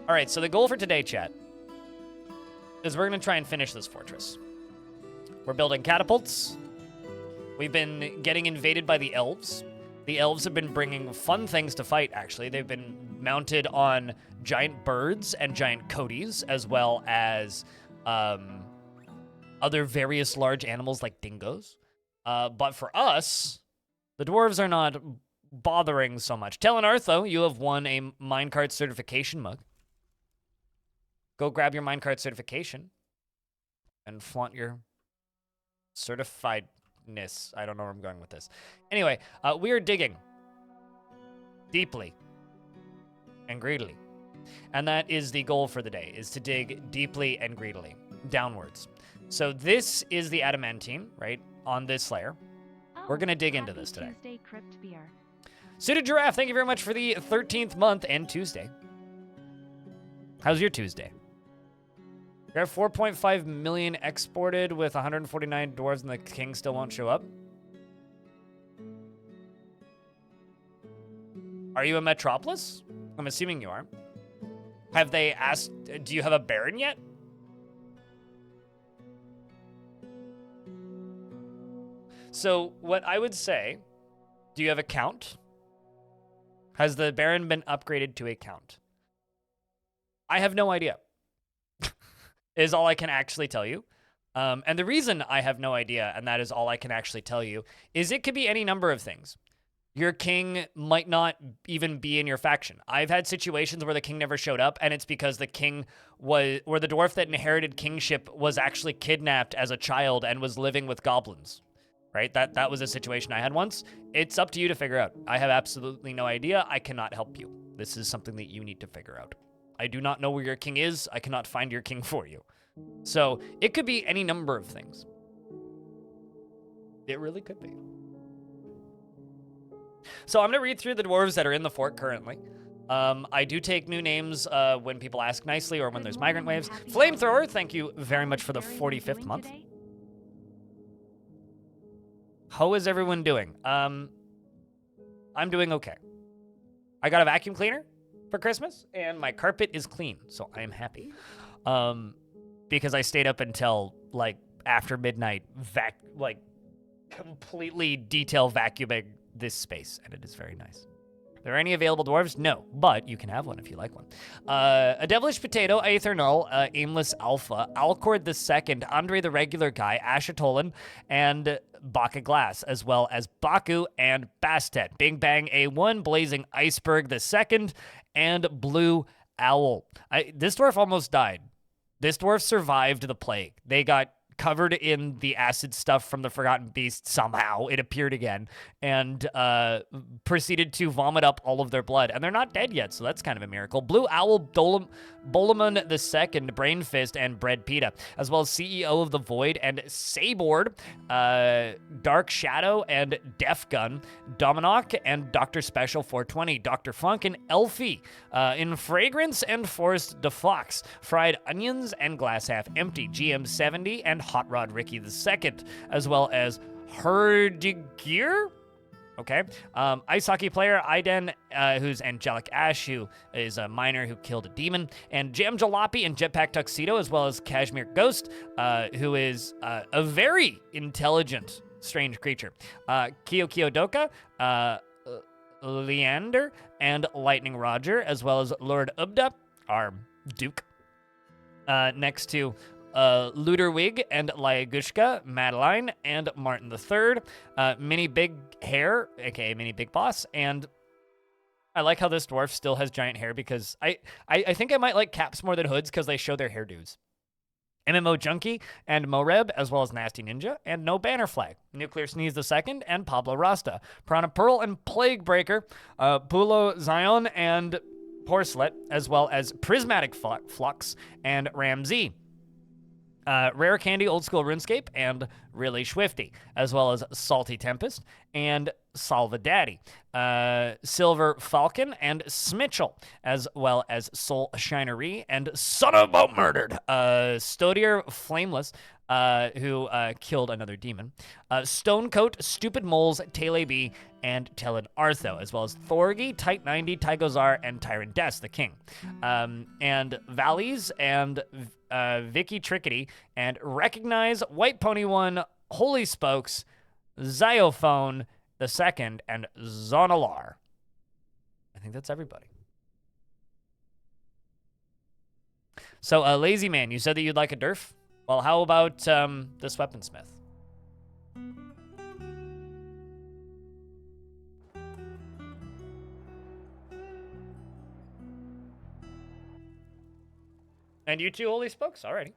All right, so the goal for today, chat, is we're going to try and finish this fortress. We're building catapults. We've been getting invaded by the elves. The elves have been bringing fun things to fight, actually. They've been mounted on giant birds and giant coaties, as well as other various large animals like dingoes. But for us, the dwarves are not bothering so much. Telenartho, you have won a minecart certification mug. Go grab your minecart certification and flaunt your certifiedness. I don't know where I'm going with this. Anyway, we are digging deeply and greedily. And that is the goal for the day, is to dig deeply and greedily, downwards. So this is the Adamantine, right, on this layer. We're going to dig into this today. Tuesday, Crypt Beer. Suited Giraffe, thank you very much for the 13th month and Tuesday. How's your Tuesday? We have 4.5 million exported with 149 dwarves and the king still won't show up. Are you a metropolis? I'm assuming you are. Have they asked, do you have a baron yet? So what I would say, do you have a count? Has the baron been upgraded to a count? I have no idea. Is all I can actually tell you. And the reason I have no idea, and that is all I can actually tell you, is it could be any number of things. Your king might not even be in your faction. I've had situations where the king never showed up, and it's because the king was, or the dwarf that inherited kingship was actually kidnapped as a child and was living with goblins, right? That was a situation I had once. It's up to you to figure out. I have absolutely no idea. I cannot help you. This is something that you need to figure out. I do not know where your king is. I cannot find your king for you. So it could be any number of things. It really could be. So I'm going to read through the dwarves that are in the fort currently. I do take new names when people ask nicely or when there's migrant waves. Flamethrower, thank you very much for the 45th month. How is everyone doing? I'm doing okay. I got a vacuum cleaner for Christmas, and my carpet is clean, so I am happy. Because I stayed up until, like, after midnight, completely detail vacuuming this space, and it is very nice. Are there any available dwarves? No, but you can have one if you like one. A Devilish Potato, Aether Null, Aimless Alpha, Alcord the Second, Andre the Regular Guy, Ashatolan, and Baka Glass, as well as Baku and Bastet. Bing Bang A1, Blazing Iceberg the Second, and Blue Owl. This dwarf almost died. This dwarf survived the plague. They got covered in the acid stuff from the Forgotten Beast somehow. It appeared again and proceeded to vomit up all of their blood. And they're not dead yet, so that's kind of a miracle. Blue Owl, Bolamon II, Brain Fist, and Bread Pita, as well as CEO of the Void and Saboard, Dark Shadow, and Deaf Gun, Dominoc, and Dr. Special 420, Dr. Funk, and Elfie, in Fragrance and Forest de Fox, Fried Onions and Glass Half Empty, GM70, and Hot Rod Ricky II, as well as Herdigear. Okay. Ice hockey player Iden, who's Angelic Ash, who is a miner who killed a demon, and Jam Jalopy and Jetpack Tuxedo, as well as Kashmir Ghost, who is a very intelligent, strange creature. Kyo Doka, Leander, and Lightning Roger, as well as Lord Ubda, our Duke. Next to Luderwig and Lyagushka, Madeline, and Martin III, Mini Big Hair, aka Mini Big Boss, and I like how this dwarf still has giant hair because I think I might like caps more than hoods because they show their hairdos. MMO Junkie and Moreb, as well as Nasty Ninja, and No Banner Flag, Nuclear Sneeze II, and Pablo Rasta, Piranha Pearl and Plague Breaker, Pulo Zion and Porcelet, as well as Prismatic Flux and Ramsey. Rare Candy, Old School RuneScape, and Really Swifty, as well as Salty Tempest and Salva Daddy, Silver Falcon and Smitchell, as well as Soul Shinery and Son of a Murdered, Stodier Flameless, who killed another demon. Stonecoat, Stupid Moles, Tele-B, and Telin Artho, as well as Thorgy, Tight 90, Tygozar, and Tyrant Des, the king. And Valleys, and Vicky Trickety, and Recognize, White Pony 1, Holy Spokes, Xyophone the Second, and Zonalar. I think that's everybody. So, Lazy Man, you said that you'd like a Dwarf? Well, how about this weaponsmith? And you two Holy Spokes? Alrighty.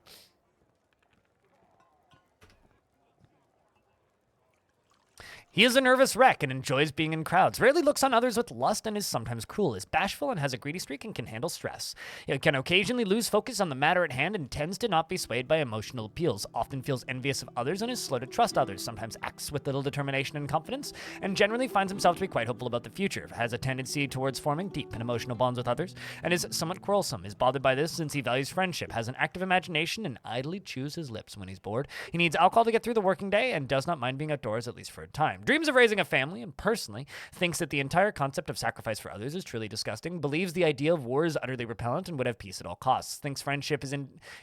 He is a nervous wreck and enjoys being in crowds, rarely looks on others with lust and is sometimes cruel, is bashful and has a greedy streak and can handle stress. He can occasionally lose focus on the matter at hand and tends to not be swayed by emotional appeals, often feels envious of others and is slow to trust others, sometimes acts with little determination and confidence, and generally finds himself to be quite hopeful about the future, has a tendency towards forming deep and emotional bonds with others, and is somewhat quarrelsome, is bothered by this since he values friendship, has an active imagination, and idly chews his lips when he's bored. He needs alcohol to get through the working day and does not mind being outdoors, at least for a time. Dreams of raising a family and personally thinks that the entire concept of sacrifice for others is truly disgusting, believes the idea of war is utterly repellent and would have peace at all costs, thinks friendship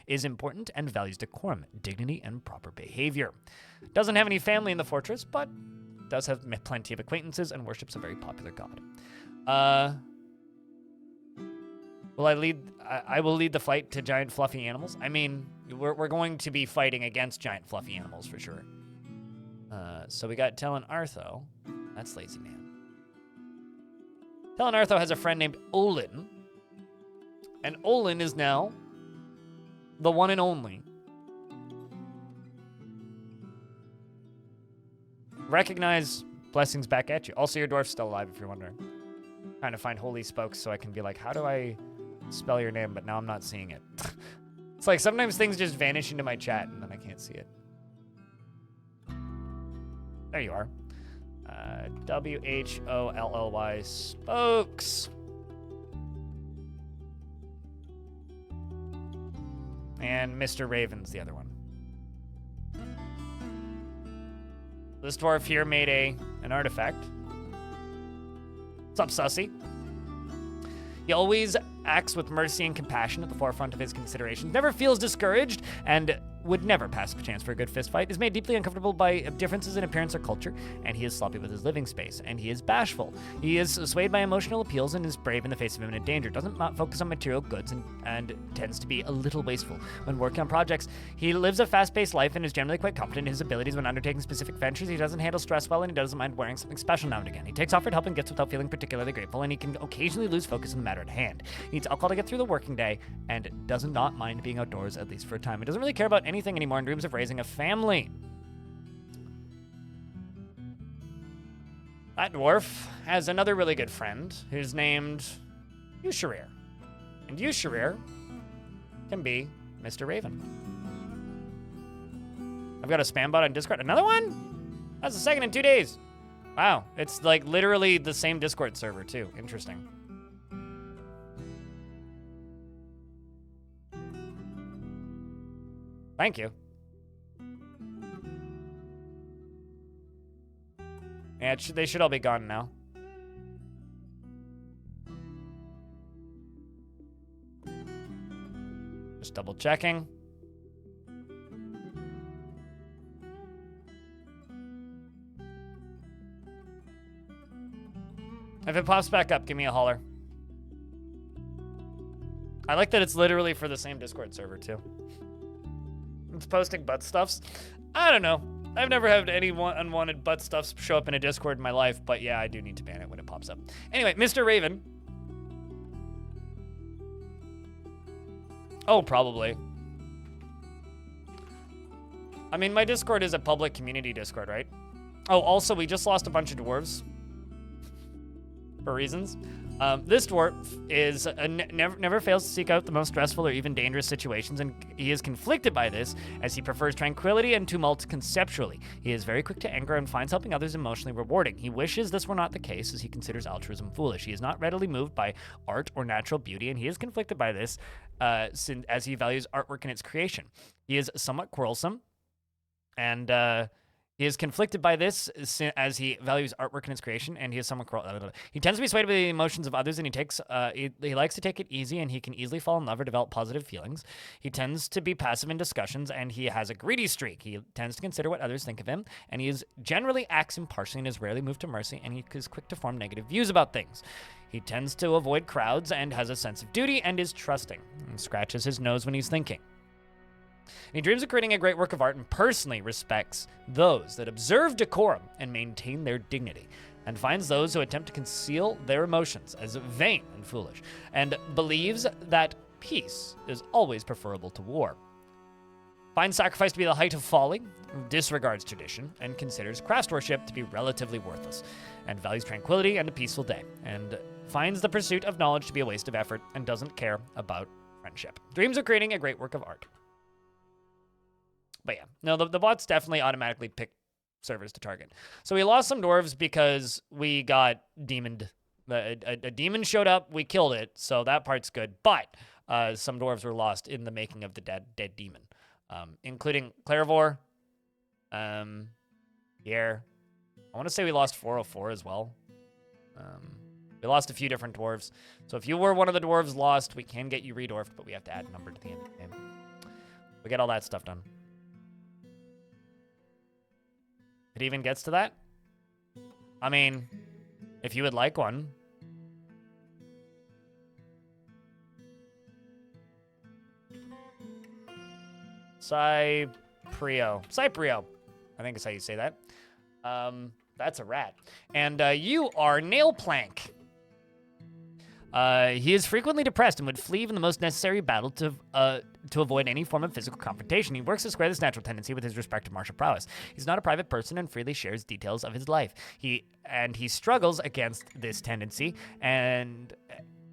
is important and values decorum, dignity, and proper behavior. Doesn't have any family in the fortress, but does have plenty of acquaintances and worships a very popular god. I will lead the fight to giant fluffy animals. I mean, we're going to be fighting against giant fluffy animals for sure. So we got Telin Artho. That's Lazy Man. Telin Artho has a friend named Olin. And Olin is now the one and only. Recognize, blessings back at you. Also, your dwarf's still alive if you're wondering. Trying to find Holy Spokes so I can be like, how do I spell your name? But now I'm not seeing it. It's like sometimes things just vanish into my chat and then I can't see it. There you are. W-H-O-L-L-Y Spokes. And Mr. Raven's the other one. This dwarf here made an artifact. What's up, Sussy? He always acts with mercy and compassion at the forefront of his considerations, never feels discouraged, and would never pass a chance for a good fist fight, is made deeply uncomfortable by differences in appearance or culture, and he is sloppy with his living space, and he is bashful. He is swayed by emotional appeals and is brave in the face of imminent danger, doesn't not focus on material goods, and tends to be a little wasteful when working on projects. He lives a fast-paced life and is generally quite confident in his abilities when undertaking specific ventures. He doesn't handle stress well, and he doesn't mind wearing something special now and again. He takes offered help and gets without feeling particularly grateful, and he can occasionally lose focus on the matter at hand. He needs alcohol to get through the working day, and does not mind being outdoors, at least for a time. He doesn't really care about anything anymore and dreams of raising a family. That dwarf has another really good friend who's named Usharir. And Usharir can be Mr. Raven. I've got a spam bot on Discord. Another one? That's the second in 2 days. Wow, it's like literally the same Discord server too. Interesting. Thank you. Yeah, they should all be gone now. Just double checking. If it pops back up, give me a holler. I like that it's literally for the same Discord server too. It's posting butt stuffs. I don't know. I've never had any unwanted butt stuffs show up in a Discord in my life, but yeah, I do need to ban it when it pops up. Anyway, Mr. Raven. Oh, probably. I mean, my Discord is a public community Discord, right? Oh, also, we just lost a bunch of dwarves. For reasons. This dwarf is never fails to seek out the most stressful or even dangerous situations, and he is conflicted by this as he prefers tranquility and tumult conceptually. He is very quick to anger and finds helping others emotionally rewarding. He wishes this were not the case, as he considers altruism foolish. He is not readily moved by art or natural beauty, and he is conflicted by this as he values artwork and its creation. He is somewhat quarrelsome, And he is conflicted by this as he values artwork in its creation, and he is somewhat cruel. He tends to be swayed by the emotions of others, and he likes to take it easy, and he can easily fall in love or develop positive feelings. He tends to be passive in discussions, and he has a greedy streak. He tends to consider what others think of him, and he generally acts impartially and is rarely moved to mercy, and he is quick to form negative views about things. He tends to avoid crowds and has a sense of duty and is trusting. And scratches his nose when he's thinking. And he dreams of creating a great work of art and personally respects those that observe decorum and maintain their dignity, and finds those who attempt to conceal their emotions as vain and foolish, and believes that peace is always preferable to war. Finds sacrifice to be the height of folly, disregards tradition, and considers craftsmanship to be relatively worthless, and values tranquility and a peaceful day, and finds the pursuit of knowledge to be a waste of effort, and doesn't care about friendship. Dreams of creating a great work of art. But yeah, no, the bots definitely automatically pick servers to target. So we lost some dwarves because we got demoned. A demon showed up, we killed it, so that part's good. But some dwarves were lost in the making of the dead demon, including Clarivore, here. I want to say we lost 404 as well. We lost a few different dwarves. So if you were one of the dwarves lost, we can get you redwarfed, but we have to add a number to the end of the game. We get all that stuff done. It even gets to that? I mean, if you would like one. Cyprio. I think is how you say that. That's a rat. And you are Nailplank. He is frequently depressed and would flee even the most necessary battle to avoid any form of physical confrontation. He works to square this natural tendency with his respect to martial prowess. He's not a private person and freely shares details of his life. He struggles against this tendency and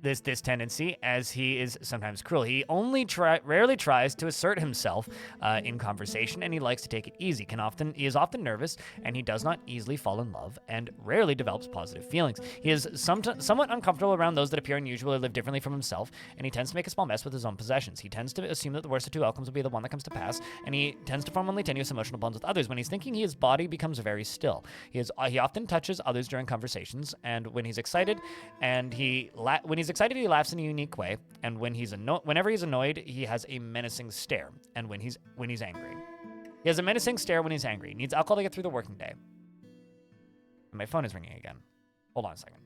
this tendency as he is sometimes cruel. He only rarely tries to assert himself in conversation, and he likes to take it easy. He is often nervous, and he does not easily fall in love, and rarely develops positive feelings. He is somewhat uncomfortable around those that appear unusual or live differently from himself, and he tends to make a small mess with his own possessions. He tends to assume that the worst of two outcomes will be the one that comes to pass, and he tends to form only tenuous emotional bonds with others. When he's thinking, his body becomes very still. He often touches others during conversations, and when he's excited, he laughs in a unique way, and whenever he's annoyed, he has a menacing stare. And when he's angry, he has a menacing stare when he's angry. He needs alcohol to get through the working day. And my phone is ringing again. Hold on a second.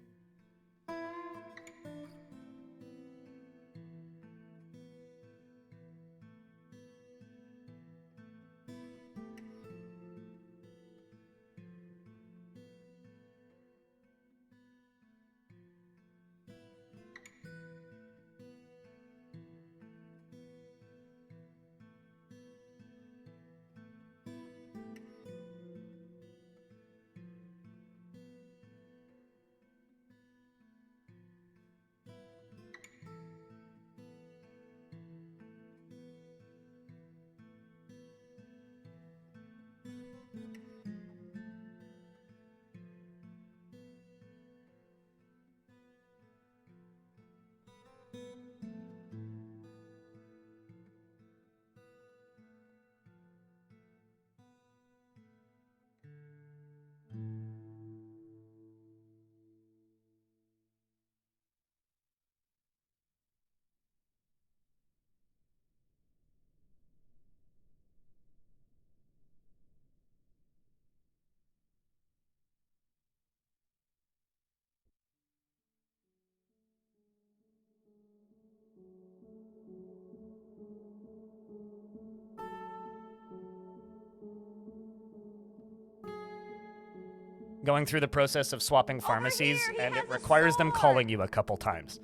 Going through the process of swapping pharmacies, and it requires them calling you a couple times,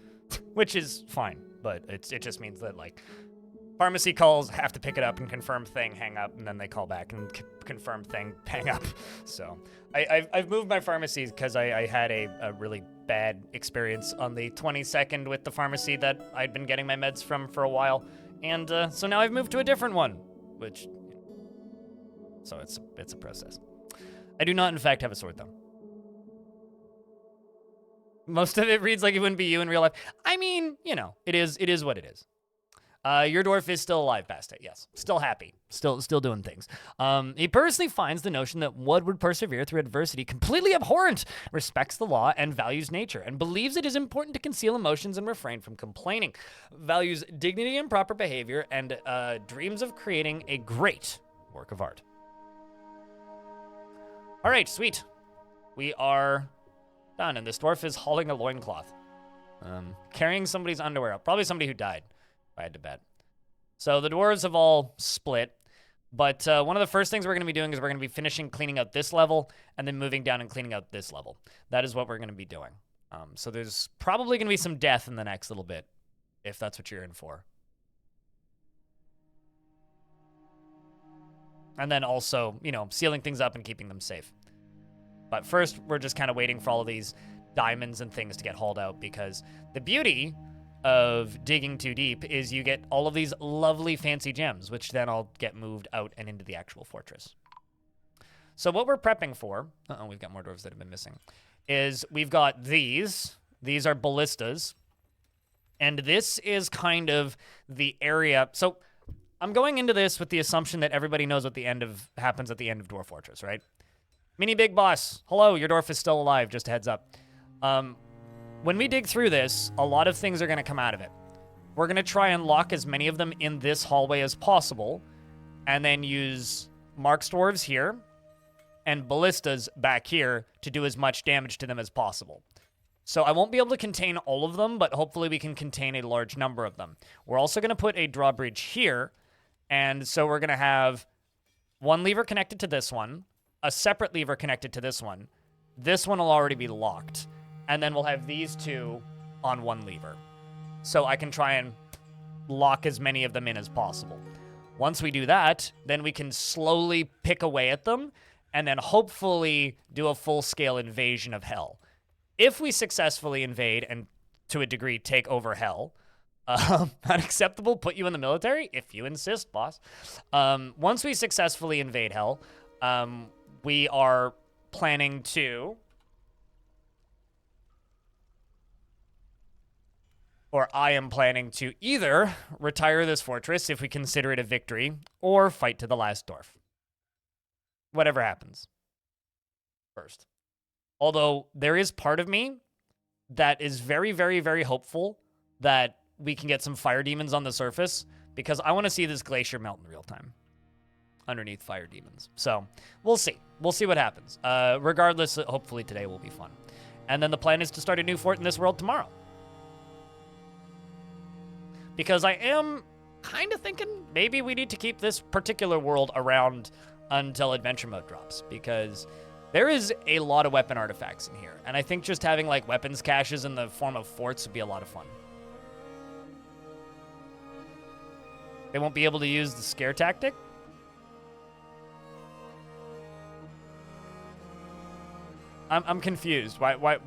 which is fine, but it just means that, like, pharmacy calls, have to pick it up and confirm thing, hang up, and then they call back and confirm thing, hang up. So I've moved my pharmacies because I had a really bad experience on the 22nd with the pharmacy that I'd been getting my meds from for a while, and so now I've moved to a different one, so it's a process. I do not, in fact, have a sword, though. Most of it reads like it wouldn't be you in real life. I mean, you know, it is what it is. Your dwarf is still alive past it, yes. Still happy. Still doing things. He personally finds the notion that one would persevere through adversity completely abhorrent, respects the law, and values nature, and believes it is important to conceal emotions and refrain from complaining. Values dignity and proper behavior, and dreams of creating a great work of art. All right, sweet. We are done, and this dwarf is hauling a loincloth. Carrying somebody's underwear up. Probably somebody who died, if I had to bet. So the dwarves have all split, but one of the first things we're going to be doing is we're going to be finishing cleaning out this level and then moving down and cleaning out this level. That is what we're going to be doing. So there's probably going to be some death in the next little bit, if that's what you're in for. And then also, you know, sealing things up and keeping them safe. But first, we're just kind of waiting for all of these diamonds and things to get hauled out, because the beauty of digging too deep is you get all of these lovely fancy gems, which then all get moved out and into the actual fortress. So what we're prepping for, we've got more dwarves that have been missing, is we've got these. These are ballistas. And this is kind of the area. So I'm going into this with the assumption that everybody knows what happens at the end of Dwarf Fortress, right? Mini Big Boss, hello, your dwarf is still alive, just a heads up. When we dig through this, a lot of things are going to come out of it. We're going to try and lock as many of them in this hallway as possible, and then use Mark's dwarves here and ballistas back here to do as much damage to them as possible. So I won't be able to contain all of them, but hopefully we can contain a large number of them. We're also going to put a drawbridge here, and so we're going to have one lever connected to this one, a separate lever connected to this one. This one will already be locked. And then we'll have these two on one lever. So I can try and lock as many of them in as possible. Once we do that, then we can slowly pick away at them and then hopefully do a full-scale invasion of hell. If we successfully invade and, to a degree, take over hell, unacceptable, put you in the military? If you insist, boss. Once we successfully invade hell, we are planning to... Or I am planning to either retire this fortress if we consider it a victory, or fight to the last dwarf. Whatever happens first. Although there is part of me that is very, very, very hopeful that we can get some fire demons on the surface, because I want to see this glacier melt in real time underneath fire demons. So we'll see. We'll see what happens. Regardless, hopefully today will be fun. And then the plan is to start a new fort in this world tomorrow. Because I am kind of thinking maybe we need to keep this particular world around until adventure mode drops, because there is a lot of weapon artifacts in here. And I think just having like weapons caches in the form of forts would be a lot of fun. They won't be able to use the scare tactic. I'm confused. What?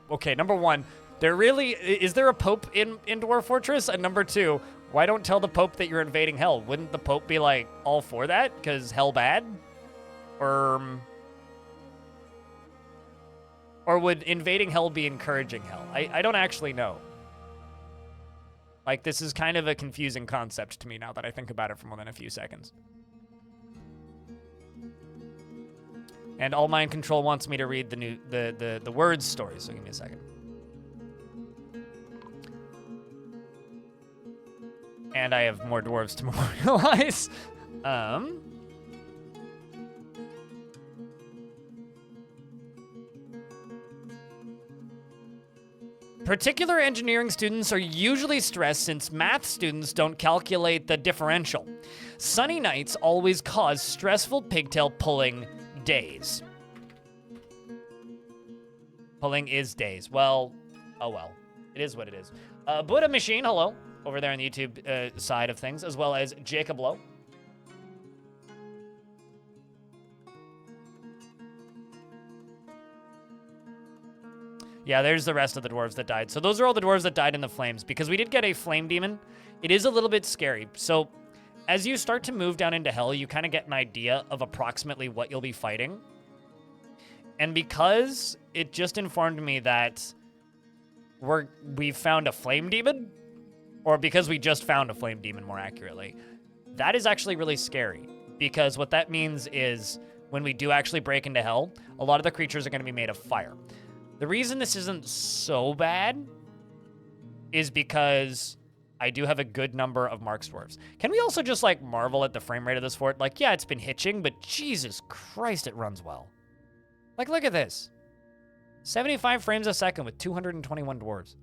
Okay, number one, is there a Pope in Dwarf Fortress? And number two, why don't tell the Pope that you're invading hell? Wouldn't the Pope be like all for that? Because hell bad? Or would invading hell be encouraging hell? I don't actually know. Like, this is kind of a confusing concept to me now that I think about it for more than a few seconds. And All Mind Control wants me to read the words story, so give me a second. And I have more dwarves to memorialize. Particular engineering students are usually stressed since math students don't calculate the differential. Sunny nights always cause stressful pigtail pulling days. Pulling is days. Well, oh well. It is what it is. Buddha Machine, hello. Over there on the YouTube side of things, as well as Jacob Lowe. Yeah, there's the rest of the dwarves that died. So those are all the dwarves that died in the flames, because we did get a flame demon. It is a little bit scary. So as you start to move down into hell, you kind of get an idea of approximately what you'll be fighting. And because it just informed me that we found a flame demon, or because we just found a flame demon more accurately, that is actually really scary. Because what that means is when we do actually break into hell, a lot of the creatures are going to be made of fire. The reason this isn't so bad is because I do have a good number of Marks Dwarves. Can we also just, like, marvel at the frame rate of this fort? Like, yeah, it's been hitching, but Jesus Christ, it runs well. Like, look at this. 75 frames a second with 221 dwarves.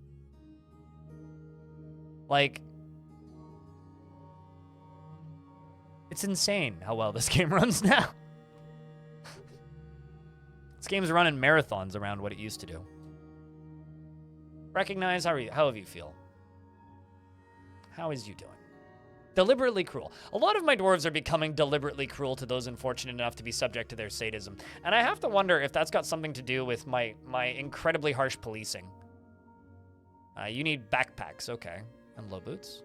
Like, it's insane how well this game runs now. This game's running marathons around what it used to do. Recognize, how have you feel? How is you doing? Deliberately cruel. A lot of my dwarves are becoming deliberately cruel to those unfortunate enough to be subject to their sadism. And I have to wonder if that's got something to do with my incredibly harsh policing. You need backpacks, okay. And low boots.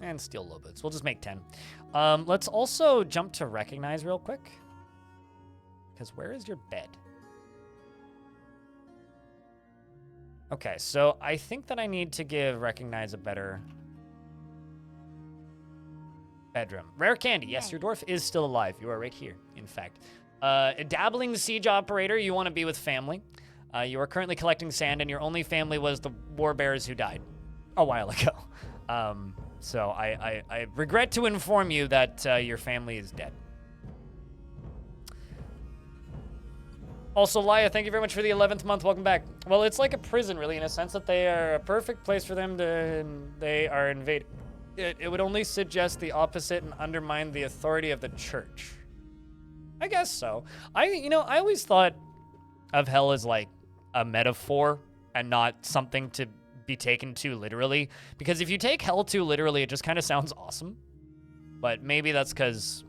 And steel low boots. We'll just make 10. Let's also jump to recognize real quick. Because where is your bed? Okay, so I think that I need to give recognize a better bedroom. Rare candy. Yes, your dwarf is still alive. You are right here, in fact. A dabbling siege operator. You want to be with family. You are currently collecting sand, and your only family was the warbearers who died a while ago. So I regret to inform you that your family is dead. Also, Laya, thank you very much for the 11th month. Welcome back. Well, it's like a prison, really, in a sense that they are a perfect place for them to... They are invaded. It would only suggest the opposite and undermine the authority of the church. I guess so. I always thought of hell as like a metaphor and not something to be taken too literally. Because if you take hell too literally, it just kind of sounds awesome. But maybe that's because,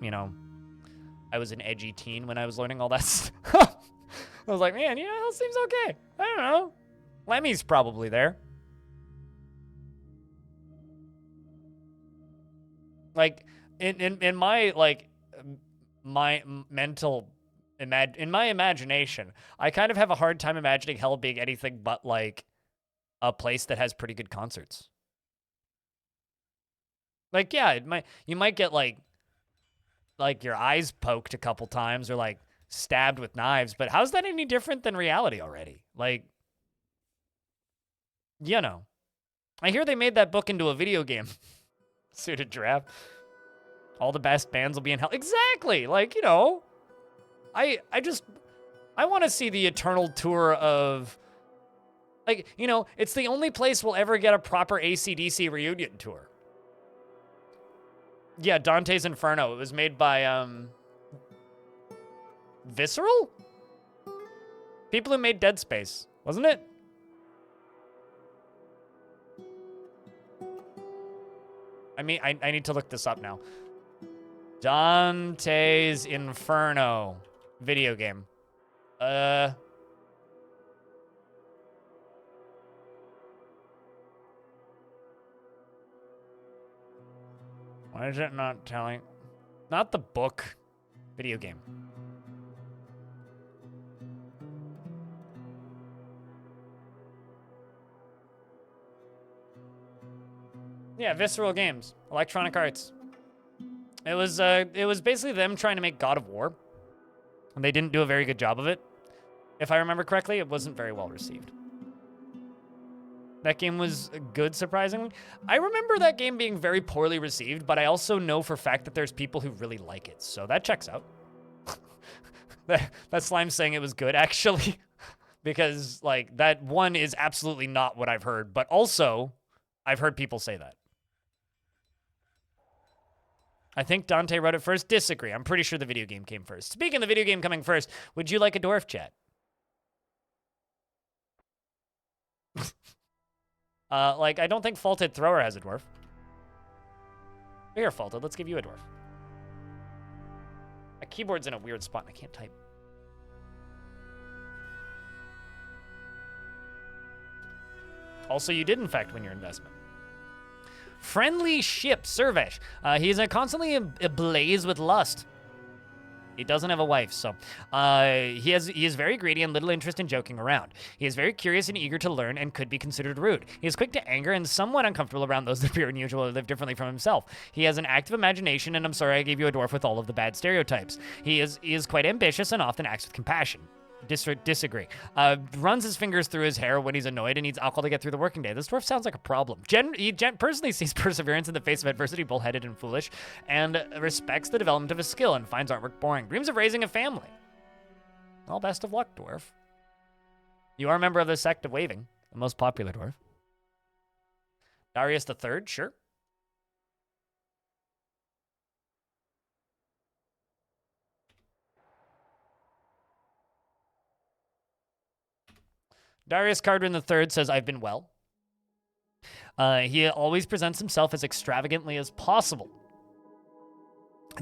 I was an edgy teen when I was learning all that stuff. I was like, man, hell seems okay. I don't know. Lemmy's probably there. Like, in my, like, my mental, in my imagination, I kind of have a hard time imagining hell being anything but, like, a place that has pretty good concerts. Like, yeah, you might get, like your eyes poked a couple times or, like, stabbed with knives, but how's that any different than reality already? Like, I hear they made that book into a video game. Suited draft. All the best bands will be in hell. Exactly. Like, I want to see the eternal tour of, like, it's the only place we'll ever get a proper AC/DC reunion tour. Yeah, Dante's Inferno. It was made by, Visceral? People who made Dead Space, wasn't it? I mean, I need to look this up now. Dante's Inferno video game. Why is it not telling? Not the book. Video game. Yeah, Visceral Games, Electronic Arts. It was basically them trying to make God of War, and they didn't do a very good job of it. If I remember correctly, it wasn't very well received. That game was good, surprisingly. I remember that game being very poorly received, but I also know for a fact that there's people who really like it, so that checks out. That Slime's saying it was good, actually, because, like, that one is absolutely not what I've heard, but also, I've heard people say that. I think Dante wrote it first. Disagree. I'm pretty sure the video game came first. Speaking of the video game coming first, would you like a dwarf chat? I don't think Faulted Thrower has a dwarf. Here, Faulted, let's give you a dwarf. My keyboard's in a weird spot and I can't type. Also, you did, in fact, win your investment. Friendly ship, Servesh. He is constantly ablaze with lust. He doesn't have a wife, so he is very greedy and little interest in joking around. He is very curious and eager to learn and could be considered rude. He is quick to anger and somewhat uncomfortable around those that appear unusual or live differently from himself. He has an active imagination, and I'm sorry I gave you a dwarf with all of the bad stereotypes. He is quite ambitious and often acts with compassion. Disagree. Runs his fingers through his hair when he's annoyed and needs alcohol to get through the working day. This dwarf sounds like a problem. He personally sees perseverance in the face of adversity, bullheaded and foolish, and respects the development of his skill and finds artwork boring. Dreams of raising a family. Well, best of luck, dwarf. You are a member of the sect of Waving, the most popular dwarf. Darius III, sure. Darius Cardrin III says, I've been well. He always presents himself as extravagantly as possible,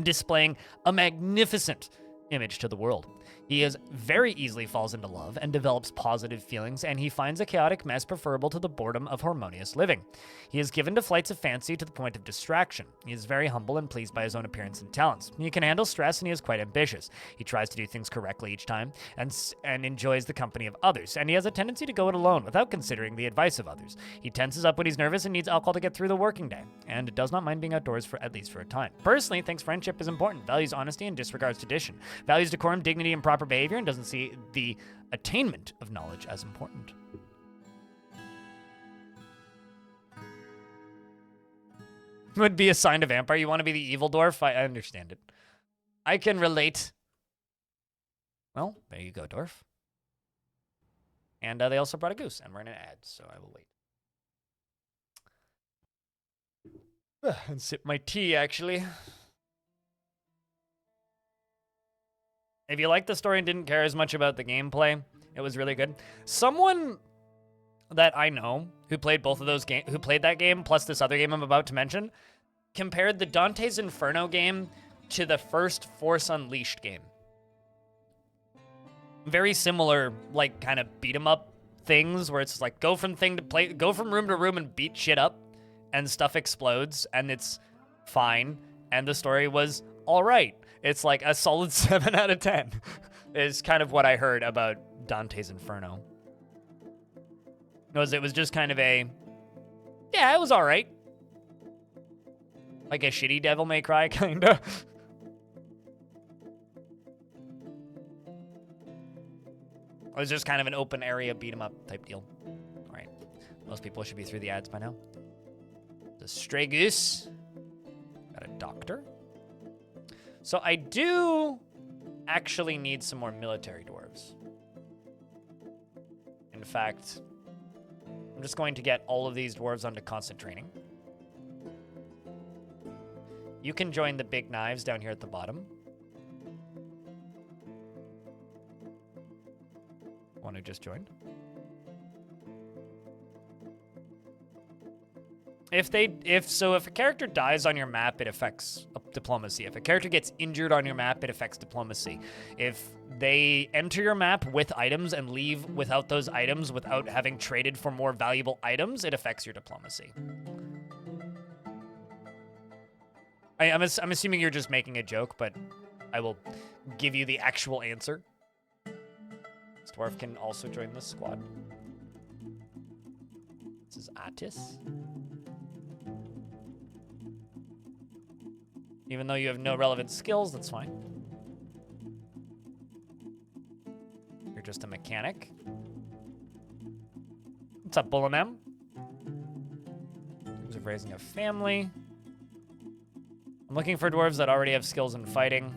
displaying a magnificent image to the world. He very easily falls into love and develops positive feelings, and he finds a chaotic mess preferable to the boredom of harmonious living. He is given to flights of fancy to the point of distraction. He is very humble and pleased by his own appearance and talents. He can handle stress, and he is quite ambitious. He tries to do things correctly each time and enjoys the company of others, and he has a tendency to go it alone without considering the advice of others. He tenses up when he's nervous and needs alcohol to get through the working day, and does not mind being outdoors for at least for a time. Personally, thinks friendship is important, values honesty and disregards tradition, values decorum, dignity, and proper behavior, and doesn't see the attainment of knowledge as important. Would be assigned a vampire. You want to be the evil dwarf? I understand it. I can relate. Well, there you go, dwarf. And they also brought a goose, and we're in an ad, so I will wait. And sip my tea, actually. If you liked the story and didn't care as much about the gameplay, it was really good. Someone that I know who played both of those games, who played that game plus this other game I'm about to mention, compared the Dante's Inferno game to the first Force Unleashed game. Very similar, like, kind of beat 'em up things where it's like go from room to room and beat shit up, and stuff explodes and it's fine, and the story was all right. It's like a solid 7 out of 10 is kind of what I heard about Dante's Inferno. It was just kind of yeah, it was all right. Like a shitty Devil May Cry, kind of. It was just kind of an open area beat 'em up type deal. All right. Most people should be through the ads by now. The stray goose. Got a doctor. So I do actually need some more military dwarves. In fact, I'm just going to get all of these dwarves onto constant training. You can join the big knives down here at the bottom. One who just joined. If a character dies on your map, it affects diplomacy. If a character gets injured on your map, it affects diplomacy. If they enter your map with items and leave without those items, without having traded for more valuable items, it affects your diplomacy. I'm assuming you're just making a joke, but I will give you the actual answer. This dwarf can also join this squad. This is Attis. Even though you have no relevant skills, that's fine. You're just a mechanic. What's up, Bull and M? In terms of raising a family. I'm looking for dwarves that already have skills in fighting.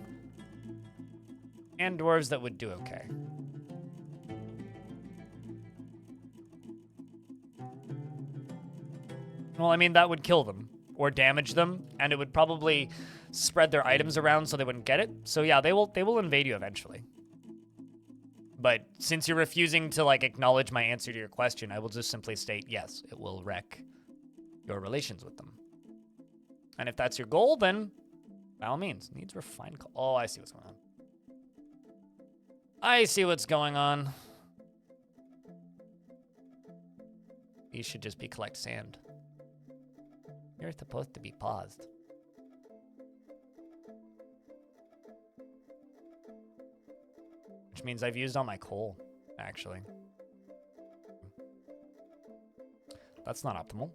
And dwarves that would do okay. Well, I mean, that would kill them. Or damage them, and it would probably spread their items around so they wouldn't get it. So yeah, they will invade you eventually. But since you're refusing to like acknowledge my answer to your question, I will just simply state yes, it will wreck your relations with them. And if that's your goal, then by all means, needs refined. Oh, I see what's going on. I see what's going on. You should just be collect sand. You're supposed to be paused. Which means I've used all my coal, actually. That's not optimal.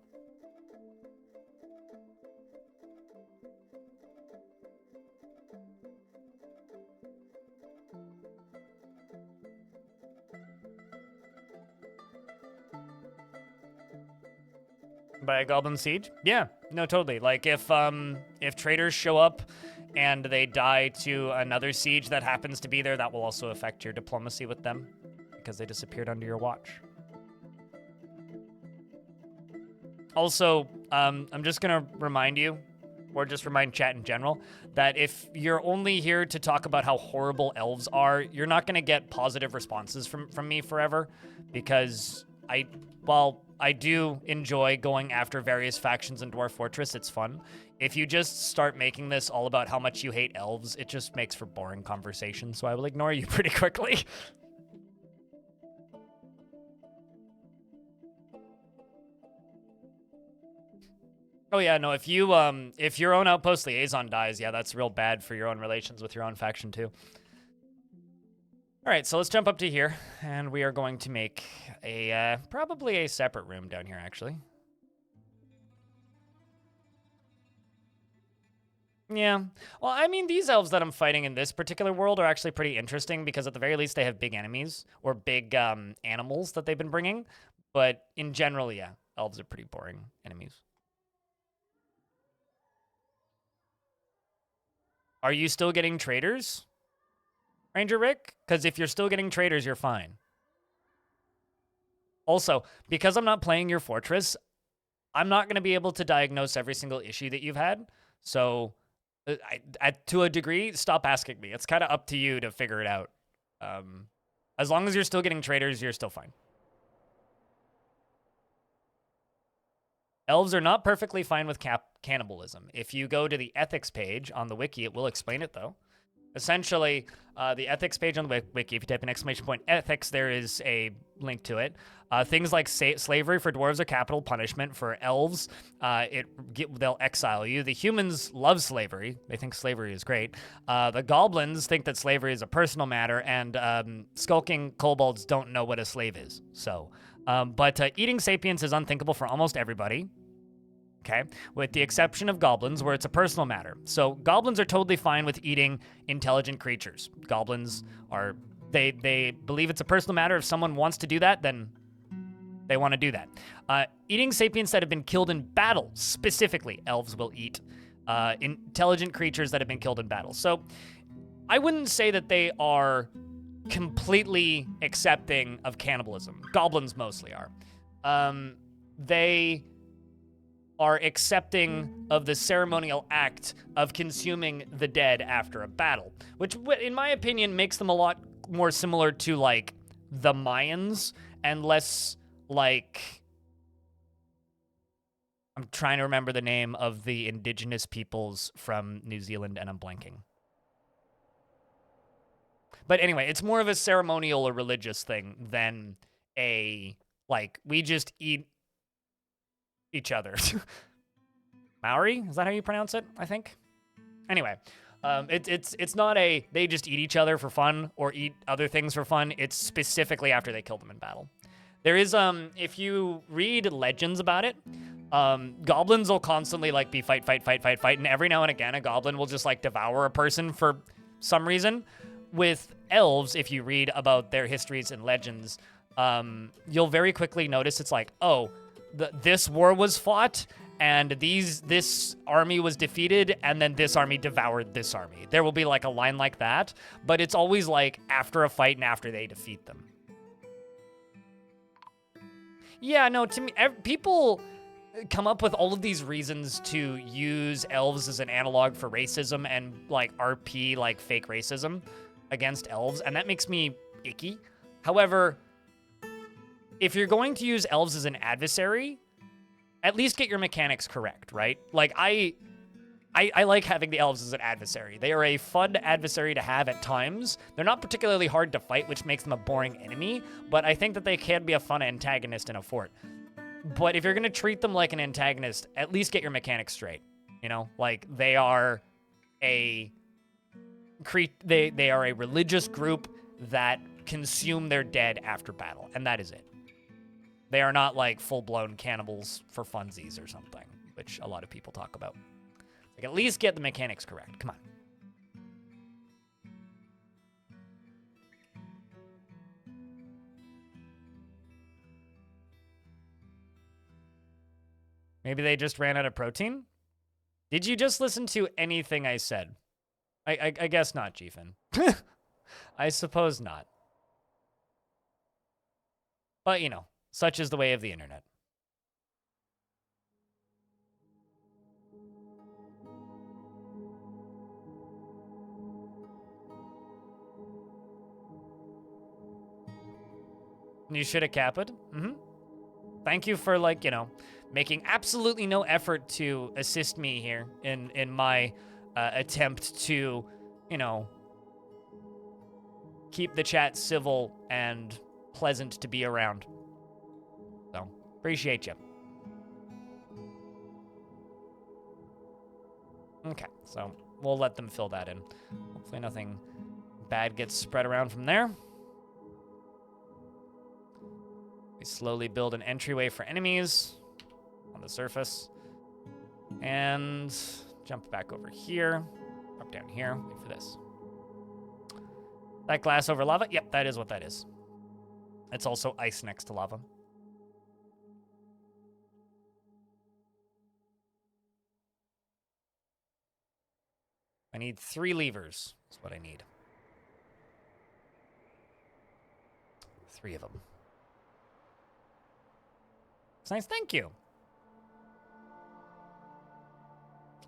By a goblin siege? Yeah, no, totally. Like if traders show up and they die to another siege that happens to be there, that will also affect your diplomacy with them because they disappeared under your watch. Also, I'm just gonna remind you, or just remind chat in general, that if you're only here to talk about how horrible elves are, you're not gonna get positive responses from me forever, because while I do enjoy going after various factions in Dwarf Fortress, it's fun. If you just start making this all about how much you hate elves, it just makes for boring conversation, so I will ignore you pretty quickly. Oh yeah, no, if your own outpost liaison dies, yeah, that's real bad for your own relations with your own faction too. All right, so let's jump up to here, and we are going to make a probably a separate room down here, actually. Yeah. Well, I mean, these elves that I'm fighting in this particular world are actually pretty interesting because at the very least they have big enemies or big animals that they've been bringing. But in general, yeah, elves are pretty boring enemies. Are you still getting traders, Ranger Rick? Because if you're still getting traders, you're fine. Also, because I'm not playing your fortress, I'm not going to be able to diagnose every single issue that you've had. So, to a degree, stop asking me. It's kind of up to you to figure it out. As long as you're still getting traders, you're still fine. Elves are not perfectly fine with cannibalism. If you go to the ethics page on the wiki, it will explain it, though. Essentially, the ethics page on the wiki, if you type in !ethics, there is a link to it. Things like slavery for dwarves are capital punishment. For elves, they'll exile you. The humans love slavery. They think slavery is great. The goblins think that slavery is a personal matter, and skulking kobolds don't know what a slave is. So, but eating sapiens is unthinkable for almost everybody. Okay, with the exception of goblins, where it's a personal matter. So goblins are totally fine with eating intelligent creatures. Goblins are, they believe it's a personal matter. If someone wants to do that, then they want to do that. Eating sapiens that have been killed in battle, specifically, elves will eat intelligent creatures that have been killed in battle. So I wouldn't say that they are completely accepting of cannibalism. Goblins mostly are. They are accepting of the ceremonial act of consuming the dead after a battle, which, in my opinion, makes them a lot more similar to, like, the Mayans and less like... I'm trying to remember the name of the indigenous peoples from New Zealand, and I'm blanking. But anyway, it's more of a ceremonial or religious thing than a, like, we just eat each other. Maori? Is that how you pronounce it? I think. Anyway, it's not a they just eat each other for fun or eat other things for fun. It's specifically after they kill them in battle. There is if you read legends about it, goblins will constantly like be fight, and every now and again a goblin will just like devour a person for some reason. With elves, if you read about their histories and legends, you'll very quickly notice it's like, oh, this war was fought, and this army was defeated, and then this army devoured this army. There will be like a line like that, but it's always like after a fight and after they defeat them. Yeah, no, to me, people come up with all of these reasons to use elves as an analog for racism and like RP, like fake racism against elves, and that makes me icky. However, if you're going to use elves as an adversary, at least get your mechanics correct, right? Like, I like having the elves as an adversary. They are a fun adversary to have at times. They're not particularly hard to fight, which makes them a boring enemy, but I think that they can be a fun antagonist in a fort. But if you're going to treat them like an antagonist, at least get your mechanics straight. You know, like they are a they are a religious group that consume their dead after battle, and that is it. They are not like full-blown cannibals for funsies or something, which a lot of people talk about. Like, at least get the mechanics correct. Come on. Maybe they just ran out of protein? Did you just listen to anything I said? I guess not, Chiefin. I suppose not. But, you know, such is the way of the internet. You should have capped. Mm-hmm. Thank you for, like, you know, making absolutely no effort to assist me here in my attempt to, you know, keep the chat civil and pleasant to be around. So, appreciate you. Okay, so we'll let them fill that in. Hopefully nothing bad gets spread around from there. We slowly build an entryway for enemies on the surface. And jump back over here. Up down here. Wait for this. That glass over lava? Yep, that is what that is. It's also ice next to lava. I need 3 levers. That's what I need. 3 of them. It's nice, thank you.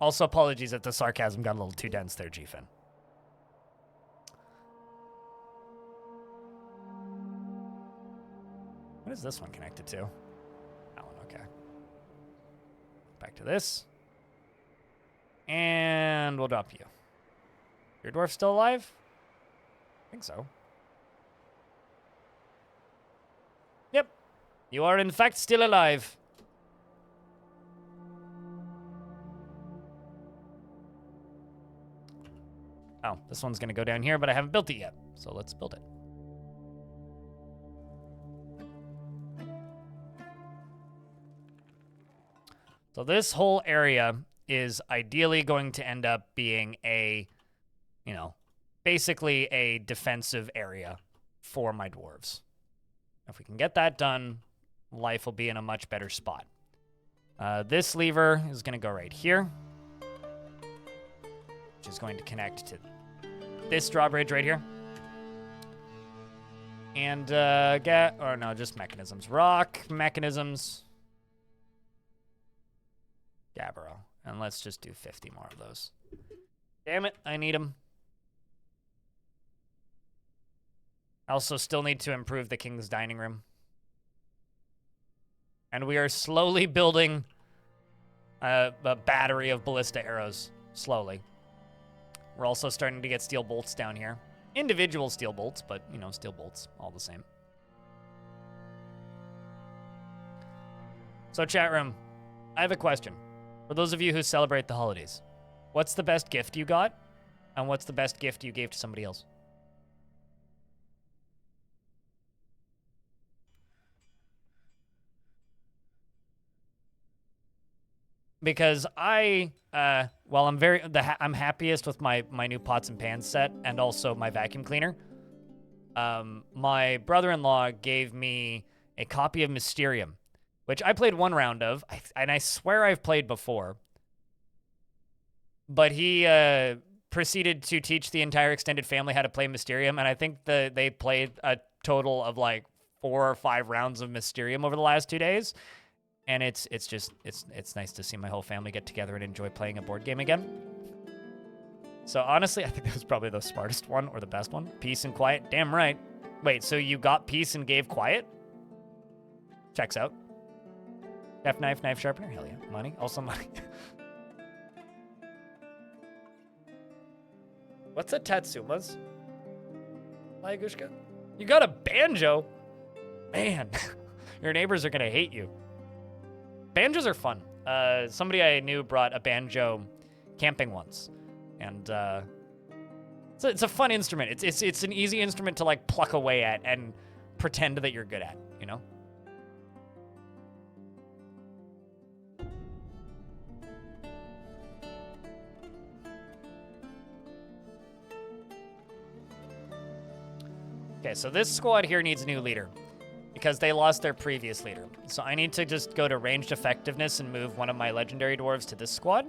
Also, apologies if the sarcasm got a little too dense there, G-Fin. What is this one connected to? That one, okay. Back to this. And we'll drop you. Your dwarf still alive? I think so. Yep. You are in fact still alive. Oh, this one's gonna go down here, but I haven't built it yet. So let's build it. So this whole area is ideally going to end up being a, you know, basically a defensive area for my dwarves. If we can get that done, life will be in a much better spot. This lever is going to go right here, which is going to connect to this drawbridge right here. And just mechanisms. Rock, mechanisms. Gabbro. And let's just do 50 more of those. Damn it, I need them. I also still need to improve the king's dining room. And we are slowly building a battery of ballista arrows. Slowly. We're also starting to get steel bolts down here. Individual steel bolts, but, you know, steel bolts, all the same. So, chat room, I have a question. For those of you who celebrate the holidays, what's the best gift you got? And what's the best gift you gave to somebody else? Because I'm happiest with my new pots and pans set and also my vacuum cleaner. My brother-in-law gave me a copy of Mysterium, which I played 1 round of, and I swear I've played before. But he proceeded to teach the entire extended family how to play Mysterium, and I think they played a total of like 4 or 5 rounds of Mysterium over the last 2 days. And it's nice to see my whole family get together and enjoy playing a board game again. So honestly, I think that was probably the smartest one or the best one. Peace and quiet. Damn right. Wait, so you got peace and gave quiet? Checks out. Chef knife, knife sharpener. Hell yeah. Money. Also money. What's a Tatsuma's? Lagushka? You got a banjo? Man, your neighbors are going to hate you. Banjos are fun. Somebody I knew brought a banjo camping once, and so it's a fun instrument. It's an easy instrument to like pluck away at and pretend that you're good at, you know? Okay, so this squad here needs a new leader because they lost their previous leader. So I need to just go to ranged effectiveness and move one of my legendary dwarves to this squad.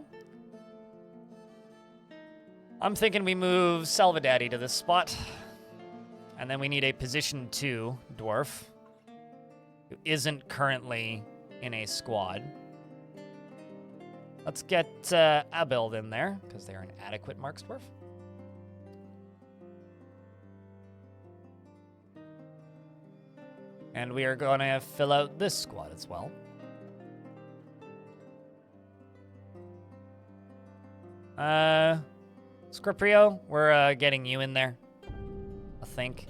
I'm thinking we move Salvadaddy to this spot. And then we need a position 2 dwarf who isn't currently in a squad. Let's get Abild in there because they're an adequate marks dwarf. And we are going to fill out this squad as well. Scriprio, we're getting you in there, I think.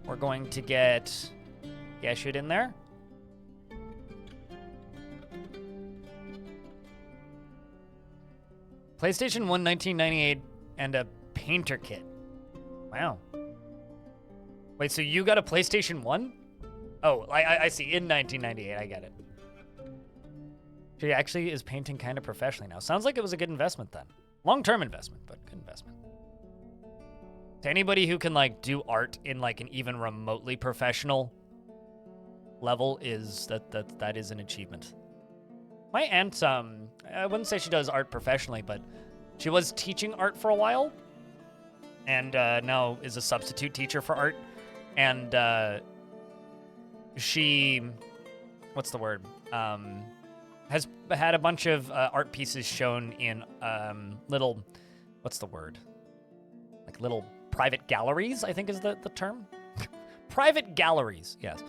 We're going to get Geshut in there. PlayStation 1 1998 and a painter kit. Wow. Wait, so you got a PlayStation 1? Oh, I see. In 1998, I get it. She actually is painting kind of professionally now. Sounds like it was a good investment then. Long-term investment, but good investment. To anybody who can, like, do art in, like, an even remotely professional level is that is an achievement. My aunt, I wouldn't say she does art professionally, but she was teaching art for a while and now is a substitute teacher for art. And she, what's the word? Has had a bunch of art pieces shown in little, what's the word? Like little private galleries, I think is the term. Private galleries, yes.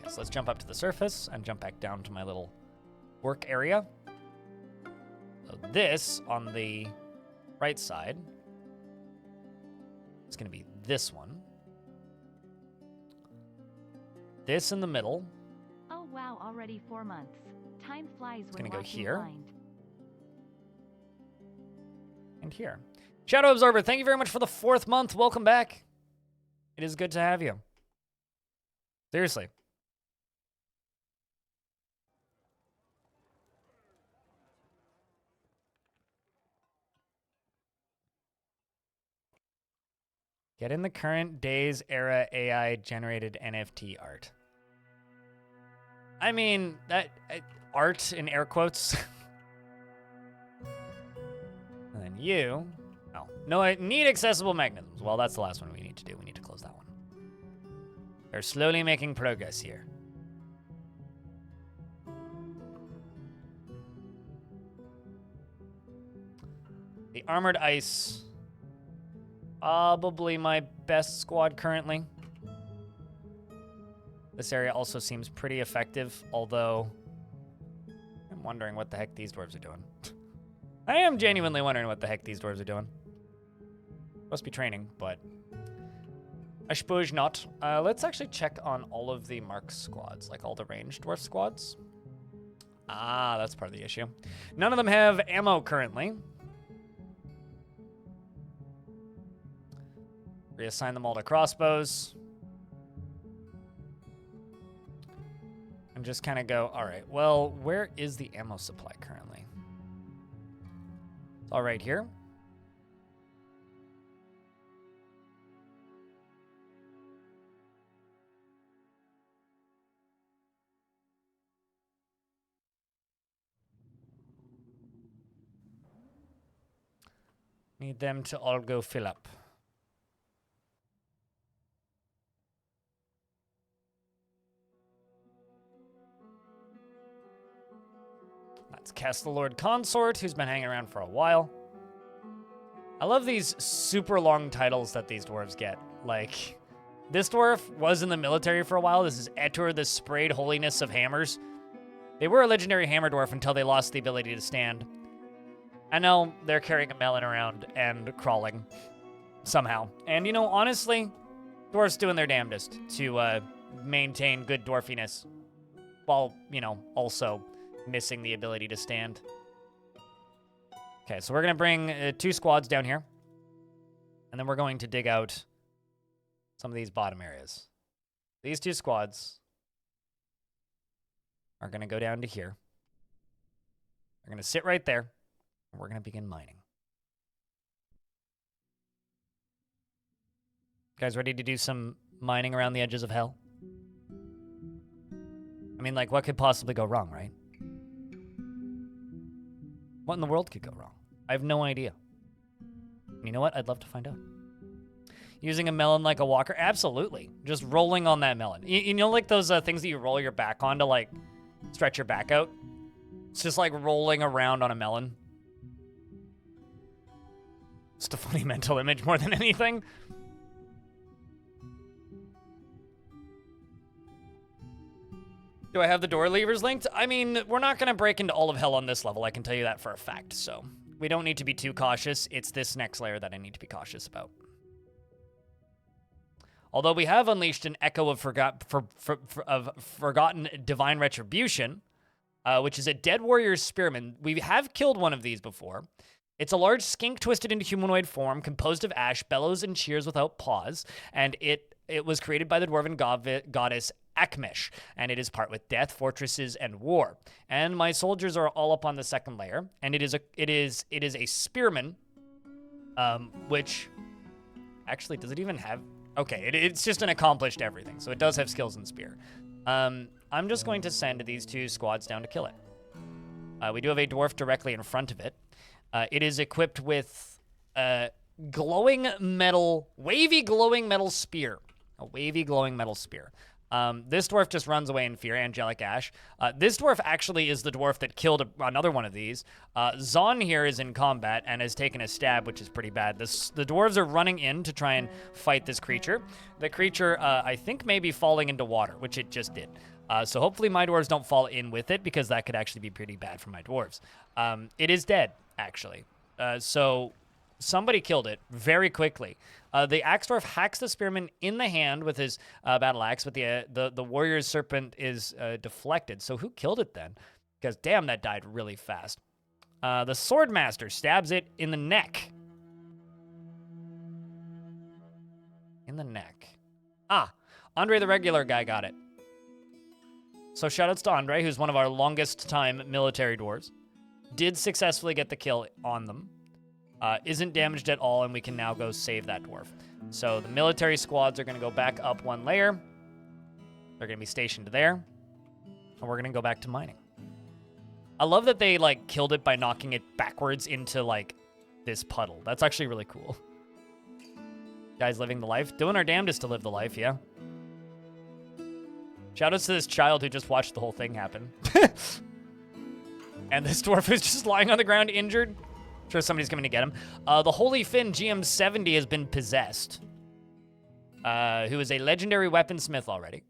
Yes, let's jump up to the surface and jump back down to my little work area. So this on the right side is going to be this one. This in the middle. Oh wow, already 4 months. Time flies when It's gonna go walking here. blind. And here. Shadow Absorber, thank you very much for the 4th month. Welcome back. It is good to have you. Seriously. Get in the current days era AI generated NFT art. I mean, that art in air quotes. And then you. Oh, no, I need accessible mechanisms. Well, that's the last one we need to do. We need to close that one. They're slowly making progress here. The Armored Ice. Probably my best squad currently. This area also seems pretty effective, although I'm wondering what the heck these dwarves are doing. I am genuinely wondering what the heck these dwarves are doing. Must be training, but I suppose not. Let's actually check on all of the mark squads, like all the ranged dwarf squads. Ah, that's part of the issue. None of them have ammo currently. Reassign them all to crossbows. And just kind of go, all right, well, where is the ammo supply currently? It's all right here. Need them to all go fill up. Let's cast the Lord Consort, who's been hanging around for a while. I love these super long titles that these dwarves get. Like, this dwarf was in the military for a while. This is Etur, the Sprayed Holiness of Hammers. They were a legendary hammer dwarf until they lost the ability to stand. I know they're carrying a melon around and crawling somehow. And, you know, honestly, dwarves doing their damnedest to maintain good dwarfiness. while, you know, also missing the ability to stand. Okay, so we're going to bring 2 squads down here. And then we're going to dig out some of these bottom areas. These 2 squads are going to go down to here. They're going to sit right there. And we're going to begin mining. You guys ready to do some mining around the edges of hell? I mean, like, what could possibly go wrong, right? What in the world could go wrong? I have no idea. And you know what? I'd love to find out. Using a melon like a walker? Absolutely. Just rolling on that melon. You know, like those things that you roll your back on to, like, stretch your back out? It's just like rolling around on a melon. Just a funny mental image more than anything. Do I have the door levers linked? I mean, we're not going to break into all of hell on this level. I can tell you that for a fact. So we don't need to be too cautious. It's this next layer that I need to be cautious about. Although we have unleashed an echo of forgotten divine retribution, which is a dead warrior's spearman. We have killed one of these before. It's a large skink twisted into humanoid form, composed of ash, bellows and cheers without pause, and it was created by the Dwarven goddess Akmesh, and it is part with death, fortresses, and war. And my soldiers are all up on the second layer, and it is a spearman, which actually, does it even have? Okay, it's just an accomplished everything, so it does have skills in spear. I'm just going to send these 2 squads down to kill it. We do have a dwarf directly in front of it. It is equipped with glowing metal, wavy glowing metal spear. A wavy glowing metal spear. This dwarf just runs away in fear, Angelic Ash. This dwarf actually is the dwarf that killed another one of these. Zon here is in combat and has taken a stab, which is pretty bad. The dwarves are running in to try and fight this creature. The creature, I think, may be falling into water, which it just did. So hopefully my dwarves don't fall in with it, because that could actually be pretty bad for my dwarves. It is dead, actually. So somebody killed it very quickly. The axe dwarf hacks the spearman in the hand with his battle axe, but the warrior's serpent is deflected. So who killed it then? Because damn, that died really fast. The sword master stabs it in the neck. In the neck. Andre the regular guy got it. So shoutouts to Andre, who's one of our longest time military dwarves. Did successfully get the kill on them. Isn't damaged at all, and we can now go save that dwarf. So the military squads are going to go back up 1 layer. They're going to be stationed there. And we're going to go back to mining. I love that they, like, killed it by knocking it backwards into, like, this puddle. That's actually really cool. Guys living the life. Doing our damnedest to live the life, yeah. Shoutouts to this child who just watched the whole thing happen. And this dwarf is just lying on the ground injured. Sure, somebody's coming to get him. The Holy Finn GM70 has been possessed. Who is a legendary weaponsmith already.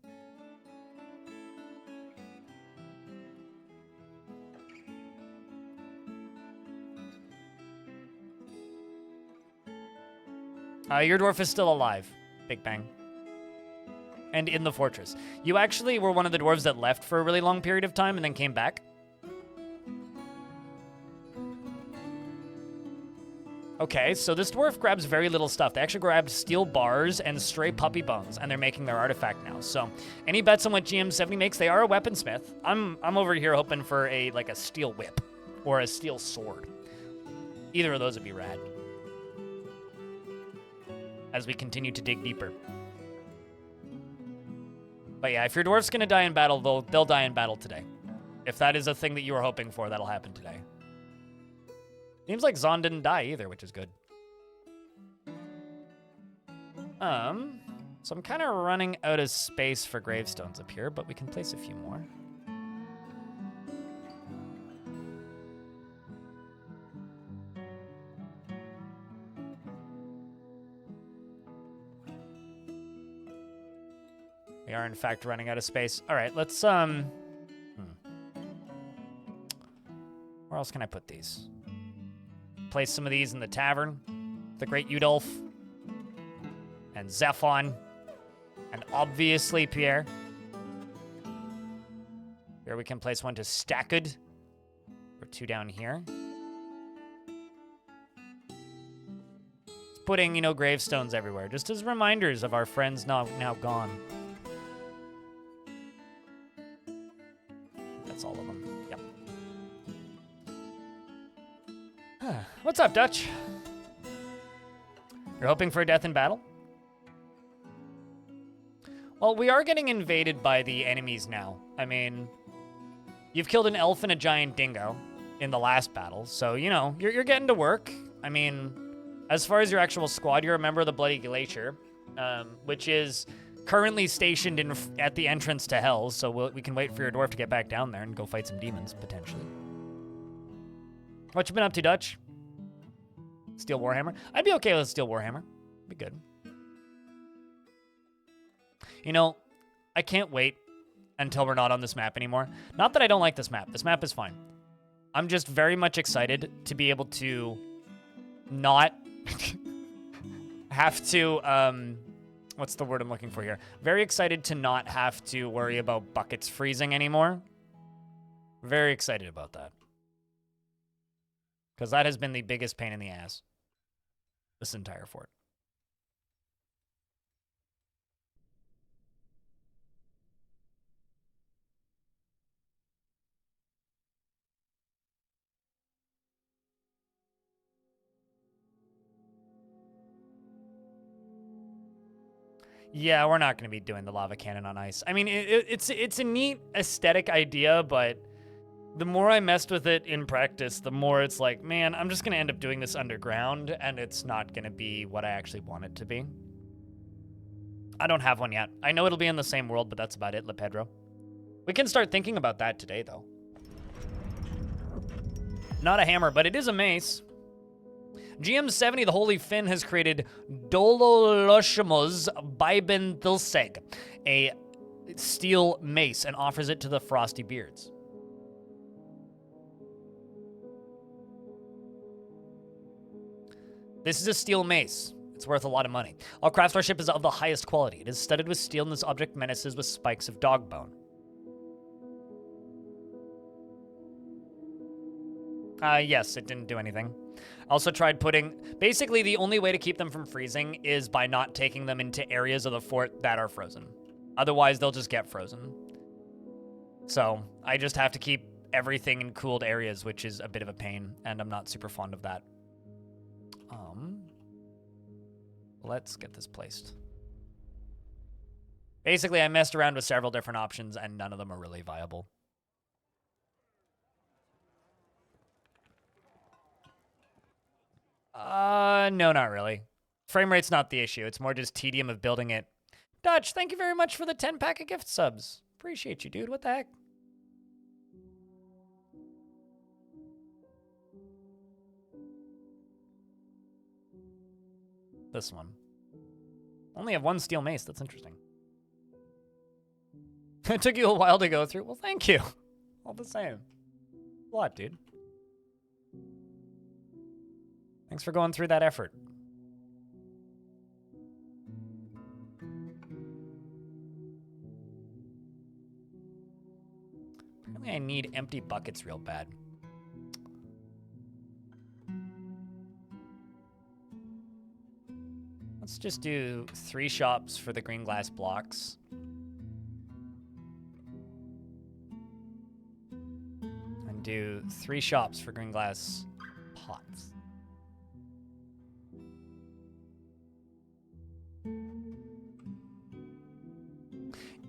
Your dwarf is still alive. Big bang. And in the fortress. You actually were one of the dwarves that left for a really long period of time and then came back. Okay, so this dwarf grabs very little stuff. They actually grabbed steel bars and stray puppy bones, and they're making their artifact now. So, any bets on what GM70 makes? They are a weaponsmith. I'm over here hoping for a steel whip or a steel sword. Either of those would be rad. As we continue to dig deeper. But yeah, if your dwarf's gonna die in battle, they'll die in battle today. If that is a thing that you were hoping for, that'll happen today. Seems like Zon didn't die either, which is good. So I'm kind of running out of space for gravestones up here, but we can place a few more. We are, in fact, running out of space. All right, let's, Where else can I put these? Place some of these in the tavern. The Great Udolf. And Zephon. And obviously Pierre. Here we can place one to Stacked. Or 2 down here. Putting, you know, gravestones everywhere, just as reminders of our friends now gone. That's all of them. Yep. What's up, Dutch? You're hoping for a death in battle? Well, we are getting invaded by the enemies now. I mean, you've killed an elf and a giant dingo in the last battle, so, you know, you're getting to work. I mean, as far as your actual squad, you're a member of the Bloody Glacier, which is currently stationed at the entrance to Hell, so we can wait for your dwarf to get back down there and go fight some demons, potentially. What you been up to, Dutch? Steel Warhammer? I'd be okay with Steel Warhammer. Be good. You know, I can't wait until we're not on this map anymore. Not that I don't like this map. This map is fine. I'm just very much excited to be able to not have to, what's the word I'm looking for here? Very excited to not have to worry about buckets freezing anymore. Very excited about that. Because that has been the biggest pain in the ass. This entire fort. Yeah, we're not going to be doing the lava cannon on ice. I mean, it's a neat aesthetic idea, but the more I messed with it in practice, the more it's like, man, I'm just going to end up doing this underground, and it's not going to be what I actually want it to be. I don't have one yet. I know it'll be in the same world, but that's about it, Le Pedro. We can start thinking about that today, though. Not a hammer, but it is a mace. GM70, the Holy Finn, has created Dololoshimos Bibenthilseg, a steel mace, and offers it to the Frosty Beards. This is a steel mace. It's worth a lot of money. All craftsmanship is of the highest quality. It is studded with steel, and this object menaces with spikes of dog bone. Yes, it didn't do anything. Also tried putting... Basically, the only way to keep them from freezing is by not taking them into areas of the fort that are frozen. Otherwise, they'll just get frozen. So, I just have to keep everything in cooled areas, which is a bit of a pain, and I'm not super fond of that. Let's get this placed. Basically, I messed around with several different options, and none of them are really viable. No, not really. Frame rate's not the issue. It's more just tedium of building it. Dutch, thank you very much for the 10-pack of gift subs. Appreciate you, dude. What the heck? This one. Only have one steel mace. That's interesting. It took you a while to go through. Well, thank you. All the same. A lot, dude. Thanks for going through that effort. Apparently I need empty buckets real bad. Let's just do 3 shops for the green glass blocks. And do 3 shops for green glass pots.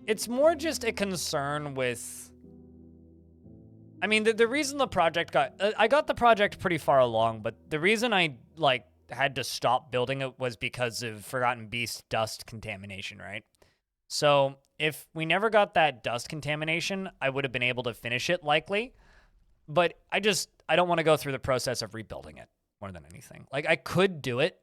It's more just a concern with... I mean, the reason the project got... I got the project pretty far along, but the reason I, like, had to stop building it was because of Forgotten Beast dust contamination, right? So, if we never got that dust contamination, I would have been able to finish it, likely. But I don't want to go through the process of rebuilding it more than anything. Like, I could do it,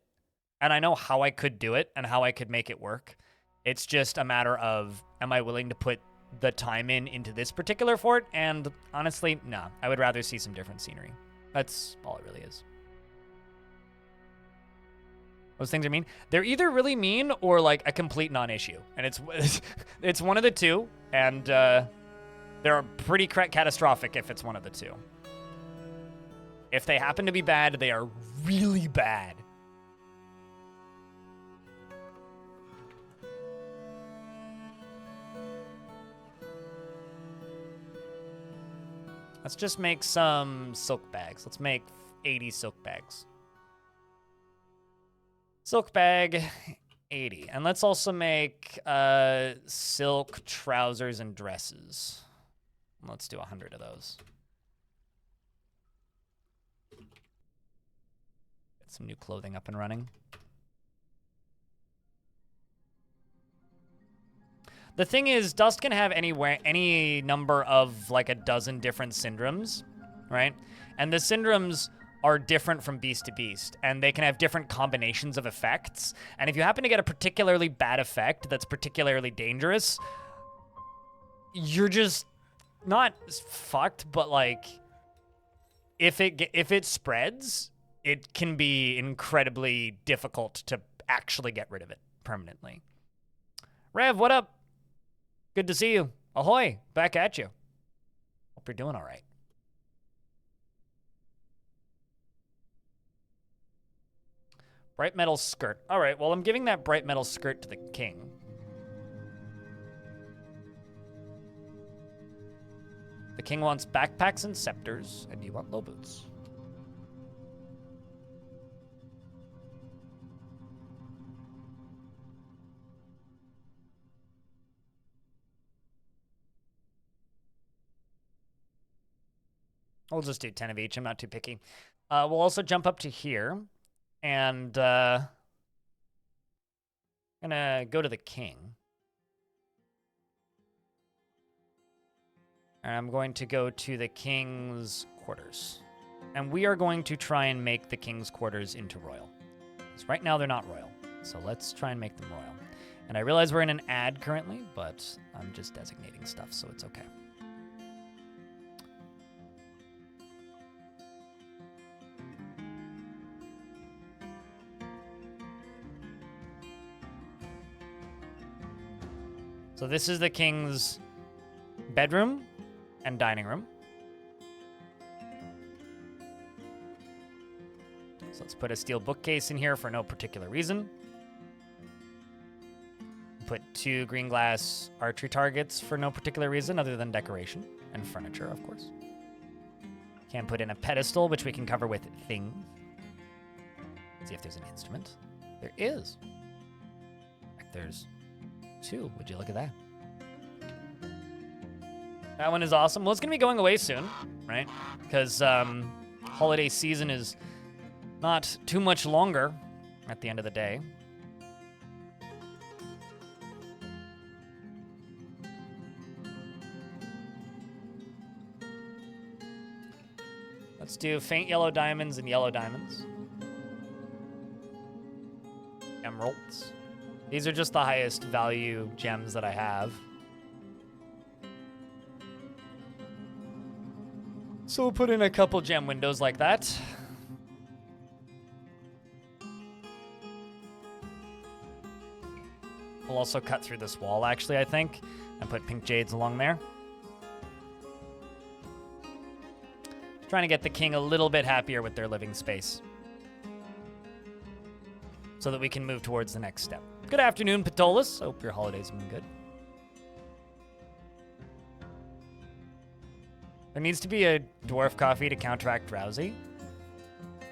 and I know how I could do it and how I could make it work. It's just a matter of, am I willing to put the time into this particular fort? And honestly, nah. I would rather see some different scenery. That's all it really is. Those things are mean. They're either really mean or like a complete non-issue. And it's one of the two. And They're pretty catastrophic if it's one of the two. If they happen to be bad, they are really bad. Let's just make some silk bags. Let's make 80 silk bags. Silk bag, 80. And let's also make silk trousers and dresses. Let's do 100 of those. Get some new clothing up and running. The thing is, Dust can have any number of like a dozen different syndromes, right? And the syndromes are different from beast to beast, and they can have different combinations of effects. And if you happen to get a particularly bad effect that's particularly dangerous, you're just not fucked, but like if it spreads, it can be incredibly difficult to actually get rid of it permanently. Rev, what up? Good to see you. Ahoy, back at you. Hope you're doing all right. Bright metal skirt. All right, well, I'm giving that bright metal skirt to the king. The king wants backpacks and scepters, and you want low boots. We'll just do 10 of each. I'm not too picky. We'll also jump up to here, and gonna go to the king. And I'm going to go to the king's quarters. And we are going to try and make the king's quarters into royal. Because right now they're not royal. So let's try and make them royal. And I realize we're in an ad currently, but I'm just designating stuff, so it's okay. So this is the king's bedroom and dining room. So let's put a steel bookcase in here for no particular reason. Put 2 green glass archery targets for no particular reason other than decoration and furniture, of course. Can put in a pedestal, which we can cover with things. See if there's an instrument. There is. There's 2. Would you look at that? That one is awesome. Well, it's going to be going away soon, right? Because holiday season is not too much longer at the end of the day. Let's do faint yellow diamonds and yellow diamonds. Emeralds. These are just the highest value gems that I have. So we'll put in a couple gem windows like that. We'll also cut through this wall, actually, I think, and put pink jades along there. Trying to get the king a little bit happier with their living space, so that we can move towards the next step. Good afternoon, Patolus. Hope your holidays have been good. There needs to be a dwarf coffee to counteract drowsy.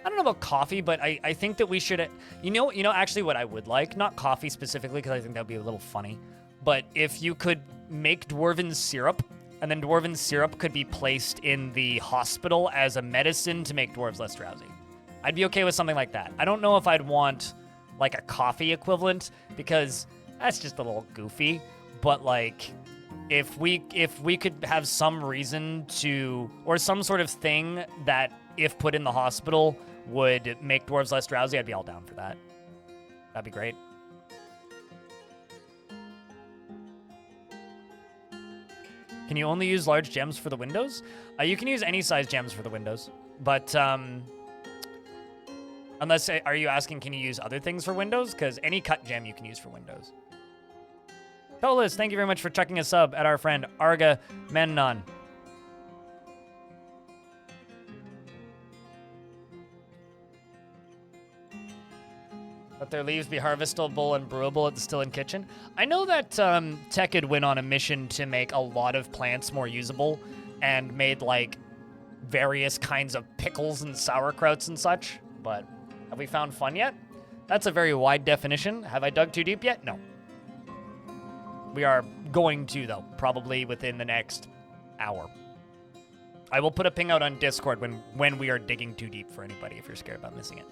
I don't know about coffee, but I think that we should... You know, actually what I would like, not coffee specifically, because I think that would be a little funny, but if you could make dwarven syrup, and then dwarven syrup could be placed in the hospital as a medicine to make dwarves less drowsy. I'd be okay with something like that. I don't know if I'd want like a coffee equivalent, because that's just a little goofy, but like if we could have some reason to, or some sort of thing that if put in the hospital would make dwarves less drowsy, I'd be all down for that. That'd be great. Can you only use large gems for the windows? You can use any size gems for the windows, but unless, are you asking can you use other things for windows? Because any cut gem you can use for windows. Tolis, thank you very much for chucking a sub at our friend Arga Mennon. Let their leaves be harvestable and brewable at the Still-In Kitchen. I know that Tekid went on a mission to make a lot of plants more usable and made, like, various kinds of pickles and sauerkrauts and such, but have we found fun yet? That's a very wide definition. Have I dug too deep yet? No. We are going to, though, probably within the next hour. I will put a ping out on Discord when we are digging too deep for anybody if you're scared about missing it.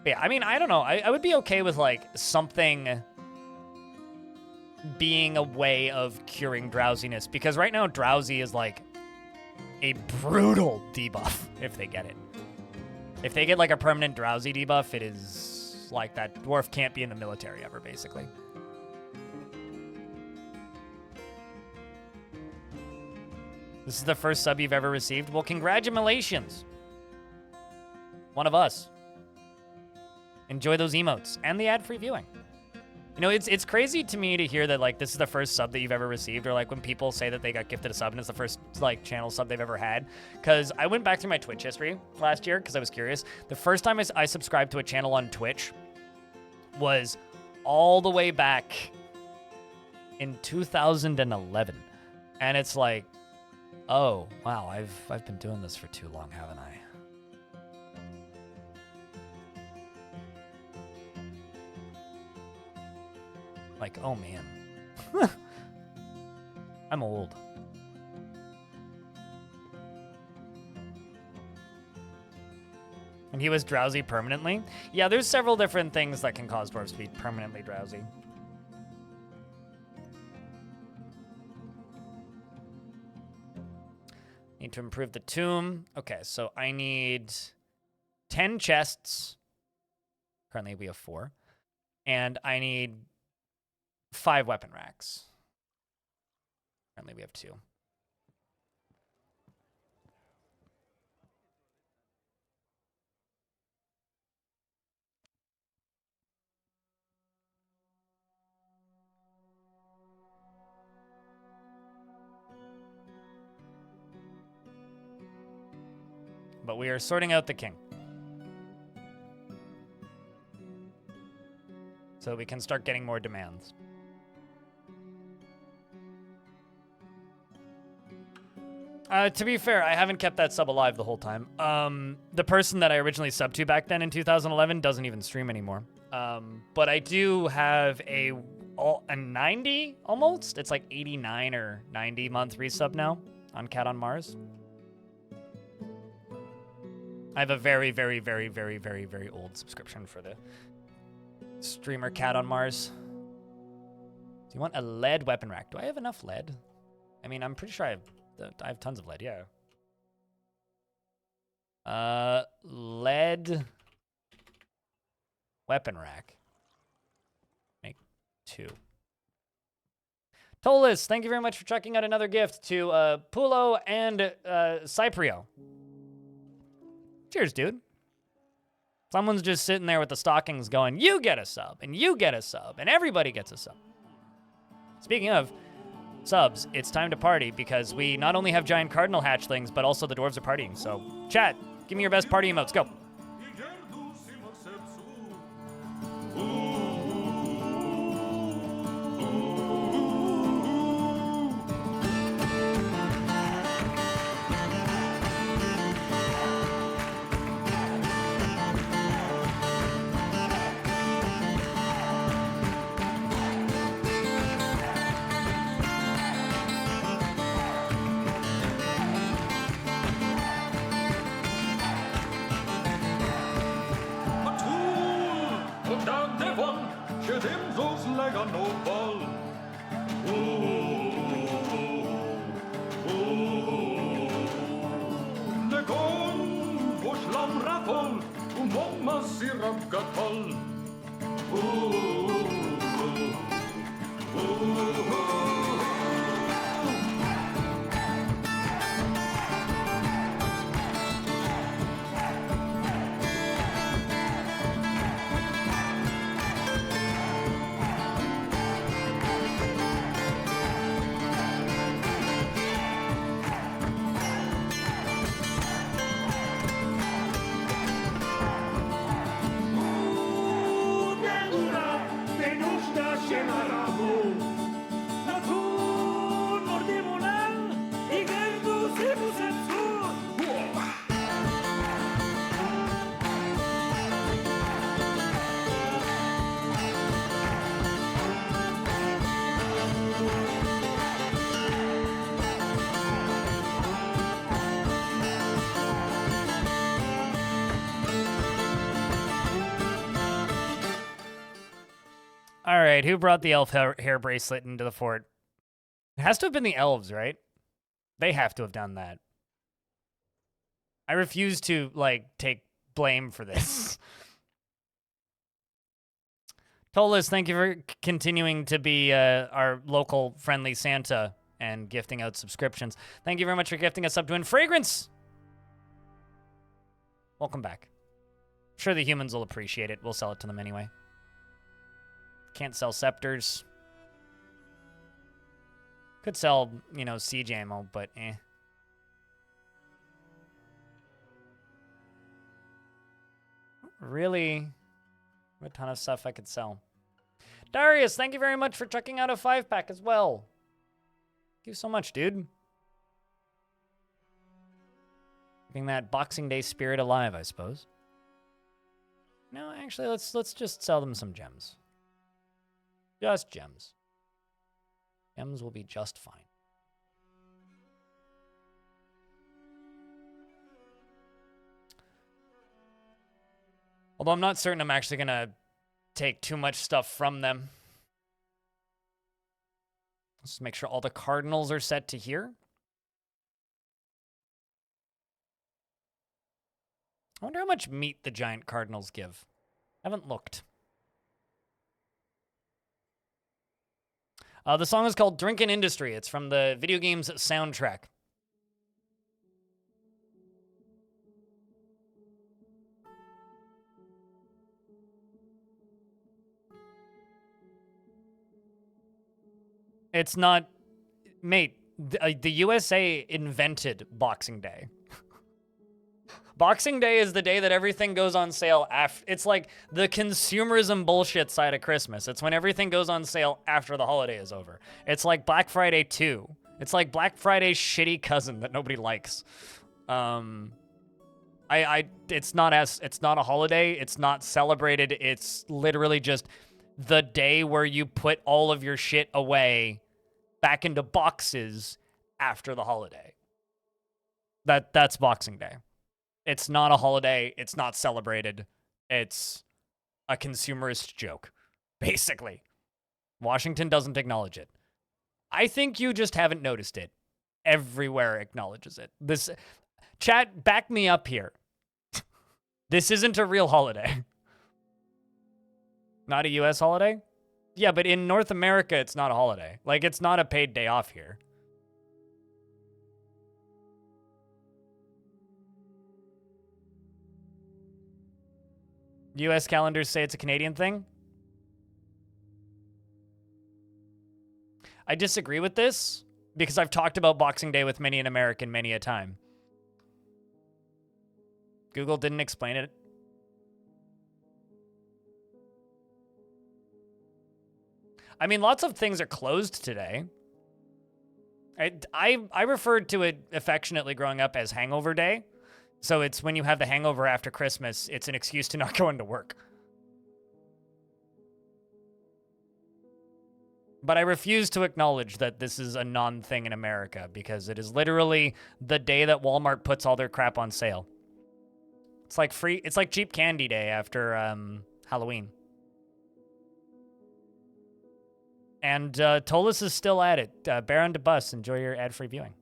But yeah, I mean, I don't know. I would be okay with, like, something being a way of curing drowsiness, because right now drowsy is, like, a brutal debuff if they get it. If they get, like, a permanent drowsy debuff, it is like that dwarf can't be in the military ever, basically. This is the first sub you've ever received? Well, congratulations. One of us. Enjoy those emotes and the ad-free viewing. You know, it's crazy to me to hear that, like, this is the first sub that you've ever received, or, like, when people say that they got gifted a sub and it's the first, like, channel sub they've ever had. Because I went back through my Twitch history last year because I was curious. The first time I subscribed to a channel on Twitch was all the way back in 2011. And it's like, oh, wow, I've been doing this for too long, haven't I? Like, oh man. I'm old. And he was drowsy permanently? Yeah, there's several different things that can cause dwarves to be permanently drowsy. Need to improve the tomb. Okay, so I need 10 chests. Currently we have 4. And I need 5 weapon racks. Currently we have 2. But we are sorting out the king. So we can start getting more demands. To be fair, I haven't kept that sub alive the whole time. The person that I originally subbed to back then in 2011 doesn't even stream anymore. But I do have a 90 almost. It's like 89 or 90 month resub now on Cat on Mars. I have a very, very, very, very, very, very old subscription for the streamer Cat on Mars. Do you want a lead weapon rack? Do I have enough lead? I mean, I'm pretty sure I have tons of lead, yeah. Lead weapon rack. Make 2. Tolis, thank you very much for checking out another gift to Pulo and Cyprio. Cheers, dude. Someone's just sitting there with the stockings going, you get a sub, and you get a sub, and everybody gets a sub. Speaking of subs, it's time to party because we not only have giant cardinal hatchlings, but also the dwarves are partying. So, chat, give me your best party emotes. Go. All right, who brought the elf hair bracelet into the fort? It has to have been the elves, right? They have to have done that. I refuse to, like, take blame for this. Tolis, thank you for continuing to be our local friendly Santa and gifting out subscriptions. Thank you very much for gifting us up to in fragrance. Welcome back. I'm sure the humans will appreciate it. We'll sell it to them anyway. Can't sell scepters. Could sell, you know, siege ammo, but eh. Really, a ton of stuff I could sell. Darius, thank you very much for checking out a 5-pack as well. Thank you so much, dude. Keeping that Boxing Day spirit alive, I suppose. No, actually, let's just sell them some gems. Just gems. Gems will be just fine. Although I'm not certain I'm actually going to take too much stuff from them. Let's make sure all the cardinals are set to here. I wonder how much meat the giant cardinals give. Haven't looked. The song is called Drinkin' Industry. It's from the video game's soundtrack. It's not... Mate, the USA invented Boxing Day. Boxing Day is the day that everything goes on sale after. It's like the consumerism bullshit side of Christmas. It's when everything goes on sale after the holiday is over. It's like Black Friday 2. It's like Black Friday's shitty cousin that nobody likes. It's not a holiday. It's not celebrated. It's literally just the day where you put all of your shit away back into boxes after the holiday. That's Boxing Day. It's not a holiday. It's not celebrated. It's a consumerist joke, basically. Washington doesn't acknowledge it. I think you just haven't noticed it. Everywhere acknowledges it. This chat, back me up here. This isn't a real holiday. Not a US holiday? Yeah, but in North America, it's not a holiday. Like, it's not a paid day off here. US calendars say it's a Canadian thing. I disagree with this because I've talked about Boxing Day with many an American many a time. Google didn't explain it. I mean, lots of things are closed today. I referred to it affectionately growing up as Hangover Day. So it's when you have the hangover after Christmas, it's an excuse to not go into work. But I refuse to acknowledge that this is a non-thing in America because it is literally the day that Walmart puts all their crap on sale. It's like it's like cheap candy day after Halloween. And Tolis is still at it. Baron de Bus, enjoy your ad-free viewing.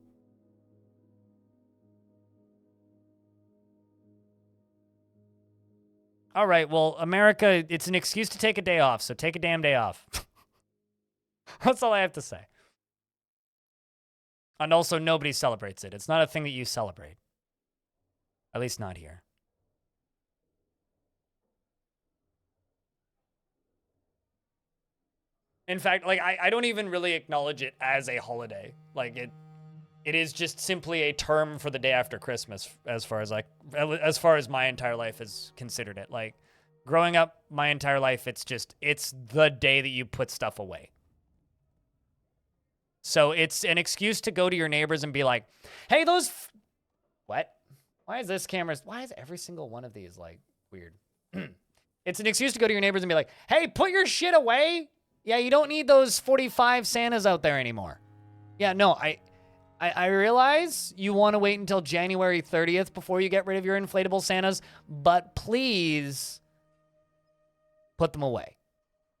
All right, well, America, it's an excuse to take a day off, so take a damn day off. That's all I have to say. And also, nobody celebrates it. It's not a thing that you celebrate. At least not here. In fact, like, I don't even really acknowledge it as a holiday. Like, it is just simply a term for the day after Christmas, as far as my entire life has considered it. Like, growing up my entire life, it's the day that you put stuff away. So it's an excuse to go to your neighbors and be like, hey, what? Why is every single one of these, like, weird? It's an excuse to go to your neighbors and be like, hey, put your shit away. Yeah, you don't need those 45 Santas out there anymore. Yeah, no, I realize you want to wait until January 30th before you get rid of your inflatable Santas, but please put them away.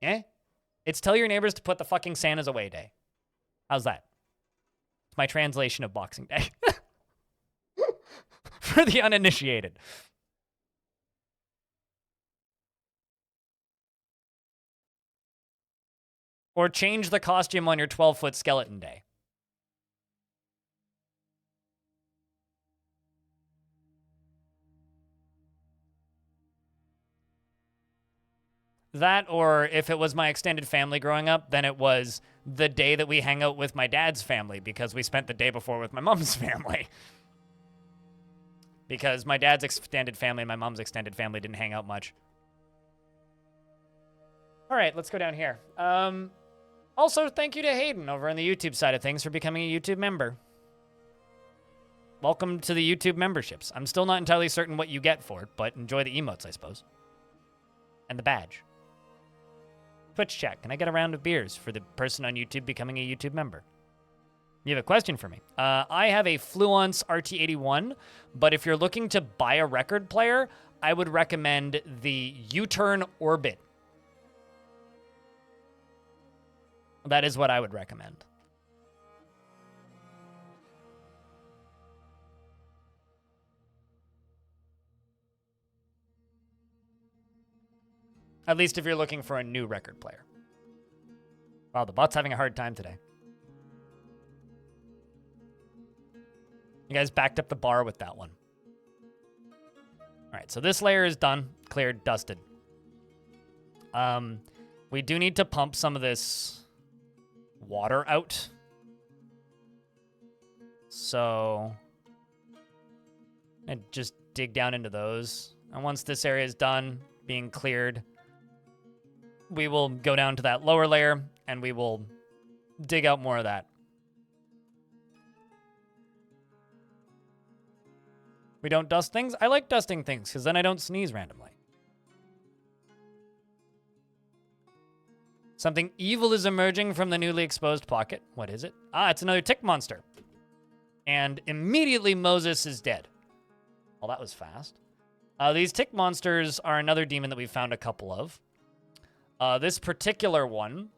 Eh? It's tell your neighbors to put the fucking Santas away day. How's that? It's my translation of Boxing Day. For the uninitiated. Or change the costume on your 12-foot skeleton day. That, or if it was my extended family growing up, then it was the day that we hang out with my dad's family because we spent the day before with my mom's family. Because my dad's extended family and my mom's extended family didn't hang out much. All right, let's go down here. Also, thank you to Hayden over on the YouTube side of things for becoming a YouTube member. Welcome to the YouTube memberships. I'm still not entirely certain what you get for it, but enjoy the emotes, I suppose. And the badge. Twitch chat, can I get a round of beers for the person on YouTube becoming a YouTube member? You have a question for me. I have a Fluence RT81, but if you're looking to buy a record player, I would recommend the U-Turn Orbit. That is what I would recommend. At least if you're looking for a new record player. Wow, the bot's having a hard time today. You guys backed up the bar with that one. All right, so this layer is done, cleared, dusted. We do need to pump some of this water out. So, and just dig down into those. And once this area is done, being cleared, we will go down to that lower layer and we will dig out more of that. We don't dust things? I like dusting things because then I don't sneeze randomly. Something evil is emerging from the newly exposed pocket. What is it? Ah, it's another tick monster. And immediately Moses is dead. Well, that was fast. These tick monsters are another demon that we've found a couple of. This particular one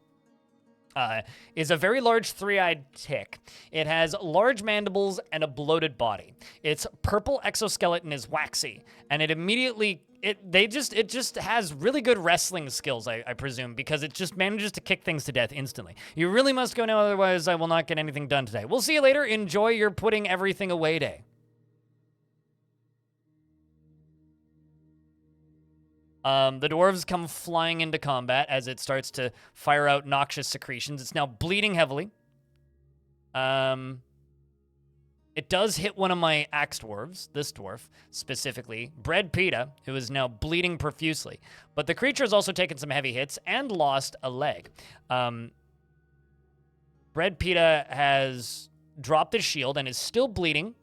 is a very large three-eyed tick. It has large mandibles and a bloated body. Its purple exoskeleton is waxy, and it immediately it just has really good wrestling skills, I presume, because it just manages to kick things to death instantly. You really must go now, otherwise I will not get anything done today. We'll see you later. Enjoy your putting everything away day. The dwarves come flying into combat as it starts to fire out noxious secretions. It's now bleeding heavily. It does hit one of my axe dwarves, this dwarf specifically, Bread Pita, who is now bleeding profusely. But the creature has also taken some heavy hits and lost a leg. Bread Pita has dropped his shield and is still bleeding,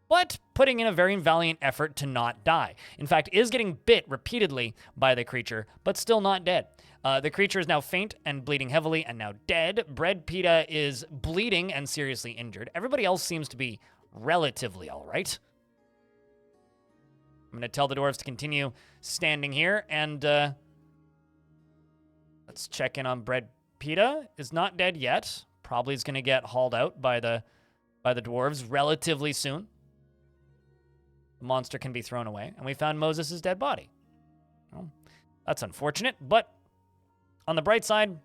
but putting in a very valiant effort to not die. In fact, is getting bit repeatedly by the creature, but still not dead. The creature is now faint and bleeding heavily and now dead. Bread Pita is bleeding and seriously injured. Everybody else seems to be relatively all right. I'm going to tell the dwarves to continue standing here, and let's check in on Bread Pita. Is not dead yet. Probably is going to get hauled out by the dwarves relatively soon. The monster can be thrown away, and we found Moses' dead body. Well, that's unfortunate, but on the bright side,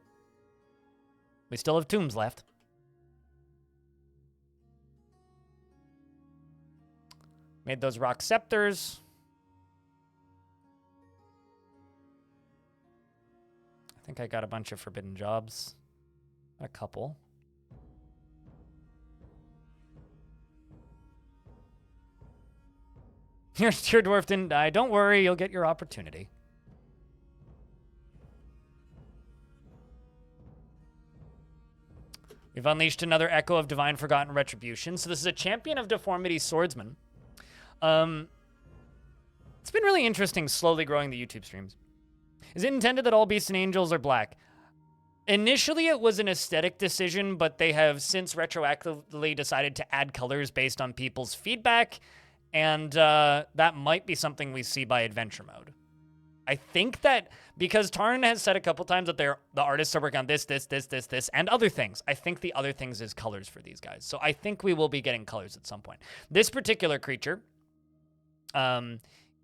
we still have tombs left. Made those rock scepters. I think I got a bunch of forbidden jobs. A couple. Your dwarf didn't die. Don't worry, you'll get your opportunity. We've unleashed another Echo of Divine Forgotten Retribution. So this is a Champion of Deformity Swordsman. It's been really interesting slowly growing the YouTube streams. Is it intended that all beasts and angels are black? Initially, it was an aesthetic decision, but they have since retroactively decided to add colors based on people's feedback. And that might be something we see by adventure mode. I think that because Tarn has said a couple times that the artists are working on this, and other things. I think the other things is colors for these guys. So I think we will be getting colors at some point. This particular creature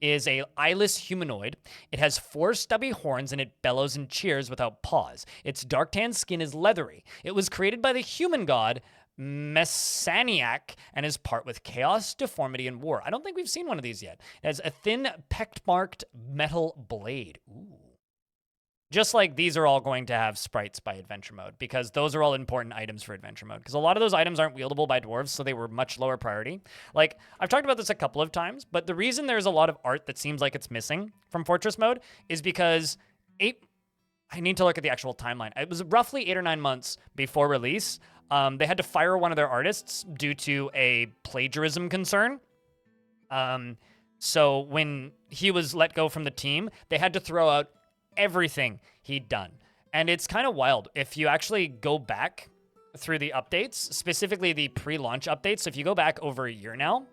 is a eyeless humanoid. It has 4 stubby horns and it bellows and cheers without paws. Its dark tan skin is leathery. It was created by the human god Miscellaneous and is part with chaos, deformity, and war. I don't think we've seen one of these yet. It has a thin, pecked-marked metal blade. Ooh. Just like these are all going to have sprites by adventure mode, because those are all important items for adventure mode. Because a lot of those items aren't wieldable by dwarves, so they were much lower priority. Like, I've talked about this a couple of times, but the reason there's a lot of art that seems like it's missing from Fortress mode is because I need to look at the actual timeline. It was roughly 8 or 9 months before release. They had to fire one of their artists due to a plagiarism concern. So when he was let go from the team, they had to throw out everything he'd done. And it's kind of wild. If you actually go back through the updates, specifically the pre-launch updates, so if you go back over a year now,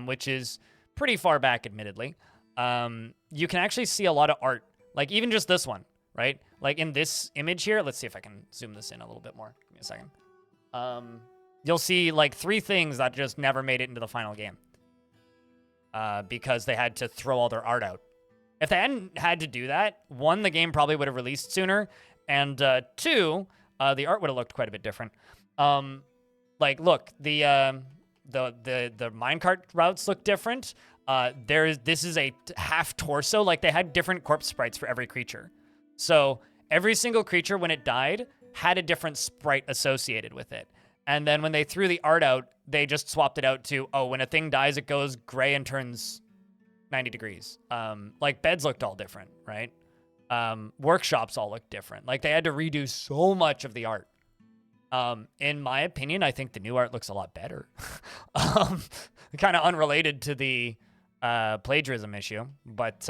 which is pretty far back, admittedly, you can actually see a lot of art. Like, even just this one, right? Like, in this image here, let's see if I can zoom this in a little bit more. Give me a second. You'll see, like, 3 things that just never made it into the final game. Because they had to throw all their art out. If they hadn't had to do that, 1, the game probably would have released sooner, and 2, the art would have looked quite a bit different. Like, look, the minecart routes look different. This is a half torso. Like, they had different corpse sprites for every creature. So every single creature, when it died, had a different sprite associated with it. And then when they threw the art out, they just swapped it out to, oh, when a thing dies, it goes gray and turns 90 degrees. Like, beds looked all different, right? Workshops all looked different. Like, they had to redo so much of the art. In my opinion, I think the new art looks a lot better. Kind of unrelated to the plagiarism issue, but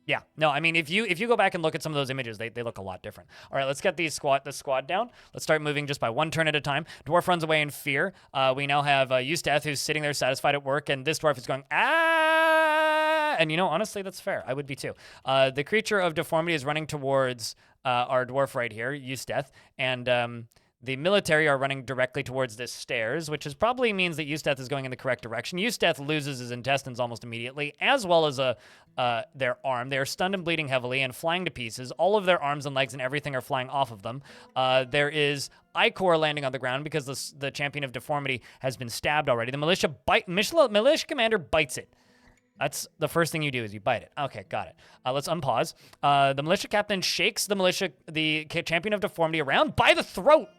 yeah, no, I mean, if you go back and look at some of those images, they look a lot different. All right, let's get the squad down. Let's start moving just by 1 turn at a time. Dwarf runs away in fear. We now have Eustath, who's sitting there satisfied at work, and this dwarf is going, ah! And, you know, honestly, that's fair. I would be too. The creature of deformity is running towards our dwarf right here, Eustath, and the military are running directly towards this stairs, which probably means that Eustath is going in the correct direction. Eustath loses his intestines almost immediately, as well as their arm. They are stunned and bleeding heavily and flying to pieces. All of their arms and legs and everything are flying off of them. There is Icor landing on the ground because the champion of deformity has been stabbed already. The militia commander bites it. That's the first thing you do is you bite it. Okay, got it. Let's unpause. The militia captain shakes the champion of deformity around by the throat.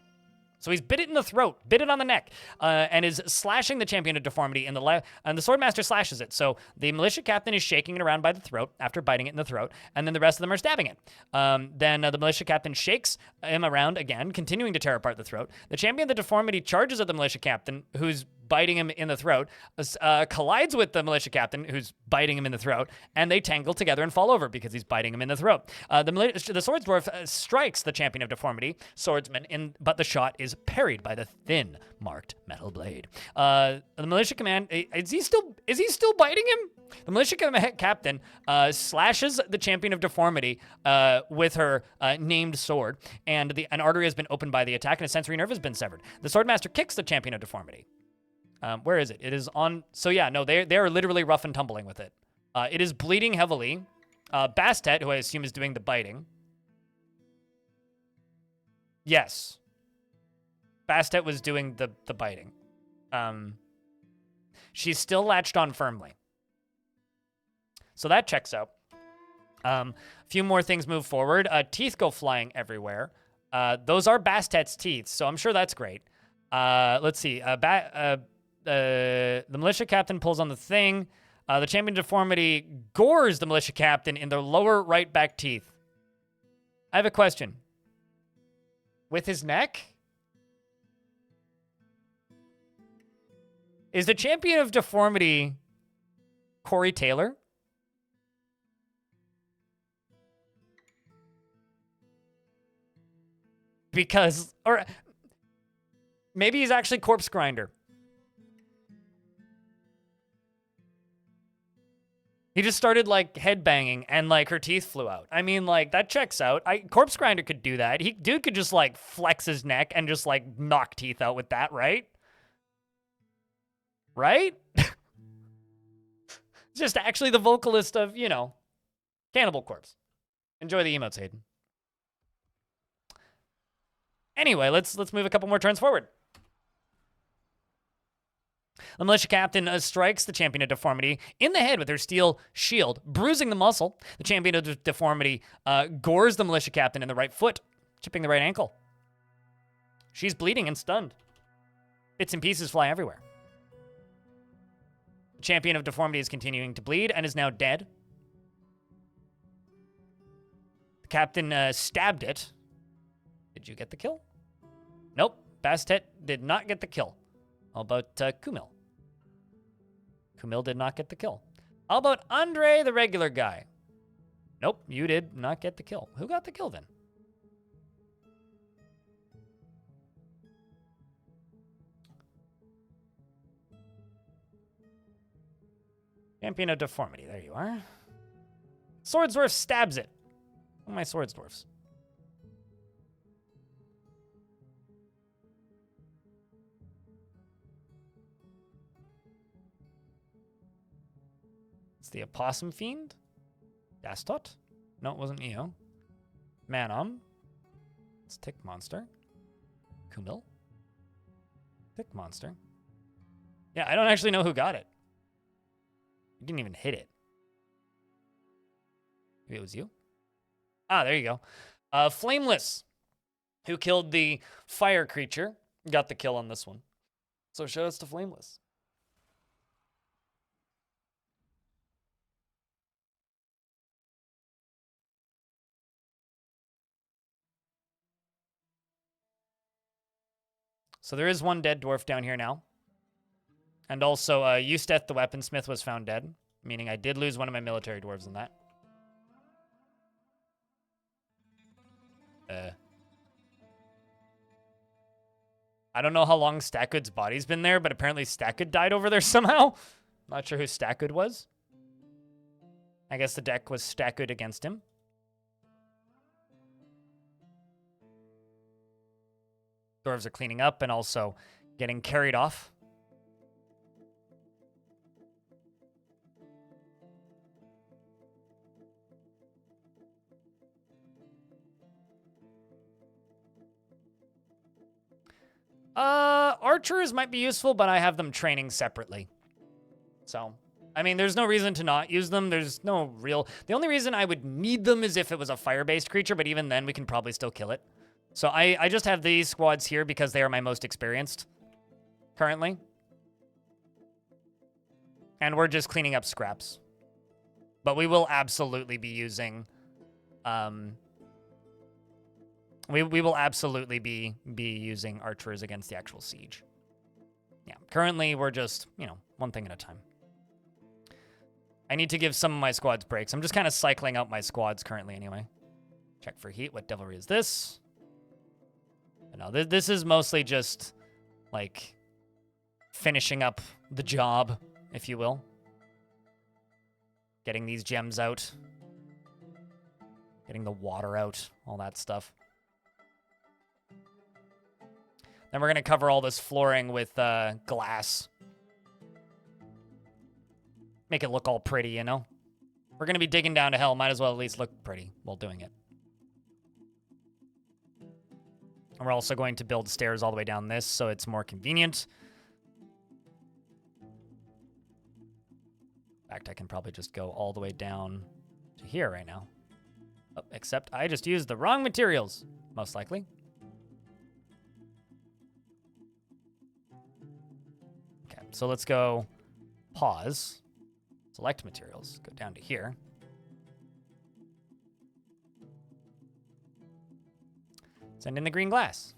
So he's bit it in the throat, bit it on the neck, and is slashing the champion of deformity in the left, and the swordmaster slashes it. So the militia captain is shaking it around by the throat after biting it in the throat, and then the rest of them are stabbing it. Then the militia captain shakes him around again, continuing to tear apart the throat. The champion of the deformity charges at the militia captain, who's biting him in the throat, collides with the militia captain, who's biting him in the throat, and they tangle together and fall over because he's biting him in the throat. The swords dwarf strikes the champion of deformity, swordsman, but the shot is parried by the thin marked metal blade. The militia command is he still biting him? The militia captain slashes the champion of deformity with her named sword, and an artery has been opened by the attack, and a sensory nerve has been severed. The swordmaster kicks the champion of deformity. Where is it? It is on. So yeah, no, they are literally rough and tumbling with it. It is bleeding heavily. Bastet, who I assume is doing the biting. Yes. Bastet was doing the biting. She's still latched on firmly. So that checks out. A few more things move forward. Teeth go flying everywhere. Those are Bastet's teeth, so I'm sure that's great. Let's see. The militia captain pulls on the thing. The champion deformity gores the militia captain in the lower right back teeth. I have a question. With his neck? Is the champion of deformity Corey Taylor? Because, or maybe he's actually Corpse Grinder. He just started, like, headbanging, and, like, her teeth flew out. I mean, like, that checks out. Corpse Grinder could do that. Dude could just, like, flex his neck and just, like, knock teeth out with that, right? Right? Just actually the vocalist of, you know, Cannibal Corpse. Enjoy the emotes, Hayden. Anyway, let's move a couple more turns forward. The militia captain strikes the champion of deformity in the head with her steel shield, bruising the muscle. The champion of deformity gores the militia captain in the right foot, chipping the right ankle. She's bleeding and stunned. Bits and pieces fly everywhere. The champion of deformity is continuing to bleed and is now dead. The captain stabbed it. Did you get the kill? Nope. Bastet did not get the kill. How about Kumil? Kumil did not get the kill. How about Andre, the regular guy? Nope, you did not get the kill. Who got the kill then? Champion of deformity. There you are. Swordsdwarf stabs it. Oh, my Swordsdwarfs. It's the Opossum Fiend. Dastot. No, it wasn't Eo. Manom. It's Tick Monster. Kumil. Tick Monster. Yeah, I don't actually know who got it. You didn't even hit it. Maybe it was you? Ah, there you go. Flameless, who killed the fire creature, got the kill on this one. So shoutouts to Flameless. So there is one dead dwarf down here now. And also, Eusteth the weaponsmith was found dead, meaning I did lose one of my military dwarves in that. I don't know how long Stackgood's body's been there, but apparently Stackgood died over there somehow. Not sure who Stackgood was. I guess the deck was Stackgood against him. Dwarves are cleaning up and also getting carried off. Archers might be useful, but I have them training separately. So, I mean, there's no reason to not use them. There's no real... The only reason I would need them is if it was a fire-based creature, but even then, we can probably still kill it. So I just have these squads here because they are my most experienced currently. And we're just cleaning up scraps. But we will absolutely be using... We will absolutely be using archers against the actual siege. Yeah, currently we're just, you know, one thing at a time. I need to give some of my squads breaks. I'm just kind of cycling out my squads currently anyway. Check for heat. What devilry is this? No, this is mostly just, like, finishing up the job, if you will. Getting these gems out. Getting the water out. All that stuff. Then we're going to cover all this flooring with glass. Make it look all pretty, you know? We're going to be digging down to hell. Might as well at least look pretty while doing it. And we're also going to build stairs all the way down this so it's more convenient. In fact, I can probably just go all the way down to here right now. Oh, except I just used the wrong materials, most likely. Okay, so let's go pause, select materials, go down to here. Send in the green glass.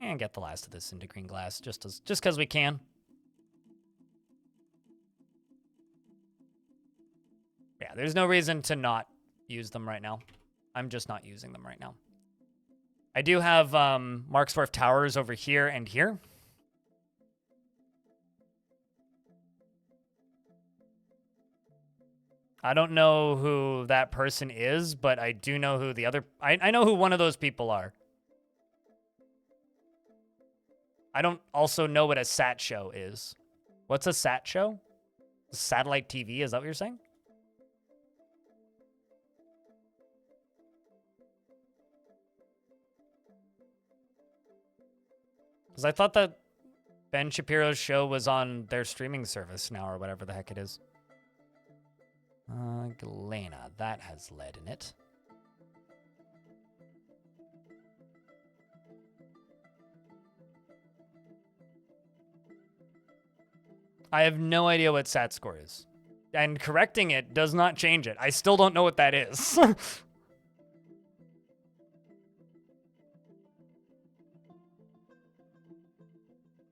And get the last of this into green glass just because we can. Yeah, there's no reason to not use them right now. I'm just not using them right now. I do have Marksdwarf towers over here and here. I don't know who that person is, but I do know who the other... I know who one of those people are. I don't also know what a sat show is. What's a sat show? Satellite TV, is that what you're saying? Because I thought that Ben Shapiro's show was on their streaming service now, or whatever the heck it is. Galena, that has lead in it. I have no idea what SAT score is. And correcting it does not change it. I still don't know what that is.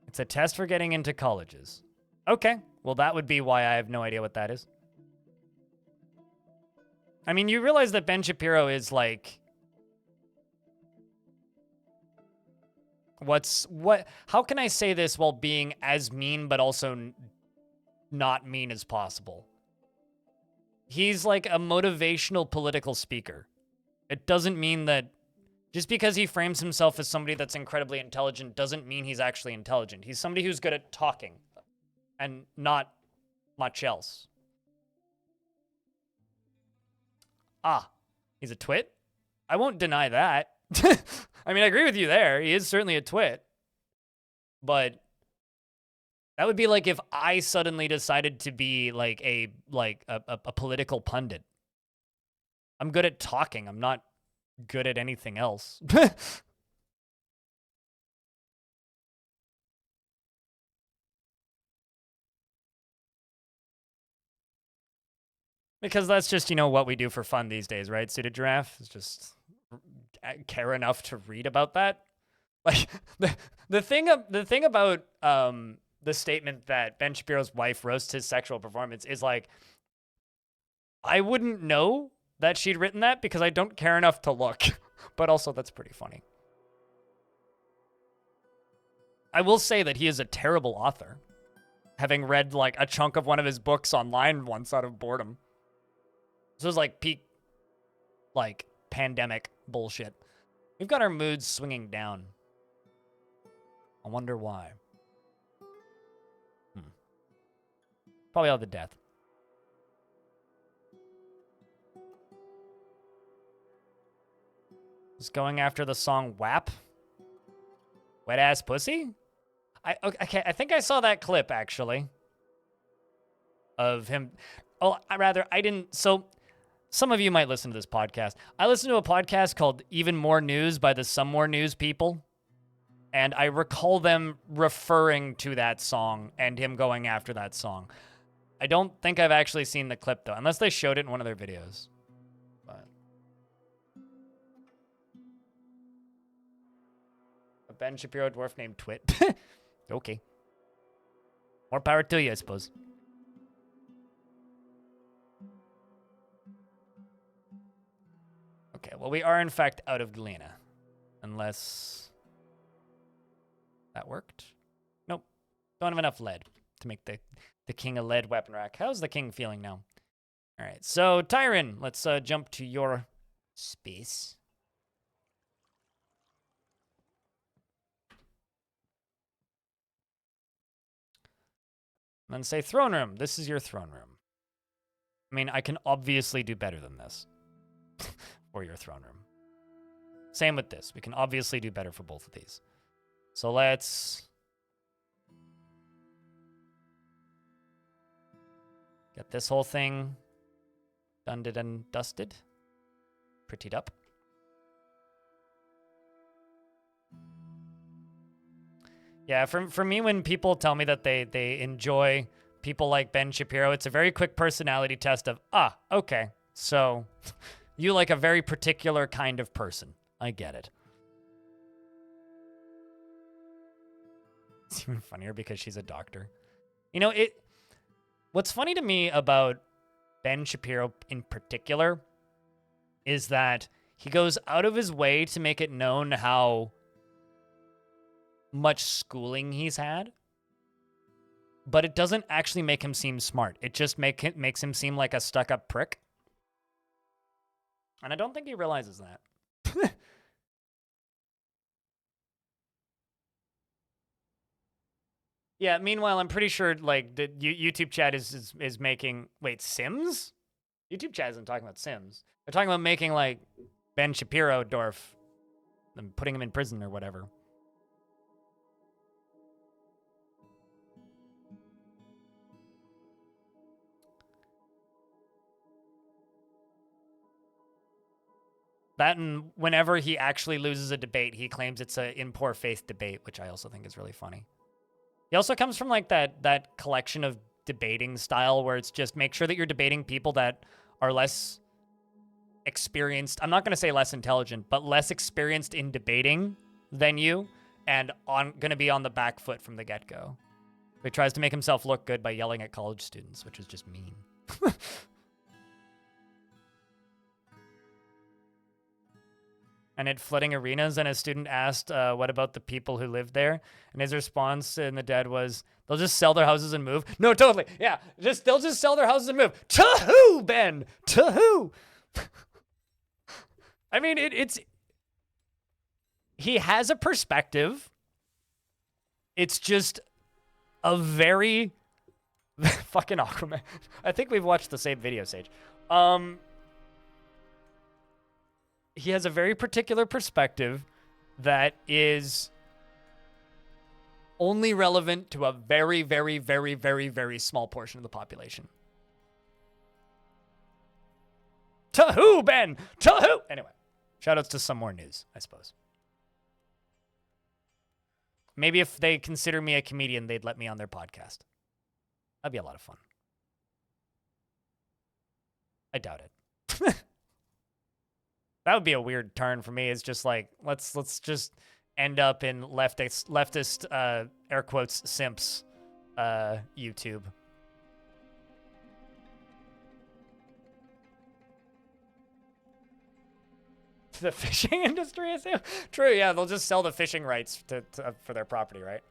It's a test for getting into colleges. Okay, well that would be why I have no idea what that is. I mean, you realize that Ben Shapiro is like... How can I say this while being as mean but also not mean as possible? He's like a motivational political speaker. It doesn't mean that just because he frames himself as somebody that's incredibly intelligent doesn't mean he's actually intelligent. He's somebody who's good at talking and not much else. Ah, he's a twit? I won't deny that. I mean, I agree with you there. He is certainly a twit. But that would be like if I suddenly decided to be like a political pundit. I'm good at talking. I'm not good at anything else. Because that's just, you know, what we do for fun these days, right? Suited Giraffe is just care enough to read about that. Like the thing about the statement that Ben Shapiro's wife roasts his sexual performance is like, I wouldn't know that she'd written that because I don't care enough to look. But also, that's pretty funny. I will say that he is a terrible author, having read like a chunk of one of his books online once out of boredom. This was like peak, like, pandemic bullshit. We've got our moods swinging down. I wonder why. Probably all the death. Just going after the song WAP? Wet ass pussy? Okay, I think I saw that clip actually. Of him. Oh, I didn't. So, some of you might listen to this podcast. I listen to a podcast called Even More News by the Some More News people. And I recall them referring to that song and him going after that song. I don't think I've actually seen the clip, though, unless they showed it in one of their videos. But a Ben Shapiro dwarf named Twit. Okay. More power to you, I suppose. Okay, well, we are, in fact, out of Galena. Unless that worked. Nope. Don't have enough lead to make the king a lead weapon rack. How's the king feeling now? All right, so Tyron, let's jump to your space. And then say throne room. This is your throne room. I mean, I can obviously do better than this for your throne room. Same with this. We can obviously do better for both of these. So let's get this whole thing done and dusted. Prettied up. Yeah, for me, when people tell me that they enjoy people like Ben Shapiro, it's a very quick personality test of, okay, so you like a very particular kind of person. I get it. It's even funnier because she's a doctor. You know, what's funny to me about Ben Shapiro in particular is that he goes out of his way to make it known how much schooling he's had. but it doesn't actually make him seem smart. It just makes him seem like a stuck-up prick. And I don't think he realizes that. Yeah, meanwhile, I'm pretty sure, like, the YouTube chat is making... Wait, Sims? YouTube chat isn't talking about Sims. They're talking about making, like, Ben Shapiro Dwarf and putting him in prison or whatever. That, and whenever he actually loses a debate, he claims it's a in poor faith debate, which I also think is really funny. He also comes from, like, that collection of debating style where it's just make sure that you're debating people that are less experienced. I'm not going to say less intelligent, but less experienced in debating than you, and going to be on the back foot from the get-go. He tries to make himself look good by yelling at college students, which is just mean. And at flooding arenas, and a student asked, what about the people who live there? And his response in the dead was, they'll just sell their houses and move. No, totally. Yeah, they'll just sell their houses and move. To who, Ben? To who? I mean, he has a perspective. It's just a very fucking Aquaman. I think we've watched the same video, Sage. He has a very particular perspective that is only relevant to a very, very, very, very, very small portion of the population. To who, Ben? To who? Anyway, shoutouts to some more news, I suppose. Maybe if they consider me a comedian, they'd let me on their podcast. That'd be a lot of fun. I doubt it. That would be a weird turn for me. It's just like, let's just end up in leftist air quotes simps YouTube. The fishing industry is true. Yeah, they'll just sell the fishing rights for their property, right?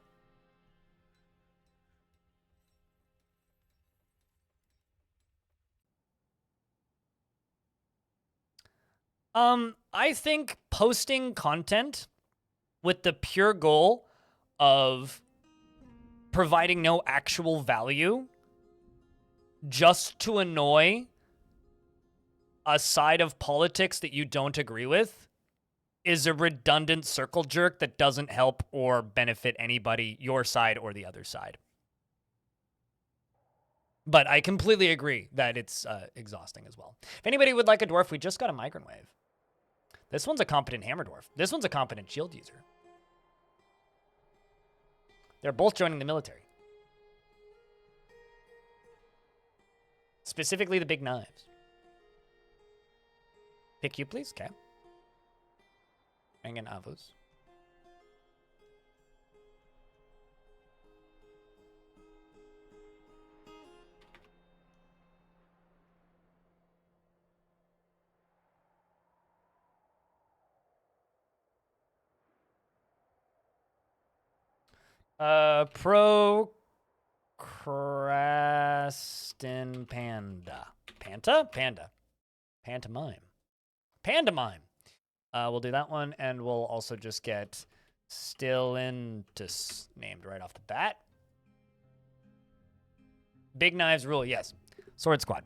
I think posting content with the pure goal of providing no actual value just to annoy a side of politics that you don't agree with is a redundant circle jerk that doesn't help or benefit anybody, your side or the other side. But I completely agree that it's exhausting as well. If anybody would like a dwarf, we just got a migrant wave. This one's a competent hammer dwarf. This one's a competent shield user. They're both joining the military. Specifically the big knives. Pick you, please. Okay. Bring in Avus. Procrastin Panda. Panda. Pantomime. Pantomime. We'll do that one, and we'll also just get Stillintus named right off the bat. Big knives rule, yes. Sword Squad.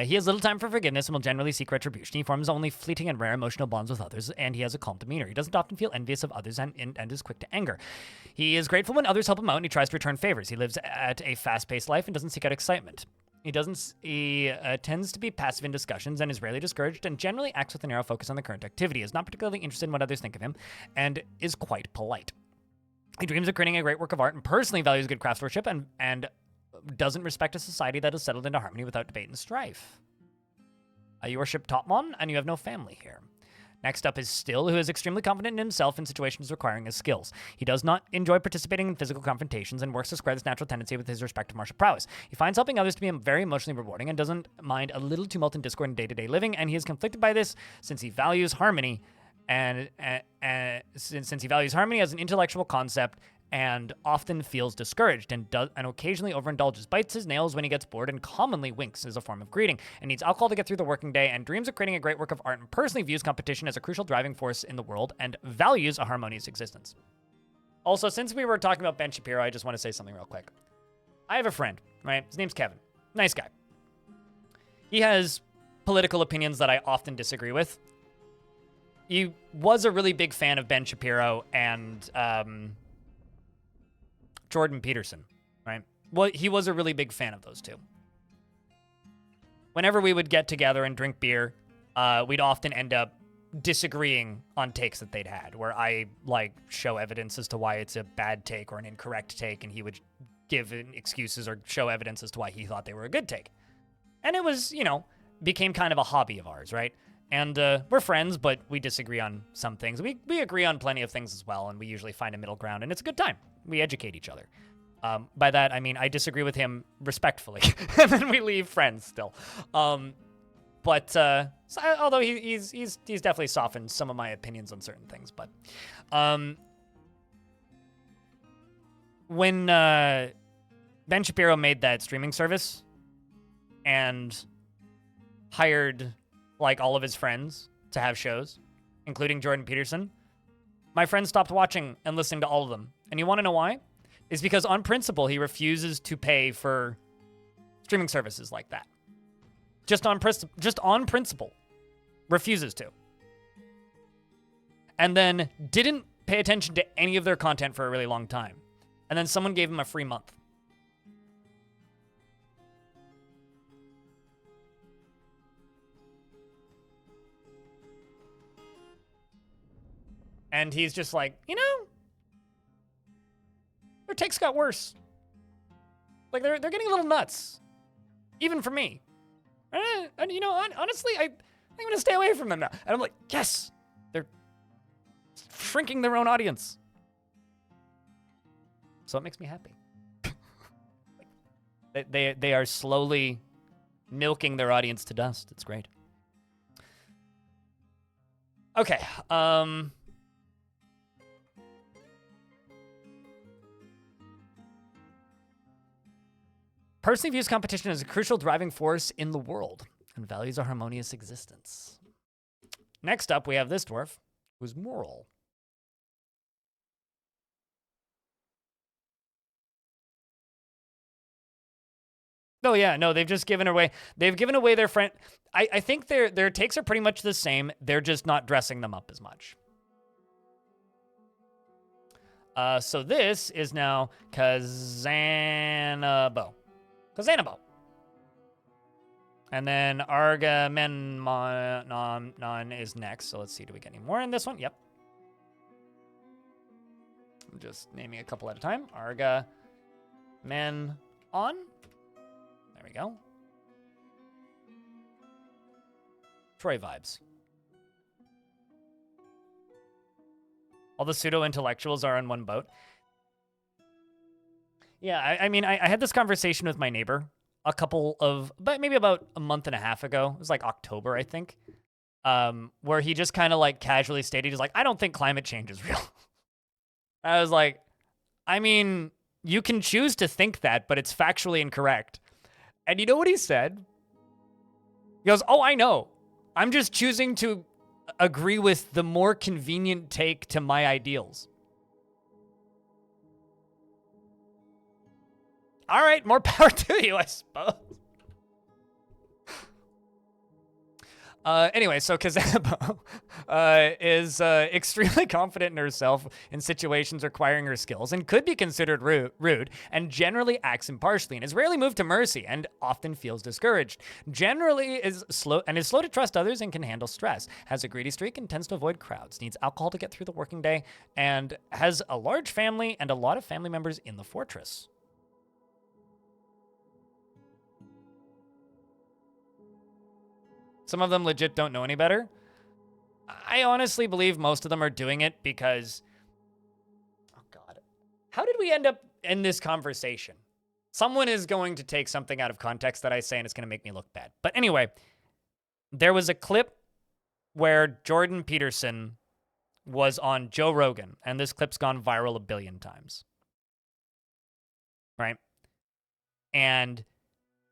He has little time for forgiveness and will generally seek retribution. He forms only fleeting and rare emotional bonds with others, and he has a calm demeanor. He doesn't often feel envious of others and is quick to anger. He is grateful when others help him out, and he tries to return favors. He lives at a fast-paced life and doesn't seek out excitement. He tends to be passive in discussions and is rarely discouraged and generally acts with a narrow focus on the current activity. He is not particularly interested in what others think of him and is quite polite. He dreams of creating a great work of art and personally values good craftsmanship and doesn't respect a society that is settled into harmony without debate and strife. You worship Topmon, and you have no family here. Next up is Still, who is extremely confident in himself in situations requiring his skills. He does not enjoy participating in physical confrontations and works to square this natural tendency with his respective martial prowess. He finds helping others to be very emotionally rewarding and doesn't mind a little tumult and discord in day-to-day living, and he is conflicted by this since he values harmony since he values harmony as an intellectual concept and often feels discouraged and occasionally overindulges, bites his nails when he gets bored, and commonly winks as a form of greeting, and needs alcohol to get through the working day, and dreams of creating a great work of art, and personally views competition as a crucial driving force in the world and values a harmonious existence. Also, since we were talking about Ben Shapiro, I just want to say something real quick. I have a friend, right? His name's Kevin. Nice guy. He has political opinions that I often disagree with. He was a really big fan of Ben Shapiro and Jordan Peterson, right? Well, he was a really big fan of those two. Whenever we would get together and drink beer, we'd often end up disagreeing on takes that they'd had, where I show evidence as to why it's a bad take or an incorrect take, and he would give excuses or show evidence as to why he thought they were a good take. And it was, became kind of a hobby of ours, right? And we're friends, but we disagree on some things. We agree on plenty of things as well, and we usually find a middle ground, and it's a good time. We educate each other. By that, I mean I disagree with him respectfully, and then we leave friends still. Although he's definitely softened some of my opinions on certain things. But when Ben Shapiro made that streaming service and hired all of his friends to have shows, including Jordan Peterson, my friend stopped watching and listening to all of them. And you want to know why? It's because on principle, he refuses to pay for streaming services like that. Just on principle. Refuses to. And then didn't pay attention to any of their content for a really long time. And then someone gave him a free month. And he's just like, their takes got worse. They're getting a little nuts. Even for me. And honestly, I'm going to stay away from them now. And I'm like, yes, they're shrinking their own audience. So it makes me happy. They are slowly milking their audience to dust. It's great. Okay. Personally views competition as a crucial driving force in the world and values a harmonious existence. Next up, we have this dwarf, who's moral. Oh yeah, no, they've just given away. They've given away their friend. I think their takes are pretty much the same. They're just not dressing them up as much. So this is now Kazanabo. And then Argamenon is next. So let's see, do we get any more in this one? Yep. I'm just naming a couple at a time. Argamenon. There we go. Troy vibes. All the pseudo-intellectuals are on one boat. Yeah, I mean, I had this conversation with my neighbor maybe about a month and a half ago. It was October, I think, where he just kind of casually stated, he's like, I don't think climate change is real. I was like, I mean, you can choose to think that, but it's factually incorrect. And you know what he said? He goes, oh, I know. I'm just choosing to agree with the more convenient take to my ideals. All right, more power to you, I suppose. Anyway, so Kazabo is extremely confident in herself in situations requiring her skills and could be considered rude and generally acts impartially and is rarely moved to mercy and often feels discouraged. Generally is slow to trust others and can handle stress. Has a greedy streak and tends to avoid crowds. Needs alcohol to get through the working day and has a large family and a lot of family members in the fortress. Some of them legit don't know any better. I honestly believe most of them are doing it because... Oh, God. How did we end up in this conversation? Someone is going to take something out of context that I say, and it's going to make me look bad. But anyway, there was a clip where Jordan Peterson was on Joe Rogan, and this clip's gone viral a billion times. right? And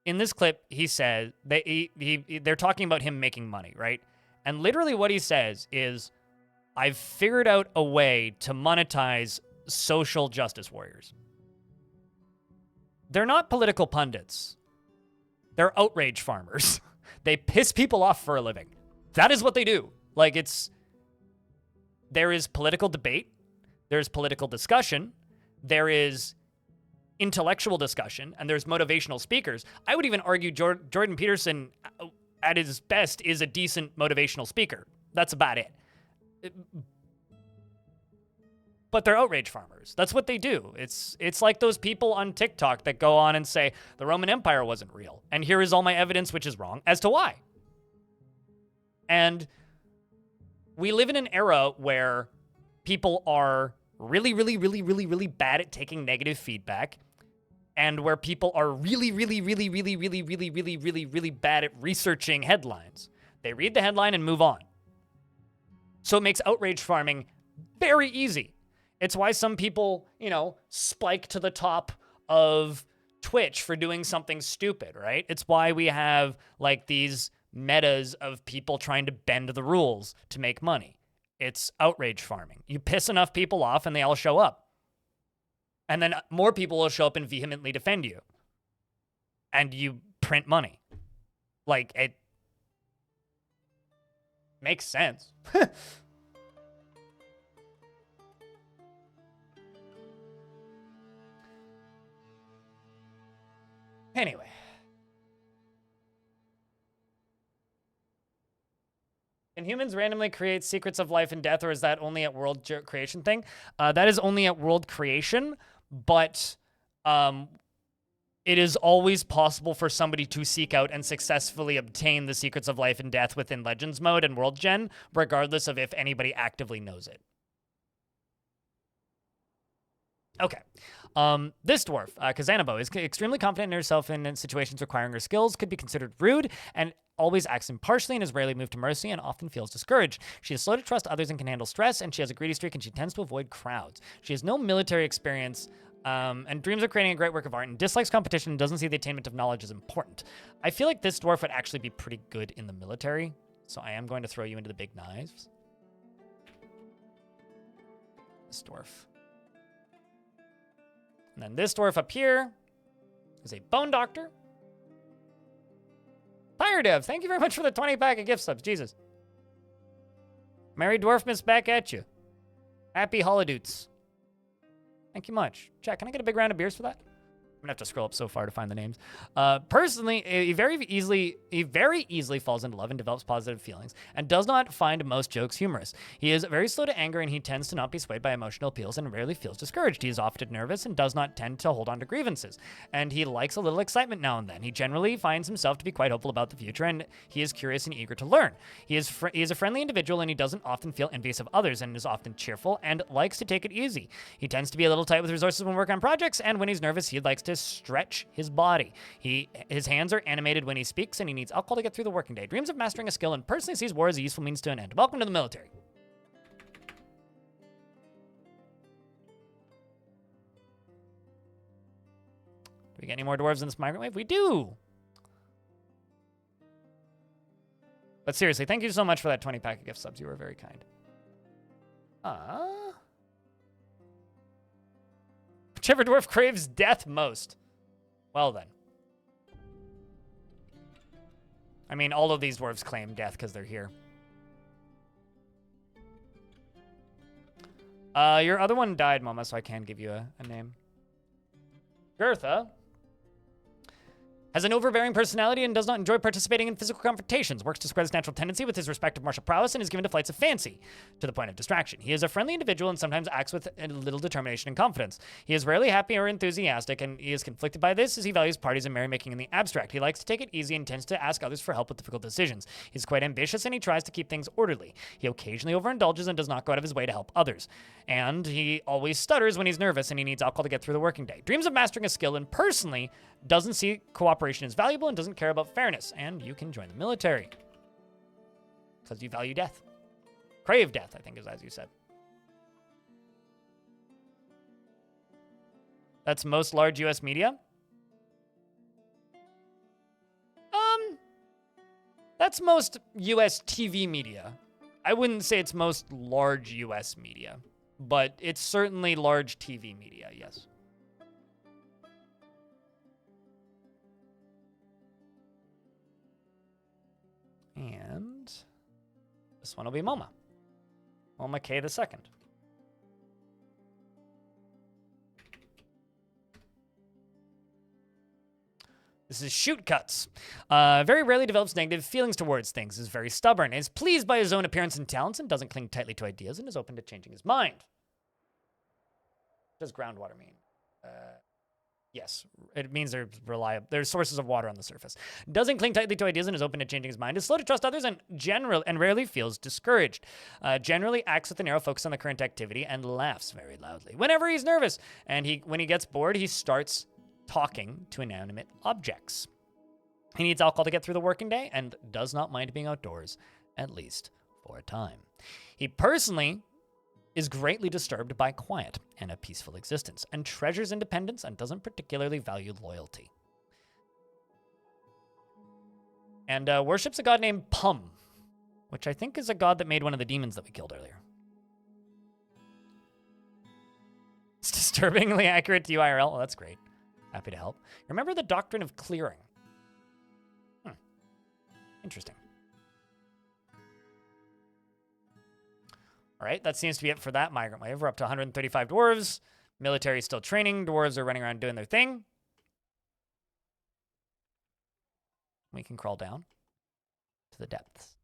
in this clip, he says they're talking about him making money, right? And literally what he says is, I've figured out a way to monetize social justice warriors. They're not political pundits. They're outrage farmers. They piss people off for a living. That is what they do. Like, there is political debate. There's political discussion. There is intellectual discussion. And there's motivational speakers. I would even argue Jordan Peterson, at his best, is a decent motivational speaker. That's about it. But they're outrage farmers. That's what they do. It's like those people on TikTok that go on and say the Roman Empire wasn't real. And here is all my evidence, which is wrong, as to why. And we live in an era where people are really, really, really, really, really bad at taking negative feedback, and where people are really, really, really, really, really, really, really, really, really bad at researching headlines. They read the headline and move on. So it makes outrage farming very easy. It's why some people, spike to the top of Twitch for doing something stupid, right? It's why we have like these metas of people trying to bend the rules to make money. It's outrage farming. You piss enough people off and they all show up. And then more people will show up and vehemently defend you. And you print money. Like, it makes sense. Anyway. Can humans randomly create secrets of life and death, or is that only at world creation thing? That is only at world creation, but it is always possible for somebody to seek out and successfully obtain the secrets of life and death within Legends mode and World Gen, regardless of if anybody actively knows it. Okay. This dwarf, Kazanabo, is extremely confident in herself in situations requiring her skills, could be considered rude, and always acts impartially and is rarely moved to mercy and often feels discouraged. She is slow to trust others and can handle stress, and she has a greedy streak and she tends to avoid crowds. She has no military experience and dreams of creating a great work of art and dislikes competition and doesn't see the attainment of knowledge as important. I feel like this dwarf would actually be pretty good in the military, so I am going to throw you into the big knives. This dwarf. And then this dwarf up here is a bone doctor. Fire Dev, thank you very much for the 20 pack of gift subs. Jesus. Merry Dwarfmas back at you. Happy Holidoots. Thank you much. Chat, can I get a big round of beers for that? I'm gonna have to scroll up so far to find the names. Personally, he very easily falls into love and develops positive feelings and does not find most jokes humorous. He is very slow to anger and he tends to not be swayed by emotional appeals and rarely feels discouraged. He is often nervous and does not tend to hold on to grievances. And he likes a little excitement now and then. He generally finds himself to be quite hopeful about the future and he is curious and eager to learn. He is a friendly individual and he doesn't often feel envious of others and is often cheerful and likes to take it easy. He tends to be a little tight with resources when working on projects, and when he's nervous, he likes to stretch his body. His hands are animated when he speaks, and he needs alcohol to get through the working day. Dreams of mastering a skill and personally sees war as a useful means to an end. Welcome to the military. Do we get any more dwarves in this migrant wave? We do. But seriously, thank you so much for that 20 pack of gift subs. You were very kind. Whichever dwarf craves death most. Well then. I mean, all of these dwarves claim death because they're here. Your other one died, Mama, so I can give you a name. Gertha has an overbearing personality and does not enjoy participating in physical confrontations, works to spread his natural tendency with his respective martial prowess, and is given to flights of fancy, to the point of distraction. He is a friendly individual and sometimes acts with a little determination and confidence. He is rarely happy or enthusiastic, and he is conflicted by this as he values parties and merrymaking in the abstract. He likes to take it easy and tends to ask others for help with difficult decisions. He's quite ambitious and he tries to keep things orderly. He occasionally overindulges and does not go out of his way to help others. And he always stutters when he's nervous and he needs alcohol to get through the working day. Dreams of mastering a skill and personally doesn't see cooperation as valuable and doesn't care about fairness. And you can join the military because you value death. Crave death, I think is as you said. That's most large US media. That's most US TV media. I wouldn't say it's most large US media, but it's certainly large TV media, yes. And this one will be MoMA. MoMA K the second. This is Shoot Cuts. Very rarely develops negative feelings towards things, is very stubborn, is pleased by his own appearance and talents, and doesn't cling tightly to ideas, and is open to changing his mind. What does groundwater mean? Yes, it means there's sources of water on the surface. Doesn't cling tightly to ideas and is open to changing his mind. Is slow to trust others and rarely feels discouraged. Generally acts with a narrow focus on the current activity and laughs very loudly whenever he's nervous. And when he gets bored, he starts talking to inanimate objects. He needs alcohol to get through the working day and does not mind being outdoors, at least for a time. He personally is greatly disturbed by quiet and a peaceful existence, and treasures independence and doesn't particularly value loyalty. And worships a god named Pum, which I think is a god that made one of the demons that we killed earlier. It's disturbingly accurate to UIRL. Oh, that's great. Happy to help. Remember the doctrine of clearing. Interesting. All right, that seems to be it for that migrant wave. We're up to 135 dwarves. Military is still training. Dwarves are running around doing their thing. We can crawl down to the depths.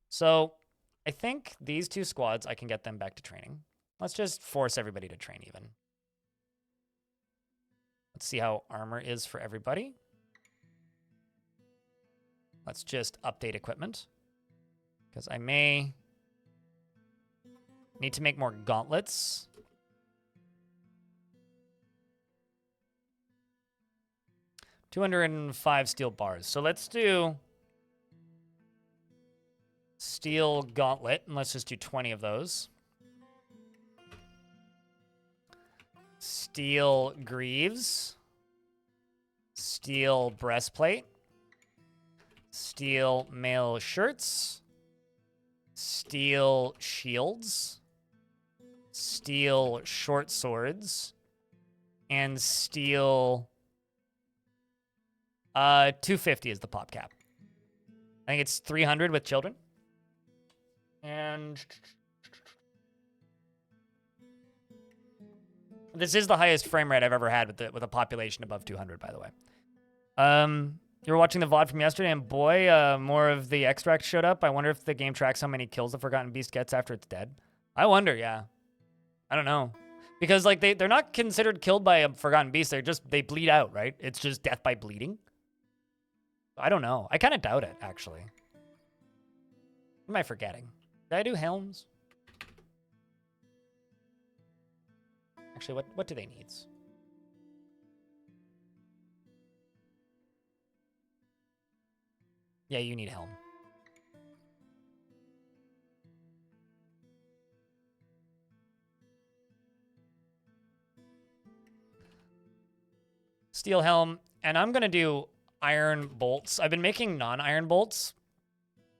So I think these two squads, I can get them back to training. Let's just force everybody to train even. Let's see how armor is for everybody. Let's just update equipment, because I may need to make more gauntlets. $205 steel bars. So let's do steel gauntlet, and let's just do 20 of those. Steel greaves. Steel breastplate. Steel mail shirts. Steel shields. Steel short swords. And steel 250 is the pop cap. I think it's 300 with children. And this is the highest frame rate I've ever had with a population above 200, by the way. You were watching the VOD from yesterday, and boy, more of the extracts showed up. I wonder if the game tracks how many kills the Forgotten Beast gets after it's dead. I wonder, yeah. I don't know. Because, like, they're not considered killed by a Forgotten Beast. They bleed out, right? It's just death by bleeding. I don't know. I kind of doubt it, actually. What am I forgetting? Did I do helms? Actually, what do they need? Yeah, you need helm. Steel helm, and I'm going to do iron bolts. I've been making non-iron bolts,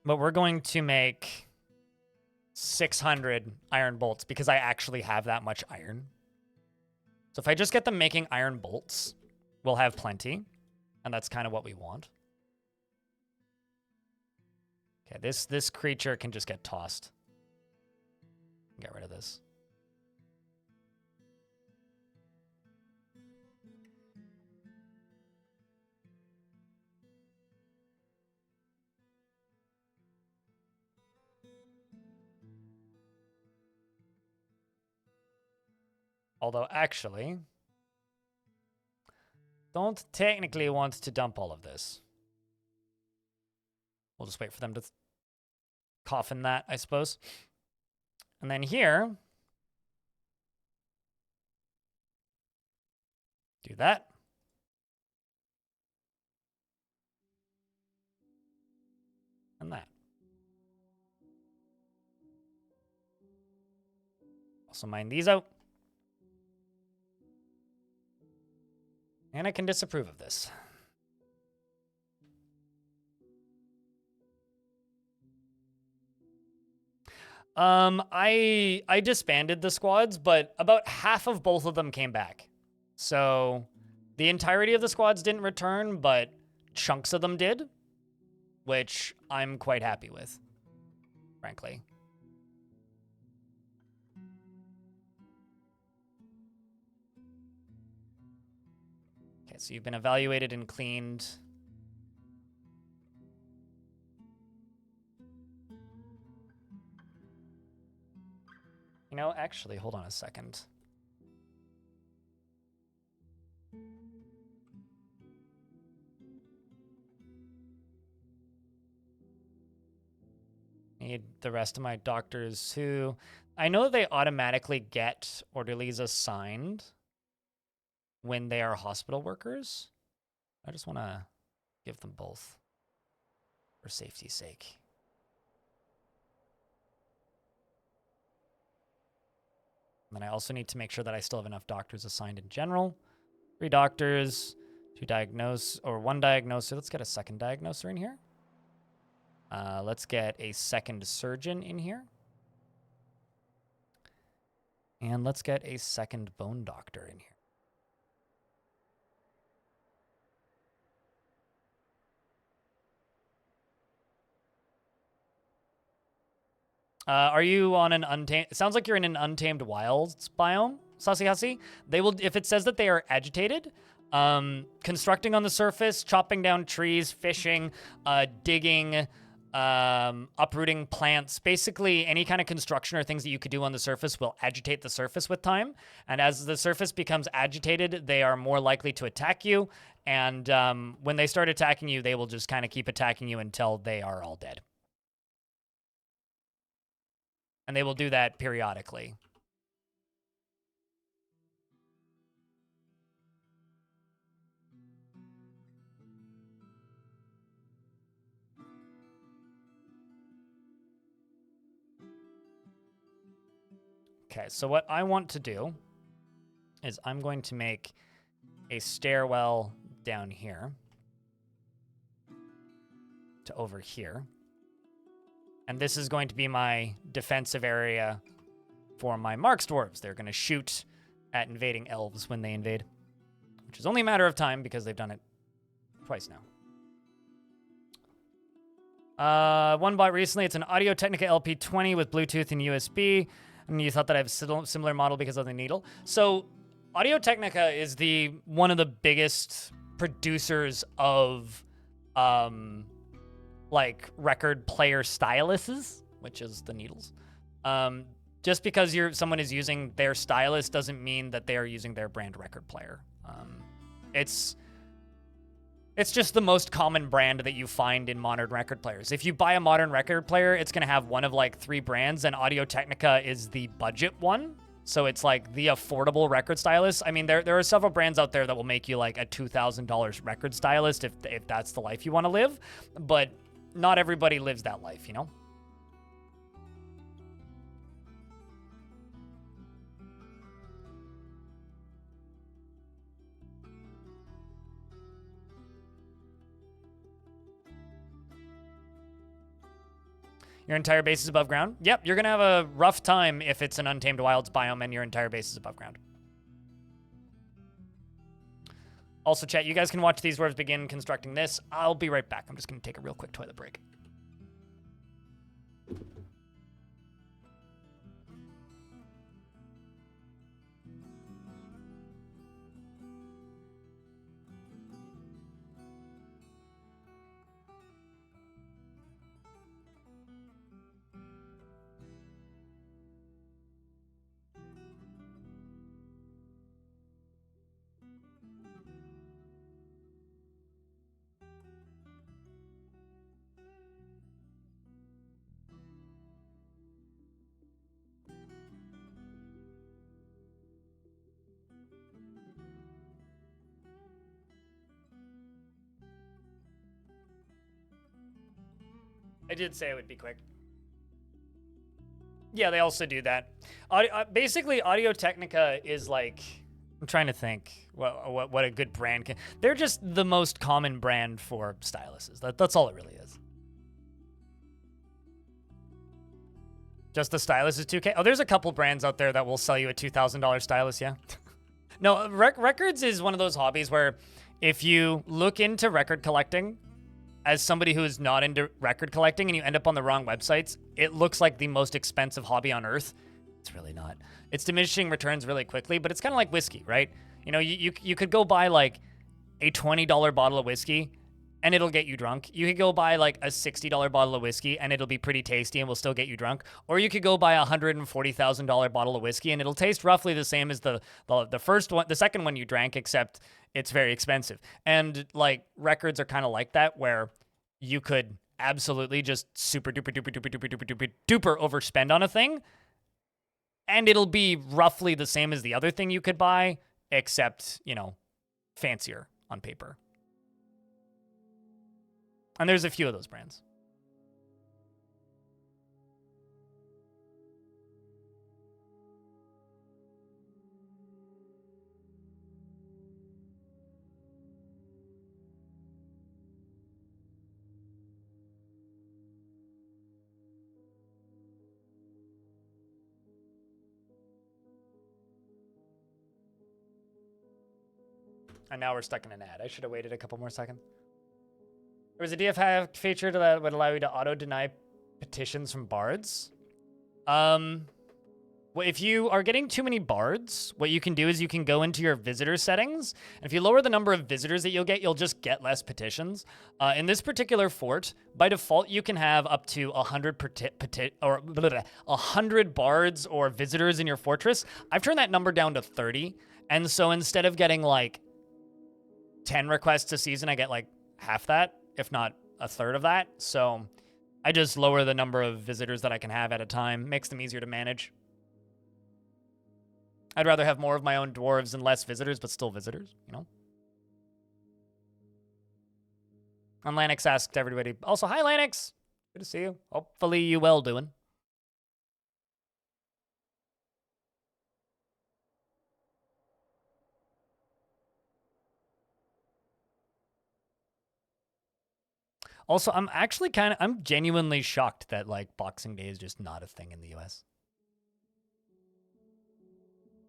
but we're going to make 600 iron bolts because I actually have that much iron. So if I just get them making iron bolts, we'll have plenty, and that's kind of what we want. Okay, this creature can just get tossed. Get rid of this. Although, actually, don't technically want to dump all of this. We'll just wait for them to coffin that, I suppose. And then here, do that. And that. Also mine these out. And I can disapprove of this. I disbanded the squads, but about half of both of them came back. So the entirety of the squads didn't return, but chunks of them did, which I'm quite happy with, frankly. Okay, so you've been evaluated and cleaned. You know, actually, hold on a second. Need the rest of my doctors who... I know they automatically get orderlies assigned when they are hospital workers. I just want to give them both for safety's sake. And then I also need to make sure that I still have enough doctors assigned in general. 3 doctors, 2 diagnose, or 1 diagnoser. Let's get a second diagnoser in here. Let's get a second surgeon in here. And let's get a second bone doctor in here. Are you on an untamed... It sounds like you're in an untamed wilds biome, Sasihasi. They will, if it says that they are agitated, constructing on the surface, chopping down trees, fishing, digging, uprooting plants, basically any kind of construction or things that you could do on the surface will agitate the surface with time. And as the surface becomes agitated, they are more likely to attack you. And when they start attacking you, they will just kind of keep attacking you until they are all dead. And they will do that periodically. Okay, so what I want to do is I'm going to make a stairwell down here to over here. And this is going to be my defensive area for my Marks dwarves. They're going to shoot at invading elves when they invade, which is only a matter of time because they've done it twice now. One bought recently. It's an Audio-Technica LP20 with Bluetooth and USB. And you thought that I have a similar model because of the needle. So Audio-Technica is one of the biggest producers of like record player styluses, which is the needles. Just because someone is using their stylus doesn't mean that they are using their brand record player. It's just the most common brand that you find in modern record players. If you buy a modern record player, it's going to have one of like 3 brands, and Audio-Technica is the budget one. So it's like the affordable record stylus. I mean, there are several brands out there that will make you like a $2,000 record stylus if that's the life you want to live. But not everybody lives that life, you know? Your entire base is above ground? Yep, you're going to have a rough time if it's an Untamed Wilds biome and your entire base is above ground. Also, chat, you guys can watch these dwarves begin constructing this. I'll be right back. I'm just going to take a real quick toilet break. I did say it would be quick. Yeah, they also do that. Basically, Audio-Technica is like I'm trying to think what a good brand can. They're just the most common brand for styluses. That's all it really is. Just the stylus is 2K. Oh, there's a couple brands out there that will sell you a $2,000 stylus. Yeah. No, records is one of those hobbies where if you look into record collecting as somebody who is not into record collecting and you end up on the wrong websites, it looks like the most expensive hobby on earth. It's really not. It's diminishing returns really quickly, but it's kind of like whiskey, right? You know, you could go buy like a $20 bottle of whiskey and it'll get you drunk. You could go buy like a $60 bottle of whiskey and it'll be pretty tasty and will still get you drunk. Or you could go buy a $140,000 bottle of whiskey and it'll taste roughly the same as the first one, the second one you drank, except it's very expensive. And like records are kind of like that, where you could absolutely just super duper duper duper duper duper duper duper overspend on a thing, and it'll be roughly the same as the other thing you could buy, except, you know, fancier on paper. And there's a few of those brands. And now we're stuck in an ad. I should have waited a couple more seconds. There was a DF feature that would allow you to auto-deny petitions from bards. Well, if you are getting too many bards, what you can do is you can go into your visitor settings, and if you lower the number of visitors that you'll just get less petitions. In this particular fort, by default, you can have up to 100 bards or visitors in your fortress. I've turned that number down to 30, and so instead of getting like 10 requests a season, I get like half that, if not a third of that. So I just lower the number of visitors that I can have at a time. Makes them easier to manage. I'd rather have more of my own dwarves and less visitors, but still visitors, you know? And Lanix asked everybody. Also, hi, Lanix. Good to see you. Hopefully you well doing. Also, I'm genuinely shocked that, like, Boxing Day is just not a thing in the US.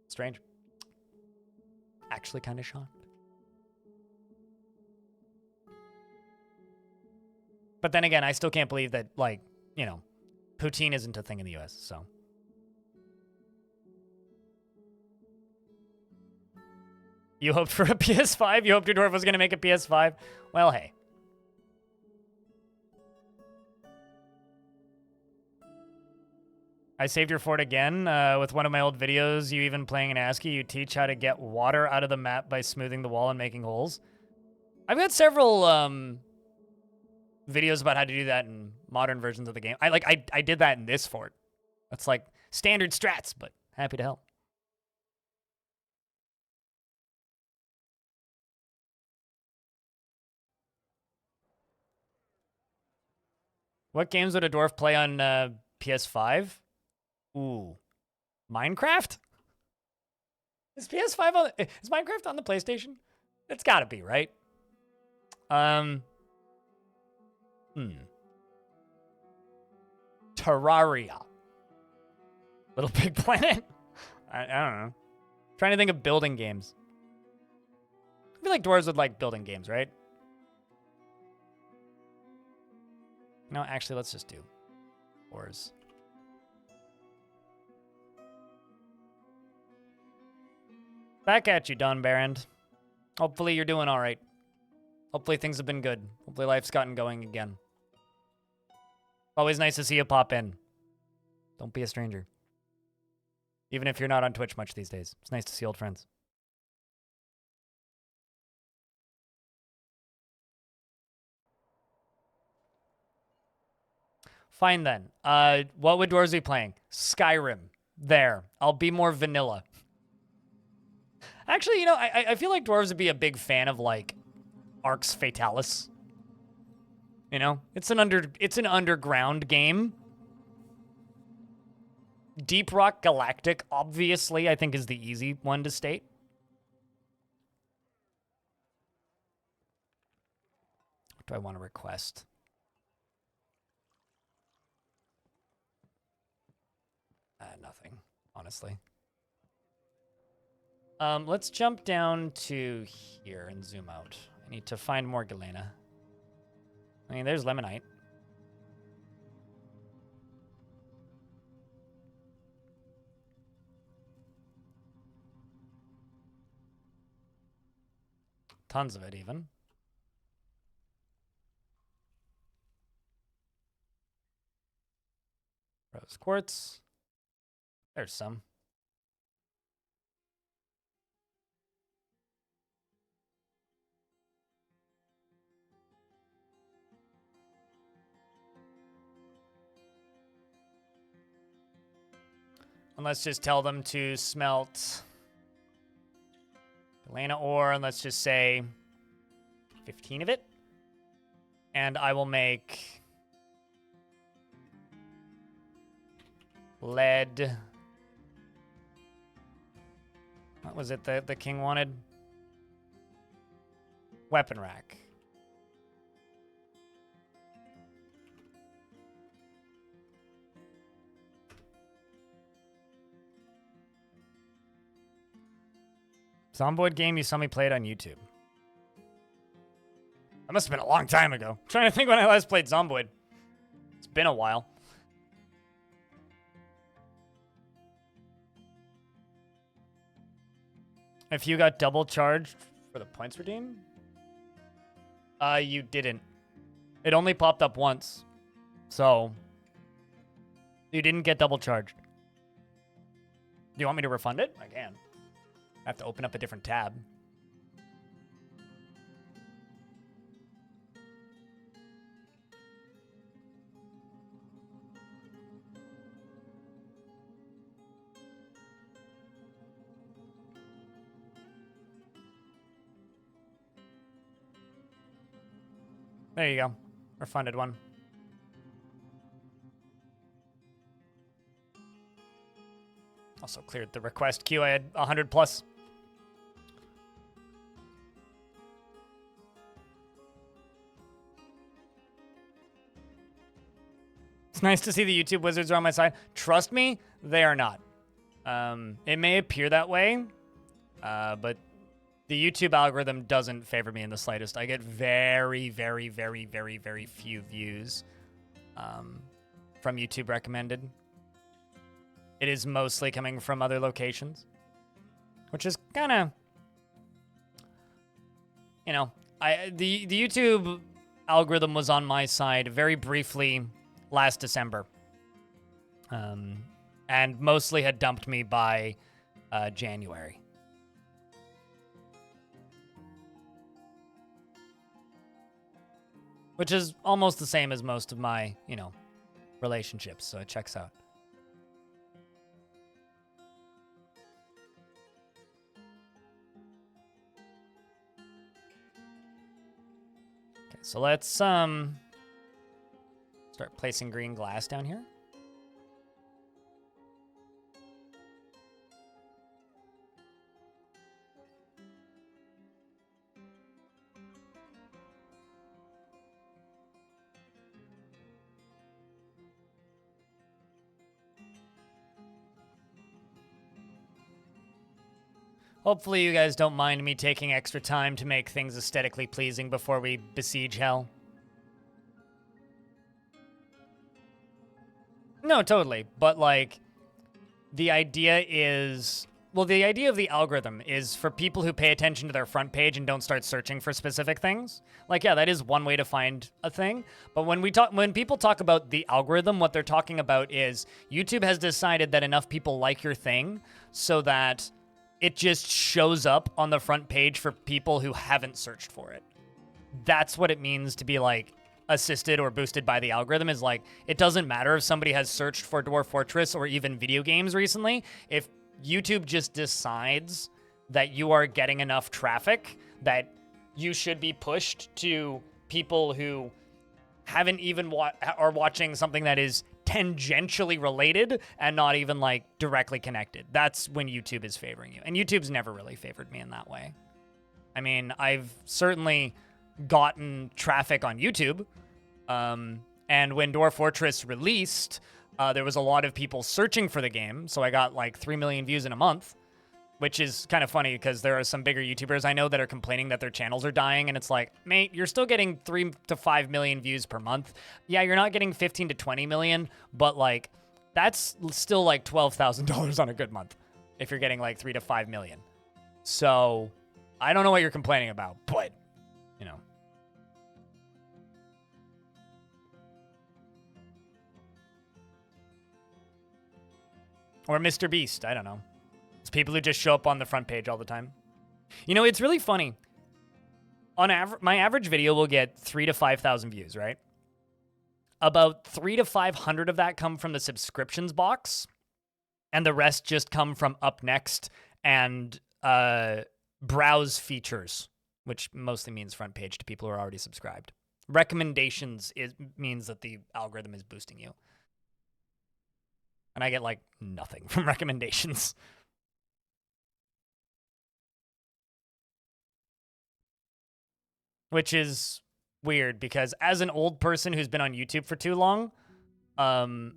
Strange. Actually kind of shocked. But then again, I still can't believe that, like, you know, poutine isn't a thing in the US, so. You hoped for a PS5? You hoped your dwarf was going to make a PS5? Well, hey. I saved your fort again with one of my old videos. You even playing an ASCII. You teach how to get water out of the map by smoothing the wall and making holes. I've got several videos about how to do that in modern versions of the game. I did that in this fort. That's like standard strats, but happy to help. What games would a dwarf play on PS5? Ooh, Minecraft? Is Minecraft on the PlayStation? It's gotta be, right? Terraria. Little Big Planet? I don't know. Trying to think of building games. I feel like dwarves would like building games, right? No, actually, let's just do wars. Back at you, Don Barrand. Hopefully you're doing all right. Hopefully things have been good. Hopefully life's gotten going again. Always nice to see you pop in. Don't be a stranger. Even if you're not on Twitch much these days. It's nice to see old friends. Fine then. What would dwarves be playing? Skyrim. There. I'll be more vanilla. Actually, you know, I feel like dwarves would be a big fan of, like, Arx Fatalis. You know? It's an underground game. Deep Rock Galactic, obviously, I think is the easy one to state. do I want to request? Nothing, honestly. Let's jump down to here and zoom out. I need to find more Galena. I mean, there's Lemonite. Tons of it, even. Rose quartz. There's some. And let's just tell them to smelt Galena ore, and let's just say 15 of it. And I will make lead. What was it that the king wanted? Weapon rack. Zomboid game you saw me play it on YouTube. That must have been a long time ago. I'm trying to think when I last played Zomboid. It's been a while. If you got double charged for the points redeemed? You didn't. It only popped up once. So, you didn't get double charged. Do you want me to refund it? I can. I have to open up a different tab. There you go. Refunded one. Also cleared the request queue. I had 100 plus. It's nice to see the YouTube wizards are on my side. Trust me, they are not. It may appear that way, but the YouTube algorithm doesn't favor me in the slightest. I get very, very, very, very, very few views from YouTube recommended. It is mostly coming from other locations, which is kind of, you know, the YouTube algorithm was on my side very briefly last December, and mostly had dumped me by January. Which is almost the same as most of my, you know, relationships, so it checks out. Okay, so let's start placing green glass down here. Hopefully you guys don't mind me taking extra time to make things aesthetically pleasing before we besiege hell. No, totally. But, like, the idea is... Well, the idea of the algorithm is for people who pay attention to their front page and don't start searching for specific things. Like, yeah, that is one way to find a thing. But when people talk about the algorithm, what they're talking about is YouTube has decided that enough people like your thing so that it just shows up on the front page for people who haven't searched for it. That's what it means to be, like, assisted or boosted by the algorithm, is like, it doesn't matter if somebody has searched for Dwarf Fortress or even video games recently. If YouTube just decides that you are getting enough traffic that you should be pushed to people who haven't even are watching something that is tangentially related and not even, like, directly connected, that's when YouTube is favoring you. And YouTube's never really favored me in that way. I mean, I've certainly gotten traffic on YouTube. And when Dwarf Fortress released, there was a lot of people searching for the game. So I got like 3 million views in a month, which is kind of funny because there are some bigger YouTubers I know that are complaining that their channels are dying. And it's like, mate, you're still getting 3 to 5 million views per month. Yeah, you're not getting 15 to 20 million, but like that's still like $12,000 on a good month if you're getting like 3 to 5 million. So I don't know what you're complaining about, but you know. Or Mr. Beast, I don't know. It's people who just show up on the front page all the time. You know, it's really funny. On average, my average video will get 3 to 5,000 views, right? About 300 to 500 of that come from the subscriptions box, and the rest just come from up next and browse features, which mostly means front page to people who are already subscribed. Recommendations means that the algorithm is boosting you. And I get like nothing from recommendations. Which is weird because as an old person who's been on YouTube for too long, all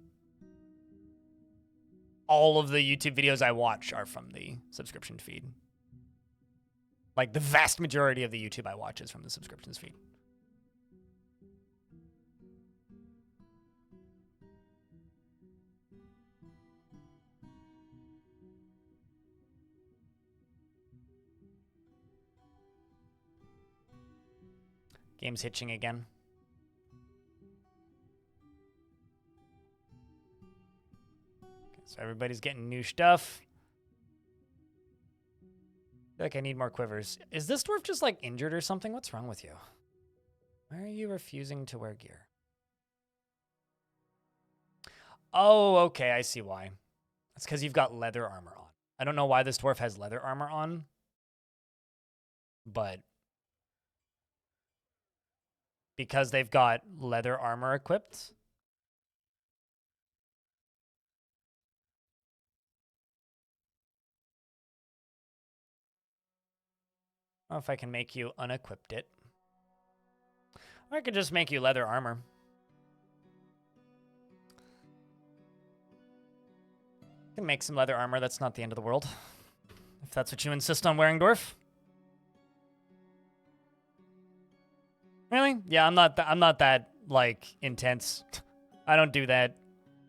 of the YouTube videos I watch are from the subscription feed. Like the vast majority of the YouTube I watch is from the subscriptions feed. Game's hitching again. Okay, so everybody's getting new stuff. I feel like I need more quivers. Is this dwarf just like injured or something? What's wrong with you? Why are you refusing to wear gear? Oh, okay, I see why. That's because you've got leather armor on. I don't know why this dwarf has leather armor on, but because they've got leather armor equipped. I don't know if I can make you unequipped it. Or I could just make you leather armor. I can make some leather armor. That's not the end of the world. If that's what you insist on wearing, dwarf. Really? Yeah, I'm not that like intense. I don't do that.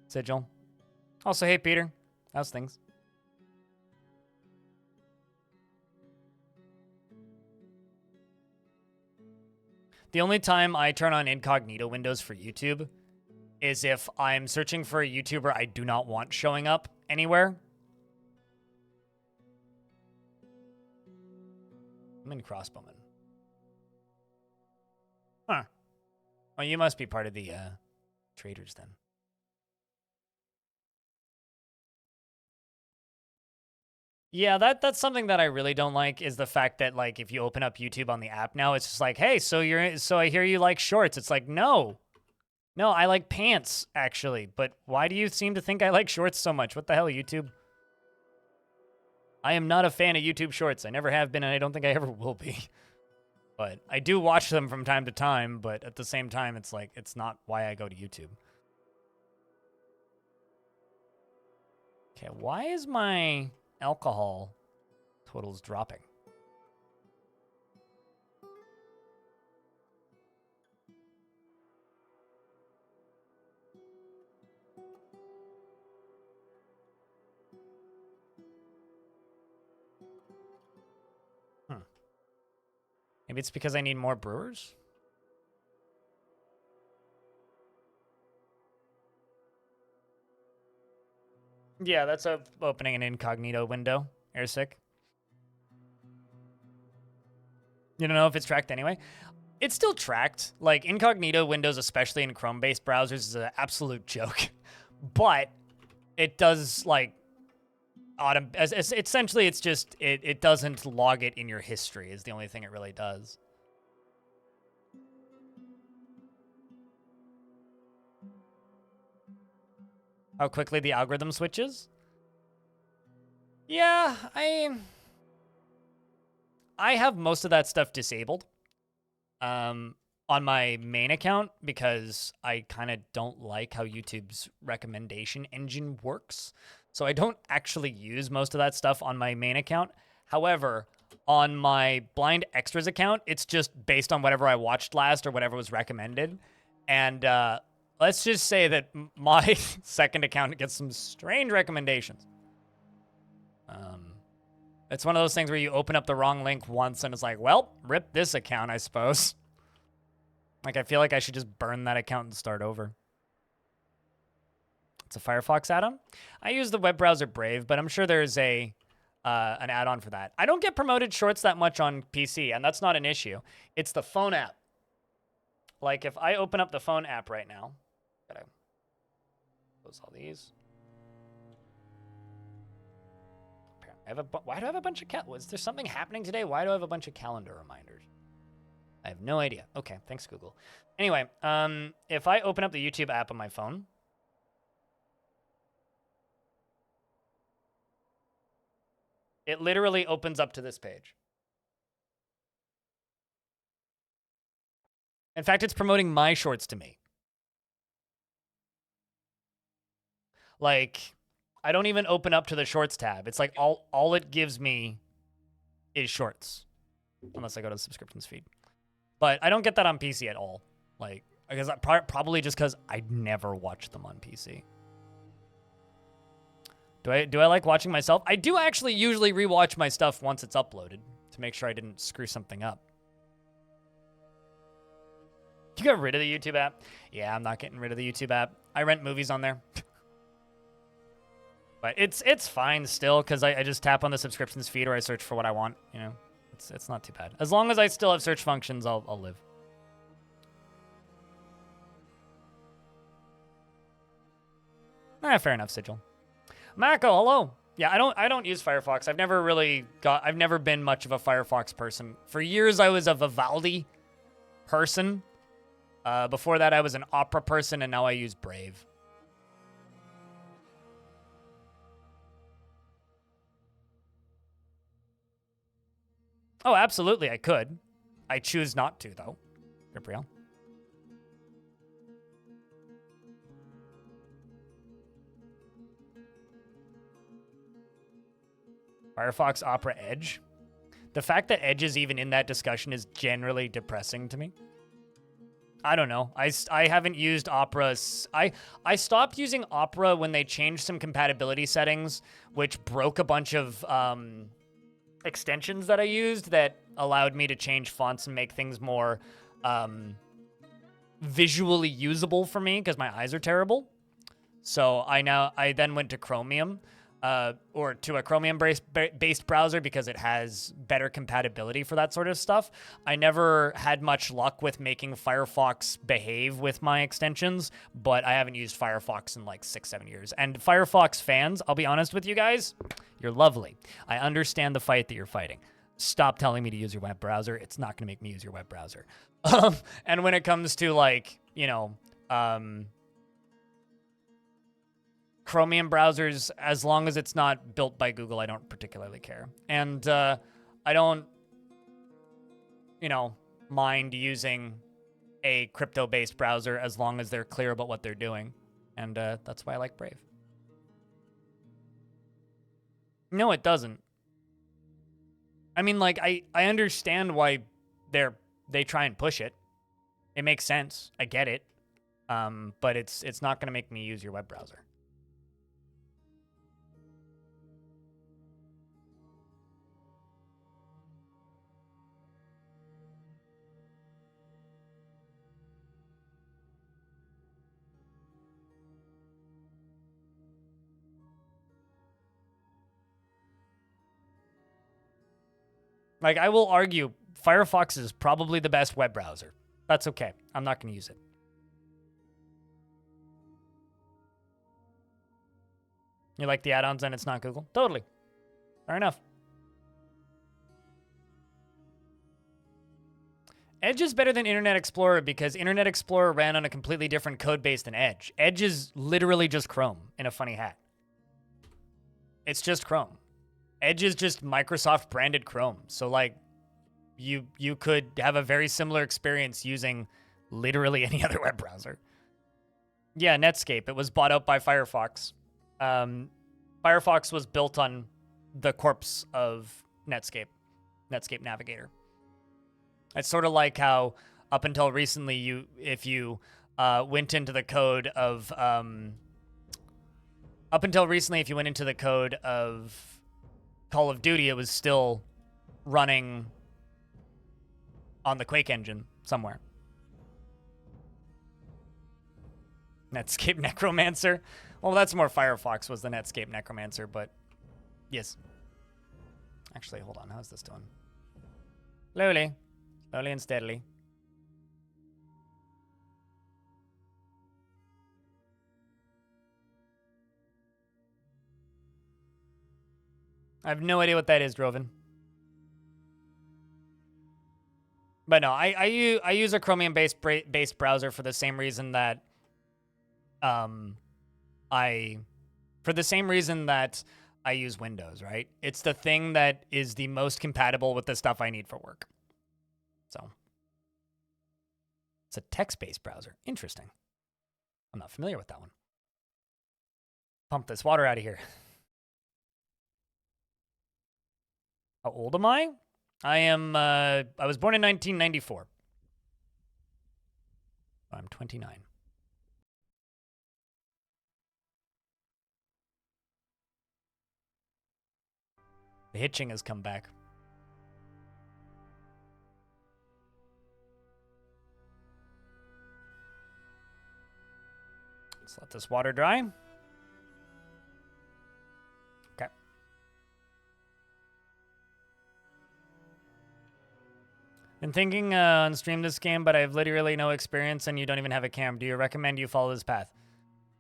Sigil. Also, hey Peter. How's things? The only time I turn on incognito windows for YouTube is if I'm searching for a YouTuber I do not want showing up anywhere. I'm in Crossbowman. Huh. Well, you must be part of the traders then. Yeah, that's something that I really don't like is the fact that like if you open up YouTube on the app now, it's just like, hey, so I hear you like shorts. It's like, no, I like pants actually. But why do you seem to think I like shorts so much? What the hell, YouTube? I am not a fan of YouTube shorts. I never have been, and I don't think I ever will be. But I do watch them from time to time. But at the same time, it's like it's not why I go to YouTube. Okay, why is my alcohol totals dropping? Maybe it's because I need more brewers? Yeah, that's opening an incognito window. Airsick. You don't know if it's tracked anyway? It's still tracked. Like, incognito windows, especially in Chrome-based browsers, is an absolute joke. But it does, like, essentially, it's just, it doesn't log it in your history is the only thing it really does. How quickly the algorithm switches? Yeah, I have most of that stuff disabled. on my main account because I kind of don't like how YouTube's recommendation engine works. So I don't actually use most of that stuff on my main account. However, on my blind extras account, it's just based on whatever I watched last or whatever was recommended. And let's just say that my second account gets some strange recommendations. It's one of those things where you open up the wrong link once and it's like, well, rip this account, I suppose. Like, I feel like I should just burn that account and start over. It's a Firefox add-on. I use the web browser Brave, but I'm sure there's an add-on for that. I don't get promoted shorts that much on PC, and that's not an issue. It's the phone app. Like, if I open up the phone app right now, gotta close all these. Why do I have a bunch of was there something happening today? Why do I have a bunch of calendar reminders? I have no idea. Okay, thanks, Google. Anyway, if I open up the YouTube app on my phone, it literally opens up to this page. In fact, it's promoting my shorts to me. Like, I don't even open up to the shorts tab. It's like all it gives me is shorts. Unless I go to the subscriptions feed. But I don't get that on PC at all. Like, because probably just because I never watch them on PC. Do I like watching myself? I do actually usually rewatch my stuff once it's uploaded to make sure I didn't screw something up. You got rid of the YouTube app? Yeah, I'm not getting rid of the YouTube app. I rent movies on there. But it's fine still, because I just tap on the subscriptions feed or I search for what I want. You know, it's not too bad. As long as I still have search functions, I'll live. Fair enough, Sigil. Mako, hello. Yeah, I don't use Firefox. I've never been much of a Firefox person. For years, I was a Vivaldi person. Before that, I was an Opera person, and now I use Brave. Oh, absolutely, I could. I choose not to, though. Gabriel. Firefox Opera Edge. The fact that Edge is even in that discussion is generally depressing to me. I don't know. I haven't used Opera. I stopped using Opera when they changed some compatibility settings, which broke a bunch of extensions that I used that allowed me to change fonts and make things more visually usable for me because my eyes are terrible. So I then went to Chromium. Or to a Chromium-based browser because it has better compatibility for that sort of stuff. I never had much luck with making Firefox behave with my extensions, but I haven't used Firefox in like 6-7 years. And Firefox fans, I'll be honest with you guys, you're lovely. I understand the fight that you're fighting. Stop telling me to use your web browser. It's not going to make me use your web browser. And when it comes to like, you know, Chromium browsers, as long as it's not built by Google, I don't particularly care. And I don't, you know, mind using a crypto-based browser as long as they're clear about what they're doing. And that's why I like Brave. No, it doesn't. I mean, like, I understand why they try and push it. It makes sense. I get it. But it's not going to make me use your web browser. Like, I will argue Firefox is probably the best web browser. That's okay. I'm not going to use it. You like the add-ons and it's not Google? Totally. Fair enough. Edge is better than Internet Explorer because Internet Explorer ran on a completely different code base than Edge. Edge is literally just Chrome in a funny hat. It's just Chrome. Edge is just Microsoft branded Chrome. So like, you could have a very similar experience using literally any other web browser. Yeah, Netscape. It was bought out by Firefox. Firefox was built on the corpse of Netscape Navigator. It's sort of like how up until recently, if you went into the code of Call of Duty, it was still running on the Quake engine somewhere. Netscape Necromancer. Well, that's more Firefox was the Netscape Necromancer, but yes. Actually, hold on. How's this doing? Slowly and steadily. I have no idea what that is, Droven. But no, I use a Chromium-based browser for the same reason that I use Windows, right? It's the thing that is the most compatible with the stuff I need for work. So it's a text-based browser. Interesting. I'm not familiar with that one. Pump this water out of here. How old am I? I was born in 1994. I'm 29. The hitching has come back. Let's let this water dry. Okay. Been thinking on stream this game, but I have literally no experience and you don't even have a cam. Do you recommend you follow this path?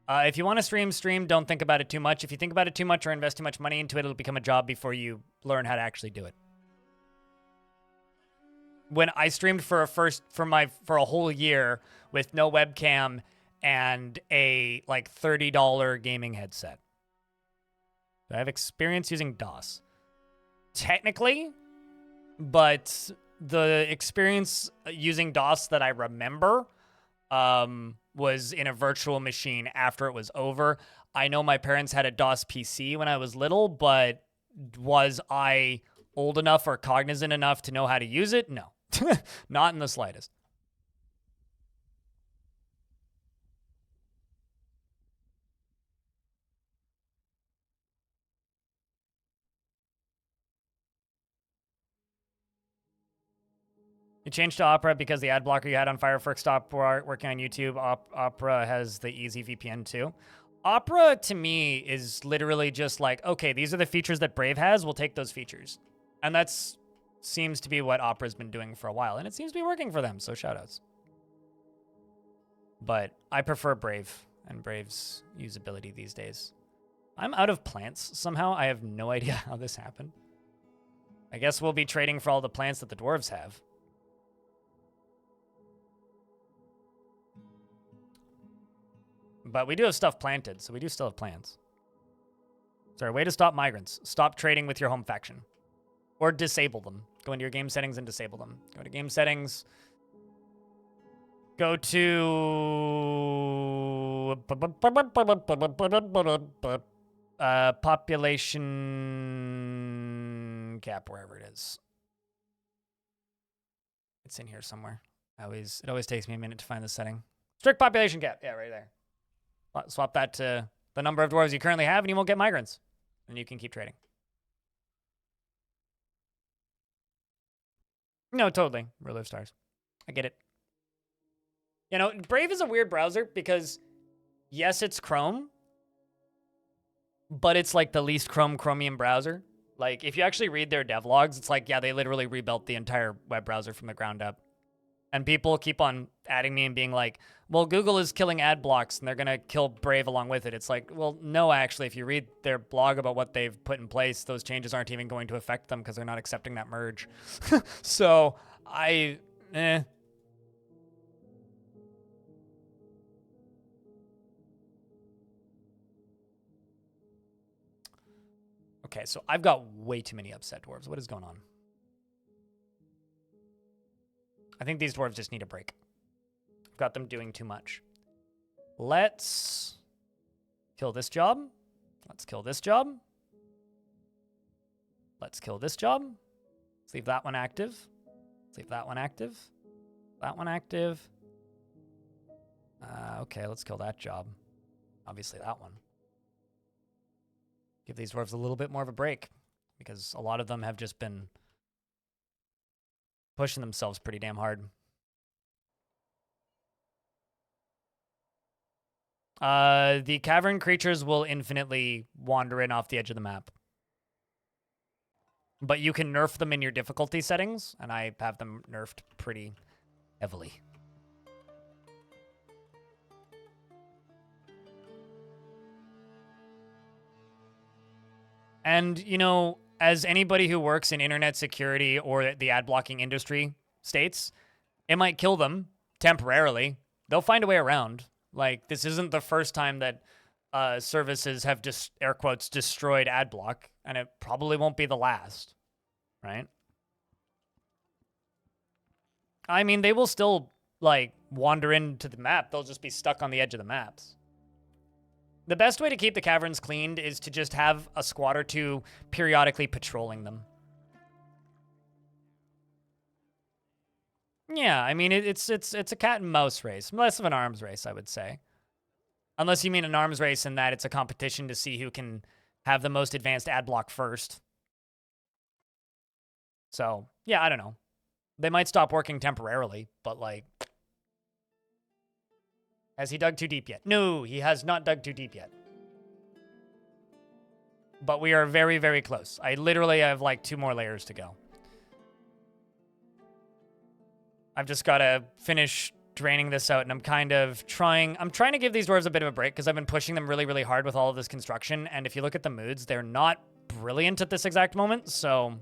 If you want to stream, don't think about it too much. If you think about it too much or invest too much money into it, it'll become a job before you learn how to actually do it. When I streamed for a whole year with no webcam and a like $30 gaming headset. I have experience using DOS. Technically, but the experience using DOS that I remember was in a virtual machine after it was over. I know my parents had a DOS PC when I was little, but was I old enough or cognizant enough to know how to use it? No, not in the slightest. You changed to Opera because the ad blocker you had on Firefox stopped working on YouTube. Opera has the easy VPN too. Opera, to me, is literally just like, okay, these are the features that Brave has. We'll take those features. And that's seems to be what Opera's been doing for a while. And it seems to be working for them, so shoutouts. But I prefer Brave and Brave's usability these days. I'm out of plants somehow. I have no idea how this happened. I guess we'll be trading for all the plants that the dwarves have. But we do have stuff planted, so we do still have plants. Sorry, way to stop migrants. Stop trading with your home faction. Or disable them. Go into your game settings and disable them. Go to game settings. Go to... population cap, wherever it is. It's in here somewhere. It always takes me a minute to find the setting. Strict population cap. Yeah, right there. Swap that to the number of dwarves you currently have, and you won't get migrants. And you can keep trading. No, totally. Ruler of Stars. I get it. You know, Brave is a weird browser because, yes, it's Chrome, but it's like the least Chromium browser. Like, if you actually read their devlogs, it's like, yeah, they literally rebuilt the entire web browser from the ground up. And people keep on adding me and being like, well, Google is killing ad blocks and they're going to kill Brave along with it. It's like, well, no, actually, if you read their blog about what they've put in place, those changes aren't even going to affect them because they're not accepting that merge. So Okay, so I've got way too many upset dwarves. What is going on? I think these dwarves just need a break. I've got them doing too much. Let's kill this job. Let's kill this job. Let's kill this job. Let's leave that one active. Let's leave that one active. That one active. Okay, let's kill that job. Obviously that one. Give these dwarves a little bit more of a break, because a lot of them have just been pushing themselves pretty damn hard. The cavern creatures will infinitely wander in off the edge of the map. But you can nerf them in your difficulty settings, and I have them nerfed pretty heavily. And, you know, as anybody who works in internet security or the ad blocking industry states, it might kill them temporarily. They'll find a way around. Like, this isn't the first time that services have just, air quotes, destroyed ad block, and it probably won't be the last, right? I mean, they will still, like, wander into the map. They'll just be stuck on the edge of the maps. The best way to keep the caverns cleaned is to just have a squad or two periodically patrolling them. Yeah, I mean, it's a cat and mouse race. Less of an arms race, I would say. Unless you mean an arms race in that it's a competition to see who can have the most advanced ad block first. So, yeah, I don't know. They might stop working temporarily, but, like... Has he dug too deep yet? No, he has not dug too deep yet. But we are very, very close. I literally have, like, 2 more layers to go. I've just got to finish draining this out, and I'm trying to give these dwarves a bit of a break, because I've been pushing them really, really hard with all of this construction, and if you look at the moods, they're not brilliant at this exact moment, so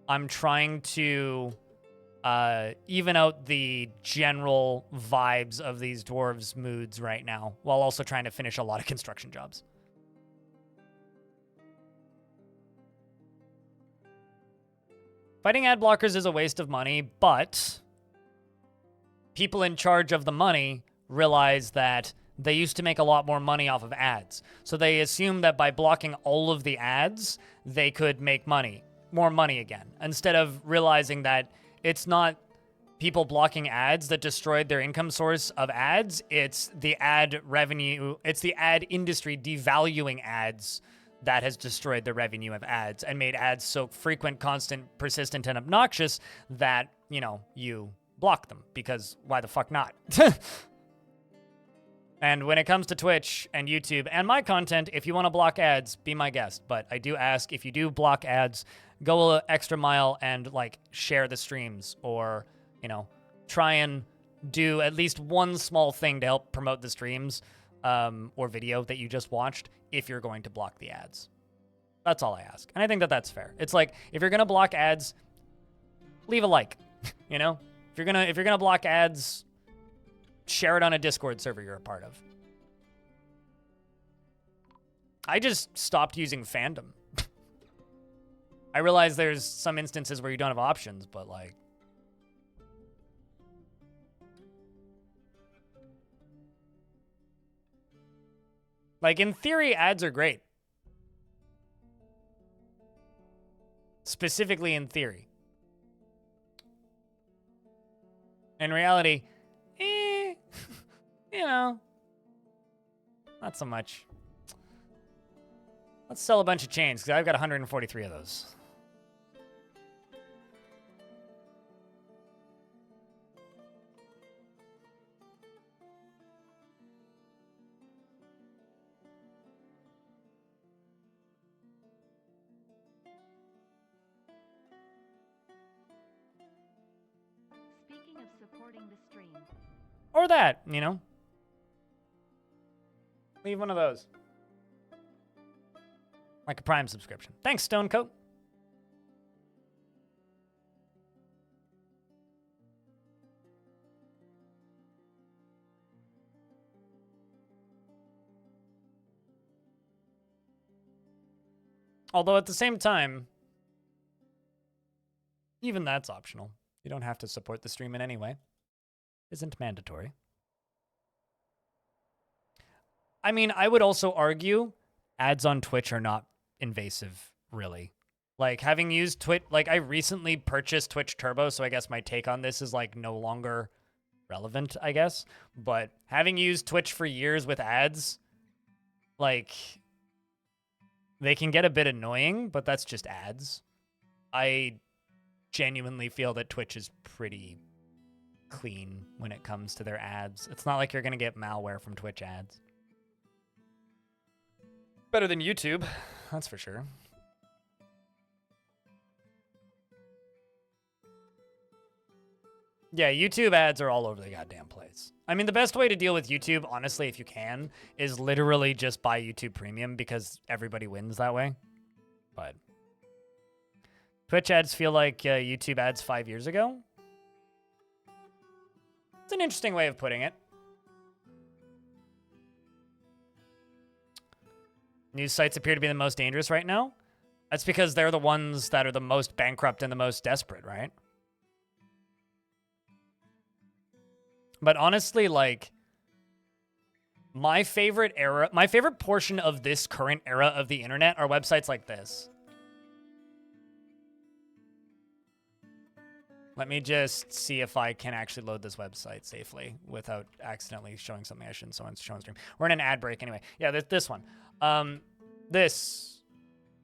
I'm trying to even out the general vibes of these dwarves' moods right now, while also trying to finish a lot of construction jobs. Fighting ad blockers is a waste of money, but people in charge of the money realize that they used to make a lot more money off of ads. So they assume that by blocking all of the ads, they could make more money again, instead of realizing that it's not people blocking ads that destroyed their income source of ads. It's the ad revenue. It's the ad industry devaluing ads that has destroyed the revenue of ads and made ads so frequent, constant, persistent, and obnoxious that, you know, you block them, because why the fuck not? And when it comes to Twitch and YouTube and my content, if you want to block ads, be my guest. But I do ask, if you do block ads, go an extra mile and, like, share the streams, or, you know, try and do at least one small thing to help promote the streams or video that you just watched if you're going to block the ads. That's all I ask. And I think that that's fair. It's like, if you're going to block ads, leave a like, you know? If you're going to block ads, share it on a Discord server you're a part of. I just stopped using fandom. I realize there's some instances where you don't have options, but, like... Like, in theory, ads are great. Specifically in theory. In reality, you know, not so much. Let's sell a bunch of chains, because I've got 143 of those. Speaking of supporting the stream. Or that, you know. Leave one of those. Like a Prime subscription. Thanks, Stonecoat. Although at the same time, even that's optional. You don't have to support the stream in any way. Isn't mandatory. I mean, I would also argue ads on Twitch are not invasive, really. Like, having used Twitch, like, I recently purchased Twitch Turbo, so I guess my take on this is, like, no longer relevant, I guess. But having used Twitch for years with ads, like, they can get a bit annoying, but that's just ads. I genuinely feel that Twitch is pretty clean when it comes to their ads. It's not like you're going to get malware from Twitch ads. Better than YouTube, that's for sure. Yeah, YouTube ads are all over the goddamn place. I mean, the best way to deal with YouTube, honestly, if you can, is literally just buy YouTube Premium because everybody wins that way. But Twitch ads feel like YouTube ads 5 years ago. It's an interesting way of putting it. News sites appear to be the most dangerous right now. That's because they're the ones that are the most bankrupt and the most desperate, right? But honestly, like, my favorite portion of this current era of the internet are websites like this. Let me just see if I can actually load this website safely without accidentally showing something I shouldn't show on stream. We're in an ad break anyway. Yeah, this one. This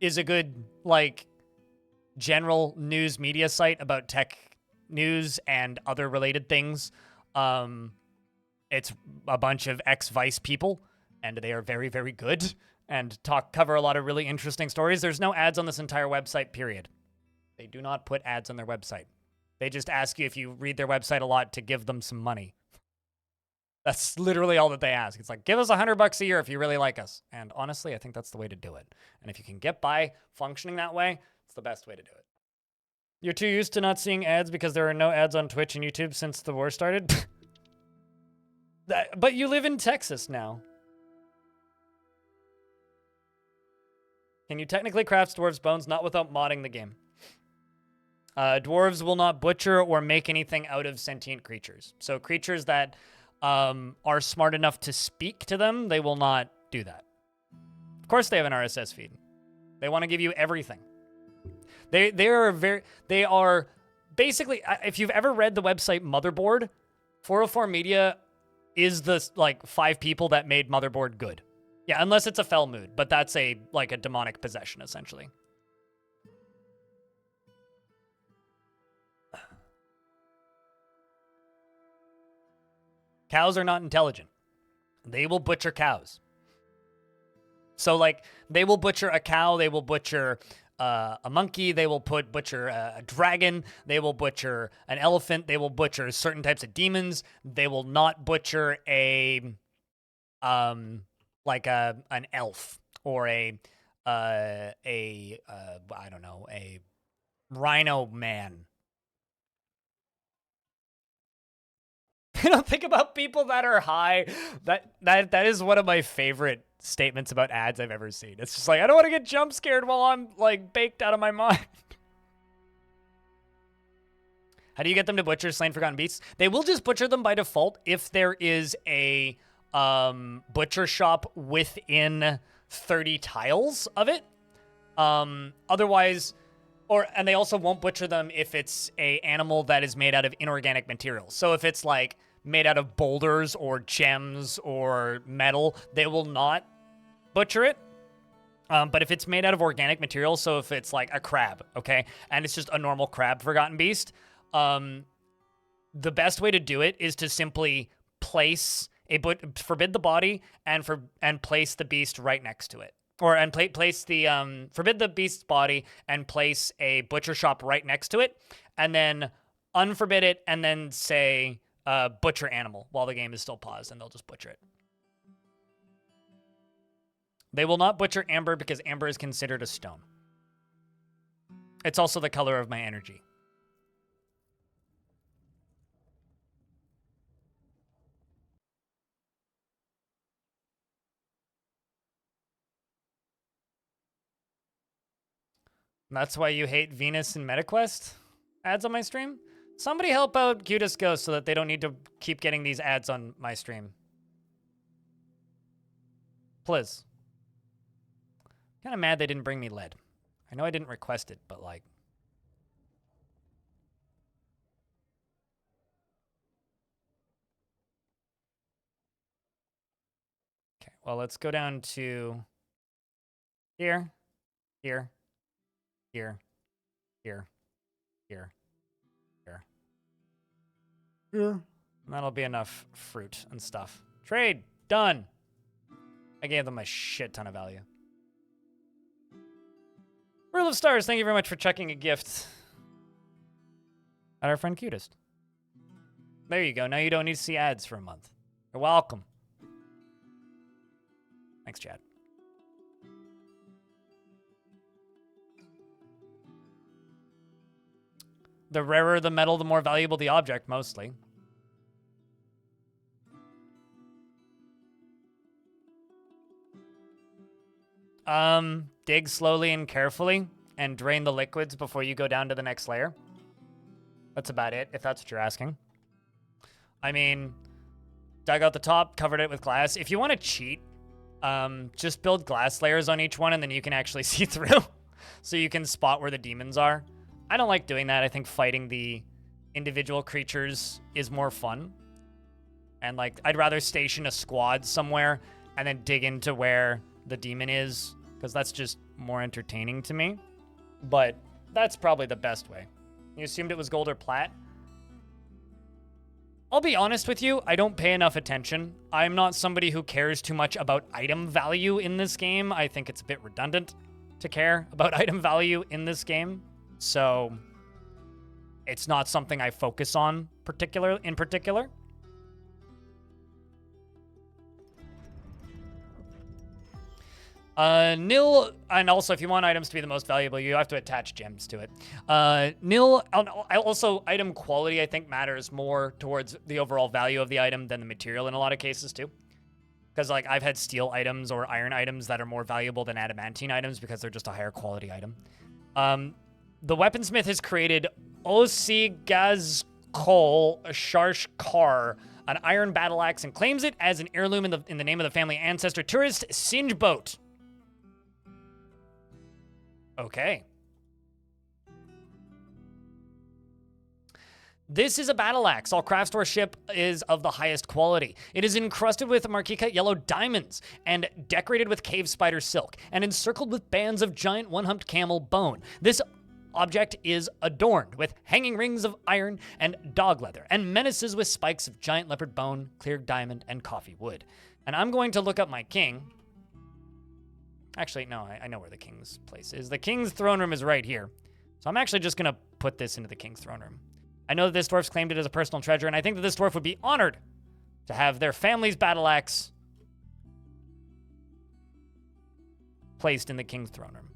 is a good, like, general news media site about tech news and other related things. It's a bunch of ex-Vice people, and they are very, very good and cover a lot of really interesting stories. There's no ads on this entire website, period. They do not put ads on their website. They just ask you if you read their website a lot to give them some money. That's literally all that they ask. It's like, give us $100 a year if you really like us. And honestly, I think that's the way to do it. And if you can get by functioning that way, it's the best way to do it. You're too used to not seeing ads because there are no ads on Twitch and YouTube since the war started? But you live in Texas now. Can you technically craft dwarves' bones? Not without modding the game. Dwarves will not butcher or make anything out of sentient creatures. So creatures that are smart enough to speak to them, they will not do that. Of course they have an RSS feed. They want to give you everything. They are basically, if you've ever read the website Motherboard, 404 Media is the, like, 5 people that made Motherboard good. Yeah, unless it's a fell mood, but that's like a demonic possession, essentially. Cows are not intelligent. They will butcher cows. So, like, they will butcher a cow, they will butcher a monkey, they will butcher a dragon, they will butcher an elephant, they will butcher certain types of demons. They will not butcher an elf or I don't know, a rhino man. I don't think about people that are high. That is one of my favorite statements about ads I've ever seen. It's just like, I don't want to get jump scared while I'm, like, baked out of my mind. How do you get them to butcher slain forgotten beasts? They will just butcher them by default if there is a butcher shop within 30 tiles of it. Otherwise, and they also won't butcher them if it's a animal that is made out of inorganic materials. So if it's, like, made out of boulders or gems or metal, they will not butcher it. But if it's made out of organic materials, so if it's like a crab, okay, and it's just a normal crab forgotten beast, the best way to do it is to simply place forbid the body and place the beast right next to it. Place the forbid the beast's body and place a butcher shop right next to it, and then unforbid it, and then say butcher animal while the game is still paused, and they'll just butcher it. They will not butcher amber because amber is considered a stone. It's also the color of my energy. That's why you hate Venus and MetaQuest ads on my stream? Somebody help out Cutest Ghost so that they don't need to keep getting these ads on my stream. Please. Kind of mad they didn't bring me lead. I know I didn't request it, but like... Okay, well, let's go down to here, here, here, here, here, here, here. And that'll be enough fruit and stuff. Trade, done. I gave them a shit ton of value. Rule of Stars, thank you very much for checking a gift. At our friend Cutest. There you go. Now you don't need to see ads for a month. You're welcome. Thanks, Chad. The rarer the metal, the more valuable the object, mostly. Dig slowly and carefully and drain the liquids before you go down to the next layer. That's about it, if that's what you're asking. I mean, dug out the top, covered it with glass. If you want to cheat, just build glass layers on each one and then you can actually see through. So you can spot where the demons are. I don't like doing that. I think fighting the individual creatures is more fun. And like, I'd rather station a squad somewhere and then dig into where the demon is, because that's just more entertaining to me. But that's probably the best way. You assumed it was gold or plat? I'll be honest with you, I don't pay enough attention. I'm not somebody who cares too much about item value in this game. I think it's a bit redundant to care about item value in this game. So it's not something I focus on in particular. Nil, and also if you want items to be the most valuable, you have to attach gems to it. Nil, also item quality I think matters more towards the overall value of the item than the material in a lot of cases too. Because like I've had steel items or iron items that are more valuable than adamantine items because they're just a higher quality item. The weaponsmith has created Osigazkol Sharsh Kar, an iron battle axe, and claims it as an heirloom in the name of the family ancestor tourist Singe Boat. Okay. This is a battle axe. All craft store ship is of the highest quality. It is encrusted with marquise yellow diamonds and decorated with cave spider silk and encircled with bands of giant one-humped camel bone. This object is adorned with hanging rings of iron and dog leather and menaces with spikes of giant leopard bone, clear diamond, and coffee wood. And I'm going to look up my king. Actually, no, I know where the king's place is. The king's throne room is right here. So I'm actually just going to put this into the king's throne room. I know that this dwarf's claimed it as a personal treasure, and I think that this dwarf would be honored to have their family's battle axe placed in the king's throne room.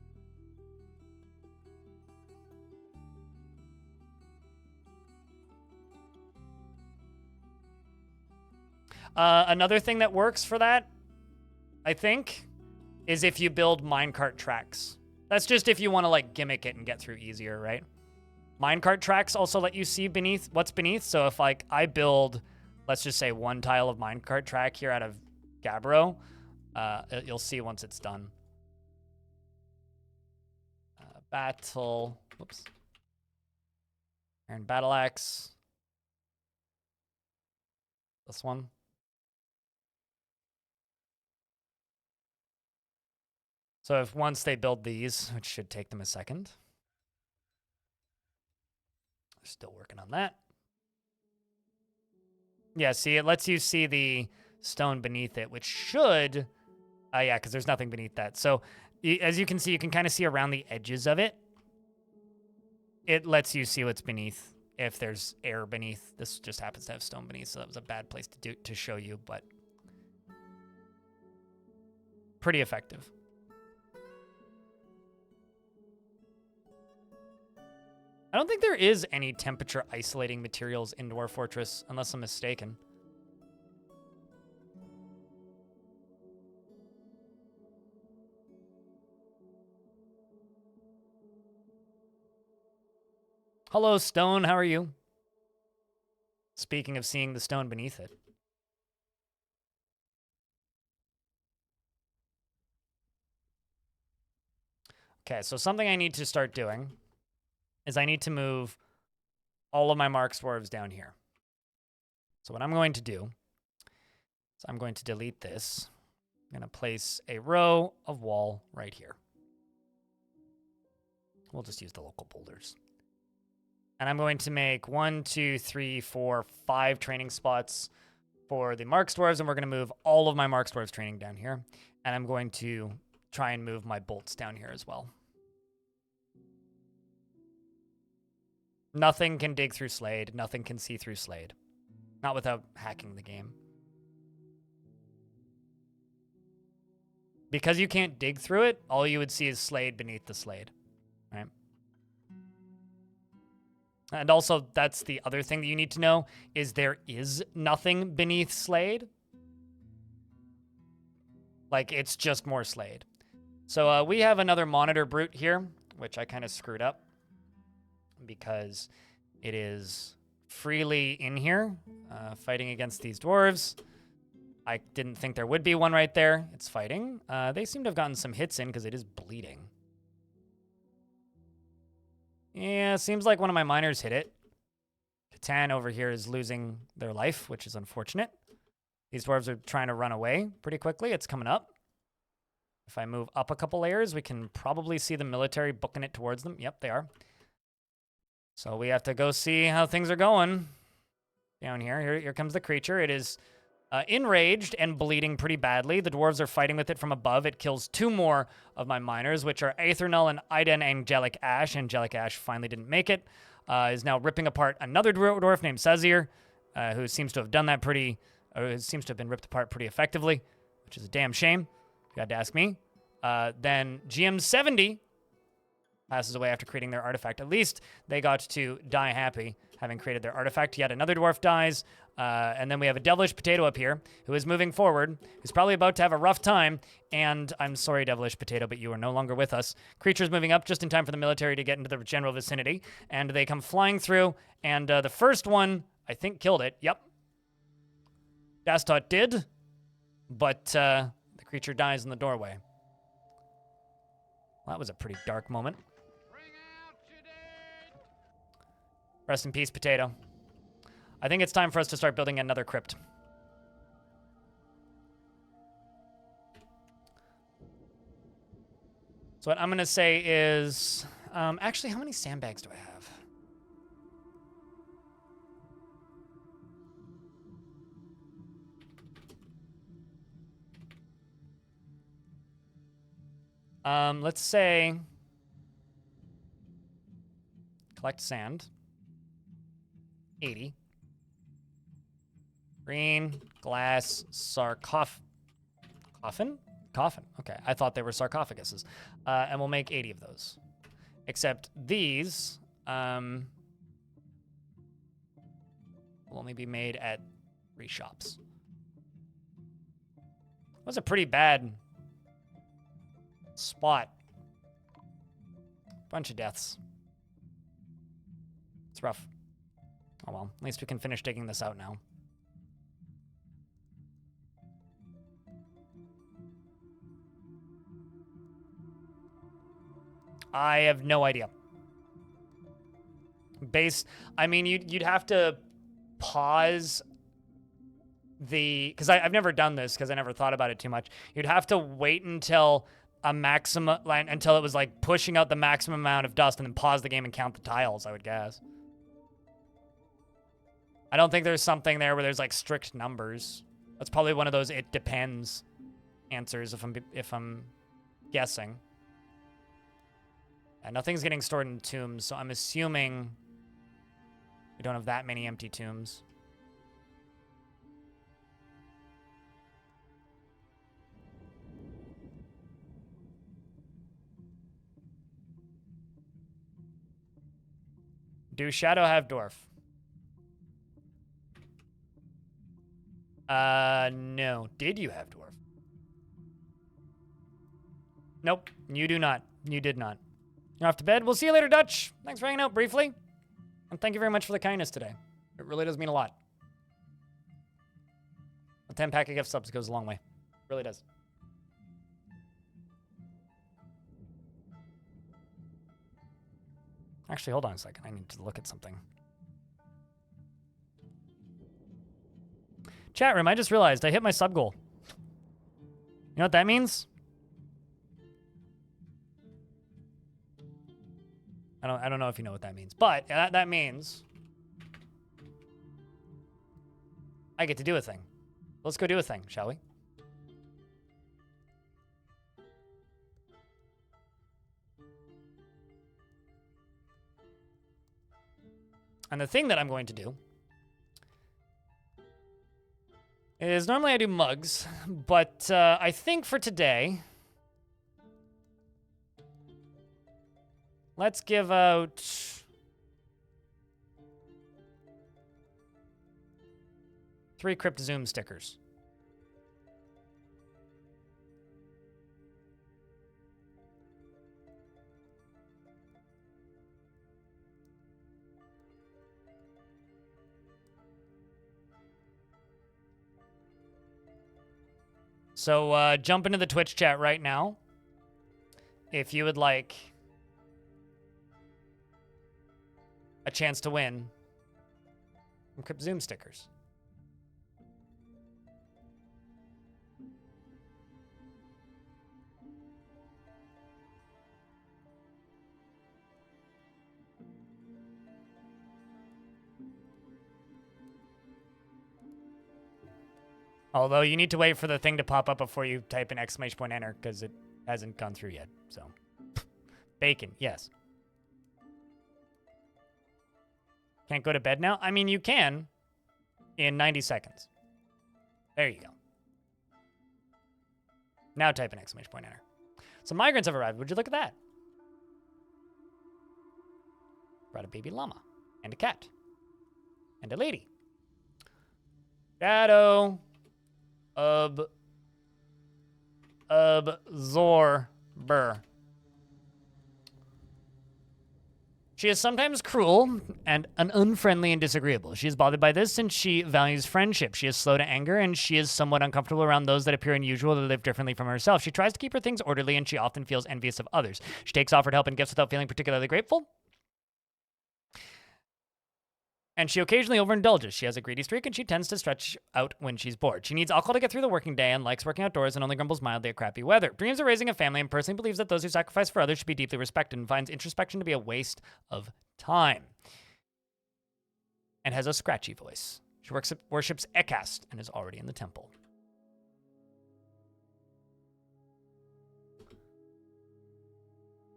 Another thing that works for that, I think, is if you build minecart tracks. That's just if you want to like gimmick it and get through easier, right? Minecart tracks also let you see beneath what's beneath. So if like I build, let's just say 1 tile of minecart track here out of Gabbro, you'll see once it's done. Battle, whoops. Iron battle axe. This one. So if once they build these, which should take them a second. They're still working on that. Yeah, see, it lets you see the stone beneath it, which should, yeah, because there's nothing beneath that. So as you can see, you can kind of see around the edges of it. It lets you see what's beneath if there's air beneath. This just happens to have stone beneath, so that was a bad place to show you, but pretty effective. I don't think there is any temperature isolating materials in Dwarf Fortress, unless I'm mistaken. Hello, Stone. How are you? Speaking of seeing the stone beneath it. Okay, so something I need to start doing is I need to move all of my mark dwarves down here. So what I'm going to do is I'm going to delete this. I'm going to place a row of wall right here. We'll just use the local boulders. And I'm going to make 1, 2, 3, 4, 5 training spots for the mark dwarves, and we're going to move all of my mark dwarves training down here. And I'm going to try and move my bolts down here as well. Nothing can dig through Slade. Nothing can see through Slade. Not without hacking the game. Because you can't dig through it, all you would see is Slade beneath the Slade. Right? And also, that's the other thing that you need to know, is there is nothing beneath Slade. Like, it's just more Slade. So we have another monitor brute here, which I kind of screwed up. Because it is freely in here, fighting against these dwarves. I didn't think there would be one right there. It's fighting. They seem to have gotten some hits in because it is bleeding. Yeah, seems like one of my miners hit it. Catan over here is losing their life, which is unfortunate. These dwarves are trying to run away pretty quickly. It's coming up. If I move up a couple layers, we can probably see the military booking it towards them. Yep, they are. So we have to go see how things are going down here. Here comes the creature. It is enraged and bleeding pretty badly. The dwarves are fighting with it from above. It kills 2 more of my miners, which are Aethernull and Iden Angelic Ash. Angelic Ash finally didn't make it. Is now ripping apart another dwarf named Sazir, who seems to have done that seems to have been ripped apart pretty effectively, which is a damn shame, if you had to ask me. Then GM70 passes away after creating their artifact. At least they got to die happy having created their artifact. Yet another dwarf dies. And then we have a devilish potato up here who is moving forward, who's probably about to have a rough time. And I'm sorry, devilish potato, but you are no longer with us. Creatures moving up just in time for the military to get into the general vicinity. And they come flying through. And the first one, I think, killed it. Yep. Dastot did. But the creature dies in the doorway. Well, that was a pretty dark moment. Rest in peace, potato. I think it's time for us to start building another crypt. So what I'm going to say is... actually, how many sandbags do I have? Let's say... Collect sand. 80. Green, glass, Coffin? Coffin. Okay, I thought they were sarcophaguses. And we'll make 80 of those. Except these will only be made at 3 shops. That was a pretty bad spot. Bunch of deaths. It's rough. Oh well, at least we can finish digging this out now. I have no idea. I mean, you'd have to pause because I've never done this because I never thought about it too much. You'd have to wait until until it was like pushing out the maximum amount of dust and then pause the game and count the tiles, I would guess. I don't think there's something there where there's like strict numbers. That's probably one of those "it depends" answers if I'm guessing. And nothing's getting stored in tombs, so I'm assuming we don't have that many empty tombs. Do Shadow have Dwarf? No. Did you have Dwarf? Nope. You do not. You did not. You're off to bed. We'll see you later, Dutch. Thanks for hanging out briefly. And thank you very much for the kindness today. It really does mean a lot. 10 pack of gift subs goes a long way. Really does. Actually, hold on a second. I need to look at something. Chat room, I just realized I hit my sub goal. You know what that means? I don't know if you know what that means, but that means I get to do a thing. Let's go do a thing, shall we? And the thing that I'm going to do is normally I do mugs, but I think for today, let's give out 3 Crypt Zoom stickers. So jump into the Twitch chat right now if you would like a chance to win some Crypt Zoom stickers. Although you need to wait for the thing to pop up before you type an exclamation point enter because it hasn't gone through yet. So, bacon, yes. Can't go to bed now? I mean, you can in 90 seconds. There you go. Now type an exclamation point enter. Some migrants have arrived. Would you look at that? Brought a baby llama and a cat and a lady. Shadow. Absorber. She is sometimes cruel and unfriendly and disagreeable. She is bothered by this since she values friendship. She is slow to anger and she is somewhat uncomfortable around those that appear unusual that live differently from herself. She tries to keep her things orderly and she often feels envious of others. She takes offered help and gifts without feeling particularly grateful. And she occasionally overindulges. She has a greedy streak, and she tends to stretch out when she's bored. She needs alcohol to get through the working day and likes working outdoors and only grumbles mildly at crappy weather. Dreams of raising a family and personally believes that those who sacrifice for others should be deeply respected and finds introspection to be a waste of time. And has a scratchy voice. She worships Ekast and is already in the temple.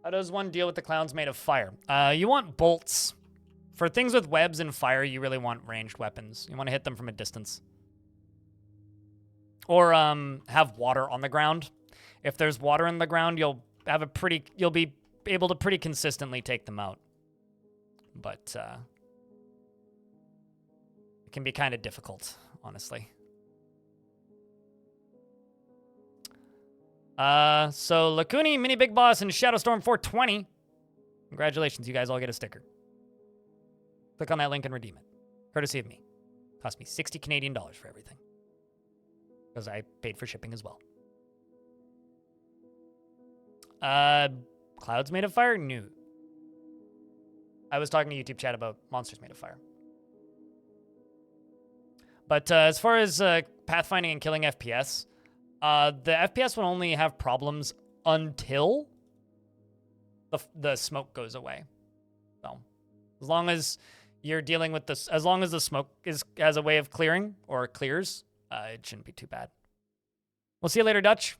How does one deal with the clowns made of fire? You want bolts. For things with webs and fire, you really want ranged weapons. You want to hit them from a distance. Or have water on the ground. If there's water in the ground, you'll be able to pretty consistently take them out. But it can be kind of difficult, honestly. So Lacuni, Mini Big Boss, and Shadowstorm 420. Congratulations, you guys all get a sticker. Click on that link and redeem it. Courtesy of me. Cost me 60 Canadian dollars for everything. Because I paid for shipping as well. Clouds made of fire? No. I was talking to YouTube chat about monsters made of fire. But as far as pathfinding and killing FPS, the FPS will only have problems until the smoke goes away. So, as long as you're dealing with this, as long as the smoke has a way of clearing or clears, it shouldn't be too bad. We'll see you later, Dutch.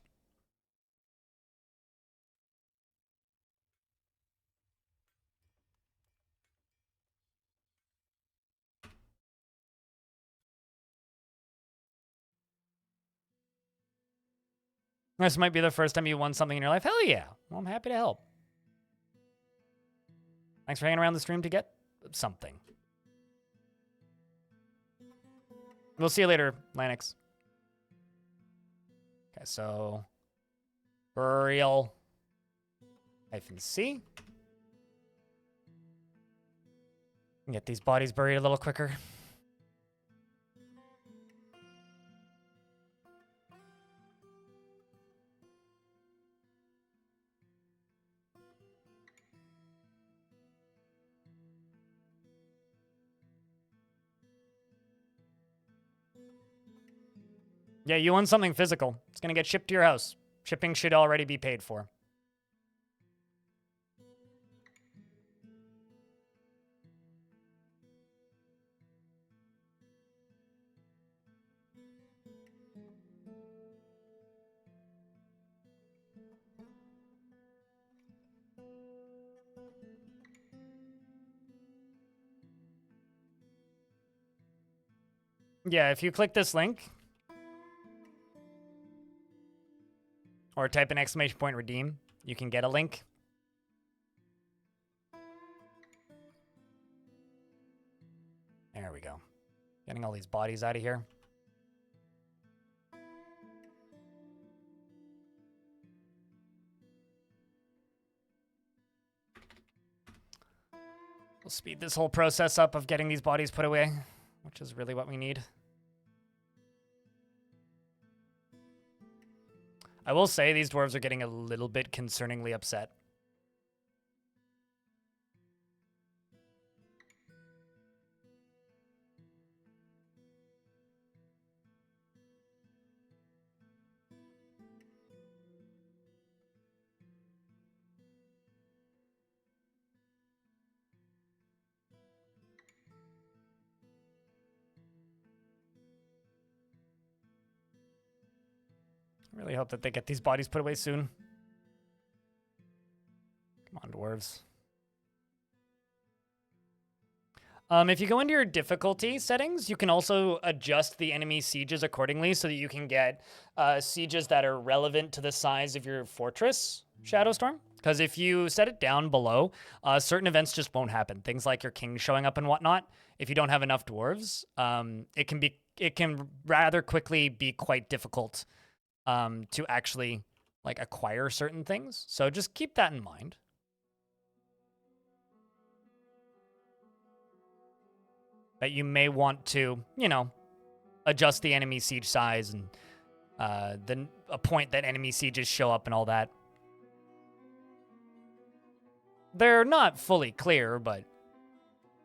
This might be the first time you won something in your life. Hell yeah. Well, I'm happy to help. Thanks for hanging around the stream to get something. We'll see you later, Lanix. Okay, so burial -C. Get these bodies buried a little quicker. Yeah, you want something physical. It's going to get shipped to your house. Shipping should already be paid for. Yeah, if you click this link or type an exclamation point redeem, you can get a link. There we go. Getting all these bodies out of here. We'll speed this whole process up of getting these bodies put away, which is really what we need. I will say these dwarves are getting a little bit concerningly upset. I really hope that they get these bodies put away soon. Come on, dwarves. If you go into your difficulty settings, you can also adjust the enemy sieges accordingly so that you can get sieges that are relevant to the size of your fortress, Shadowstorm. Because if you set it down below, certain events just won't happen. Things like your king showing up and whatnot. If you don't have enough dwarves, it can rather quickly be quite difficult to actually like acquire certain things. So just keep that in mind. That you may want to, you know, adjust the enemy siege size and then a point that enemy sieges show up and all that. They're not fully clear, but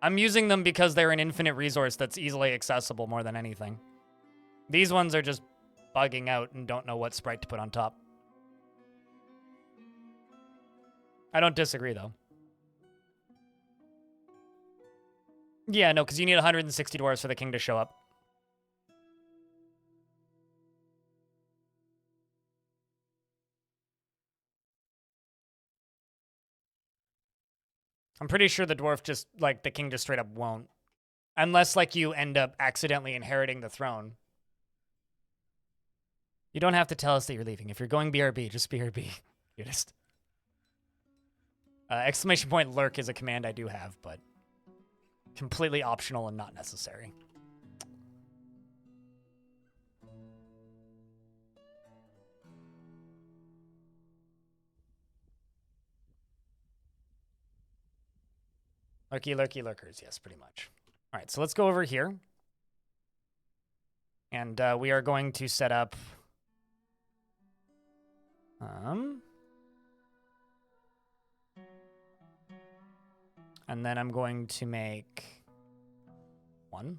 I'm using them because they're an infinite resource that's easily accessible more than anything. These ones are just bugging out and don't know what sprite to put on top. I don't disagree, though. Yeah, no, because you need 160 dwarves for the king to show up. I'm pretty sure the dwarf just, like, the king just straight up won't. Unless, like, you end up accidentally inheriting the throne. You don't have to tell us that you're leaving. If you're going BRB, just BRB. Cutest. Exclamation point lurk is a command I do have, but completely optional and not necessary. Lurky, lurky, lurkers. Yes, pretty much. All right, so let's go over here. And we are going to set up... and then I'm going to make 1,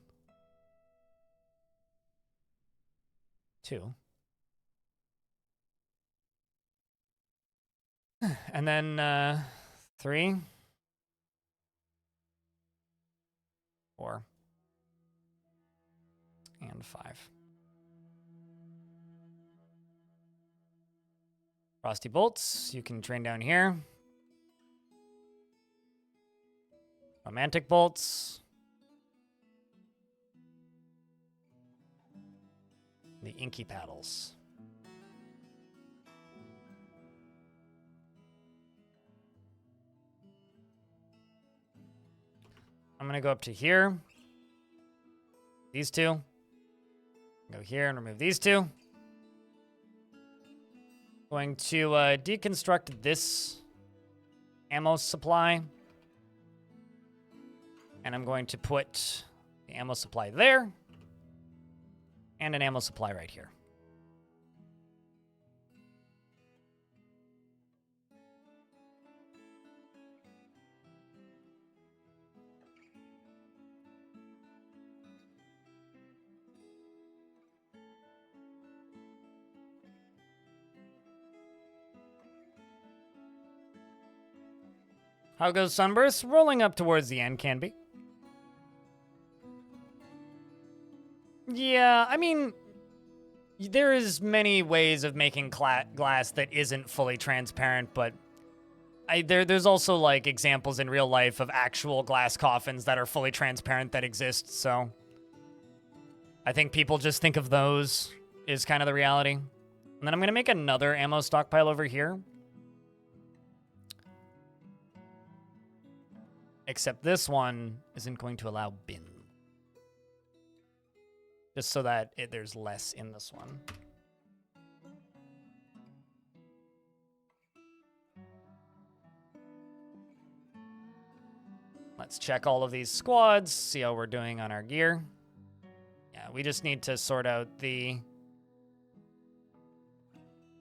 2. And then 3, 4, and 5. Frosty bolts, you can train down here. Romantic bolts. The inky paddles. I'm going to go up to here. These two. Go here and remove these two. Going to deconstruct this ammo supply. And I'm going to put the ammo supply there. And an ammo supply right here. How goes Sunburst? Rolling up towards the end can be. Yeah, I mean, there is many ways of making glass that isn't fully transparent, but there's also like examples in real life of actual glass coffins that are fully transparent that exist, so I think people just think of those is kind of the reality. And then I'm going to make another ammo stockpile over here. Except this one isn't going to allow bin. Just so that there's less in this one. Let's check all of these squads, see how we're doing on our gear. Yeah, we just need to sort out the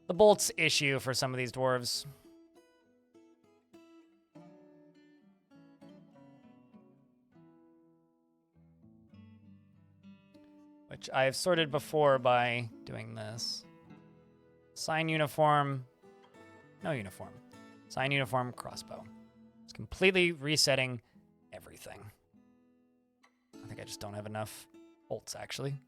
bolts issue for some of these dwarves. Which I've sorted before by doing this. Sign uniform, no uniform. Sign uniform, crossbow. It's completely resetting everything. I think I just don't have enough bolts, actually.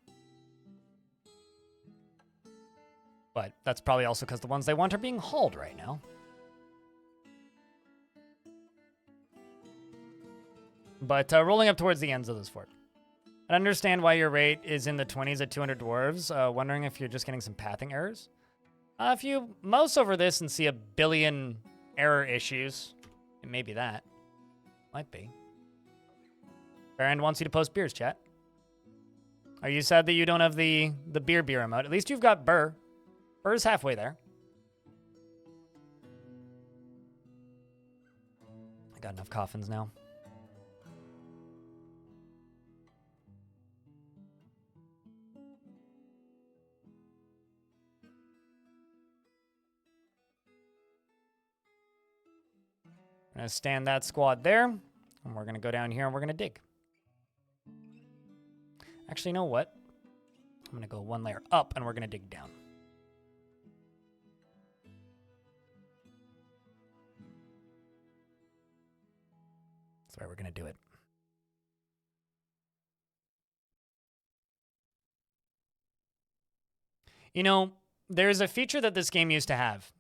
But that's probably also because the ones they want are being hauled right now. But rolling up towards the ends of this fort. I understand why your rate is in the 20s at 200 dwarves. Wondering if you're just getting some pathing errors. If you mouse over this and see a billion error issues, it may be that. Might be. Baron wants you to post beers, chat. Are you sad that you don't have the beer emote? At least you've got Burr. Burr's halfway there. I got enough coffins now. We're going to stand that squad there, and we're going to go down here and we're going to dig. Actually, you know what? I'm going to go one layer up and we're going to dig down. That's the way we're going to do it. You know, there's a feature that this game used to have,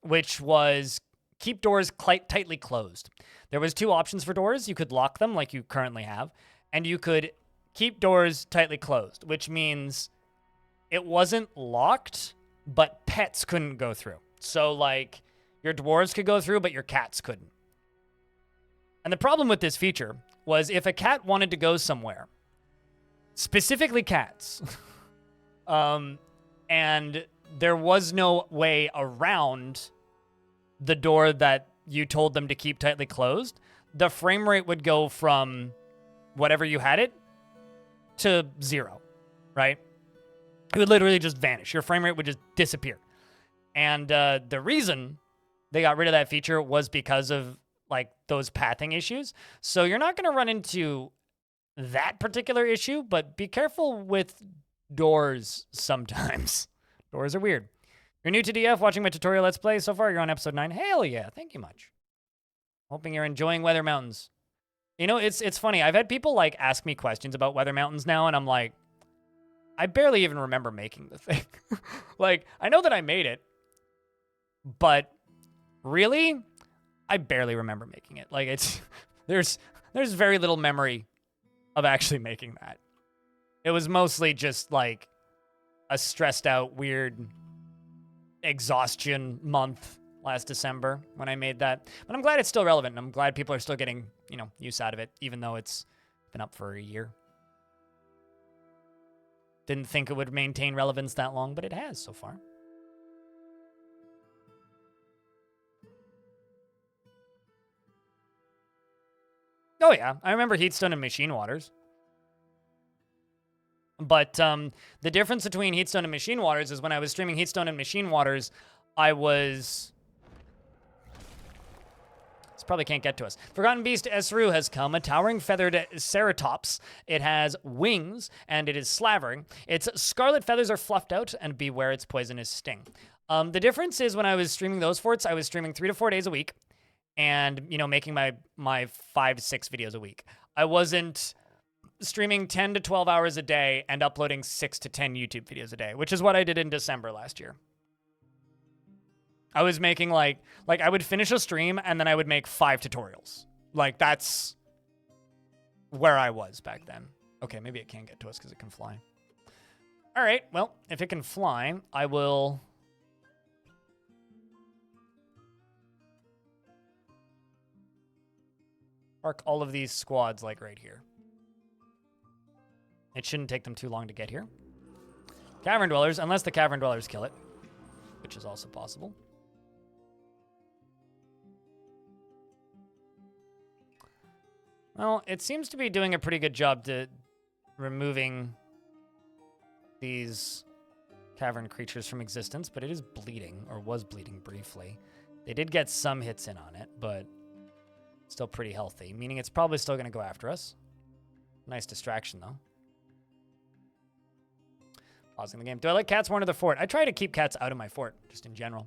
which was keep doors tightly closed. There was two options for doors. You could lock them like you currently have, and you could keep doors tightly closed, which means it wasn't locked, but pets couldn't go through. So, like, your dwarves could go through, but your cats couldn't. And the problem with this feature was if a cat wanted to go somewhere, specifically cats, and there was no way around the door that you told them to keep tightly closed, the frame rate would go from whatever you had it to 0, right? It would literally just vanish. Your frame rate would just disappear. And the reason they got rid of that feature was because of like those pathing issues. So you're not going to run into that particular issue, but be careful with doors sometimes. Doors are weird. You're new to DF, watching my tutorial Let's Play. So far, you're on episode 9. Hell yeah, thank you much. Hoping you're enjoying Weather Mountains. You know, it's funny. I've had people, like, ask me questions about Weather Mountains now, and I'm like, I barely even remember making the thing. Like, I know that I made it, but really, I barely remember making it. Like, it's, there's very little memory of actually making that. It was mostly just, like, a stressed out, weird exhaustion month last December when I made that. But I'm glad it's still relevant, and I'm glad people are still getting, you know, use out of it, even though it's been up for a year. Didn't think it would maintain relevance that long, but it has so far. Oh yeah, I remember Heatstone and Machine Waters. But the difference between Heatstone and Machine Waters is when I was streaming Heatstone and Machine Waters, I was... This probably can't get to us. Forgotten Beast Esru has come, a towering feathered ceratops. It has wings, and it is slavering. Its scarlet feathers are fluffed out, and beware its poisonous sting. The difference is when I was streaming those forts, I was streaming 3 to 4 days a week, and, you know, making my 5 to 6 videos a week. I wasn't streaming 10 to 12 hours a day and uploading 6 to 10 YouTube videos a day, which is what I did in December last year. I was making like I would finish a stream and then I would make 5 tutorials. Like, that's where I was back then. Okay, maybe it can't get to us because it can fly. All right, well, if it can fly, I will... park all of these squads, like, right here. It shouldn't take them too long to get here. Cavern dwellers, unless the cavern dwellers kill it, which is also possible. Well, it seems to be doing a pretty good job to removing these cavern creatures from existence, but it is bleeding, or was bleeding briefly. They did get some hits in on it, but still pretty healthy, meaning it's probably still going to go after us. Nice distraction, though. Pausing the game. Do I let cats wander the fort? I try to keep cats out of my fort, just in general.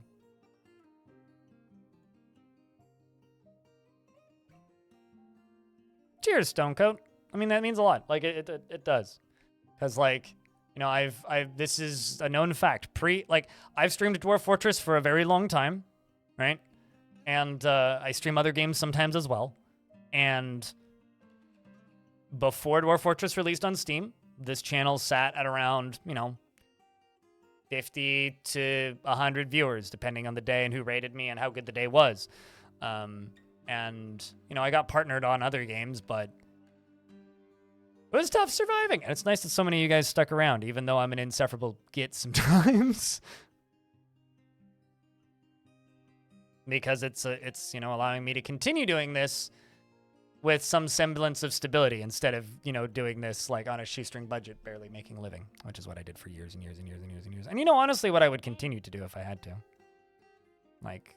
Cheers, Stonecoat. I mean, that means a lot. Like, it does. Because, like, you know, this is a known fact. I've streamed Dwarf Fortress for a very long time, right? And I stream other games sometimes as well. And before Dwarf Fortress released on Steam, this channel sat at around, you know, 50 to 100 viewers, depending on the day and who rated me and how good the day was. And, you know, I got partnered on other games, but it was tough surviving. And it's nice that so many of you guys stuck around, even though I'm an insufferable git sometimes. Because it's you know, allowing me to continue doing this with some semblance of stability instead of, you know, doing this like on a shoestring budget, barely making a living, which is what I did for years and years and years and years and years. And, you know, honestly, what I would continue to do if I had to. Like,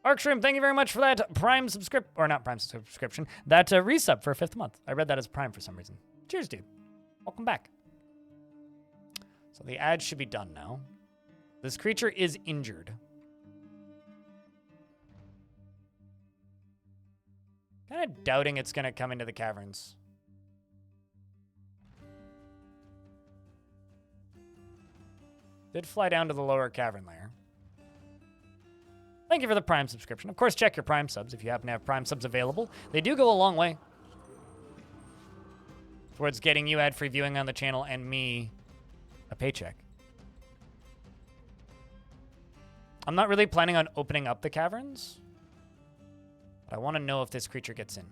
Arkshroom, thank you very much for that Prime subscription, that resub for a 5th month. I read that as Prime for some reason. Cheers, dude. Welcome back. So the ad should be done now. This creature is injured. Kind of doubting it's going to come into the caverns. Did fly down to the lower cavern layer. Thank you for the Prime subscription. Of course, check your Prime subs if you happen to have Prime subs available. They do go a long way towards getting you ad-free viewing on the channel and me a paycheck. I'm not really planning on opening up the caverns, but I want to know if this creature gets in.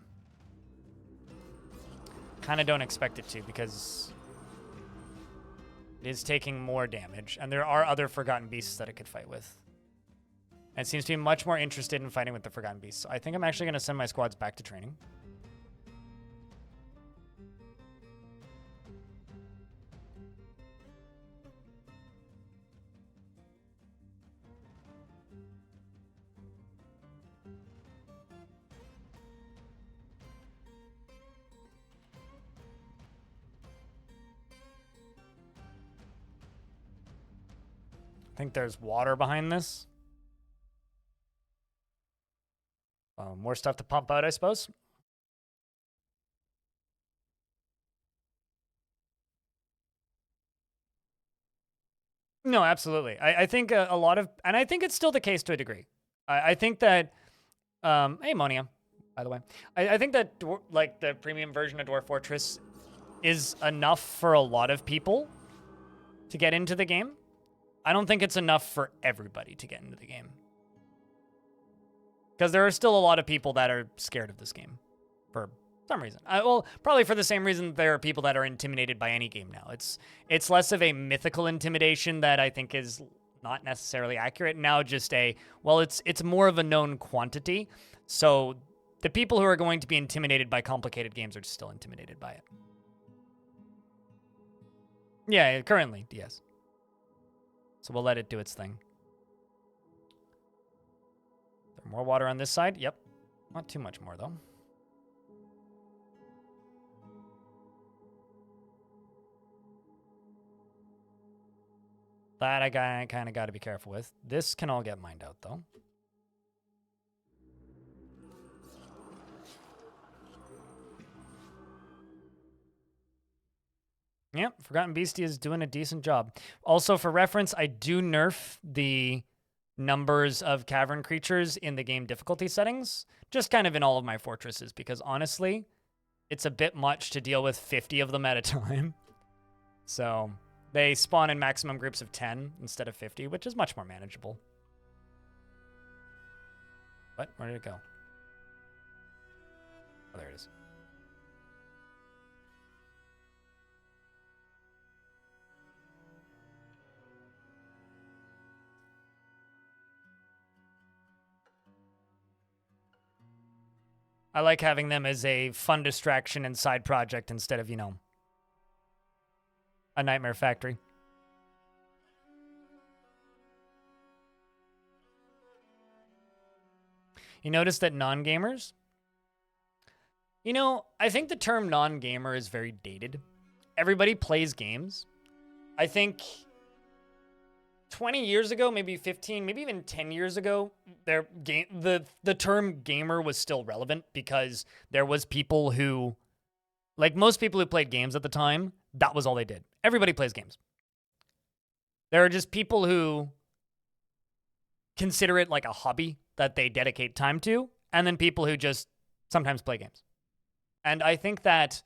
Kind of don't expect it to, because it is taking more damage, and there are other Forgotten Beasts that it could fight with. And it seems to be much more interested in fighting with the Forgotten Beasts. So I think I'm actually going to send my squads back to training. I think there's water behind this. More stuff to pump out, I suppose. No, absolutely. I think a lot of, and I think it's still the case to a degree. I think that, hey, Monia, by the way. I think that, like, the premium version of Dwarf Fortress is enough for a lot of people to get into the game. I don't think it's enough for everybody to get into the game. Because there are still a lot of people that are scared of this game for some reason. Well, probably for the same reason there are people that are intimidated by any game now. It's less of a mythical intimidation that I think is not necessarily accurate. Now just well, it's more of a known quantity. So the people who are going to be intimidated by complicated games are still intimidated by it. Yeah, currently, yes. So we'll let it do its thing. More water on this side? Yep. Not too much more, though. That I kind of got to be careful with. This can all get mined out, though. Yep, Forgotten Beastie is doing a decent job. Also, for reference, I do nerf the numbers of cavern creatures in the game difficulty settings, just kind of in all of my fortresses, because honestly, it's a bit much to deal with 50 of them at a time. So they spawn in maximum groups of 10 instead of 50, which is much more manageable. What? Where did it go? Oh, there it is. I like having them as a fun distraction and side project instead of, you know, a nightmare factory. You notice that non-gamers? You know, I think the term non-gamer is very dated. Everybody plays games. I think 20 years ago, maybe 15, maybe even 10 years ago, the term gamer was still relevant because there was people who, like most people who played games at the time, that was all they did. Everybody plays games. There are just people who consider it like a hobby that they dedicate time to, and then people who just sometimes play games. And I think that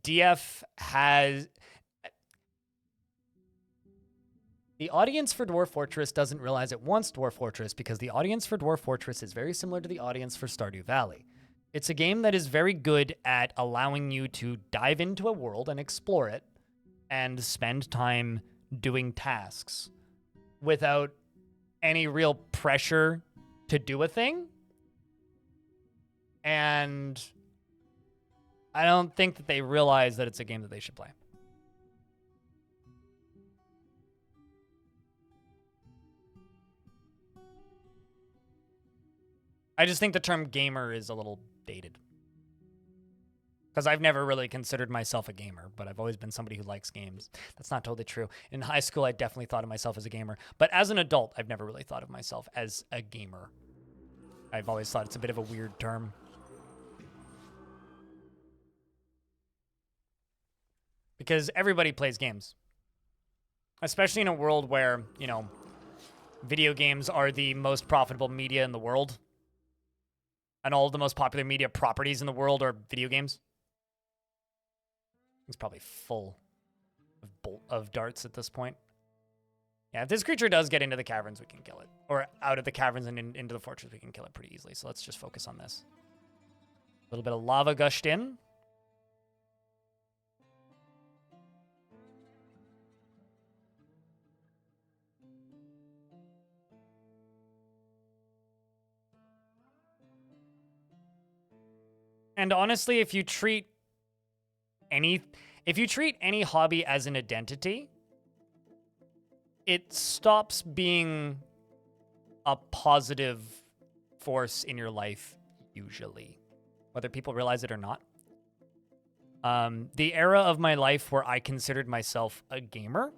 DF has... The audience for Dwarf Fortress doesn't realize it wants Dwarf Fortress because the audience for Dwarf Fortress is very similar to the audience for Stardew Valley. It's a game that is very good at allowing you to dive into a world and explore it and spend time doing tasks without any real pressure to do a thing. And I don't think that they realize that it's a game that they should play. I just think the term gamer is a little dated. Because I've never really considered myself a gamer, but I've always been somebody who likes games. That's not totally true. In high school, I definitely thought of myself as a gamer. But as an adult, I've never really thought of myself as a gamer. I've always thought it's a bit of a weird term. Because everybody plays games. Especially in a world where, you know, video games are the most profitable media in the world. And all of the most popular media properties in the world are video games. It's probably full of darts at this point. Yeah, if this creature does get into the caverns, we can kill it. Or out of the caverns and into the fortress, we can kill it pretty easily. So let's just focus on this. A little bit of lava gushed in. And honestly, if you treat any hobby as an identity, it stops being a positive force in your life, usually, whether people realize it or not. The era of my life where I considered myself a gamer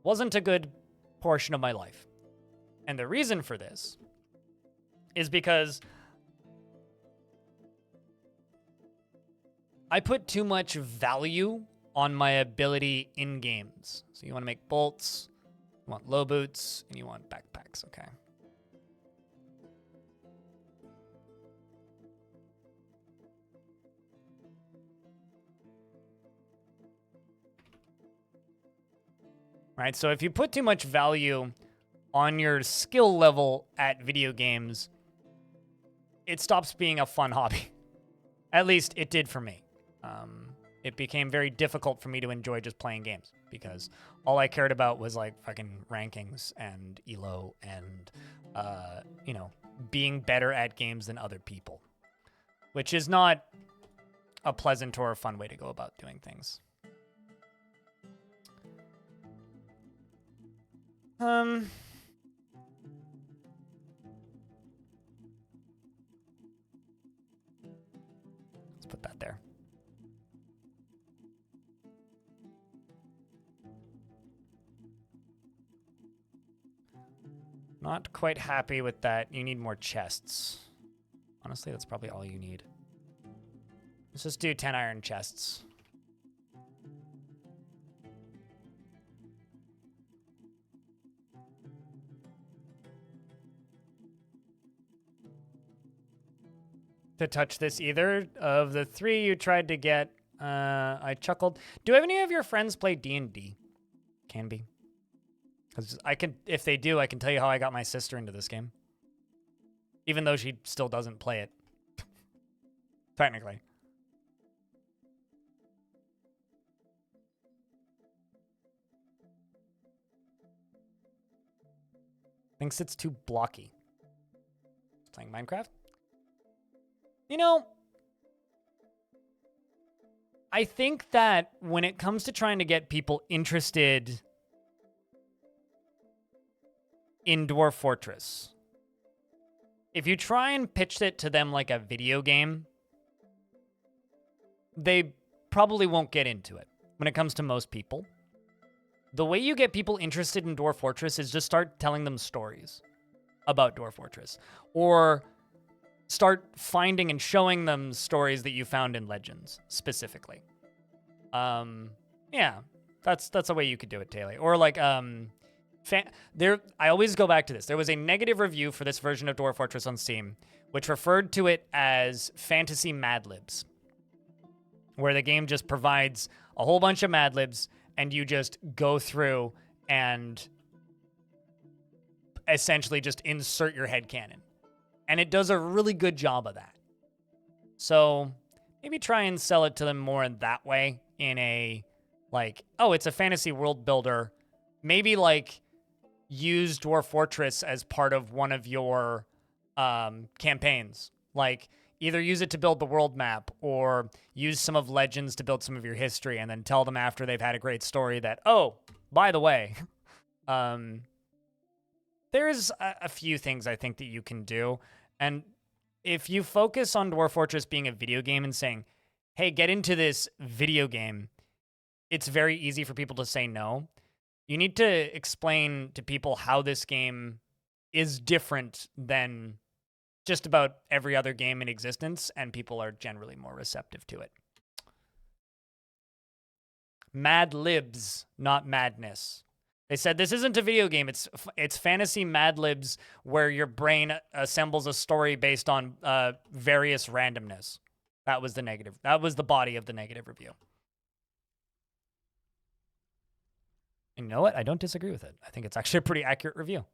wasn't a good portion of my life. And the reason for this is because I put too much value on my ability in games. So you want to make bolts, you want low boots, and you want backpacks, okay. Right, so if you put too much value on your skill level at video games, it stops being a fun hobby. At least it did for me. It became very difficult for me to enjoy just playing games because all I cared about was like fucking rankings and elo and, you know, being better at games than other people, which is not a pleasant or a fun way to go about doing things. Let's put that there. Not quite happy with that. You need more chests. Honestly, that's probably all you need. Let's just do 10 iron chests. To touch this either of the three you tried to get, I chuckled. Do any of your friends play D&D? Can be. Because I can, if they do, I can tell you how I got my sister into this game. Even though she still doesn't play it. Technically. Thinks it's too blocky. Playing Minecraft? You know, I think that when it comes to trying to get people interested in Dwarf Fortress, if you try and pitch it to them like a video game, they probably won't get into it when it comes to most people. The way you get people interested in Dwarf Fortress is just start telling them stories about Dwarf Fortress, or start finding and showing them stories that you found in Legends, specifically. Yeah, that's a way you could do it, Taylor. Or like, I always go back to this. There was a negative review for this version of Dwarf Fortress on Steam, which referred to it as fantasy Mad Libs, where the game just provides a whole bunch of Mad Libs, and you just go through and essentially just insert your headcanon. And it does a really good job of that. So maybe try and sell it to them more in that way, in a, like, oh, it's a fantasy world builder. Maybe, like, use Dwarf Fortress as part of one of your campaigns. Like, either use it to build the world map, or use some of Legends to build some of your history, and then tell them after they've had a great story that, oh, by the way, there's a few things I think that you can do. And if you focus on Dwarf Fortress being a video game and saying, hey, get into this video game, it's very easy for people to say no. You need to explain to people how this game is different than just about every other game in existence, and people are generally more receptive to it. Mad Libs, not madness. They said this isn't a video game. It's fantasy Mad Libs where your brain assembles a story based on various randomness. That was the negative. That was the body of the negative review. And you know what? I don't disagree with it. I think it's actually a pretty accurate review.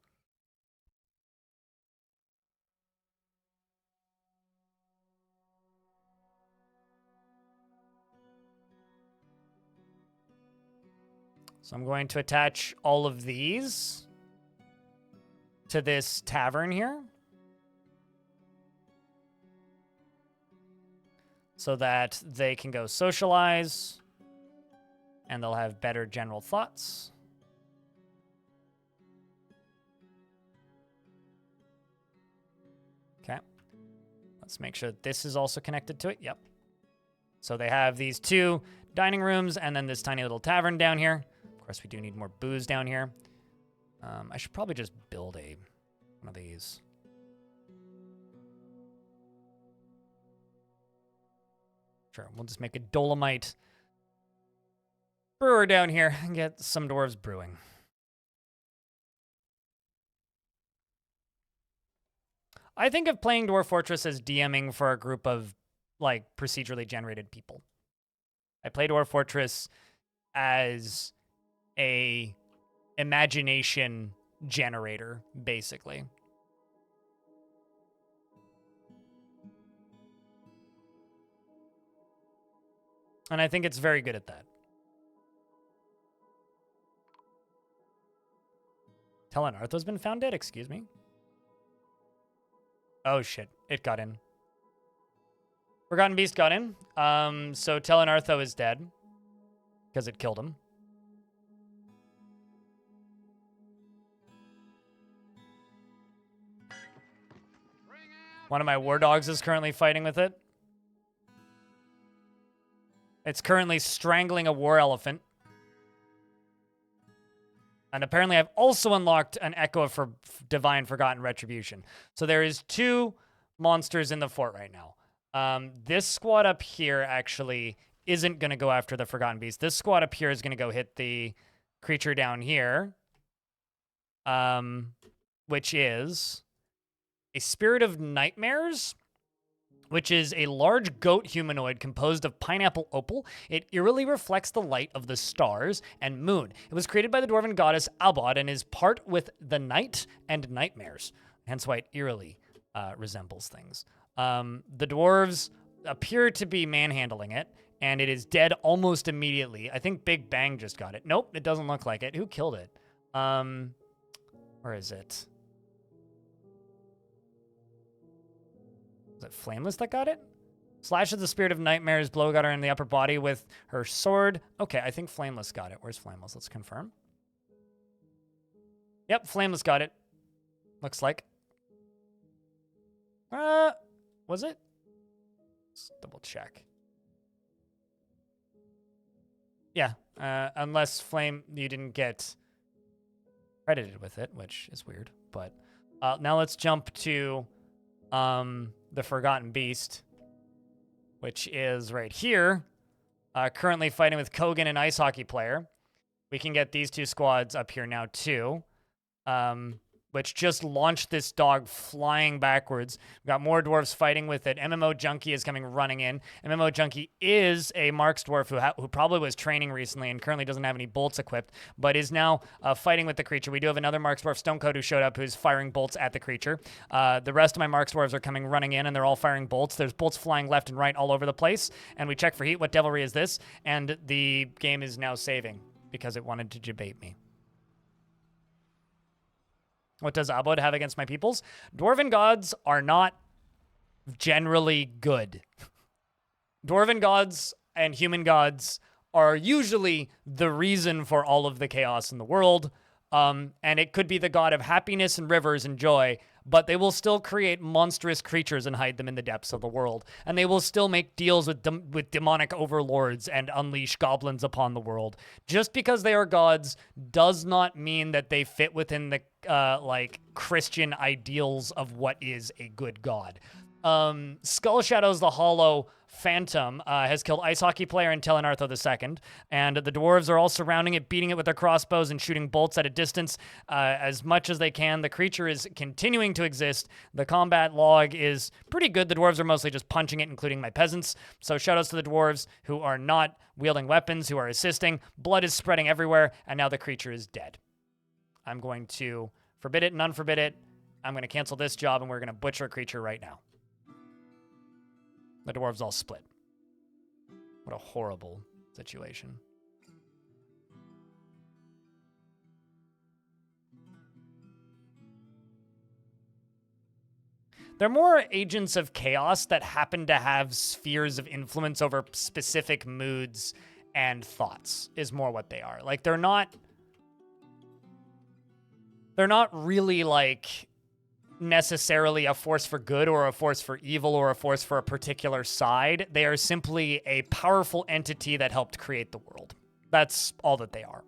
So I'm going to attach all of these to this tavern here, so that they can go socialize and they'll have better general thoughts. Okay. Let's make sure that this is also connected to it. Yep. So they have these two dining rooms and then this tiny little tavern down here. Of course, we do need more booze down here. I should probably just build one of these. Sure, we'll just make a Dolomite brewer down here and get some dwarves brewing. I think of playing Dwarf Fortress as DMing for a group of, like, procedurally generated people. I play Dwarf Fortress as a imagination generator, basically. And I think it's very good at that. Telenartho's been found dead, excuse me. Oh shit, it got in. Forgotten Beast got in. So Telenartho is dead because it killed him. One of my war dogs is currently fighting with it. It's currently strangling a war elephant. And apparently I've also unlocked an Echo of Divine Forgotten Retribution. So there is 2 monsters in the fort right now. This squad up here actually isn't going to go after the Forgotten Beast. This squad up here is going to go hit the creature down here, which is a Spirit of Nightmares, which is a large goat humanoid composed of pineapple opal. It eerily reflects the light of the stars and moon. It was created by the Dwarven goddess Albod and is part with the night and nightmares, hence why it eerily resembles things. The dwarves appear to be manhandling it, and it is dead almost immediately. I think Big Bang just got it. Nope, it doesn't look like it. Who killed it? Where is it? Was it Flameless that got it? Slashes the Spirit of Nightmares, blow got her in the upper body with her sword. Okay, I think Flameless got it. Where's Flameless? Let's confirm. Yep, Flameless got it. Looks like. Was it? Let's double check. Yeah, unless you didn't get credited with it, which is weird. But now let's jump to the Forgotten Beast, which is right here, currently fighting with Kogan, an ice hockey player. We can get these 2 squads up here now too, which just launched this dog flying backwards. We've got more dwarves fighting with it. MMO Junkie is coming running in. MMO Junkie is a Marks dwarf who probably was training recently and currently doesn't have any bolts equipped, but is now fighting with the creature. We do have another Marks dwarf, Stonecoat, who showed up, who's firing bolts at the creature. The rest of my Marks dwarves are coming running in, and they're all firing bolts. There's bolts flying left and right all over the place, and we check for heat. What devilry is this? And the game is now saving because it wanted to debate me. What does Abod have against my peoples? Dwarven gods are not generally good. Dwarven gods and human gods are usually the reason for all of the chaos in the world. And it could be the god of happiness and rivers and joy, but they will still create monstrous creatures and hide them in the depths of the world. And they will still make deals with demonic overlords and unleash goblins upon the world. Just because they are gods does not mean that they fit within the Christian ideals of what is a good god. Skull Shadows the Hollow Phantom has killed ice hockey player and Telenartho II, and the dwarves are all surrounding it, beating it with their crossbows and shooting bolts at a distance as much as they can. The creature is continuing to exist. The combat log is pretty good. The dwarves are mostly just punching it, including my peasants. So shoutouts to the dwarves who are not wielding weapons, who are assisting. Blood is spreading everywhere, and now the creature is dead. I'm going to forbid it and unforbid it. I'm going to cancel this job, and we're going to butcher a creature right now. The dwarves all split. What a horrible situation. They're more agents of chaos that happen to have spheres of influence over specific moods and thoughts, is more what they are. Like, they're not really, like, necessarily a force for good or a force for evil or a force for a particular side. They are simply a powerful entity that helped create the world. That's all that they are.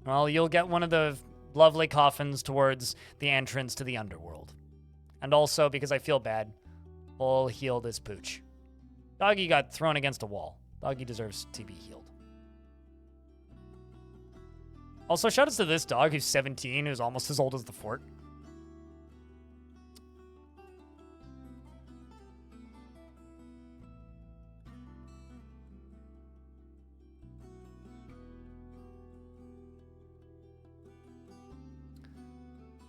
Well, you'll get one of the lovely coffins towards the entrance to the underworld. And also, because I feel bad, we'll heal this pooch. Doggy got thrown against a wall. Doggy deserves to be healed. Also, shoutouts to this dog who's 17, who's almost as old as the fort.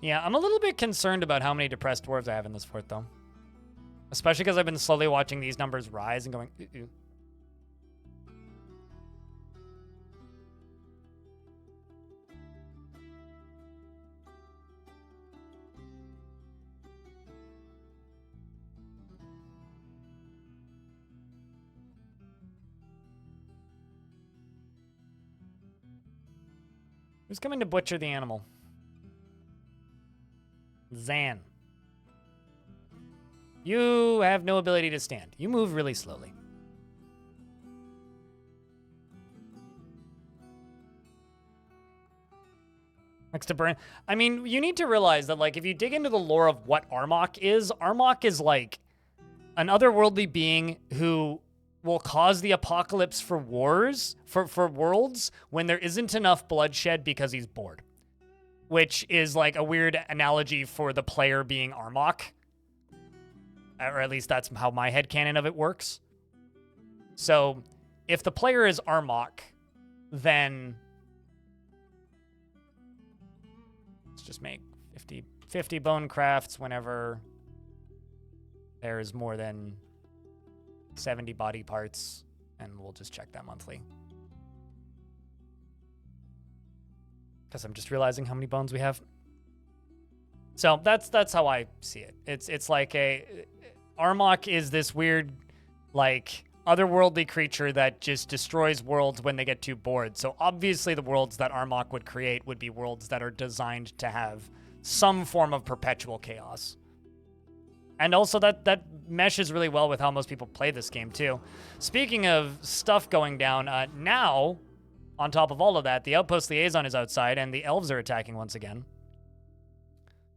Yeah, I'm a little bit concerned about how many depressed dwarves I have in this fort, though. Especially because I've been slowly watching these numbers rise and going, ooh. Who's coming to butcher the animal? Zan. You have no ability to stand. You move really slowly. Next to burn. I mean, you need to realize that, like, if you dig into the lore of what Armok is like an otherworldly being who will cause the apocalypse for wars, for worlds, when there isn't enough bloodshed because he's bored. Which is, like, a weird analogy for the player being Armok. Or at least that's how my headcanon of it works. So, if the player is Armok, then let's just make 50 bone crafts whenever there's more than 70 body parts, and we'll just check that monthly. Because I'm just realizing how many bones we have. So that's how I see it. It's like Armok is this weird, like, otherworldly creature that just destroys worlds when they get too bored. So obviously the worlds that Armok would create would be worlds that are designed to have some form of perpetual chaos. And also that meshes really well with how most people play this game too. Speaking of stuff going down, now, on top of all of that, the Outpost Liaison is outside and the elves are attacking once again.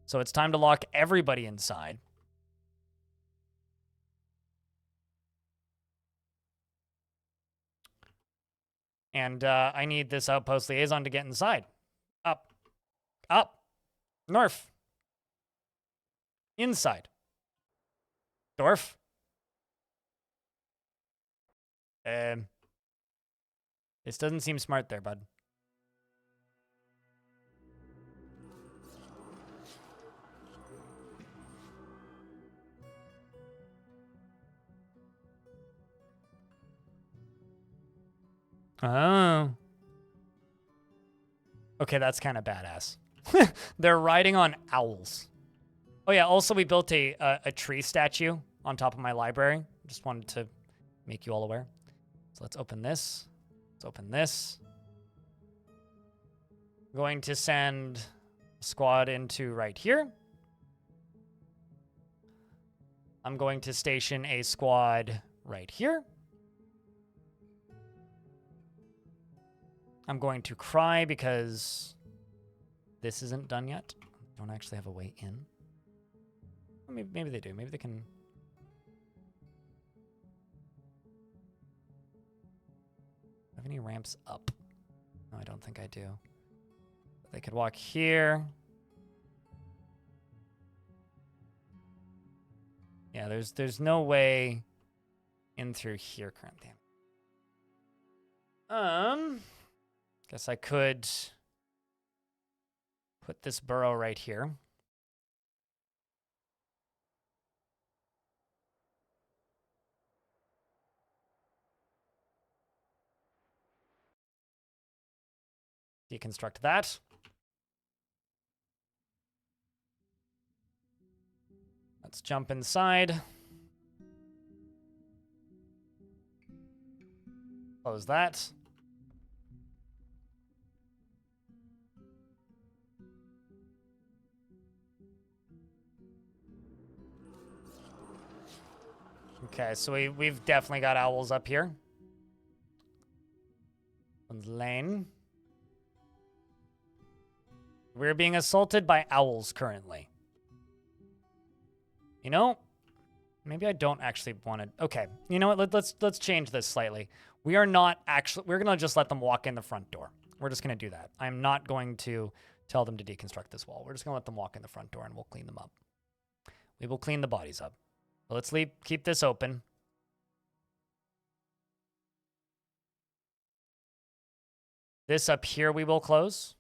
So it's time to lock everybody inside. And I need this Outpost Liaison to get inside. Up. Up. North. Inside. Dwarf. This doesn't seem smart there, bud. Oh. Okay, that's kind of badass. They're riding on owls. Oh yeah, also we built a tree statue on top of my library. Just wanted to make you all aware. So let's open this. Let's open this. I'm going to send a squad into right here. I'm going to station a squad right here. I'm going to cry because this isn't done yet. Don't actually have a way in. Maybe they do. Maybe they can. Have any ramps up? No, I don't think I do. They could walk here. Yeah, there's no way in through here currently. Guess I could put this burrow right here. Deconstruct that. Let's jump inside. Close that. Okay, so we've definitely got owls up here. One's lane. We're being assaulted by owls currently. You know, maybe I don't actually want to. Okay, you know what? Let's change this slightly. We are not actually. We're gonna just let them walk in the front door. We're just gonna do that. I'm not going to tell them to deconstruct this wall. We're just gonna let them walk in the front door, and we'll clean them up. We will clean the bodies up. So let's keep this open. This up here we will close.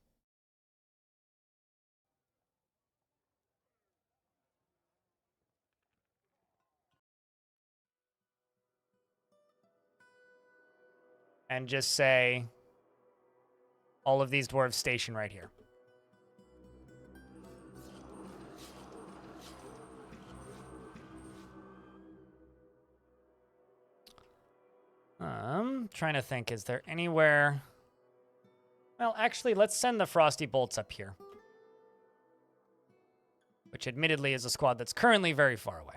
And just say, all of these dwarves station right here. Trying to think, is there anywhere? Well, actually, let's send the Frosty Bolts up here. Which admittedly is a squad that's currently very far away.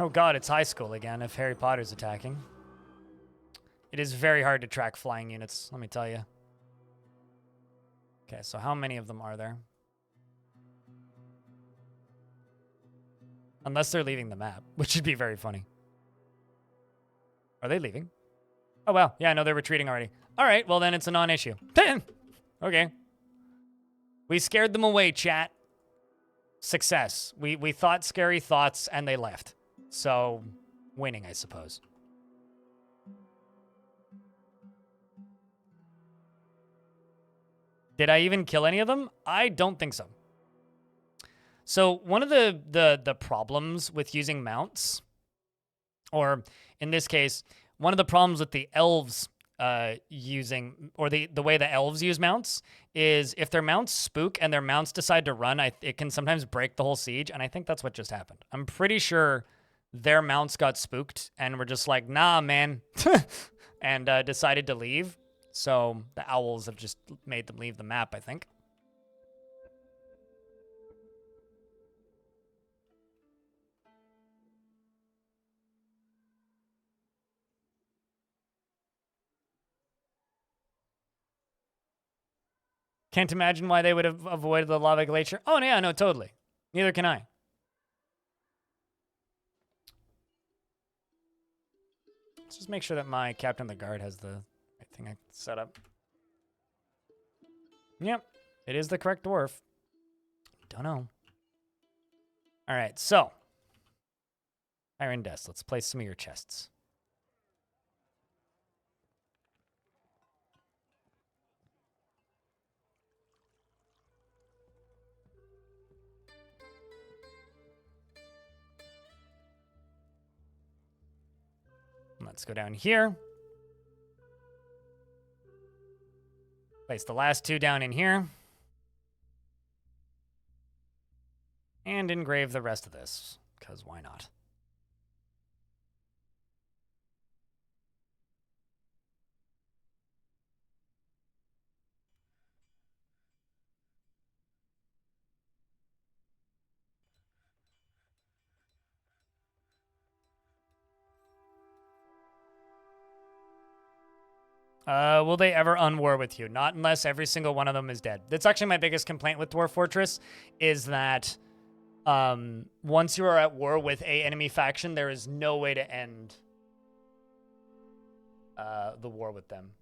Oh god, it's high school again if Harry Potter's attacking. It is very hard to track flying units, let me tell you. Okay, so how many of them are there? Unless they're leaving the map, which would be very funny. Are they leaving? Oh, well. Yeah, no, they're retreating already. All right, well, then it's a non-issue. Okay. We scared them away, chat. Success. We thought scary thoughts, and they left. So, winning, I suppose. Did I even kill any of them? I don't think so. So one of the problems with using mounts, or in this case, one of the problems with the elves using, or the way the elves use mounts, is if their mounts spook and their mounts decide to run, it can sometimes break the whole siege, and I think that's what just happened. I'm pretty sure their mounts got spooked and were just like, nah, man, and decided to leave. So the owls have just made them leave the map, I think. Can't imagine why they would have avoided the lava glacier. Oh, yeah, no, totally. Neither can I. Let's just make sure that my Captain of the Guard has the right thing I set up. Yep, it is the correct dwarf. Don't know. All right, so. Iron Desk, let's place some of your chests. Let's go down here. Place the last two down in here. And engrave the rest of this, because why not? Will they ever unwar with you? Not unless every single one of them is dead. That's actually my biggest complaint with Dwarf Fortress, is that once you are at war with a enemy faction, there is no way to end the war with them.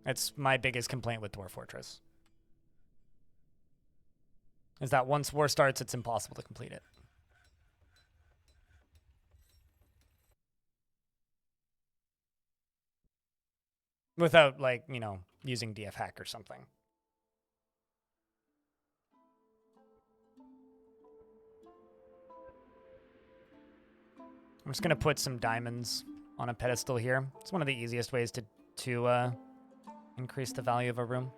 That's my biggest complaint with Dwarf Fortress. Is that once war starts, it's impossible to complete it. Without, like, you know, using DF hack or something. I'm just going to put some diamonds on a pedestal here. It's one of the easiest ways to increase the value of a room.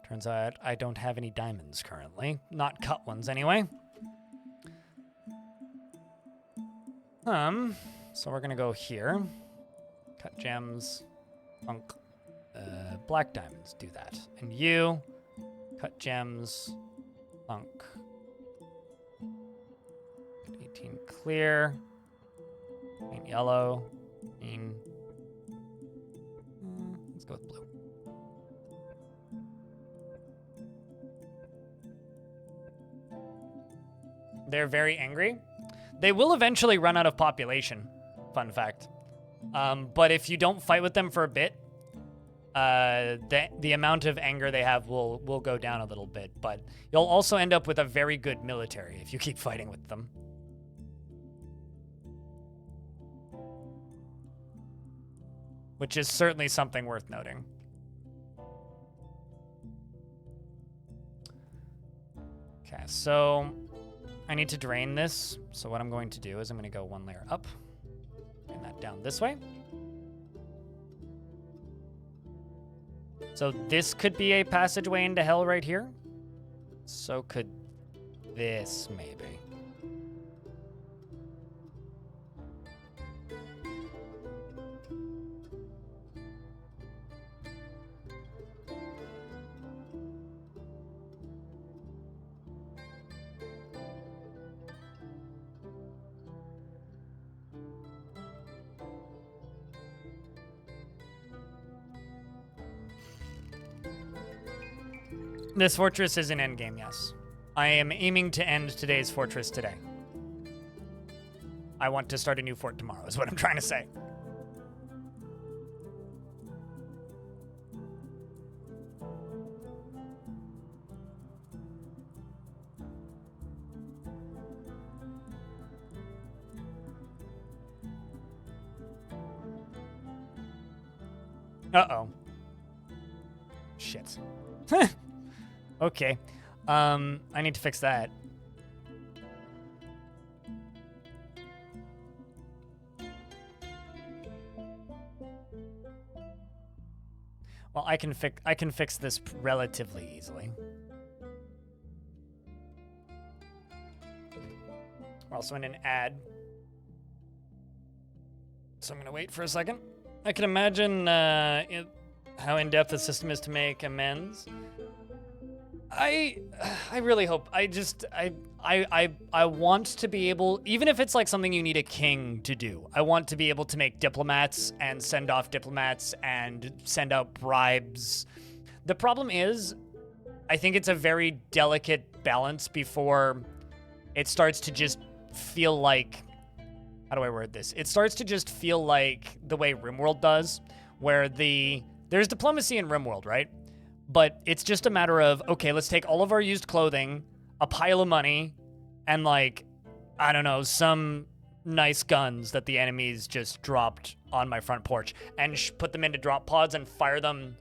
Turns out I don't have any diamonds currently. Not cut ones, anyway. So we're gonna go here. Cut gems. Funk. Black diamonds, do that. And you, cut gems. Funk. 18 clear. Green yellow. Green. Let's go with blue. They're very angry. They will eventually run out of population, fun fact. But if you don't fight with them for a bit, the amount of anger they have will go down a little bit. But you'll also end up with a very good military if you keep fighting with them. Which is certainly something worth noting. Okay, so I need to drain this. So what I'm going to do is I'm going to go one layer up. Bring that down this way. So this could be a passageway into hell right here. So could this, maybe. This fortress is an endgame, yes. I am aiming to end today's fortress today. I want to start a new fort tomorrow, is what I'm trying to say. Uh-oh. Shit. Okay. I need to fix that. Well, I can fix this relatively easily. We're also in an ad, so I'm gonna wait for a second. I can imagine how in-depth the system is to make amends. I really hope. I want to be able, even if it's like something you need a king to do, I want to be able to make diplomats and send off diplomats and send out bribes. The problem is, I think it's a very delicate balance before it starts to just feel like, how do I word this? It starts to just feel like the way RimWorld does, where there's diplomacy in RimWorld, right? But it's just a matter of, okay, let's take all of our used clothing, a pile of money, and like, I don't know, some nice guns that the enemies just dropped on my front porch, and put them into drop pods and fire them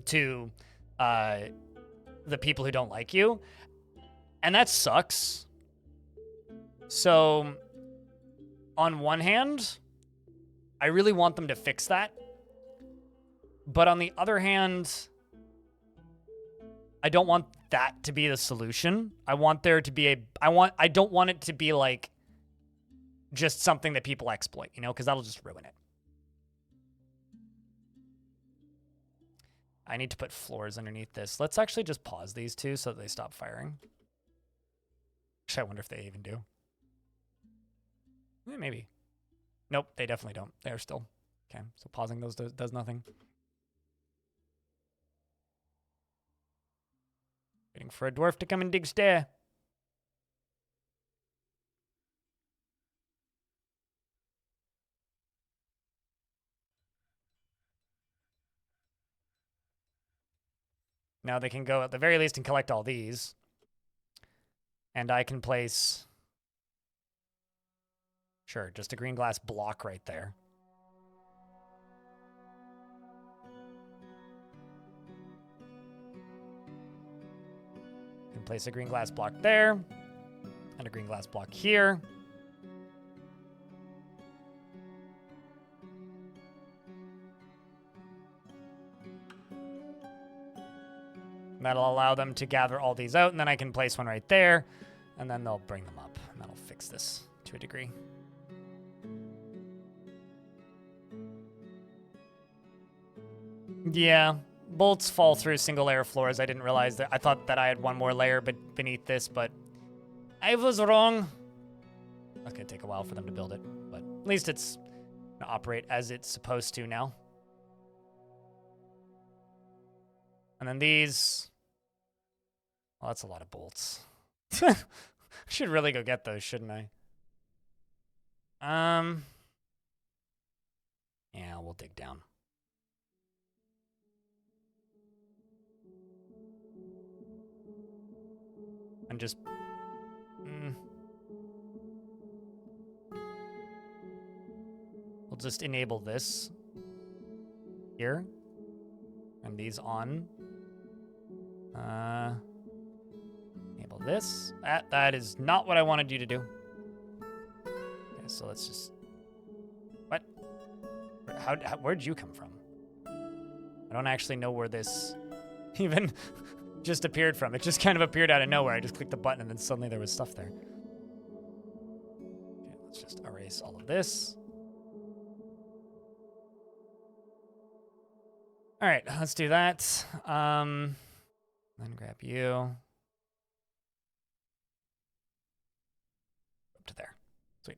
to the people who don't like you. And that sucks. So, on one hand, I really want them to fix that. But on the other hand, I don't want that to be the solution. I want there to be I don't want it to be like just something that people exploit, you know, because that'll just ruin it. I need to put floors underneath this. Let's actually just pause these two so that they stop firing. Actually, I wonder if they even do. Maybe. Nope, they definitely don't. They're still. Okay, so pausing those does nothing. Waiting for a dwarf to come and dig stair. Now they can go at the very least and collect all these. And I can place, sure, just a green glass block right there. Can place a green glass block there, and a green glass block here. That'll allow them to gather all these out, and then I can place one right there, and then they'll bring them up, and that'll fix this to a degree. Yeah, bolts fall through single layer floors. I didn't realize that. I thought that I had one more layer beneath this, but I was wrong. It's gonna take a while for them to build it, but at least it's gonna operate as it's supposed to now. And then these. Well, that's a lot of bolts. I should really go get those, shouldn't I? Yeah, we'll dig down. And just... We'll just enable this here. And these on. Enable this. That is not what I wanted you to do. Okay, so let's just... What? Where'd you come from? I don't actually know where this even just appeared from. It just kind of appeared out of nowhere. I just clicked the button and then suddenly there was stuff there. Okay, let's just erase all of this. All right, let's do that. Then grab you. Up to there. Sweet.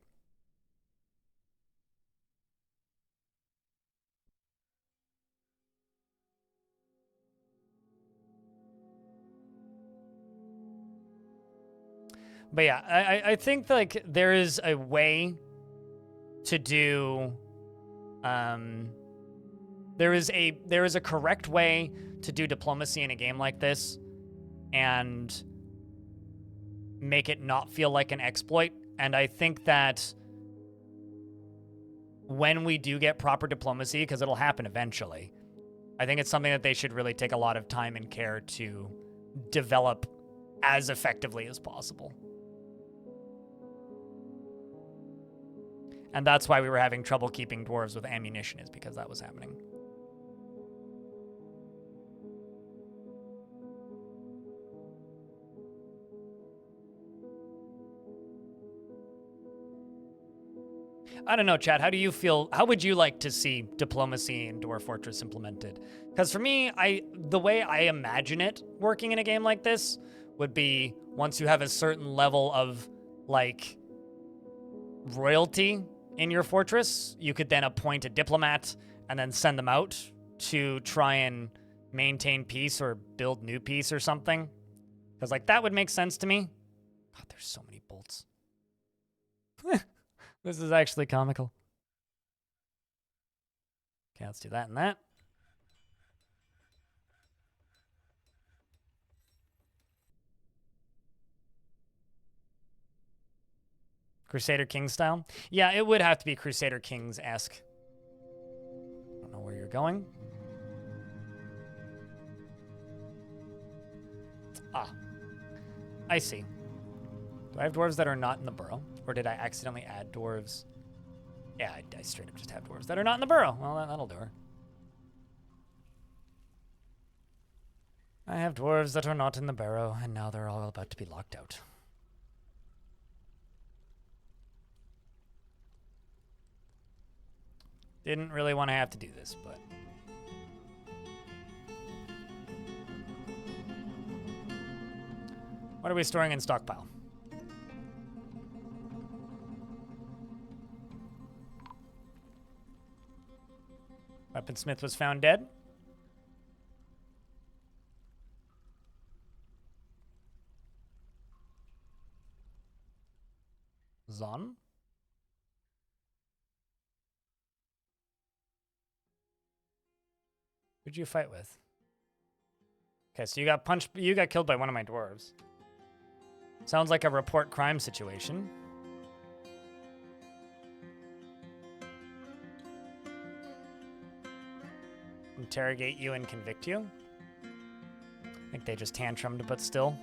But yeah, I think like there is a way to do there is a correct way to do diplomacy in a game like this and make it not feel like an exploit. And I think that when we do get proper diplomacy, because it'll happen eventually, I think it's something that they should really take a lot of time and care to develop as effectively as possible. And that's why we were having trouble keeping dwarves with ammunition, is because that was happening. I don't know, Chad. How do you feel? How would you like to see diplomacy in Dwarf Fortress implemented? Because for me, the way I imagine it working in a game like this would be once you have a certain level of, like, royalty in your fortress, you could then appoint a diplomat and then send them out to try and maintain peace or build new peace or something. Because, like, that would make sense to me. God, there's so many bolts. This is actually comical. Okay, let's do that and that. Crusader King style? Yeah, it would have to be Crusader Kings-esque. I don't know where you're going. Ah. I see. Do I have dwarves that are not in the burrow? Or did I accidentally add dwarves? Yeah, I straight up just have dwarves that are not in the burrow. Well, that'll do her. I have dwarves that are not in the barrow, and now they're all about to be locked out. Didn't really want to have to do this, but... What are we storing in stockpile? Weaponsmith was found dead. Zon. Who'd you fight with? Okay, so you got punched. You got killed by one of my dwarves. Sounds like a report crime situation. Interrogate you and convict you. I think they just tantrumed, but still.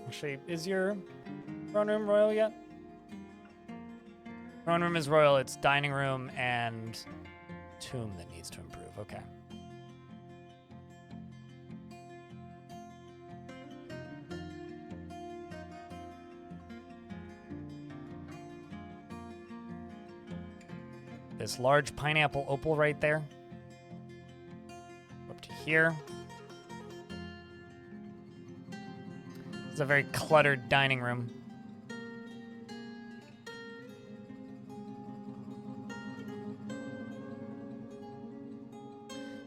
Actually, is your throne room royal yet? Throne room is royal. It's dining room and tomb that needs to improve. Okay. This large pineapple opal right there. Up to here. It's a very cluttered dining room.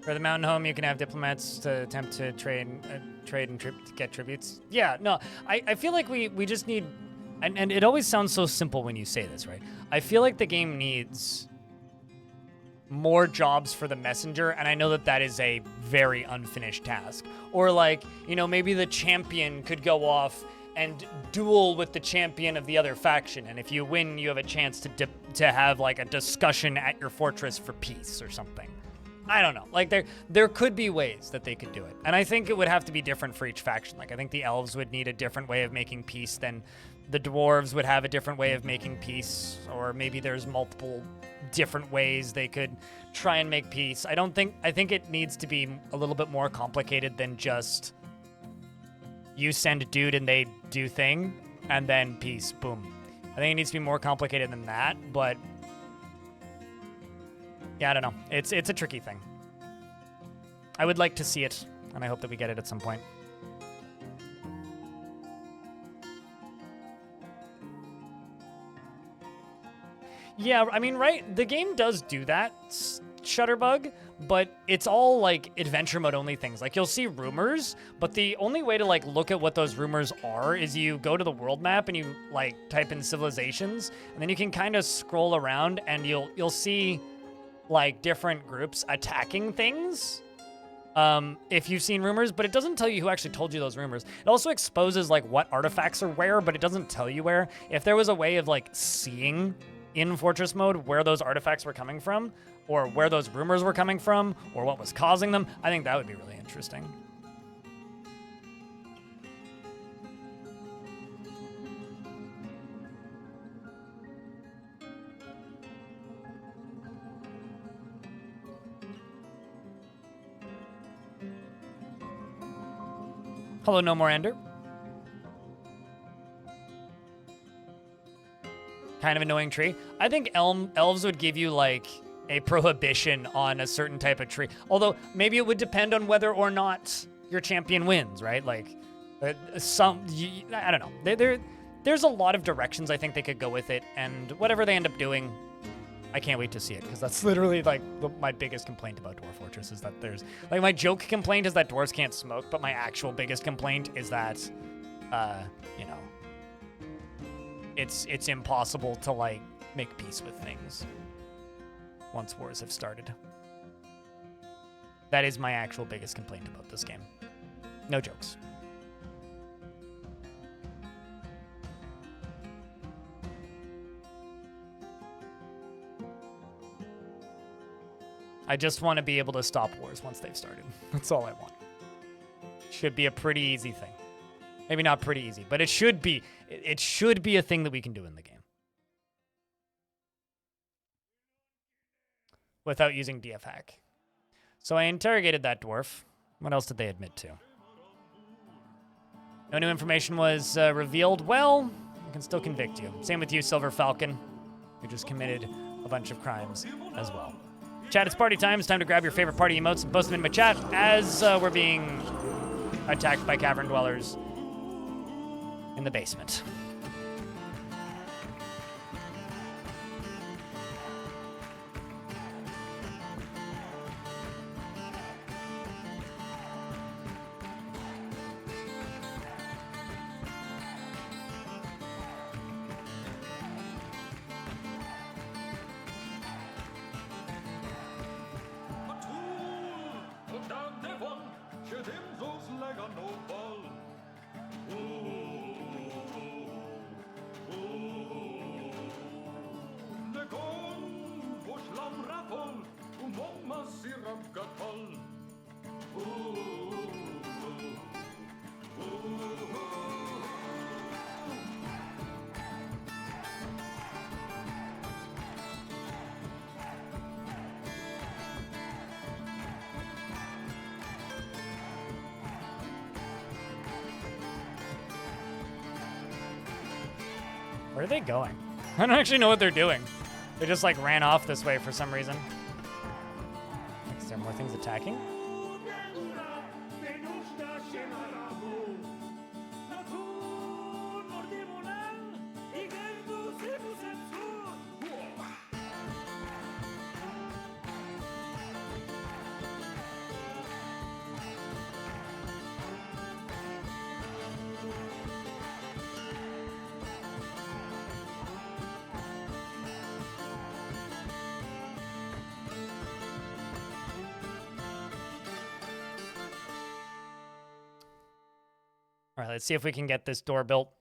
For the mountain home, you can have diplomats to attempt to trade and get tributes. Yeah, no, I feel like we just need, and it always sounds so simple when you say this, right? I feel like the game needs more jobs for the messenger, and I know that that is a very unfinished task. Or like, you know, maybe the champion could go off and duel with the champion of the other faction, and if you win, you have a chance to have like a discussion at your fortress for peace or something. I don't know. Like there could be ways that they could do it, and I think it would have to be different for each faction. Like I think the elves would need a different way of making peace than the dwarves would have a different way of making peace, or maybe there's multiple different ways they could try and make peace. I think it needs to be a little bit more complicated than just you send a dude and they do thing and then peace, boom. I think it needs to be more complicated than that, but yeah, I don't know. It's a tricky thing. I would like to see it, and I hope that we get it at some point. Yeah, I mean, right? The game does do that, Shutterbug, but it's all like adventure mode only things. Like you'll see rumors, but the only way to like look at what those rumors are is you go to the world map and you like type in civilizations, and then you can kind of scroll around and you'll see like different groups attacking things. If you've seen rumors, but it doesn't tell you who actually told you those rumors. It also exposes like what artifacts are where, but it doesn't tell you where. If there was a way of like seeing in Fortress mode where those artifacts were coming from, or where those rumors were coming from, or what was causing them, I think that would be really interesting. Hello, No More Ender. Kind of annoying tree. I think elves would give you like a prohibition on a certain type of tree. Although maybe it would depend on whether or not your champion wins, right? Like I don't know. There's a lot of directions I think they could go with it, and whatever they end up doing, I can't wait to see it, because that's literally like my biggest complaint about Dwarf Fortress is that there's like my joke complaint is that dwarves can't smoke, but my actual biggest complaint is that you know, it's impossible to like make peace with things once wars have started. That is my actual biggest complaint about this game. No jokes. I just want to be able to stop wars once they've started. That's all I want. Should be a pretty easy thing. Maybe not pretty easy, but it should be. It should be a thing that we can do in the game. Without using DF hack. So I interrogated that dwarf. What else did they admit to? No new information was revealed. Well, I can still convict you. Same with you, Silver Falcon. You just committed a bunch of crimes as well. Chat, it's party time. It's time to grab your favorite party emotes and post them in my chat as we're being attacked by cavern dwellers in the basement. Where are they going? I don't actually know what they're doing. They just like ran off this way for some reason. Is there more things attacking? All right, let's see if we can get this door built.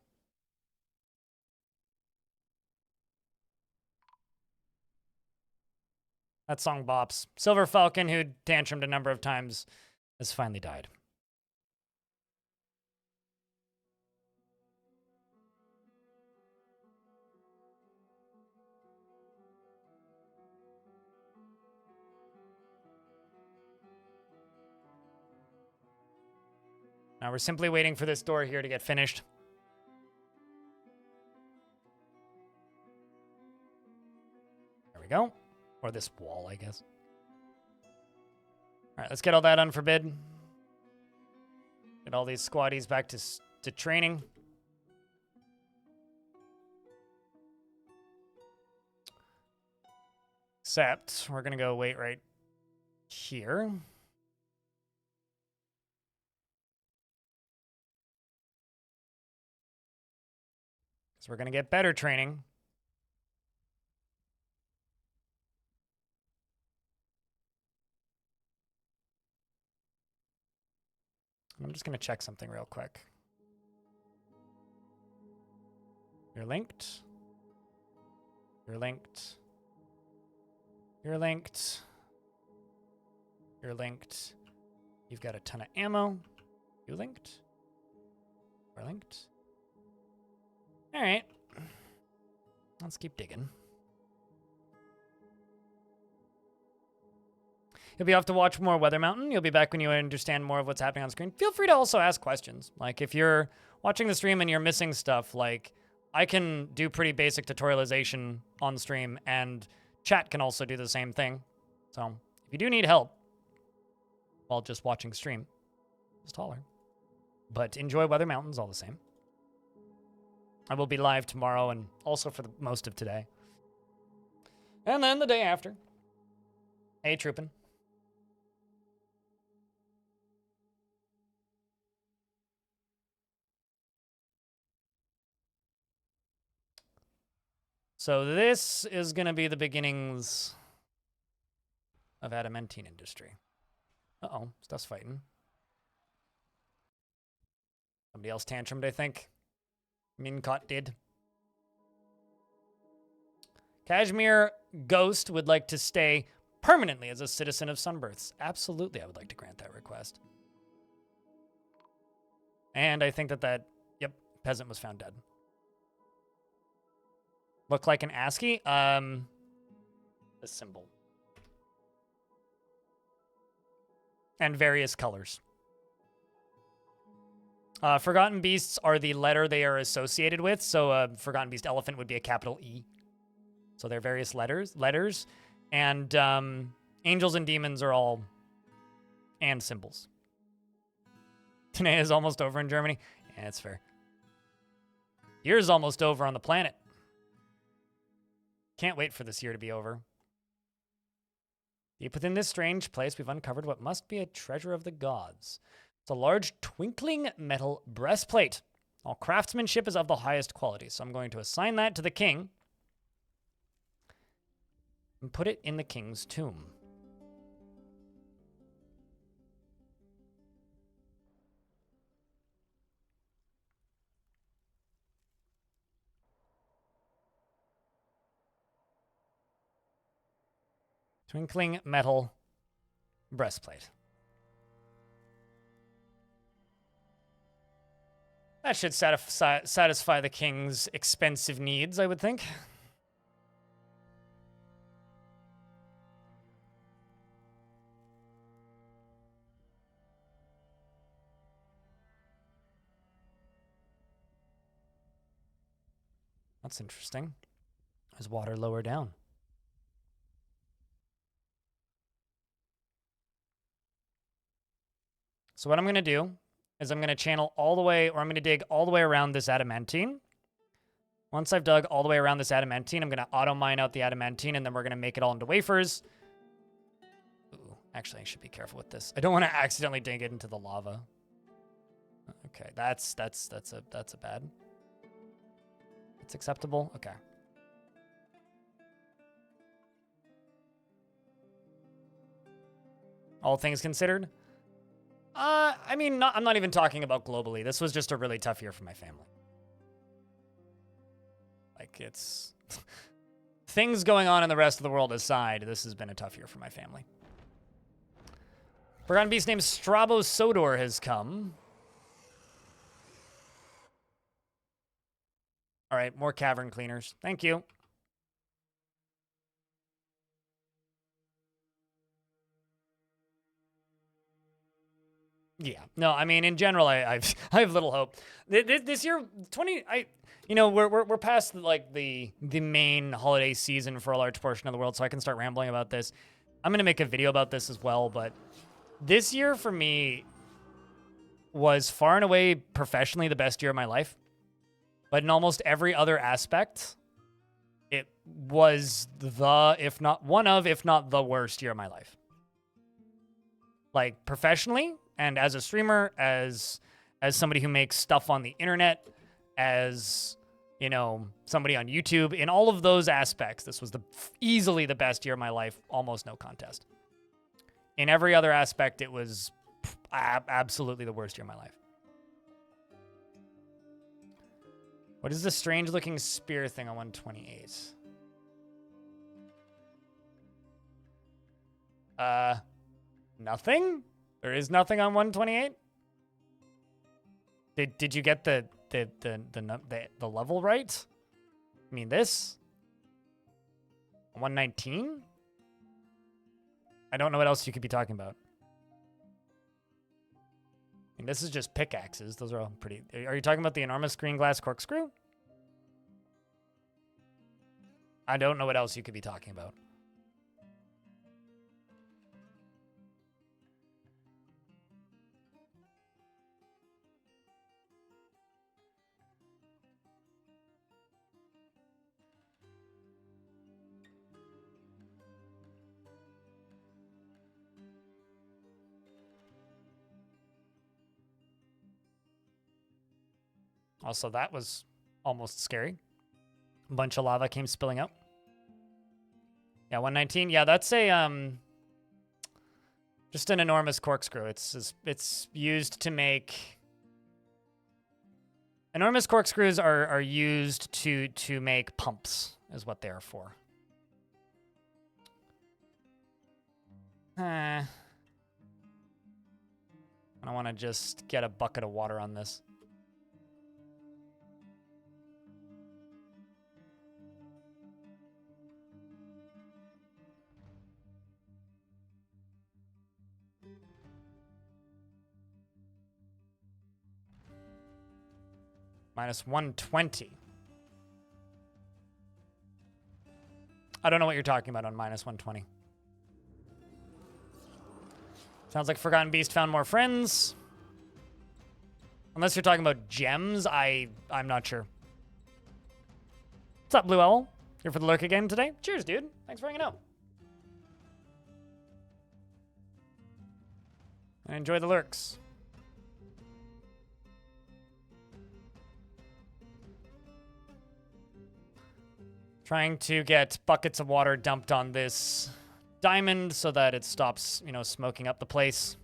That song bops. Silver Falcon, who tantrumed a number of times, has finally died. Now we're simply waiting for this door here to get finished. Or this wall, I guess. All right, let's get all that unforbid. Get all these squaddies back to training. Except we're going to go wait right here. Because we're going to get better training. I'm just going to check something real quick. You're linked. You're linked. You're linked. You're linked. You've got a ton of ammo. You linked? We're linked. All right. Let's keep digging. You'll be off to watch more Weather Mountain. You'll be back when you understand more of what's happening on screen. Feel free to also ask questions. Like, if you're watching the stream and you're missing stuff, like, I can do pretty basic tutorialization on stream, and chat can also do the same thing. So, if you do need help while just watching stream, just holler. But enjoy Weather Mountains all the same. I will be live tomorrow and also for the most of today. And then the day after. Hey, troopin'. So this is going to be the beginnings of Adamantine industry. Uh-oh, stuff's fighting. Somebody else tantrumed, I think. Mincott did. Kashmir Ghost would like to stay permanently as a citizen of Sunbirths. Absolutely, I would like to grant that request. And I think that, yep, peasant was found dead. Look like an ASCII? The symbol. And various colors. Forgotten Beasts are the letter they are associated with. So Forgotten Beast Elephant would be a capital E. So they're various letters. And angels and demons are all and symbols. Today is almost over in Germany. Yeah, that's fair. Year's almost over on the planet. Can't wait for this year to be over. Deep within this strange place, we've uncovered what must be a treasure of the gods. It's a large twinkling metal breastplate. All craftsmanship is of the highest quality, so I'm going to assign that to the king and put it in the king's tomb. Twinkling metal breastplate. That should satisfy the king's expensive needs, I would think. That's interesting. There's water lower down. So what I'm going to do is I'm going to channel all the way, or I'm going to dig all the way around this Adamantine. Once I've dug all the way around this Adamantine, I'm going to auto-mine out the Adamantine, and then we're going to make it all into wafers. Ooh, actually, I should be careful with this. I don't want to accidentally dig it into the lava. Okay, that's a bad. It's acceptable? Okay. All things considered? I mean, I'm not even talking about globally. This was just a really tough year for my family. Like, it's... things going on in the rest of the world aside, this has been a tough year for my family. Forgotten Beast named Strabo Sodor has come. All right, more cavern cleaners. Thank you. Yeah. No, I mean, in general, I have little hope. This year, we're past like the main holiday season for a large portion of the world, so I can start rambling about this. I'm gonna make a video about this as well, but this year for me was far and away professionally the best year of my life. But in almost every other aspect, it was if not the worst year of my life. Like professionally, and as a streamer, as somebody who makes stuff on the internet, as somebody on YouTube, in all of those aspects, this was easily the best year of my life, almost no contest. In every other aspect, it was absolutely the worst year of my life. What is the strange looking spear thing on 128? Nothing? There is nothing on 128? Did you get the level right? I mean this? 119? I don't know what else you could be talking about. I mean, this is just pickaxes. Those are all pretty... Are you talking about the enormous green glass corkscrew? I don't know what else you could be talking about. Also, that was almost scary. A bunch of lava came spilling out. Yeah, 119. Yeah, that's just an enormous corkscrew. It's used to make... Enormous corkscrews are used to make pumps, is what they are for. I want to just get a bucket of water on this. Minus 120. I don't know what you're talking about on minus 120. Sounds like Forgotten Beast found more friends. Unless you're talking about gems, I'm not sure. What's up, Blue Owl? Here for the lurk again today? Cheers, dude. Thanks for hanging out. And enjoy the lurks. Trying to get buckets of water dumped on this diamond so that it stops, smoking up the place.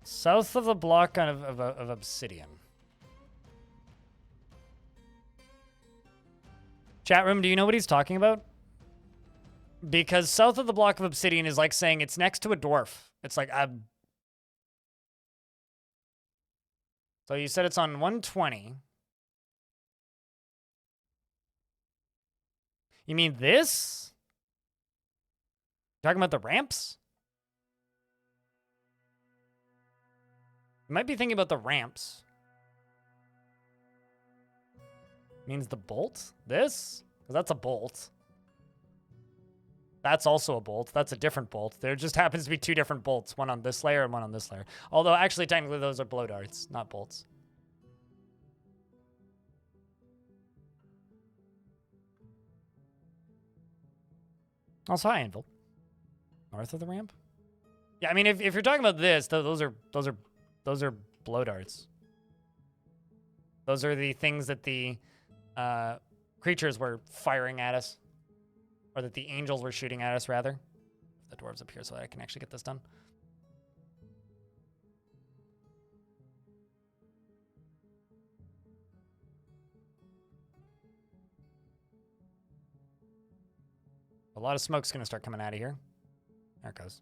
South of the block of obsidian. Chat room, do you know what he's talking about? Because south of the block of obsidian is like saying it's next to a dwarf. It's like, So you said it's on 120. You mean this? Talking about the ramps? You might be thinking about the ramps. Means the bolt? This? Because that's a bolt. That's also a bolt. That's a different bolt. There just happens to be two different bolts, one on this layer and one on this layer. Although, actually, technically, those are blow darts, not bolts. Also, hi, Anvil. North of the ramp? Yeah, I mean, if you're talking about this, those are blow darts. Those are the things that the creatures were firing at us. Or that the angels were shooting at us, rather. The dwarves up here so that I can actually get this done. A lot of smoke's going to start coming out of here. There it goes.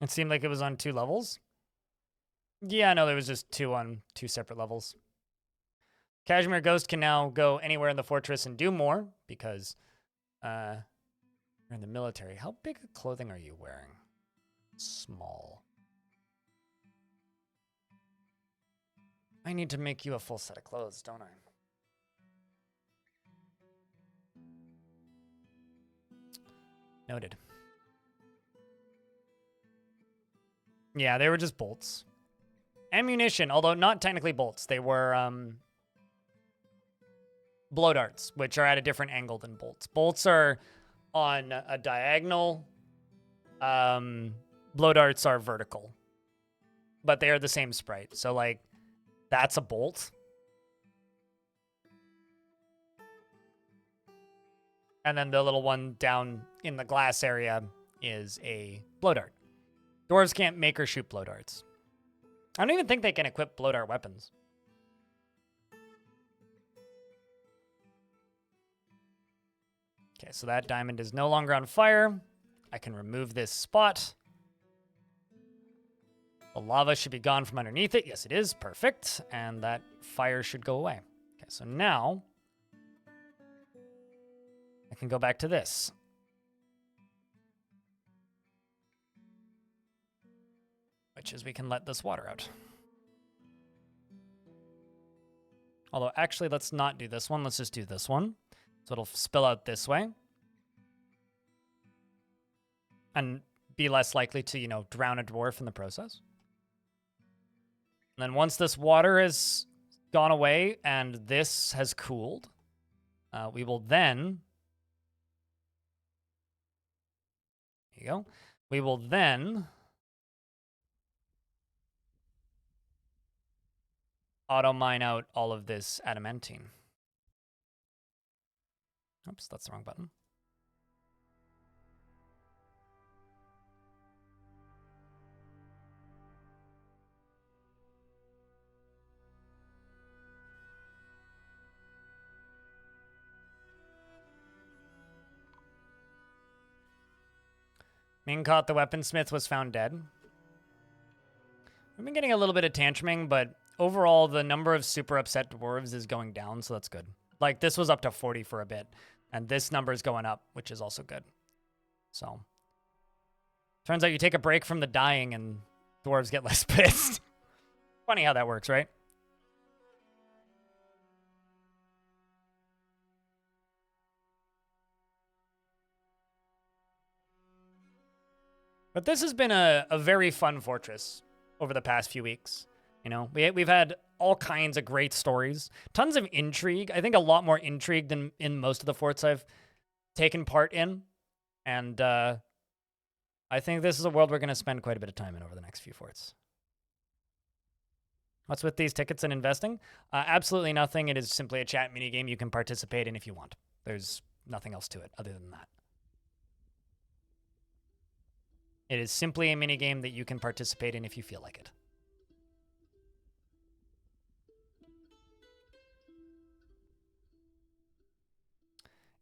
It seemed like it was on 2 levels. Yeah, no, there was just 2 on 2 separate levels. Kashmir Ghost can now go anywhere in the fortress and do more because you're in the military. How big of clothing are you wearing? Small. I need to make you a full set of clothes, don't I? Noted. Yeah, they were just bolts. Ammunition, although not technically bolts. They were blow darts, which are at a different angle than bolts. Bolts are on a diagonal. Blow darts are vertical. But they are the same sprite. So, like, that's a bolt. And then the little one down in the glass area is a blow dart. Dwarves can't make or shoot blow darts. I don't even think they can equip blow dart weapons. Okay, so that diamond is no longer on fire. I can remove this spot. The lava should be gone from underneath it. Yes, it is. Perfect. And that fire should go away. Okay, so now I can go back to this. Which is we can let this water out. Although, actually, let's not do this one. Let's just do this one. So it'll spill out this way. And be less likely to, you know, drown a dwarf in the process. And then once this water has gone away and this has cooled, we will then... There you go. We will then... auto-mine out all of this adamantine. Oops, that's the wrong button. Ming caught the weaponsmith was found dead. We've been getting a little bit of tantruming, but overall the number of super upset dwarves is going down, so that's good. Like, this was up to 40 for a bit, and this number is going up, which is also good. So, turns out you take a break from the dying and dwarves get less pissed. Funny how that works, right? But this has been a very fun fortress over the past few weeks. You know, we've had all kinds of great stories, tons of intrigue. I think a lot more intrigue than in most of the forts I've taken part in. And I think this is a world we're going to spend quite a bit of time in over the next few forts. What's with these tickets and investing? Absolutely nothing. It is simply a chat minigame you can participate in if you want. There's nothing else to it other than that. It is simply a minigame that you can participate in if you feel like it.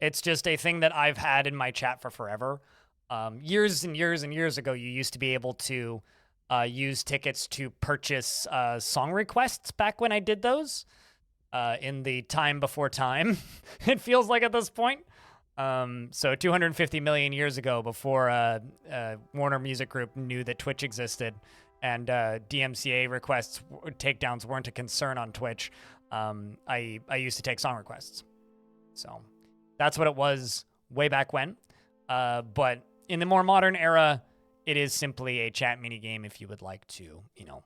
It's just a thing that I've had in my chat for forever. Years and years and years ago, you used to be able to use tickets to purchase song requests back when I did those. In the time before time, it feels like at this point. So 250 million years ago, before Warner Music Group knew that Twitch existed and DMCA requests, takedowns weren't a concern on Twitch, I used to take song requests. So that's what it was way back when. But in the more modern era, it is simply a chat minigame if you would like to, you know,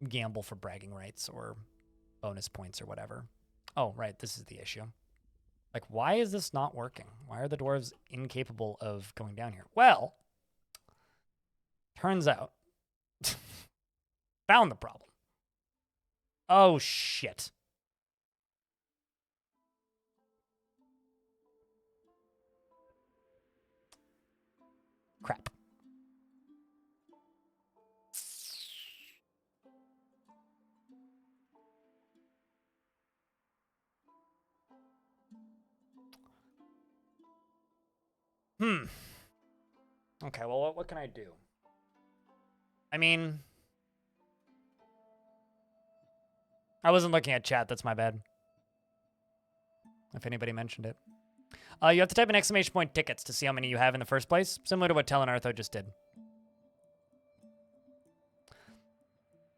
gamble for bragging rights or bonus points or whatever. Oh, right, this is the issue. Like, why is this not working? Why are the dwarves incapable of going down here? Well, turns out, found the problem. Oh, shit. Crap. Okay, well, what can I do? I mean, I wasn't looking at chat. That's my bad. If anybody mentioned it. You have to type an exclamation point tickets to see how many you have in the first place, similar to what Telenartho just did.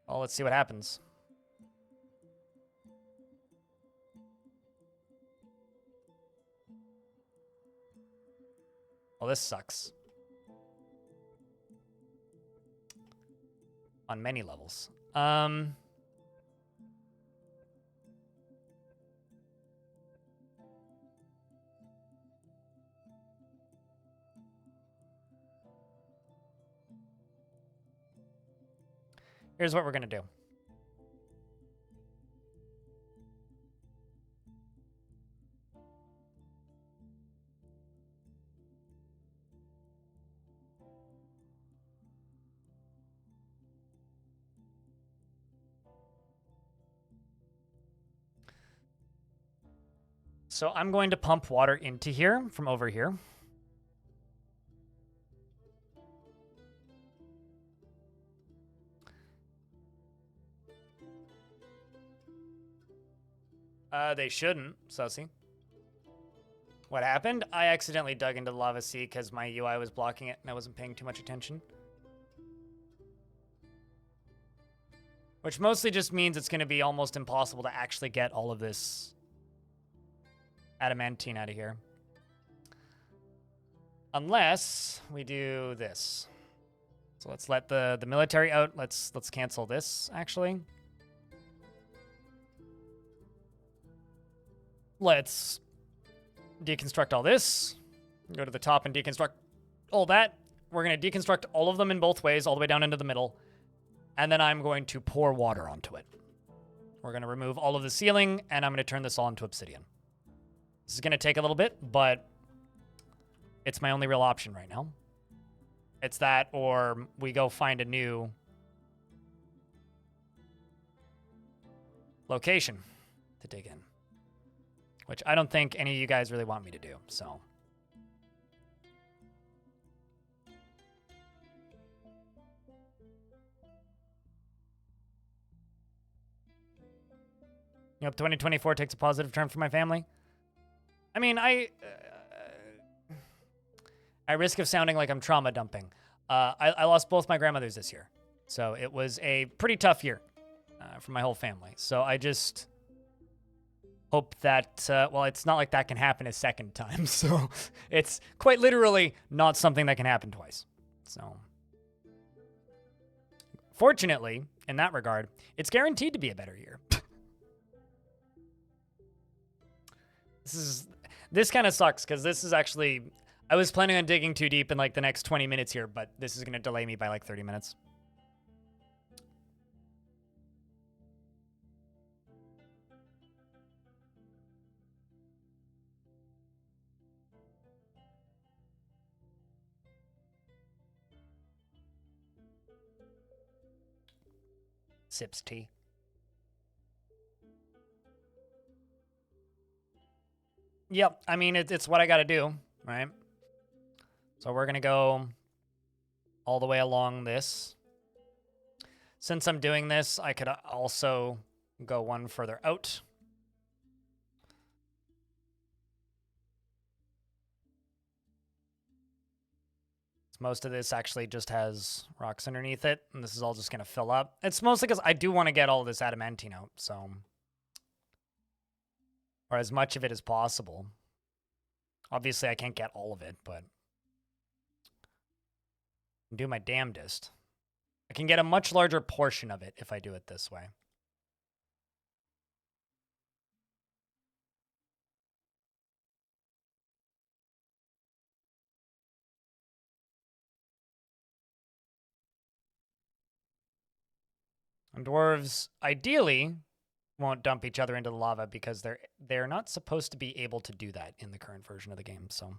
Well, let's see what happens. Well, this sucks. On many levels. Here's what we're going to do. So I'm going to pump water into here from over here. They shouldn't, sussy. What happened? I accidentally dug into the lava sea because my UI was blocking it and I wasn't paying too much attention. Which mostly just means it's going to be almost impossible to actually get all of this Adamantine out of here. Unless we do this. So let's let the military out. Let's cancel this, actually. Let's deconstruct all this. Go to the top and deconstruct all that. We're going to deconstruct all of them in both ways, all the way down into the middle. And then I'm going to pour water onto it. We're going to remove all of the ceiling, and I'm going to turn this all into obsidian. This is going to take a little bit, but it's my only real option right now. It's that, or we go find a new location to dig in. Which I don't think any of you guys really want me to do, so. You hope 2024 takes a positive turn for my family? I mean, I risk of sounding like I'm trauma dumping. I lost both my grandmothers this year. So it was a pretty tough year for my whole family. So I just hope that, well, it's not like that can happen a second time. So it's quite literally not something that can happen twice. So fortunately, in that regard, it's guaranteed to be a better year. This kind of sucks because this is actually, I was planning on digging too deep in like the next 20 minutes here, but this is going to delay me by like 30 minutes. Sips tea. Yep, I mean, it's what I got to do, right? So we're going to go all the way along this. Since I'm doing this, I could also go one further out. Most of this actually just has rocks underneath it, and this is all just going to fill up. It's mostly because I do want to get all of this adamantine out, so... or as much of it as possible. Obviously, I can't get all of it, but I'll do my damnedest. I can get a much larger portion of it if I do it this way. And dwarves, ideally, won't dump each other into the lava because they're not supposed to be able to do that in the current version of the game, so...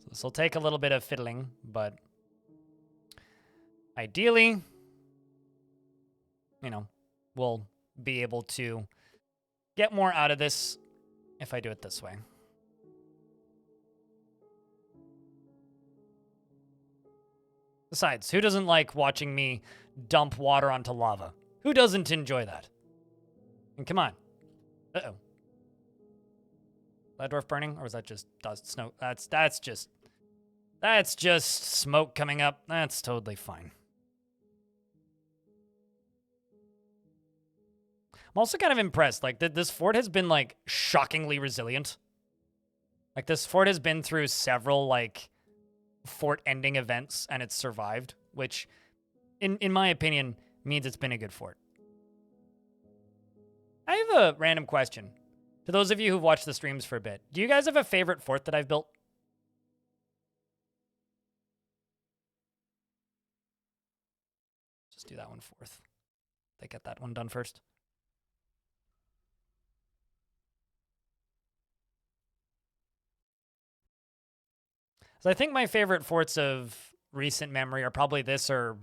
this will take a little bit of fiddling, but ideally, you know, we'll be able to get more out of this if I do it this way. Besides, who doesn't like watching me dump water onto lava? Who doesn't enjoy that? And come on. Uh-oh. Is that dwarf burning? Or was that just dust, snow? That's just smoke coming up. That's totally fine. I'm also kind of impressed. Like, this fort has been, like, shockingly resilient. Like, this fort has been through several, like, fort-ending events, and it's survived, which, in my opinion, means it's been a good fort. I have a random question. To those of you who've watched the streams for a bit, do you guys have a favorite fort that I've built? Just do that one fourth. They get that one done first. So I think my favorite forts of recent memory are probably this or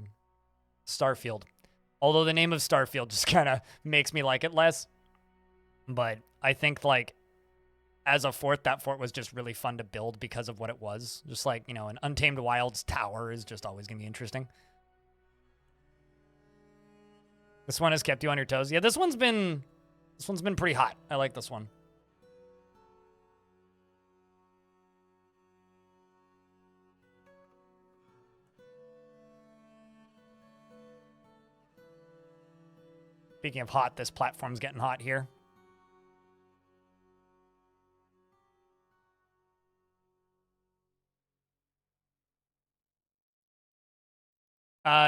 Starfield. Although the name of Starfield just kind of makes me like it less. But I think, like, as a fort, that fort was just really fun to build because of what it was. Just like, you know, an Untamed Wilds tower is just always going to be interesting. This one has kept you on your toes. Yeah, this one's been pretty hot. I like this one. Speaking of hot, this platform's getting hot here.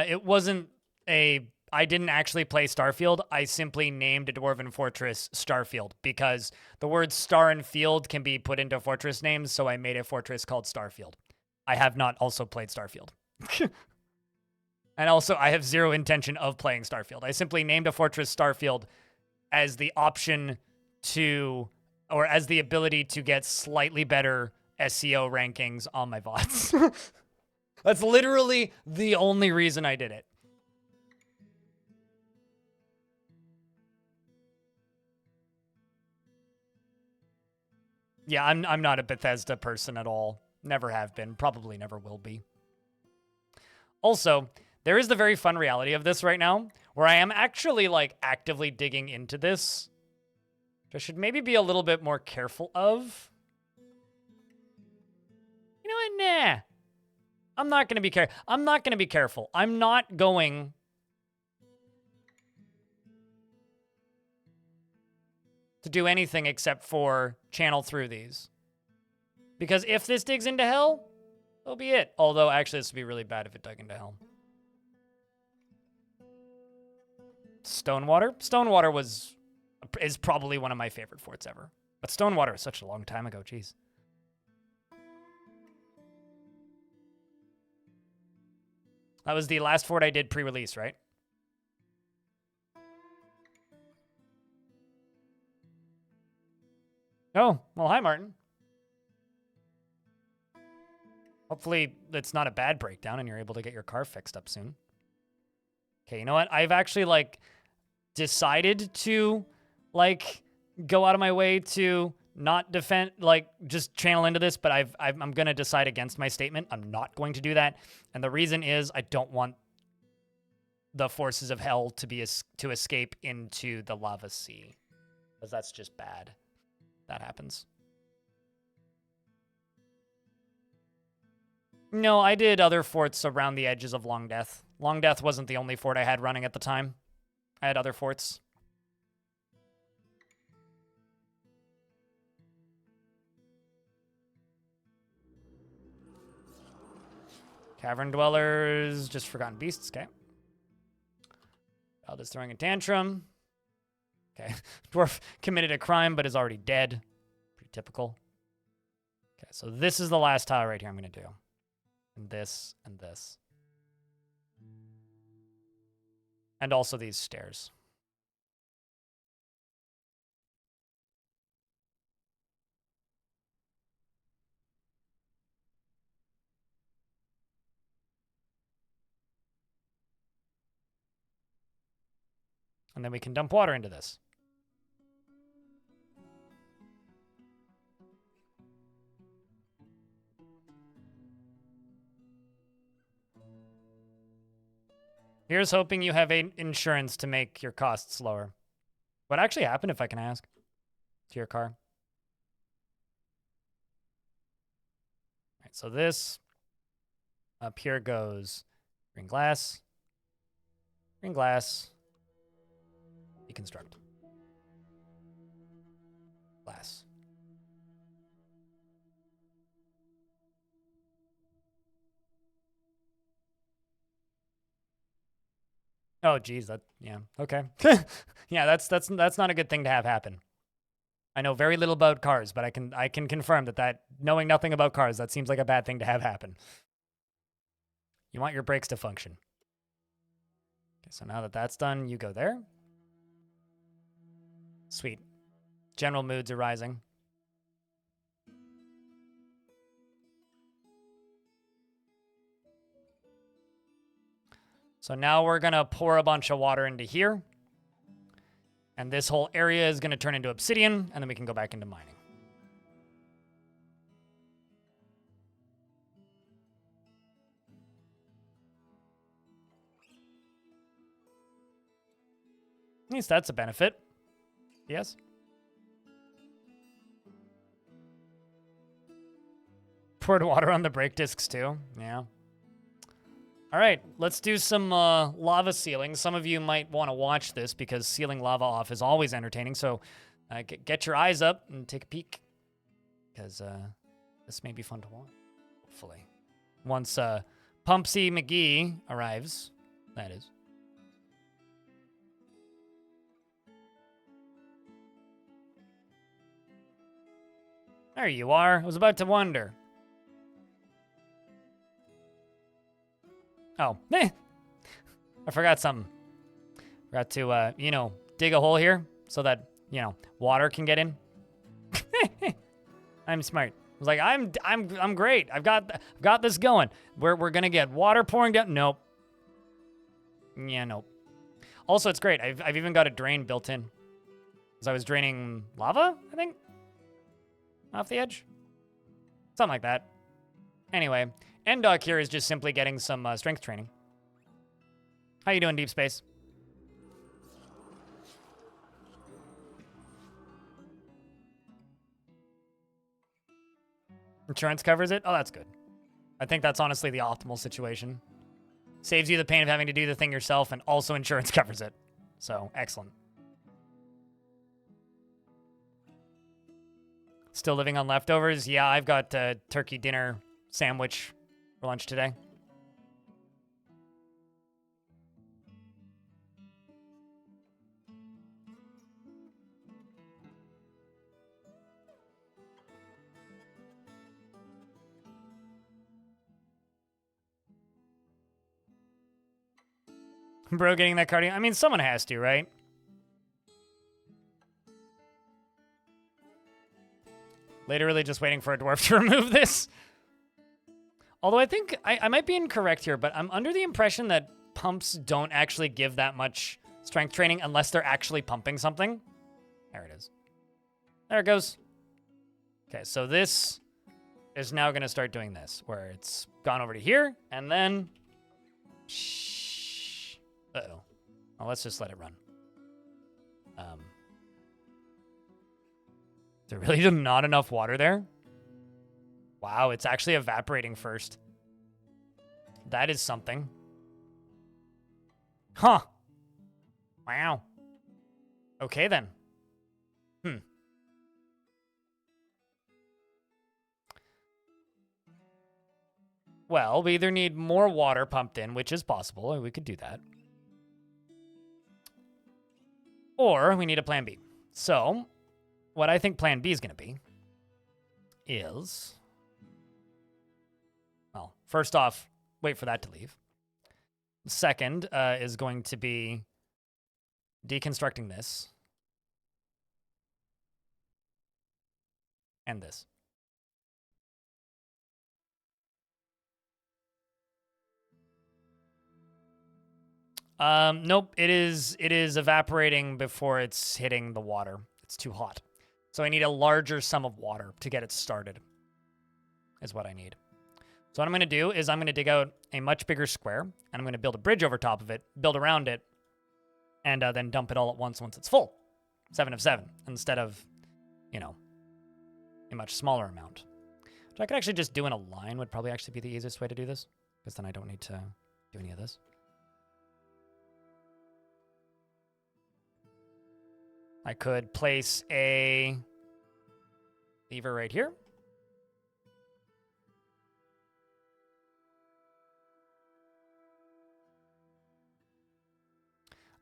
It wasn't I didn't actually play Starfield. I simply named a Dwarven fortress Starfield because the words star and field can be put into fortress names, so I made a fortress called Starfield. I have not also played Starfield. And also, I have zero intention of playing Starfield. I simply named a fortress Starfield as the option to, or as the ability to get slightly better SEO rankings on my VODs. That's literally the only reason I did it. Yeah, I'm not a Bethesda person at all. Never have been. Probably never will be. Also, there is the very fun reality of this right now, where I am actually, like, actively digging into this, which I should maybe be a little bit more careful of. You know what? Nah. I'm not going to be careful. I'm not going to be careful. I'm not going to do anything except for channel through these. Because if this digs into hell, that'll be it. Although, actually, this would be really bad if it dug into hell. Stonewater? Stonewater is probably one of my favorite forts ever. But Stonewater is such a long time ago, jeez. That was the last fort I did pre-release, right? Oh, well, hi, Martin. Hopefully it's not a bad breakdown and you're able to get your car fixed up soon. Okay, you know what? I've actually, like, decided to, like, go out of my way to not defend, like, just channel into this, but I'm going to decide against my statement. I'm not going to do that. And the reason is I don't want the forces of hell to escape into the lava sea, because that's just bad. That happens. No, I did other forts around the edges of Long Death. Long Death wasn't the only fort I had running at the time. I had other forts. Cavern Dwellers, just Forgotten Beasts, okay. Child is throwing a tantrum. Okay, Dwarf committed a crime but is already dead. Pretty typical. Okay, so this is the last tile right here I'm going to do. And this, and this. And also these stairs. And then we can dump water into this. Here's hoping you have insurance to make your costs lower. What actually happened, if I can ask, to your car? All right, so this up here goes green glass, deconstruct, glass. Oh, geez, yeah, okay. Yeah, that's not a good thing to have happen. I know very little about cars, but I can confirm that knowing nothing about cars, that seems like a bad thing to have happen. You want your brakes to function. Okay, so now that that's done, you go there. Sweet. General moods are rising. So now we're going to pour a bunch of water into here. And this whole area is going to turn into obsidian, and then we can go back into mining. At least that's a benefit. Yes? Poured water on the brake discs too. Yeah. All right, let's do some lava sealing. Some of you might want to watch this because sealing lava off is always entertaining. So get your eyes up and take a peek because this may be fun to watch, hopefully. Once Pumpsy McGee arrives, that is. There you are. I was about to wonder. Oh, I forgot something. Forgot to, dig a hole here so that, water can get in. I'm smart. I was like, I'm great. I've got this going. We're gonna get water pouring down. Nope. Yeah, nope. Also, it's great. I've even got a drain built in. Because I was draining lava, I think, off the edge. Something like that. Anyway, Endog here is just simply getting some strength training. How you doing, Deep Space? Insurance covers it? Oh, that's good. I think that's honestly the optimal situation. Saves you the pain of having to do the thing yourself, and also insurance covers it. So, excellent. Still living on leftovers? Yeah, I've got turkey dinner sandwich for lunch today. Bro getting that cardio. I mean, someone has to, right? Literally just waiting for a dwarf to remove this. Although I think I might be incorrect here, but I'm under the impression that pumps don't actually give that much strength training unless they're actually pumping something. There it is. There it goes. Okay, so this is now going to start doing this, where it's gone over to here, and then... Shh. Uh-oh. Well, let's just let it run. There really not enough water there? Wow, it's actually evaporating first. That is something. Huh. Wow. Okay, then. Well, we either need more water pumped in, which is possible, and we could do that. Or we need a plan B. So, what I think plan B is going to be is... Well, first off, wait for that to leave. Second is going to be deconstructing this. And this. Nope, it is evaporating before it's hitting the water. It's too hot. So I need a larger sum of water to get it started, is what I need. So what I'm going to do is I'm going to dig out a much bigger square, and I'm going to build a bridge over top of it, build around it, and then dump it all at once it's full. 7 of 7, instead of, you know, a much smaller amount. Which I could actually just do in a line would probably actually be the easiest way to do this, because then I don't need to do any of this. I could place a lever right here.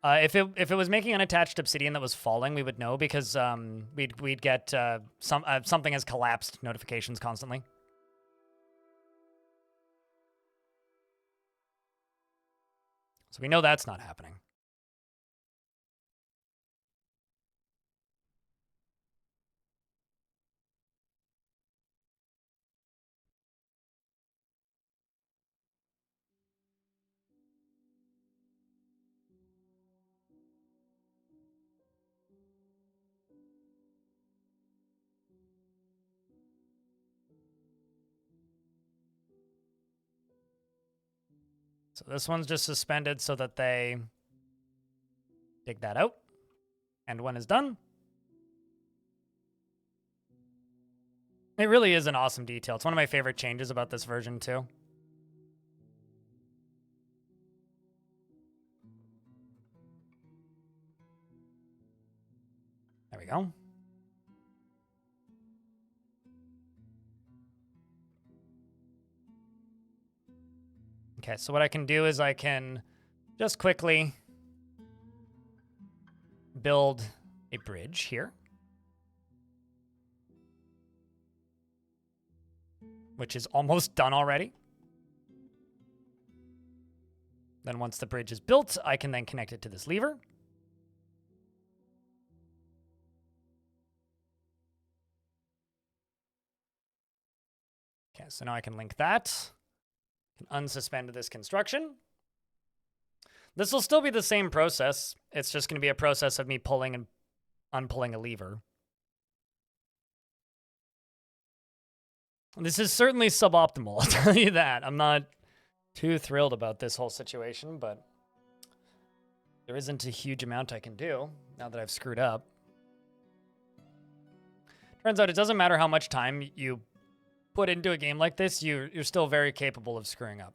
If it was making unattached obsidian that was falling, we would know because we'd get something has collapsed notifications constantly. So we know that's not happening. So this one's just suspended so that they dig that out. And when it's done, it really is an awesome detail. It's one of my favorite changes about this version too. There we go. Okay, so what I can do is I can just quickly build a bridge here, which is almost done already. Then once the bridge is built, I can then connect it to this lever. Okay, so now I can link that. Unsuspend this construction. This will still be the same process. It's just going to be a process of me pulling and unpulling a lever. This is certainly suboptimal, I'll tell you that. I'm not too thrilled about this whole situation, but there isn't a huge amount I can do now that I've screwed up. Turns out it doesn't matter how much time you put into a game like this, you're still very capable of screwing up.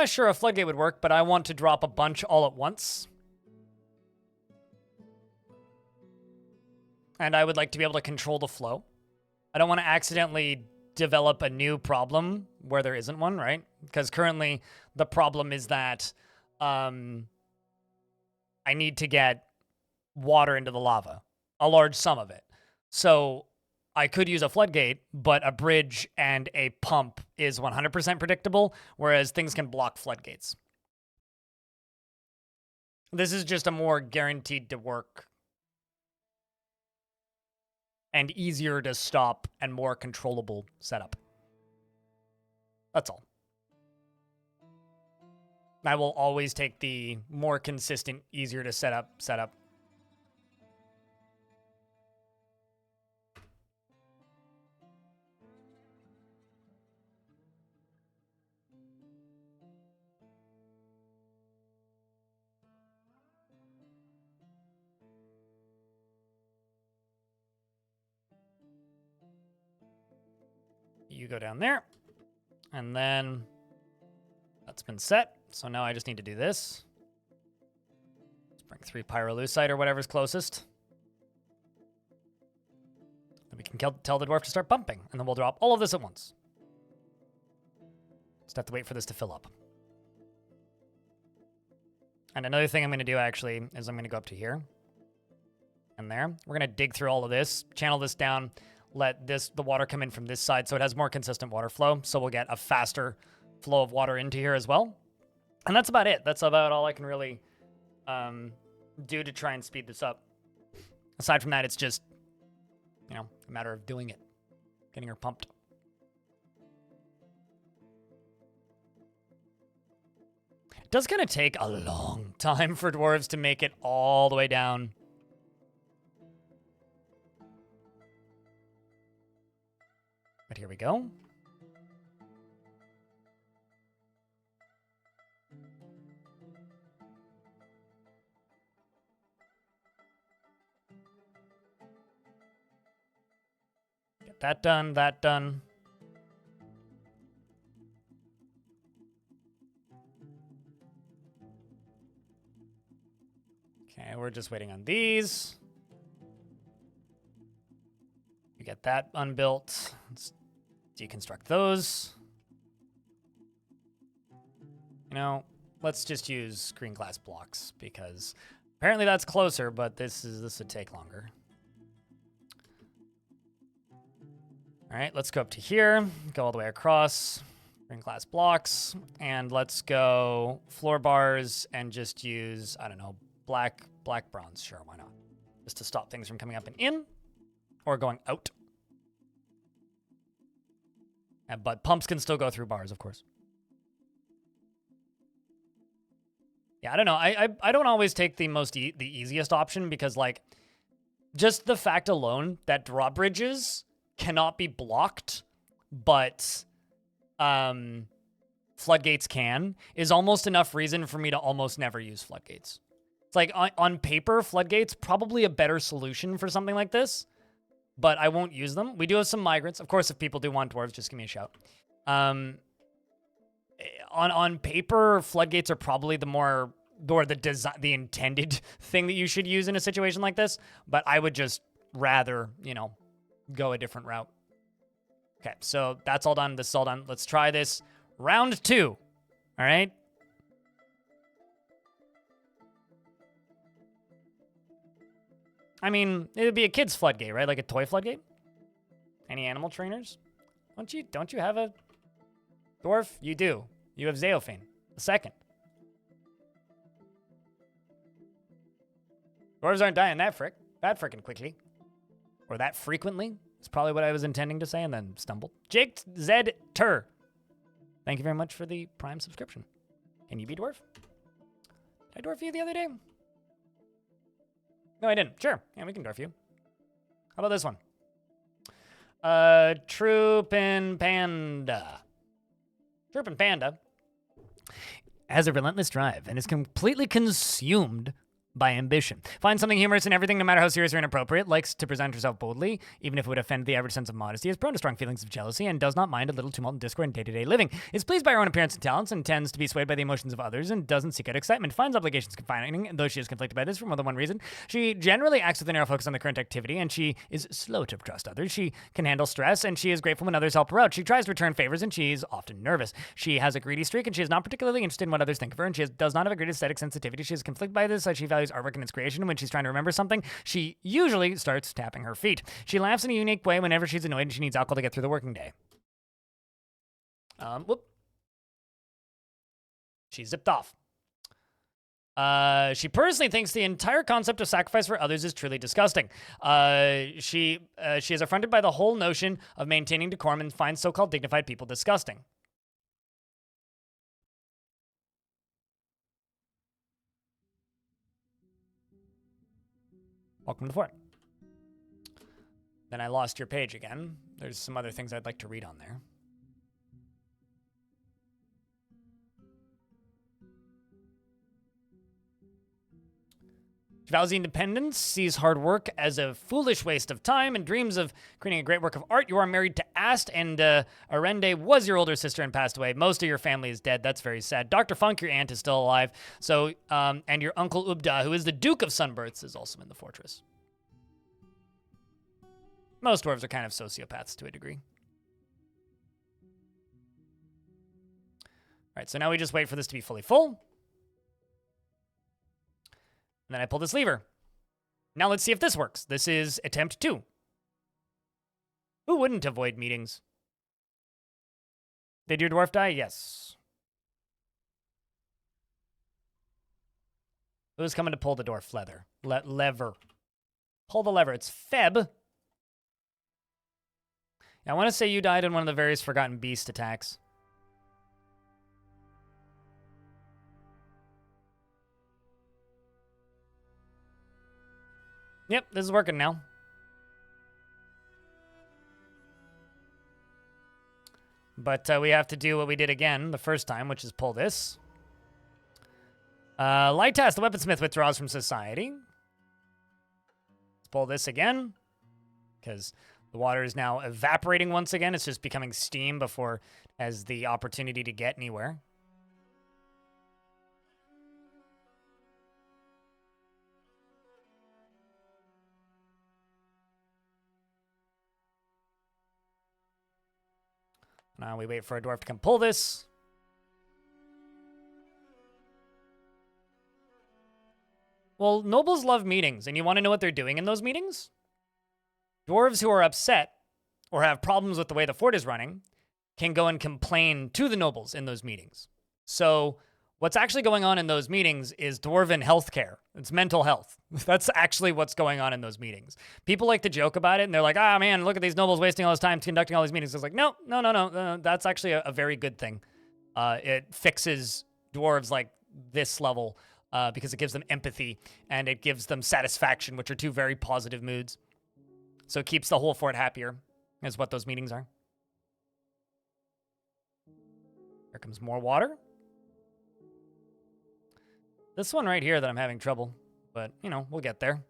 Sure, a floodgate would work, but I want to drop a bunch all at once. And I would like to be able to control the flow. I don't want to accidentally develop a new problem where there isn't one, right? Because currently the problem is that I need to get water into the lava, a large sum of it. So I could use a floodgate, but a bridge and a pump is 100% predictable, whereas things can block floodgates. This is just a more guaranteed to work and easier to stop and more controllable setup. That's all. I will always take the more consistent, easier to set up setup. You go down there, and then that's been set. So now I just need to do this. Let's bring 3 pyrolusite or whatever's closest. Then we can tell the dwarf to start pumping, and then we'll drop all of this at once. Just have to wait for this to fill up. And another thing I'm going to do actually is I'm going to go up to here and there. We're going to dig through all of this, channel this down, let the water come in from this side so it has more consistent water flow. So we'll get a faster flow of water into here as well. And that's about it. That's about all I can really do to try and speed this up. Aside from that, it's just, you know, a matter of doing it, getting her pumped. It does kind of take a long time for dwarves to make it all the way down. But here we go. Get that done, that done. Okay, we're just waiting on these. You get that unbuilt. Let's deconstruct those. You know, let's just use green glass blocks because apparently that's closer, but this would take longer. All right, let's go up to here, go all the way across, green glass blocks, and let's go floor bars and just use, I don't know, black bronze. Sure, why not? Just to stop things from coming up and in or going out. But pumps can still go through bars, of course. Yeah, I don't know. I don't always take the the easiest option because, like, just the fact alone that drawbridges cannot be blocked, but floodgates can, is almost enough reason for me to almost never use floodgates. It's like, on paper, floodgates probably a better solution for something like this, but I won't use them. We do have some migrants. Of course, if people do want dwarves, just give me a shout. On paper, floodgates are probably the intended thing that you should use in a situation like this, but I would just rather, you know, go a different route. Okay, so that's all done. This is all done. Let's try this. Round 2. All right. I mean, it would be a kid's floodgate, right? Like a toy floodgate? Any animal trainers? Don't you have a dwarf? You do. You have Zeophane, the second. Dwarves aren't dying that frickin' quickly. Or that frequently. That's probably what I was intending to say and then stumbled. Jake Z. Tur. Thank you very much for the Prime subscription. Can you be dwarf? Did I dwarf you the other day? No, I didn't. Sure. Yeah, we can dwarf you. How about this one? Troopin' Panda. Troopin' Panda has a relentless drive and is completely consumed by ambition. Finds something humorous in everything, no matter how serious or inappropriate, likes to present herself boldly, even if it would offend the average sense of modesty, is prone to strong feelings of jealousy, and does not mind a little tumult and discord in day-to-day living. Is pleased by her own appearance and talents, and tends to be swayed by the emotions of others, and doesn't seek out excitement. Finds obligations confining, though she is conflicted by this for more than one reason. She generally acts with a narrow focus on the current activity, and she is slow to trust others. She can handle stress, and she is grateful when others help her out. She tries to return favors, and she is often nervous. She has a greedy streak, and she is not particularly interested in what others think of her, and does not have a great aesthetic sensitivity. She is conflicted by this, as she values artwork and its creation. When she's trying to remember something, she usually starts tapping her feet. She laughs in a unique way whenever she's annoyed and she needs alcohol to get through the working day. Whoop. She zipped off. She personally thinks the entire concept of sacrifice for others is truly disgusting. She is affronted by the whole notion of maintaining decorum and finds so-called dignified people disgusting. Welcome to the fort. Then I lost your page again. There's some other things I'd like to read on there. She vows independence, sees hard work as a foolish waste of time, and dreams of creating a great work of art. You are married to Ast, and Arende was your older sister and passed away. Most of your family is dead. That's very sad. Dr. Funk, your aunt, is still alive. So, and your uncle Ubda, who is the Duke of Sunbirths, is also in the fortress. Most dwarves are kind of sociopaths to a degree. All right, so now we just wait for this to be fully full. And then I pull this lever. Now let's see if this works. This is attempt 2. Who wouldn't avoid meetings? Did your dwarf die? Yes. Who's coming to pull the dwarf lever? Pull the lever. It's Feb. I want to say you died in one of the various Forgotten Beast attacks. Yep, this is working now. But we have to do what we did again the first time, which is pull this. Light test. The weaponsmith withdraws from society. Let's pull this again. Because the water is now evaporating once again. It's just becoming steam before it has the opportunity to get anywhere. Now we wait for a dwarf to come pull this. Well, nobles love meetings, and you want to know what they're doing in those meetings? Dwarves who are upset or have problems with the way the fort is running can go and complain to the nobles in those meetings. So what's actually going on in those meetings is Dwarven healthcare. It's mental health. That's actually what's going on in those meetings. People like to joke about it, and they're like, ah, man, look at these nobles wasting all this time conducting all these meetings. It's like, no. That's actually a very good thing. It fixes dwarves like this level because it gives them empathy, and it gives them satisfaction, which are two very positive moods. So it keeps the whole fort happier, is what those meetings are. Here comes more water. This one right here that I'm having trouble, but, you know, we'll get there.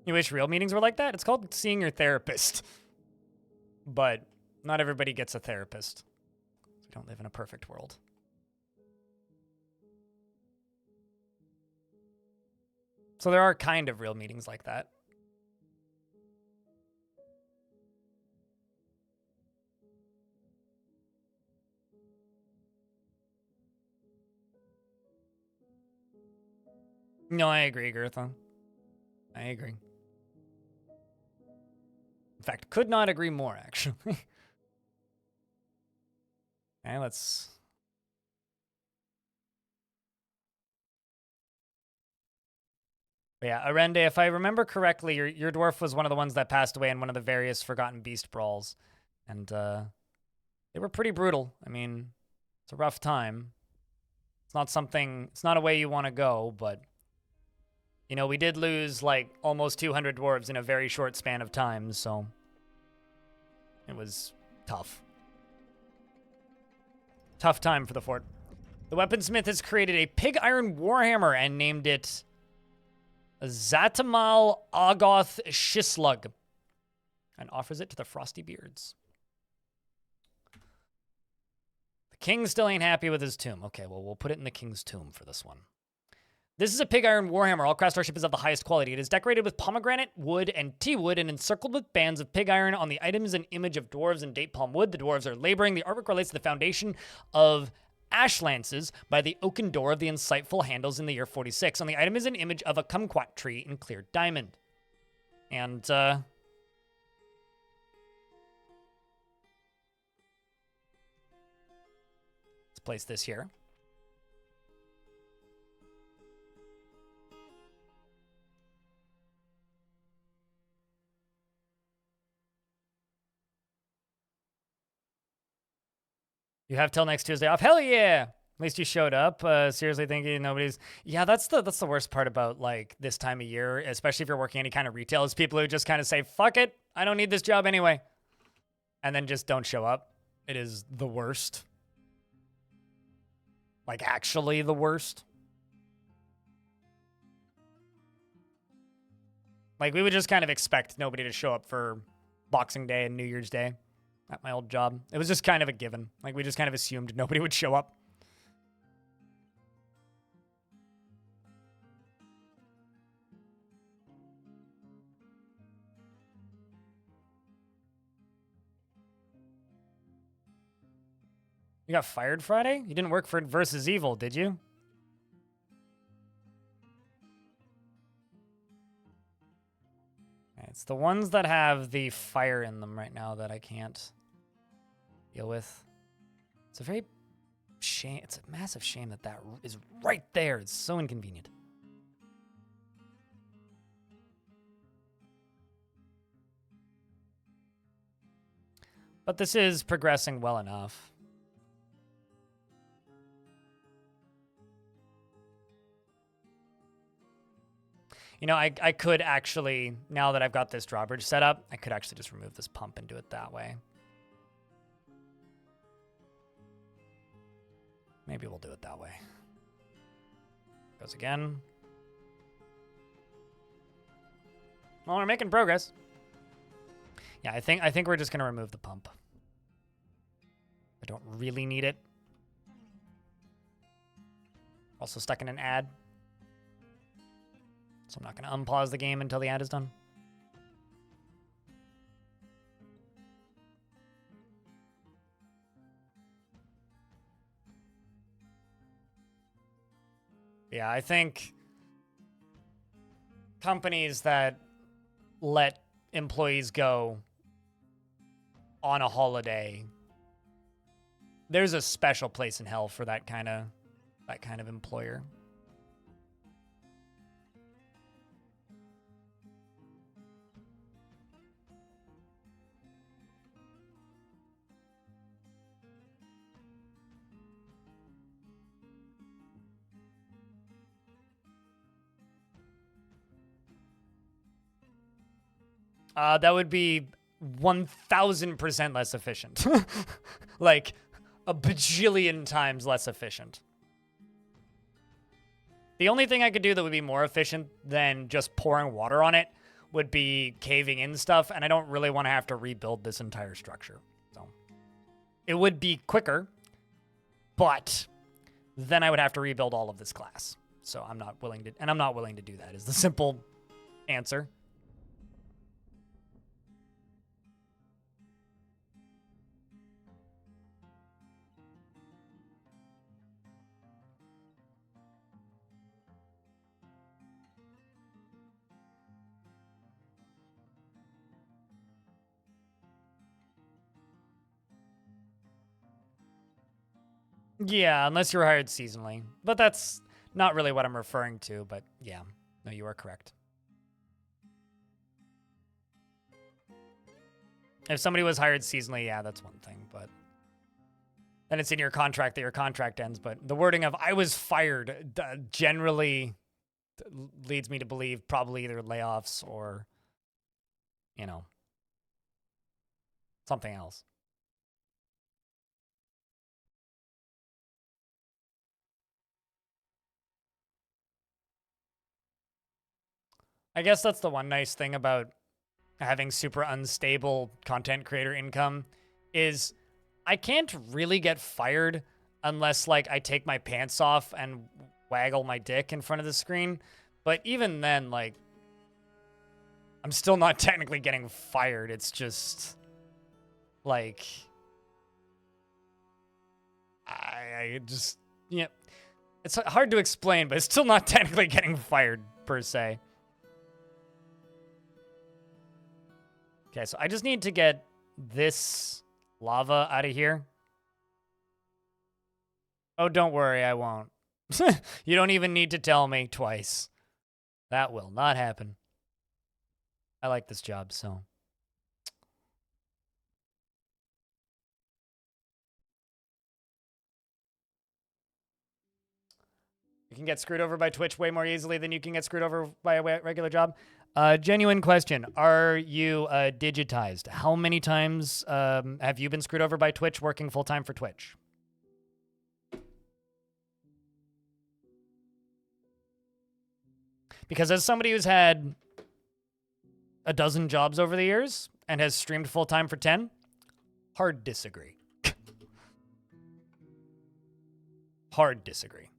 You wish real meetings were like that? It's called seeing your therapist. But not everybody gets a therapist. We don't live in a perfect world. So there are kind of real meetings like that. No, I agree, Gertha. I agree. In fact, could not agree more, actually. Okay, let's... But yeah, Arende, if I remember correctly, your dwarf was one of the ones that passed away in one of the various Forgotten Beast brawls. And they were pretty brutal. I mean, it's a rough time. It's not a way you want to go, but... You know, we did lose, like, almost 200 dwarves in a very short span of time, so... It was tough. Tough time for the fort. The weaponsmith has created a pig iron warhammer and named it Zatamal Agoth Shislug, and offers it to the Frosty Beards. The king still ain't happy with his tomb. Okay, well, we'll put it in the king's tomb for this one. This is a pig iron warhammer. All craftsmanship is of the highest quality. It is decorated with pomegranate wood and tea wood and encircled with bands of pig iron. On the item is an image of dwarves and date palm wood. The dwarves are laboring. The artwork relates to the foundation of ash lances by the oaken door of the insightful handles in the year 46. On the item is an image of a kumquat tree in clear diamond. And, let's place this here. You have till next Tuesday off. Hell yeah! At least you showed up. Seriously thinking nobody's... Yeah, that's the worst part about, like, this time of year, especially if you're working any kind of retail, is people who just kind of say, fuck it, I don't need this job anyway. And then just don't show up. It is the worst. Like, actually the worst. Like, we would just kind of expect nobody to show up for Boxing Day and New Year's Day. At my old job. It was just kind of a given. Like, we just kind of assumed nobody would show up. You got fired Friday? You didn't work for Versus Evil, did you? It's the ones that have the fire in them right now that I can't deal with. It's a very shame. It's a massive shame that that is right there. It's so inconvenient. But this is progressing well enough. You know, I could actually, now that I've got this drawbridge set up, I could actually just remove this pump and do it that way. Maybe we'll do it that way. Goes again. Well, we're making progress. Yeah, I think we're just gonna remove the pump. I don't really need it. Also stuck in an ad. So I'm not gonna unpause the game until the ad is done. Yeah, I think companies that let employees go on a holiday, there's a special place in hell for that kind of employer. That would be 1,000% less efficient. Like, a bajillion times less efficient. The only thing I could do that would be more efficient than just pouring water on it would be caving in stuff, and I don't really want to have to rebuild this entire structure. So, it would be quicker, but then I would have to rebuild all of this class. So I'm not willing to, and I'm not willing to do that, is the simple answer. Yeah, unless you're hired seasonally. But that's not really what I'm referring to, but yeah. No, you are correct. If somebody was hired seasonally, yeah, that's one thing, but then it's in your contract that your contract ends, but the wording of I was fired generally leads me to believe probably either layoffs or, you know, something else. I guess that's the one nice thing about having super unstable content creator income is I can't really get fired unless like I take my pants off and waggle my dick in front of the screen. But even then, like, I'm still not technically getting fired. It's just like I just, yeah, it's hard to explain, but it's still not technically getting fired per se. Okay, so I just need to get this lava out of here. Oh, don't worry, I won't. You don't even need to tell me twice. That will not happen. I like this job, so. You can get screwed over by Twitch way more easily than you can get screwed over by a regular job. Genuine question. Are you digitized? How many times have you been screwed over by Twitch working full-time for Twitch? Because as somebody who's had a dozen jobs over the years and has streamed full-time for 10, hard disagree. Hard disagree.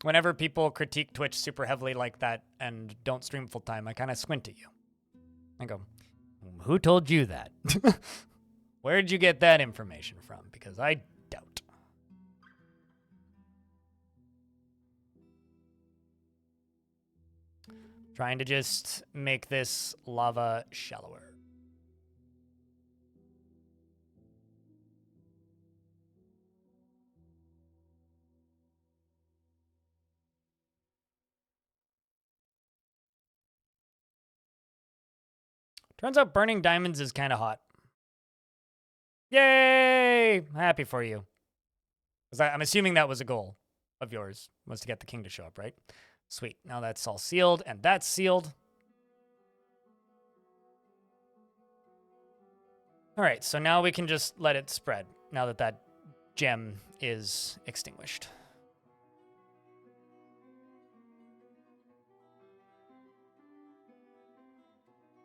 Whenever people critique Twitch super heavily like that and don't stream full-time, I kind of squint at you. I go, who told you that? Where did you get that information from? Because I doubt. Trying to just make this lava shallower. Turns out burning diamonds is kind of hot. Yay! Happy for you. 'Cause I'm assuming that was a goal of yours, was to get the king to show up, right? Sweet. Now that's all sealed, and that's sealed. All right, so now we can just let it spread, now that that gem is extinguished.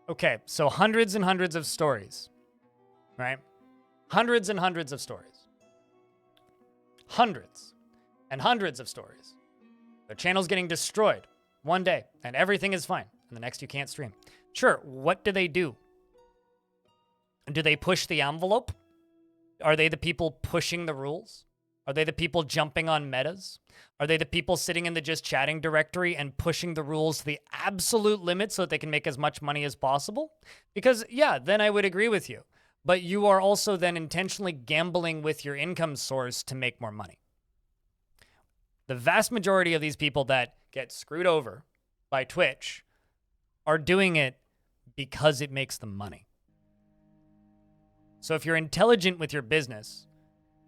Okay, so hundreds and hundreds of stories, right? Hundreds and hundreds of stories. Hundreds and hundreds of stories. Their channel's getting destroyed one day, and everything is fine, and the next you can't stream. Sure, what do? Do they push the envelope? Are they the people pushing the rules? Are they the people jumping on metas? Are they the people sitting in the just chatting directory and pushing the rules to the absolute limit so that they can make as much money as possible? Because, yeah, then I would agree with you. But you are also then intentionally gambling with your income source to make more money. The vast majority of these people that get screwed over by Twitch are doing it because it makes them money. So if you're intelligent with your business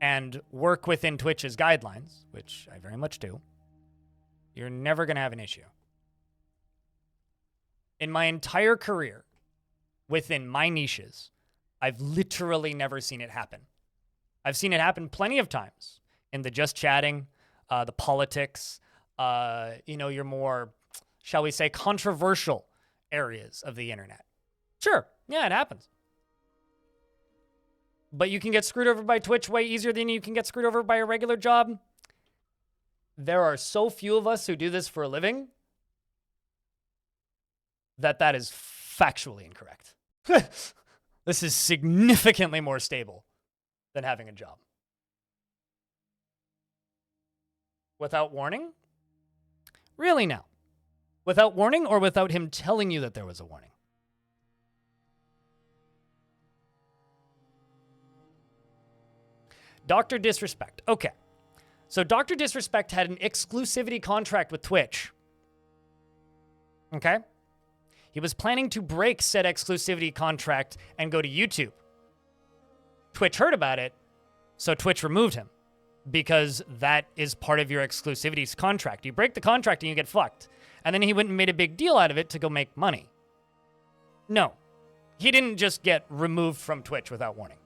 and work within Twitch's guidelines, which I very much do, you're never going to have an issue. In my entire career, within my niches, I've literally never seen it happen. I've seen it happen plenty of times in the just chatting, the politics, your more, shall we say, controversial areas of the internet. Sure, yeah, it happens. But you can get screwed over by Twitch way easier than you can get screwed over by a regular job. There are so few of us who do this for a living that is factually incorrect. This is significantly more stable than having a job. Without warning? Really now? Without warning or without him telling you that there was a warning? Dr. Disrespect. Okay. So Dr. Disrespect had an exclusivity contract with Twitch. Okay? He was planning to break said exclusivity contract and go to YouTube. Twitch heard about it, so Twitch removed him because that is part of your exclusivity contract. You break the contract and you get fucked. And then he went and made a big deal out of it to go make money. No. He didn't just get removed from Twitch without warning.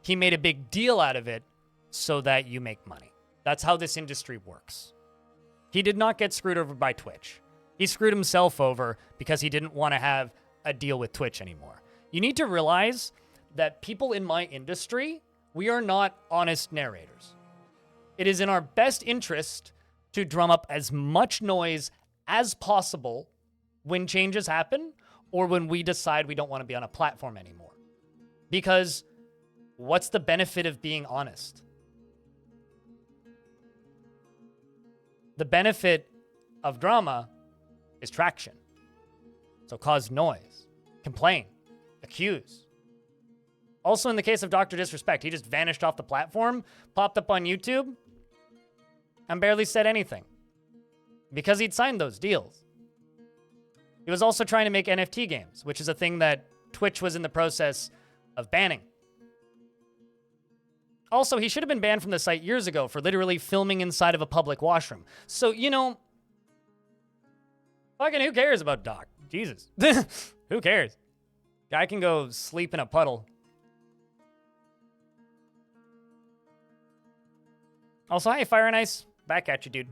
He made a big deal out of it so that you make money. That's how this industry works. He did not get screwed over by Twitch. He screwed himself over because he didn't want to have a deal with Twitch anymore. You need to realize that people in my industry, we are not honest narrators. It is in our best interest to drum up as much noise as possible when changes happen or when we decide we don't want to be on a platform anymore. Because what's the benefit of being honest? The benefit of drama is traction. So cause noise, complain, accuse. Also in the case of Dr. Disrespect, he just vanished off the platform, popped up on YouTube, and barely said anything. Because he'd signed those deals. He was also trying to make NFT games, which is a thing that Twitch was in the process of banning. Also, he should have been banned from the site years ago for literally filming inside of a public washroom. So, fucking who cares about Doc? Jesus. Who cares? Guy can go sleep in a puddle. Also, hi, Fire and Ice. Back at you, dude.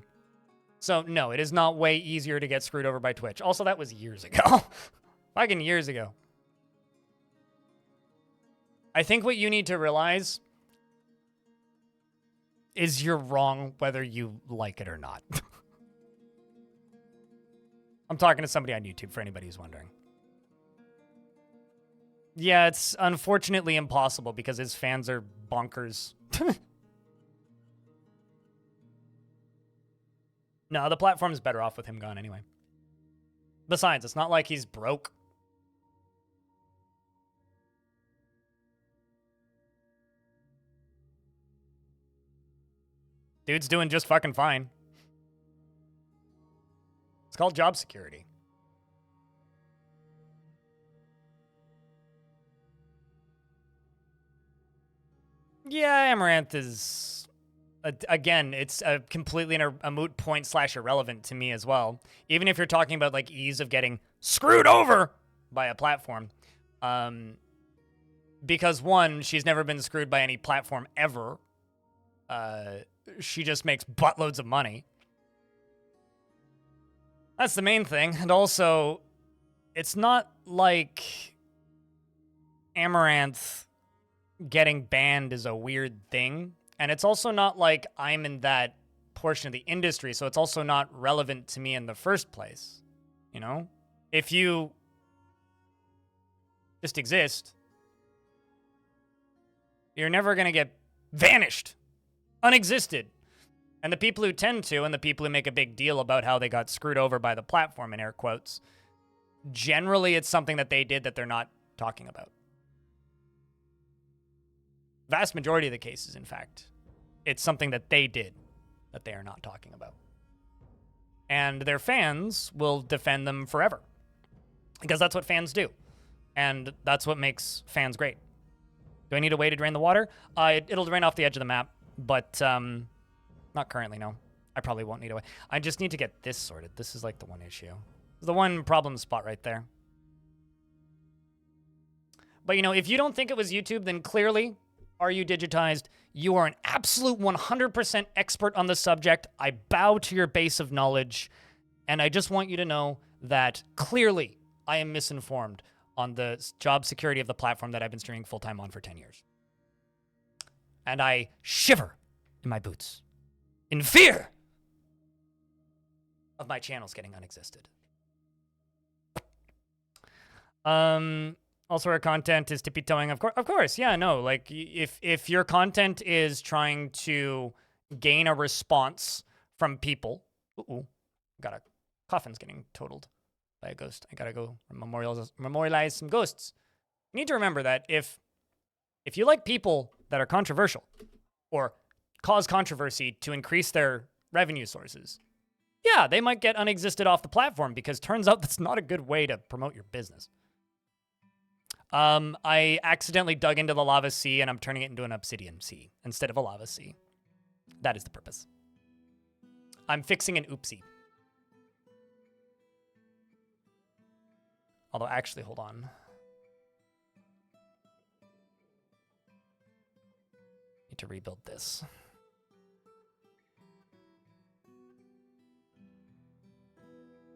So, no, it is not way easier to get screwed over by Twitch. Also, that was years ago. Fucking years ago. I think what you need to realize is you're wrong whether you like it or not. I'm talking to somebody on YouTube for anybody who's wondering. Yeah, it's unfortunately impossible because his fans are bonkers. No, the platform's better off with him gone anyway. Besides, it's not like he's broke. Dude's doing just fucking fine. It's called job security. Yeah, Amaranth is, again, it's a completely a moot point / irrelevant to me as well. Even if you're talking about like ease of getting screwed over by a platform. Because one, she's never been screwed by any platform ever. She just makes buttloads of money. That's the main thing. And also, it's not like Amaranth getting banned is a weird thing. And it's also not like I'm in that portion of the industry, so it's also not relevant to me in the first place. You know? If you just exist, you're never going to get vanished, unexisted. And the people who tend to, and the people who make a big deal about how they got screwed over by the platform, in air quotes, generally it's something that they did that they're not talking about. Vast majority of the cases, in fact, it's something that they did that they are not talking about. And their fans will defend them forever. Because that's what fans do. And that's what makes fans great. Do I need a way to drain the water? It'll drain off the edge of the map, but not currently, no. I probably won't need a way. I just need to get this sorted. This is like the one issue. The one problem spot right there. But, you know, if you don't think it was YouTube, then clearly, are you digitized? You are an absolute 100% expert on the subject. I bow to your base of knowledge, and I just want you to know that clearly I am misinformed on the job security of the platform that I've been streaming full-time on for 10 years. And I shiver in my boots in fear of my channels getting unexisted. Also, our content is tippy-toeing. Of course, yeah, no. Like, if your content is trying to gain a response from people... got a coffin's getting totaled by a ghost. I gotta go memorialize some ghosts. You need to remember that if you like people that are controversial or cause controversy to increase their revenue sources, yeah, they might get unexisted off the platform because turns out that's not a good way to promote your business. I accidentally dug into the lava sea and I'm turning it into an obsidian sea instead of a lava sea. That is the purpose. I'm fixing an oopsie. Although, actually, hold on. Need to rebuild this.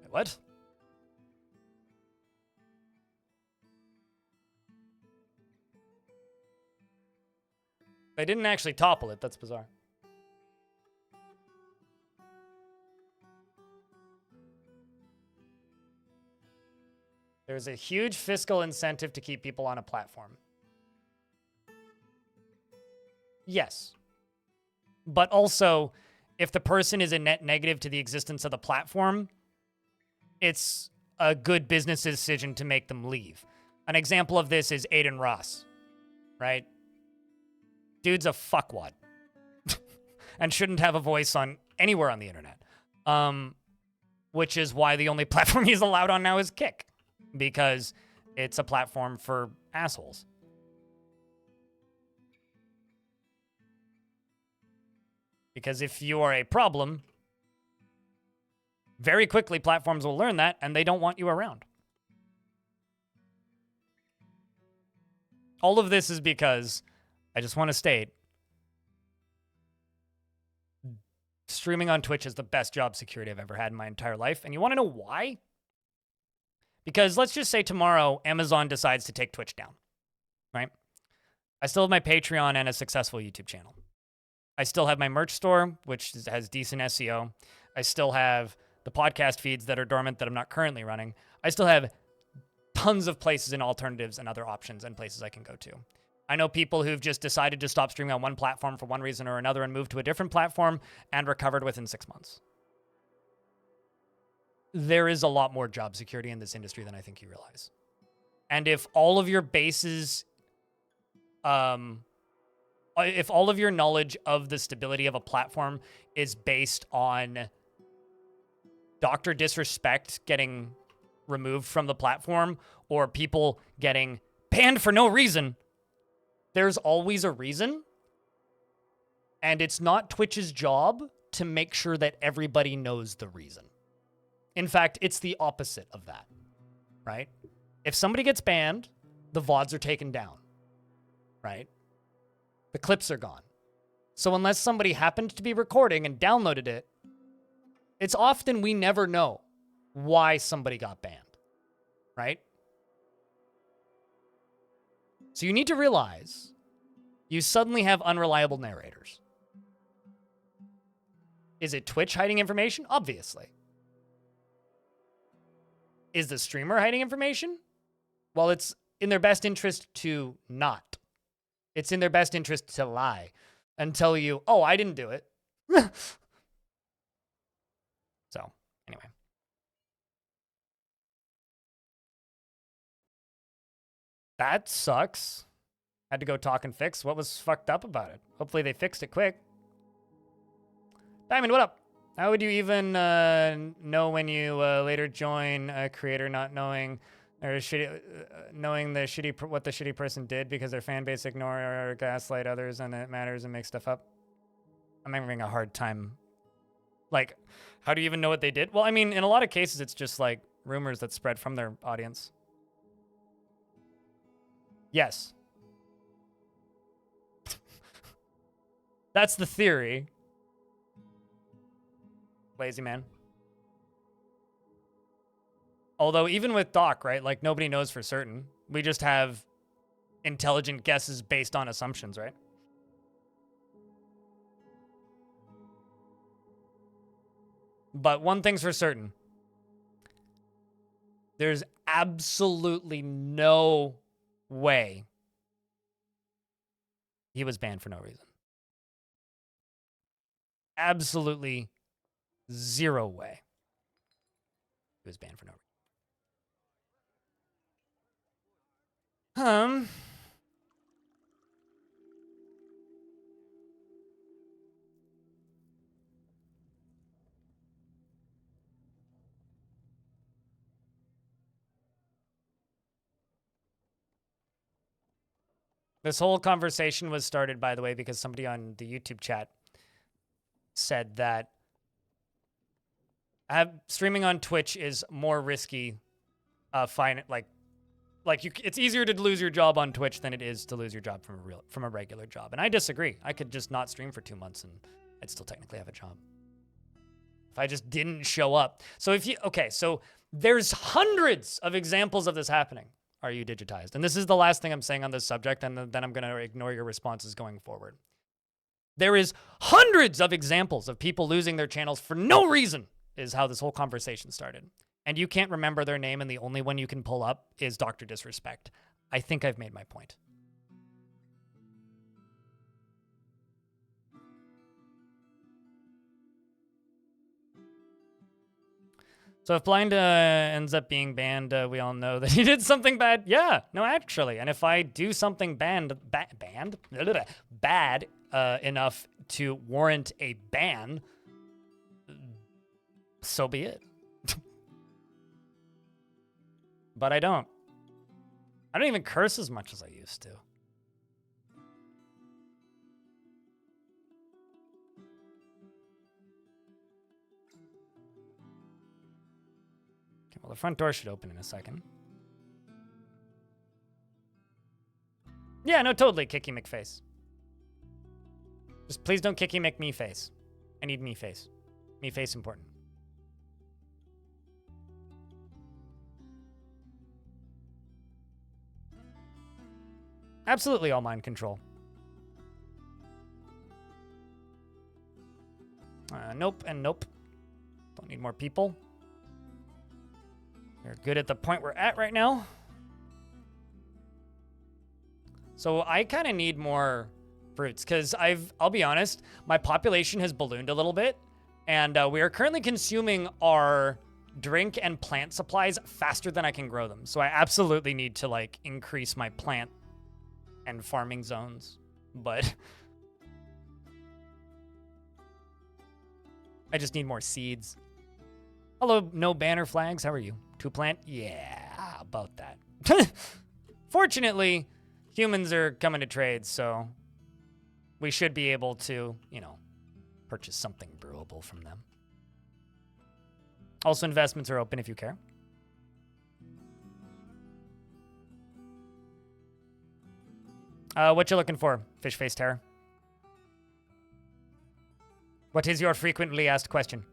Wait, what? I didn't actually topple it. That's bizarre. There's a huge fiscal incentive to keep people on a platform. Yes. But also, if the person is a net negative to the existence of the platform, it's a good business decision to make them leave. An example of this is Aiden Ross, right? Dude's a fuckwad and shouldn't have a voice on anywhere on the internet. Which is why the only platform he's allowed on now is Kick. Because it's a platform for assholes. Because if you are a problem, very quickly platforms will learn that and they don't want you around. All of this is because, I just want to state, streaming on Twitch is the best job security I've ever had in my entire life. And you want to know why? Because let's just say tomorrow, Amazon decides to take Twitch down, right? I still have my Patreon and a successful YouTube channel. I still have my merch store, which has decent SEO. I still have the podcast feeds that are dormant that I'm not currently running. I still have tons of places and alternatives and other options and places I can go to. I know people who've just decided to stop streaming on one platform for one reason or another and moved to a different platform and recovered within 6 months. There is a lot more job security in this industry than I think you realize. And if all of your bases, if all of your knowledge of the stability of a platform is based on Dr. Disrespect getting removed from the platform or people getting banned for no reason, there's always a reason. And it's not Twitch's job to make sure that everybody knows the reason. In fact, it's the opposite of that, right? If somebody gets banned, the VODs are taken down, right? The clips are gone. So unless somebody happened to be recording and downloaded it, it's often we never know why somebody got banned, right? So you need to realize you suddenly have unreliable narrators. Is it Twitch hiding information? Obviously. Is the streamer hiding information? Well, it's in their best interest to not. It's in their best interest to lie and tell you, oh, I didn't do it. So, anyway. That sucks. Had to go talk and fix. What was fucked up about it? Hopefully they fixed it quick. Diamond, what up? How would you even know when you later join a creator not knowing or knowing what the shitty person did because their fan base ignore or gaslight others and it matters and make stuff up? I'm having a hard time. Like, how do you even know what they did? Well, I mean, in a lot of cases, it's just like rumors that spread from their audience. Yes. That's the theory. Lazy man. Although even with Doc, right? Like nobody knows for certain. We just have intelligent guesses based on assumptions, right? But one thing's for certain. There's absolutely no way he was banned for no reason. Absolutely zero way he was banned for no reason. This whole conversation was started, by the way, because somebody on the YouTube chat said that streaming on Twitch is more risky. It's easier to lose your job on Twitch than it is to lose your job from a regular job. And I disagree. I could just not stream for 2 months and I'd still technically have a job if I just didn't show up. So so there's hundreds of examples of this happening. Are you digitized? And this is the last thing I'm saying on this subject, and then I'm going to ignore your responses going forward. There is hundreds of examples of people losing their channels for no reason, is how this whole conversation started. And you can't remember their name, and the only one you can pull up is Dr. Disrespect. I think I've made my point. So if Blind ends up being banned, we all know that he did something bad. Yeah, no, actually. And if I do something bad enough to warrant a ban, so be it. But I don't. I don't even curse as much as I used to. Well, the front door should open in a second. Yeah, no, totally, Kicky McFace. Just please don't Kicky Me face. I need me face. Me face important. Absolutely all mind control. Nope and nope. Don't need more people. We're good at the point we're at right now. So I kind of need more fruits because I'll be honest, my population has ballooned a little bit and we are currently consuming our drink and plant supplies faster than I can grow them. So I absolutely need to like increase my plant and farming zones, but I just need more seeds. Hello, no banner flags. How are you? To plant? Yeah, about that. Fortunately, humans are coming to trade, so we should be able to, you know, purchase something brewable from them. Also, investments are open if you care. What you looking for, Fish-Face Terror? What is your frequently asked question?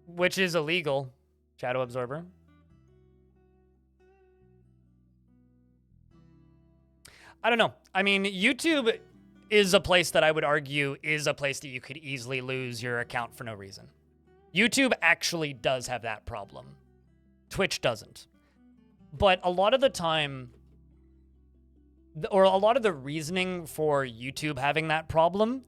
Which is illegal, Shadow Absorber. I don't know. I mean, YouTube is a place that I would argue is a place that you could easily lose your account for no reason. YouTube actually does have that problem. Twitch doesn't. But a lot of the time, or a lot of the reasoning for YouTube having that problem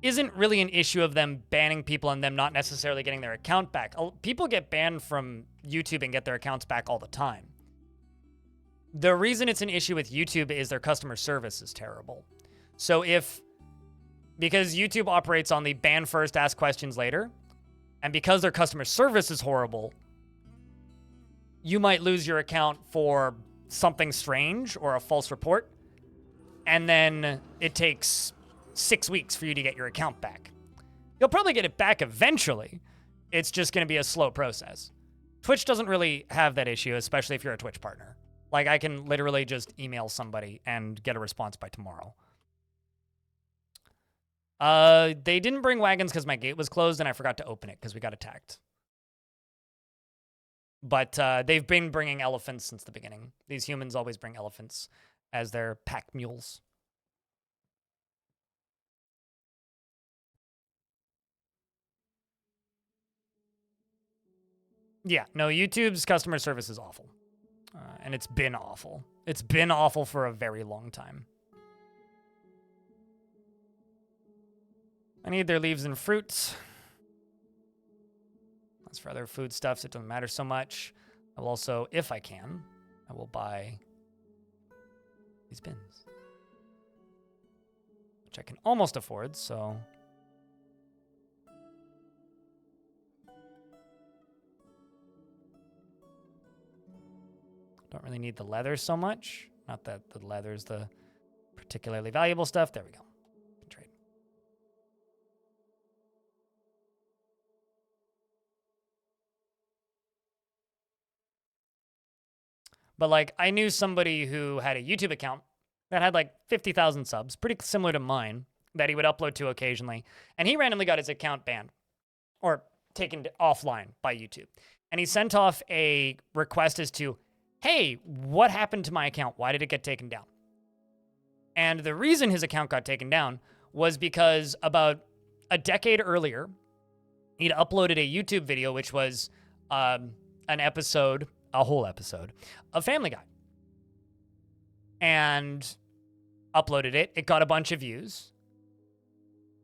isn't really an issue of them banning people and them not necessarily getting their account back. People get banned from YouTube and get their accounts back all the time. The reason it's an issue with YouTube is their customer service is terrible. So because YouTube operates on the ban first, ask questions later, and because their customer service is horrible, you might lose your account for something strange or a false report, and then it takes 6 weeks for you to get your account back. You'll probably get it back eventually. It's just going to be a slow process. Twitch doesn't really have that issue, especially if you're a Twitch partner. Like, I can literally just email somebody and get a response by tomorrow. They didn't bring wagons because my gate was closed and I forgot to open it because we got attacked. But they've been bringing elephants since the beginning. These humans always bring elephants as their pack mules. Yeah, no, YouTube's customer service is awful. And it's been awful. It's been awful for a very long time. I need their leaves and fruits. As for other foodstuffs, it doesn't matter so much. I will also, if I can, I will buy these bins. Which I can almost afford, so... Don't really need the leather so much. Not that the leather's the particularly valuable stuff. There we go. Trade. But like, I knew somebody who had a YouTube account that had like 50,000 subs, pretty similar to mine, that he would upload to occasionally. And he randomly got his account banned or taken offline by YouTube. And he sent off a request as to, hey, what happened to my account? Why did it get taken down? And the reason his account got taken down was because about a decade earlier, he'd uploaded a YouTube video, which was a whole episode of Family Guy. And uploaded it. It got a bunch of views.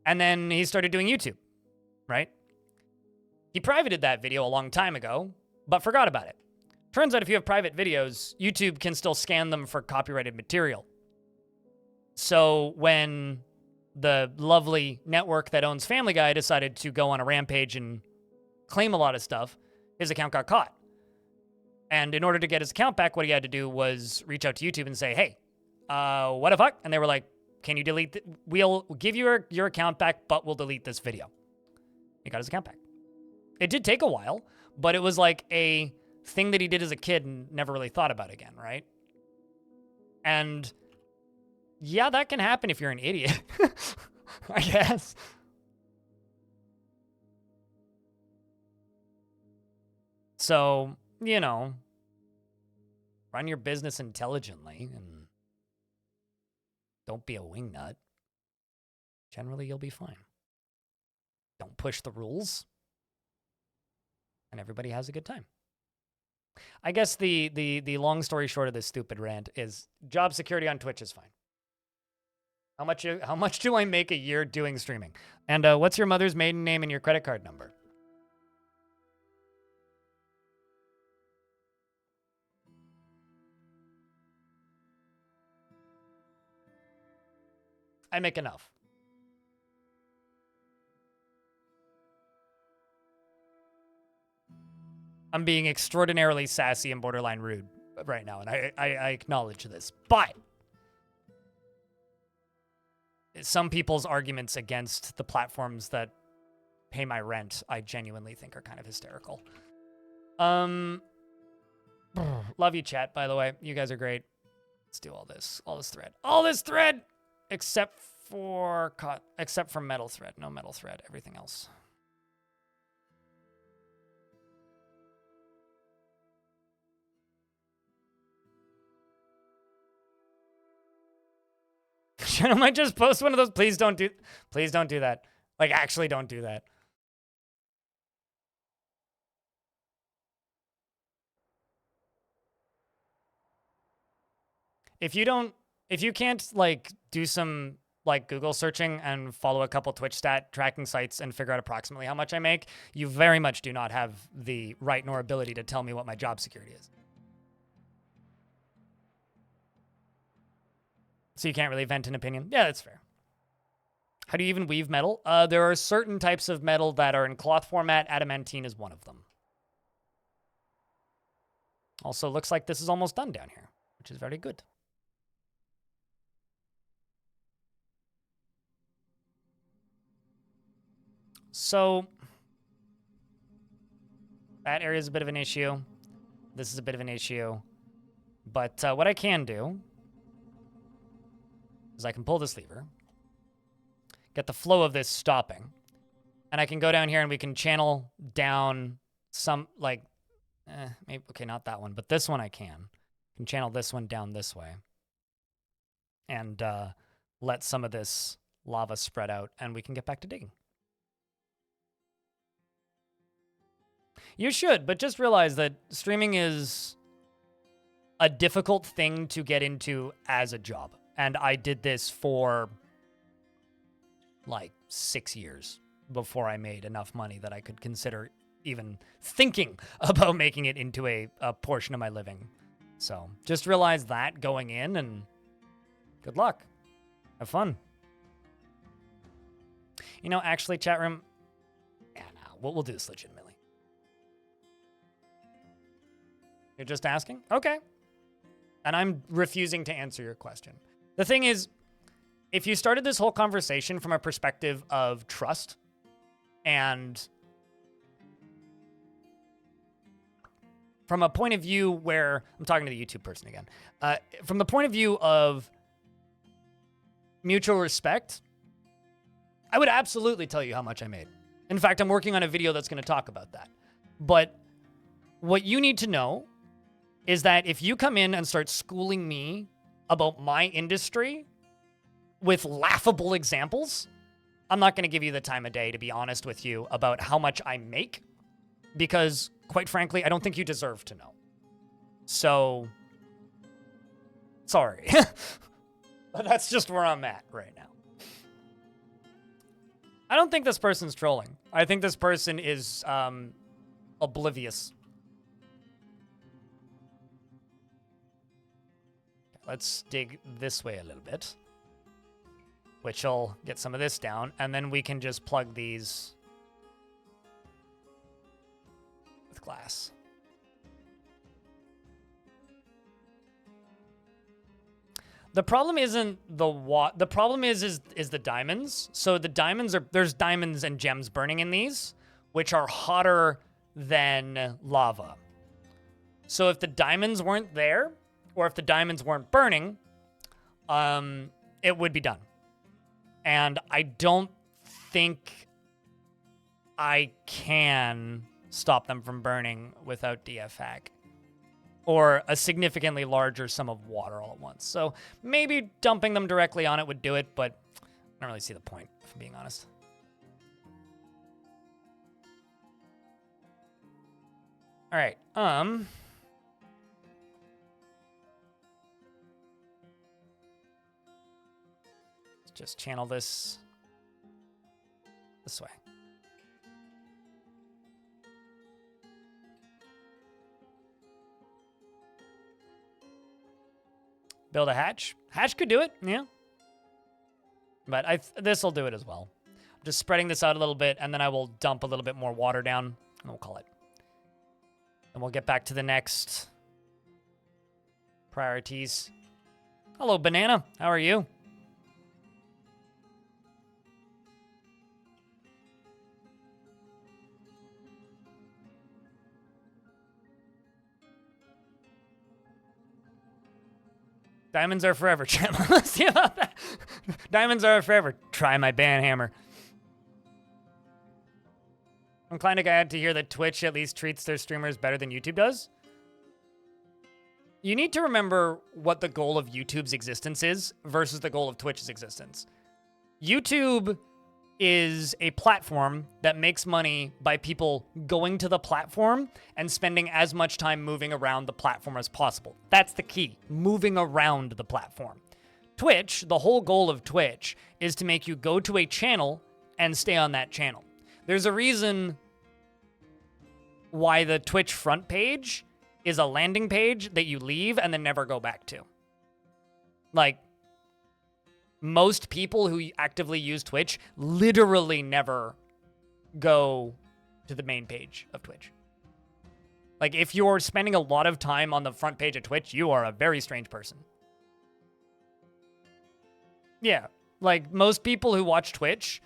And then he started doing YouTube, right? He privated that video a long time ago, but forgot about it. Turns out if you have private videos, YouTube can still scan them for copyrighted material. So when the lovely network that owns Family Guy decided to go on a rampage and claim a lot of stuff, his account got caught. And in order to get his account back, what he had to do was reach out to YouTube and say, hey, what the fuck? And they were like, can you delete we'll give you your account back, but we'll delete this video. He got his account back. It did take a while, but it was like a thing that he did as a kid and never really thought about again, right? And yeah, that can happen if you're an idiot, I guess. So, you know, run your business intelligently and don't be a wingnut. Generally, you'll be fine. Don't push the rules, and everybody has a good time. I guess the long story short of this stupid rant is job security on Twitch is fine. How much do I make a year doing streaming? And what's your mother's maiden name and your credit card number? I make enough. I'm being extraordinarily sassy and borderline rude right now, and I acknowledge this. But some people's arguments against the platforms that pay my rent, I genuinely think are kind of hysterical. Love you, chat, by the way. You guys are great. Let's do all this thread, except for metal thread. No metal thread, everything else. I might just post one of those. Please don't do that. Like, actually don't do that. If you can't like do some like Google searching and follow a couple Twitch stat tracking sites and figure out approximately how much I make, you very much do not have the right nor ability to tell me what my job security is. So you can't really vent an opinion? Yeah, that's fair. How do you even weave metal? There are certain types of metal that are in cloth format. Adamantine is one of them. Also, looks like this is almost done down here, which is very good. So that area is a bit of an issue. This is a bit of an issue. But what I can do is I can pull this lever, get the flow of this stopping, and I can go down here and we can channel down some, like, maybe, okay, not that one, but this one I can channel this one down this way and let some of this lava spread out, and we can get back to digging. You should, but just realize that streaming is a difficult thing to get into as a job. And I did this for like 6 years before I made enough money that I could consider even thinking about making it into a portion of my living. So just realize that going in, and good luck. Have fun. You know, actually, chat room, yeah, no, we'll do this legitimately. You're just asking? Okay. And I'm refusing to answer your question. The thing is, if you started this whole conversation from a perspective of trust and from a point of view where, I'm talking to the YouTube person again, from the point of view of mutual respect, I would absolutely tell you how much I made. In fact, I'm working on a video that's going to talk about that. But what you need to know is that if you come in and start schooling me about my industry with laughable examples, I'm not going to give you the time of day, to be honest with you, about how much I make, because, quite frankly, I don't think you deserve to know. So, sorry. But that's just where I'm at right now. I don't think this person's trolling. I think this person is oblivious. Let's dig this way a little bit, which will get some of this down, and then we can just plug these with glass. The problem isn't the problem is the diamonds. So the diamonds there's diamonds and gems burning in these, which are hotter than lava. So if the diamonds weren't there, or if the diamonds weren't burning, it would be done. And I don't think I can stop them from burning without DFAC or a significantly larger sum of water all at once. So maybe dumping them directly on it would do it, but I don't really see the point, if I'm being honest. All right, just channel this way. Build a hatch. Hatch could do it, yeah. But this will do it as well. I'm just spreading this out a little bit, and then I will dump a little bit more water down, and we'll call it. And we'll get back to the next priorities. Hello, Banana. How are you? Diamonds are forever, Chem. Let's see about that. Diamonds are forever. Try my banhammer. I'm kind of glad to hear that Twitch at least treats their streamers better than YouTube does. You need to remember what the goal of YouTube's existence is versus the goal of Twitch's existence. YouTube is a platform that makes money by people going to the platform and spending as much time moving around the platform as possible. That's the key, moving around the platform. Twitch, the whole goal of Twitch is to make you go to a channel and stay on that channel. There's a reason why the Twitch front page is a landing page that you leave and then never go back to. Like, most people who actively use Twitch literally never go to the main page of Twitch. Like, if you're spending a lot of time on the front page of Twitch, you are a very strange person. Yeah, like, most people who watch Twitch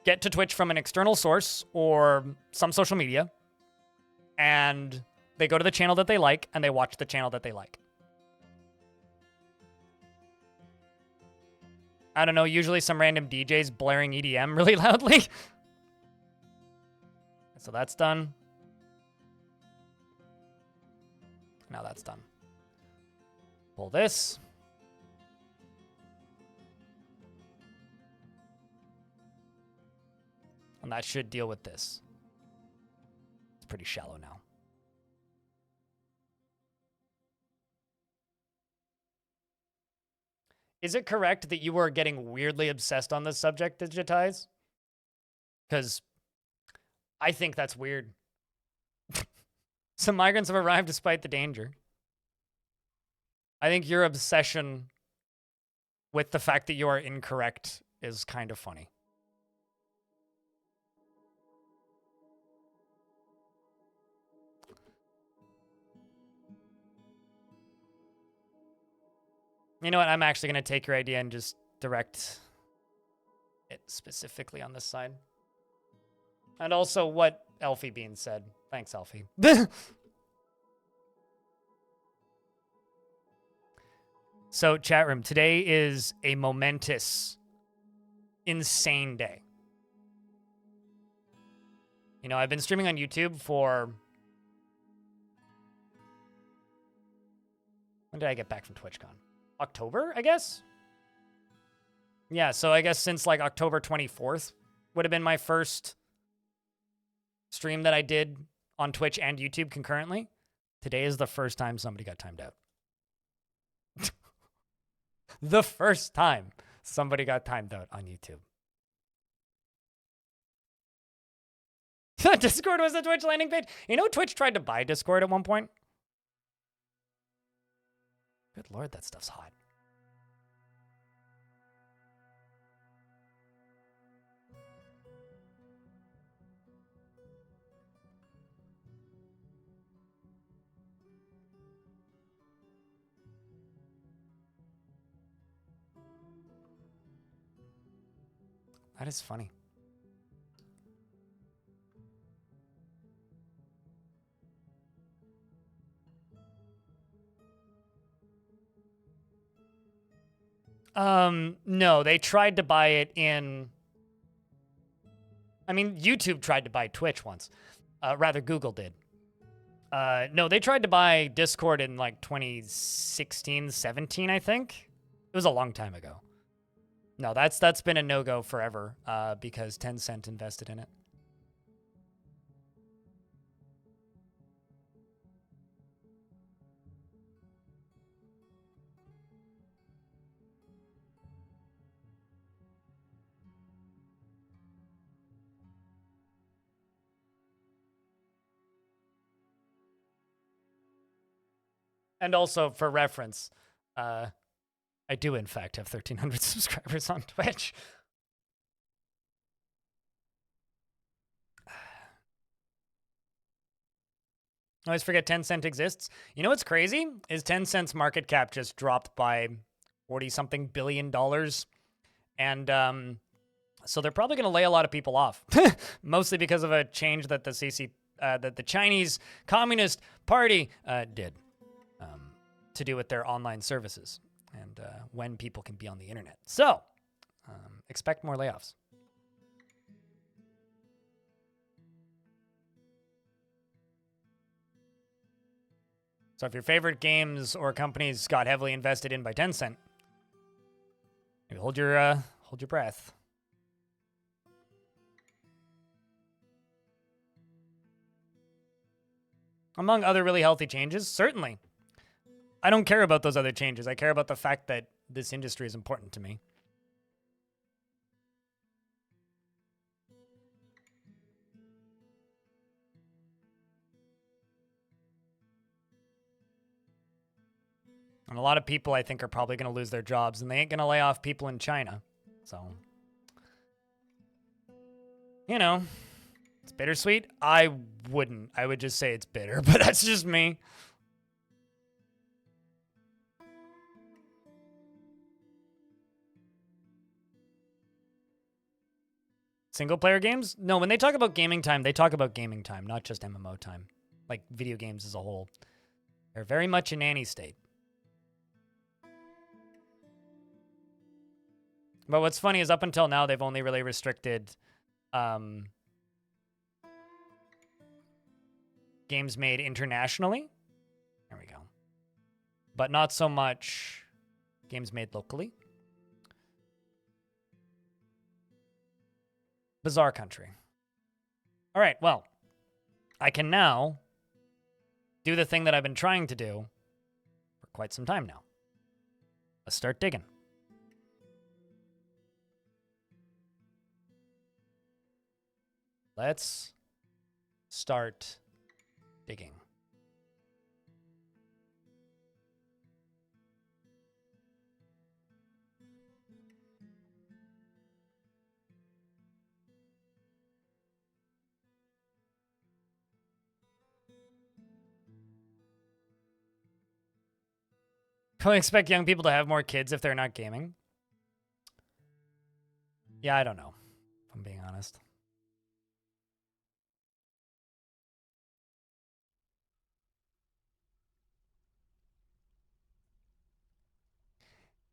get to Twitch from an external source or some social media, and they go to the channel that they like, and they watch the channel that they like. I don't know, usually some random DJ's blaring EDM really loudly. So that's done. Now that's done. Pull this. And that should deal with this. It's pretty shallow now. Is it correct that you were getting weirdly obsessed on this subject, Digitize? Because I think that's weird. Some migrants have arrived despite the danger. I think your obsession with the fact that you are incorrect is kind of funny. You know what? I'm actually going to take your idea and just direct it specifically on this side. And also what Elfie Bean said. Thanks, Elfie. So, chat room, today is a momentous, insane day. You know, I've been streaming on YouTube for... When did I get back from TwitchCon? October, I guess? Yeah, so I guess since like October 24th would have been my first stream that I did on Twitch and YouTube concurrently. Today is the first time somebody got timed out. The first time somebody got timed out on YouTube. Discord was the Twitch landing page. You know, Twitch tried to buy Discord at one point. Good Lord, that stuff's hot. That is funny. No, they tried to buy it in... I mean, YouTube tried to buy Twitch once. Rather, Google did. No, they tried to buy Discord in like 2016, 17, I think. It was a long time ago. No, that's been a no-go forever because Tencent invested in it. And also, for reference, I do, in fact, have 1,300 subscribers on Twitch. I always forget Tencent exists. You know what's crazy? Is Tencent's market cap just dropped by 40-something billion dollars. And so they're probably going to lay a lot of people off, mostly because of a change that the Chinese Communist Party did to do with their online services and when people can be on the internet. So expect more layoffs. So if your favorite games or companies got heavily invested in by Tencent, maybe hold your breath. Among other really healthy changes, certainly. I don't care about those other changes. I care about the fact that this industry is important to me. And a lot of people, I think, are probably going to lose their jobs, and they ain't going to lay off people in China. So, you know, it's bittersweet. I wouldn't. I would just say it's bitter, but that's just me. Single-player games? No, when they talk about gaming time, they talk about gaming time, not just MMO time. Like video games as a whole. They're very much a nanny state. But what's funny is up until now, they've only really restricted games made internationally. There we go. But not so much games made locally. Bizarre country. All right, well, I can now do the thing that I've been trying to do for quite some time now. Let's start digging. Let's start digging. Can we expect young people to have more kids if they're not gaming? Yeah, I don't know, if I'm being honest.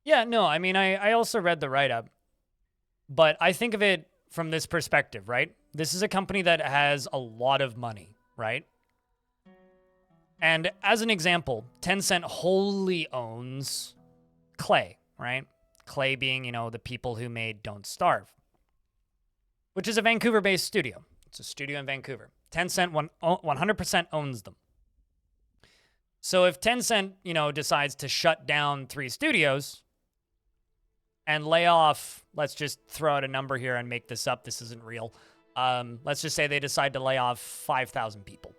Yeah, no, I mean, I also read the write-up, but I think of it from this perspective, right? This is a company that has a lot of money, right? And as an example, Tencent wholly owns Clay, right? Clay being, you know, the people who made Don't Starve, which is a Vancouver-based studio. It's a studio in Vancouver. Tencent 100% owns them. So if Tencent, you know, decides to shut down 3 studios and lay off, let's just throw out a number here and make this up. This isn't real. Let's just say they decide to lay off 5,000 people.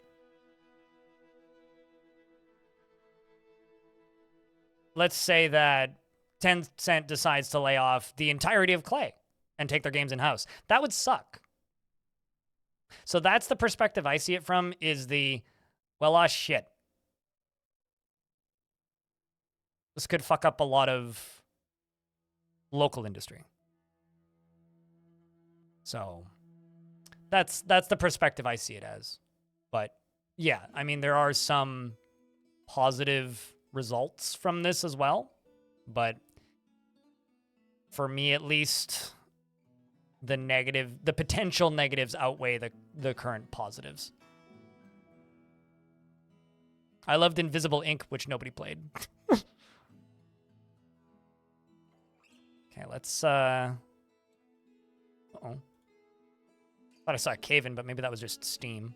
Let's say that Tencent decides to lay off the entirety of Clay and take their games in-house. That would suck. So that's the perspective I see it from, is the, well, shit. This could fuck up a lot of local industry. So that's the perspective I see it as. But yeah, I mean, there are some positive results from this as well. But for me, at least, the potential negatives outweigh the current positives. I loved Invisible Ink, which nobody played. Okay, let's, uh-oh. Thought I saw a cave-in, but maybe that was just Steam.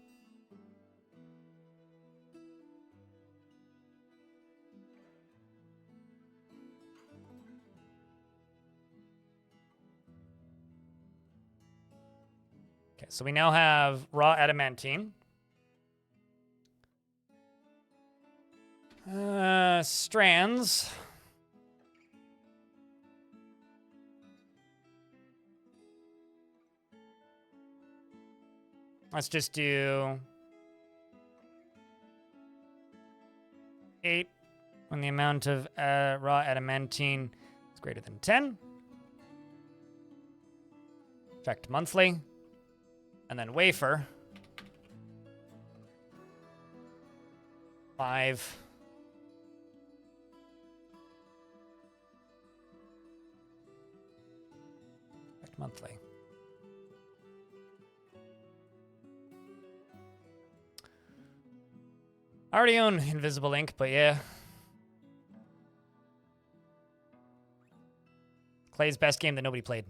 Okay, so we now have raw adamantine. Strands. Let's just do 8 when the amount of raw adamantine is greater than 10. Checked monthly. And then wafer. 5. Checked monthly. I already own Invisible Ink, but yeah. Clay's best game that nobody played.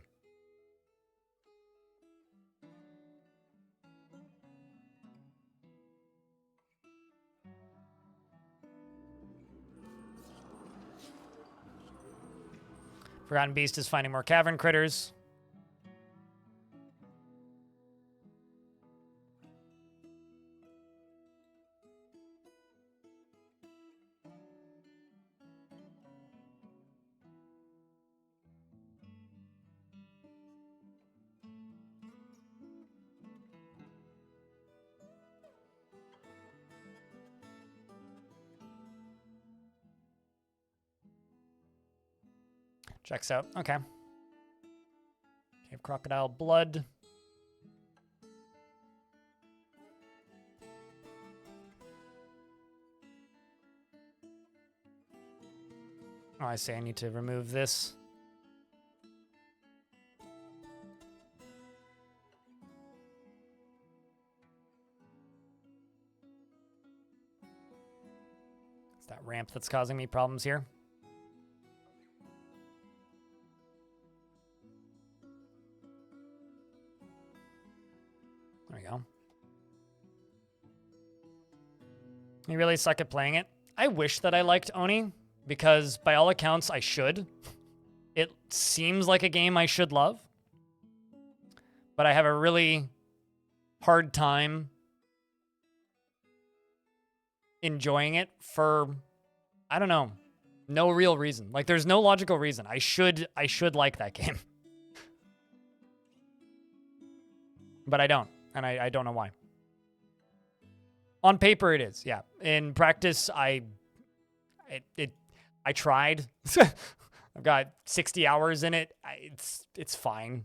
Forgotten Beast is finding more cavern critters. Checks out. Okay. Cave crocodile blood. Oh, I see. I need to remove this. It's that ramp that's causing me problems here. There we go. You really suck at playing it? I wish that I liked Oni, because by all accounts, I should. It seems like a game I should love. But I have a really hard time enjoying it for, I don't know, no real reason. Like, there's no logical reason. I should like that game. But I don't. And I don't know why. On paper, it is, yeah. In practice, I tried. I've got 60 hours in it. It's fine.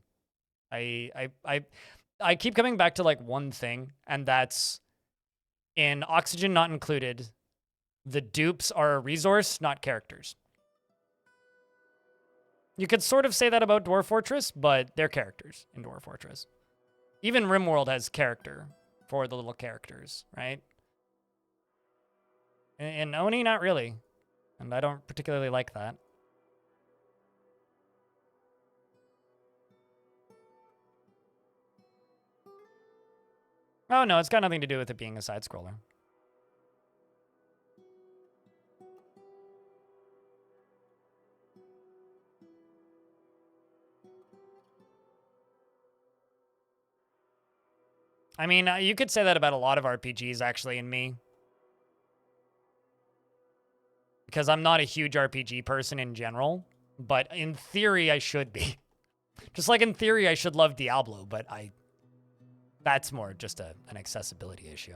I keep coming back to like one thing, and that's in Oxygen Not Included, the dupes are a resource, not characters. You could sort of say that about Dwarf Fortress, but they're characters in Dwarf Fortress. Even RimWorld has character for the little characters, right? In Oni, not really. And I don't particularly like that. Oh, no, it's got nothing to do with it being a side-scroller. I mean, you could say that about a lot of RPGs, actually, in me. Because I'm not a huge RPG person in general, but in theory, I should be. Just like in theory, I should love Diablo, but that's more just an accessibility issue.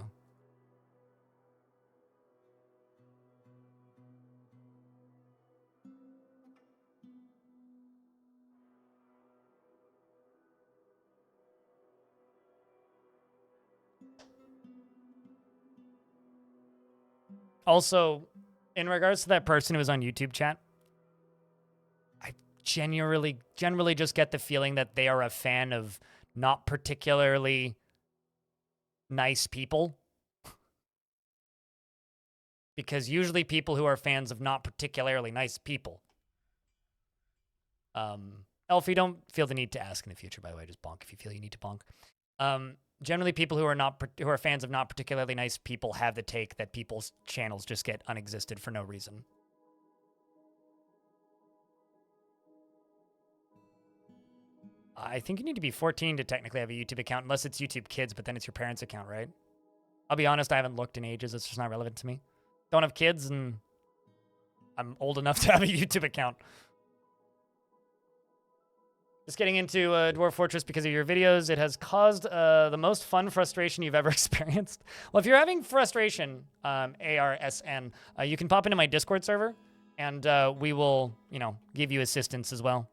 Also, in regards to that person who was on YouTube chat, I generally just get the feeling that they are a fan of not particularly nice people. Because usually people who are fans of not particularly nice people. Elfie, don't feel the need to ask in the future, by the way. Just bonk if you feel you need to bonk. Generally, people who are fans of not particularly nice people have the take that people's channels just get unexisted for no reason. I think you need to be 14 to technically have a YouTube account, unless it's YouTube Kids, but then it's your parents' account, right? I'll be honest, I haven't looked in ages. It's just not relevant to me. Don't have kids, and I'm old enough to have a YouTube account. Just getting into Dwarf Fortress because of your videos. It has caused the most fun frustration you've ever experienced. Well, if you're having frustration, ARSN, you can pop into my Discord server, and we will, give you assistance as well.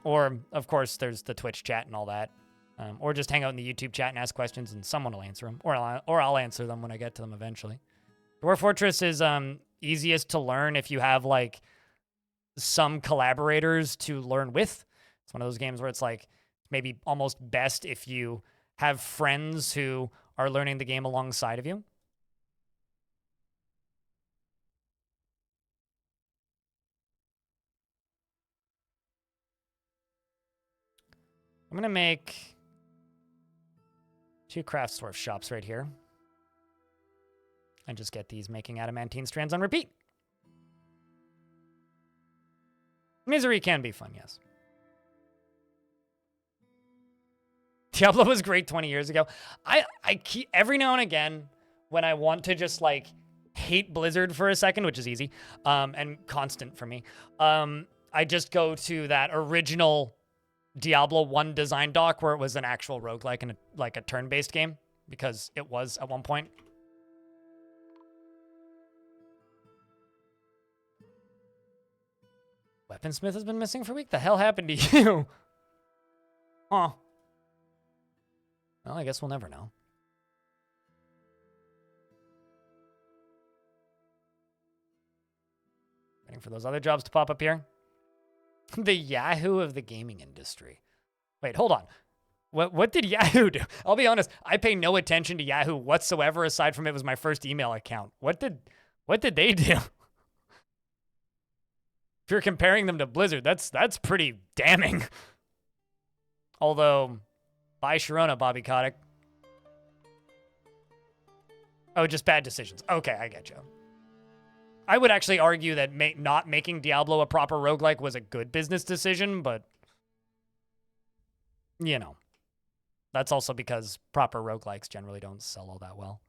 Or, of course, there's the Twitch chat and all that. Or just hang out in the YouTube chat and ask questions, and someone will answer them. Or I'll answer them when I get to them eventually. Dwarf Fortress is easiest to learn if you have, like, some collaborators to learn with. It's one of those games where it's like maybe almost best if you have friends who are learning the game alongside of you. I'm going to make 2 craft dwarf shops right here. And just get these making adamantine strands on repeat. Misery can be fun, yes. Diablo was great 20 years ago. I keep, every now and again, when I want to just, like, hate Blizzard for a second, which is easy, and constant for me, I just go to that original Diablo 1 design doc where it was an actual roguelike and like a turn-based game, because it was at one point. Weaponsmith has been missing for a week? The hell happened to you? Huh. Well, I guess we'll never know. Waiting for those other jobs to pop up here. The Yahoo of the gaming industry. Wait, hold on. What did Yahoo do? I'll be honest, I pay no attention to Yahoo whatsoever aside from it was my first email account. What did they do? If you're comparing them to Blizzard, that's pretty damning. Although, bye Sharona, Bobby Kotick. Oh, just bad decisions. Okay, I get you. I would actually argue that not making Diablo a proper roguelike was a good business decision, but, that's also because proper roguelikes generally don't sell all that well.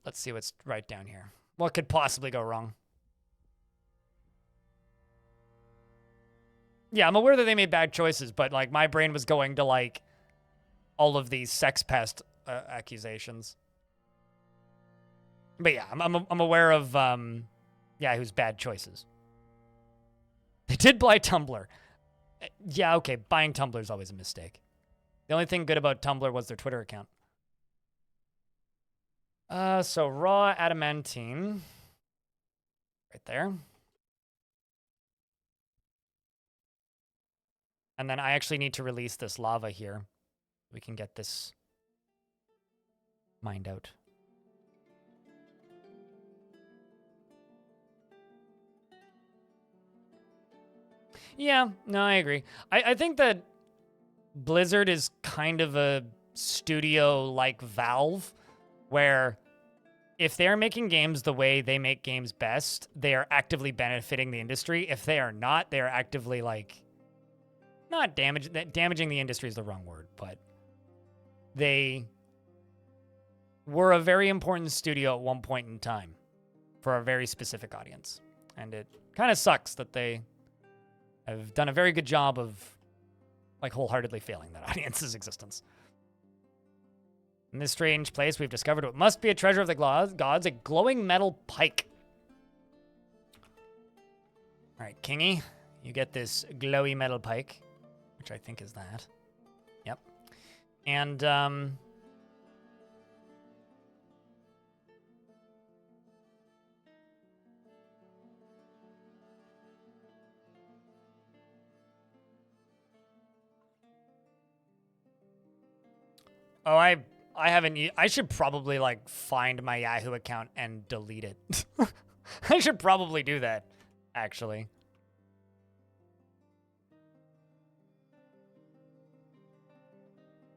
Let's see what's right down here. What could possibly go wrong? Yeah, I'm aware that they made bad choices, but, like, my brain was going to, like, all of these sex pest accusations. But yeah, I'm aware of, Yahoo's bad choices. They did buy Tumblr. Yeah, okay, buying Tumblr is always a mistake. The only thing good about Tumblr was their Twitter account. So raw adamantine. Right there. And then I actually need to release this lava here. We can get this mined out. Yeah, no, I agree. I think that Blizzard is kind of a studio like Valve, where if they're making games the way they make games best, they are actively benefiting the industry. If they are not, they are actively, like, not damaging the industry is the wrong word, but they were a very important studio at one point in time for a very specific audience. And it kind of sucks that they have done a very good job of, like, wholeheartedly failing that audience's existence. In this strange place, we've discovered what must be a treasure of the gods, a glowing metal pike. All right, Kingy, you get this glowy metal pike, which I think is that. Yep. And, oh, I haven't. I should probably, like, find my Yahoo account and delete it. I should probably do that, actually.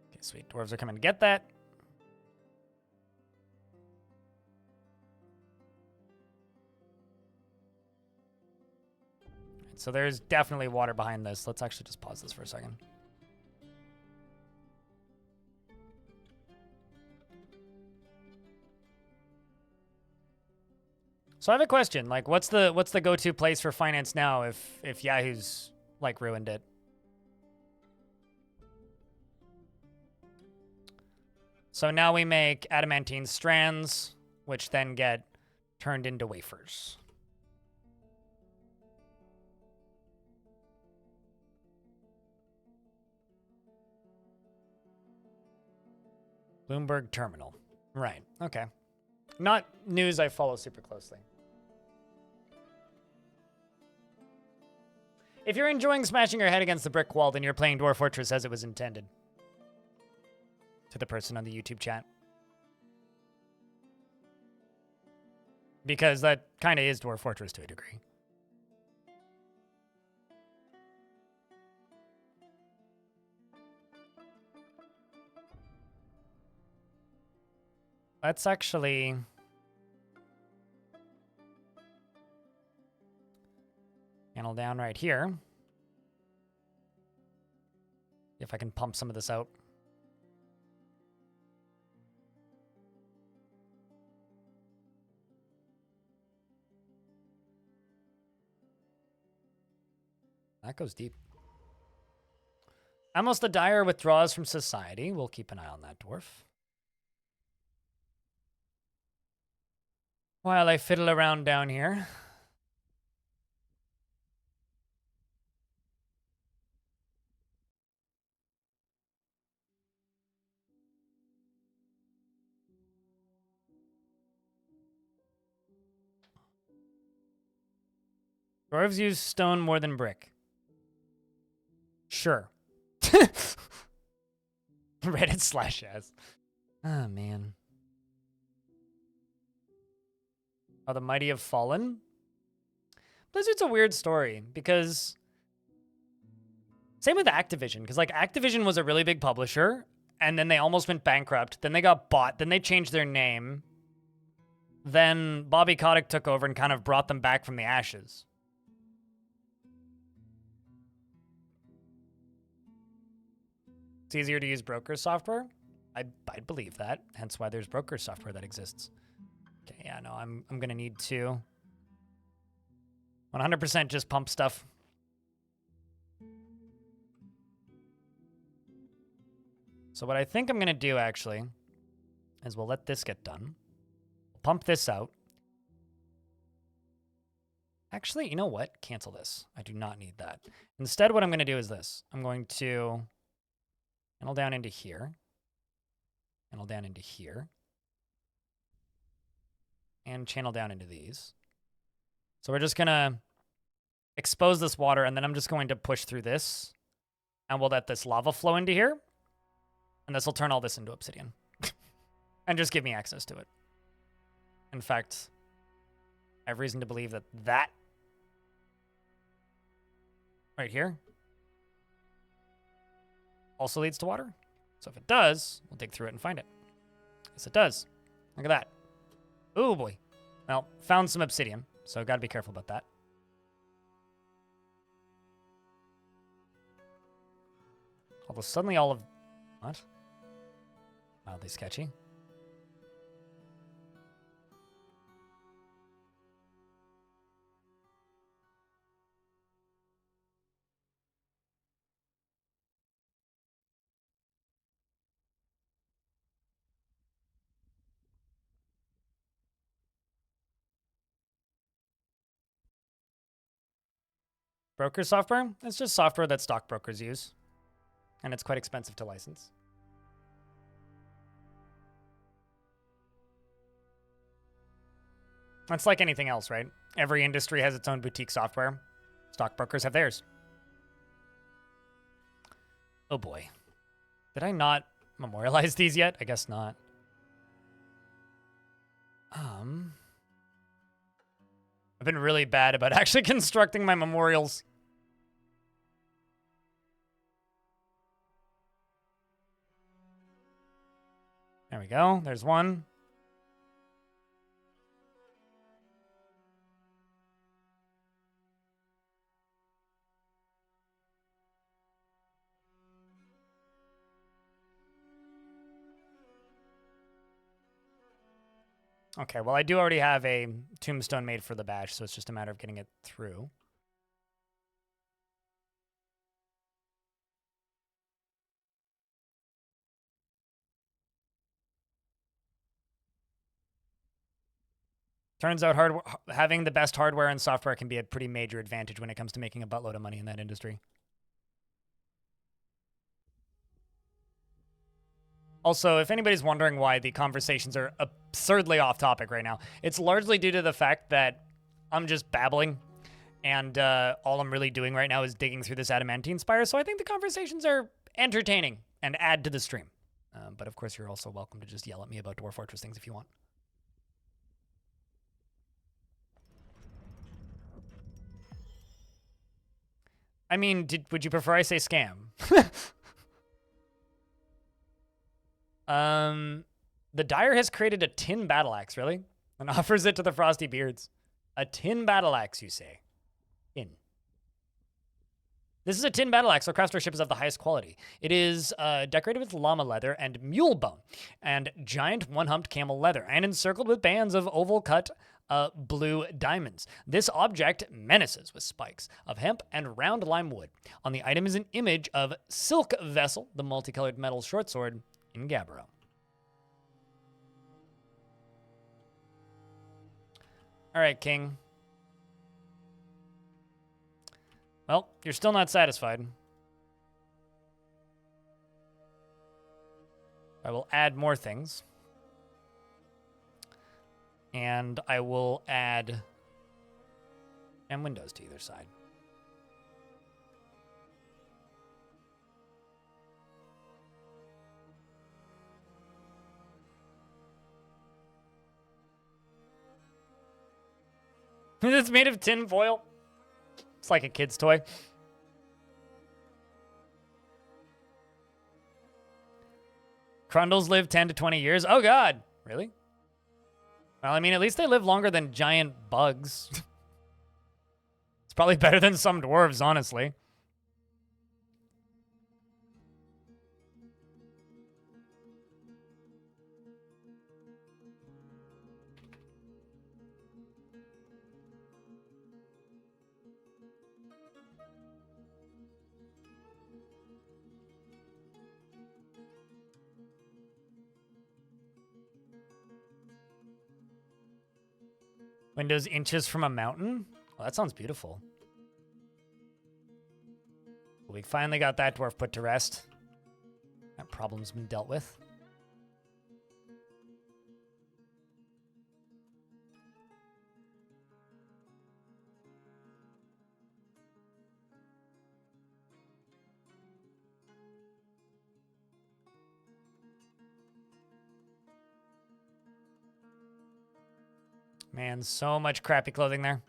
Okay, sweet. Dwarves are coming to get that. So there's definitely water behind this. Let's actually just pause this for a second. So I have a question. Like, what's the go-to place for finance now if Yahoo's like ruined it? So now we make adamantine strands, which then get turned into wafers. Bloomberg Terminal. Right. Okay. Not news I follow super closely. If you're enjoying smashing your head against the brick wall, then you're playing Dwarf Fortress as it was intended. To the person on the YouTube chat. Because that kind of is Dwarf Fortress to a degree. Let's actually... Channel down right here. See if I can pump some of this out. That goes deep. Almost the Dire withdraws from society. We'll keep an eye on that, Dwarf. While I fiddle around down here. Dwarves use stone more than brick. Sure. Reddit/as. Oh, man. Oh, the mighty have fallen? Blizzard's a weird story, because... Same with Activision, because, like, Activision was a really big publisher, and then they almost went bankrupt. Then they got bought. Then they changed their name. Then Bobby Kotick took over and kind of brought them back from the ashes. It's easier to use broker software? I'd believe that. Hence why there's broker software that exists. Okay, yeah, no, I'm going to need to 100% just pump stuff. So what I think I'm going to do, actually, is we'll let this get done. Pump this out. Actually, you know what? Cancel this. I do not need that. Instead, what I'm going to do is this. I'm going to channel down into here. Channel down into here. And channel down into these. So we're just going to expose this water, and then I'm just going to push through this. And we'll let this lava flow into here. And this will turn all this into obsidian. And just give me access to it. In fact, I have reason to believe that that right here also leads to water. So if it does, we'll dig through it and find it. Yes, it does. Look at that. Oh, boy. Well, found some obsidian, so got to be careful about that. Although suddenly all of... What? Mildly sketchy. Broker software? It's just software that stockbrokers use. And it's quite expensive to license. It's like anything else, right? Every industry has its own boutique software. Stockbrokers have theirs. Oh boy. Did I not memorialize these yet? I guess not. I've been really bad about actually constructing my memorials. There we go. There's one. Okay, well, I do already have a tombstone made for the badge, so it's just a matter of getting it through. Turns out having the best hardware and software can be a pretty major advantage when it comes to making a buttload of money in that industry. Also, if anybody's wondering why the conversations are absurdly off topic right now, it's largely due to the fact that I'm just babbling, and all I'm really doing right now is digging through this Adamantine spire, so I think the conversations are entertaining and add to the stream. But of course, you're also welcome to just yell at me about Dwarf Fortress things if you want. I mean, would you prefer I say scam? The Dire has created a tin battle axe, really? And offers it to the Frosty Beards. A tin battle axe, you say? Tin. This is a tin battle axe, so craftsmanship is of the highest quality. It is decorated with llama leather and mule bone, and giant one-humped camel leather, and encircled with bands of oval-cut blue diamonds. This object menaces with spikes of hemp and round lime wood. On the item is an image of Silk Vessel, the multicolored metal short sword, in Gabbro. All right, King. Well, you're still not satisfied. I will add more things. And I will add and windows to either side. It's made of tin foil. It's like a kid's toy. Crundles live 10 to 20 years. Oh, God. Really? Well, I mean, at least they live longer than giant bugs. It's probably better than some dwarves, honestly. Windows inches from a mountain? Well, that sounds beautiful. We finally got that dwarf put to rest. That problem's been dealt with. Man, so much crappy clothing there.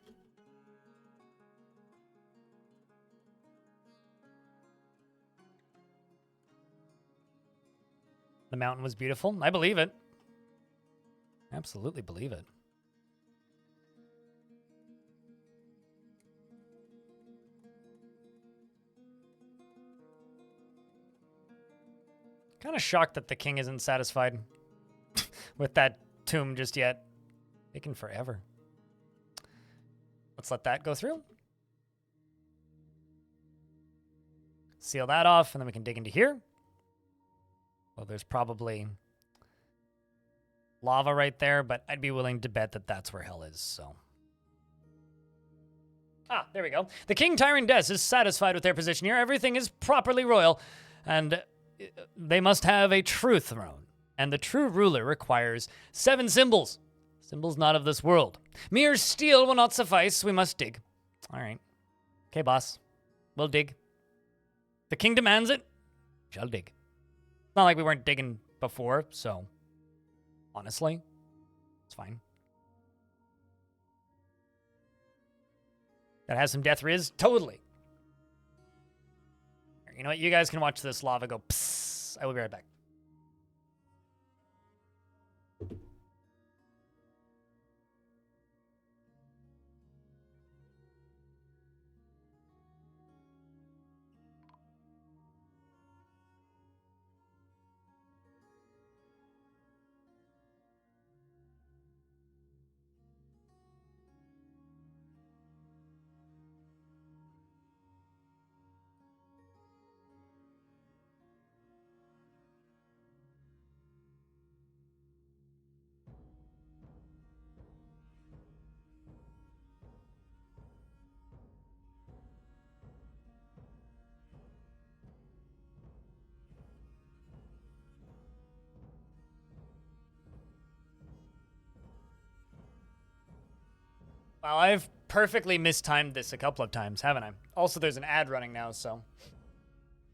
The mountain was beautiful. I believe it. Absolutely believe it. Kind of shocked that the king isn't satisfied with that tomb just yet. Taking forever. Let's let that go through. Seal that off, and then we can dig into here. Well, there's probably lava right there, but I'd be willing to bet that that's where hell is, so. Ah, there we go. The King Tyrant Des is satisfied with their position here. Everything is properly royal, and they must have a true throne. And the true ruler requires 7 symbols. Symbols not of this world. Mere steel will not suffice. We must dig. All right. Okay, boss. We'll dig. The king demands it. Shall dig. It's not like we weren't digging before, so honestly, it's fine. That has some death riz? Totally. You know what? You guys can watch this lava go psss. I will be right back. Well, I've perfectly mistimed this a couple of times, haven't I? Also, there's an ad running now, so.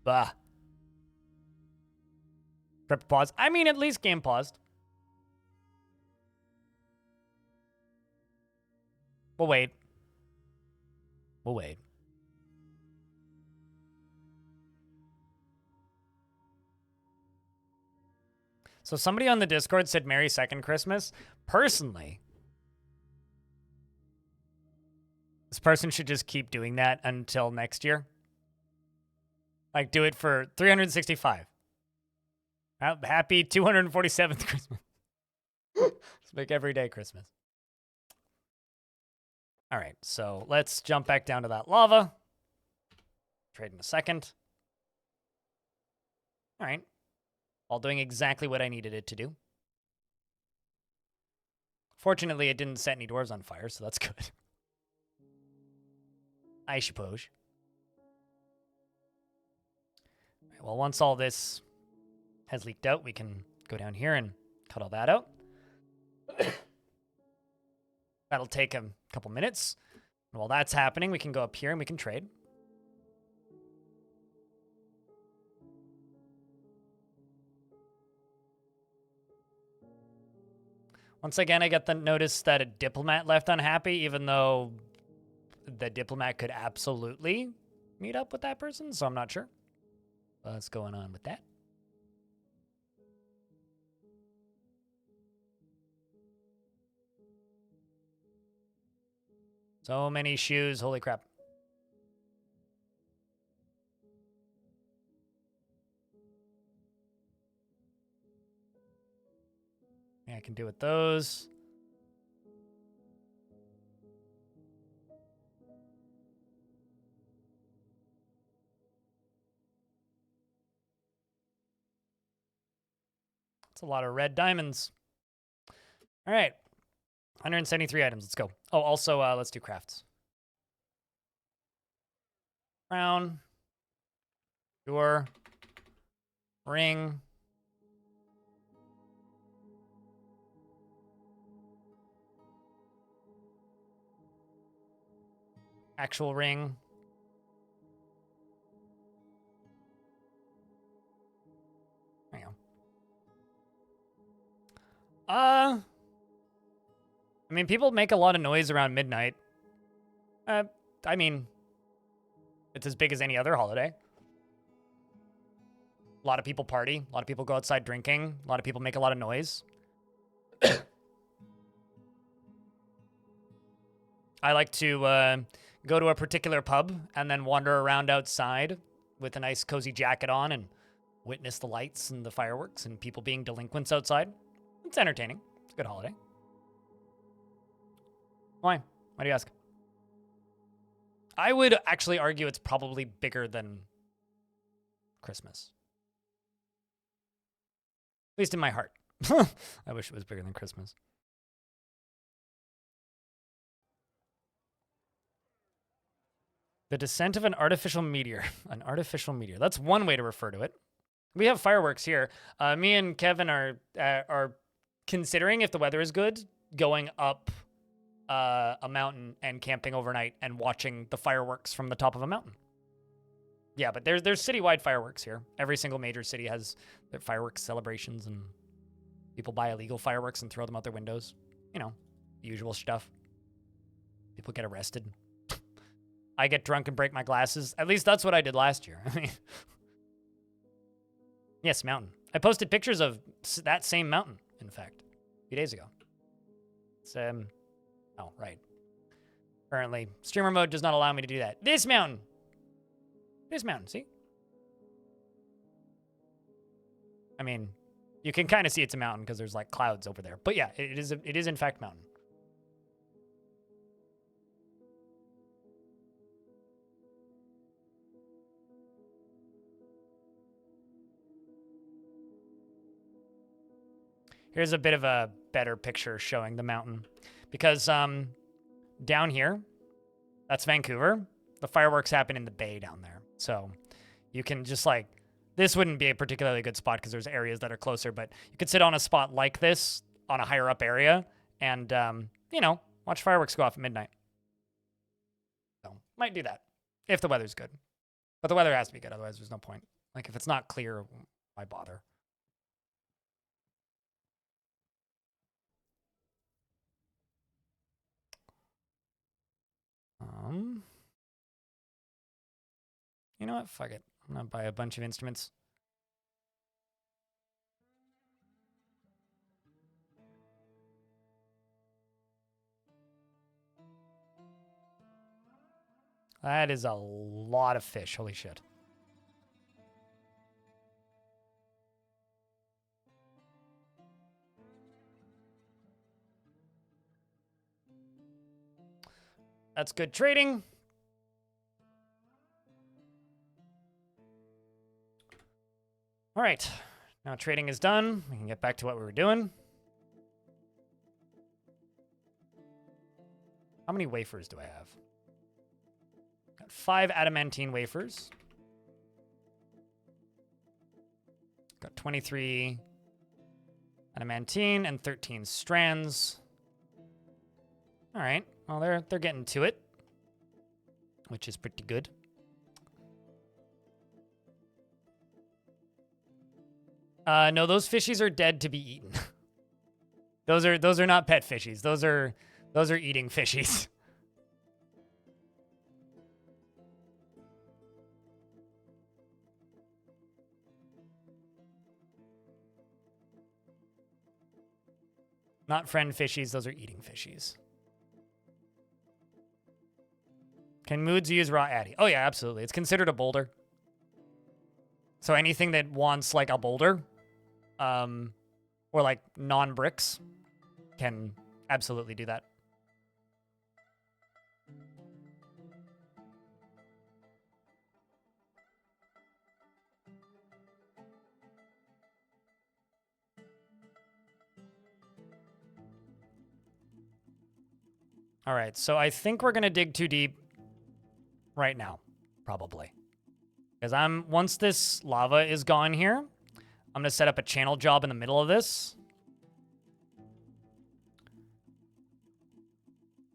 Bah. Prep pause. I mean, at least game paused. We'll wait. We'll wait. So somebody on the Discord said Merry Second Christmas. Personally, this person should just keep doing that until next year. Like, do it for 365. Happy 247th Christmas. Let's make every day Christmas. All right, so let's jump back down to that lava. Trade in a second. All right. All doing exactly what I needed it to do. Fortunately, it didn't set any dwarves on fire, so that's good. I suppose. All right, well, once all this has leaked out, we can go down here and cut all that out. That'll take a couple minutes. And while that's happening, we can go up here and we can trade. Once again, I get the notice that a diplomat left unhappy, even though the diplomat could absolutely meet up with that person, so I'm not sure what's going on with that. So many shoes, holy crap. Yeah, I can do with those. That's a lot of red diamonds. All right. 173 items. Let's go. Oh, also, let's do crafts. Crown. Door. Ring. Actual ring. There you go. I mean, people make a lot of noise around midnight. I mean, it's as big as any other holiday. A lot of people party. A lot of people go outside drinking. A lot of people make a lot of noise. I like to go to a particular pub and then wander around outside with a nice cozy jacket on and witness the lights and the fireworks and people being delinquents outside. It's entertaining. It's a good holiday. Why? Why do you ask? I would actually argue it's probably bigger than Christmas. At least in my heart. I wish it was bigger than Christmas. The descent of an artificial meteor. An artificial meteor. That's one way to refer to it. We have fireworks here. Me and Kevin are considering, if the weather is good, going up a mountain and camping overnight and watching the fireworks from the top of a mountain. Yeah, but there's citywide fireworks here. Every single major city has their fireworks celebrations, and people buy illegal fireworks and throw them out their windows. You know, the usual stuff. People get arrested. I get drunk and break my glasses. At least that's what I did last year. I mean, yes, mountain. I posted pictures of that same mountain, in fact, a few days ago. It's, oh, right. Currently, streamer mode does not allow me to do that. This mountain. This mountain, see? I mean, you can kind of see it's a mountain because there's like clouds over there. But yeah, it is in fact mountain. Here's a bit of a better picture showing the mountain. Because down here, that's Vancouver. The fireworks happen in the bay down there. So you can just like, this wouldn't be a particularly good spot because there's areas that are closer, but you could sit on a spot like this on a higher up area and, you know, watch fireworks go off at midnight. Might do that if the weather's good. But the weather has to be good, otherwise there's no point. Like, if it's not clear, why bother? You know what? Fuck it. I'm gonna buy a bunch of instruments. That is a lot of fish. Holy shit. That's good trading. All right. Now trading is done. We can get back to what we were doing. How many wafers do I have? Got 5 adamantine wafers. Got 23 adamantine and 13 strands. All right. Well, they're getting to it, which is pretty good. No, those fishies are dead to be eaten. those are not pet fishies. Those are eating fishies. Not friend fishies, those are eating fishies. Can moods use raw addy? Oh yeah, absolutely. It's considered a boulder. So anything that wants like a boulder, or like non-bricks, can absolutely do that. All right, so I think we're gonna dig too deep right now, probably. Because once this lava is gone here, I'm gonna set up a channel job in the middle of this.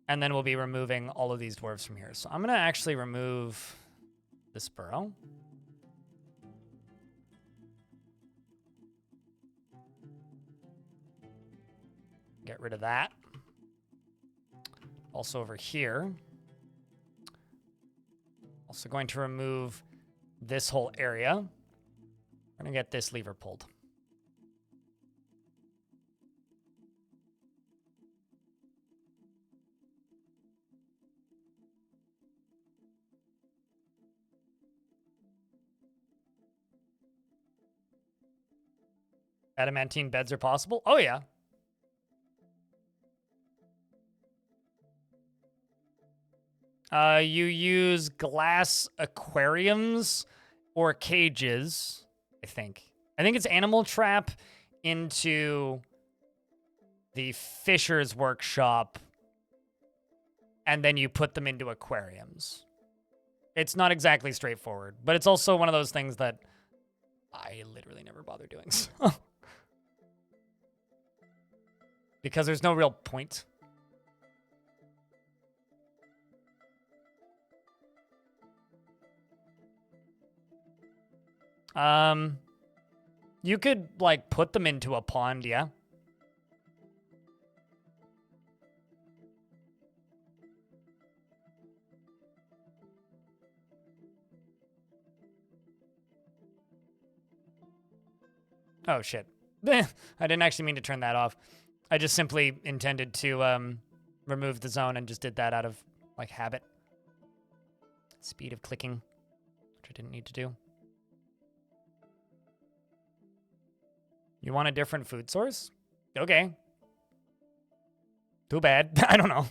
And then we'll be removing all of these dwarves from here. So I'm gonna actually remove this burrow. Get rid of that. Also over here. Also going to remove this whole area. We're gonna get this lever pulled. Adamantine beds are possible? Oh yeah. You use glass aquariums or cages, I think. I think it's animal trap into the fisher's workshop, and then you put them into aquariums. It's not exactly straightforward, but it's also one of those things that I literally never bother doing. So. Because there's no real point. You could, like, put them into a pond, yeah? Oh, shit. I didn't actually mean to turn that off. I just simply intended to, remove the zone and just did that out of, like, habit. Speed of clicking, which I didn't need to do. You want a different food source? Okay. Too bad. I don't know.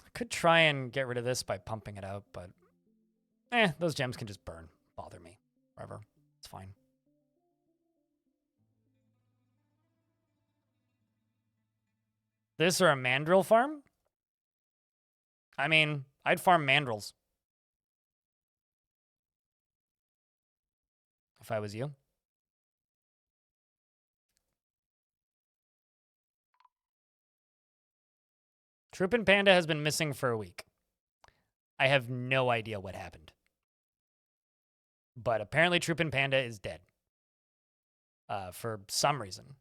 I could try and get rid of this by pumping it out, but those gems can just burn. Bother me. Whatever. It's fine. This or a mandrill farm? I mean, I'd farm mandrills. If I was you. Troopin' Panda has been missing for a week. I have no idea what happened. But apparently Troopin' Panda is dead. For some reason.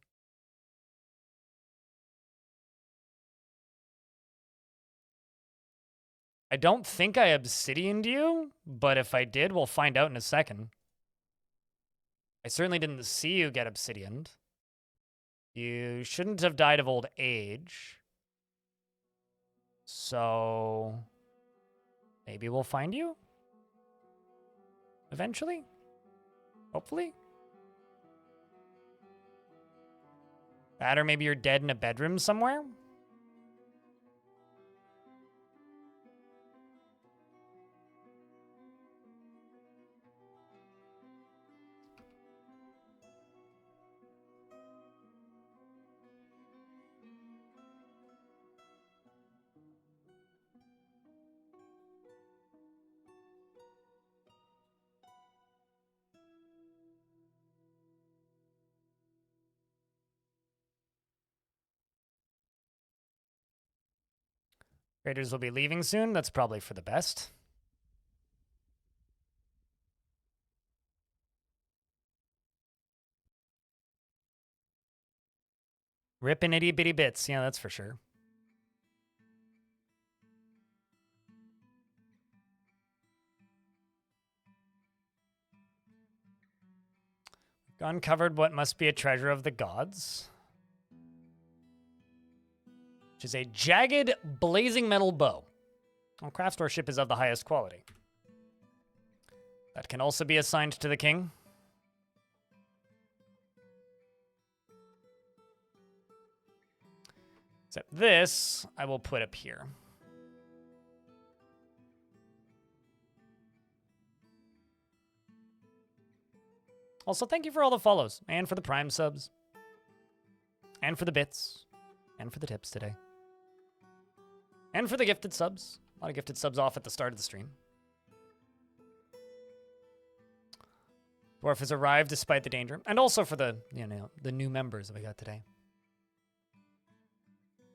I don't think I obsidianed you, but if I did, we'll find out in a second. I certainly didn't see you get obsidianed. You shouldn't have died of old age. So maybe we'll find you? Eventually? Hopefully? That or maybe you're dead in a bedroom somewhere? Raiders will be leaving soon. That's probably for the best. Rippin' itty bitty bits. Yeah, that's for sure. Uncovered what must be a treasure of the gods. Which is a jagged, blazing metal bow. Well, craftsmanship is of the highest quality. That can also be assigned to the king. Except this, I will put up here. Also, thank you for all the follows, and for the Prime subs, and for the bits, and for the tips today. And for the gifted subs. A lot of gifted subs off at the start of the stream. Dwarf has arrived despite the danger, and also for the, the new members that we got today.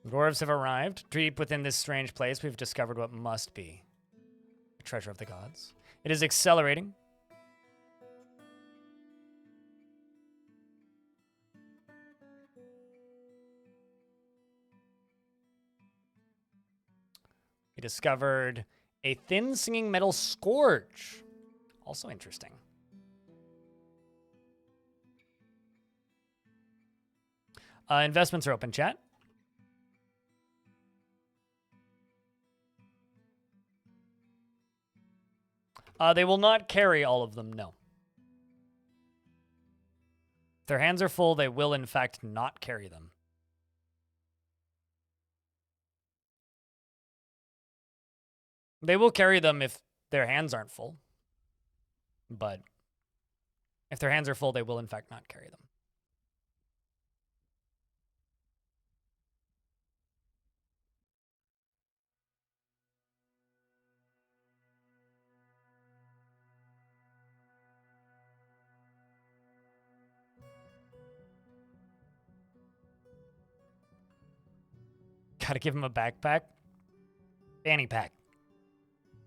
The dwarves have arrived. Deep within this strange place, we've discovered what must be the treasure of the gods. It is accelerating. We discovered a thin singing metal scourge. Also interesting. Investments are open, chat. They will not carry all of them, no. If their hands are full, they will in fact not carry them. They will carry them if their hands aren't full. But if their hands are full, they will in fact not carry them. Gotta give him a backpack. Fanny pack.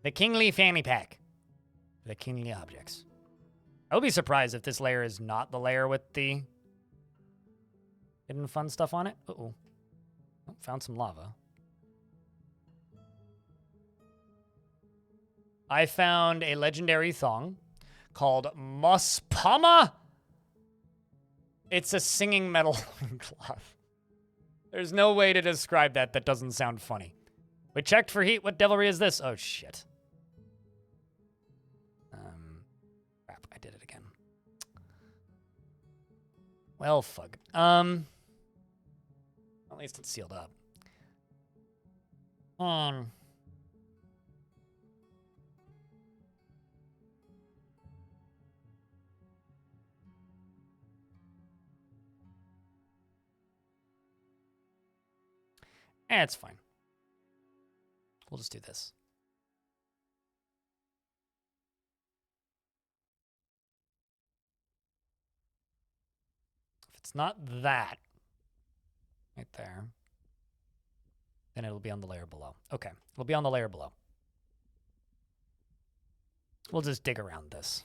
The kingly fanny pack. The kingly objects. I would be surprised if this layer is not the layer with the hidden fun stuff on it. Uh-oh. Oh, found some lava. I found a legendary thong called Muspama. It's a singing metal cloth. There's no way to describe that that doesn't sound funny. We checked for heat. What devilry is this? Oh, shit. Crap, I did it again. Well, fuck. At least it's sealed up. It's fine. We'll just do this. If it's not that, right there, then it'll be on the layer below. Okay, it'll be on the layer below. We'll just dig around this.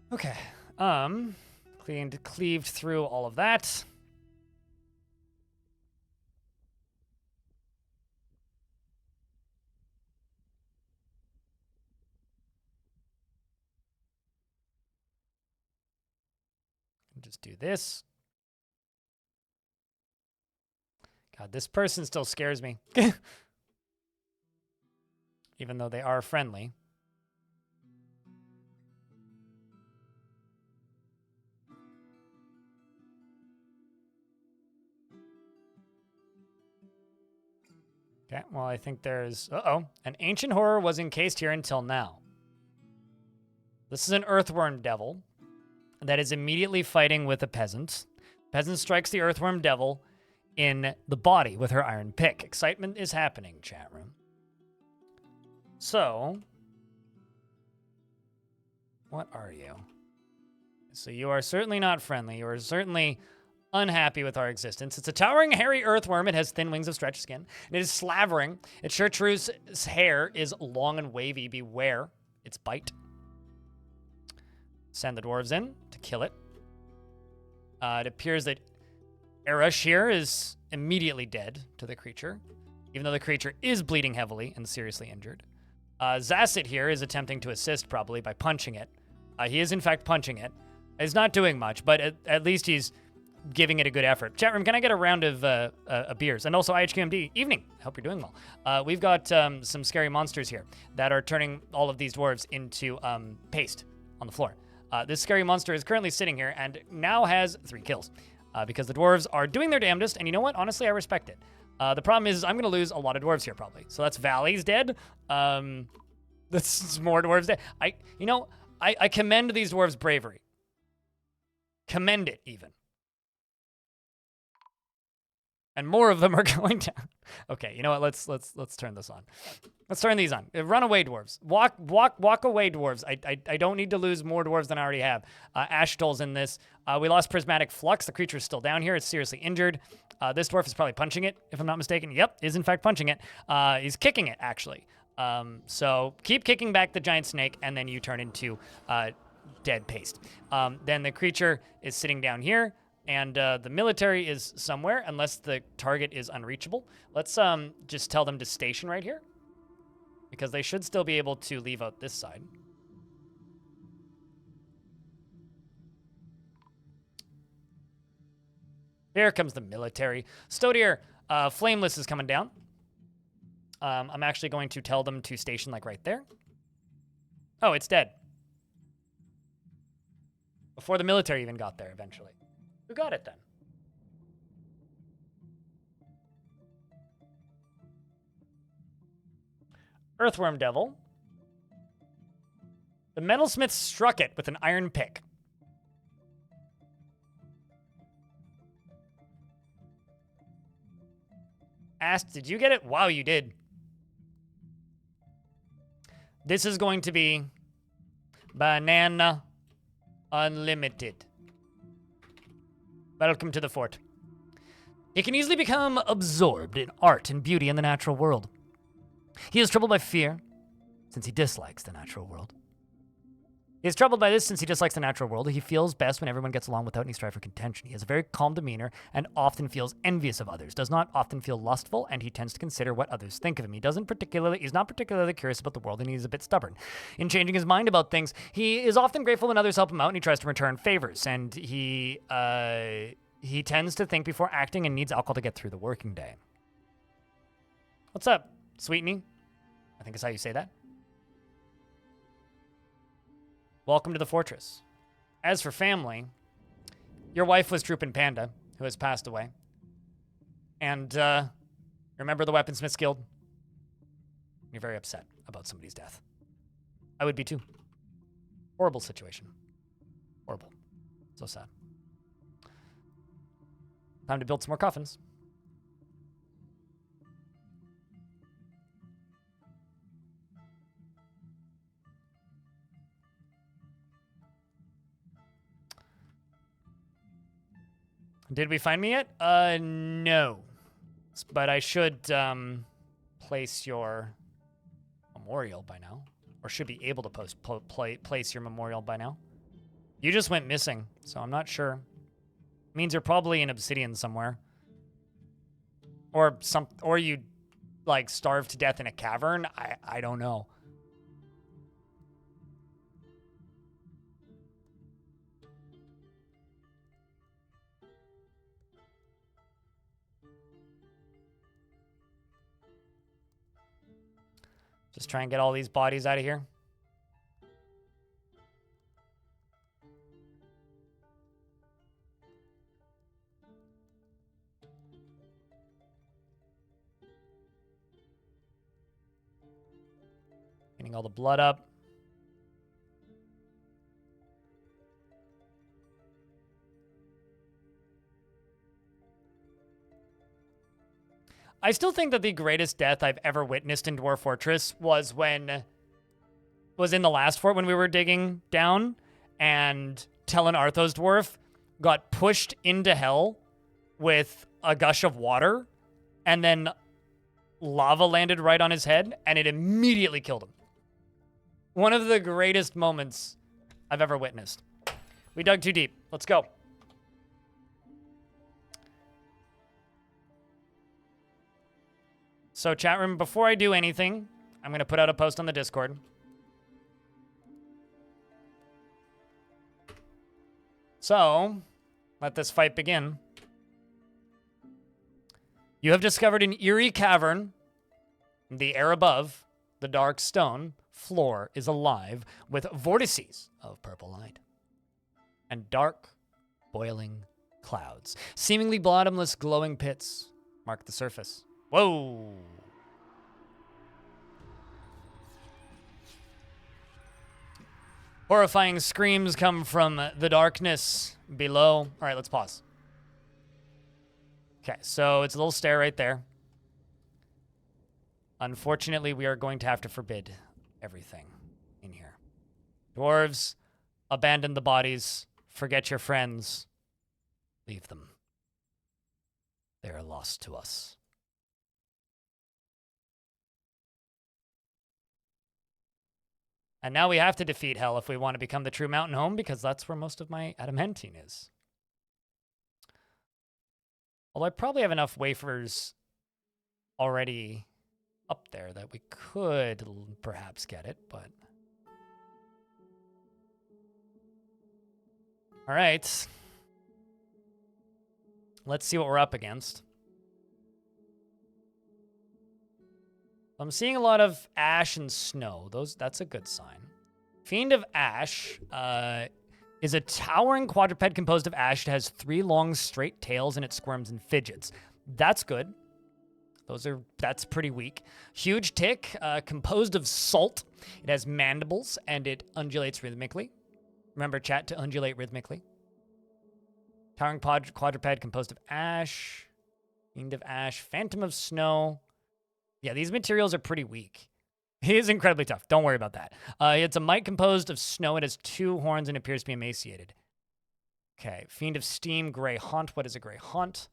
Okay. Cleaved through all of that. Just do this. God, this person still scares me. Even though they are friendly. Okay, well, I think there's... An ancient horror was encased here until now. This is an earthworm devil that is immediately fighting with a peasant. Peasant strikes the earthworm devil in the body with her iron pick. Excitement is happening, chat room. So, what are you? So you are certainly not friendly. You are certainly unhappy with our existence. It's a towering, hairy earthworm. It has thin wings of stretched skin. And it is slavering. Its chartreuse hair is long and wavy. Beware its bite. Send the dwarves in to kill it. It appears that Arash here is immediately dead to the creature, even though the creature is bleeding heavily and seriously injured. Zasset here is attempting to assist, probably, by punching it. He is, in fact, punching it. He's not doing much, but at least he's giving it a good effort. Chat room, can I get a round of beers? And also, IHQMD, evening. I hope you're doing well. We've got some scary monsters here that are turning all of these dwarves into paste on the floor. This scary monster is currently sitting here and now has 3 kills because the dwarves are doing their damnedest. And you know what? Honestly, I respect it. The problem is I'm going to lose a lot of dwarves here probably. So that's Valley's dead. That's more dwarves dead. I commend these dwarves' bravery. Commend it, even. And more of them are going down. Okay, you know what? Let's turn this on. Let's turn these on. Run away, dwarves. Walk away, dwarves. I don't need to lose more dwarves than I already have. Ashtol's in this. We lost Prismatic Flux. The creature is still down here. It's seriously injured. This dwarf is probably punching it, if I'm not mistaken. Yep, is in fact punching it. He's kicking it, actually. So keep kicking back the giant snake, and then you turn into dead paste. Then the creature is sitting down here. And the military is somewhere, unless the target is unreachable. Let's just tell them to station right here, because they should still be able to leave out this side. Here comes the military. Stodier, Flameless is coming down. I'm actually going to tell them to station like right there. Oh, it's dead. Before the military even got there eventually. Who got it then? Earthworm Devil. The metalsmith struck it with an iron pick. Asked, did you get it? Wow, you did. This is going to be Banana Unlimited. Welcome to the fort. He can easily become absorbed in art and beauty in the natural world. He is troubled by fear, since he dislikes the natural world. He is troubled by this since he dislikes the natural world. He feels best when everyone gets along without any strife or contention. He has a very calm demeanor and often feels envious of others, does not often feel lustful, and he tends to consider what others think of him. He's not particularly curious about the world, and he's a bit stubborn. In changing his mind about things, he is often grateful when others help him out, and he tries to return favors, and he tends to think before acting and needs alcohol to get through the working day. What's up, Sweetney? I think is how you say that. Welcome to the fortress. As for family, your wife was Troopin' Panda, who has passed away. And Remember the Weaponsmiths Guild? You're very upset about somebody's death. I would be too. Horrible situation. Horrible. So sad. Time to build some more coffins. Did we find me yet? No. But I should place your memorial by now. Or should be able to place your memorial by now. You just went missing, so I'm not sure. Means you're probably in Obsidian somewhere. Or you like starved to death in a cavern. I don't know. Just try and get all these bodies out of here. Getting all the blood up. I still think that the greatest death I've ever witnessed in Dwarf Fortress was in the last fort when we were digging down and Tellan Arthos dwarf got pushed into hell with a gush of water and then lava landed right on his head and it immediately killed him. One of the greatest moments I've ever witnessed. We dug too deep. Let's go. So chat room, before I do anything, I'm going to put out a post on the Discord. So, let this fight begin. You have discovered an eerie cavern. The air above, the dark stone floor is alive with vortices of purple light and dark, boiling clouds. Seemingly bottomless, glowing pits mark the surface. Whoa. Horrifying screams come from the darkness below. All right, let's pause. Okay, so it's a little stair right there. Unfortunately, we are going to have to forbid everything in here. Dwarves, abandon the bodies. Forget your friends. Leave them. They are lost to us. And now we have to defeat hell if we want to become the true mountain home, because that's where most of my Adamantine is. Although I probably have enough wafers already up there that we could perhaps get it, but... All right. Let's see what we're up against. I'm seeing a lot of ash and snow. That's a good sign. Fiend of Ash is a towering quadruped composed of ash. It has 3 long straight tails and it squirms and fidgets. That's good. That's pretty weak. Huge tick, composed of salt. It has mandibles and it undulates rhythmically. Remember, chat, to undulate rhythmically. Towering quadruped composed of ash. Fiend of Ash. Phantom of Snow. Yeah, these materials are pretty weak. He is incredibly tough. Don't worry about that. It's a mite composed of snow. It has 2 horns and appears to be emaciated. Okay. Fiend of Steam, Grey Haunt. What is a Grey Haunt?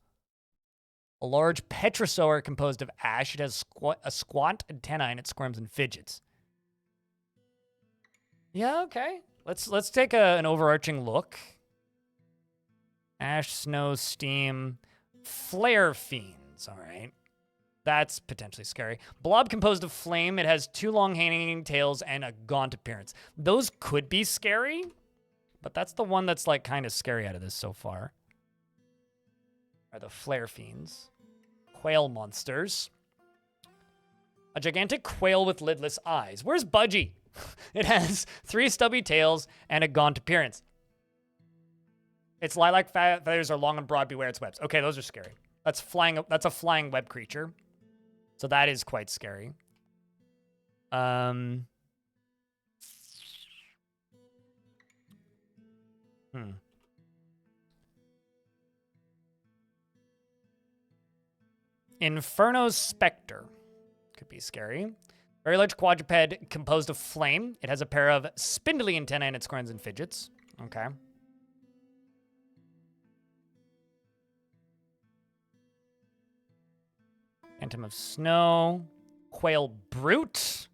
A large petrosaur composed of ash. It has a squat antennae and it squirms and fidgets. Yeah, okay. Let's take an overarching look. Ash, snow, steam, flare fiends. All right. That's potentially scary. Blob composed of flame. It has 2 long hanging tails and a gaunt appearance. Those could be scary, but that's the one that's like kind of scary out of this so far. Are the flare fiends. Quail monsters. A gigantic quail with lidless eyes. Where's Budgie? It has 3 stubby tails and a gaunt appearance. Its lilac feathers are long and broad. Beware its webs. Okay, those are scary. That's a flying web creature. So that is quite scary. Inferno's Spectre. Could be scary. Very large quadruped composed of flame. It has a pair of spindly antennae in its corns and fidgets. Okay. Phantom of Snow. Quail Brute.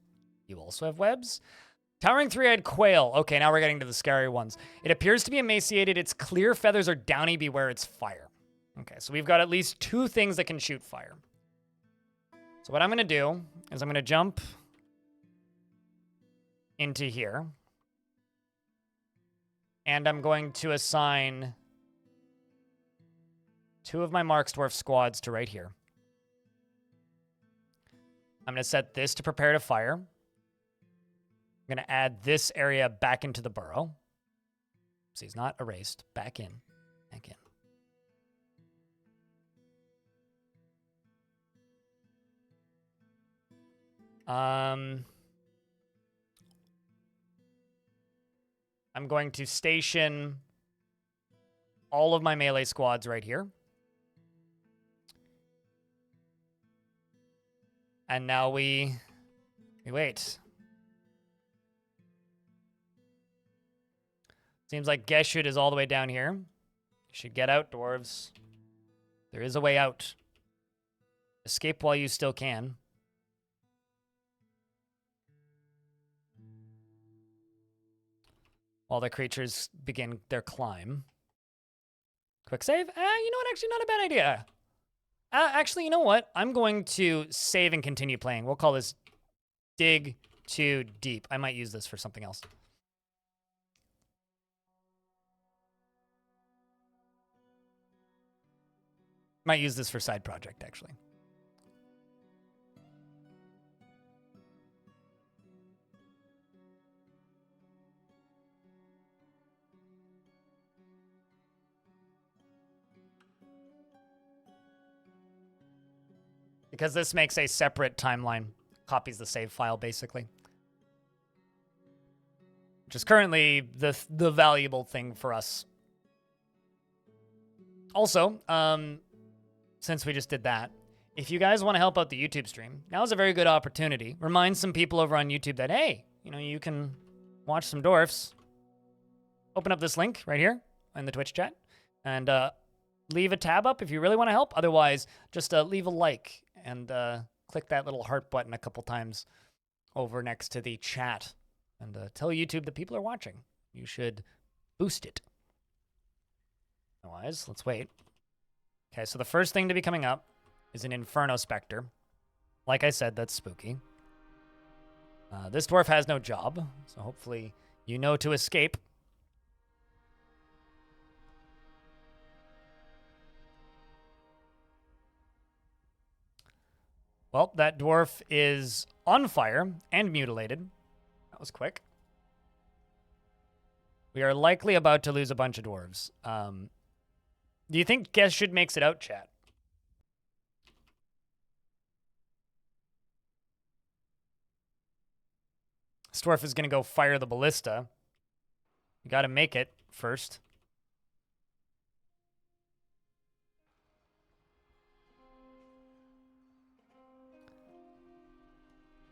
You also have webs. Towering three-eyed quail. Okay, now we're getting to the scary ones. It appears to be emaciated. Its clear feathers are downy. Beware its fire. Okay, so we've got at least 2 things that can shoot fire. So what I'm going to do is I'm going to jump into here. And I'm going to assign 2 of my Marks Dwarf squads to right here. I'm going to set this to prepare to fire. I'm going to add this area back into the burrow. So he's not erased. Back in. Back in. I'm going to station all of my melee squads right here. And now we wait. Seems like Geshud is all the way down here. You should get out, dwarves. There is a way out. Escape while you still can. While the creatures begin their climb. Quick save? You know what? Actually, not a bad idea. Actually, you know what? I'm going to save and continue playing. We'll call this Dig Too Deep. I might use this for something else. Might use this for side project, actually. Because this makes a separate timeline. Copies the save file, basically. Which is currently the valuable thing for us. Also, since we just did that, if you guys want to help out the YouTube stream, now is a very good opportunity. Remind some people over on YouTube that, hey, you know, you can watch some dwarfs. Open up this link right here in the Twitch chat. And leave a tab up if you really want to help. Otherwise, just leave a like and click that little heart button a couple times over next to the chat. And tell YouTube that people are watching. You should boost it. Otherwise, let's wait. Okay, so the first thing to be coming up is an Inferno Spectre. Like I said, that's spooky. This dwarf has no job, so hopefully you know to escape. Well, that dwarf is on fire and mutilated. That was quick. We are likely about to lose a bunch of dwarves. Do you think Geshud makes it out, chat? This dwarf is going to go fire the ballista. You got to make it first.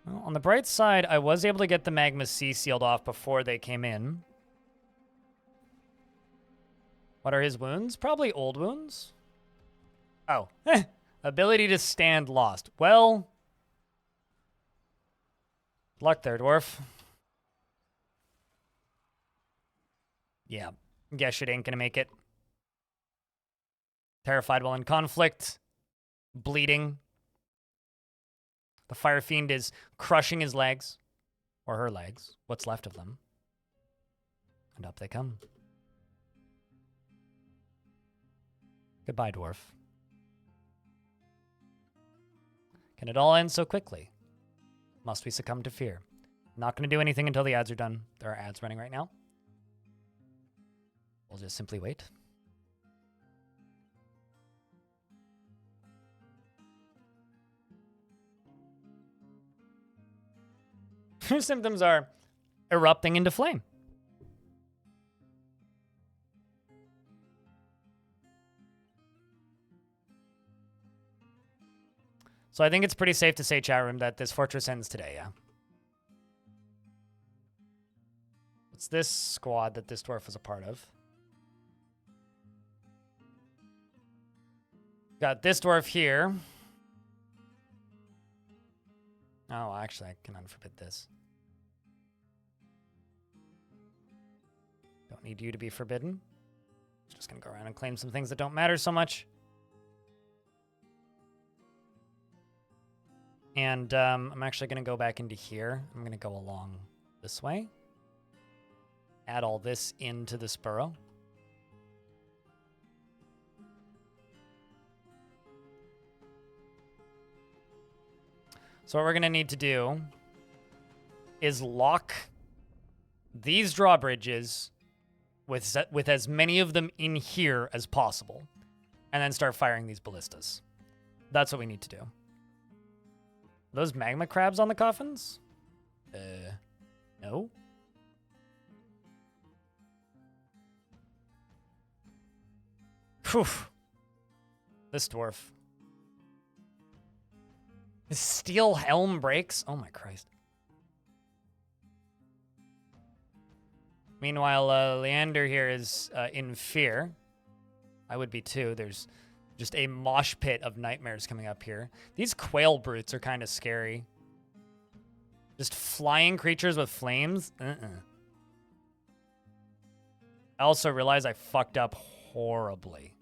Well, on the bright side, I was able to get the Magma Sea sealed off before they came in. What are his wounds? Probably old wounds. Oh. Ability to stand lost. Well. Luck there, dwarf. Yeah. Geshud ain't gonna make it. Terrified while in conflict. Bleeding. The Fire Fiend is crushing his legs. Or her legs. What's left of them. And up they come. Goodbye, dwarf. Can it all end so quickly? Must we succumb to fear? Not going to do anything until the ads are done. There are ads running right now. We'll just simply wait. Her symptoms are erupting into flame. So I think it's pretty safe to say, chat room, that this fortress ends today, yeah? It's this squad that this dwarf was a part of. Got this dwarf here. Oh, actually, I can unforbid this. Don't need you to be forbidden. Just gonna go around and claim some things that don't matter so much. And I'm actually gonna go back into here. I'm gonna go along this way. Add all this into this burrow. So what we're going to need to do is lock these drawbridges with as many of them in here as possible, and then start firing these ballistas. That's what we need to do. Those magma crabs on the coffins? No. Phew. This dwarf. His steel helm breaks? Oh my Christ. Meanwhile, Leander here is in fear. I would be too. There's just a mosh pit of nightmares coming up here. These quail brutes are kind of scary. Just flying creatures with flames? I also realize I fucked up horribly.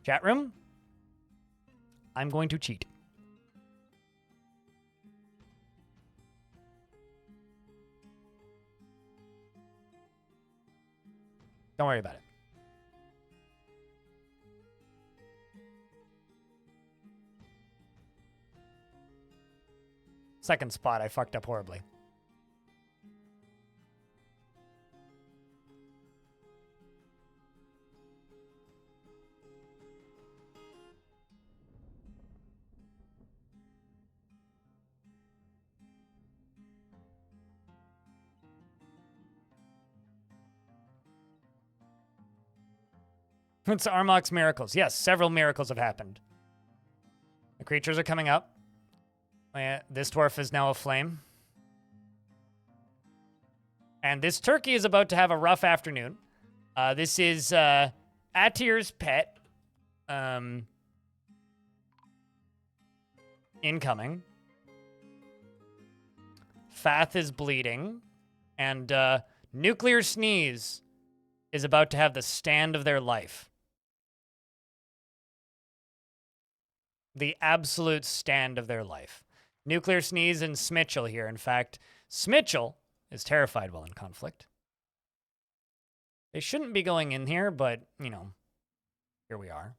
Chat room, I'm going to cheat. Don't worry about it. Second spot, I fucked up horribly. It's Armok's miracles. Yes, several miracles have happened. The creatures are coming up. This dwarf is now aflame. And this turkey is about to have a rough afternoon. This is Atir's pet. Incoming. Fath is bleeding. And Nuclear Sneeze is about to have the stand of their life. The absolute stand of their life. Nuclear Sneeze and Smitchell here. In fact, Smitchell is terrified while in conflict. They shouldn't be going in here, but, you know, here we are.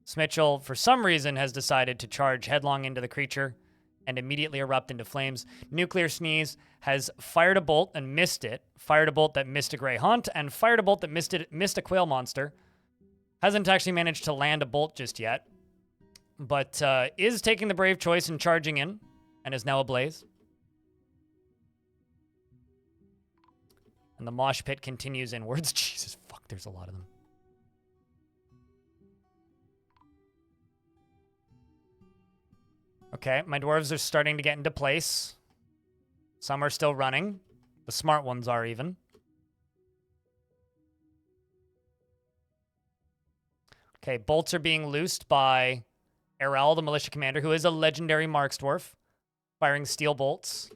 Smitchell, for some reason, has decided to charge headlong into the creature and immediately erupt into flames. Nuclear Sneeze has fired a bolt and missed it. Fired a bolt that missed a Grey Hunt, and fired a bolt that missed a Quail Monster. Hasn't actually managed to land a bolt just yet, but is taking the brave choice and charging in, and is now ablaze. And the mosh pit continues inwards. Jesus, fuck, there's a lot of them. Okay, my dwarves are starting to get into place. Some are still running. The smart ones are even. Okay, bolts are being loosed by Errol, the militia commander, who is a legendary Marks dwarf, firing steel bolts.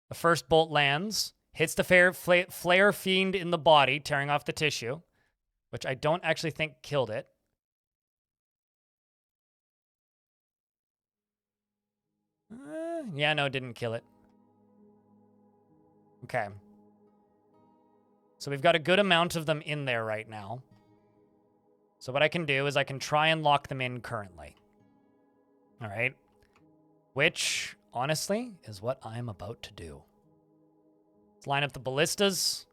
The first bolt lands, hits the flare fiend in the body, tearing off the tissue, which I don't actually think killed it. Yeah, no, didn't kill it. Okay. So we've got a good amount of them in there right now. So what I can do is I can try and lock them in currently. All right. Which, honestly, is what I'm about to do. Let's line up the ballistas.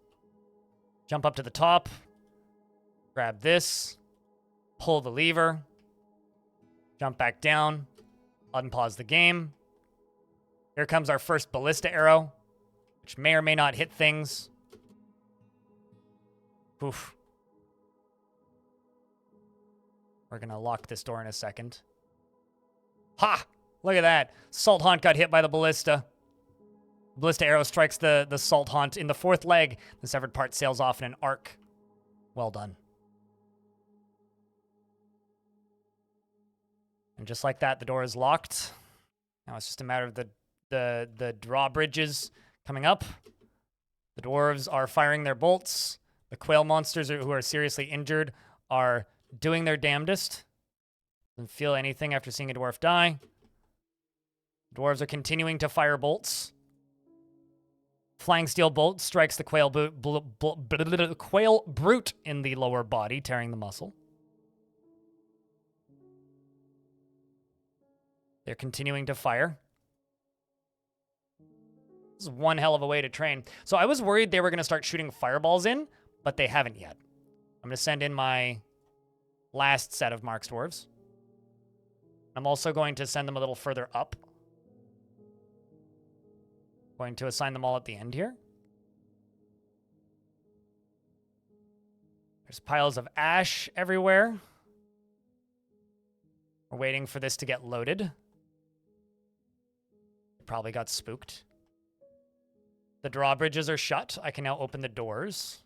Jump up to the top. Grab this. Pull the lever. Jump back down. Unpause the game. Here comes our first ballista arrow, which may or may not hit things. Oof. We're going to lock this door in a second. Ha! Look at that. Salt Haunt got hit by the ballista. Ballista arrow strikes the Salt Haunt in the fourth leg. The severed part sails off in an arc. Well done. And just like that, the door is locked. Now it's just a matter of the drawbridges coming up. The dwarves are firing their bolts. The quail monsters who are seriously injured are doing their damnedest. Doesn't feel anything after seeing a dwarf die. Dwarves are continuing to fire bolts. Flying steel bolt strikes the quail brute in the lower body, tearing the muscle. They're continuing to fire. This is one hell of a way to train. So I was worried they were going to start shooting fireballs in, but they haven't yet. I'm going to send in my last set of Mark's Dwarves. I'm also going to send them a little further up. Going to assign them all at the end here. There's piles of ash everywhere. We're waiting for this to get loaded. Probably got spooked. The drawbridges are shut. I can now open the doors.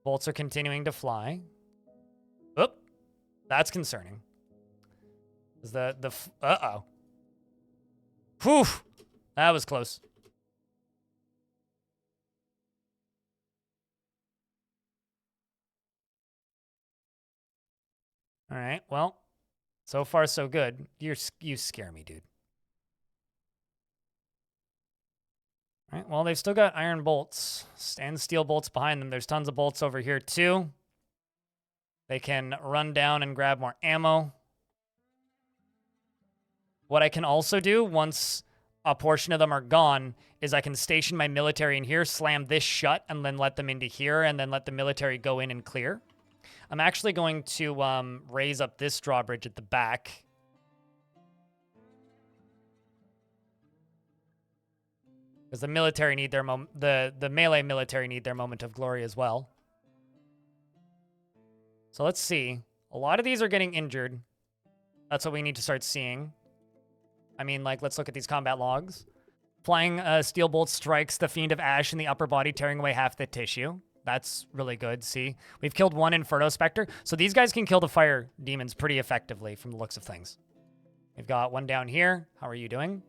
Bolts are continuing to fly. Oop. That's concerning. Uh-oh. Whew. That was close. All right, well, so far so good. You scare me, dude. All right, well, they've still got iron bolts and steel bolts behind them. There's tons of bolts over here, too. They can run down and grab more ammo. What I can also do, once a portion of them are gone, is I can station my military in here, slam this shut, and then let them into here, and then let the military go in and clear. I'm actually going to raise up this drawbridge at the back. Because the military need their the melee military need their moment of glory as well. So let's see. A lot of these are getting injured. That's what we need to start seeing. I mean, like, let's look at these combat logs. Flying steel bolt strikes the Fiend of Ash in the upper body, tearing away half the tissue. That's really good. See, we've killed one Inferno Spectre. So these guys can kill the fire demons pretty effectively from the looks of things. We've got one down here. How are you doing?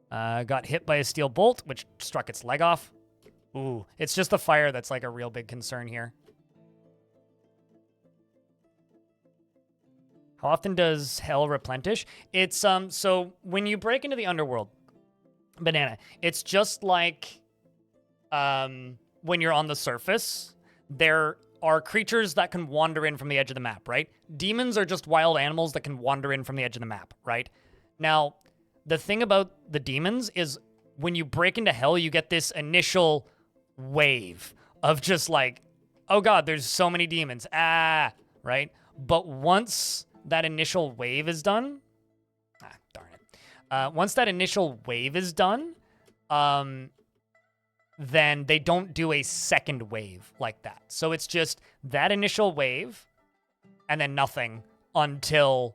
Got hit by a steel bolt, which struck its leg off. Ooh, it's just the fire that's like a real big concern here. How often does hell replenish? It's so when you break into the underworld, Banana, it's just like when you're on the surface, there are creatures that can wander in from the edge of the map, right? Demons are just wild animals that can wander in from the edge of the map, right? Now, the thing about the demons is when you break into hell, you get this initial wave of just like, oh god, there's so many demons, right? But once that initial wave is done, darn it. Once that initial wave is done, then they don't do a second wave like that. So it's just that initial wave and then nothing until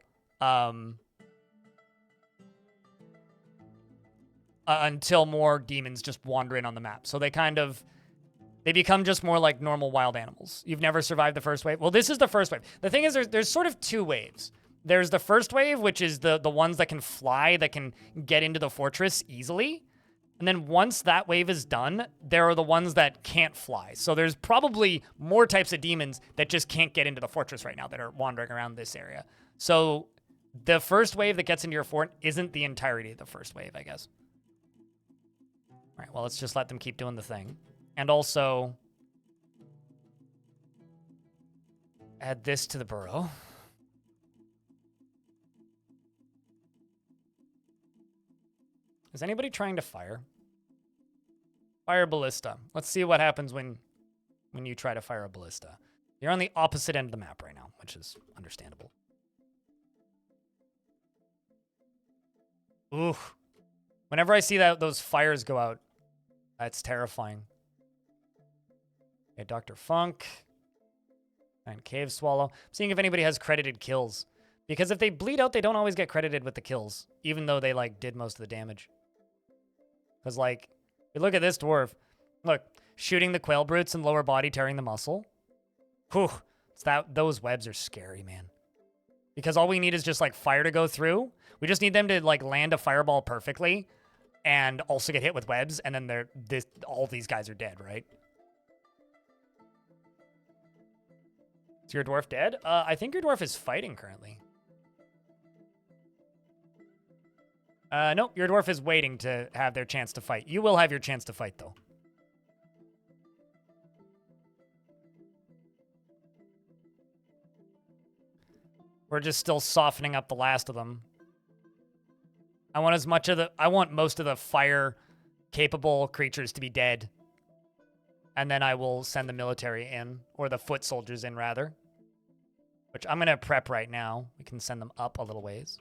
more demons just wander in on the map. So they become just more like normal wild animals. You've never survived the first wave? Well, this is the first wave. The thing is, there's sort of two waves. There's the first wave, which is the ones that can fly, that can get into the fortress easily. And then once that wave is done, there are the ones that can't fly. So there's probably more types of demons that just can't get into the fortress right now that are wandering around this area. So the first wave that gets into your fort isn't the entirety of the first wave, I guess. All right, well, let's just let them keep doing the thing. And also add this to the burrow. Is anybody trying to fire? Fire ballista. Let's see what happens when you try to fire a ballista. You're on the opposite end of the map right now, which is understandable. Ooh. Whenever I see those fires go out, that's terrifying. Okay, Dr. Funk. And Cave Swallow. I'm seeing if anybody has credited kills. Because if they bleed out, they don't always get credited with the kills. Even though they, like, did most of the damage. Because, like, you look at this dwarf. Look, shooting the quail brutes and lower body, tearing the muscle. Whew. Those webs are scary, man. Because all we need is just, like, fire to go through. We just need them to, like, land a fireball perfectly. And also get hit with webs. And then all these guys are dead, right? Is your dwarf dead? I think your dwarf is fighting currently. Nope, your dwarf is waiting to have their chance to fight. You will have your chance to fight, though. We're just still softening up the last of them. I want most of the fire-capable creatures to be dead. And then I will send the military in, or the foot soldiers in, rather. Which I'm going to prep right now. We can send them up a little ways.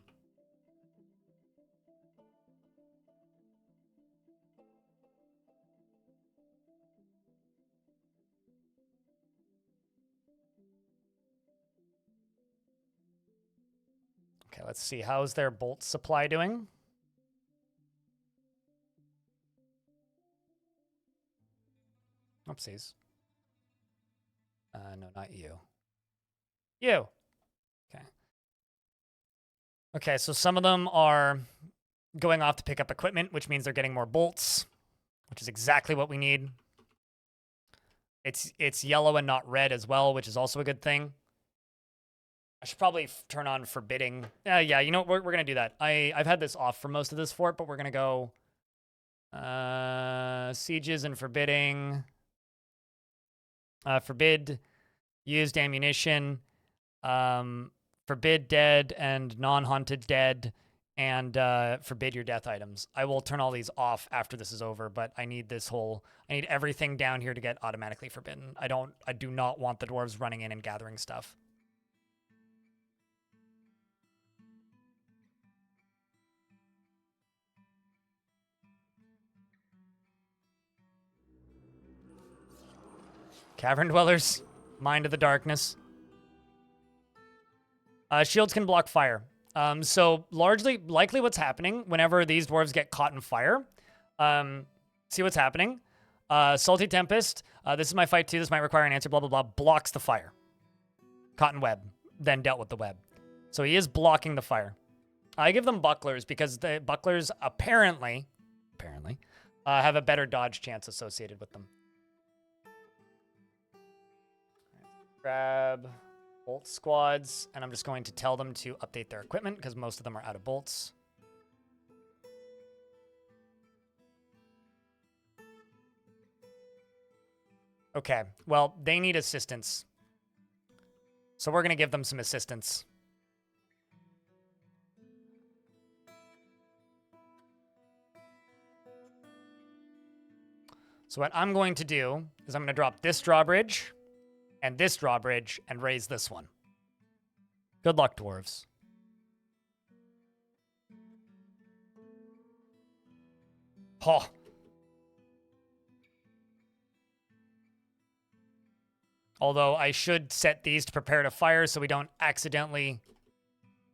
Okay, let's see. How's their bolt supply doing? Oopsies. No, not you. You. Okay. Okay, so some of them are going off to pick up equipment, which means they're getting more bolts, which is exactly what we need. It's yellow and not red as well, which is also a good thing. I should probably turn on forbidding. Yeah, you know what? We're going to do that. I've had this off for most of this fort, but we're going to go sieges and forbidding. Forbid used ammunition. Forbid dead and non-haunted dead. And forbid your death items. I will turn all these off after this is over, but I need I need everything down here to get automatically forbidden. I do not want the dwarves running in and gathering stuff. Cavern dwellers, mind of the darkness. Shields can block fire. So likely what's happening whenever these dwarves get caught in fire. See what's happening. Salty Tempest, this is my fight too, this might require an answer, blah, blah, blah, blocks the fire. Cotton web, then dealt with the web. So he is blocking the fire. I give them bucklers because the bucklers apparently, have a better dodge chance associated with them. Grab bolt squads, and I'm just going to tell them to update their equipment because most of them are out of bolts. Okay, well, they need assistance. So we're going to give them some assistance. So what I'm going to do is I'm going to drop this drawbridge and this drawbridge and raise this one. Good luck, dwarves. Oh. Although I should set these to prepare to fire so we don't accidentally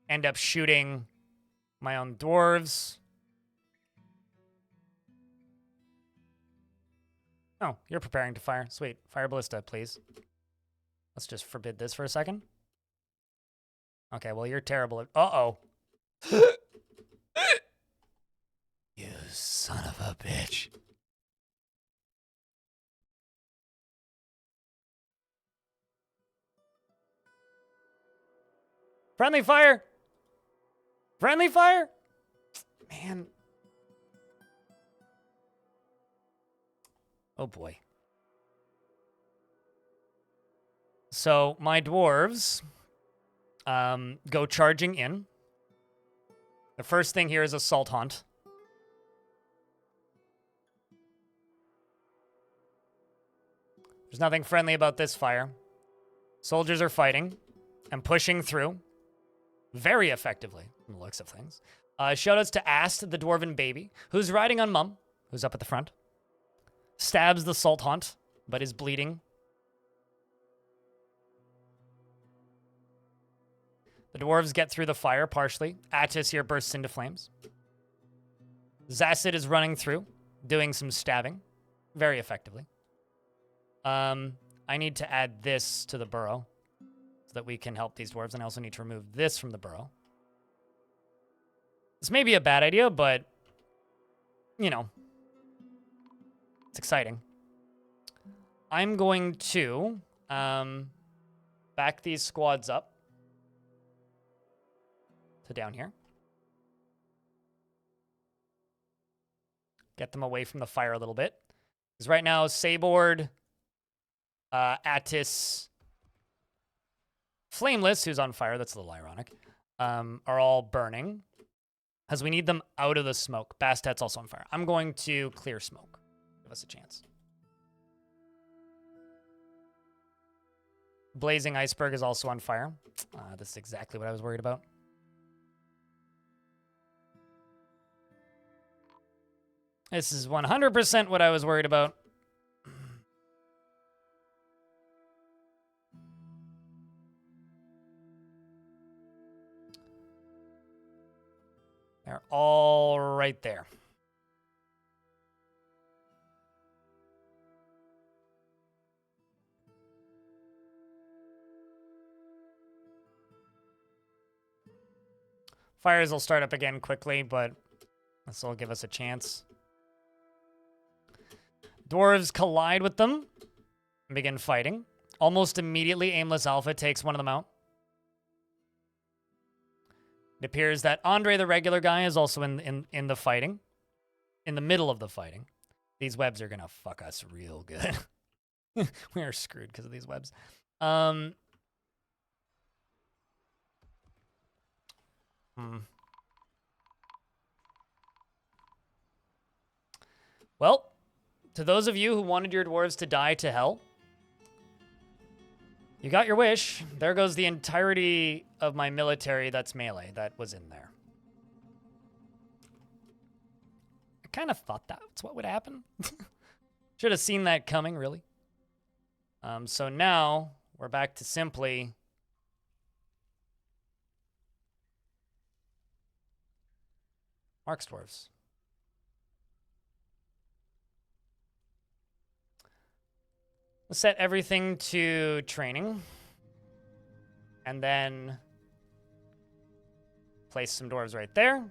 end up shooting my own dwarves. Oh, you're preparing to fire. Sweet. Fire ballista, please. Let's just forbid this for a second. Okay, well, you're terrible at... Uh-oh. You son of a bitch. Friendly fire! Friendly fire! Man. Oh, boy. So, my dwarves go charging in. The first thing here is Assault Hunt. There's nothing friendly about this fire. Soldiers are fighting and pushing through very effectively, from the looks of things. Shoutouts to Ast, the Dwarven baby, who's riding on Mum, who's up at the front. Stabs the Salt Haunt, but is bleeding. The dwarves get through the fire partially. Attis here bursts into flames. Zassid is running through, doing some stabbing very effectively. I need to add this to the burrow so that we can help these dwarves, and I also need to remove this from the burrow. This may be a bad idea, but, you know, it's exciting. I'm going to back these squads up to down here. Get them away from the fire a little bit. Because right now, Saboard, Attis, Flameless, who's on fire, that's a little ironic, are all burning. Because we need them out of the smoke. Bastet's also on fire. I'm going to clear smoke. Give us a chance. Blazing Iceberg is also on fire. This is exactly what I was worried about. This is 100% what I was worried about. They're all right there. Fires will start up again quickly, but this will give us a chance. Dwarves collide with them and begin fighting. Almost immediately, Aimless Alpha takes one of them out. It appears that Andre, the regular guy, is also in the fighting. In the middle of the fighting. These webs are going to fuck us real good. We are screwed because of these webs. Well, to those of you who wanted your dwarves to die to hell, you got your wish. There goes the entirety of my military that's melee that was in there. I kind of thought that's what would happen. Should have seen that coming, really. So now we're back to simply Mark's dwarves. Let's set everything to training. And then place some dwarves right there.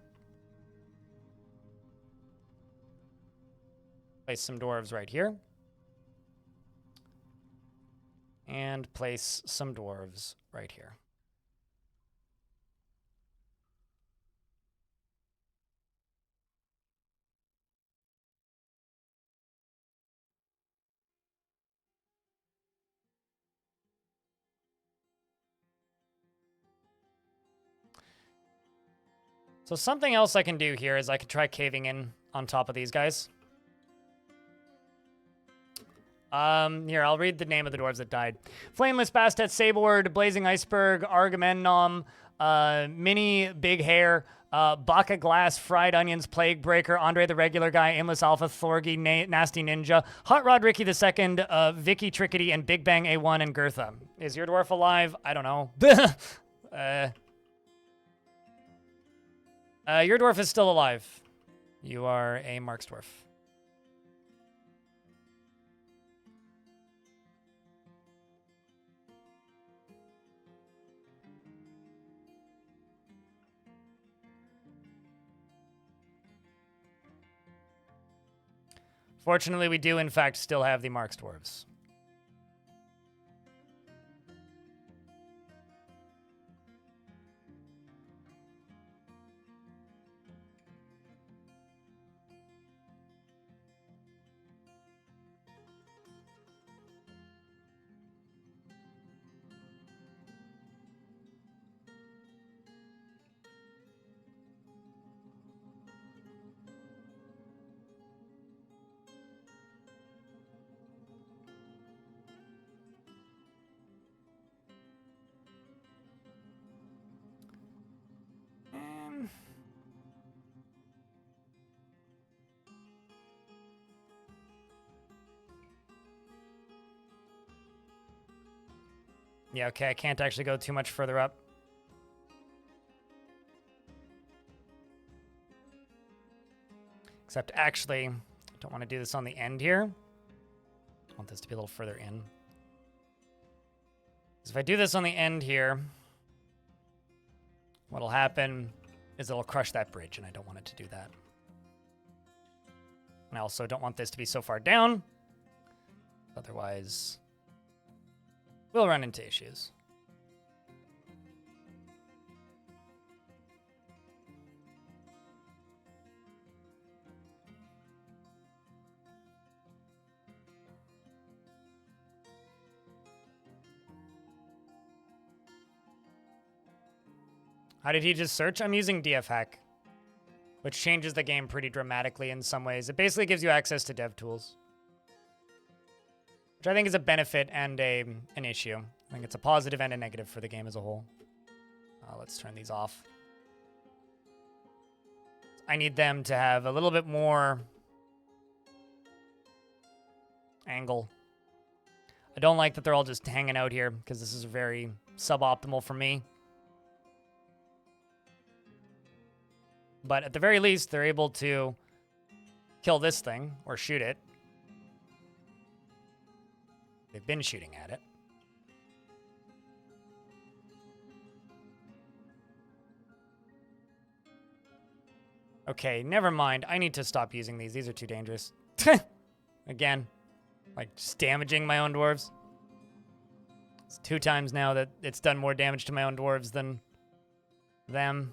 Place some dwarves right here. And place some dwarves right here. So something else I can do here is I can try caving in on top of these guys. Here, I'll read the name of the dwarves that died. Flameless, Bastet, Saboard, Blazing Iceberg, Argamemnon, Mini, Big Hair, Baka Glass, Fried Onions, Plague Breaker, Andre the Regular Guy, Aimless Alpha, Thorgy, Nasty Ninja, Hot Rod Ricky II, Vicky Trickety, and Big Bang A1 and Gertha. Is your dwarf alive? I don't know. Your dwarf is still alive. You are a Mark's dwarf. Fortunately, we do, in fact, still have the Mark's dwarves. Yeah, okay, I can't actually go too much further up. Except actually, I don't want to do this on the end here. I want this to be a little further in. Because if I do this on the end here, what'll happen is it'll crush that bridge, and I don't want it to do that. And I also don't want this to be so far down. Otherwise, we'll run into issues. How did he just search? I'm using DF hack, which changes the game pretty dramatically in some ways. It basically gives you access to dev tools, which I think is a benefit and an issue. I think it's a positive and a negative for the game as a whole. Let's turn these off. I need them to have a little bit more angle. I don't like that they're all just hanging out here because this is very suboptimal for me. But at the very least, they're able to kill this thing or shoot it. They've been shooting at it. Okay, never mind. I need to stop using these. These are too dangerous. Again, like just damaging my own dwarves. It's 2 times now that it's done more damage to my own dwarves than them.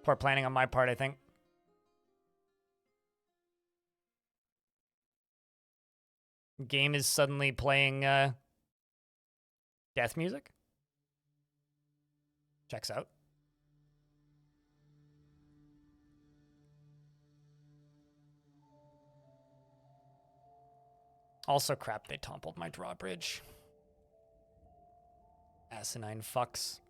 Poor planning on my part, I think. Game is suddenly playing death music. Checks out. Also, crap, they toppled my drawbridge. Asinine fucks.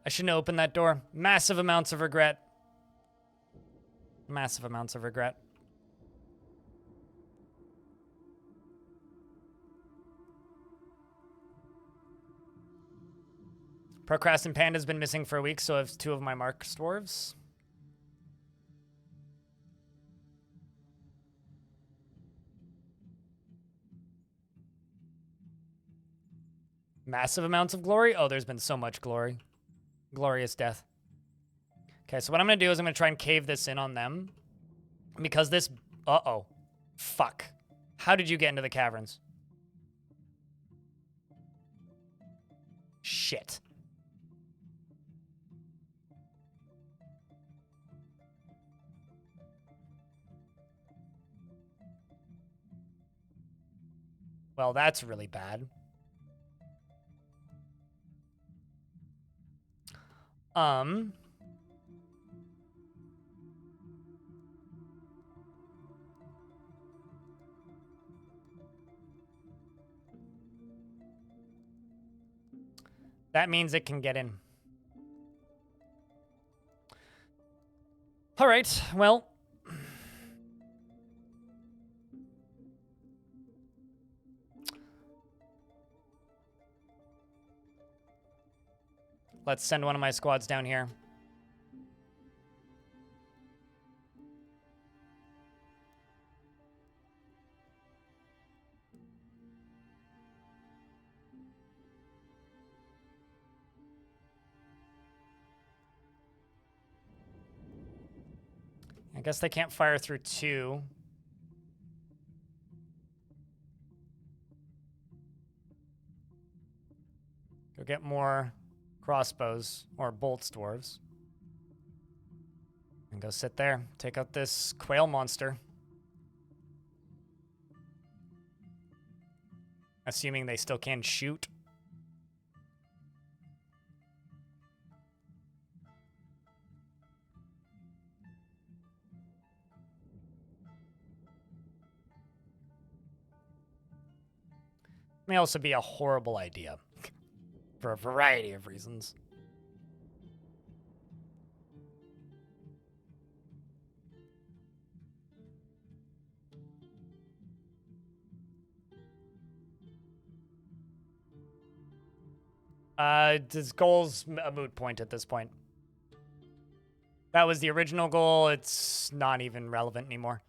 I shouldn't have opened that door. Massive amounts of regret. Massive amounts of regret. Procrastin Panda's been missing for a week, so I have 2 of my Mark dwarves. Massive amounts of glory? Oh, there's been so much glory. Glorious death. Okay, so what I'm going to do is I'm going to try and cave this in on them. Because this... Uh-oh. Fuck. How did you get into the caverns? Shit. Well, that's really bad. That means it can get in. All right, well. Let's send one of my squads down here. I guess they can't fire through 2. Go get more crossbows or bolts, dwarves. And go sit there. Take out this quail monster. Assuming they still can shoot. May also be a horrible idea for a variety of reasons. This goal's a moot point at this point. That was the original goal. It's not even relevant anymore.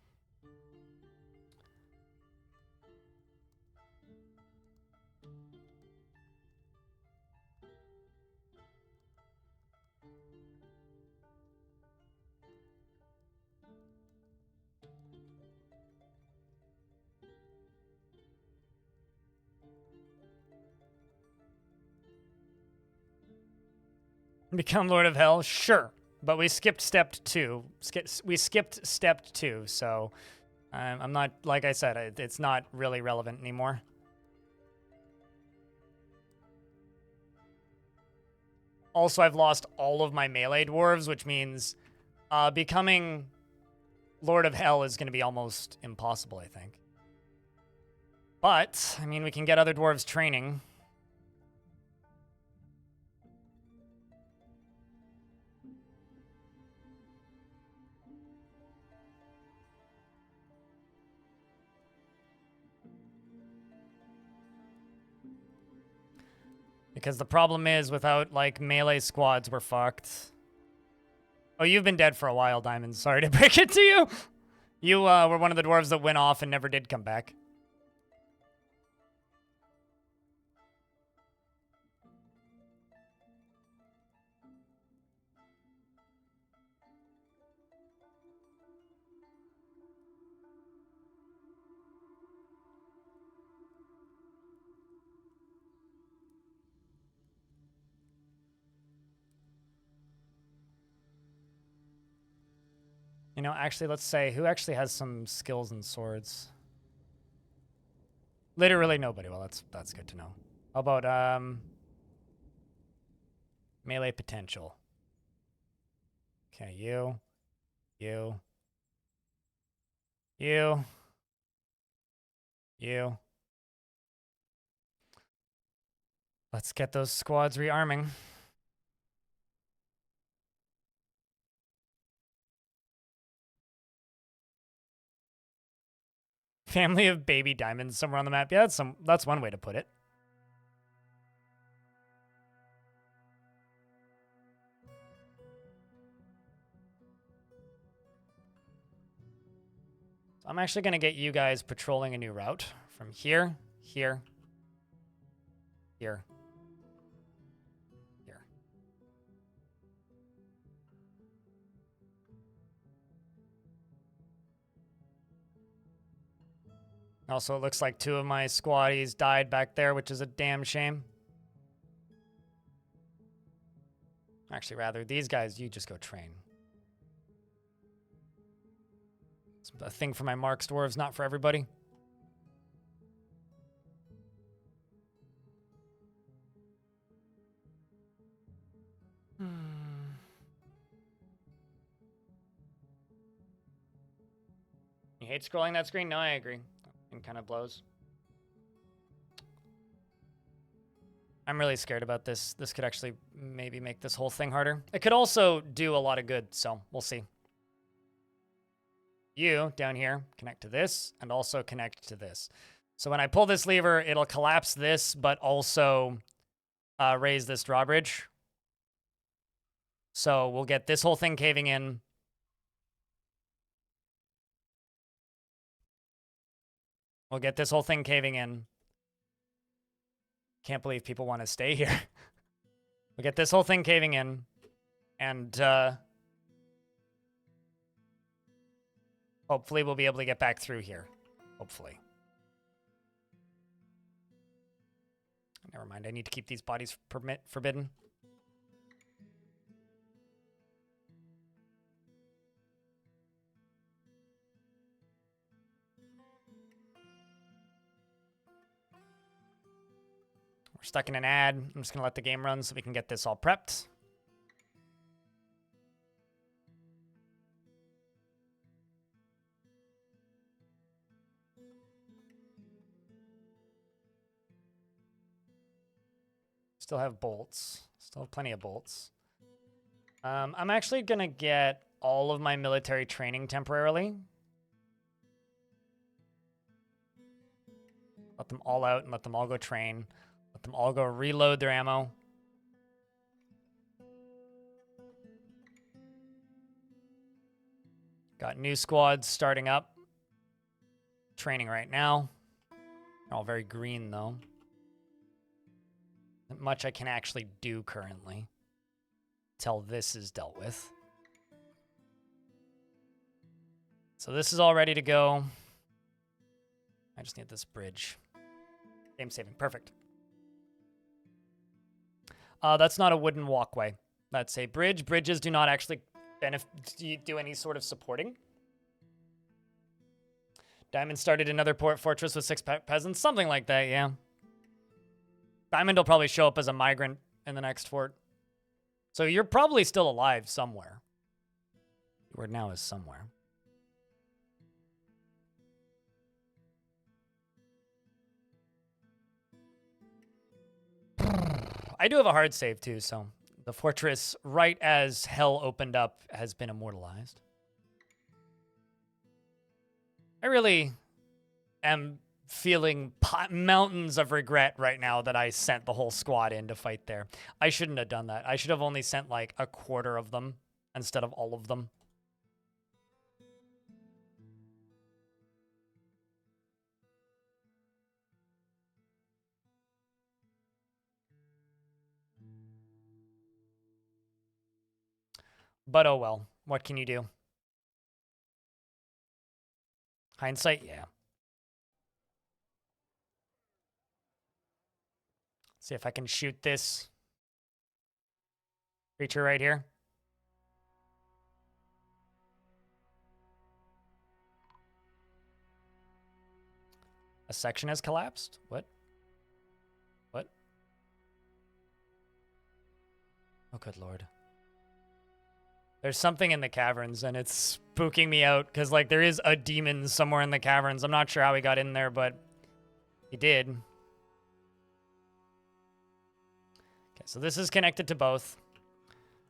Become Lord of Hell? Sure. But we skipped step 2. We skipped step 2, so I'm not, like I said, it's not really relevant anymore. Also, I've lost all of my melee dwarves, which means becoming Lord of Hell is going to be almost impossible, I think. But, I mean, we can get other dwarves training. Because the problem is, without, like, melee squads, we're fucked. Oh, you've been dead for a while, Diamond. Sorry to break it to you. You were one of the dwarves that went off and never did come back. You know, actually, let's say, who actually has some skills and swords? Literally nobody. Well, that's good to know. How about, melee potential? Okay, you. Let's get those squads rearming. Family of baby diamonds somewhere on the map. Yeah, that's one way to put it. So I'm actually going to get you guys patrolling a new route from here. Also, it looks like 2 of my squaddies died back there, which is a damn shame. Actually, rather, these guys, you just go train. It's a thing for my Marks dwarves, not for everybody. You hate scrolling that screen? No, I agree. It kind of blows. I'm really scared about this. This could actually maybe make this whole thing harder. It could also do a lot of good, so we'll see. You, down here, connect to this, and also connect to this. So when I pull this lever, it'll collapse this, but also raise this drawbridge. So we'll get this whole thing caving in. We'll get this whole thing caving in. Can't believe people want to stay here. We'll get this whole thing caving in. And hopefully we'll be able to get back through here. Hopefully. Never mind, I need to keep these bodies forbidden. We're stuck in an ad. I'm just going to let the game run so we can get this all prepped. Still have bolts. Still have plenty of bolts. I'm actually going to get all of my military training temporarily. Let them all out and let them all go train. Let them all go reload their ammo. Got new squads starting up. Training right now. They're all very green, though. Not much I can actually do currently. Till this is dealt with. So this is all ready to go. I just need this bridge. Game saving. Perfect. That's not a wooden walkway. That's a bridge. Bridges do not actually do any sort of supporting. Diamond started another fortress with 6 peasants. Something like that, yeah. Diamond will probably show up as a migrant in the next fort. So you're probably still alive somewhere. Word now is somewhere. I do have a hard save too, so the fortress, right as hell opened up, has been immortalized. I really am feeling mountains of regret right now that I sent the whole squad in to fight there. I shouldn't have done that. I should have only sent like a quarter of them instead of all of them. But oh well, what can you do? Hindsight, yeah. See if I can shoot this creature right here. A section has collapsed? What? What? Oh, good lord. There's something in the caverns, and it's spooking me out, because, like, there is a demon somewhere in the caverns. I'm not sure how he got in there, but he did. Okay, so this is connected to both.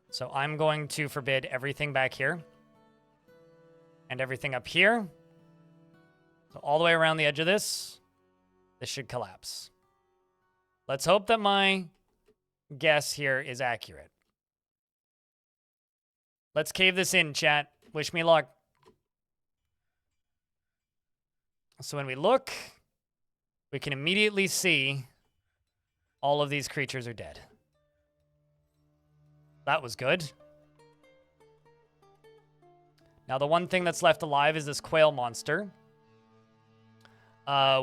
So I'm going to forbid everything back here. And everything up here. So all the way around the edge of this, this should collapse. Let's hope that my guess here is accurate. Let's cave this in, chat. Wish me luck. So when we look, we can immediately see all of these creatures are dead. That was good. Now the one thing that's left alive is this quail monster,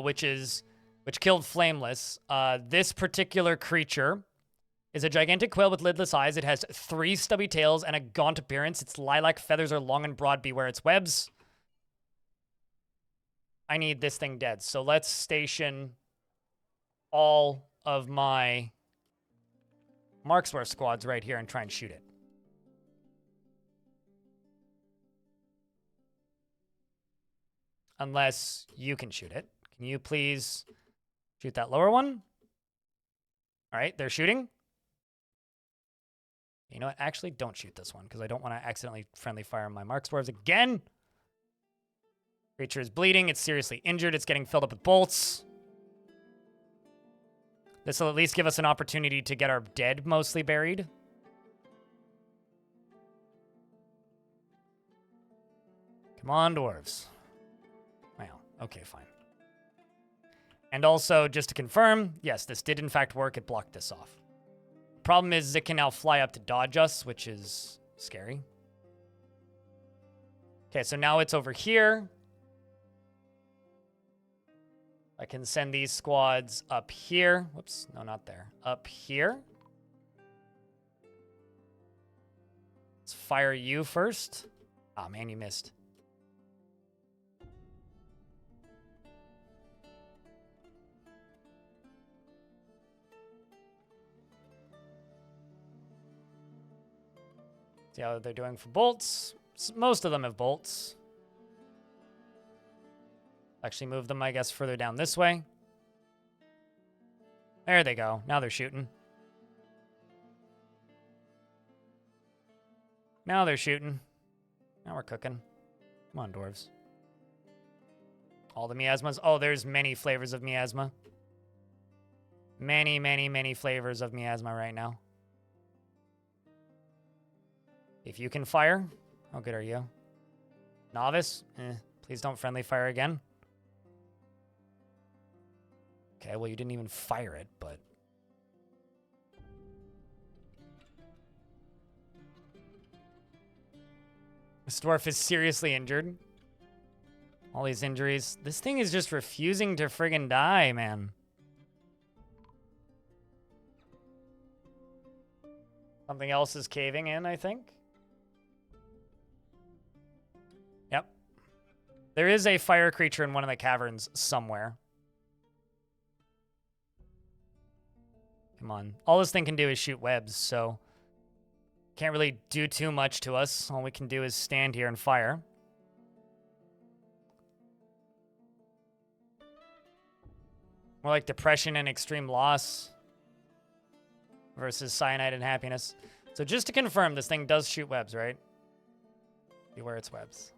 which killed Flameless. This particular creature is a gigantic quail with lidless eyes. It has 3 stubby tails and a gaunt appearance. Its lilac feathers are long and broad. Beware its webs. I need this thing dead. So let's station all of my Marksworth squads right here and try and shoot it. Unless you can shoot it. Can you please shoot that lower one? All right, they're shooting. You know what? Actually, don't shoot this one because I don't want to accidentally friendly fire my Marksworths again. Creature is bleeding. It's seriously injured. It's getting filled up with bolts. This will at least give us an opportunity to get our dead mostly buried. Come on, dwarves. Wow. Okay, fine. And also, just to confirm, yes, this did in fact work. It blocked this off. Problem is, it can now fly up to dodge us, which is scary. Okay, so now it's over here. I can send these squads up here. Whoops, no, not there. Up here. Let's fire you first. Oh, man, you missed. See how they're doing for bolts. Most of them have bolts. Actually move them, I guess, further down this way. There they go. Now they're shooting. Now they're shooting. Now we're cooking. Come on, dwarves. All the miasmas. Oh, there's many flavors of miasma. Many, many, many flavors of miasma right now. If you can fire, how good are you? Novice? Please don't friendly fire again. Okay, well, you didn't even fire it, but... This dwarf is seriously injured. All these injuries. This thing is just refusing to friggin' die, man. Something else is caving in, I think. Yep. There is a fire creature in one of the caverns somewhere. Come on. All this thing can do is shoot webs, so... Can't really do too much to us. All we can do is stand here and fire. More like depression and extreme loss versus cyanide and happiness. So just to confirm, this thing does shoot webs, right? Beware its webs.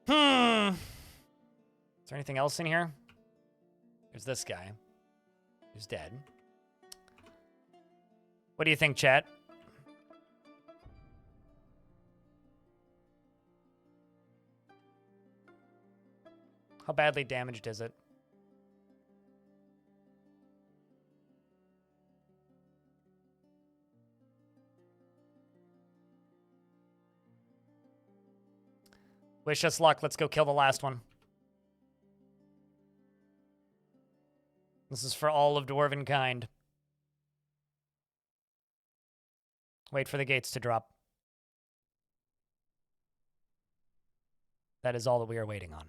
Is there anything else in here? There's this guy who's dead. What do you think, chat? How badly damaged is it? Wish us luck. Let's go kill the last one. This is for all of Dwarven kind. Wait for the gates to drop. That is all that we are waiting on.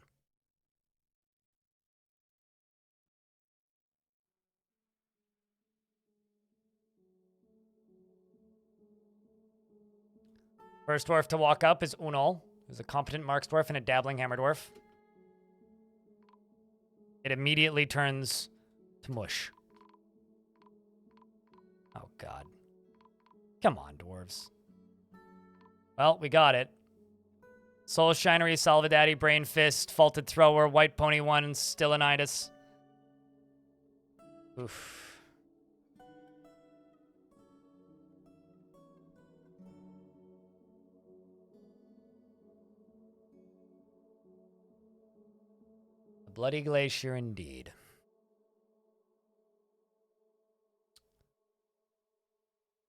First dwarf to walk up is Unol, who's a competent marks dwarf and a dabbling hammer dwarf. It immediately turns to mush. Oh, God. Come on, dwarves. Well, we got it. Soul Shinery, Salvadaddy, Brain Fist, Faulted Thrower, White Pony 1, and Stillinitis. Oof. A bloody glacier indeed.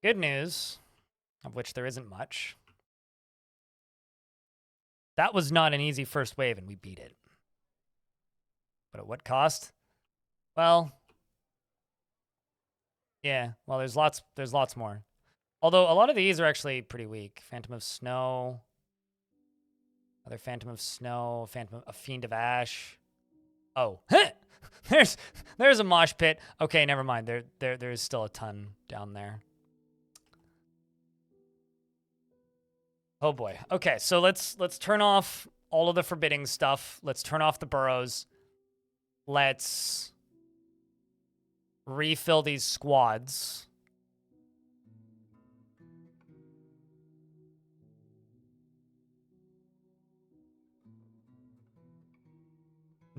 Good news, of which there isn't much. That was not an easy first wave, and we beat it. But at what cost? Well, yeah. Well, there's lots more. Although a lot of these are actually pretty weak. Phantom of Snow, another Phantom of Snow, a Fiend of Ash. Oh, there's a mosh pit. Okay, never mind. There is still a ton down there. Oh boy. Okay, so let's turn off all of the forbidding stuff. Let's turn off the burrows. Let's refill these squads.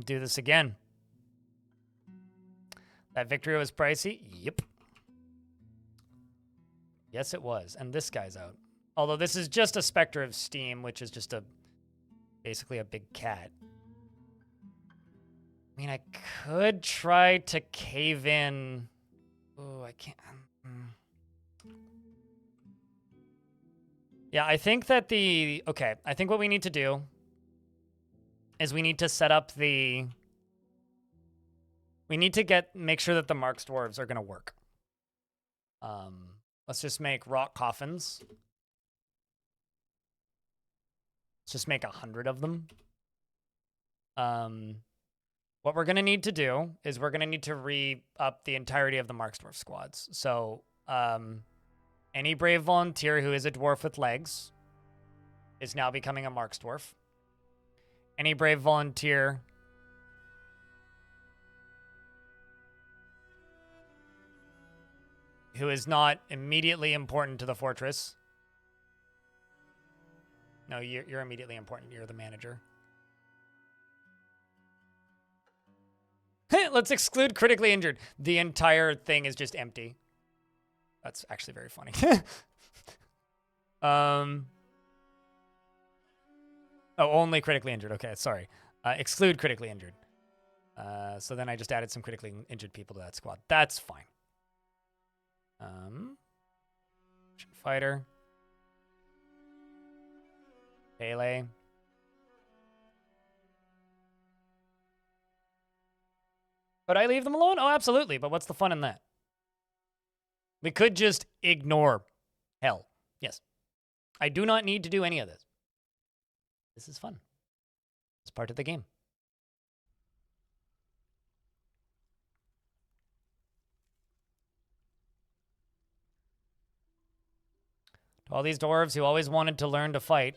Do this again. That victory was pricey? Yep. Yes, it was. And this guy's out. Although this is just a Spectre of Steam, which is just basically a big cat. I mean, I could try to cave in. Oh, I can't. Yeah, I think that okay, I think what we need to do is we need to set up we need to make sure that the Marks Dwarves are going to work. Let's just make rock coffins. Let's just make 100 of them. What we're going to need to do is we're going to need to re-up the entirety of the Marks Dwarf squads. So, any brave volunteer who is a dwarf with legs is now becoming a Marks Dwarf. Any brave volunteer who is not immediately important to the fortress. No, you're immediately important. You're the manager. Let's exclude critically injured. The entire thing is just empty. That's actually very funny. Oh, only critically injured. Okay, sorry. Exclude critically injured. So then I just added some critically injured people to that squad. That's fine. Fighter. Pele. Could I leave them alone? Oh, absolutely. But what's the fun in that? We could just ignore hell. Yes. I do not need to do any of this. This is fun. It's part of the game. To all these dwarves who always wanted to learn to fight,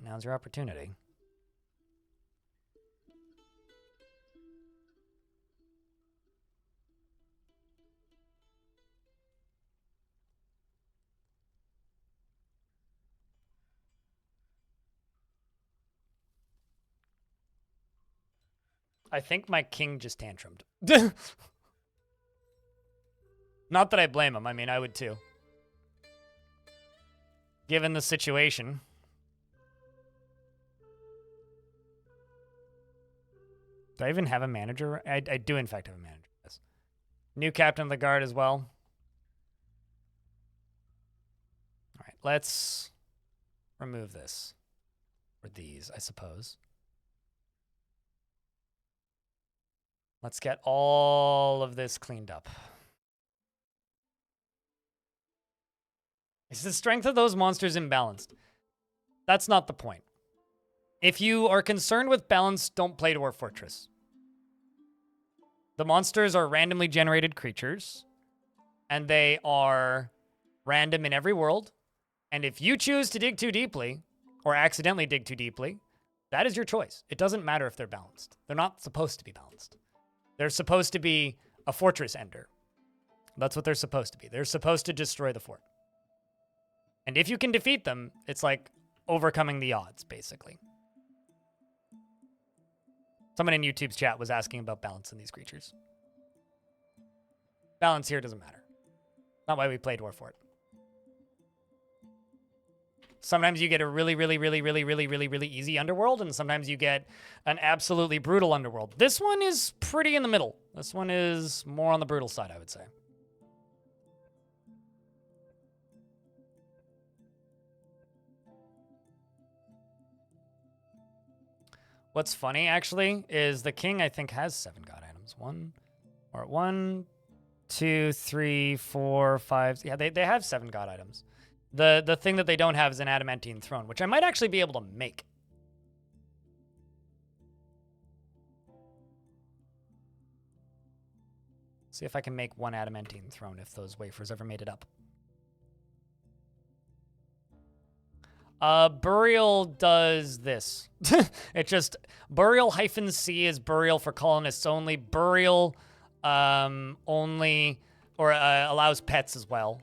now's your opportunity. I think my king just tantrumed. Not that I blame him. I mean, I would too. Given the situation. Do I even have a manager? I do, in fact, have a manager. Yes. New captain of the guard as well. All right, let's remove this. Or these, I suppose. Let's get all of this cleaned up. Is the strength of those monsters imbalanced? That's not the point. If you are concerned with balance, don't play Dwarf Fortress. The monsters are randomly generated creatures, and they are random in every world. And if you choose to dig too deeply, or accidentally dig too deeply, that is your choice. It doesn't matter if they're balanced. They're not supposed to be balanced. They're supposed to be a fortress ender. That's what they're supposed to be. They're supposed to destroy the fort. And if you can defeat them, it's like overcoming the odds, basically. Someone in YouTube's chat was asking about balance in these creatures. Balance here doesn't matter. Not why we play Dwarf Fort. Sometimes you get a really easy underworld, and sometimes you get an absolutely brutal underworld. This one is pretty in the middle. This one is more on the brutal side, I would say. What's funny, actually, is the king, I think, has 7 god items. 1, 2, 3, 4, 5. Yeah, they have 7 god items. The thing that they don't have is an Adamantine throne, which I might actually be able to make. See if I can make 1 Adamantine throne if those wafers ever made it up. Burial does this. It just, Burial-C is burial for colonists only. Burial only, or allows pets as well.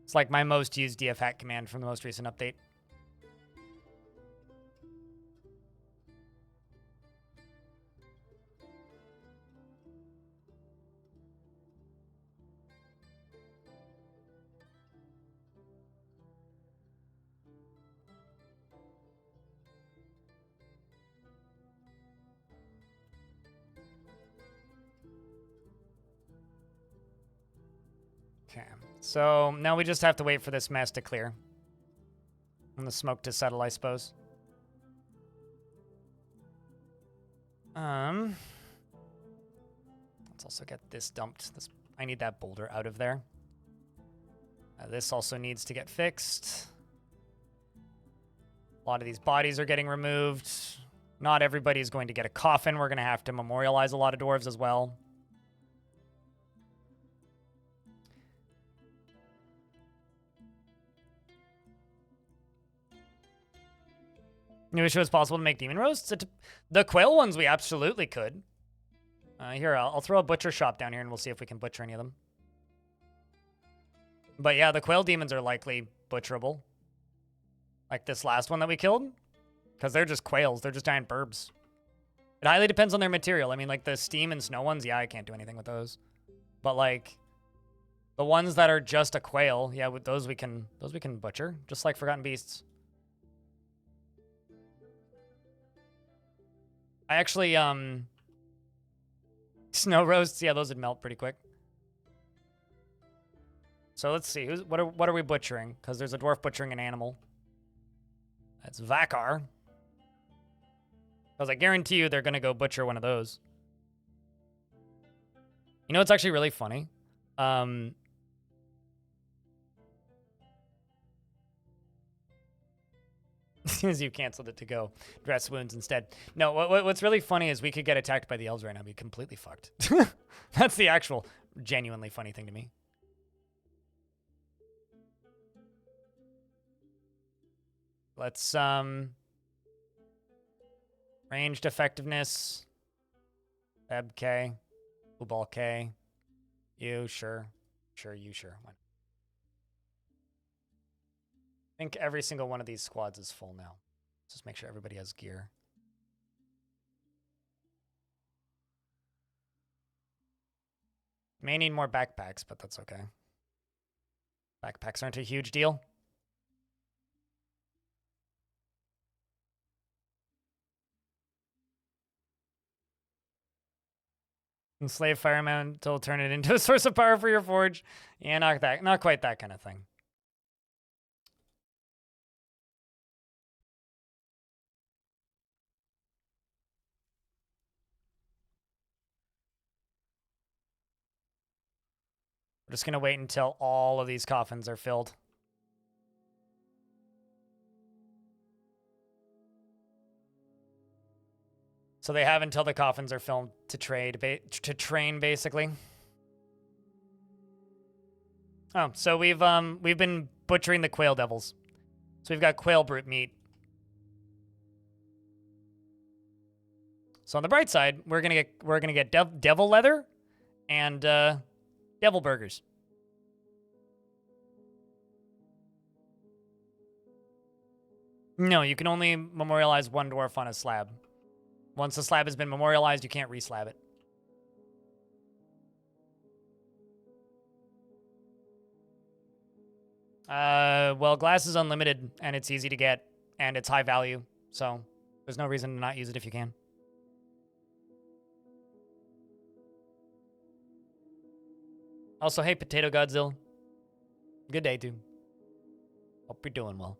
It's like my most used DF hack command from the most recent update. Okay, so now we just have to wait for this mess to clear. And the smoke to settle, I suppose. Let's also get this dumped. I need that boulder out of there. This also needs to get fixed. A lot of these bodies are getting removed. Not everybody is going to get a coffin. We're going to have to memorialize a lot of dwarves as well. You wish it was possible to make demon roasts? The quail ones we absolutely could. Here, I'll throw a butcher shop down here and we'll see if we can butcher any of them. But yeah, the quail demons are likely butcherable. Like this last one that we killed. Because they're just quails. They're just giant burbs. It highly depends on their material. I mean, like the steam and snow ones, yeah, I can't do anything with those. But like the ones that are just a quail, yeah, with those we can butcher, just like Forgotten Beasts. I actually snow roasts, yeah, those would melt pretty quick. So let's see, what are we butchering? Because there's a dwarf butchering an animal. That's Vakar. Because I guarantee you they're gonna go butcher one of those. You know what's actually really funny? As soon as you canceled it to go dress wounds instead. No, what's really funny is we could get attacked by the elves right now and be completely fucked. That's the actual genuinely funny thing to me. Let's ranged effectiveness. Eb K. Ubal K. You, sure. Sure, you, sure. Why not? I think every single one of these squads is full now. Let's just make sure everybody has gear. May need more backpacks, but that's okay. Backpacks aren't a huge deal. Enslave fireman to turn it into a source of power for your forge. Yeah, not quite that kind of thing. We're just gonna wait until all of these coffins are filled. So they have until the coffins are filled to train, basically. Oh, so we've been butchering the quail devils. So we've got quail brute meat. So on the bright side, we're gonna get devil leather and devil burgers. No, you can only memorialize one dwarf on a slab. Once the slab has been memorialized, you can't re-slab it. Well, glass is unlimited, and it's easy to get, and it's high value, so there's no reason to not use it if you can. Also, hey, Potato Godzilla. Good day, dude. Hope you're doing well.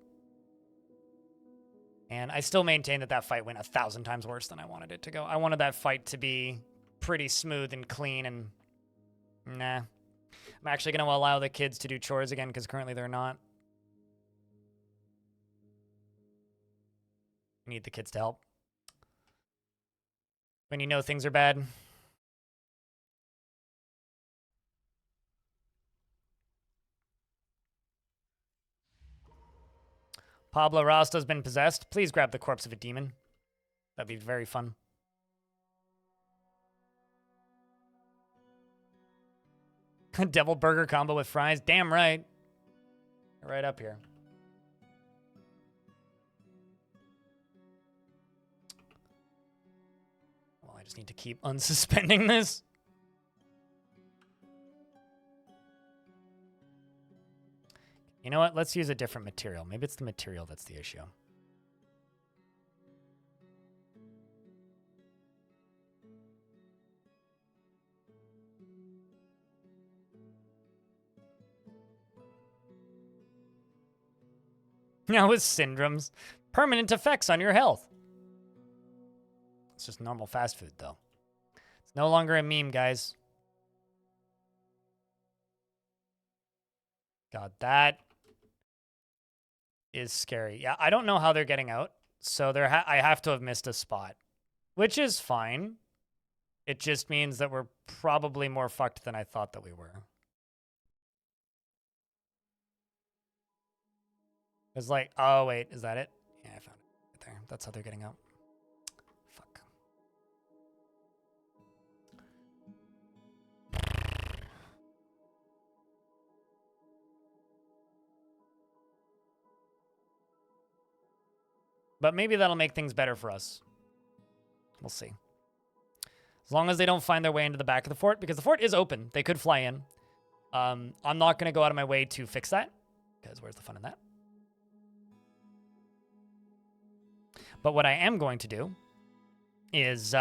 And I still maintain that fight went 1,000 times worse than I wanted it to go. I wanted that fight to be pretty smooth and clean, and nah. I'm actually going to allow the kids to do chores again, because currently they're not. I need the kids to help. When you know things are bad. Pablo Rasta's been possessed. Please grab the corpse of a demon. That'd be very fun. Devil burger combo with fries. Damn right. Right up here. Well, I just need to keep unsuspending this. You know what? Let's use a different material. Maybe it's the material that's the issue. Now with syndromes. Permanent effects on your health. It's just normal fast food, though. It's no longer a meme, guys. God, that is scary. Yeah, I don't know how they're getting out. So I have to have missed a spot. Which is fine. It just means that we're probably more fucked than I thought that we were. It's like, oh, wait, is that it? Yeah, I found it right there. That's how they're getting out. Fuck. But maybe that'll make things better for us. We'll see. As long as they don't find their way into the back of the fort, because the fort is open. They could fly in. I'm not going to go out of my way to fix that, because where's the fun in that? But what I am going to do is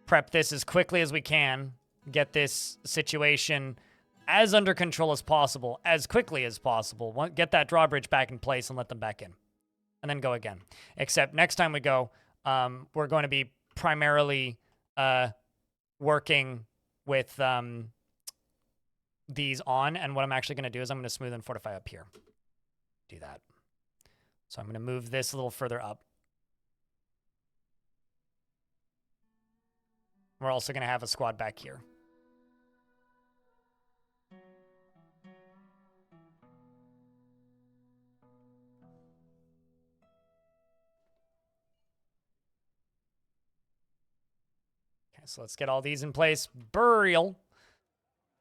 prep this as quickly as we can, get this situation as under control as possible, as quickly as possible, get that drawbridge back in place and let them back in, and then go again. Except next time we go, we're going to be primarily working with these on, and what I'm actually going to do is I'm going to smooth and fortify up here. Do that. So I'm going to move this a little further up. We're also going to have a squad back here. Okay, so let's get all these in place. Burial.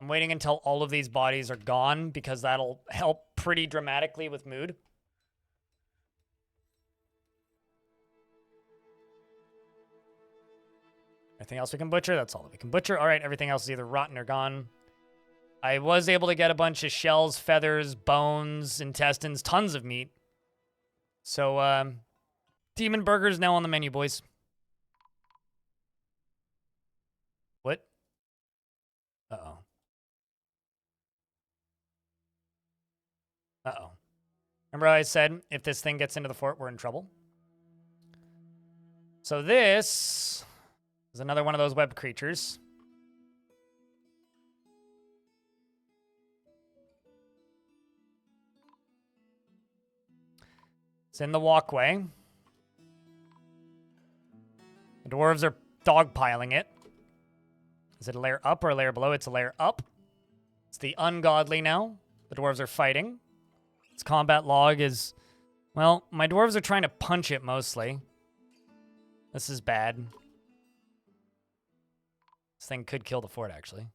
I'm waiting until all of these bodies are gone because that'll help pretty dramatically with mood. Anything else we can butcher? That's all that we can butcher. All right, everything else is either rotten or gone. I was able to get a bunch of shells, feathers, bones, intestines, tons of meat. So, demon burgers now on the menu, boys. What? Uh-oh. Uh-oh. Remember how I said if this thing gets into the fort, we're in trouble? So this is another one of those web creatures. It's in the walkway. The dwarves are dogpiling it. Is it a layer up or a layer below? It's a layer up. It's the ungodly now. The dwarves are fighting. Its combat log is... Well, my dwarves are trying to punch it mostly. This is bad. This thing could kill the fort, actually.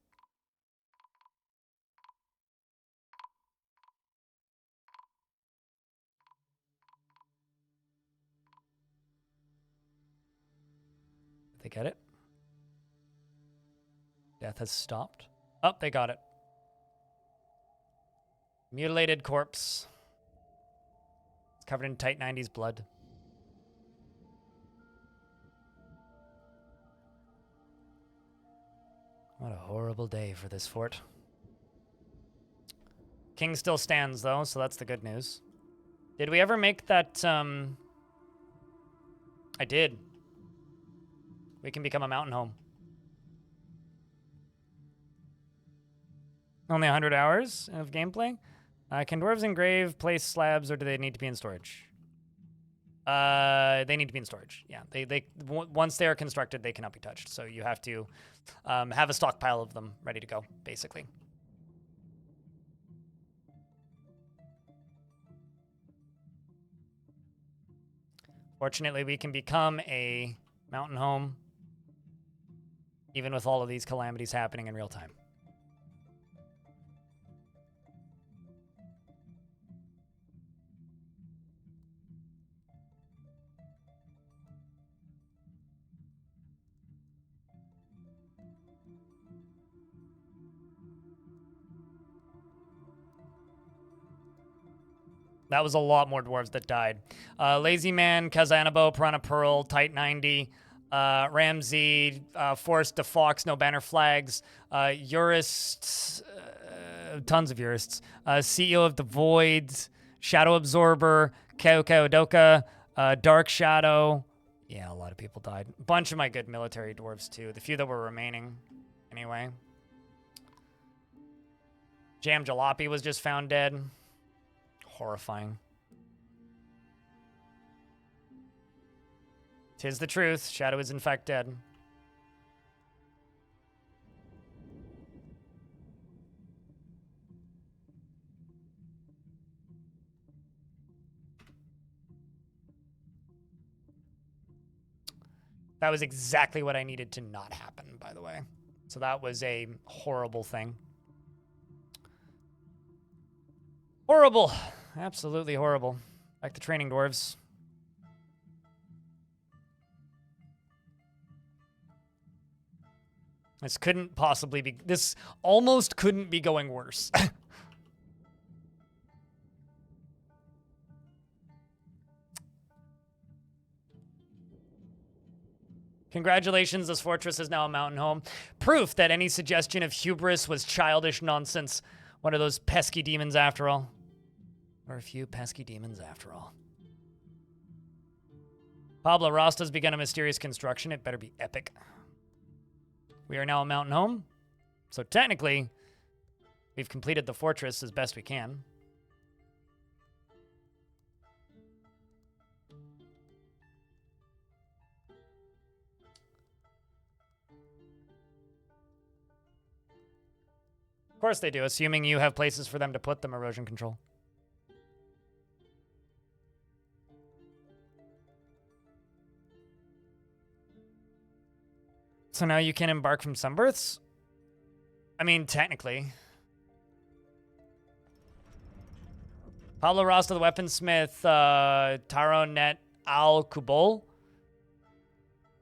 Did they get it? Death has stopped. Oh, they got it. Mutilated corpse. It's covered in tight 90s blood. What a horrible day for this fort. King still stands, though, so that's the good news. Did we ever make that, I did. We can become a mountain home. Only 100 hours of gameplay? Can dwarves engrave, place slabs, or do they need to be in storage? They need to be in storage. Yeah, once they are constructed, they cannot be touched. So you have to have a stockpile of them ready to go, basically. Fortunately, we can become a mountain home, even with all of these calamities happening in real time. That was a lot more dwarves that died. Lazy Man, Kazanabo, Piranha Pearl, Tight 90, Ramsey, Forrest the Fox, No Banner Flags, Jurists, tons of Jurists, CEO of the Voids, Shadow Absorber, Kaodoka, Dark Shadow. Yeah, a lot of people died. A bunch of my good military dwarves, too. The few that were remaining, anyway. Jam Jalopy was just found dead. Horrifying. 'Tis the truth. Shadow is in fact dead. That was exactly what I needed to not happen, by the way. So that was a horrible thing. Horrible. Absolutely horrible. Back to training, dwarves. This couldn't possibly be... This almost couldn't be going worse. Congratulations, this fortress is now a mountain home. Proof that any suggestion of hubris was childish nonsense. One of those pesky demons after all. Or a few pesky demons after all. Pablo Rasta's begun a mysterious construction. It better be epic. We are now a mountain home. So technically, we've completed the fortress as best we can. Of course they do, assuming you have places for them to put them, erosion control. So now you can embark from Sunbirths? I mean, technically. Pablo Rasta, the weaponsmith, Taronet Al Kubol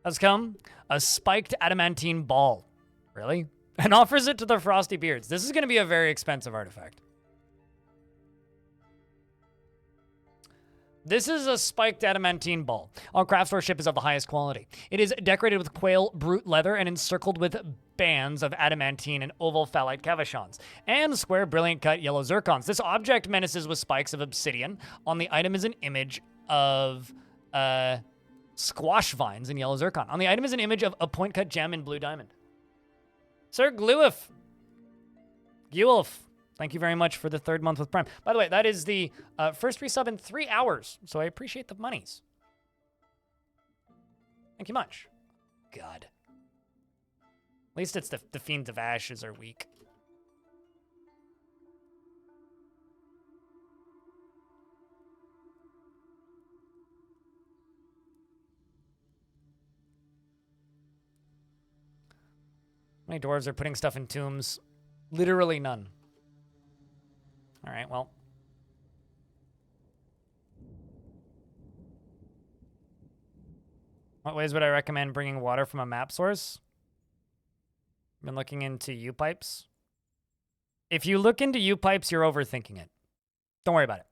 has come. A spiked adamantine ball. Really? And offers it to the Frosty Beards. This is going to be a very expensive artifact. This is a spiked adamantine ball. All craftsmanship is of the highest quality. It is decorated with quail brute leather and encircled with bands of adamantine and oval phalite cabochons, and square brilliant cut yellow zircons. This object menaces with spikes of obsidian. On the item is an image of squash vines in yellow zircon. On the item is an image of a point cut gem in blue diamond. Sir Gluif. Gulf. Thank you very much for the 3rd month with Prime. By the way, that is the first resub in 3 hours, so I appreciate the monies. Thank you much. God. At least it's the Fiends of Ashes are weak. How many dwarves are putting stuff in tombs? Literally none. All right, well. What ways would I recommend bringing water from a map source? Been looking into U-pipes. If you look into U-pipes, you're overthinking it. Don't worry about it.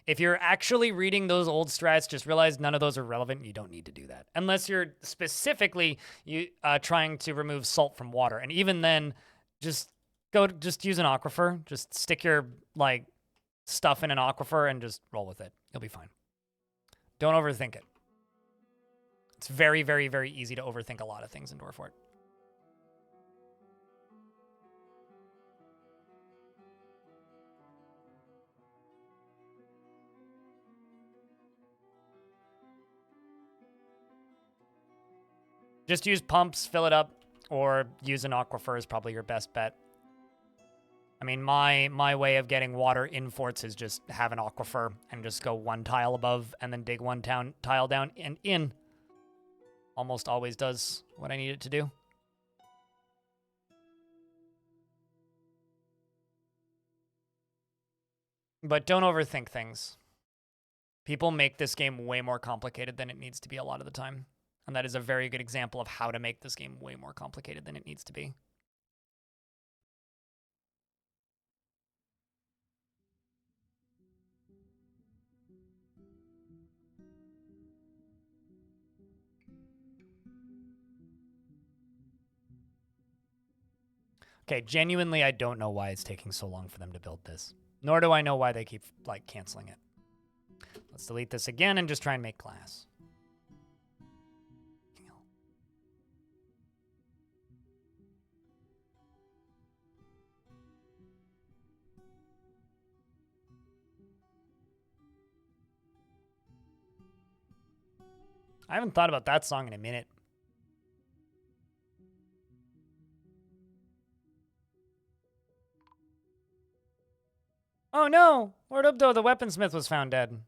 If you're actually reading those old strats, just realize none of those are relevant. You don't need to do that. Unless you're specifically trying to remove salt from water. And even then, just use an aquifer. Just stick your, like, stuff in an aquifer and just roll with it. You'll be fine. Don't overthink it. It's very, very, very easy to overthink a lot of things in Dwarf Fort. Just use pumps, fill it up, or use an aquifer is probably your best bet. I mean, my way of getting water in forts is just have an aquifer and just go 1 tile above and then dig 1 tile down and in. Almost always does what I need it to do. But don't overthink things. People make this game way more complicated than it needs to be a lot of the time. And that is a very good example of how to make this game way more complicated than it needs to be. Okay, genuinely, I don't know why it's taking so long for them to build this. Nor do I know why they keep, like, canceling it. Let's delete this again and just try and make glass. I haven't thought about that song in a minute. Oh no! Lord Ubdo, the weaponsmith, was found dead.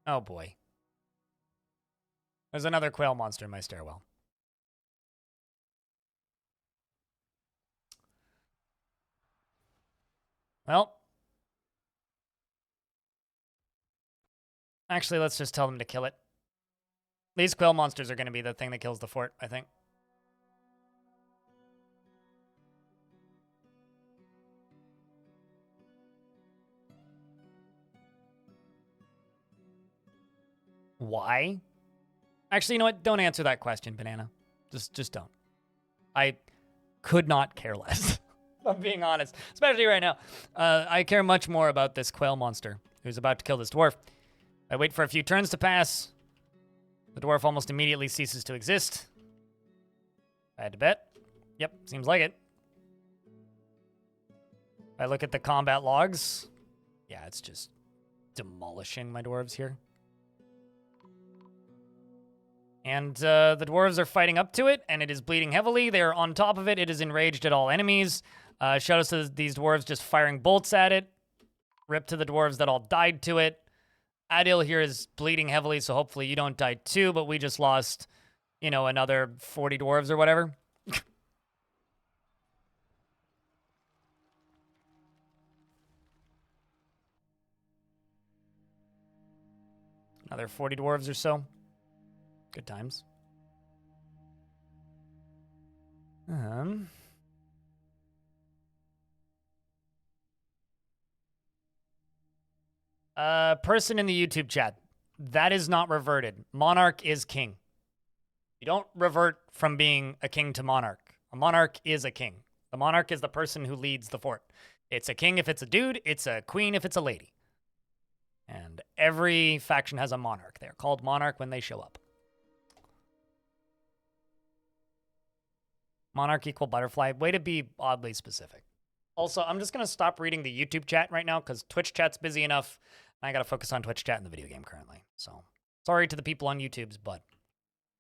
Oh boy. There's another quail monster in my stairwell. Well. Actually, let's just tell them to kill it. These quail monsters are going to be the thing that kills the fort, I think. Why? Actually, you know what? Don't answer that question, Banana. Just don't. I could not care less, if I'm being honest, especially right now. I care much more about this quail monster who's about to kill this dwarf. I wait for a few turns to pass. The dwarf almost immediately ceases to exist. I had to bet. Yep, seems like it. I look at the combat logs. Yeah, it's just demolishing my dwarves here. And the dwarves are fighting up to it, and it is bleeding heavily. They're on top of it. It is enraged at all enemies. Shout out to these dwarves just firing bolts at it. Rip to the dwarves that all died to it. Adil here is bleeding heavily, so hopefully you don't die too, but we just lost, you know, another 40 dwarves or whatever. Another 40 dwarves or so. Good times. Person in the YouTube chat. That is not reverted. Monarch is king. You don't revert from being a king to monarch. A monarch is a king. The monarch is the person who leads the fort. It's a king if it's a dude. It's a queen if it's a lady. And every faction has a monarch. They're called monarch when they show up. Monarch equal butterfly. Way to be oddly specific. Also, I'm just going to stop reading the YouTube chat right now because Twitch chat's busy enough. I got to focus on Twitch chat in the video game currently. So, sorry to the people on YouTube's, but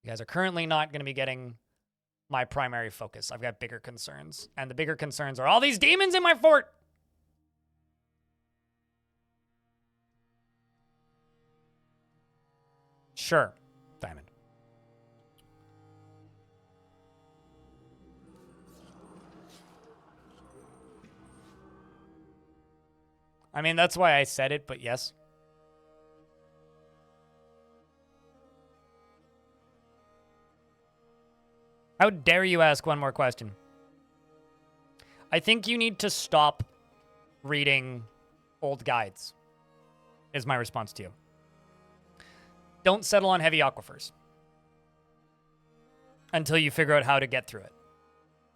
you guys are currently not going to be getting my primary focus. I've got bigger concerns. And the bigger concerns are all these demons in my fort! Sure, Diamond. I mean, that's why I said it, but yes. How dare you ask one more question? I think you need to stop reading old guides, is my response to you. Don't settle on heavy aquifers until you figure out how to get through it.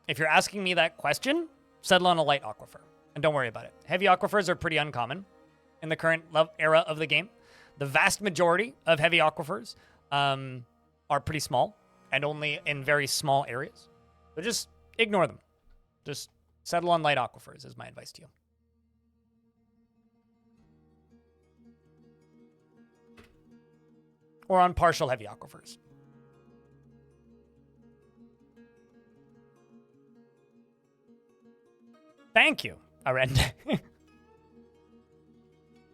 If you're asking me that question, settle on a light aquifer. And don't worry about it. Heavy aquifers are pretty uncommon in the current era of the game. The vast majority of heavy aquifers are pretty small and only in very small areas. So just ignore them. Just settle on light aquifers is my advice to you. Or on partial heavy aquifers. Thank you, Arend.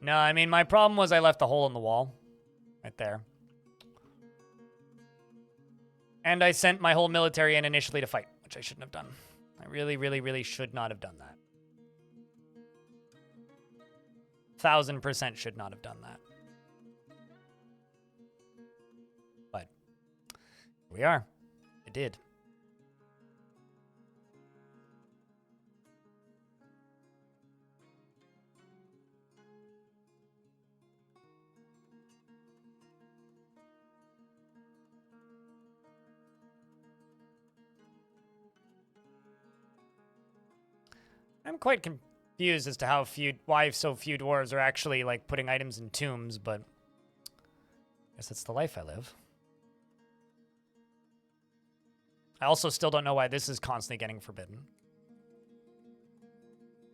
No, I mean, my problem was I left a hole in the wall. Right there. And I sent my whole military in initially to fight, which I shouldn't have done. I really, really, really should not have done that. 1000% should not have done that. But here we are. I did. I'm quite confused as to why so few dwarves are actually like putting items in tombs, but I guess that's the life I live. I also still don't know why this is constantly getting forbidden.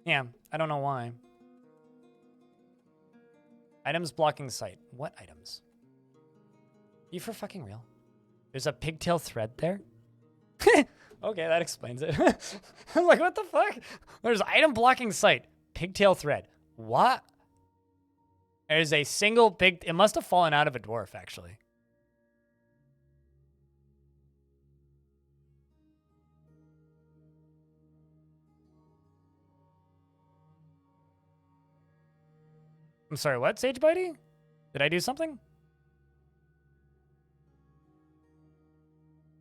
Yeah, I don't know why. Items blocking sight. What items? You for fucking real? There's a pigtail thread there? Okay, that explains it. I'm like, what the fuck? There's item blocking sight. Pigtail thread. What? There's a single pig... It must have fallen out of a dwarf, actually. I'm sorry, what, Sage Bitey? Did I do something?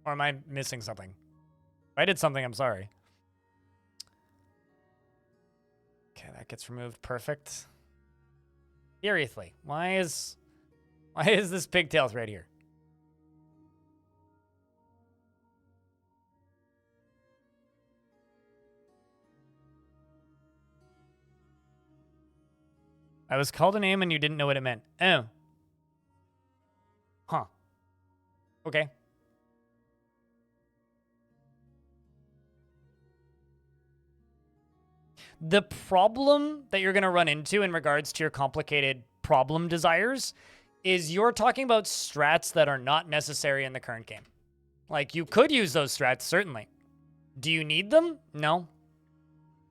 Or am I missing something? If I did something, I'm sorry. Okay, that gets removed. Perfect. Seriously, why is Why is this pigtails right here? I was called a name and you didn't know what it meant. Oh. Huh. Okay. The problem that you're going to run into in regards to your complicated problem desires is you're talking about strats that are not necessary in the current game. Like, you could use those strats, certainly. Do you need them? No.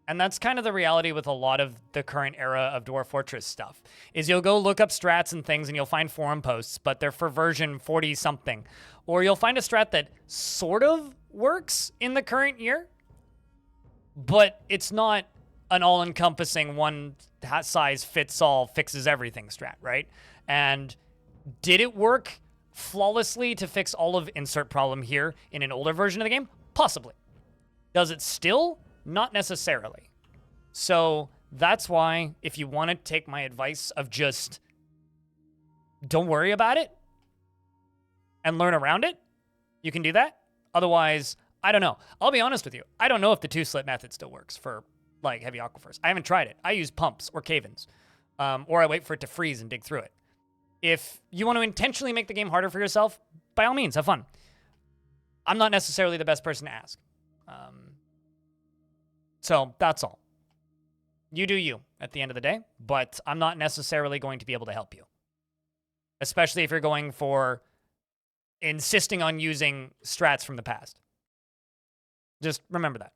And that's kind of the reality with a lot of the current era of Dwarf Fortress stuff, is you'll go look up strats and things and you'll find forum posts, but they're for version 40-something. Or you'll find a strat that sort of works in the current year, but it's not an all-encompassing one-size-fits-all, fixes-everything strat, right? And did it work flawlessly to fix all of insert problem here in an older version of the game? Possibly. Does it still? Not necessarily. So that's why if you want to take my advice of just don't worry about it and learn around it, you can do that. Otherwise, I don't know. I'll be honest with you. I don't know if the two-slit method still works for like heavy aquifers. I haven't tried it. I use pumps or cave-ins, or I wait for it to freeze and dig through it. If you want to intentionally make the game harder for yourself, by all means, have fun. I'm not necessarily the best person to ask. So that's all. You do you at the end of the day, but I'm not necessarily going to be able to help you. Especially if you're going for insisting on using strats from the past. Just remember that.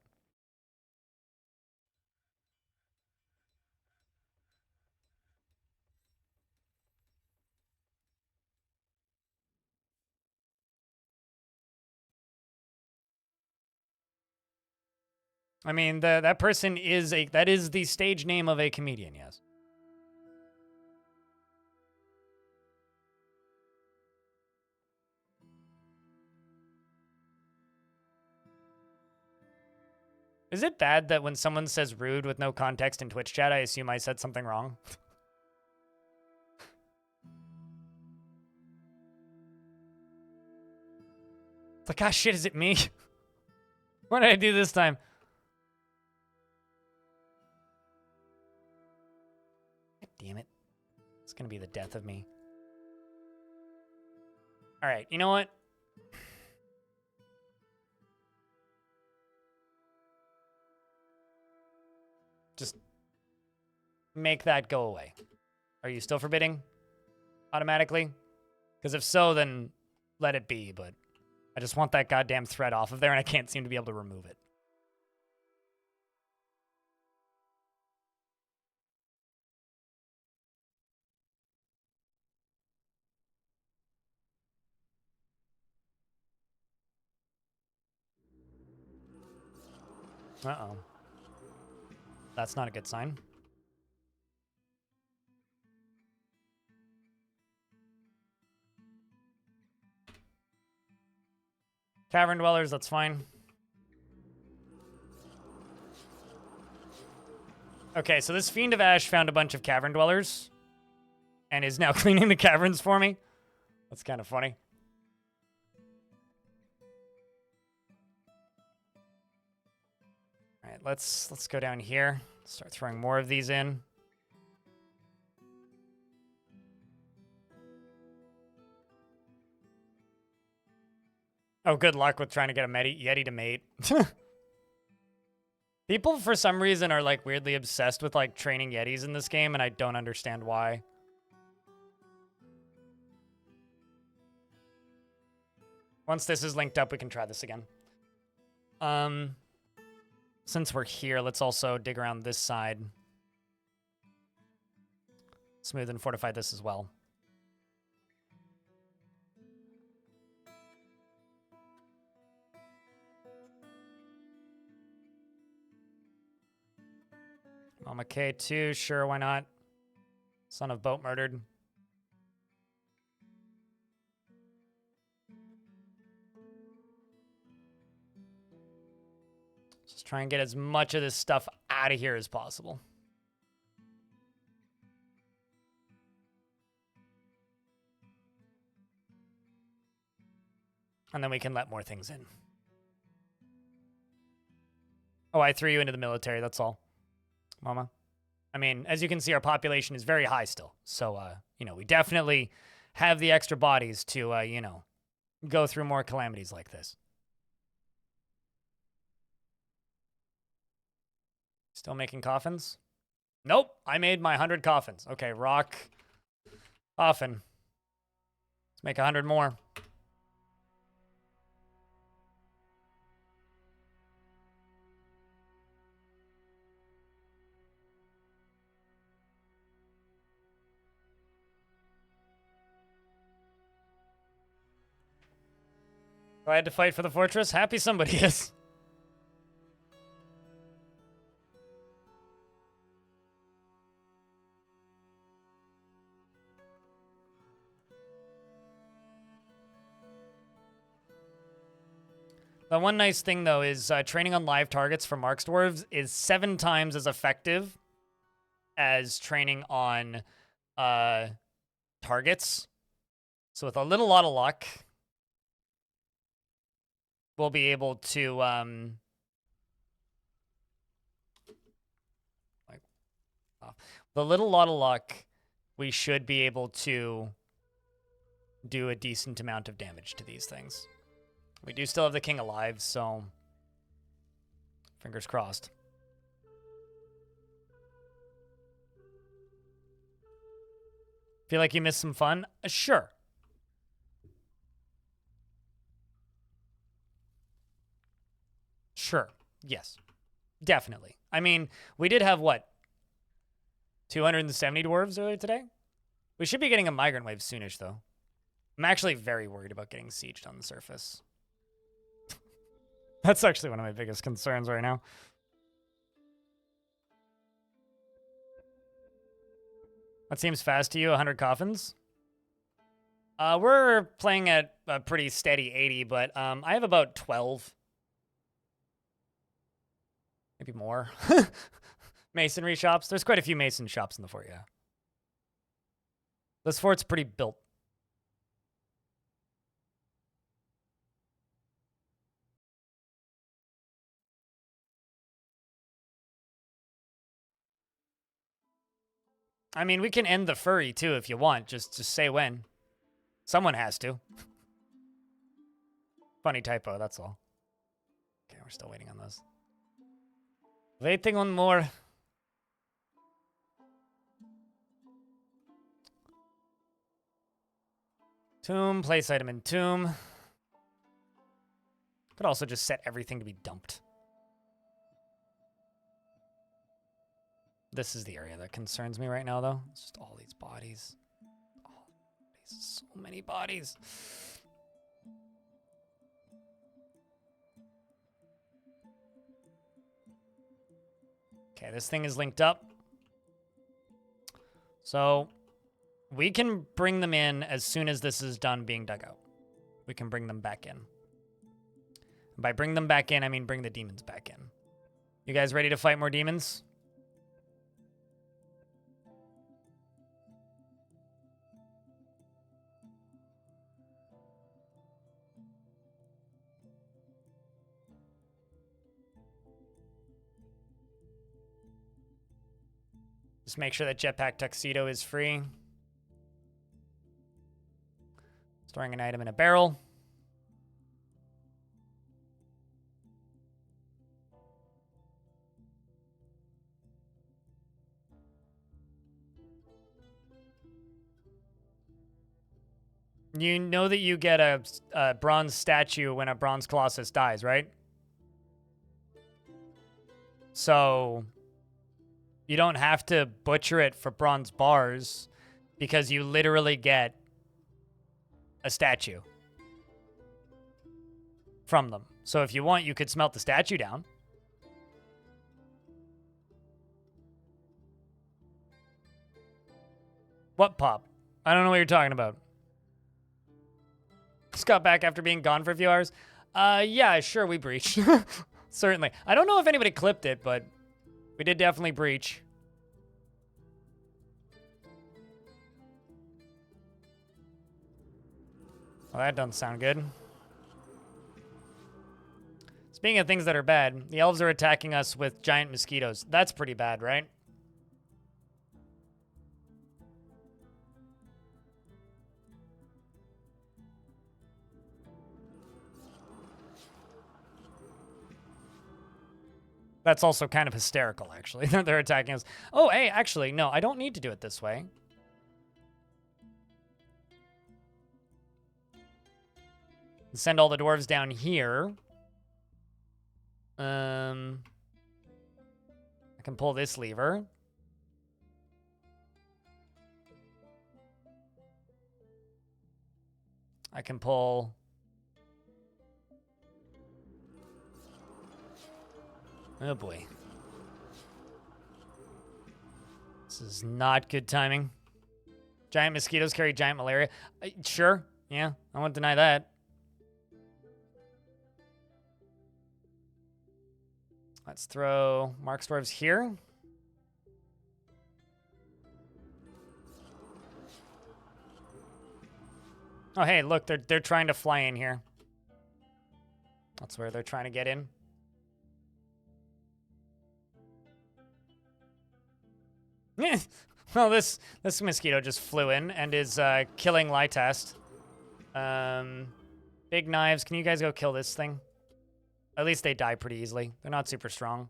I mean, that person is that is the stage name of a comedian, yes. Is it bad that when someone says rude with no context in Twitch chat, I assume I said something wrong? It's like, ah, shit, is it me? What did I do this time? God damn it. It's gonna be the death of me. All right, you know what? Just make that go away. Are you still forbidding automatically? Because if so, then let it be, but I just want that goddamn thread off of there and I can't seem to be able to remove it. Uh-oh. That's not a good sign. Cavern dwellers, that's fine. Okay, so this Fiend of Ash found a bunch of cavern dwellers and is now cleaning the caverns for me. That's kind of funny. All right, let's go down here. Start throwing more of these in. Oh, good luck with trying to get a Yeti to mate. People, for some reason, are, like, weirdly obsessed with, like, training Yetis in this game, and I don't understand why. Once this is linked up, we can try this again. Since we're here, let's also dig around this side. Smooth and fortify this as well. Mama K2, sure, why not? Son of Boat murdered. Just try and get as much of this stuff out of here as possible. And then we can let more things in. Oh, I threw you into the military, that's all. Mama. I mean, as you can see, our population is very high still. So, you know, we definitely have the extra bodies to, you know, go through more calamities like this. Still making coffins? Nope, I made my 100 coffins. Okay, rock, coffin. Let's make 100 more. If I had to fight for the fortress, happy somebody is. The one nice thing, though, is training on live targets for Marks Dwarves is 7 times as effective as training on targets. So with a lot of luck, we'll be able to with a lot of luck, we should be able to do a decent amount of damage to these things. We do still have the king alive, so fingers crossed. Feel like you missed some fun? Sure. Sure. Yes. Definitely. I mean, we did have, what, 270 dwarves earlier today? We should be getting a migrant wave soonish, though. I'm actually very worried about getting sieged on the surface. That's actually one of my biggest concerns right now. That seems fast to you, 100 coffins? We're playing at a pretty steady 80, but I have about 12. Maybe more. Masonry shops. There's quite a few mason shops in the fort, yeah. This fort's pretty built. I mean, we can end the furry, too, if you want. Just say when. Someone has to. Funny typo, that's all. Okay, we're still waiting on those. Waiting on more. Tomb, place item in tomb. Could also just set everything to be dumped. This is the area that concerns me right now, though. It's just all these bodies. Oh, so many bodies. Okay, this thing is linked up. So we can bring them in as soon as this is done being dug out. We can bring them back in. And by bring them back in, I mean bring the demons back in. You guys ready to fight more demons? Just make sure that jetpack tuxedo is free. Storing an item in a barrel. You know that you get a bronze statue when a bronze colossus dies, right? So you don't have to butcher it for bronze bars because you literally get a statue from them. So if you want, you could smelt the statue down. What pop? I don't know what you're talking about. Just got back after being gone for a few hours. Yeah, sure, we breached. Certainly. I don't know if anybody clipped it, but we did definitely breach. Well, that doesn't sound good. Speaking of things that are bad, the elves are attacking us with giant mosquitoes. That's pretty bad, right? That's also kind of hysterical, actually. They're attacking us. Oh, hey, actually, no, I don't need to do it this way. Send all the dwarves down here. I can pull this lever. I can pull... Oh boy. This is not good timing. Giant mosquitoes carry giant malaria. Sure, yeah, I won't deny that. Let's throw Mark's dwarves here. Oh, hey, look, they're trying to fly in here. That's where they're trying to get in. Well, this mosquito just flew in and is killing Lytast. Big knives. Can you guys go kill this thing? At least they die pretty easily. They're not super strong.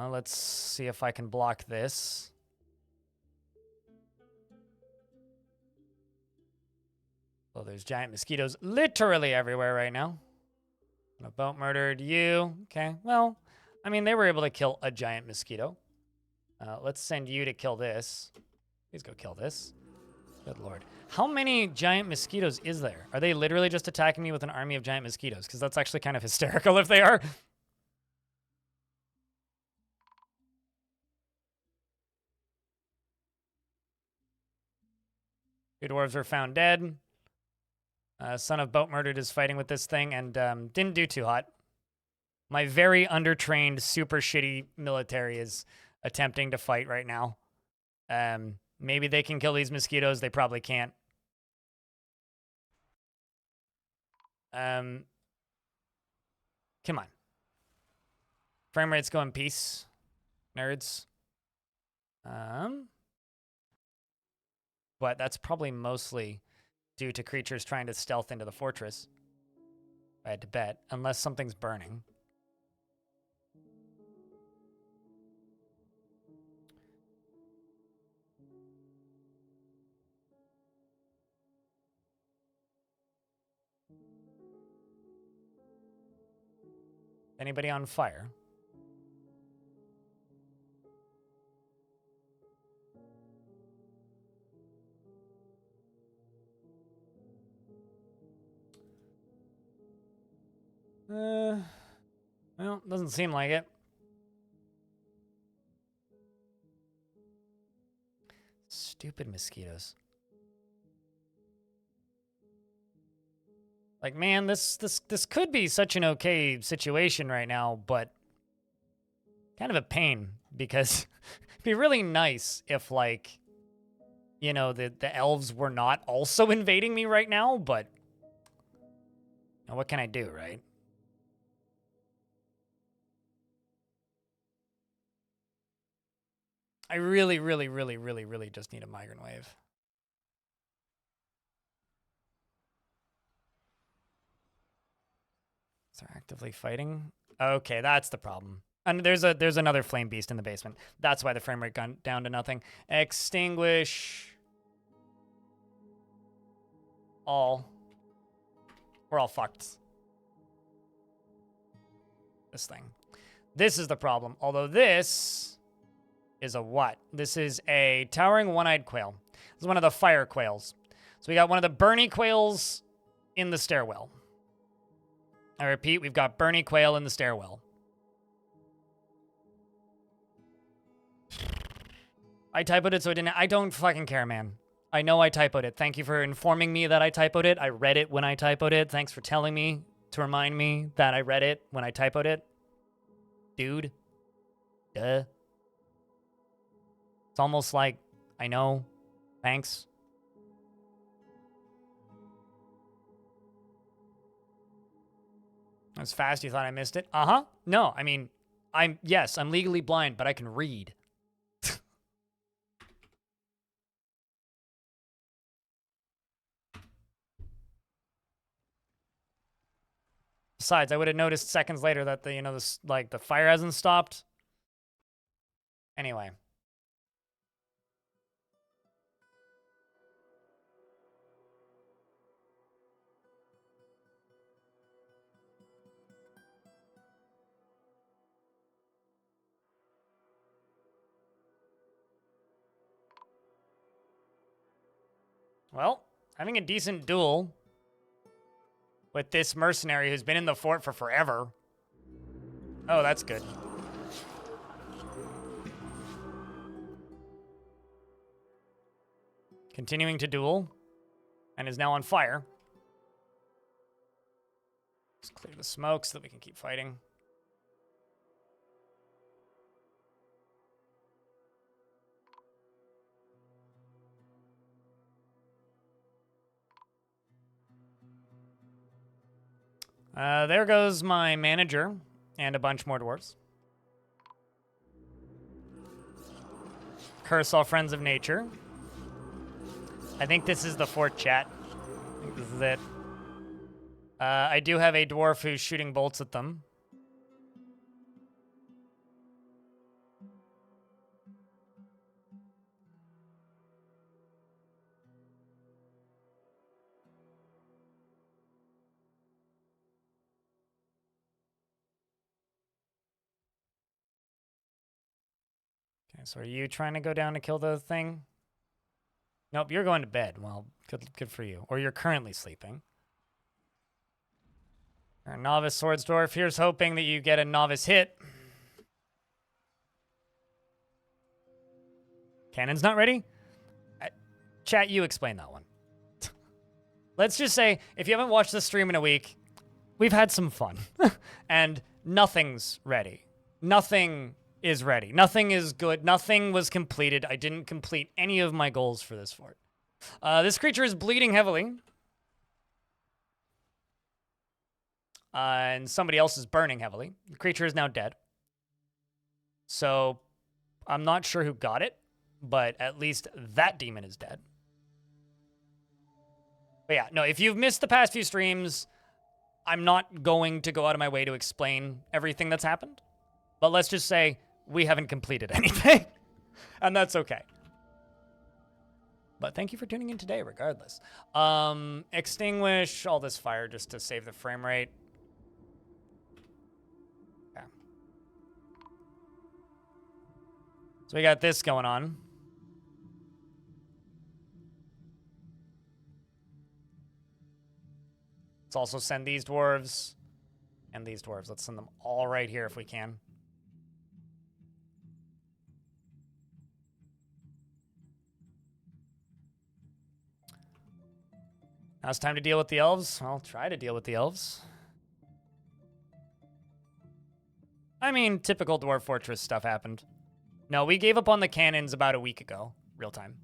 Let's see if I can block this. Oh, there's giant mosquitoes literally everywhere right now. A boat murdered you. Okay, well, I mean, they were able to kill a giant mosquito. Let's send you to kill this. Please go kill this. Good lord. How many giant mosquitoes is there? Are they literally just attacking me with an army of giant mosquitoes? Because that's actually kind of hysterical if they are. Two dwarves were found dead. Son of Boat Murdered is fighting with this thing and didn't do too hot. My very undertrained, super shitty military is attempting to fight right now. Maybe they can kill these mosquitoes. They probably can't. Come on. Frame rates go in peace, nerds. But that's probably mostly due to creatures trying to stealth into the fortress. If I had to bet, unless something's burning. Anybody on fire? Well, doesn't seem like it. Stupid mosquitoes. Like, man, this could be such an okay situation right now, but kind of a pain because it'd be really nice if, like, you know, the elves were not also invading me right now, but you know, what can I do, right? I really, really, really, really, really just need a migrant wave. They're actively fighting. Okay, that's the problem. And there's another flame beast in the basement. That's why the frame rate gone down to nothing. Extinguish all. We're all fucked. This thing. This is the problem. Although this is a what? This is a towering one-eyed quail. This is one of the fire quails. So we got one of the Bernie quails in the stairwell. I repeat, we've got Bernie quail in the stairwell. I typoed it so it didn't... I don't fucking care, man. I know I typoed it. Thank you for informing me that I typoed it. I read it when I typoed it. Thanks for telling me to remind me that I read it when I typoed it. Dude. Duh. It's almost like, I know. Thanks. As fast you thought I missed it? Uh-huh. No, I mean, yes, I'm legally blind, but I can read. Besides, I would have noticed seconds later that the, this, like, the fire hasn't stopped. Anyway. Well, having a decent duel with this mercenary who's been in the fort for forever. Oh, that's good. Continuing to duel, and is now on fire. Let's clear the smoke so that we can keep fighting. There goes my manager and a bunch more dwarves. Curse all friends of nature. I think this is the fort, chat. I think this is it. I do have a dwarf who's shooting bolts at them. Okay, so are you trying to go down to kill the thing? Nope, you're going to bed. Well, good for you. Or you're currently sleeping. Our novice swords dwarf. Here's hoping that you get a novice hit. Cannon's not ready? Chat, you explain that one. Let's just say, if you haven't watched the stream in a week, we've had some fun. And nothing's ready. Nothing is ready. Nothing is good. Nothing was completed. I didn't complete any of my goals for this fort. This creature is bleeding heavily. And somebody else is burning heavily. The creature is now dead. So I'm not sure who got it, but at least that demon is dead. But yeah, no, if you've missed the past few streams, I'm not going to go out of my way to explain everything that's happened. But let's just say we haven't completed anything. And that's okay. But thank you for tuning in today, regardless. Extinguish all this fire just to save the frame rate. Yeah. So we got this going on. Let's also send these dwarves and these dwarves. Let's send them all right here if we can. Now it's time to deal with the elves. I'll try to deal with the elves. I mean, typical Dwarf Fortress stuff happened. No, we gave up on the cannons about a week ago. Real time.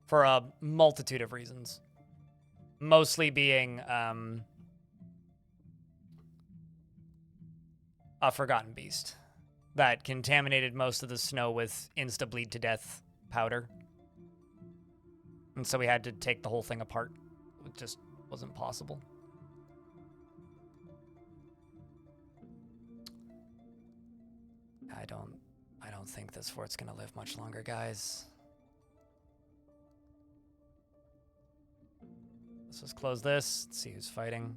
For a multitude of reasons. Mostly being a forgotten beast that contaminated most of the snow with insta-bleed to death powder. And so we had to take the whole thing apart. It just wasn't possible. I don't think this fort's gonna live much longer, guys. Let's just close this. Let's see who's fighting.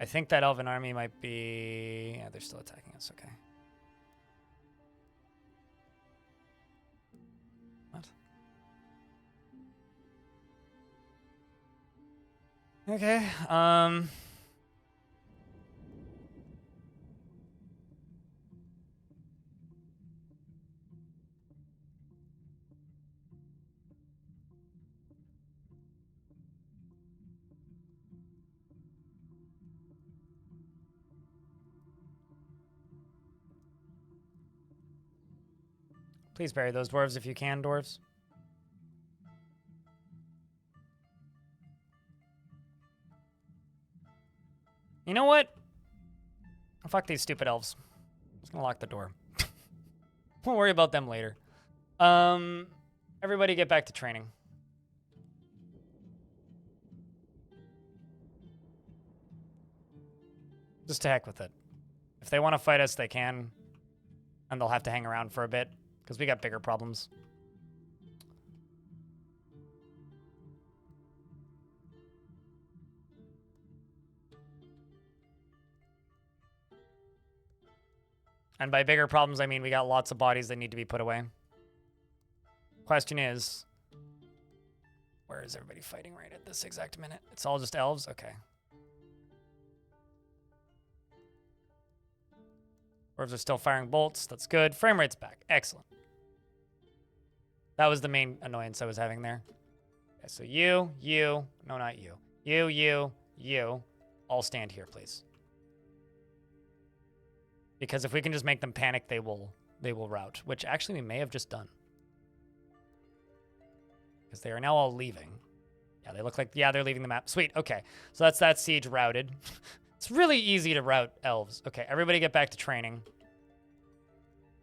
I think that elven army might be... Yeah, they're still attacking us. Okay. What? Okay, Please bury those dwarves if you can, dwarves. You know what? Fuck these stupid elves. I'm just gonna lock the door. Won't worry about them later. Everybody get back to training. Just to heck with it. If they want to fight us, they can. And they'll have to hang around for a bit, because we got bigger problems. And by bigger problems, I mean we got lots of bodies that need to be put away. Question is, where is everybody fighting right at this exact minute? It's all just elves? Okay. Dwarves are still firing bolts. That's good. Frame rate's back. Excellent. That was the main annoyance I was having there. Okay, so you, no, not you. You, all stand here, please. Because if we can just make them panic, they will rout, which actually we may have just done. Because they are now all leaving. Yeah, they look like, yeah, they're leaving the map. Sweet, okay. So that's that siege routed. It's really easy to rout elves. Okay, everybody get back to training.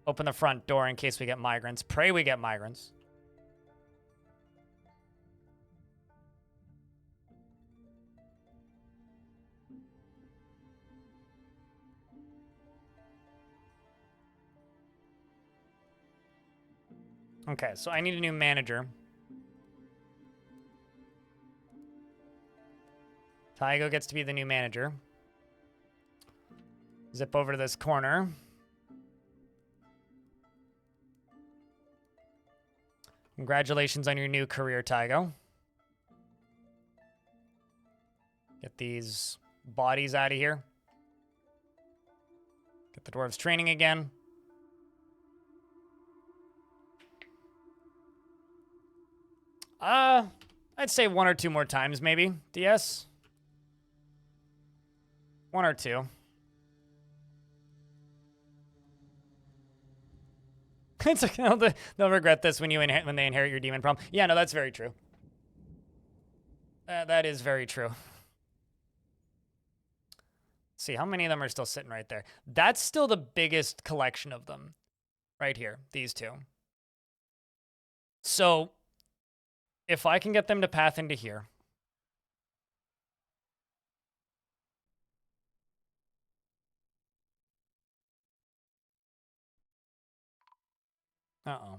Open the front door in case we get migrants. Pray we get migrants. Okay, so I need a new manager. Tygo gets to be the new manager. Zip over to this corner. Congratulations on your new career, Tygo. Get these bodies out of here. Get the dwarves training again. I'd say 1 or 2 more times, maybe. DS? 1 or 2. It's okay. They'll regret this when when they inherit your demon problem. Yeah, no, that's very true. That is very true. Let's see, how many of them are still sitting right there? That's still the biggest collection of them. Right here, these two. So, if I can get them to path into here. Uh-oh.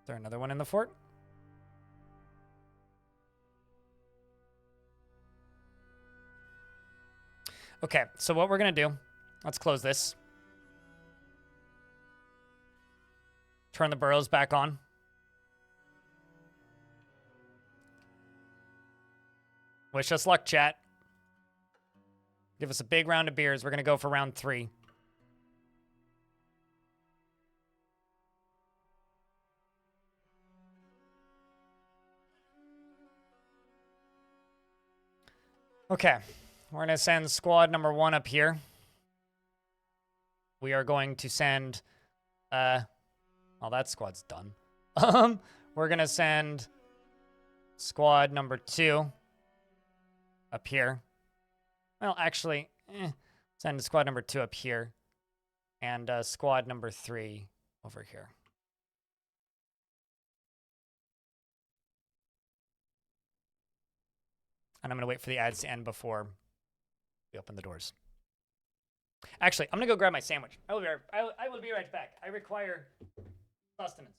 Is there another one in the fort? Okay, so what we're going to do, let's close this. Turn the burrows back on. Wish us luck, chat. Give us a big round of beers. We're going to go for round 3. Okay, we're going to send squad number 1 up here. We are going to send, well, that squad's done. We're going to send squad number 2 up here. Well, actually, send squad number 2 up here. And squad number 3 over here. And I'm going to wait for the ads to end before we open the doors. Actually, I'm going to go grab my sandwich. I will be right back. I require sustenance.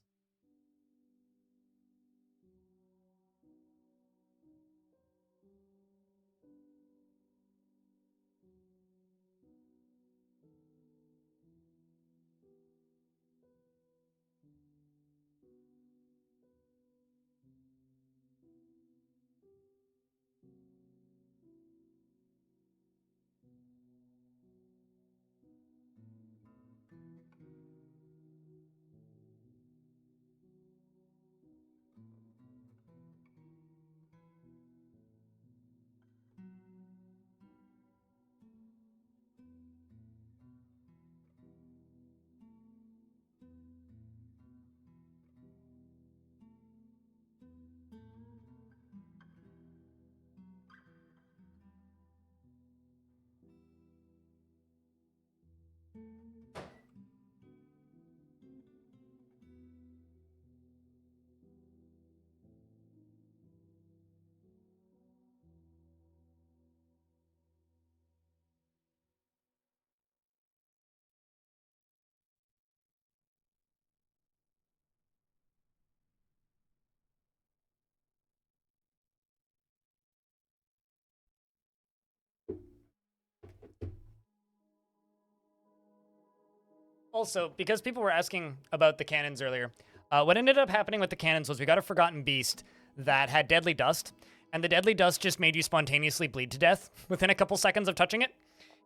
Also, because people were asking about the cannons earlier, what ended up happening with the cannons was we got a Forgotten Beast that had deadly dust, and the deadly dust just made you spontaneously bleed to death within a couple seconds of touching it.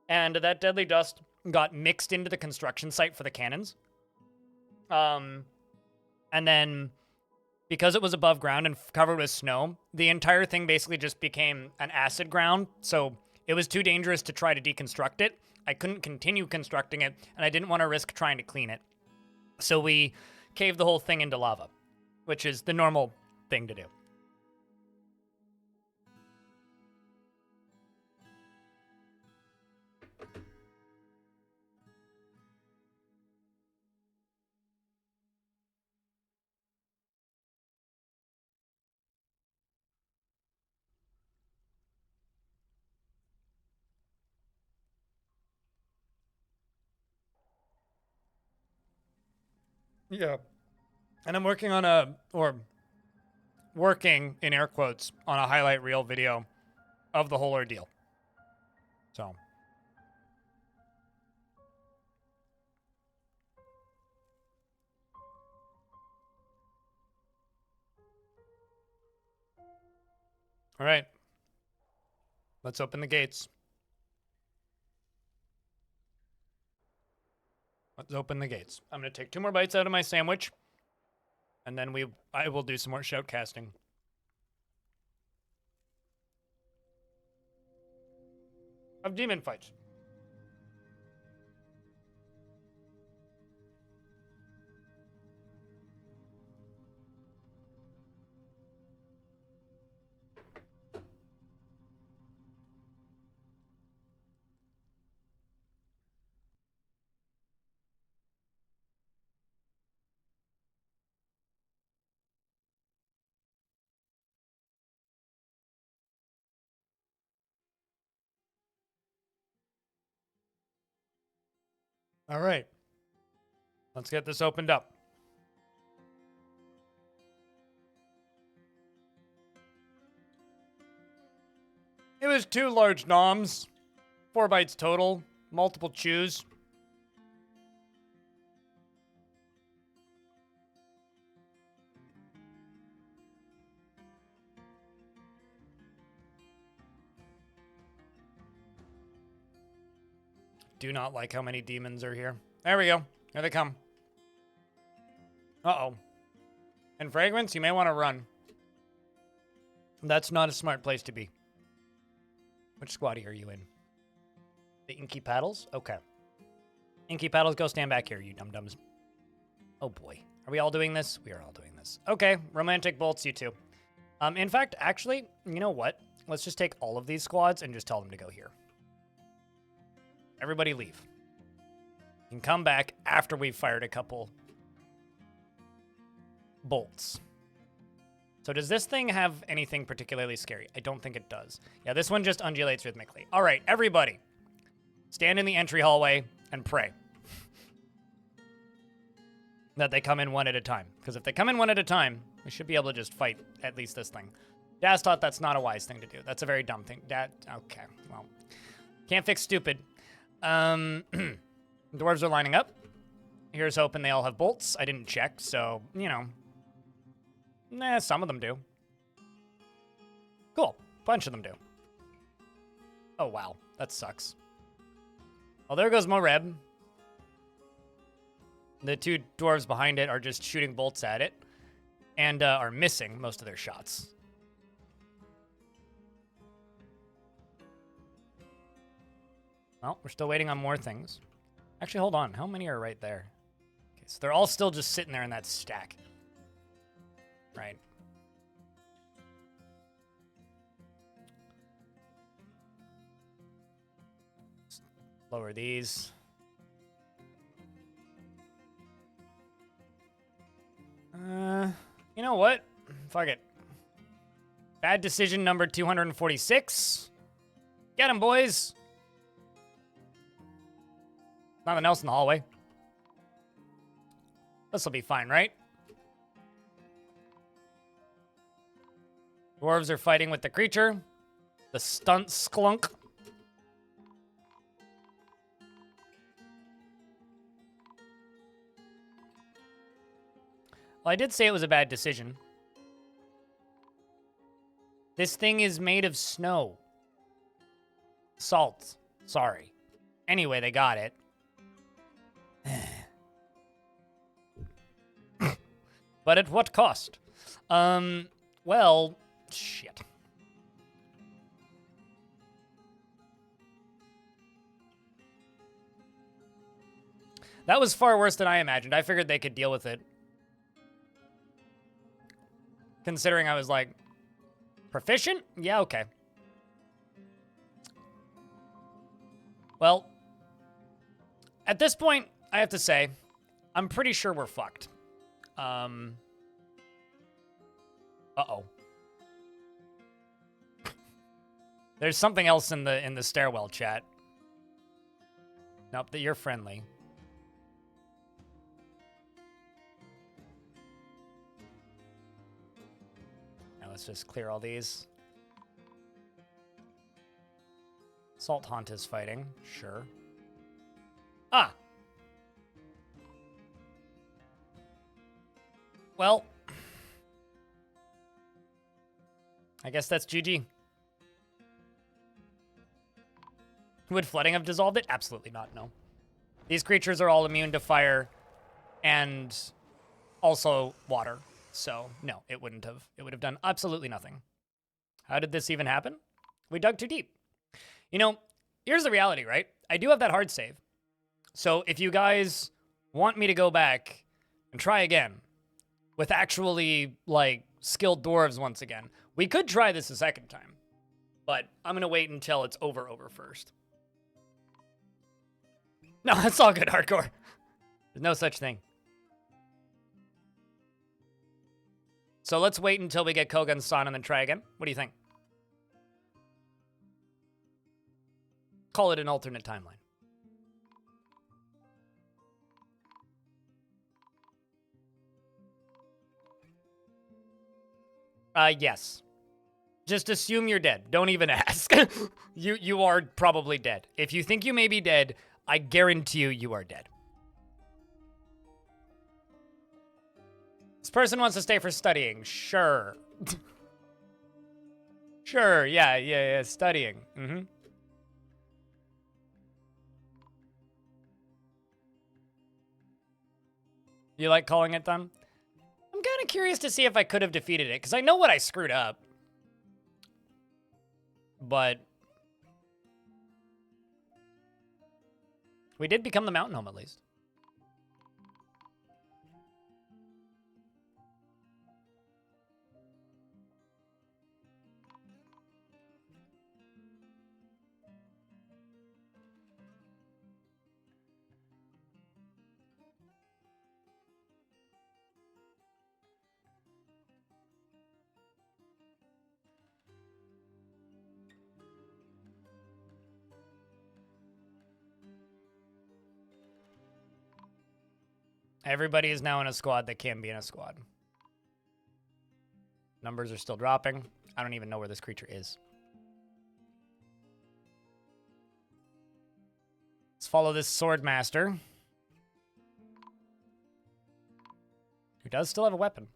And that deadly dust got mixed into the construction site for the cannons. And then, because it was above ground and covered with snow, the entire thing basically just became an acid ground, so it was too dangerous to try to deconstruct it. I couldn't continue constructing it, and I didn't want to risk trying to clean it. So we caved the whole thing into lava, which is the normal thing to do. Yeah. And I'm working on working in air quotes on a highlight reel video of the whole ordeal. So. All right. Let's open the gates. Let's open the gates. I'm going to take 2 more bites out of my sandwich, and then I will do some more shoutcasting. Of demon fights. All right. Let's get this opened up. It was 2 large noms, 4 bites total, multiple chews. Do not like how many demons are here. There we go. Here they come. Uh-oh. And fragrance, you may want to run. That's not a smart place to be. Which squatty are you in? The Inky Paddles? Okay. Inky Paddles, go stand back here, you dum-dums. Oh boy. Are we all doing this? We are all doing this. Okay, romantic bolts, you two. In fact, actually, you know what? Let's just take all of these squads and just tell them to go here. Everybody leave. You can come back after we've fired a couple bolts. So does this thing have anything particularly scary? I don't think it does. Yeah, this one just undulates rhythmically. All right, everybody. Stand in the entry hallway and pray that they come in one at a time. Because if they come in one at a time, we should be able to just fight at least this thing. Daz thought that's not a wise thing to do. That's a very dumb thing. Okay, well. Can't fix stupid. Dwarves are lining up. Here's hoping they all have bolts. I didn't check, so, you know. Nah, some of them do. Cool. Bunch of them do. Oh, wow. That sucks. Well, there goes Moreb. The 2 dwarves behind it are just shooting bolts at it and are missing most of their shots. Well, we're still waiting on more things. Actually, hold on. How many are right there? Okay, so they're all still just sitting there in that stack. Right. Lower these. You know what? Fuck it. Bad decision number 246. Get him, boys. Nothing else in the hallway. This'll be fine, right? Dwarves are fighting with the creature. The stunt sklunk. Well, I did say it was a bad decision. This thing is made of snow. Salt. Sorry. Anyway, they got it. But at what cost? Well, shit. That was far worse than I imagined. I figured they could deal with it. Considering I was like, proficient? Yeah, okay. Well, at this point, I have to say, I'm pretty sure we're fucked. Uh-oh. There's something else in the stairwell chat. Nope, that you're friendly. Now let's just clear all these. Salt Haunt is fighting, sure. Ah! Well, I guess that's GG. Would flooding have dissolved it? Absolutely not, no. These creatures are all immune to fire and also water. So, no, it wouldn't have. It would have done absolutely nothing. How did this even happen? We dug too deep. You know, here's the reality, right? I do have that hard save. So if you guys want me to go back and try again with actually, like, skilled dwarves once again, we could try this a second time. But I'm going to wait until it's over first. No, it's all good, hardcore. There's no such thing. So let's wait until we get Kogan's son and then try again. What do you think? Call it an alternate timeline. Yes. Just assume you're dead. Don't even ask. You are probably dead. If you think you may be dead, I guarantee you are dead. This person wants to stay for studying. Sure. Sure, yeah, studying. Mm-hmm. You like calling it done? I'm kind of curious to see if I could have defeated it, because I know what I screwed up. But we did become the mountain home, at least. Everybody is now in a squad that can be in a squad. Numbers are still dropping. I don't even know where this creature is. Let's follow this sword master, who does still have a weapon.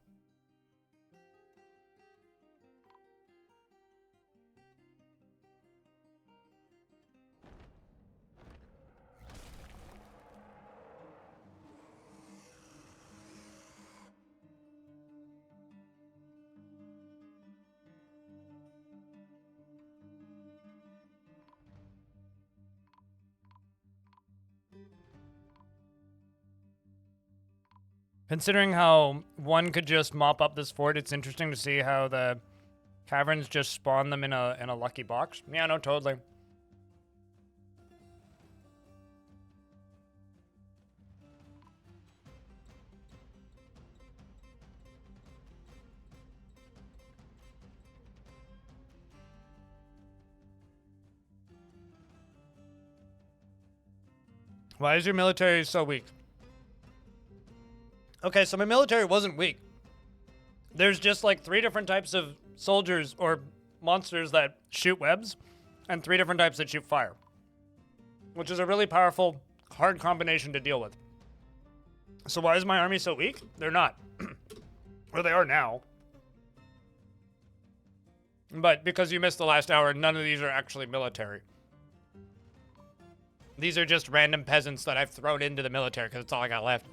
Considering how one could just mop up this fort, it's interesting to see how the caverns just spawn them in a lucky box. Yeah, no, totally. Why is your military so weak? Okay, so my military wasn't weak. There's just like 3 different types of soldiers or monsters that shoot webs, and 3 different types that shoot fire, which is a really powerful, hard combination to deal with. So why is my army so weak? They're not. Or they are now. But because you missed the last hour, none of these are actually military. These are just random peasants that I've thrown into the military because it's all I got left.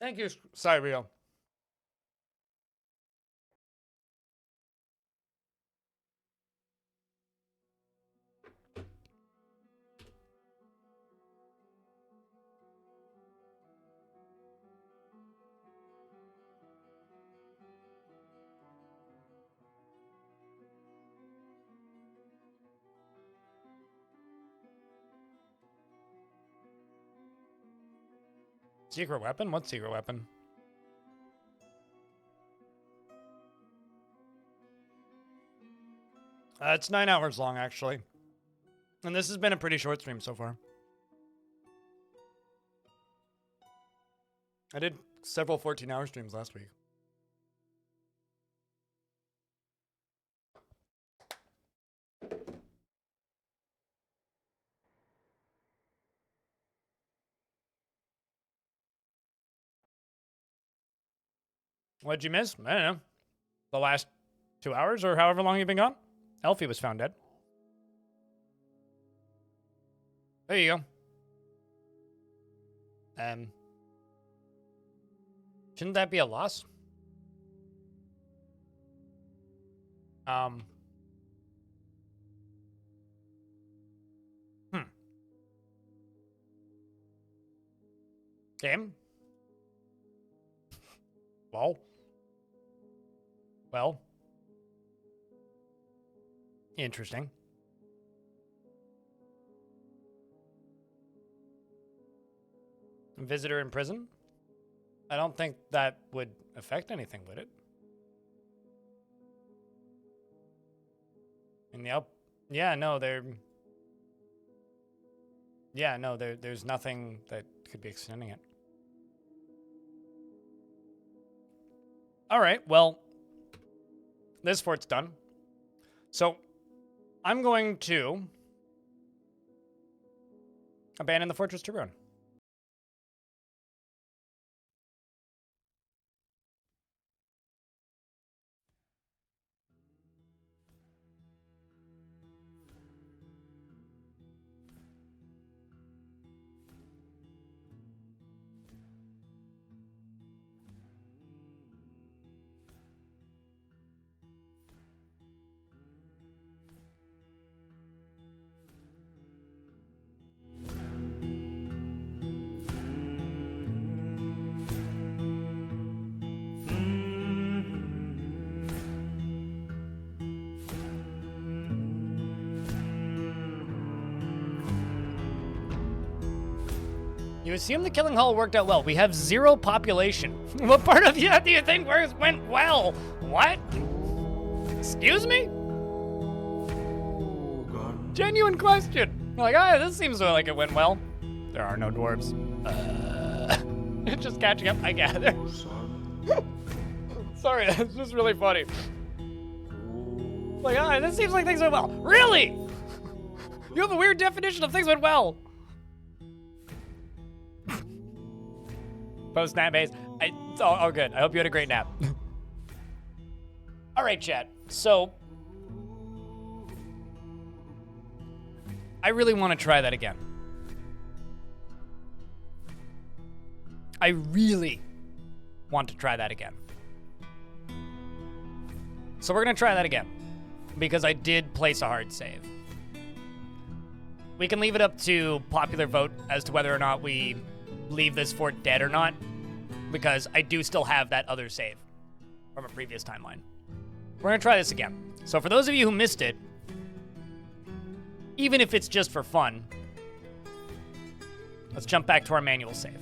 Thank you, Cyrio. Secret weapon? What secret weapon? It's 9 hours long, actually. And this has been a pretty short stream so far. I did several 14-hour streams last week. What'd you miss? I don't know. The last 2 hours or however long you've been gone? Elfie was found dead. There you go. Shouldn't that be a loss? Game? Well. Interesting. Visitor in prison? I don't think that would affect anything, would it? In the up... Yeah, no, there's nothing that could be extending it. All right, well, this fort's done. So, I'm going to abandon the fortress to ruin. You assume the killing hall worked out well. We have 0 population. What part of you do you think went well? What? Excuse me? Genuine question. Like, this seems like it went well. There are no dwarves. Just catching up, I gather. Sorry, that's just really funny. Like, this seems like things went well. Really? You have a weird definition of things went well. Post-nap base. It's all good. I hope you had a great nap. All right, chat. So, I really want to try that again. I really want to try that again. So we're going to try that again, because I did place a hard save. We can leave it up to popular vote as to whether or not we leave this fort dead or not, because I do still have that other save from a previous timeline. We're gonna try this again. So for those of you who missed it, even if it's just for fun. Let's jump back to our manual save.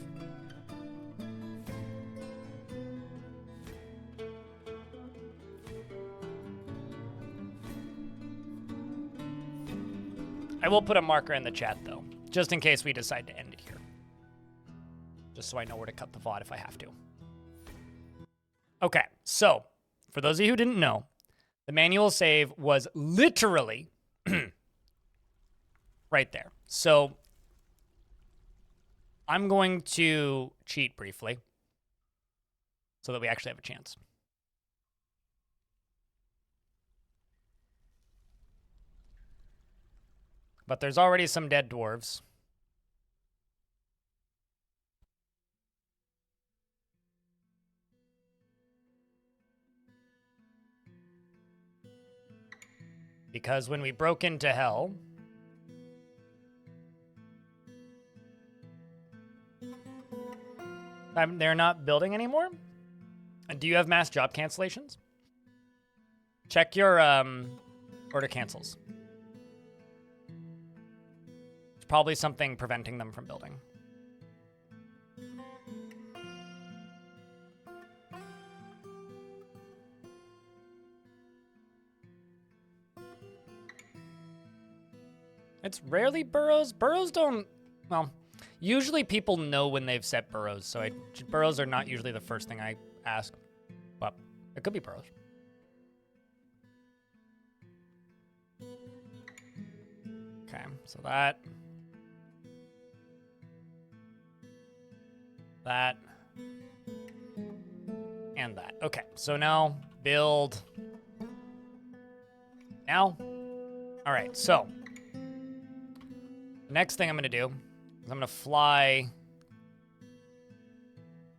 I will put a marker in the chat, though, just in case we decide to end it here. Just so I know where to cut the VOD if I have to. Okay, so, for those of you who didn't know, the manual save was literally right there. So, I'm going to cheat briefly so that we actually have a chance. But there's already some dead dwarves. Because when we broke into hell, they're not building anymore? And do you have mass job cancellations? Check your order cancels. It's probably something preventing them from building. It's rarely burrows. Burrows don't, well, usually people know when they've set burrows, so burrows are not usually the first thing I ask, but it could be burrows. Okay, so that, and that. Okay, so now build. Now? All right, so the next thing I'm going to do is I'm going to fly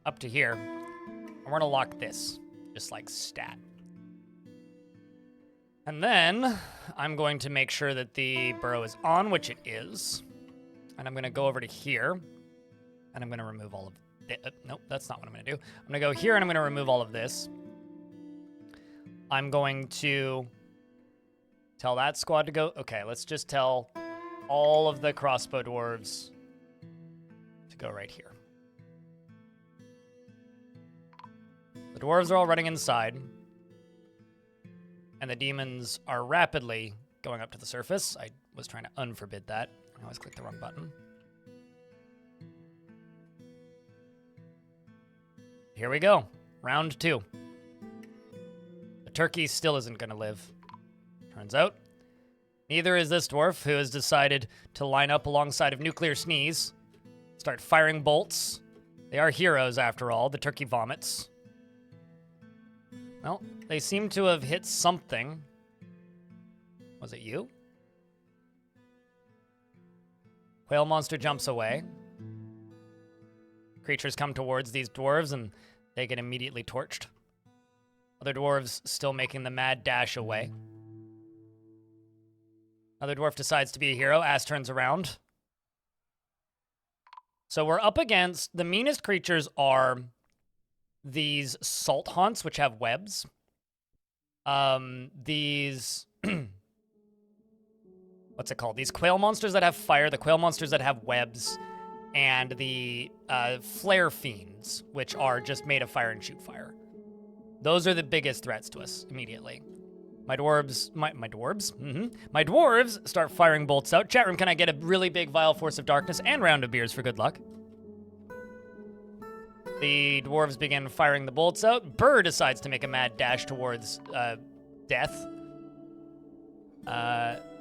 up to here, and we're going to lock this, just like stat. And then I'm going to make sure that the burrow is on, which it is. And I'm going to go over to here, and I'm going to remove all of it. Nope, that's not what I'm going to do. I'm going to go here, and I'm going to remove all of this. I'm going to tell that squad to go. Okay, let's just tell all of the crossbow dwarves to go right here. The dwarves are all running inside, and the demons are rapidly going up to the surface. I was trying to unforbid that. I always click the wrong button. Here we go. Round 2. The turkey still isn't going to live. Turns out. Neither is this dwarf, who has decided to line up alongside of Nuclear Sneeze, start firing bolts. They are heroes, after all, the turkey vomits. Well, they seem to have hit something. Was it you? Whale monster jumps away. Creatures come towards these dwarves, and they get immediately torched. Other dwarves still making the mad dash away. Another dwarf decides to be a hero. Ass turns around. So we're up against, the meanest creatures are these salt haunts, which have webs. These, what's it called? These quail monsters that have fire, the quail monsters that have webs, and the flare fiends, which are just made of fire and shoot fire. Those are the biggest threats to us immediately. My dwarves start firing bolts out. Chat room, can I get a really big vial force of darkness and round of beers for good luck? The dwarves begin firing the bolts out. Burr decides to make a mad dash towards death.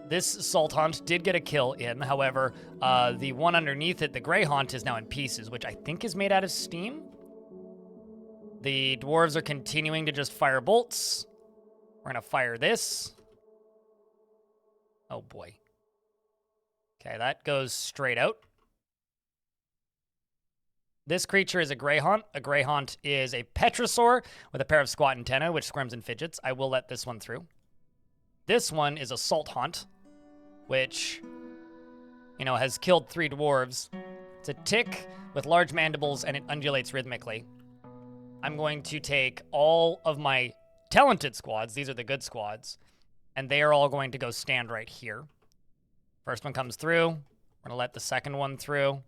This salt haunt did get a kill in. However, the one underneath it, the gray haunt, is now in pieces, which I think is made out of steam. The dwarves are continuing to just fire bolts. We're going to fire this. Oh, boy. Okay, that goes straight out. This creature is a Grey Haunt. A Grey Haunt is a Petrosaur with a pair of squat antennae, which squirms and fidgets. I will let this one through. This one is a Salt Haunt, which, you know, has killed 3 dwarves. It's a tick with large mandibles, and it undulates rhythmically. I'm going to take all of my talented squads, these are the good squads, and they are all going to go stand right here First one comes through. We're gonna let the second one through.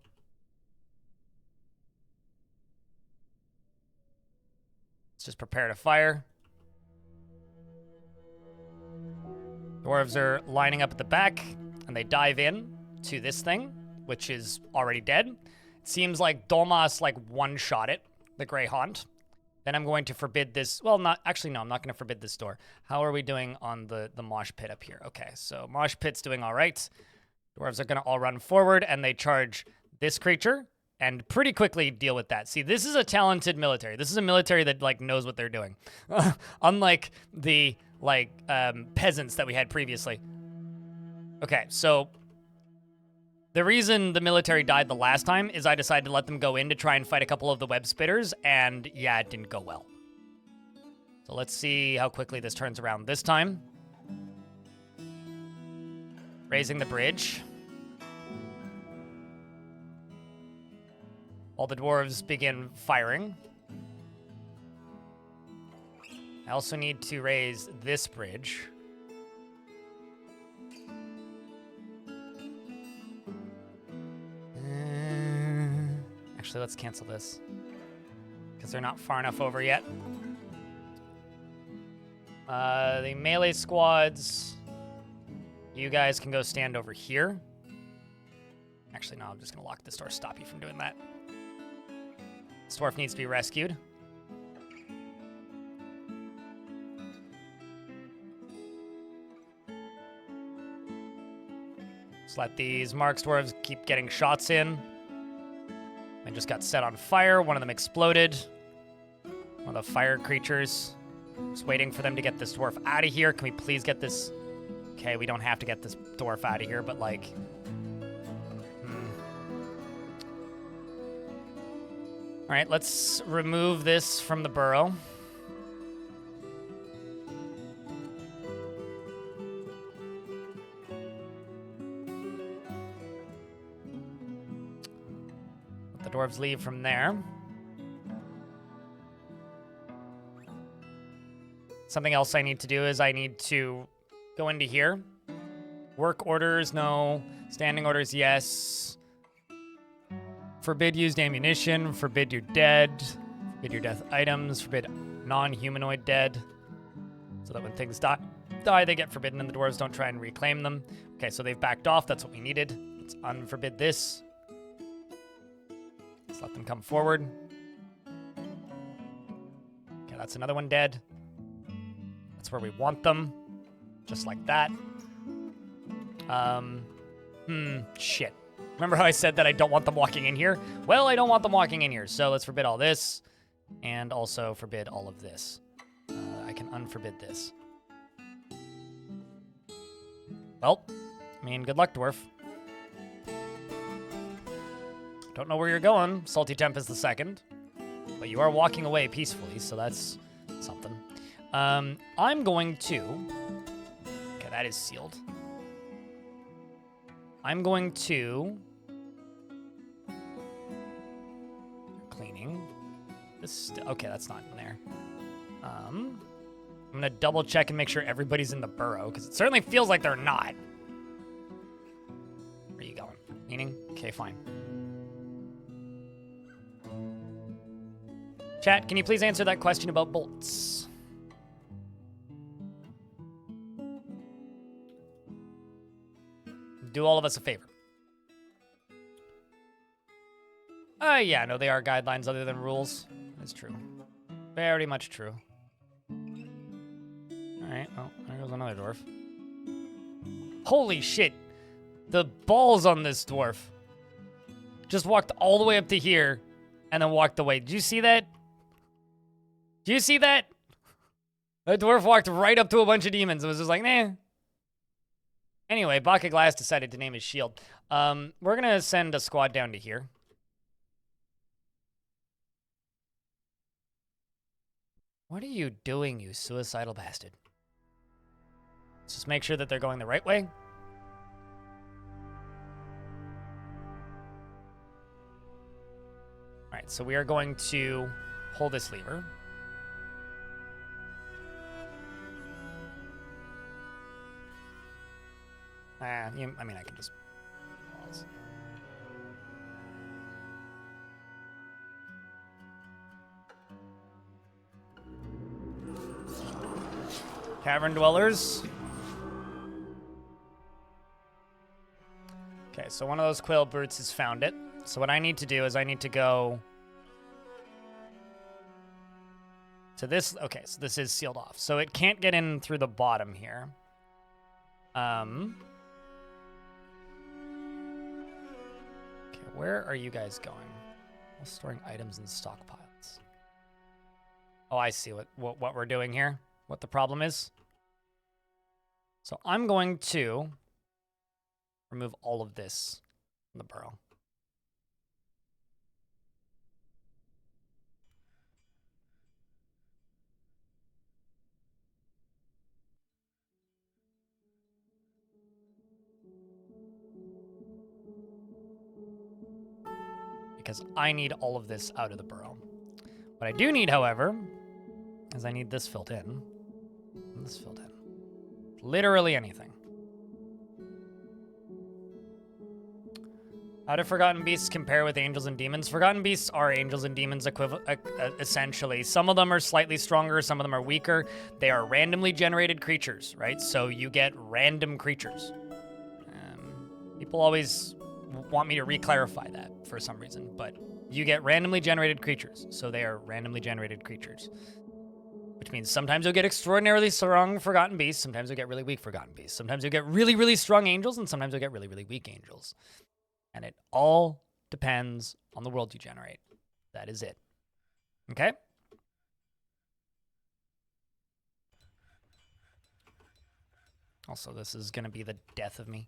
Let's just prepare to fire. Dwarves are lining up at the back, and they dive in to this thing, which is already dead. It seems like Dolmas like one-shot it, the Grey Haunt. Then I'm going to forbid this. Well, not actually, no, I'm not going to forbid this door. How are we doing on the mosh pit up here? Okay, so mosh pit's doing all right. Dwarves are going to all run forward, and they charge this creature and pretty quickly deal with that. See, this is a talented military. This is a military that like knows what they're doing. Unlike the like peasants that we had previously. Okay, so the reason the military died the last time is I decided to let them go in to try and fight a couple of the web spitters, and yeah, it didn't go well. So let's see how quickly this turns around this time. Raising the bridge. All the dwarves begin firing. I also need to raise this bridge. Actually, let's cancel this, because they're not far enough over yet. The melee squads, you guys can go stand over here. Actually, no, I'm just going to lock this door, stop you from doing that. This dwarf needs to be rescued. Just let these Marks dwarves keep getting shots in. They just got set on fire. One of them exploded. One of the fire creatures. Just waiting for them to get this dwarf out of here. Can we please get this? Okay, we don't have to get this dwarf out of here, but like... All right, let's remove this from the burrow. Let the dwarves leave from there. Something else I need to do is I need to go into here. Work orders, no. Standing orders, yes. Forbid used ammunition, forbid your dead, forbid your death items, forbid non-humanoid dead. So that when things die, they get forbidden and the dwarves don't try and reclaim them. Okay, so they've backed off. That's what we needed. Let's unforbid this. Let's let them come forward. Okay, that's another one dead. That's where we want them. Just like that. Shit. Remember how I said that I don't want them walking in here? Well, I don't want them walking in here, so let's forbid all this, and also forbid all of this. I can unforbid this. Well, I mean, good luck, dwarf. Don't know where you're going, Salty Tempest the Second, but you are walking away peacefully, so that's something. I'm going to... Okay, that is sealed. I'm going to... Cleaning. This... Okay, that's not in there. I'm going to double check and make sure everybody's in the burrow, because it certainly feels like they're not. Where are you going? Cleaning? Okay, fine. Chat, can you please answer that question about bolts? Do all of us a favor. Yeah, no, they are guidelines other than rules. That's true. Very much true. Alright, well, there goes another dwarf. Holy shit! The balls on this dwarf. Just walked all the way up to here, and then walked away. Did you see that? Did you see that? The dwarf walked right up to a bunch of demons and was just like, nah. Anyway, Baka Glass decided to name his shield. We're going to send a squad down to here. What are you doing, you suicidal bastard? Let's just make sure that they're going the right way. All right, so we are going to pull this lever. Yeah, I mean, I can just pause. Cavern dwellers. Okay, so one of those quill brutes has found it. So what I need to do is I need to go to this. Okay, so this is sealed off. So it can't get in through the bottom here. Okay, where are you guys going? Well, storing items in stockpiles. Oh, I see what we're doing here. What the problem is. So I'm going to remove all of this from the burrow. Because I need all of this out of the burrow. What I do need, however, is I need this filled in. And this filled in. Literally anything. How do Forgotten Beasts compare with angels and demons? Forgotten Beasts are angels and demons essentially. Some of them are slightly stronger, some of them are weaker. They are randomly generated creatures, right? So you get random creatures. People always want me to re-clarify that for some reason, but you get randomly generated creatures. So they are randomly generated creatures. Which means sometimes you'll get extraordinarily strong Forgotten Beasts, sometimes you'll get really weak Forgotten Beasts. Sometimes you'll get really, really strong angels, and sometimes you'll get really, really weak angels. And it all depends on the world you generate. That is it. Okay? Also, this is going to be the death of me.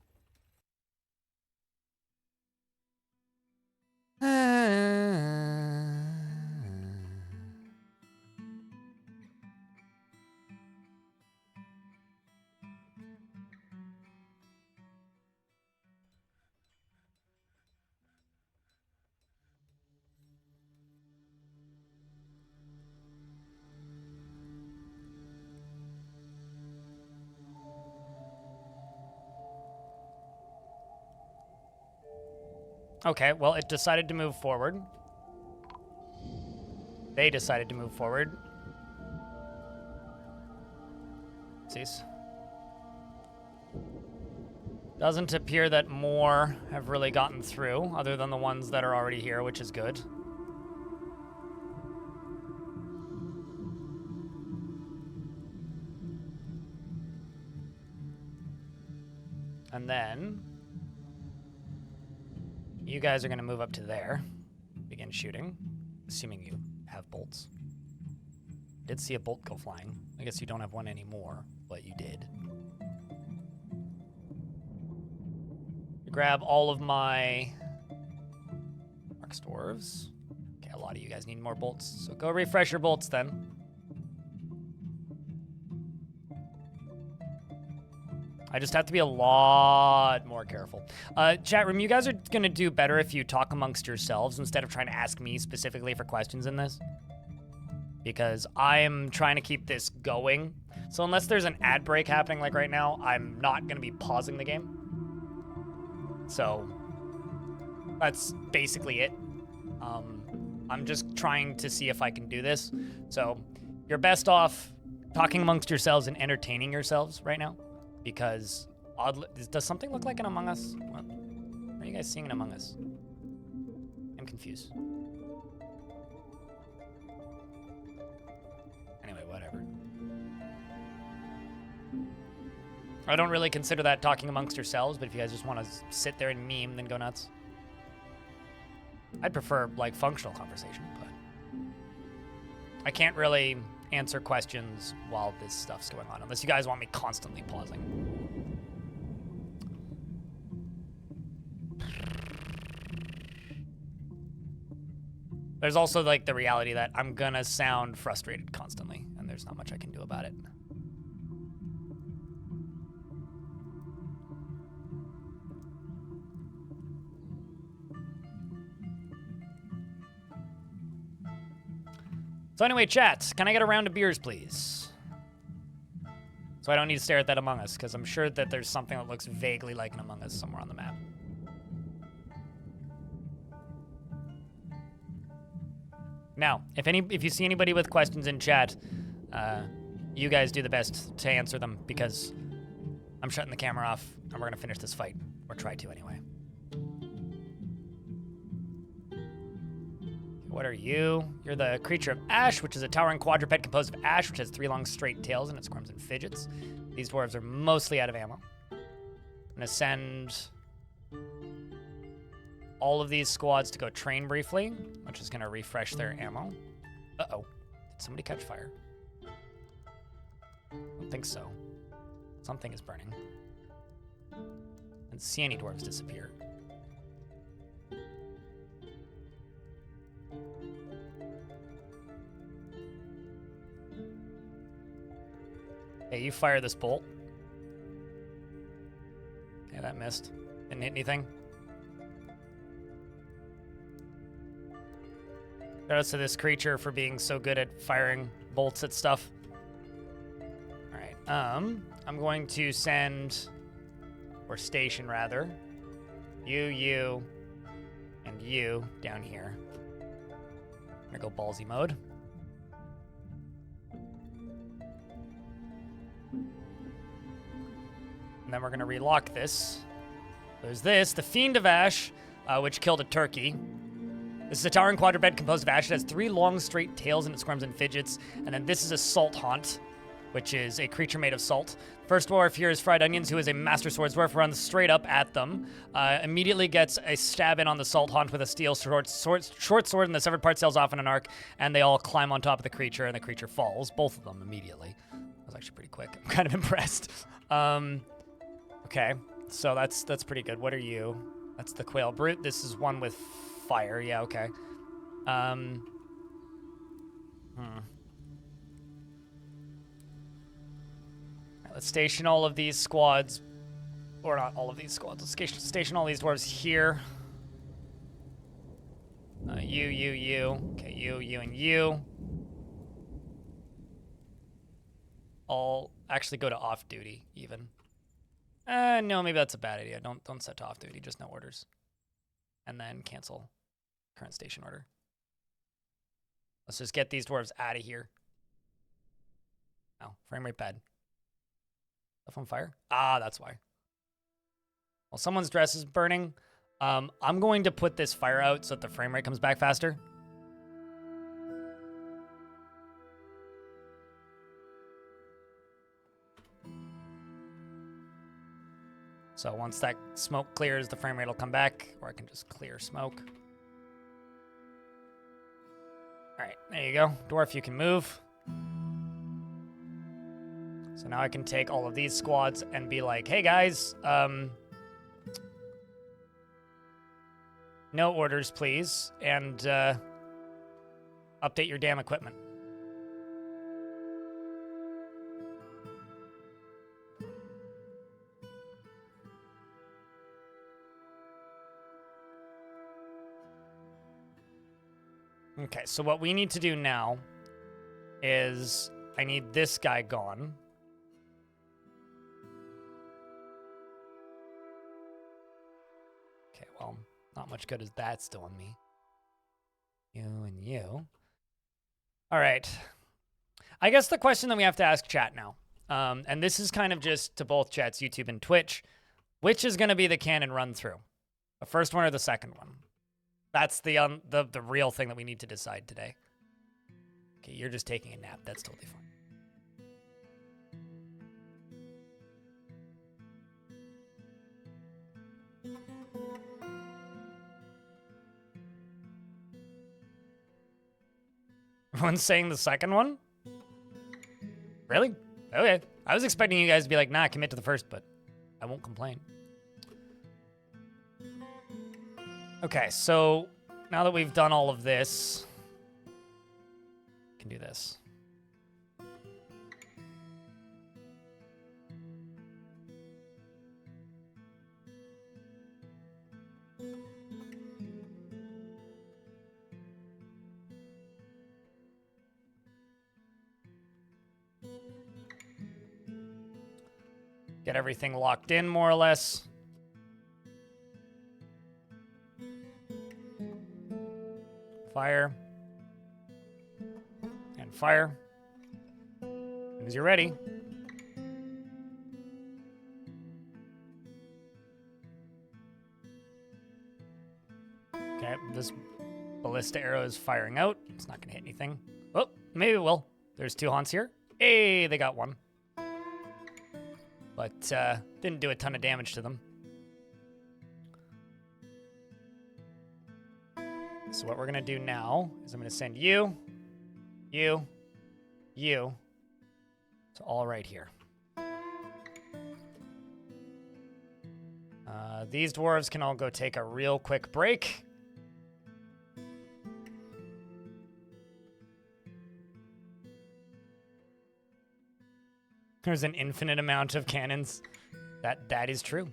Okay, well, it decided to move forward. They decided to move forward. Cease. Doesn't appear that more have really gotten through, other than the ones that are already here, which is good. And then you guys are going to move up to there, begin shooting, assuming you have bolts. Did see a bolt go flying. I guess you don't have one anymore, but you did. Grab all of my Mark's Dwarves. Okay, a lot of you guys need more bolts, so go refresh your bolts then. I just have to be a lot more careful. Chat room, you guys are going to do better if you talk amongst yourselves instead of trying to ask me specifically for questions in this. Because I am trying to keep this going. So unless there's an ad break happening like right now, I'm not going to be pausing the game. So that's basically it. I'm just trying to see if I can do this. So you're best off talking amongst yourselves and entertaining yourselves right now. Because oddly, does something look like an Among Us? What are you guys seeing in Among Us? I'm confused. Anyway, whatever. I don't really consider that talking amongst yourselves, but if you guys just want to sit there and meme, then go nuts. I'd prefer, like, functional conversation, but I can't really answer questions while this stuff's going on, unless you guys want me constantly pausing. There's also, like, the reality that I'm gonna sound frustrated constantly, and there's not much I can do about it. So anyway, chat, can I get a round of beers, please? So I don't need to stare at that Among Us, because I'm sure that there's something that looks vaguely like an Among Us somewhere on the map. Now, if you see anybody with questions in chat, you guys do the best to answer them, because I'm shutting the camera off, and we're going to finish this fight. Or try to, anyway. What are you? You're the creature of ash, which is a towering quadruped composed of ash, which has 3 long straight tails and it squirms and fidgets. These dwarves are mostly out of ammo. I'm gonna send all of these squads to go train briefly, which is gonna refresh their ammo. Uh-oh. Did somebody catch fire? I don't think so. Something is burning. I didn't see any dwarves disappear. Hey, you fire this bolt. Okay, that missed. Didn't hit anything. Shout out to this creature for being so good at firing bolts at stuff. Alright, I'm going to send, or station rather, you, and you down here. I'm gonna go ballsy mode. And then we're going to relock this. There's this, the Fiend of Ash, which killed a turkey. This is a towering quadruped composed of ash. It has 3 long straight tails and it squirms and fidgets. And then this is a Salt Haunt, which is a creature made of salt. First dwarf here is Fried Onions, who is a master swords dwarf, runs straight up at them. Immediately gets a stab in on the Salt Haunt with a steel short sword, and the severed part sails off in an arc, and they all climb on top of the creature, and the creature falls, both of them immediately. That was actually pretty quick. I'm kind of impressed. Okay, so that's pretty good. What are you? That's the Quail Brute. This is one with fire. Yeah, okay. Right, let's station all of these squads, or not all of these squads. Let's station all these dwarves here. You. Okay, you, and you. I'll actually go to off duty even. No, maybe that's a bad idea. Don't set to off duty, just no orders. And then cancel current station order. Let's just get these dwarves out of here. Oh, frame rate bad. Stuff on fire? Ah, that's why. Well, someone's dress is burning. I'm going to put this fire out so that the frame rate comes back faster. So once that smoke clears, the frame rate will come back, or I can just clear smoke. All right, there you go. Dwarf, you can move. So now I can take all of these squads and be like, hey guys, no orders, please, and update your damn equipment. Okay, so what we need to do now is I need this guy gone. Okay, well, not much good as that's doing me. You and you. All right. I guess the question that we have to ask chat now, and this is kind of just to both chats, YouTube and Twitch, which is going to be the canon run through? The first one or the second one? That's the real thing that we need to decide today. Okay, you're just taking a nap. That's totally fine. Everyone's saying the second one? Really? Okay. I was expecting you guys to be like, nah, commit to the first, but I won't complain. Okay, so now that we've done all of this, we can do this. Get everything locked in, more or less. Fire. And fire. As soon as you're ready. Okay, this ballista arrow is firing out. It's not going to hit anything. Oh, maybe it will. There's 2 haunts here. Hey, they got 1. But didn't do a ton of damage to them. So what we're going to do now is I'm going to send you to all right here. These dwarves can all go take a real quick break. There's an infinite amount of cannons. That is true.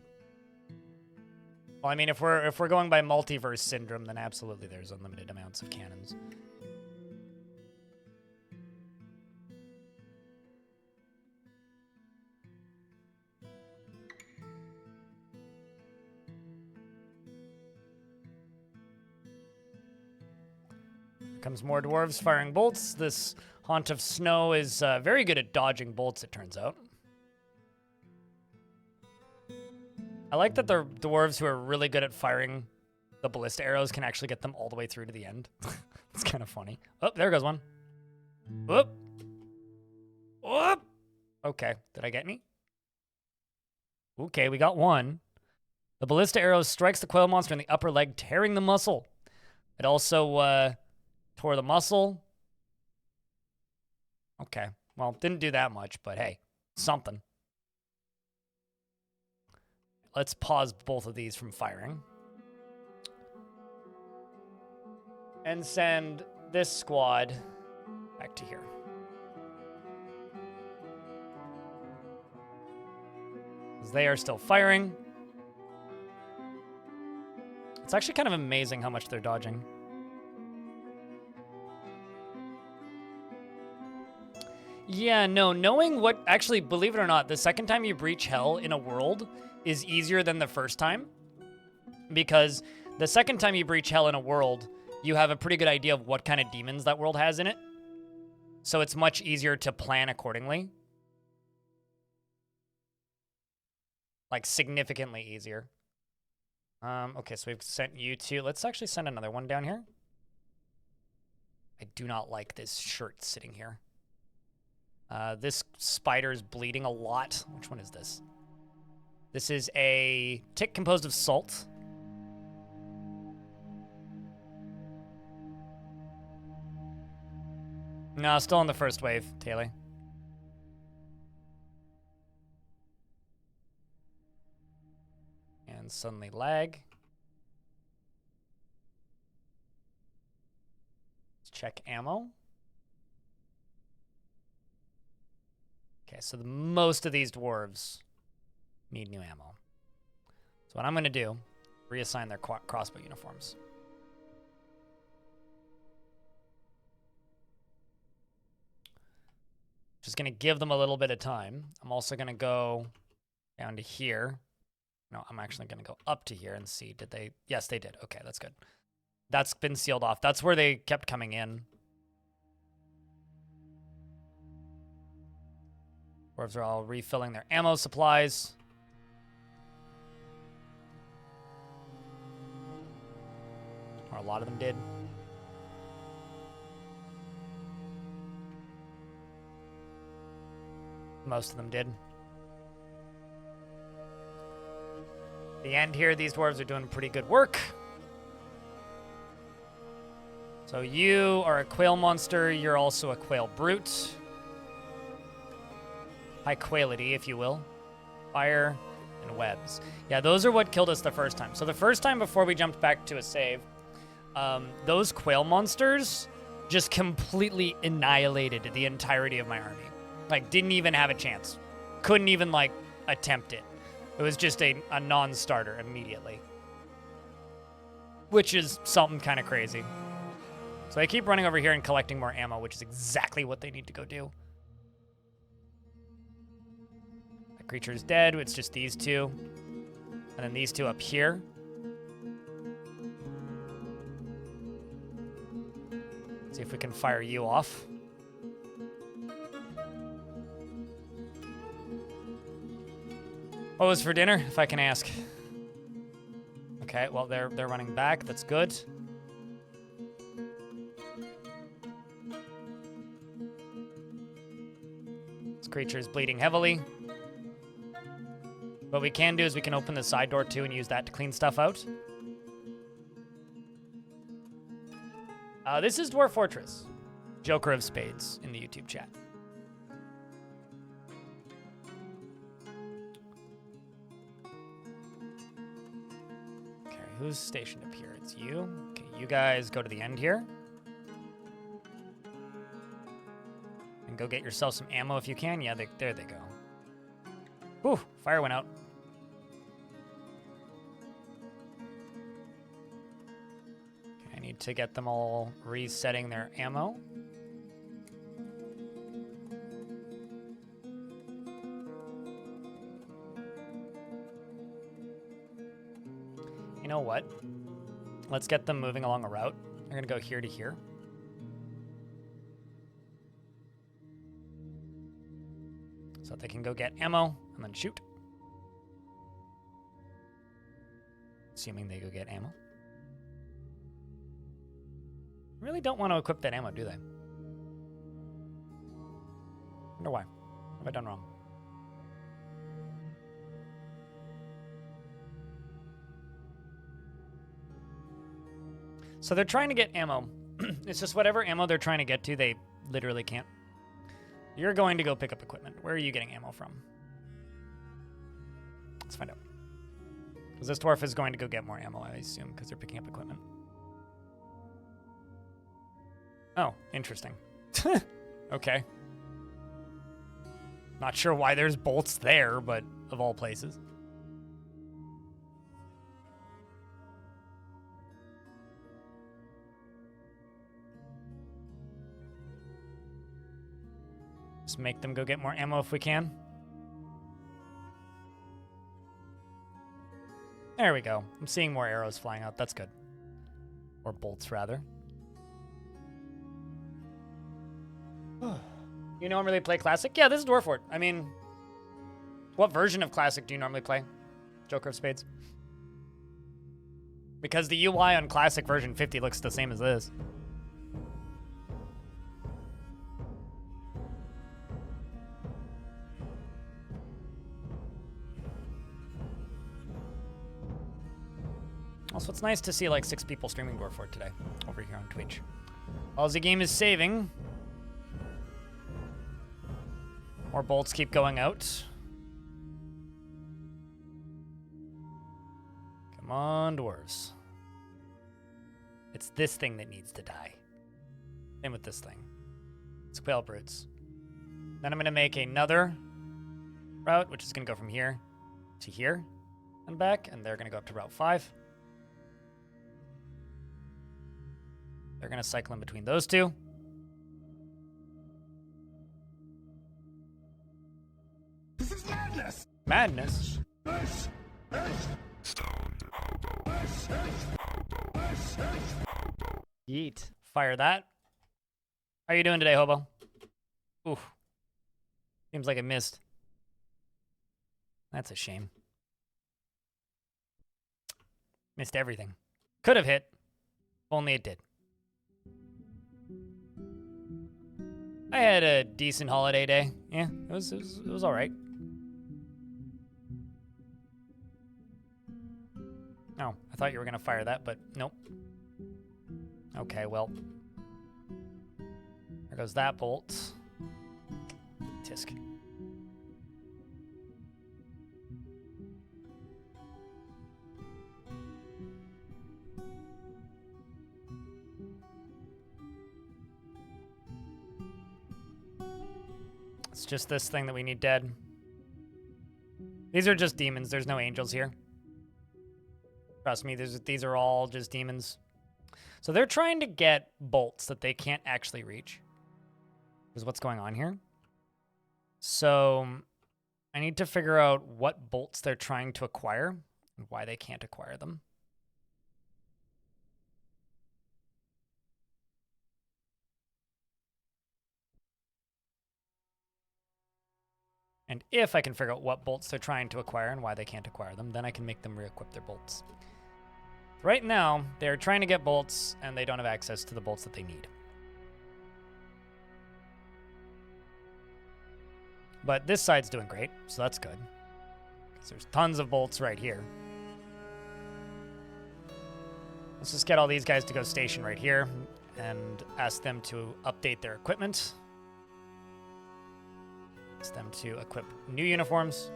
Well, I mean, if we're going by multiverse syndrome, then absolutely there's unlimited amounts of cannons. Here comes more dwarves firing bolts. This Haunt of Snow is very good at dodging bolts, it turns out. I like that the dwarves who are really good at firing the ballista arrows can actually get them all the way through to the end. It's kind of funny. Oh, there goes one. Whoop. Whoop. Okay, did I get any? Okay, we got one. The ballista arrow strikes the quail monster in the upper leg, tearing the muscle. It also tore the muscle. Okay, well, didn't do that much, but hey, something. Let's pause both of these from firing. And send this squad back to here. Because they are still firing. It's actually kind of amazing how much they're dodging. Yeah, no, knowing what... Actually, believe it or not, the second time you breach hell in a world is easier than the first time. Because the second time you breach hell in a world, you have a pretty good idea of what kind of demons that world has in it. So it's much easier to plan accordingly. Like, significantly easier. Okay, so we've sent you to... Let's actually send another one down here. I do not like this shirt sitting here. This spider is bleeding a lot. Which one is this? This is a tick composed of salt. No, still on the first wave, Taylor. And suddenly lag. Let's check ammo. Okay, so most of these dwarves need new ammo. So what I'm going to do, reassign their crossbow uniforms. Just going to give them a little bit of time. I'm also going to go down to here. No, I'm actually going to go up to here and see, did they? Yes, they did. Okay, that's good. That's been sealed off. That's where they kept coming in. Dwarves are all refilling their ammo supplies. Or a lot of them did. Most of them did. At the end here, these dwarves are doing pretty good work. So you are a quail monster. You're also a quail brute. High quality, if you will. Fire and webs. Yeah, those are what killed us the first time. So the first time before we jumped back to a save, those quail monsters just completely annihilated the entirety of my army. Like, didn't even have a chance. Couldn't even, like, attempt it. It was just a non-starter immediately. Which is something kind of crazy. So I keep running over here and collecting more ammo, which is exactly what they need to go do. creature's dead. It's just these two. And then these two up here. See if we can fire you off. What was for dinner, if I can ask? Okay, well, they're running back. That's good. This creature is bleeding heavily. What we can do is we can open the side door too and use that to clean stuff out. This is Dwarf Fortress. Joker of Spades in the YouTube chat. Okay, who's stationed up here? It's you. Okay, you guys go to the end here. And go get yourself some ammo if you can. Yeah, there they go. Whew, fire went out. Okay, I need to get them all resetting their ammo. You know what? Let's get them moving along a route. They're gonna go here to here. So that they can go get ammo and then shoot. Assuming they go get ammo. Really don't want to equip that ammo, do they? Wonder why. What have I done wrong? So they're trying to get ammo. It's just whatever ammo they're trying to get to, they literally can't. You're going to go pick up equipment. Where are you getting ammo from? Let's find out. Because this dwarf is going to go get more ammo, I assume, because they're picking up equipment. Oh, interesting. Okay. Not sure why there's bolts there, but of all places. Just make them go get more ammo if we can. There we go. I'm seeing more arrows flying out. That's good. Or bolts, rather. You normally play Classic? Yeah, this is Dwarf Fort. I mean, what version of Classic do you normally play? Joker of Spades? Because the UI on Classic version 50 looks the same as this. Also, it's nice to see like 6 people streaming Dwarf Fort today over here on Twitch. While the game is saving, more bolts keep going out. Come on, dwarves. It's this thing that needs to die. Same with this thing. It's Quail Brutes. Then I'm going to make another route, which is going to go from here to here and back, and they're going to go up to Route 5. They're going to cycle in between those two. This is madness! Madness? Yeet. Fire that. How are you doing today, Hobo? Oof. Seems like it missed. That's a shame. Missed everything. Could have hit. Only it did. I had a decent holiday day. Yeah, it was all right. Oh, I thought you were gonna fire that, but nope. Okay, well. There goes that bolt. Tisk. It's just this thing that we need dead. These are just demons. There's no angels here. Trust me, these are all just demons. So they're trying to get bolts that they can't actually reach. Is what's going on here. So I need to figure out what bolts they're trying to acquire and why they can't acquire them. And if I can figure out what bolts they're trying to acquire and why they can't acquire them, then I can make them re-equip their bolts. Right now, they're trying to get bolts, and they don't have access to the bolts that they need. But this side's doing great, so that's good. Because there's tons of bolts right here. Let's just get all these guys to go station right here and ask them to update their equipment. Ask them to equip new uniforms.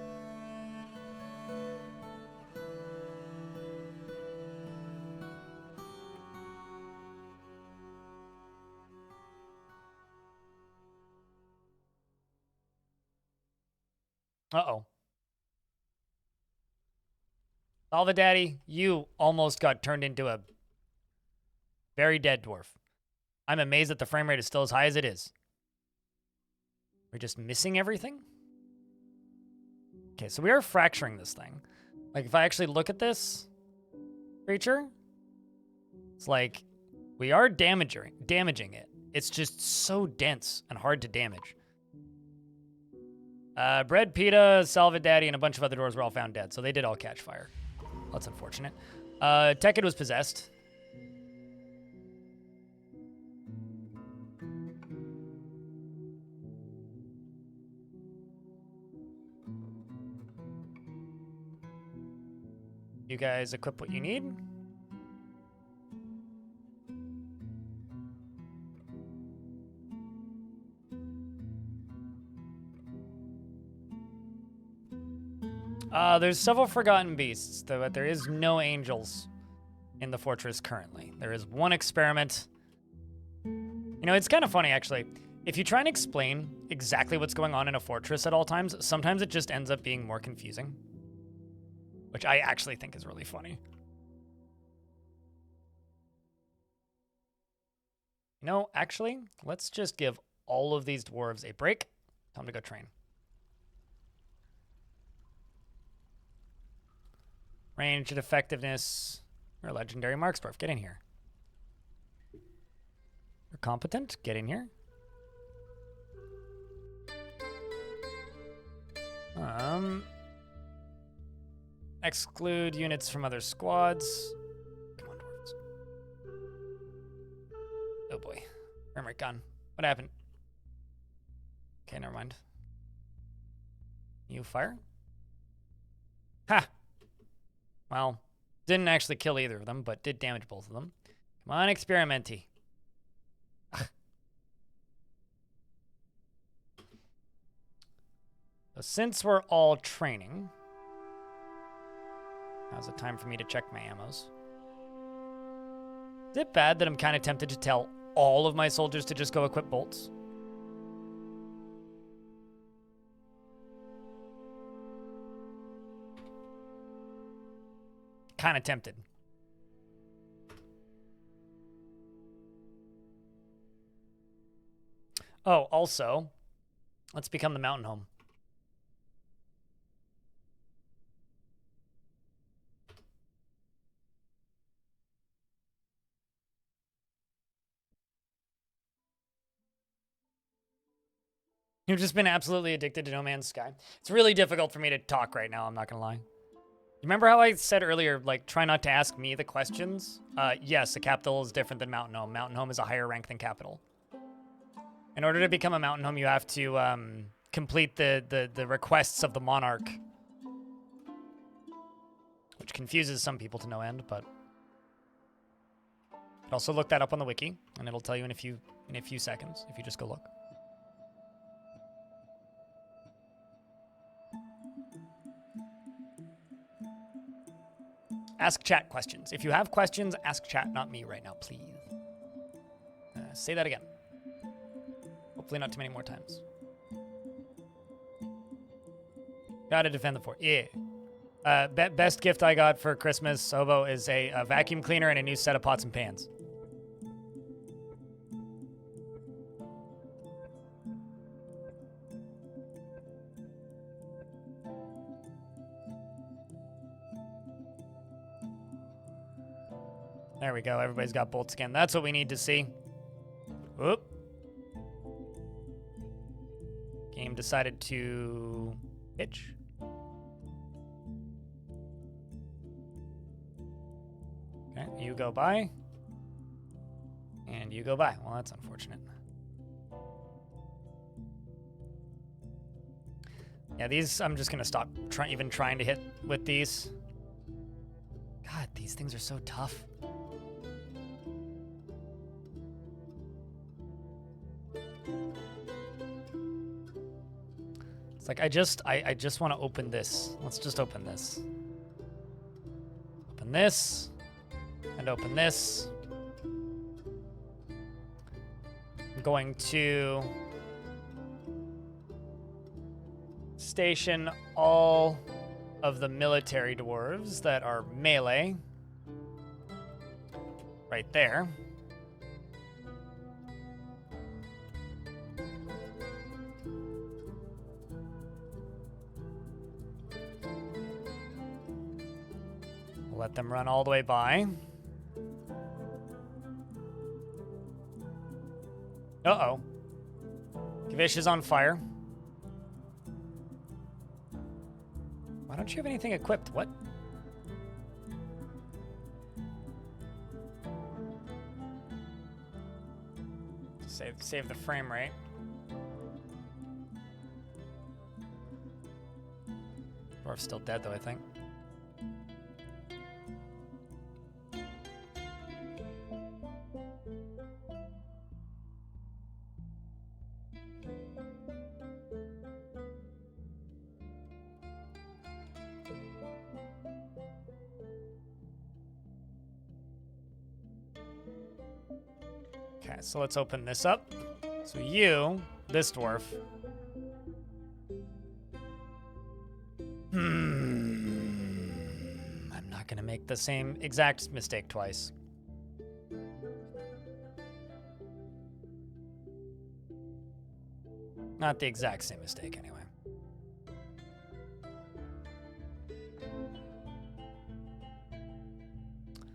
Uh-oh. Salva Daddy, you almost got turned into a very dead dwarf. I'm amazed that the frame rate is still as high as it is. We're just missing everything? Okay, so we are fracturing this thing. Like, if I actually look at this creature, it's like we are damaging it. It's just so dense and hard to damage. Bread, Pita, Salva Daddy, and a bunch of other dwarves were all found dead, so they did all catch fire. That's unfortunate. Tekid was possessed. You guys equip what you need. There's several forgotten beasts, but there is no angels in the fortress currently. There is one experiment. You know, it's kind of funny, actually. If you try and explain exactly what's going on in a fortress at all times, sometimes it just ends up being more confusing. Which I actually think is really funny. You know, actually, let's just give all of these dwarves a break. Time to go train. Range and effectiveness. You're a legendary Marksdwarf. Get in here. You're competent. Get in here. Exclude units from other squads. Come on, dwarves. Oh boy. Frame rate gone. What happened? Okay, never mind. You fire? Ha! Well, didn't actually kill either of them, but did damage both of them. Come on, Experimenti. So since we're all training, now's the time for me to check my ammos. Is it bad that I'm kind of tempted to tell all of my soldiers to just go equip bolts? Kind of tempted. Oh, also, let's become the mountain home. You've just been absolutely addicted to No Man's Sky. It's really difficult for me to talk right now, I'm not gonna lie. Remember how I said earlier, like, try not to ask me the questions? Yes, a capital is different than Mountain Home. Mountain Home is a higher rank than capital. In order to become a Mountain Home, you have to complete the requests of the monarch. Which confuses some people to no end, but... You can also look that up on the wiki, and it'll tell you in a few seconds, if you just go look. Ask chat questions. If you have questions, ask chat, not me right now, please. Say that again. Hopefully not too many more times. Gotta defend the fort. Yeah. Best gift I got for Christmas, Hobo, is a vacuum cleaner and a new set of pots and pans. There we go. Everybody's got bolts again. That's what we need to see. Whoop. Game decided to pitch. Okay, you go by. And you go by. Well, that's unfortunate. Yeah, these, I'm just gonna stop even trying to hit with these. God, these things are so tough. It's like I just want to open this. Let's just open this. Open this. And open this. I'm going to station all of the military dwarves that are melee right there. We'll let them run all the way by. Uh-oh. Kavish is on fire. Why don't you have anything equipped? What? Save the frame rate. Dwarf's still dead, though, I think. Okay, so let's open this up. So you, this dwarf. I'm not gonna make the same exact mistake twice. Not the exact same mistake, anyway.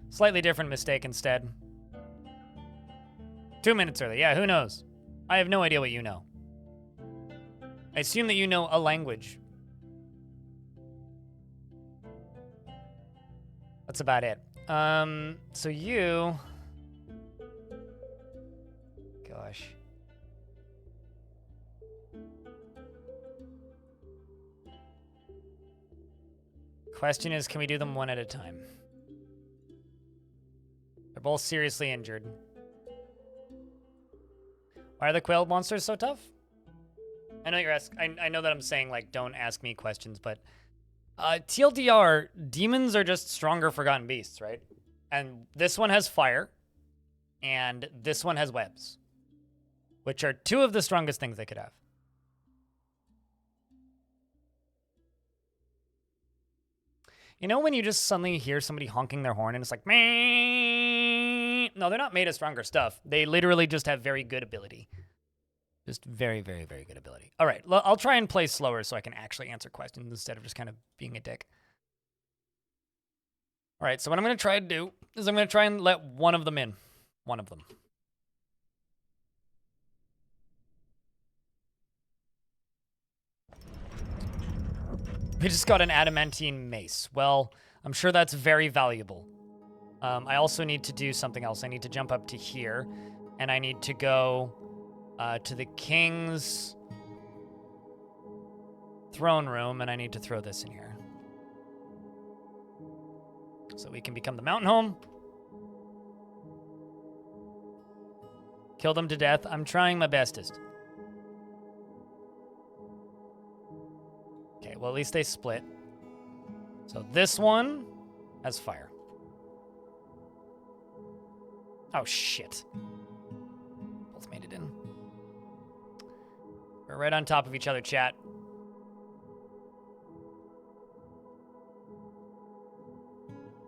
Slightly different mistake instead. 2 minutes early. Yeah, who knows? I have no idea what you know. I assume that you know a language. That's about it. So you... Gosh. Question is, can we do them one at a time? They're both seriously injured. Why are the quail monsters so tough? I know you're asking. I know that I'm saying, like, don't ask me questions, but TLDR, demons are just stronger forgotten beasts, right? And this one has fire, and this one has webs, which are two of the strongest things they could have. You know when you just suddenly hear somebody honking their horn and it's like, meh? No, they're not made of stronger stuff. They literally just have very good ability. Just very, very, very good ability. All right, I'll try and play slower so I can actually answer questions instead of just kind of being a dick. All right, so what I'm going to try to do is I'm going to try and let one of them in. One of them. We just got an adamantine mace. Well, I'm sure that's very valuable. I also need to do something else. I need to jump up to here, and I need to go to the king's throne room, and I need to throw this in here. So we can become the mountain home. Kill them to death. I'm trying my bestest. Okay, well, at least they split. So this one has fire. Oh, shit. Both made it in. We're right on top of each other, chat.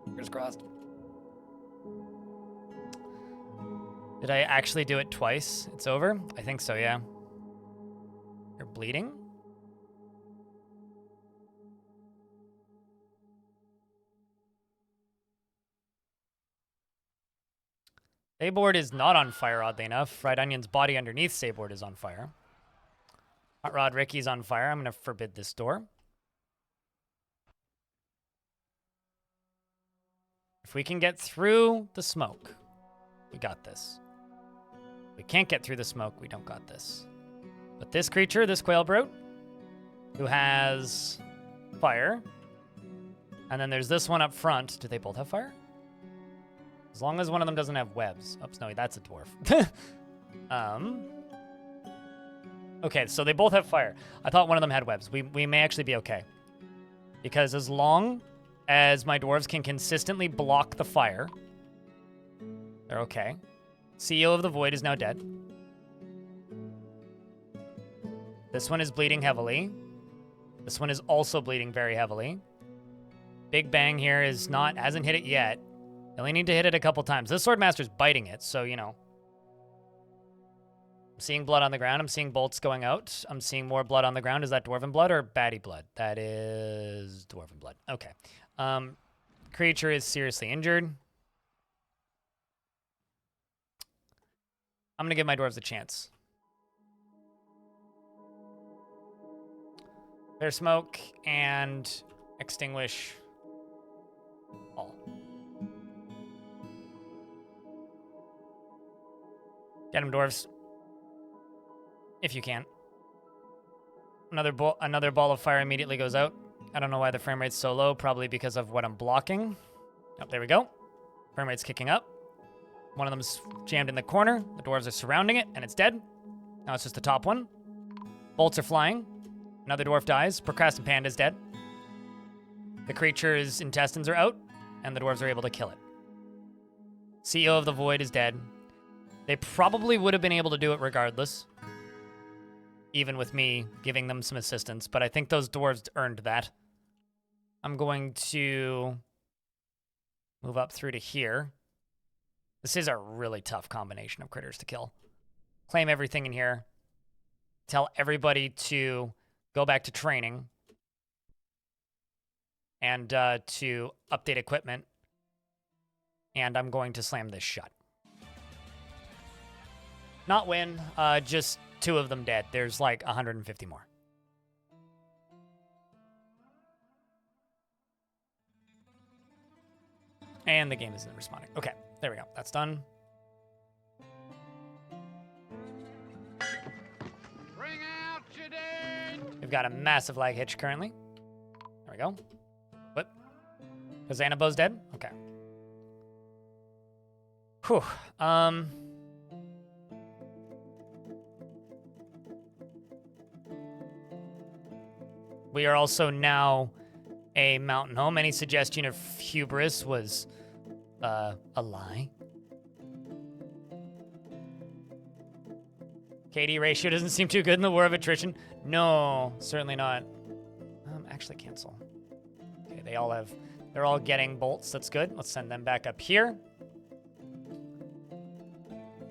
Fingers crossed. Did I actually do it twice? It's over? I think so, yeah. You're bleeding? Sayboard is not on fire, oddly enough. Fried Onion's body underneath Sayboard is on fire. Hot Rod Ricky's on fire. I'm going to forbid this door. If we can get through the smoke, we got this. If we can't get through the smoke, we don't got this. But this creature, this Quail Brute, who has fire, and then there's this one up front. Do they both have fire? As long as one of them doesn't have webs. Oops, no, that's a dwarf. Okay, so they both have fire. I thought one of them had webs. We may actually be okay. Because as long as my dwarves can consistently block the fire, they're okay. CEO of the Void is now dead. This one is bleeding heavily. This one is also bleeding very heavily. Big Bang here hasn't hit it yet. You only need to hit it a couple times. This Swordmaster's biting it, so, you know. I'm seeing blood on the ground. I'm seeing bolts going out. I'm seeing more blood on the ground. Is that Dwarven blood or baddie blood? That is Dwarven blood. Okay. Creature is seriously injured. I'm going to give my dwarves a chance. Clear smoke and extinguish all. Get him, dwarves. If you can. Another ball of fire immediately goes out. I don't know why the frame rate's so low. Probably because of what I'm blocking. Oh, there we go. Frame rate's kicking up. One of them's jammed in the corner. The dwarves are surrounding it, and it's dead. Now it's just the top one. Bolts are flying. Another dwarf dies. Procrastin Panda's dead. The creature's intestines are out, and the dwarves are able to kill it. CEO of the Void is dead. They probably would have been able to do it regardless, even with me giving them some assistance, but I think those dwarves earned that. I'm going to move up through to here. This is a really tough combination of critters to kill. Claim everything in here. Tell everybody to go back to training and to update equipment. And I'm going to slam this shut. Not win, just 2 of them dead. There's like 150 more. And the game isn't responding. Okay, there we go. That's done. Bring out your dead. We've got a massive lag hitch currently. There we go. What? Is Anabo's dead? Okay. Whew. We are also now a mountain home. Any suggestion of hubris was a lie. KD ratio doesn't seem too good in the war of attrition. No, certainly not. Actually cancel. Okay, they're all getting bolts. That's good. Let's send them back up here.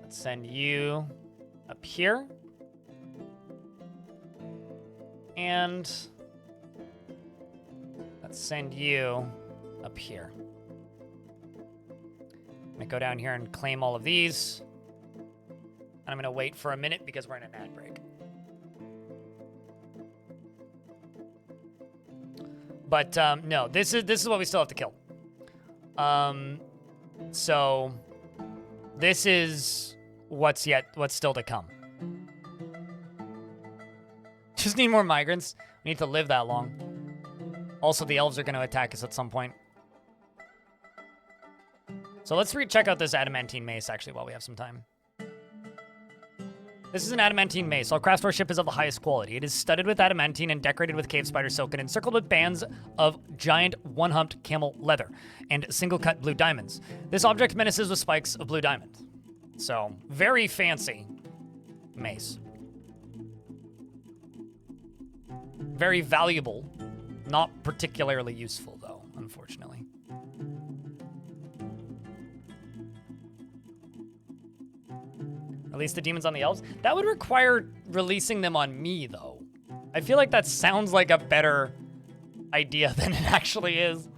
Let's send you up here. And let's send you up here. I'm gonna go down here and claim all of these. And I'm gonna wait for a minute because we're in an ad break. But no, this is what we still have to kill. So this is what's still to come. Just need more migrants. We need to live that long. Also, the elves are going to attack us at some point. So let's check out this Adamantine mace, actually, while we have some time. This is an Adamantine mace. All craft ship is of the highest quality. It is studded with adamantine and decorated with cave spider silk and encircled with bands of giant one-humped camel leather and single-cut blue diamonds. This object menaces with spikes of blue diamond. So, very fancy mace. Very valuable. Not particularly useful, though, unfortunately. Release the demons on the elves? That would require releasing them on me, though. I feel like that sounds like a better idea than it actually is.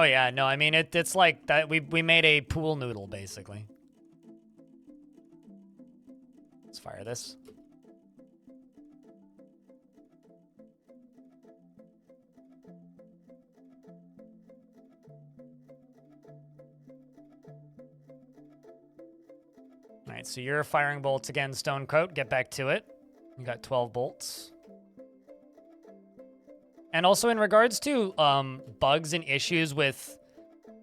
Oh yeah, no, I mean it's like that. We made a pool noodle basically. Let's fire this. All right, so you're firing bolts again, Stonecoat. Get back to it. You got 12 bolts. And also in regards to bugs and issues with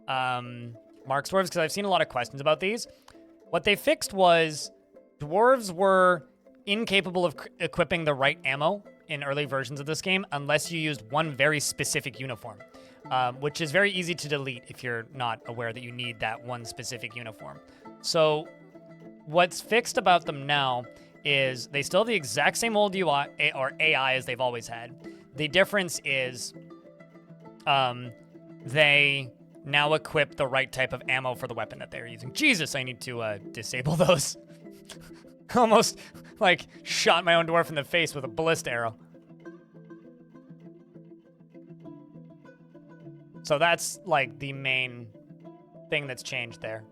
Mark Dwarves, because I've seen a lot of questions about these. What they fixed was dwarves were incapable of equipping the right ammo in early versions of this game unless you used one very specific uniform, which is very easy to delete if you're not aware that you need that one specific uniform. So what's fixed about them now is they still have the exact same old UI or AI as they've always had. The difference is they now equip the right type of ammo for the weapon that they're using. Jesus, I need to disable those. Almost like shot my own dwarf in the face with a ballista arrow. So that's like the main thing that's changed there.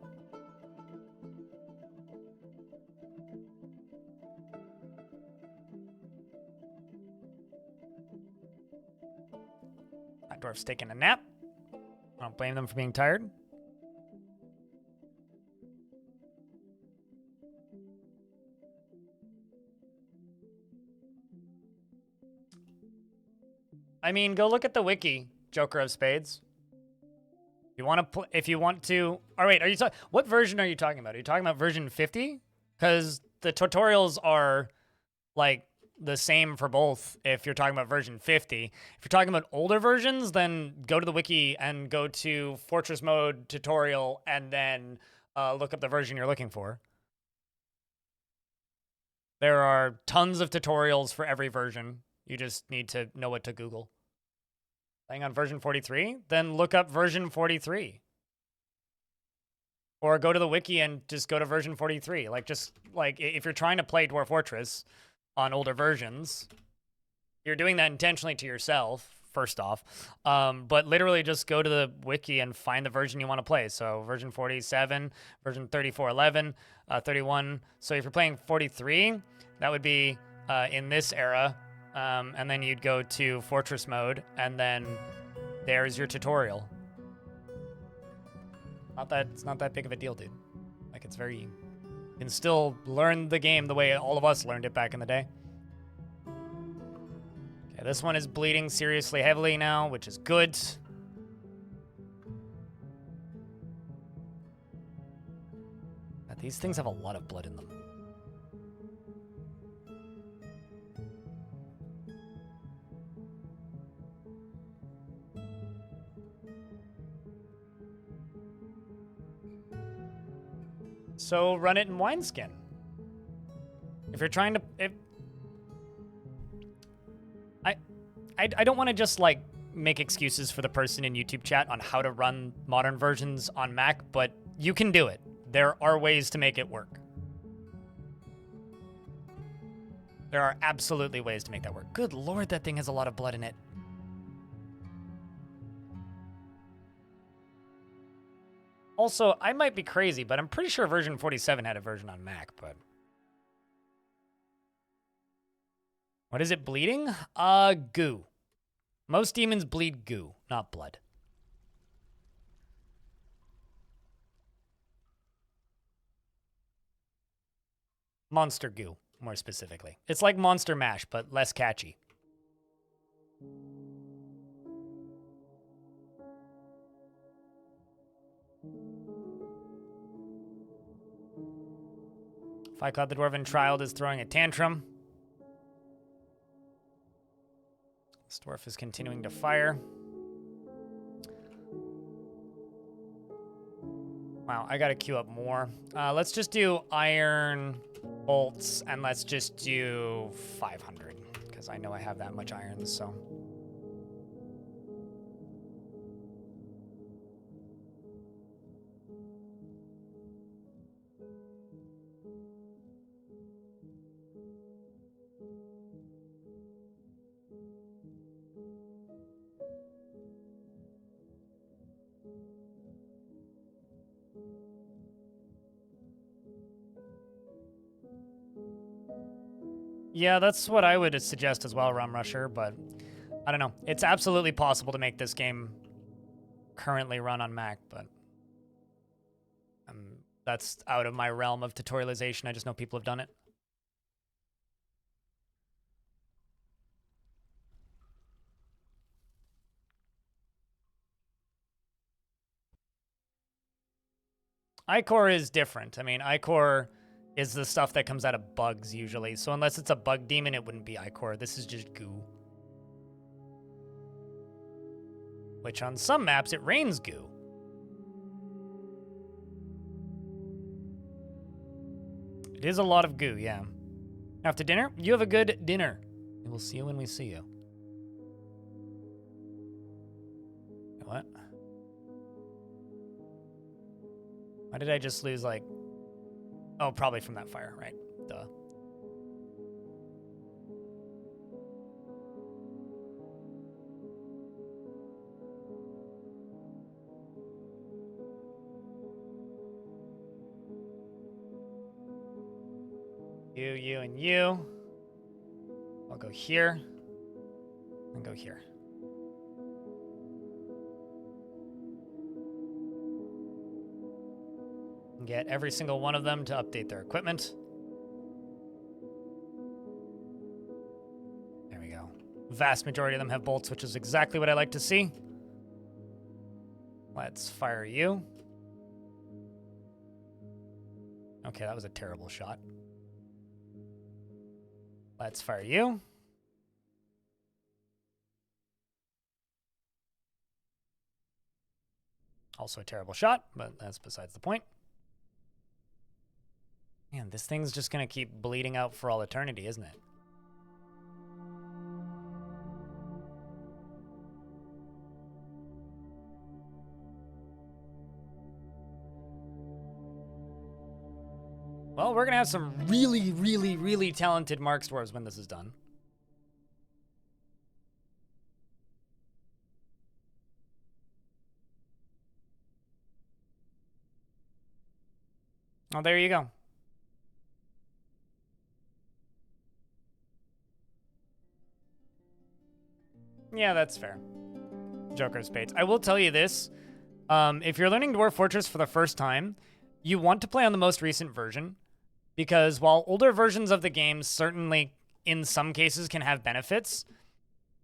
That dwarf's taking a nap. I don't blame them for being tired. I mean, go look at the wiki, Joker of Spades. You want to if you want to. Oh wait, are you talking? What version are you talking about? Are you talking about version 50? Because the tutorials are like the same for both. If you're talking about version 50, if you're talking about older versions, then go to the wiki and go to Fortress Mode tutorial, and then look up the version you're looking for. There are tons of tutorials for every version. You just need to know what to Google. Playing on version 43? Then look up version 43. Or go to the wiki and just go to version 43. Like, just, like, if you're trying to play Dwarf Fortress on older versions, you're doing that intentionally to yourself, first off. But literally just go to the wiki and find the version you want to play. So version 47, version 3411, 31. So if you're playing 43, that would be in this era. And then you'd go to Fortress Mode, and then there's your tutorial. It's not that big of a deal, dude. Like, it's very... You can still learn the game the way all of us learned it back in the day. Okay, this one is bleeding seriously heavily now, which is good. But these things have a lot of blood in them. So run it in wineskin. If you're trying to, I don't want to just like make excuses for the person in YouTube chat on how to run modern versions on Mac, but you can do it. There are ways to make it work. There are absolutely ways to make that work. Good Lord, that thing has a lot of blood in it. Also, I might be crazy, but I'm pretty sure version 47 had a version on Mac, but... What is it bleeding? Goo. Most demons bleed goo, not blood. Monster goo, more specifically. It's like Monster Mash, but less catchy. Fycod the Dwarven Child is throwing a tantrum. This dwarf is continuing to fire. Wow, I gotta queue up more. Let's just do iron bolts, and let's just do 500, because I know I have that much iron, so... Yeah, that's what I would suggest as well, Rum Rusher, but I don't know. It's absolutely possible to make this game currently run on Mac, but that's out of my realm of tutorialization. I just know people have done it. iCore is different. I mean, iCore is the stuff that comes out of bugs usually. So unless it's a bug demon, it wouldn't be iCore. This is just goo. Which on some maps, it rains goo. It is a lot of goo, yeah. After dinner, you have a good dinner. We will see you when we see you. What? Why did I just lose, like... Oh, probably from that fire, right? Duh. You, and you. I'll go here. And go here. And get every single one of them to update their equipment. There we go. Vast majority of them have bolts, which is exactly what I like to see. Let's fire you. Okay, that was a terrible shot. Let's fire you. Also a terrible shot, but that's besides the point. Man, this thing's just gonna keep bleeding out for all eternity, isn't it? Well, we're gonna have some really, really, really talented Mark Dwarves when this is done. Oh, there you go. Yeah, that's fair. Joker of Spades. I will tell you this. If you're learning Dwarf Fortress for the first time, you want to play on the most recent version, because while older versions of the game certainly, in some cases, can have benefits,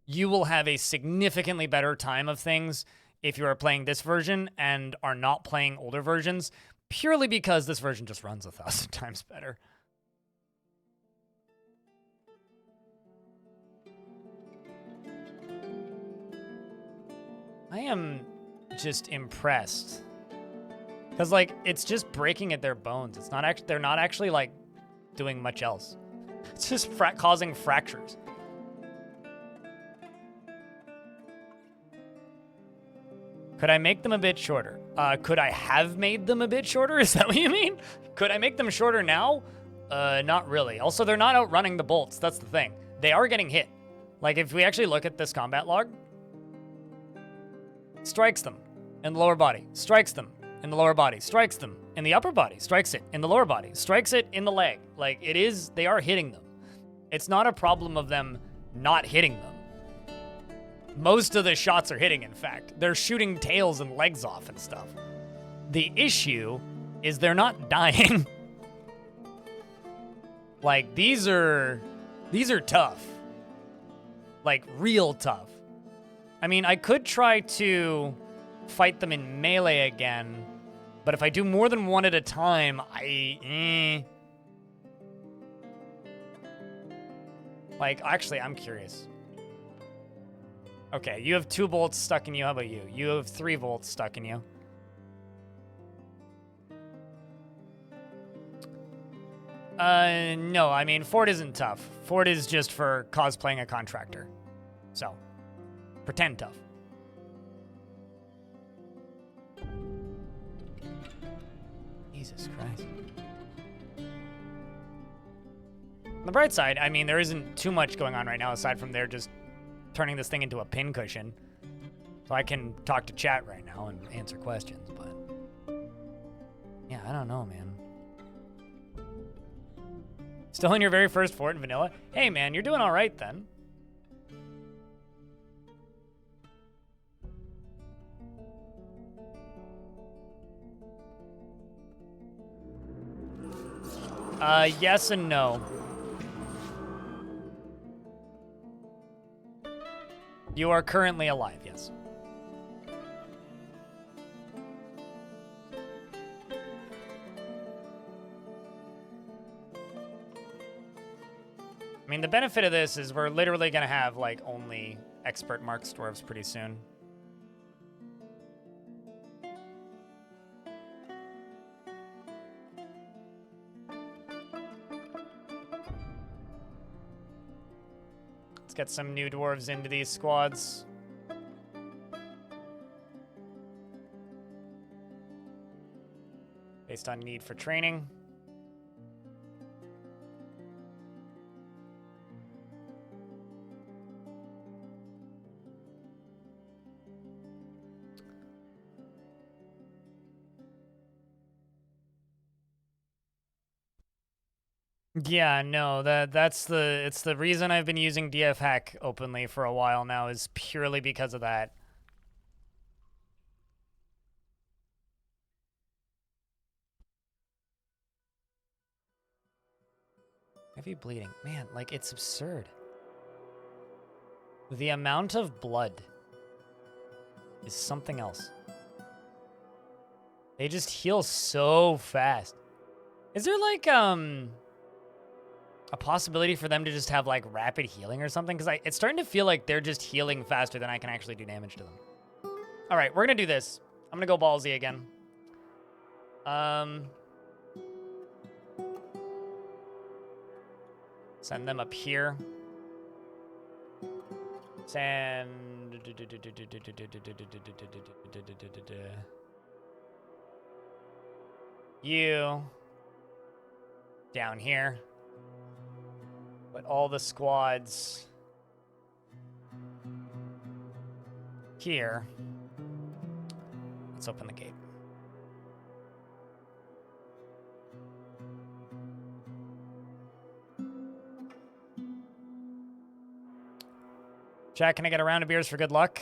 you will have a significantly better time of things if you are playing this version and are not playing older versions, purely because this version just runs 1,000 times better. I am just impressed. Because, like, it's just breaking at their bones. It's not actually, they're not actually, like, doing much else. It's just causing fractures. Could I make them a bit shorter? Could I have made them a bit shorter? Is that what you mean? Could I make them shorter now? Not really. Also, they're not outrunning the bolts. That's the thing. They are getting hit. Like, if we actually look at this combat log, strikes them in the lower body, strikes them in the lower body, strikes them in the upper body, strikes it in the lower body, strikes it in the leg. Like, it is, they are hitting them. It's not a problem of them not hitting them. Most of the shots are hitting, in fact. They're shooting tails and legs off and stuff. The issue is they're not dying. Like, these are tough. Like, real tough. I mean, I could try to fight them in melee again, but if I do more than one at a time, Like, actually, I'm curious. Okay, you have 2 bolts stuck in you. How about you? You have 3 bolts stuck in you. No, I mean, Ford isn't tough. Ford is just for cosplaying a contractor. So, pretend tough. Jesus Christ. On the bright side, I mean, there isn't too much going on right now aside from they're just turning this thing into a pincushion. So I can talk to chat right now and answer questions, but... yeah, I don't know, man. Still in your very first fort in vanilla? Hey man, you're doing all right then. Yes and no. You are currently alive, yes. I mean, the benefit of this is we're literally gonna have, like, only expert marks dwarves pretty soon. Let's get some new dwarves into these squads. Based on need for training. Yeah, no, it's the reason I've been using DF hack openly for a while now is purely because of that. Heavy bleeding. Man, like, it's absurd. The amount of blood is something else. They just heal so fast. Is there, like, a possibility for them to just have, like, rapid healing or something? Because it's starting to feel like they're just healing faster than I can actually do damage to them. All right, we're going to do this. I'm going to go ballsy again. Send them up here. Send... you... down here. But all the squads... here. Let's open the gate. Jack, can I get a round of beers for good luck?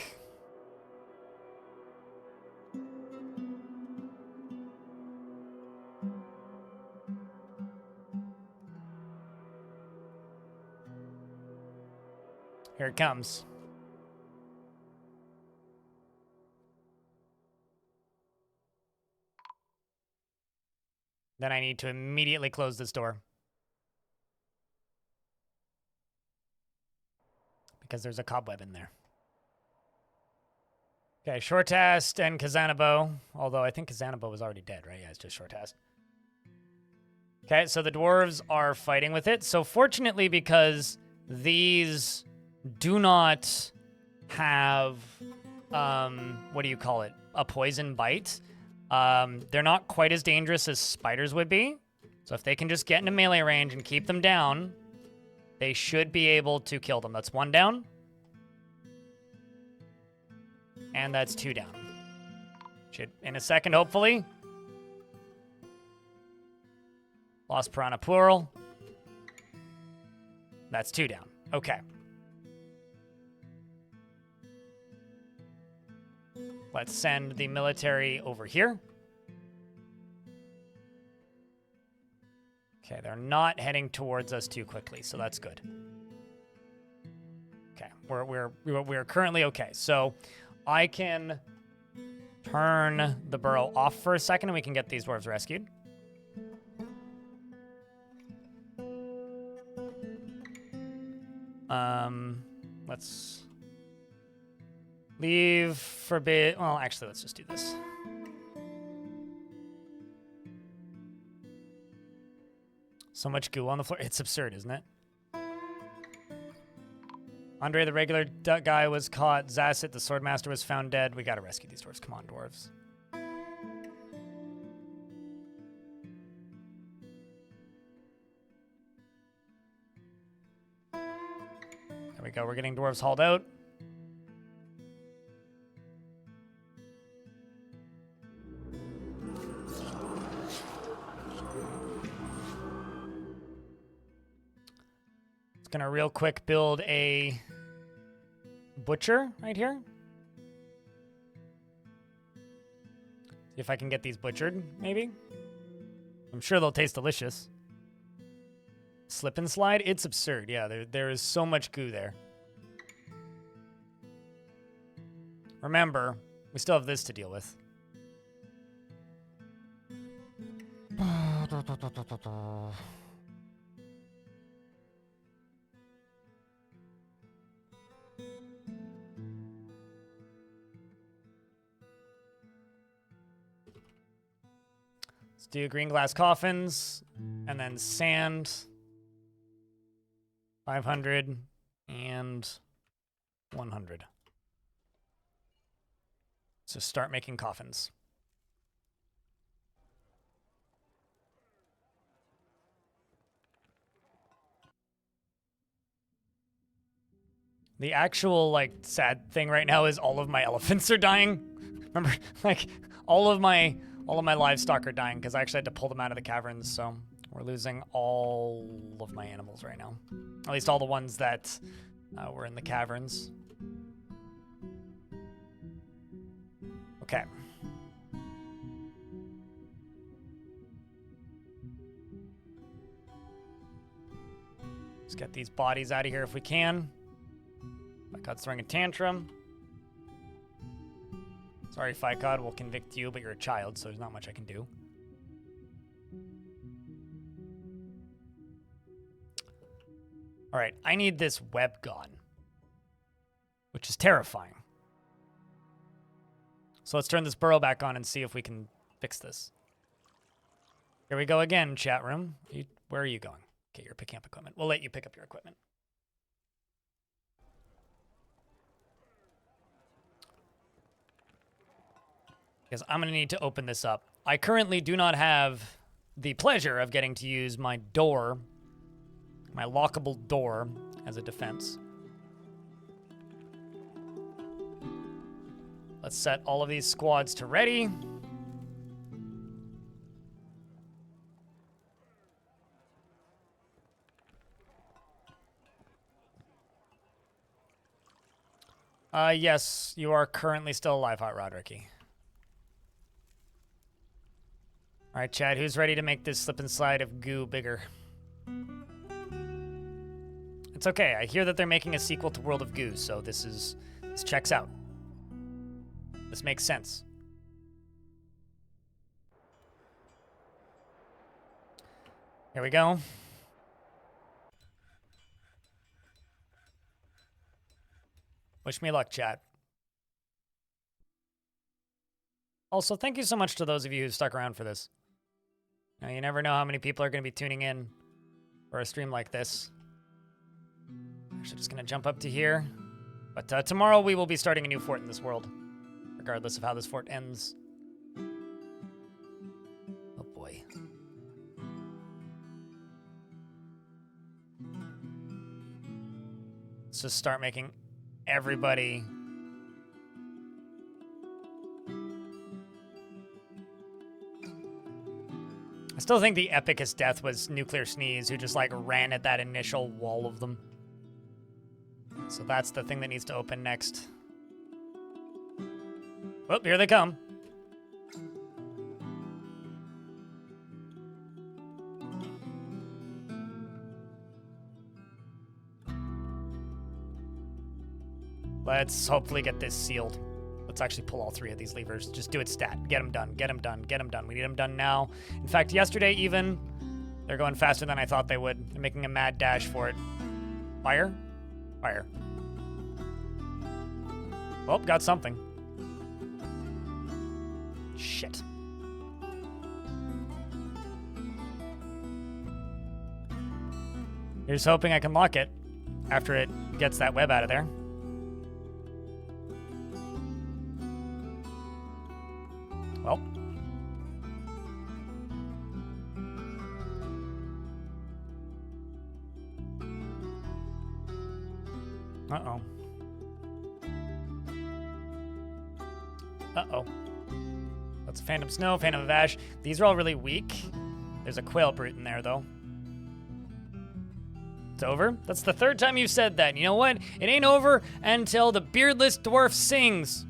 Here it comes. Then I need to immediately close this door. Because there's a cobweb in there. Okay, Shortast and Kazanabo. Although I think Kazanabo was already dead, right? Yeah, it's just Shortast. Okay, so the dwarves are fighting with it. So fortunately, because these do not have, what do you call it? A poison bite. They're not quite as dangerous as spiders would be. So if they can just get into melee range and keep them down, they should be able to kill them. That's 1 down. And that's 2 down. Should, in a second, hopefully. Lost Piranha Plural. That's 2 down. Okay. Let's send the military over here. Okay, they're not heading towards us too quickly, so that's good. Okay, we're currently okay. So I can turn the burrow off for a second, and we can get these dwarves rescued. Let's leave forbid. Well, actually, let's just do this. So much goo on the floor. It's absurd, isn't it? Andre, the regular guy, was caught. Zasset, the swordmaster, was found dead. We gotta rescue these dwarves. Come on, dwarves. There we go. We're getting dwarves hauled out. Just gonna real quick build a butcher right here. See if I can get these butchered, maybe. I'm sure they'll taste delicious. Slip and slide? It's absurd. Yeah, there is so much goo there. Remember, we still have this to deal with. Let's do green glass coffins, and then sand. 500 and 100. So start making coffins. The actual, like, sad thing right now is all of my elephants are dying. Remember, like, all of my livestock are dying because I actually had to pull them out of the caverns, so we're losing all of my animals right now. At least all the ones that were in the caverns. Okay. Let's get these bodies out of here if we can. Ficod's throwing a tantrum. Sorry, Ficod, we'll convict you, but you're a child, so there's not much I can do. All right, I need this web gone, which is terrifying. So let's turn this burrow back on and see if we can fix this. Here we go again, chat room. Where are you going? Okay, you're picking up equipment. We'll let you pick up your equipment. Because I'm going to need to open this up. I currently do not have the pleasure of getting to use my door, my lockable door, as a defense. Let's set all of these squads to ready. Yes, you are currently still alive, Hot Rod Ricky. All right, Chad, who's ready to make this slip and slide of goo bigger? It's okay. I hear that they're making a sequel to World of Goo, so this checks out. This makes sense. Here we go. Wish me luck, chat. Also, thank you so much to those of you who stuck around for this. Now, you never know how many people are going to be tuning in for a stream like this. Actually, just going to jump up to here. But tomorrow we will be starting a new fort in this world, regardless of how this fort ends. Oh boy. Let's just start making everybody... I still think the epicest death was Nuclear Sneeze, who just like ran at that initial wall of them. So that's the thing that needs to open next. Oh, here they come. Let's hopefully get this sealed. Let's actually pull all three of these levers. Just do it stat. Get them done. Get them done. Get them done. We need them done now. In fact, yesterday even, they're going faster than I thought they would. They're making a mad dash for it. Fire? Fire. Oh, got something. Shit. Here's hoping I can lock it after it gets that web out of there. Well. Uh-oh. Uh-oh. That's a Phantom Snow, Phantom of Ash. These are all really weak. There's a Quail Brute in there, though. It's over? That's the third time you've said that. You know what? It ain't over until the beardless dwarf sings.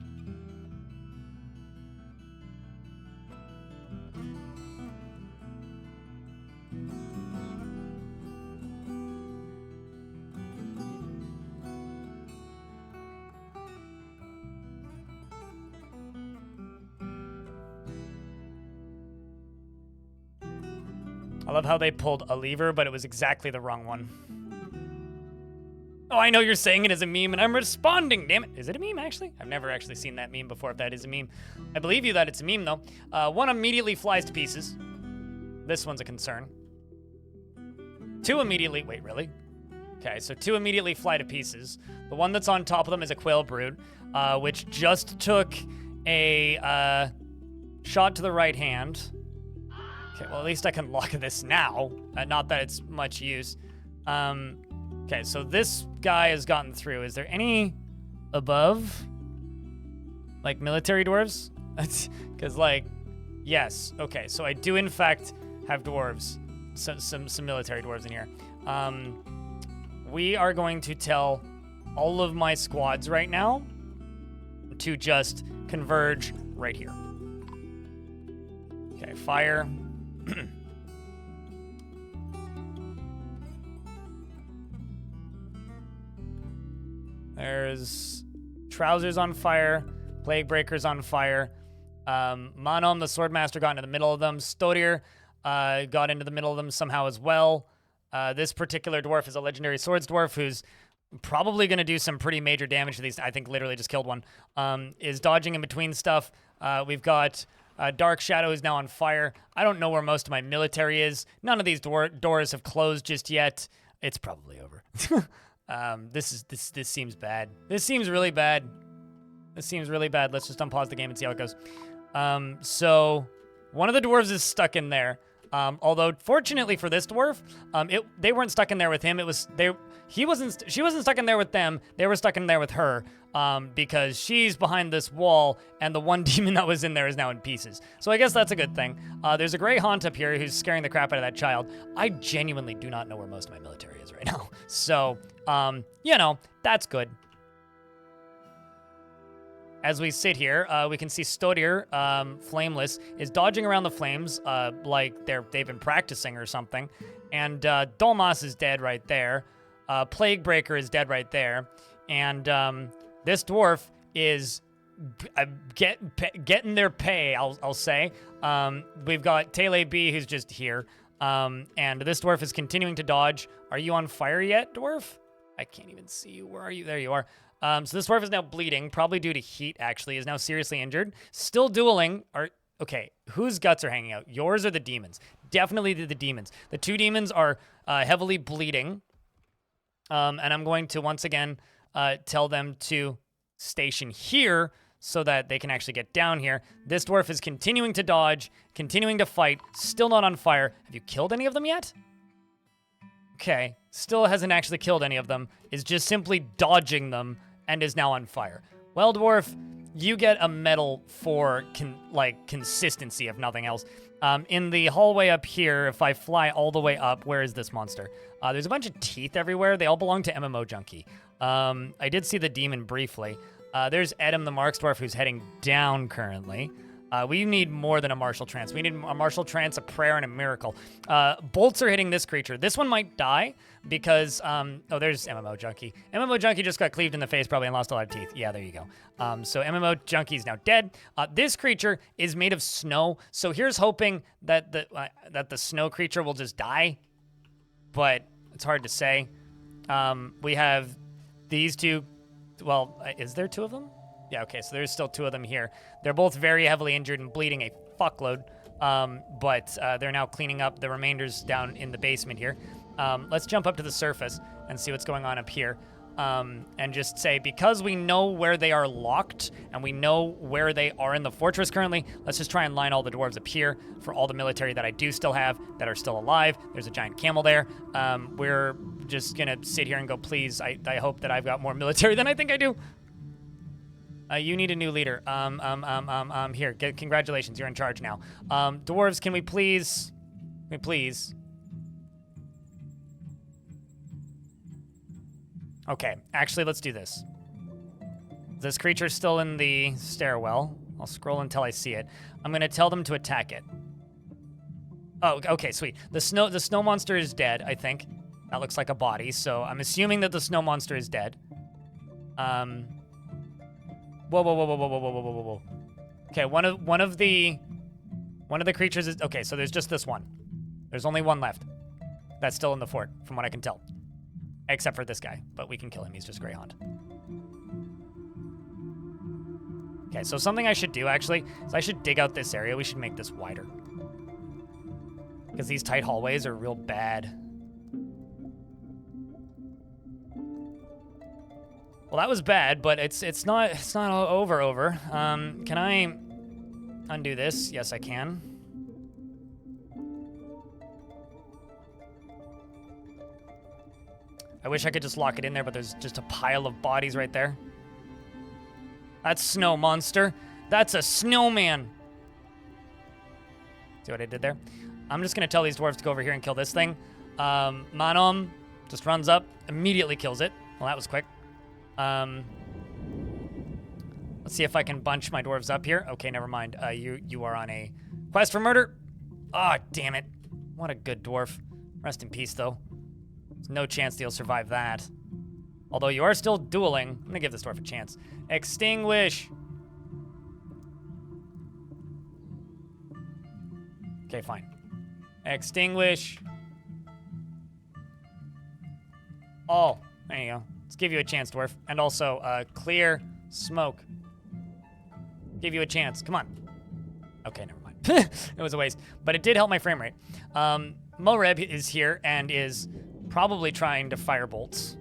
I love how they pulled a lever, but it was exactly the wrong one. Oh, I know you're saying it as a meme, and I'm responding. Damn it. Is it a meme, actually? I've never actually seen that meme before, if that is a meme. I believe you that it's a meme, though. One immediately flies to pieces. This one's a concern. Two immediately... Wait, really? Okay, so two immediately fly to pieces. The one that's on top of them is a quail brood, which just took a shot to the right hand. Okay, well, at least I can lock this now. Not that it's much use. Okay, so this guy has gotten through. Is there any above? Like military dwarves? Because, like, yes. Okay, so I do, in fact, have dwarves. Some military dwarves in here. We are going to tell all of my squads right now to just converge right here. Okay, fire. There's trousers on fire, plague breakers on fire. Manom, the swordmaster, got into the middle of them. Stodir got into the middle of them somehow as well. This particular dwarf is a legendary swords dwarf who's probably going to do some pretty major damage to these. I think literally just killed one. Is dodging in between stuff. We've got Dark Shadow is now on fire. I don't know where most of my military is. None of these doors have closed just yet. It's probably over. This seems bad. This seems really bad. This seems really bad. Let's just unpause the game and see how it goes. So one of the dwarves is stuck in there. Although fortunately for this dwarf, they weren't stuck in there with him. She wasn't stuck in there with them. They were stuck in there with her, because she's behind this wall, and the one demon that was in there is now in pieces. So I guess that's a good thing. There's a gray haunt up here who's scaring the crap out of that child. I genuinely do not know where most of my military is right now. So, you know, that's good. As we sit here, we can see Stodir, flameless, is dodging around the flames like they've been practicing or something. And Dolmas is dead right there. Plague Breaker is dead right there. And this dwarf is getting their pay, I'll say. We've got Tele B, who's just here. And this dwarf is continuing to dodge. Are you on fire yet, dwarf? I can't even see you. Where are you? There you are. So this dwarf is now bleeding, probably due to heat, actually, is now seriously injured. Still dueling. Okay, whose guts are hanging out? Yours or the demons? Definitely the demons. The two demons are heavily bleeding. And I'm going to, once again, tell them to station here so that they can actually get down here. This dwarf is continuing to dodge, continuing to fight, still not on fire. Have you killed any of them yet? Okay, still hasn't actually killed any of them, is just simply dodging them, and is now on fire. Well, dwarf, you get a medal for consistency, if nothing else. In the hallway up here, if I fly all the way up, where is this monster? There's a bunch of teeth everywhere. They all belong to MMO Junkie. I did see the demon briefly. There's Edam the Marks dwarf who's heading down currently. We need more than a martial trance. We need a martial trance, a prayer, and a miracle. Bolts are hitting this creature. This one might die because, oh, there's MMO Junkie. MMO Junkie just got cleaved in the face probably and lost a lot of teeth. Yeah, there you go. So MMO Junkie is now dead. This creature is made of snow. So here's hoping that the snow creature will just die. But it's hard to say. We have these two. Well, is there two of them? Yeah, okay, so there's still two of them here. They're both very heavily injured and bleeding a fuckload, but they're now cleaning up the remainders down in the basement here. Let's jump up to the surface and see what's going on up here, and just say, because we know where they are locked and we know where they are in the fortress currently, let's just try and line all the dwarves up here for all the military that I do still have that are still alive. There's a giant camel there. We're just gonna sit here and go, please, I hope that I've got more military than I think I do. You need a new leader. Here, congratulations, you're in charge now. Dwarves, can we please? Okay, actually, let's do this. This creature's still in the stairwell. I'll scroll until I see it. I'm gonna tell them to attack it. Oh, okay, sweet. The snow monster is dead, I think. That looks like a body, so I'm assuming that the snow monster is dead. Whoa, whoa, whoa, whoa, whoa, whoa, whoa, whoa, whoa, whoa. Okay, one of the creatures is okay. So there's just this one. There's only one left. That's still in the fort, from what I can tell, except for this guy. But we can kill him. He's just Greyhound. Okay, so something I should do actually is I should dig out this area. We should make this wider because these tight hallways are real bad. Well, that was bad, but it's not over. Can I undo this? Yes, I can. I wish I could just lock it in there, but there's just a pile of bodies right there. That's snow monster. That's a snowman. See what I did there? I'm just gonna tell these dwarves to go over here and kill this thing. Manom just runs up, immediately kills it. Well, that was quick. Let's see if I can bunch my dwarves up here. Okay, never mind. You are on a quest for murder. Ah, oh, damn it. What a good dwarf. Rest in peace, though. There's no chance that you'll survive that. Although you are still dueling. I'm gonna give this dwarf a chance. Extinguish. Okay, fine. Extinguish. Oh, there you go. Let's give you a chance, dwarf. And also, clear smoke. Give you a chance. Come on. Okay, never mind. It was a waste. But it did help my frame rate. Moreb is here and is probably trying to fire bolts.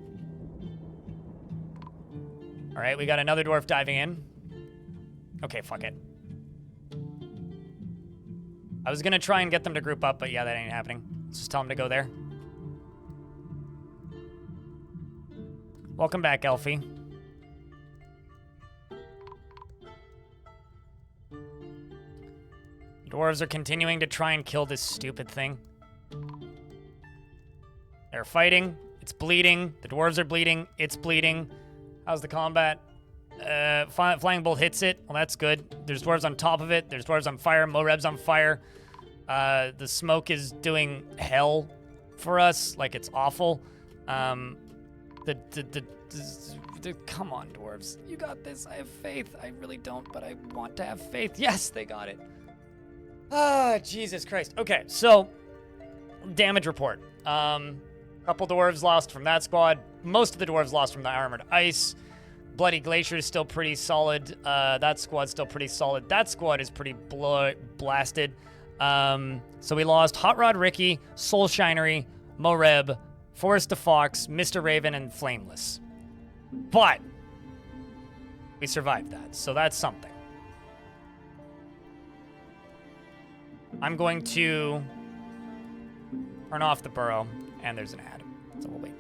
All right, we got another dwarf diving in. Okay, fuck it. I was gonna try and get them to group up, but yeah, that ain't happening. Let's just tell them to go there. Welcome back, Elfie. Dwarves are continuing to try and kill this stupid thing. They're fighting. It's bleeding. The dwarves are bleeding. It's bleeding. How's the combat? Flying bolt hits it. Well, that's good. There's dwarves on top of it. There's dwarves on fire. Moreb's on fire. The smoke is doing hell for us. Like, it's awful. Come on, dwarves. You got this. I have faith. I really don't, but I want to have faith. Yes, they got it. Ah, Jesus Christ. Okay, so damage report. Couple dwarves lost from that squad. Most of the dwarves lost from the armored ice. Bloody Glacier is still pretty solid. That squad's still pretty solid. That squad is pretty blasted. So we lost Hot Rod Ricky, Soul Shinery, Moreb, Forrest the Fox, Mr. Raven, and Flameless. But we survived that, so that's something. I'm going to turn off the burrow, and there's an ad, so we'll wait.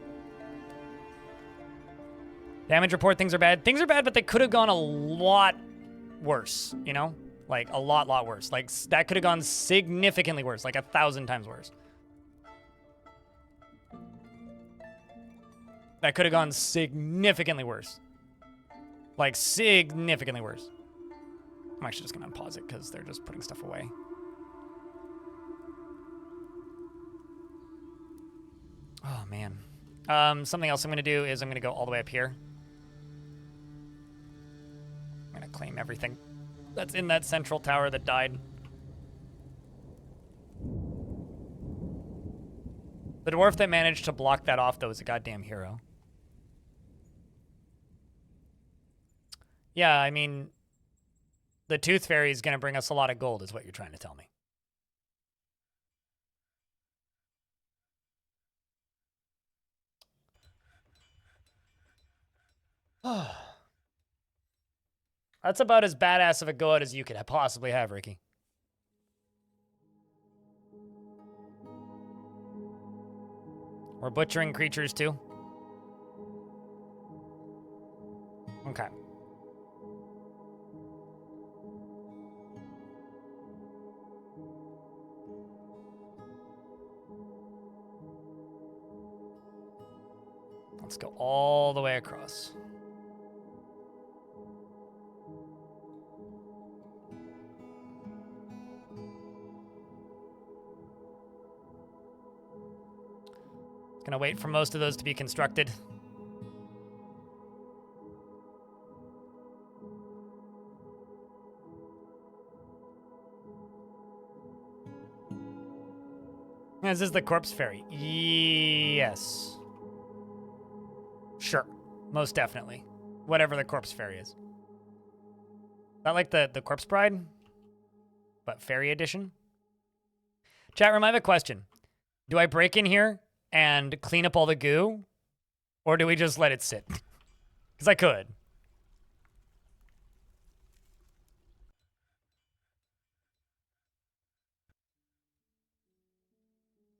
Damage report, things are bad. Things are bad, but they could have gone a lot worse, you know? Like, a lot worse. Like, that could have gone significantly worse, like 1,000 times worse. That could have gone significantly worse. Like, significantly worse. I'm actually just going to unpause it, because they're just putting stuff away. Oh, man. Something else I'm going to do is I'm going to go all the way up here. I'm going to claim everything that's in that central tower that died. The dwarf that managed to block that off, though, is a goddamn hero. Yeah, I mean, the Tooth Fairy is going to bring us a lot of gold, is what you're trying to tell me. That's about as badass of a go-out as you could possibly have, Ricky. We're butchering creatures, too. Okay. Let's go all the way across. Gonna wait for most of those to be constructed. Is this the corpse fairy? Yes. Sure. Most definitely. Whatever the corpse fairy is. Not like the corpse bride, but fairy edition. Chat room, I have a question. Do I break in here and clean up all the goo? Or do we just let it sit? Because I could.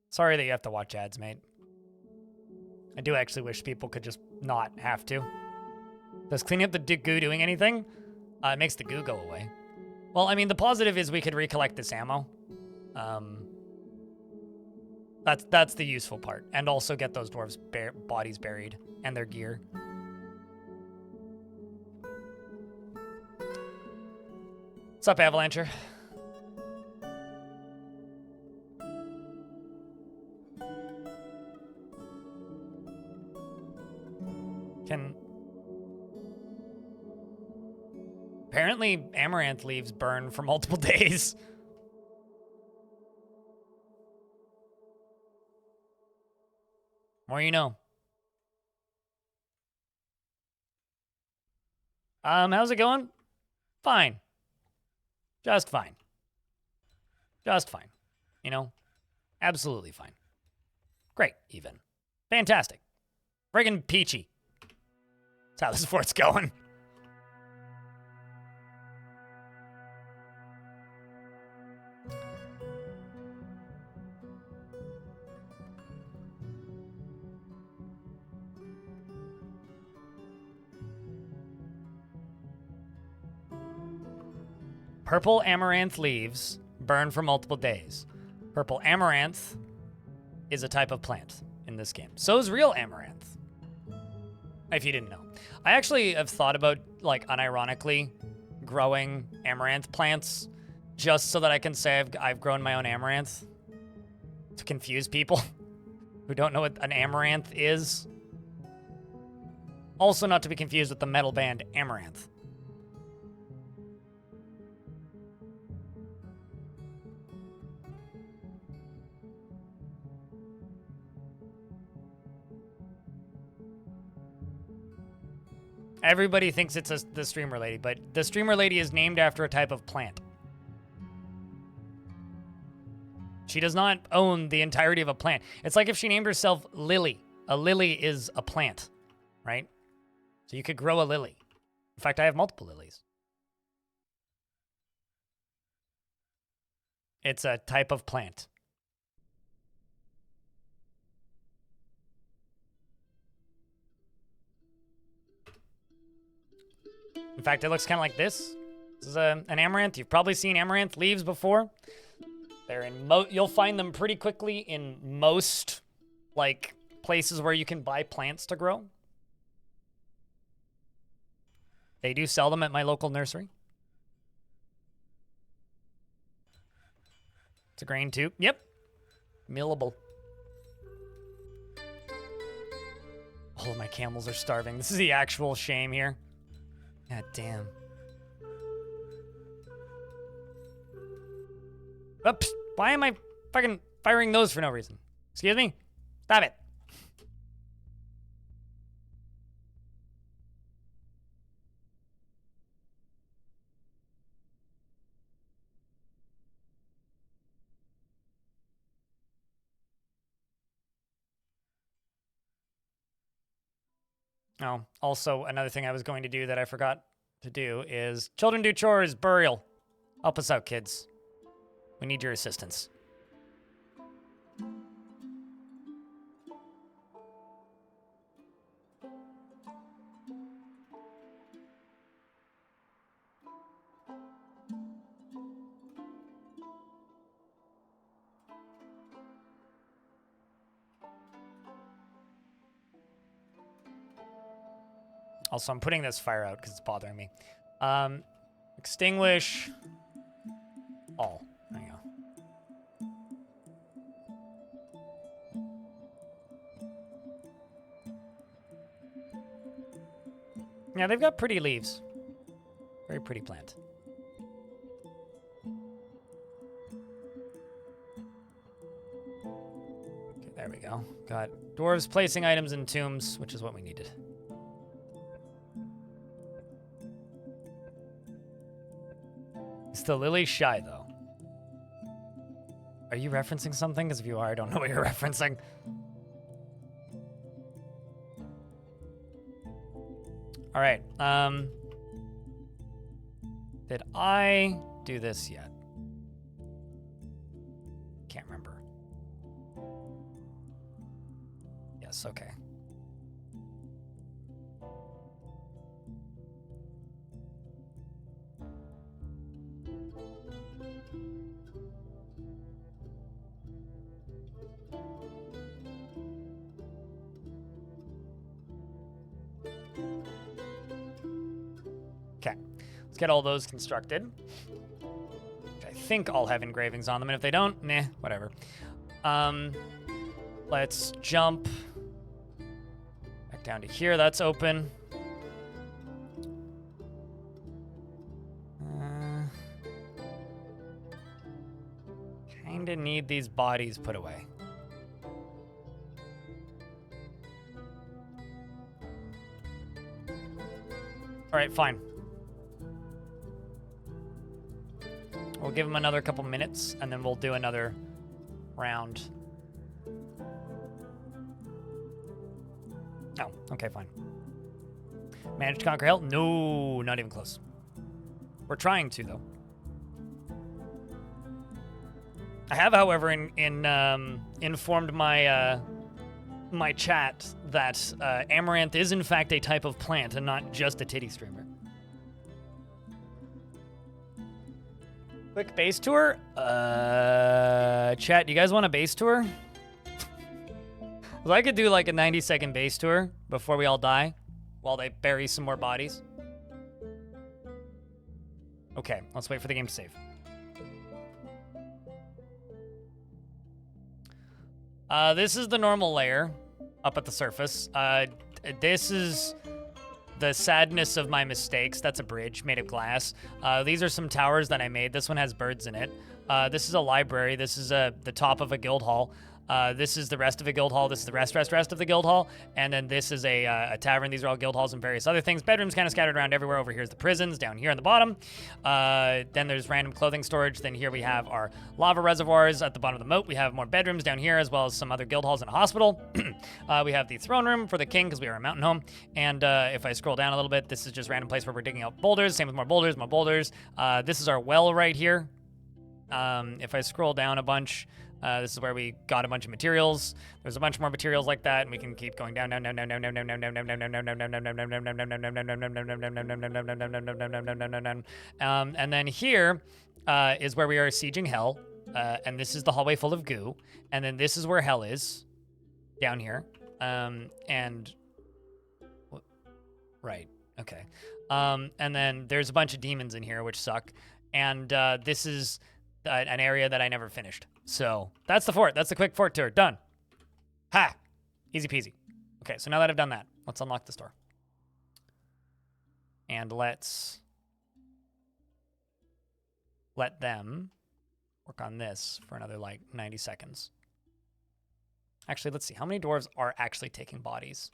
Sorry that you have to watch ads, mate. I do actually wish people could just not have to. Does cleaning up the goo doing anything? It makes the goo go away. Well, I mean, the positive is we could recollect this ammo. That's the useful part. And also get those dwarves' bodies buried and their gear. What's up, Avalancher? Apparently, amaranth leaves burn for multiple days. More you know. How's it going? Fine. Just fine. Just fine. You know? Absolutely fine. Great, even. Fantastic. Friggin' peachy. That's how this fort's going. Purple amaranth leaves burn for multiple days. Purple amaranth is a type of plant in this game. So is real amaranth. If you didn't know. I actually have thought about, like, unironically growing amaranth plants just so that I can say I've grown my own amaranth to confuse people who don't know what an amaranth is. Also not to be confused with the metal band Amaranth. Everybody thinks it's the streamer lady, but the streamer lady is named after a type of plant. She does not own the entirety of a plant. It's like if she named herself Lily. A lily is a plant, right? So you could grow a lily. In fact, I have multiple lilies. It's a type of plant. In fact, it looks kind of like this. This is an amaranth. You've probably seen amaranth leaves before. They're in you'll find them pretty quickly in most, like, places where you can buy plants to grow. They do sell them at my local nursery. It's a grain tube. Yep. Millable. All of my camels are starving. This is the actual shame here. God damn. Oops. Why am I fucking firing those for no reason? Excuse me? Stop it. Oh, also another thing I was going to do that I forgot to do is children do chores, burial. Help us out, kids. We need your assistance. Also, I'm putting this fire out because it's bothering me. Extinguish all. There you go. Yeah, they've got pretty leaves. Very pretty plant. Okay, there we go. Got dwarves placing items in tombs, which is what we needed. Is the lily shy, though? Are you referencing something? Because if you are, I don't know what you're referencing. All right. Did I do this yet? Can't remember. Yes, okay. Okay, let's get all those constructed. I think all have engravings on them, and if they don't, meh, whatever. Let's jump back down to here. That's open. Kinda need these bodies put away. All right, fine. We'll give him another couple minutes, and then we'll do another round. Oh, okay, fine. Managed to conquer hell? No, not even close. We're trying to, though. I have, however, informed my my chat that amaranth is in fact a type of plant and not just a titty streamer. Quick base tour. Chat, do you guys want a base tour? So I could do like a 90-second base tour before we all die while they bury some more bodies. Okay, let's wait for the game to save. This is the normal layer up at the surface. This is the sadness of my mistakes. That's a bridge made of glass. These are some towers that I made. This one has birds in it. This is a library. This is the top of a guild hall. This is the rest of a guild hall. This is the rest of the guild hall. And then this is a tavern. These are all guild halls and various other things. Bedrooms kind of scattered around everywhere. Over here is the prisons, down here on the bottom. Then there's random clothing storage. Then here we have our lava reservoirs at the bottom of the moat. We have more bedrooms down here, as well as some other guild halls and a hospital. We have the throne room for the king, because we are a mountain home. And if I scroll down a little bit, this is just random place where we're digging out boulders. Same with more boulders, more boulders. This is our well right here. If I scroll down a bunch, this is where we got a bunch of materials. There's a bunch more materials like that, and we can keep going down. And then here is where we are sieging hell, and this is the hallway full of goo. And then this is where hell is, down here. Right, okay. And then there's a bunch of demons in here, which suck. And this is an area that I never finished. So that's the fort. That's the quick fort tour. Done. Ha! Easy peasy. Okay, so now that I've done that, let's unlock this door. And let's let them work on this for another, like, 90 seconds. Actually, let's see. How many dwarves are actually taking bodies?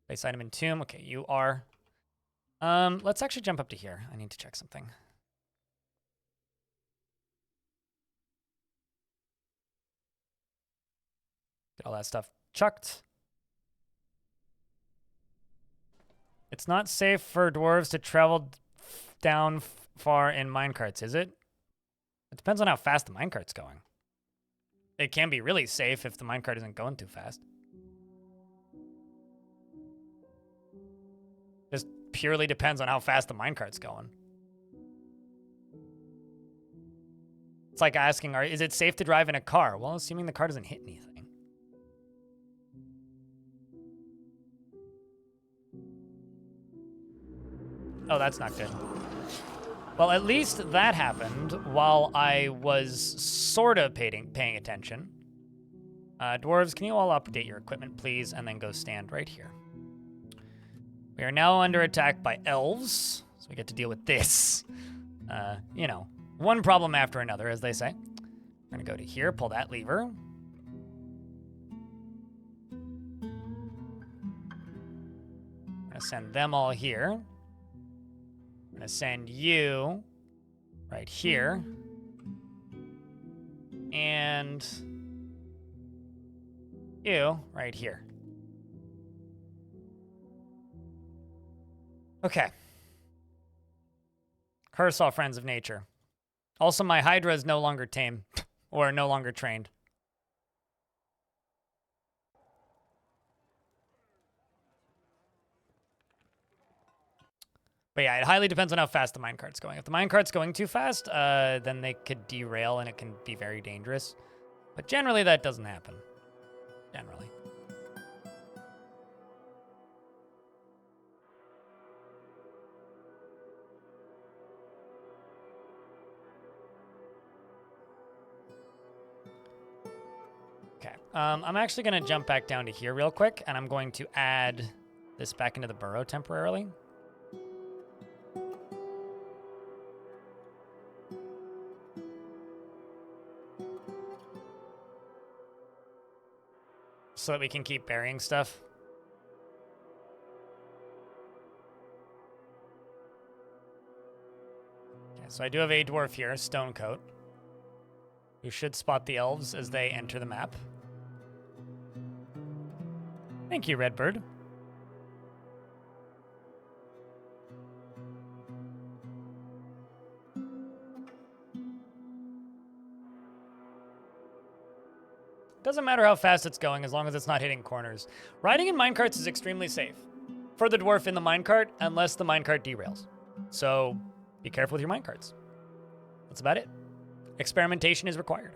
Place item in tomb. Okay, you are. Let's actually jump up to here. I need to check something. Get all that stuff chucked. It's not safe for dwarves to travel down far in minecarts, is it? It depends on how fast the minecart's going. It can be really safe if the minecart isn't going too fast. Just purely depends on how fast the minecart's going. It's like asking, is it safe to drive in a car? Well, assuming the car doesn't hit anything. Oh, that's not good. Well, at least that happened while I was sort of paying attention. Dwarves, can you all update your equipment, please, and then go stand right here. We are now under attack by elves, so we get to deal with this. You know, one problem after another, as they say. We're gonna go to here, pull that lever. I'm gonna send them all here. I'm gonna send you right here. And you right here. Okay. Curse all friends of nature. Also, my Hydra is no longer tame, or no longer trained. But yeah, it highly depends on how fast the minecart's going. If the minecart's going too fast, then they could derail and it can be very dangerous. But generally, that doesn't happen. Generally. Okay, I'm actually going to jump back down to here real quick, and I'm going to add this back into the burrow temporarily. So that we can keep burying stuff. Okay, so I do have a dwarf here, Stonecoat, who should spot the elves as they enter the map. Thank you, Redbird. Doesn't matter how fast it's going as long as it's not hitting corners. Riding in minecarts is extremely safe for the dwarf in the minecart unless the minecart derails. So be careful with your minecarts. That's about it. Experimentation is required.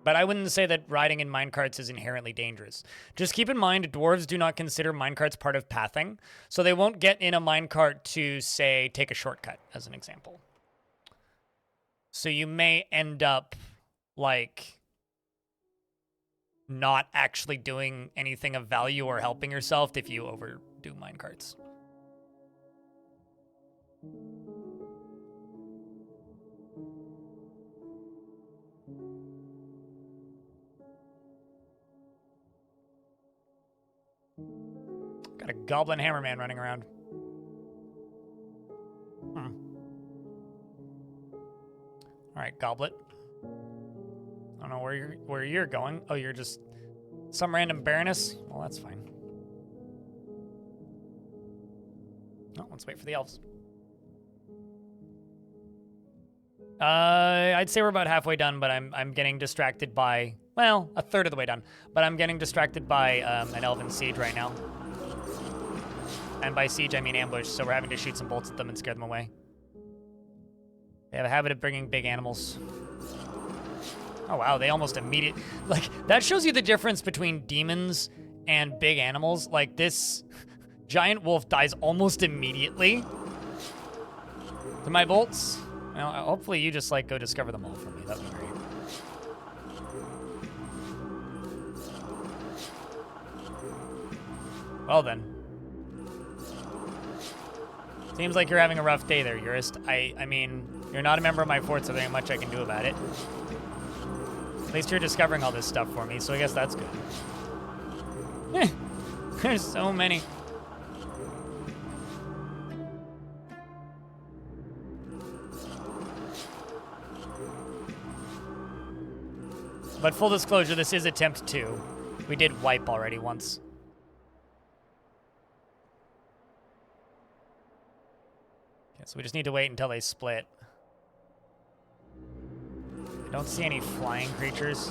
But I wouldn't say that riding in minecarts is inherently dangerous. Just keep in mind, dwarves do not consider minecarts part of pathing, so they won't get in a minecart to, say, take a shortcut, as an example. So you may end up, like, not actually doing anything of value or helping yourself if you overdo minecarts. Got a goblin hammerman running around. All right, goblet. I don't know where you're going. Oh, you're just some random baroness? Well, that's fine. Oh, let's wait for the elves. I'd say we're about halfway done, but I'm getting distracted by, well, a third of the way done. But I'm getting distracted by an elven siege right now. And by siege, I mean ambush, so we're having to shoot some bolts at them and scare them away. They have a habit of bringing big animals. Oh, wow, they almost immediately... Like, that shows you the difference between demons and big animals. Like, this giant wolf dies almost immediately to my bolts. Well, hopefully you just, like, go discover them all for me. That'd be great. Well, then. Seems like you're having a rough day there, Urist. I mean, you're not a member of my fort, so there ain't much I can do about it. At least you're discovering all this stuff for me, so I guess that's good. There's so many. But full disclosure, this is attempt 2. We did wipe already once. Okay, so we just need to wait until they split. I don't see any flying creatures.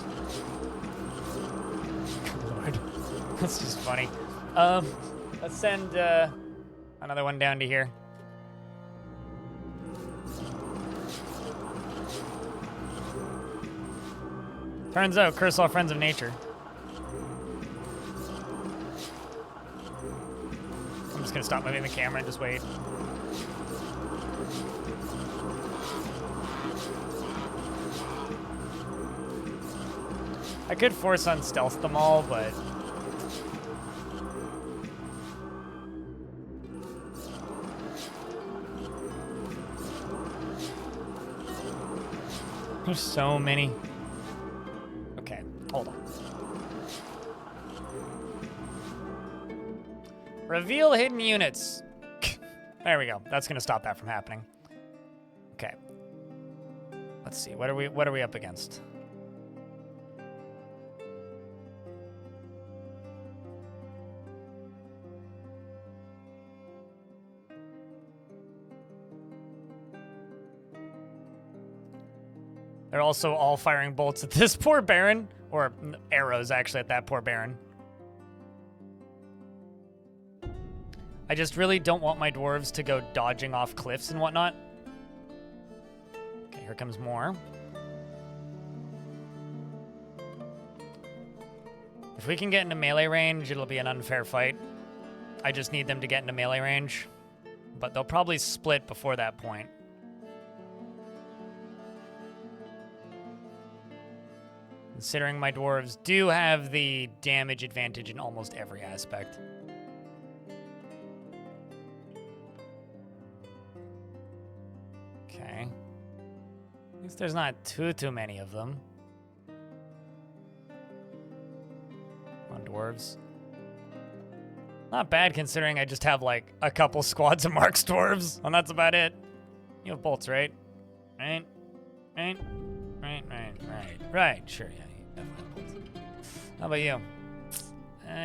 Lord, that's just funny. Let's send another one down to here. Turns out, curse all friends of nature. just gonna stop moving the camera and just wait. I could force on stealth them all, but there's so many. Okay, hold on. Reveal hidden units. There we go. That's gonna stop that from happening. Okay. Let's see. What are we up against? They're also all firing bolts at this poor Baron, or arrows actually at that poor Baron. I just really don't want my dwarves to go dodging off cliffs and whatnot. Okay, here comes more. If we can get into melee range, it'll be an unfair fight. I just need them to get into melee range, but they'll probably split before that point. Considering my dwarves do have the damage advantage in almost every aspect. Okay. At least there's not too many of them. On dwarves. Not bad considering I just have like a couple squads of Mark's dwarves, and that's about it. You have bolts, right? Right? Right, sure, yeah, you definitely have bolts. How about you?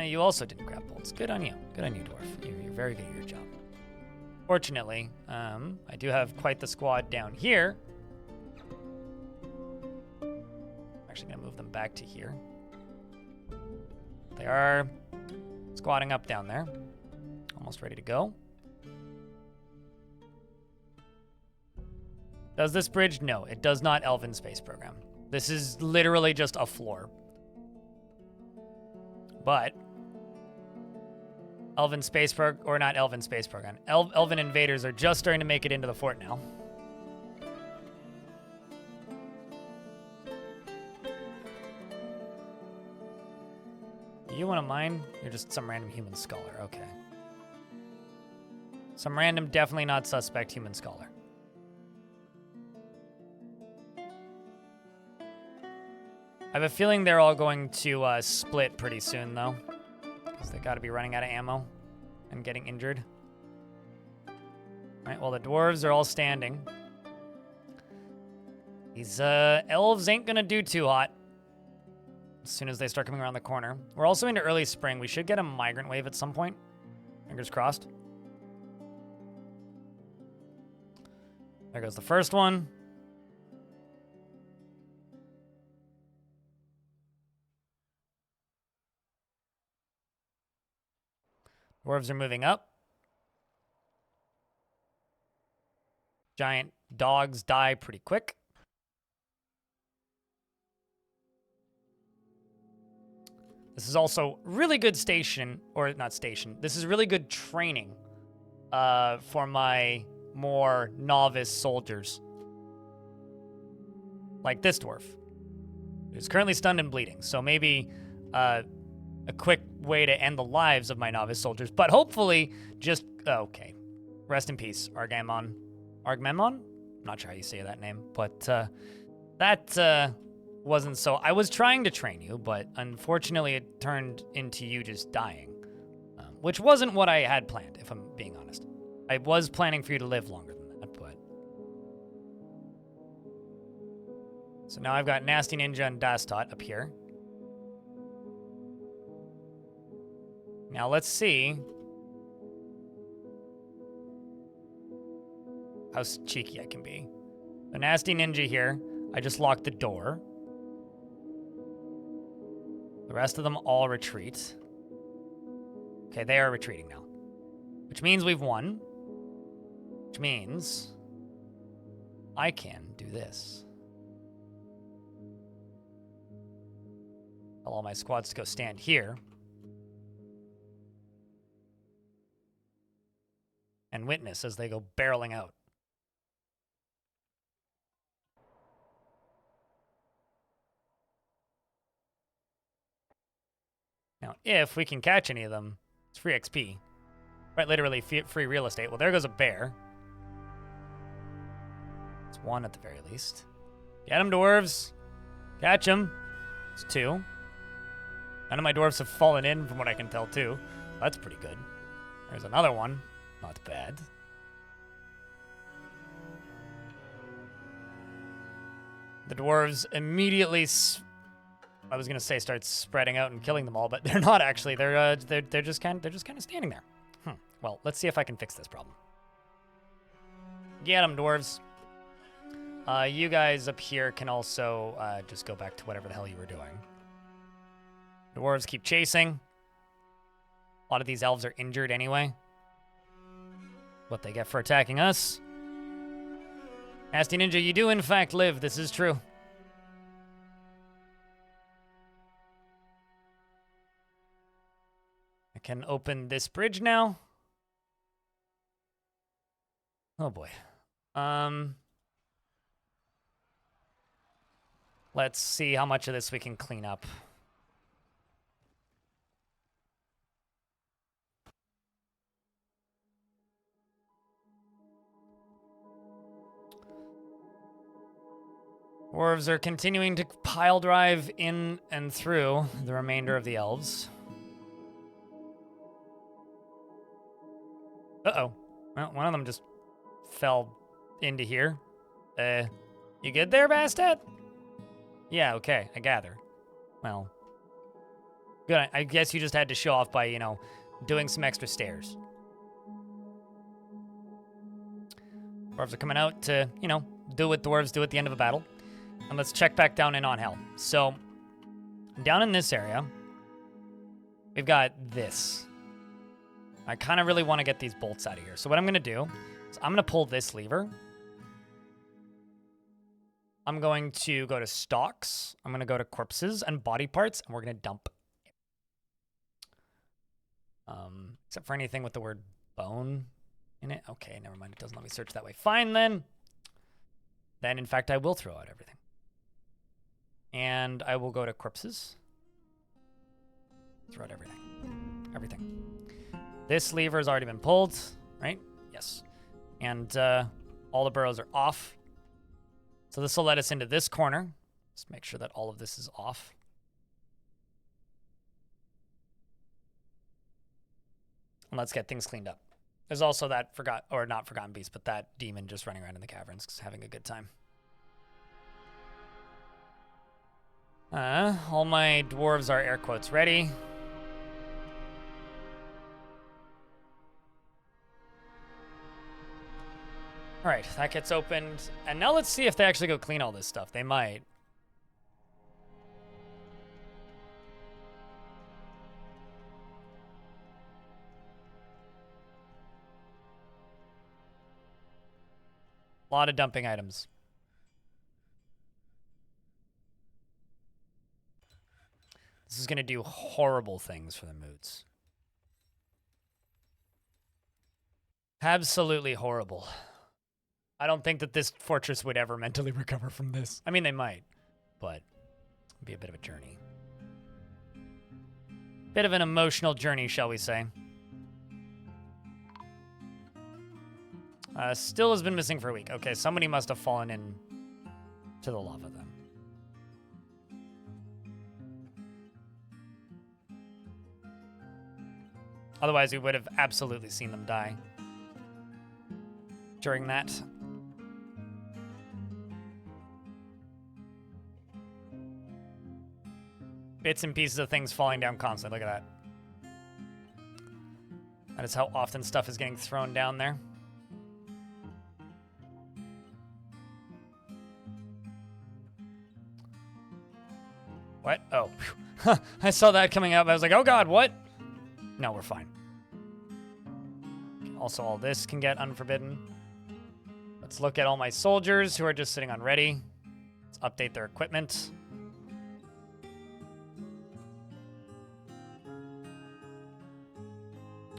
You also didn't grab bolts. Good on you. Good on you, Dwarf. You're very good at your job. Fortunately, I do have quite the squad down here. I'm actually gonna move them back to here. They are squatting up down there. Almost ready to go. Does this bridge? No, it does not Elven Space Program. This is literally just a floor. But Elven Space or not Elven Space Program. Elven invaders are just starting to make it into the fort now. Do you want to mine? You're just some random human scholar. Okay. Some random, definitely not suspect human scholar. I have a feeling they're all going to split pretty soon, though. Because they got to be running out of ammo and getting injured. All right, well, the dwarves are all standing. These elves ain't going to do too hot as soon as they start coming around the corner. We're also into early spring. We should get a migrant wave at some point. Fingers crossed. There goes the first one. Dwarves are moving up. Giant dogs die pretty quick. This is also really good station, or not station. This is really good training for my more novice soldiers. Like this dwarf, who's currently stunned and bleeding. So maybe a quick way to end the lives of my novice soldiers, but hopefully just, okay. Rest in peace, Argamon. Argmemon? I'm not sure how you say that name, but that wasn't so. I was trying to train you, but unfortunately it turned into you just dying, which wasn't what I had planned, if I'm being honest. I was planning for you to live longer than that, but. So now I've got Nasty Ninja and Dastot up here. Now let's see how cheeky I can be. The Nasty Ninja here, I just locked the door. The rest of them all retreat. Okay, they are retreating now. Which means we've won. Which means I can do this. Tell all my squads to go stand here. and witness as they go barreling out. Now, if we can catch any of them, it's free XP. Right, literally free real estate. Well, there goes a bear. It's one at the very least. Get him, dwarves. Catch him. It's two. None of my dwarves have fallen in from what I can tell, too. That's pretty good. There's another one. Not bad. The dwarves immediately... I was gonna say start spreading out and killing them all, but they're not actually. They're just kind of standing there. Well, let's see if I can fix this problem. Get them, dwarves. You guys up here can also just go back to whatever the hell you were doing. Dwarves keep chasing. A lot of these elves are injured anyway. What they get for attacking us. Nasty Ninja, you do in fact live. This is true. I can open this bridge now. Oh boy. Let's see how much of this we can clean up. Dwarves are continuing to pile drive in and through the remainder of the elves. Uh-oh. Well, one of them just fell into here. You good there, Bastet? Yeah, okay, I gather. Well, good. I guess you just had to show off by, you know, doing some extra stairs. Dwarves are coming out to, you know, do what dwarves do at the end of a battle. And let's check back down in on hell. So, down in this area, we've got this. I kind of really want to get these bolts out of here. So what I'm going to do is I'm going to pull this lever. I'm going to go to stocks. I'm going to go to corpses and body parts, and we're going to dump. Except for anything with the word bone in it. Okay, never mind. It doesn't let me search that way. Fine, then. Then, in fact, I will throw out everything. And I will go to corpses. Throw out everything. Everything. This lever has already been pulled, right? Yes. And all the burrows are off. So this will let us into this corner. Let's make sure that all of this is off. And let's get things cleaned up. There's also that not forgotten beast, but that demon just running around in the caverns, having a good time. All my dwarves are air quotes ready. All right, that gets opened. And now let's see if they actually go clean all this stuff. They might. A lot of dumping items. This is going to do horrible things for the moods. Absolutely horrible. I don't think that this fortress would ever mentally recover from this. I mean, they might, but it'd be a bit of a journey. Bit of an emotional journey, shall we say. Still has been missing for a week. Okay, somebody must have fallen in to the lava then. Otherwise, we would have absolutely seen them die during that. Bits and pieces of things falling down constantly. Look at that. That is how often stuff is getting thrown down there. What? Oh. I saw that coming up. I was like, oh god, what? No, we're fine. Also, all this can get unforbidden. Let's look at all my soldiers who are just sitting on ready. Let's update their equipment.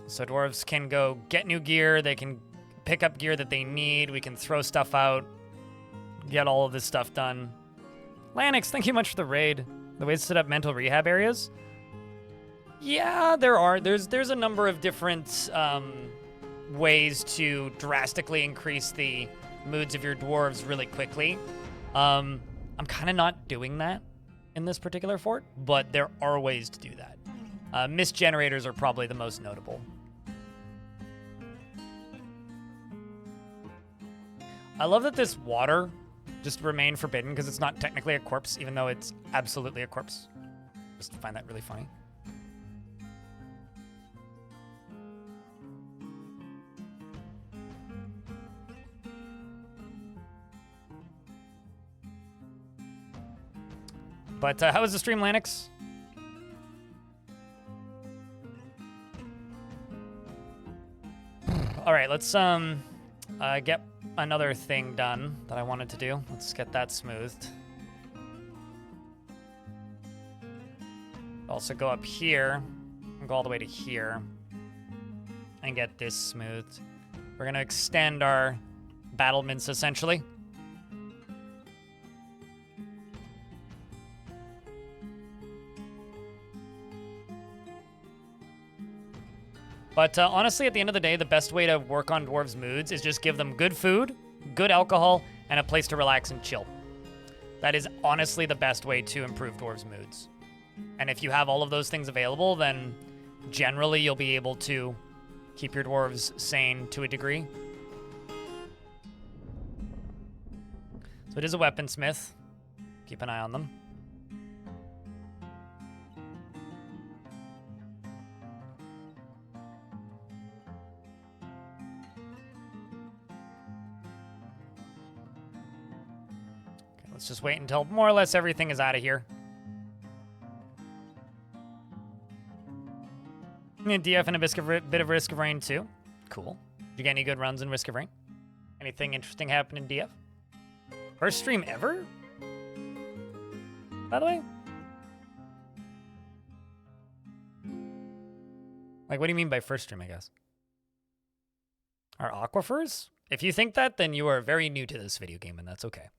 So dwarves can go get new gear. They can pick up gear that they need. We can throw stuff out, get all of this stuff done. Lanix, thank you much for the raid. The ways to set up mental rehab areas. Yeah, there are. There's a number of different ways to drastically increase the moods of your dwarves really quickly. I'm kind of not doing that in this particular fort, but there are ways to do that. Mist generators are probably the most notable. I love that this water just remained forbidden because it's not technically a corpse, even though it's absolutely a corpse. Just find that really funny. But how was the stream, Lanix? All right, let's get another thing done that I wanted to do. Let's get that smoothed. Also go up here and go all the way to here and get this smoothed. We're gonna extend our battlements essentially. But honestly, at the end of the day, the best way to work on dwarves' moods is just give them good food, good alcohol, and a place to relax and chill. That is honestly the best way to improve dwarves' moods. And if you have all of those things available, then generally you'll be able to keep your dwarves sane to a degree. So it is a weaponsmith. Keep an eye on them. Let's just wait until more or less everything is out of here. DF and a bit of Risk of Rain too. Cool. Did you get any good runs in Risk of Rain? Anything interesting happen in DF? First stream ever? By the way? Like, what do you mean by first stream, I guess? Are aquifers? If you think that, then you are very new to this video game, and that's okay.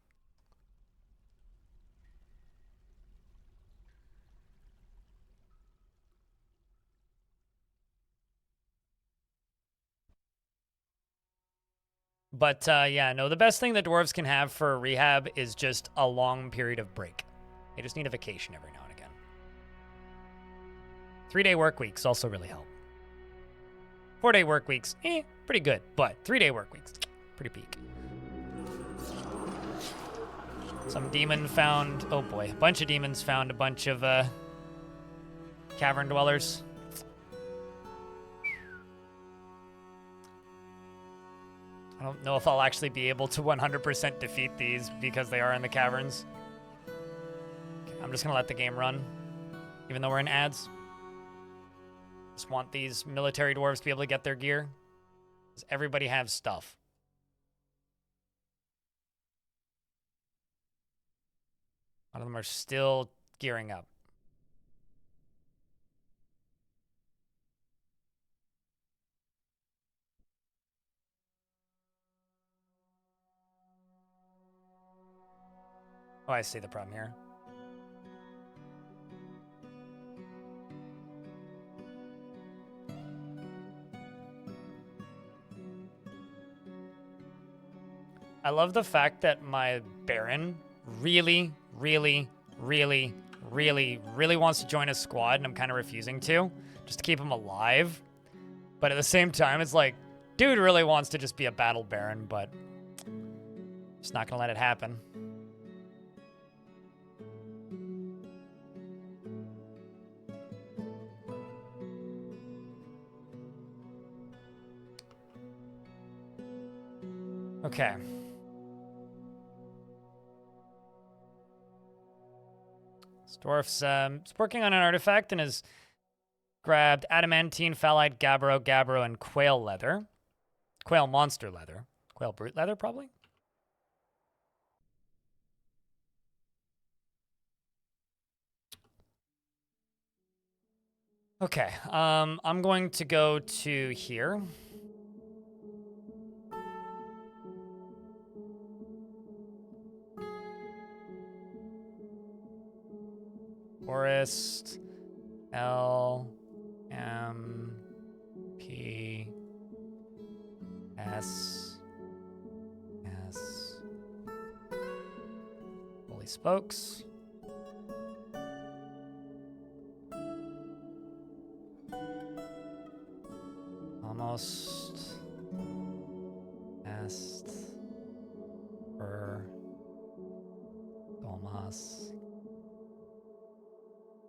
But yeah, no, the best thing that dwarves can have for rehab is just a long period of break. They just need a vacation every now and again. 3-day work weeks also really help. 4-day work weeks, pretty good. But 3-day work weeks, pretty peak. Some demon found, oh boy, a bunch of demons found a bunch of cavern dwellers. I don't know if I'll actually be able to 100% defeat these because they are in the caverns. Okay, I'm just going to let the game run, even though we're in ads. Just want these military dwarves to be able to get their gear. Because everybody has stuff. A lot of them are still gearing up. Oh, I see the problem here. I love the fact that my Baron really wants to join a squad, and I'm kind of refusing to, just to keep him alive. But at the same time, it's like, dude really wants to just be a battle Baron, but just not gonna let it happen. Okay. Dwarf's working on an artifact and has grabbed Adamantine, Phalite, Gabbro, and Quail leather. Quail monster leather. Quail brute leather, probably? Okay, I'm going to go to here. Forest, L, M, P, S, S. Holy spokes. Almost. Est. Per. Domas.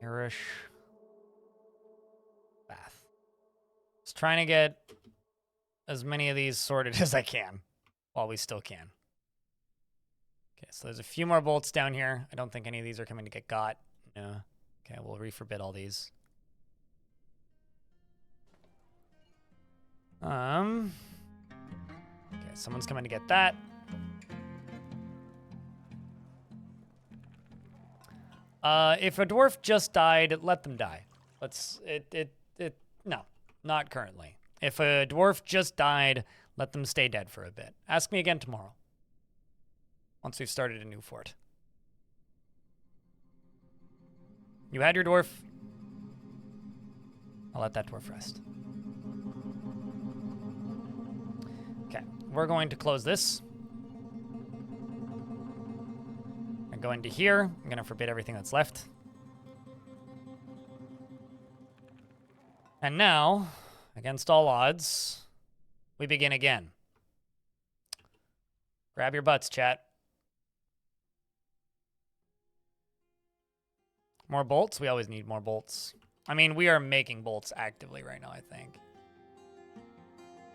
Irish. Bath. Just trying to get as many of these sorted as I can while we still can. Okay, so there's a few more bolts down here. I don't think any of these are coming to get got. No. Okay, we'll reforbid all these. Okay, someone's coming to get that. If a dwarf just died, let them die. No, not currently. If a dwarf just died, let them stay dead for a bit. Ask me again tomorrow. Once we've started a new fort. You had your dwarf. I'll let that dwarf rest. Okay, we're going to close this. I'm going to here. I'm going to forbid everything that's left. And now, against all odds, we begin again. Grab your butts, chat. More bolts? We always need more bolts. I mean, we are making bolts actively right now, I think.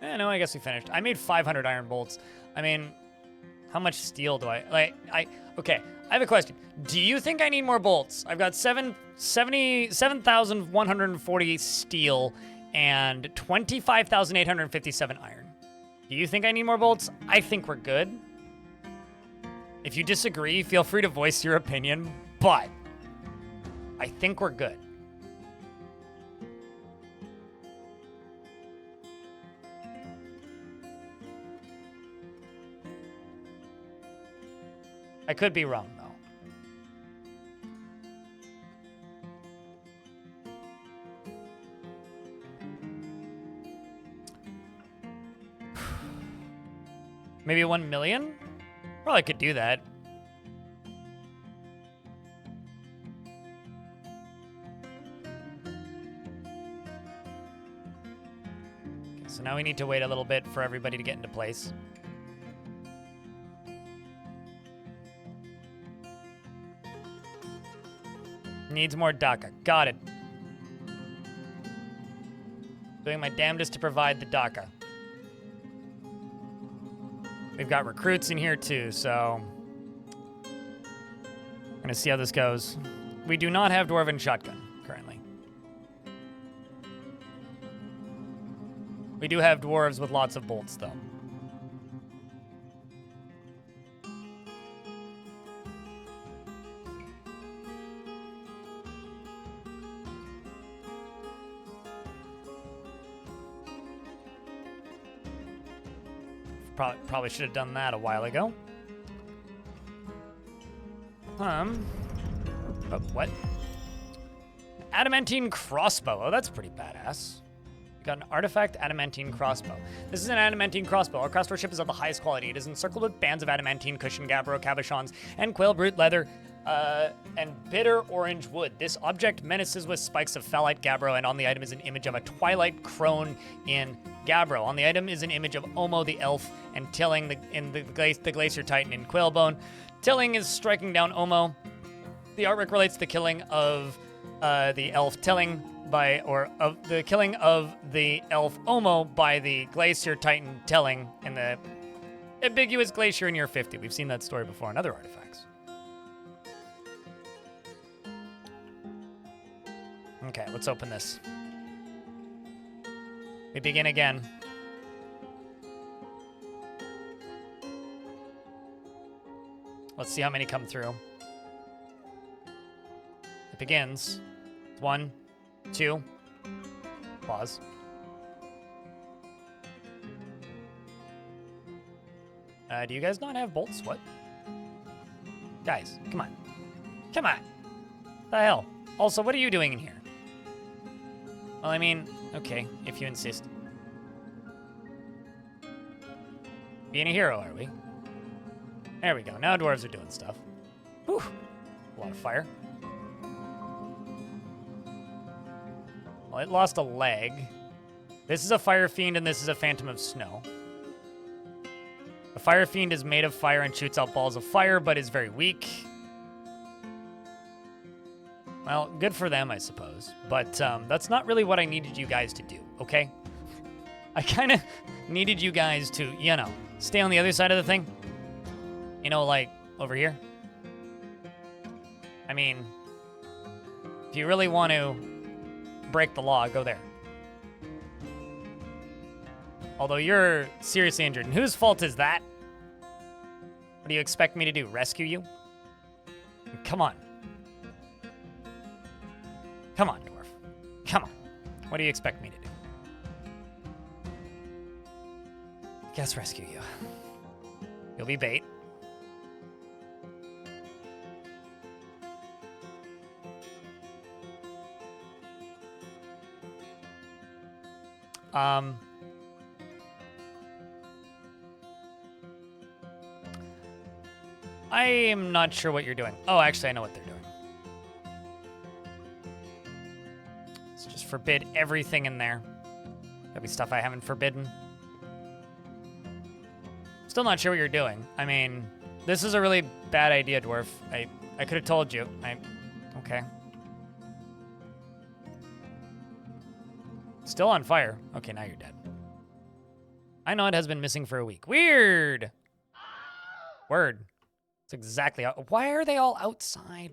No, I guess we finished. I made 500 iron bolts. I mean, how much steel do I... Okay, I have a question. Do you think I need more bolts? I've got 7,140 steel and 25,857 iron. Do you think I need more bolts? I think we're good. If you disagree, feel free to voice your opinion, but I think we're good. I could be wrong, though. Maybe 1 million? Probably could do that. Okay, so now we need to wait a little bit for everybody to get into place. Needs more DACA. Got it. Doing my damnedest to provide the DACA. We've got recruits in here too, so I'm gonna see how this goes. We do not have Dwarven shotgun currently. We do have dwarves with lots of bolts though. Probably should have done that a while ago. Oh, what? Adamantine crossbow. Oh, that's pretty badass. We got an artifact adamantine crossbow. This is an adamantine crossbow. Our craftsmanship is of the highest quality. It is encircled with bands of adamantine, cushion, gabbro, cabochons, and quail brute leather, and bitter orange wood. This object menaces with spikes of phalite gabbro, and on the item is an image of a twilight crone in gabbro. On the item is an image of Omo the elf and Tilling the glacier titan in quailbone. Tilling is striking down Omo. The artwork relates to the killing of the elf Tilling of the killing of the elf Omo by the glacier titan Tilling in the ambiguous glacier in year 50. We've seen that story before in other artifacts. Okay, let's open this. We begin again. Let's see how many come through. It begins. 1, 2, Pause. Do you guys not have bolts? What? Guys, come on. Come on. The hell? Also, what are you doing in here? Well, I mean, okay, if you insist. Being a hero, are we? There we go. Now dwarves are doing stuff. Whew. A lot of fire. Well, it lost a leg. This is a fire fiend, and this is a phantom of snow. The fire fiend is made of fire and shoots out balls of fire, but is very weak. Well, good for them, I suppose. But that's not really what I needed you guys to do, okay? I kind of needed you guys to, you know, stay on the other side of the thing. You know, like, over here. I mean, if you really want to break the law, go there. Although you're seriously injured. And whose fault is that? What do you expect me to do? Rescue you? Come on. Come on, Dwarf. Come on. What do you expect me to do? Guess rescue you. You'll be bait. I am not sure what you're doing. Oh, actually, I know what they're doing. Let's just forbid everything in there. There'll be stuff I haven't forbidden. Still not sure what you're doing. I mean, this is a really bad idea, Dwarf. I could have told you. Okay. Still on fire. Okay, now you're dead. I know it has been missing for a week. Weird. Word. It's exactly how. Why are they all outside?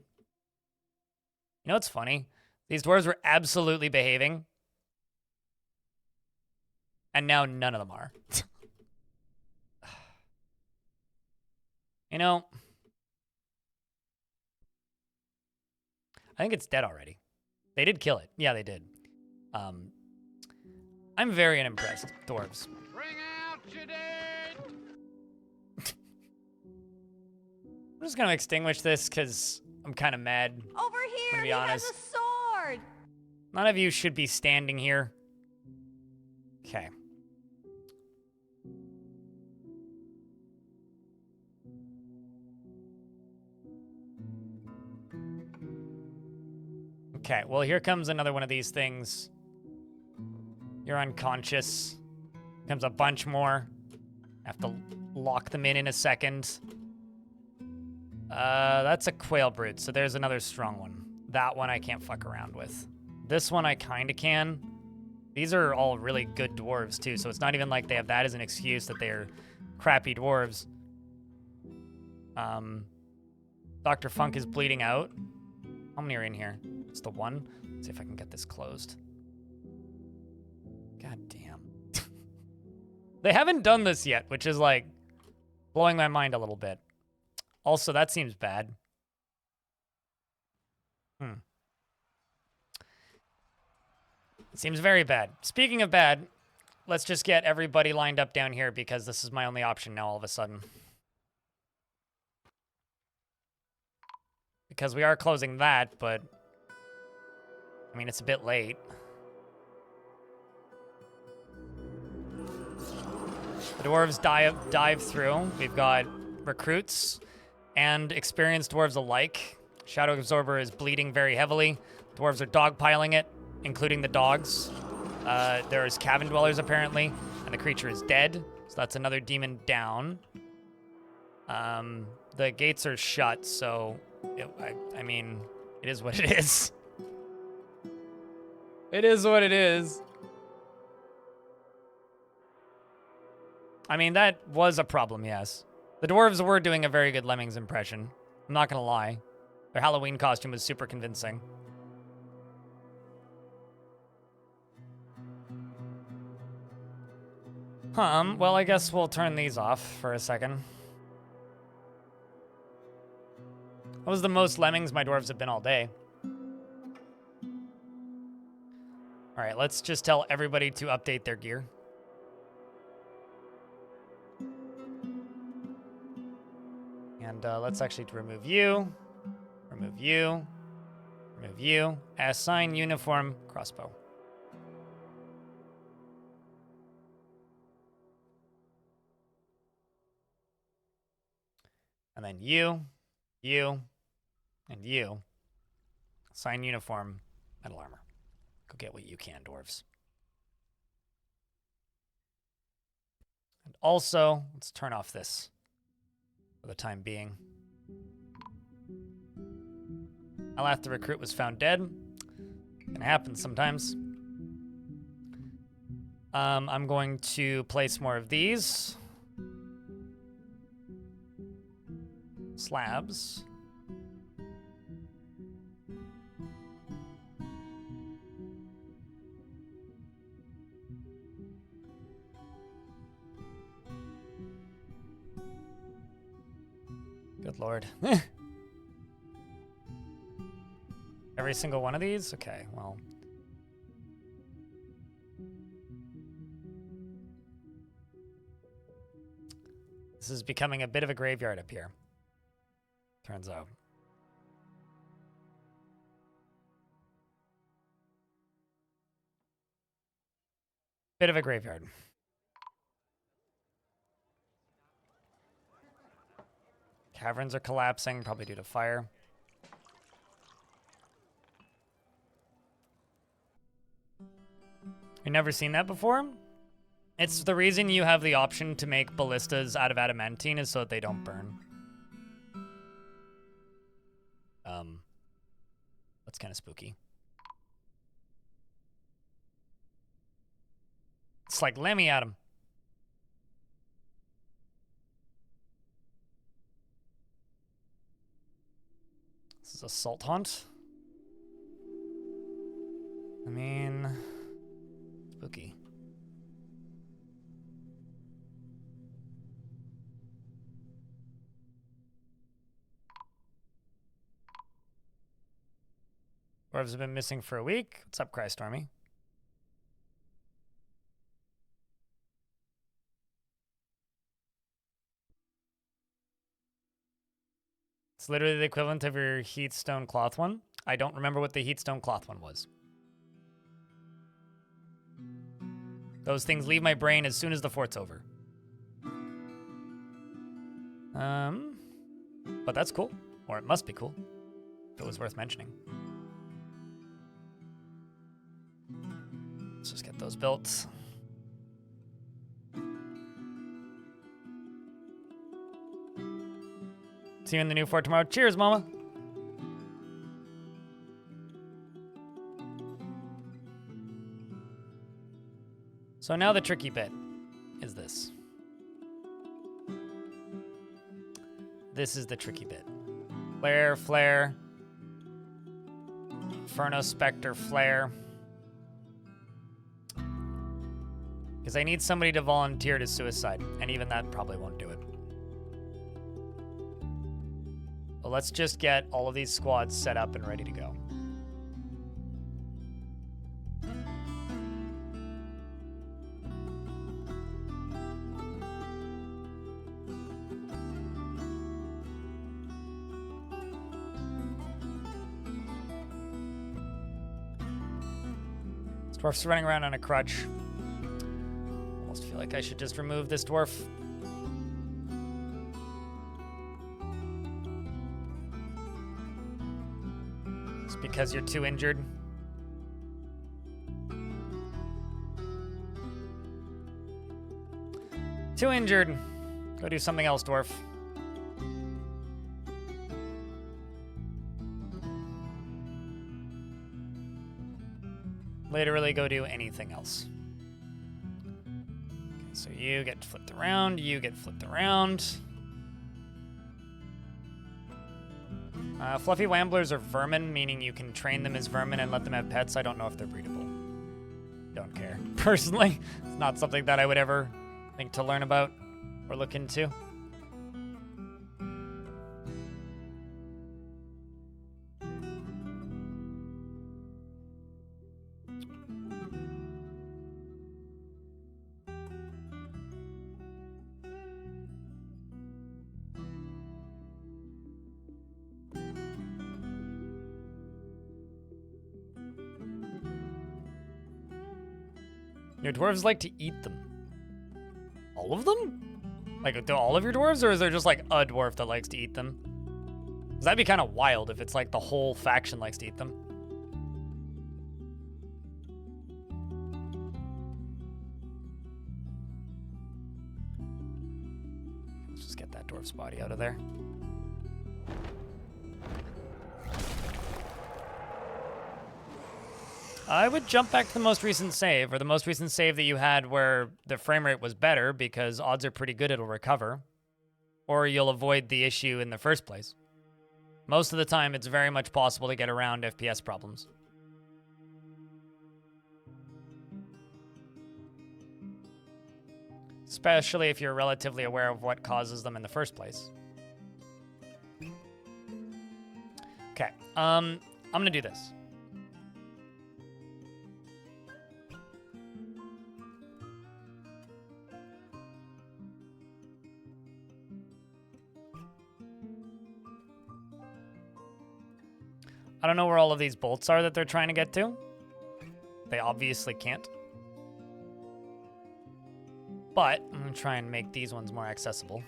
You know what's funny? These dwarves were absolutely behaving. And now none of them are. You know, I think it's dead already. They did kill it. Yeah, they did. I'm very unimpressed, dwarves. Bring out your dead! I'm just gonna extinguish this because I'm kind of mad. Over here, be he honest. has a sword. None of you should be standing here. Okay. Okay, well, here comes another one of these things. You're unconscious. Comes a bunch more. I have to lock them in a second. That's a quail brute, so there's another strong one. That one I can't fuck around with. This one I kind of can. These are all really good dwarves, too, so it's not even like they have that as an excuse that they're crappy dwarves. Dr. Funk is bleeding out. How many are in here? It's the one. Let's see if I can get this closed. God damn. They haven't done this yet, which is like blowing my mind a little bit. Also, that seems bad. It seems very bad. Speaking of bad, let's just get everybody lined up down here because this is my only option now all of a sudden. Because we are closing that, but I mean, it's a bit late. The dwarves dive through. We've got recruits and experienced dwarves alike. Shadow Absorber is bleeding very heavily. Dwarves are dogpiling it, including the dogs. There's cavern dwellers, apparently, and the creature is dead. So that's another demon down. The gates are shut, so I mean, it is what it is. It is what it is. I mean, that was a problem, yes. The dwarves were doing a very good Lemmings impression. I'm not gonna lie. Their Halloween costume was super convincing. Well, I guess we'll turn these off for a second. That was the most Lemmings my dwarves have been all day. All right, let's just tell everybody to update their gear. And let's actually remove you, remove you, remove you. Assign uniform crossbow. And then you, and you. Assign uniform metal armor. Go get what you can, dwarves. And also, let's turn off this for the time being. Alath the recruit was found dead. Can happen sometimes. I'm going to place more of these slabs. Good lord. Every single one of these? Okay, well. This is becoming a bit of a graveyard up here. Turns out. Bit of a graveyard. Caverns are collapsing, probably due to fire. You've never seen that before? It's the reason you have the option to make ballistas out of adamantine is so that they don't burn. That's kind of spooky. It's like, let me at him. This is a salt hunt. I mean, spooky. Dwarves have been missing for a week. What's up, Crystormy? It's literally the equivalent of your heatstone cloth one. I don't remember what the heatstone cloth one was. Those things leave my brain as soon as the fort's over. But that's cool. Or it must be cool. If it was worth mentioning. Let's just get those built. See you in the new fort tomorrow. Cheers, mama. So now the tricky bit is this. This is the tricky bit. Flare, flare. Inferno Spectre, flare. Because I need somebody to volunteer to suicide, and even that probably won't do it. But let's just get all of these squads set up and ready to go. This dwarf's running around on a crutch. Almost feel like I should just remove this dwarf. Just because you're too injured. Too injured. Go do something else, dwarf. Literally go do anything else. Okay, so you get flipped around, you get flipped around. Fluffy Wamblers are vermin, meaning you can train them as vermin and let them have pets. I don't know if they're breedable. Don't care. Personally, it's not something that I would ever think to learn about or look into. Your dwarves like to eat them. All of them? Like, do all of your dwarves, or is there just like a dwarf that likes to eat them? 'Cause that'd be kind of wild if it's like the whole faction likes to eat them. Let's just get that dwarf's body out of there. I would jump back to the most recent save, or the most recent save that you had where the frame rate was better, because odds are pretty good it'll recover. Or you'll avoid the issue in the first place. Most of the time, it's very much possible to get around FPS problems. Especially if you're relatively aware of what causes them in the first place. Okay, I'm gonna do this. I don't know where all of these bolts are that they're trying to get to. They obviously can't. But I'm going to try and make these ones more accessible.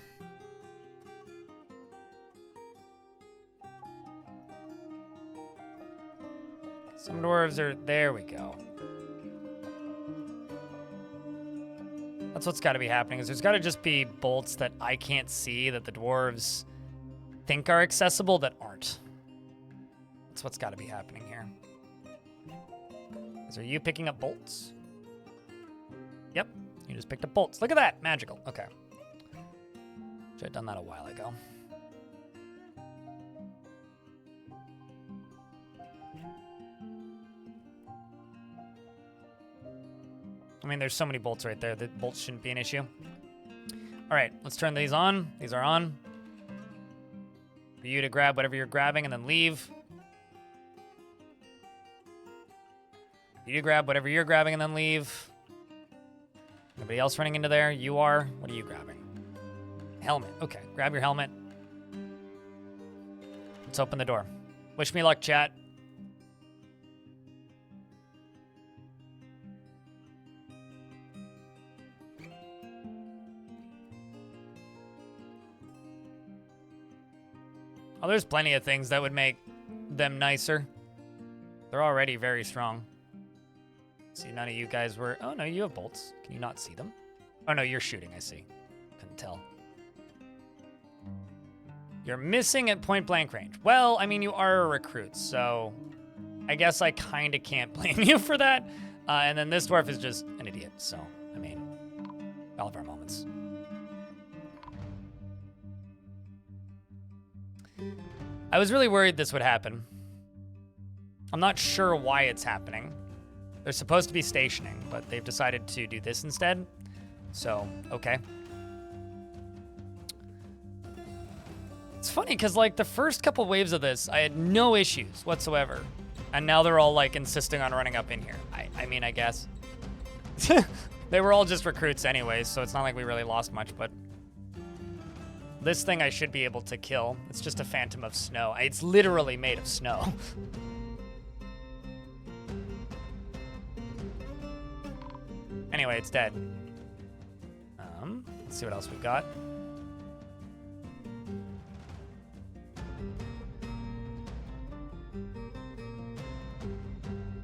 Some dwarves are... There we go. That's what's got to be happening, is there's got to just be bolts that I can't see that the dwarves think are accessible that aren't. That's what's got to be happening here. Are you picking up bolts? Yep, you just picked up bolts. Look at that, magical. Okay. Should have done that a while ago. I mean, there's so many bolts right there that bolts shouldn't be an issue. All right, let's turn these on. These are on. For you to grab whatever you're grabbing and then leave. You grab whatever you're grabbing and then leave. Anybody else running into there? You are. What are you grabbing? Helmet. Okay, grab your helmet. Let's open the door. Wish me luck, chat. Oh, there's plenty of things that would make them nicer. They're already very strong. See, none of you guys were... Oh, no, you have bolts. Can you not see them? Oh, no, you're shooting, I see. Couldn't tell. You're missing at point-blank range. Well, I mean, you are a recruit, so... I guess I kind of can't blame you for that. And then this dwarf is just an idiot, so... I mean, all of our moments. I was really worried this would happen. I'm not sure why it's happening. They're supposed to be stationing, but they've decided to do this instead. So, okay. It's funny, because, like, the first couple waves of this, I had no issues whatsoever. And now they're all, like, insisting on running up in here. I mean, I guess. They were all just recruits anyways, so it's not like we really lost much, but... This thing I should be able to kill. It's just a phantom of snow. It's literally made of snow. Anyway, it's dead. Let's see what else we got.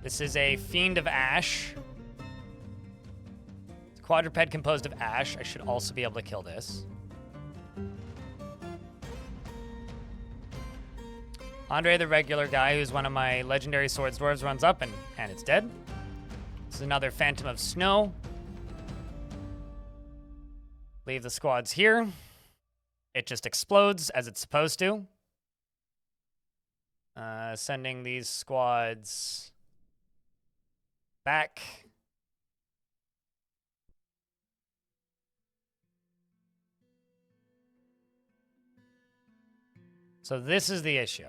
This is a Fiend of Ash. It's a quadruped composed of ash. I should also be able to kill this. Andre, the regular guy, who's one of my legendary swords dwarves, runs up and it's dead. This is another Phantom of Snow. Leave the squads here. It just explodes as it's supposed to. Sending these squads back. So this is the issue.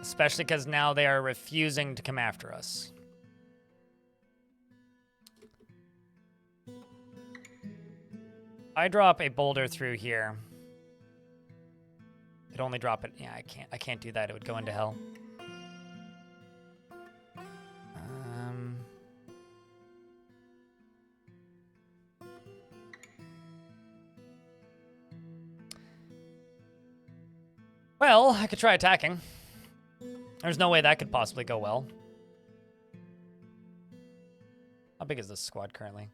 Especially because now they are refusing to come after us. I drop a boulder through here. It could only drop it. Yeah, I can't do that. It would go into hell. Well, I could try attacking. There's no way that could possibly go well. How big is this squad currently?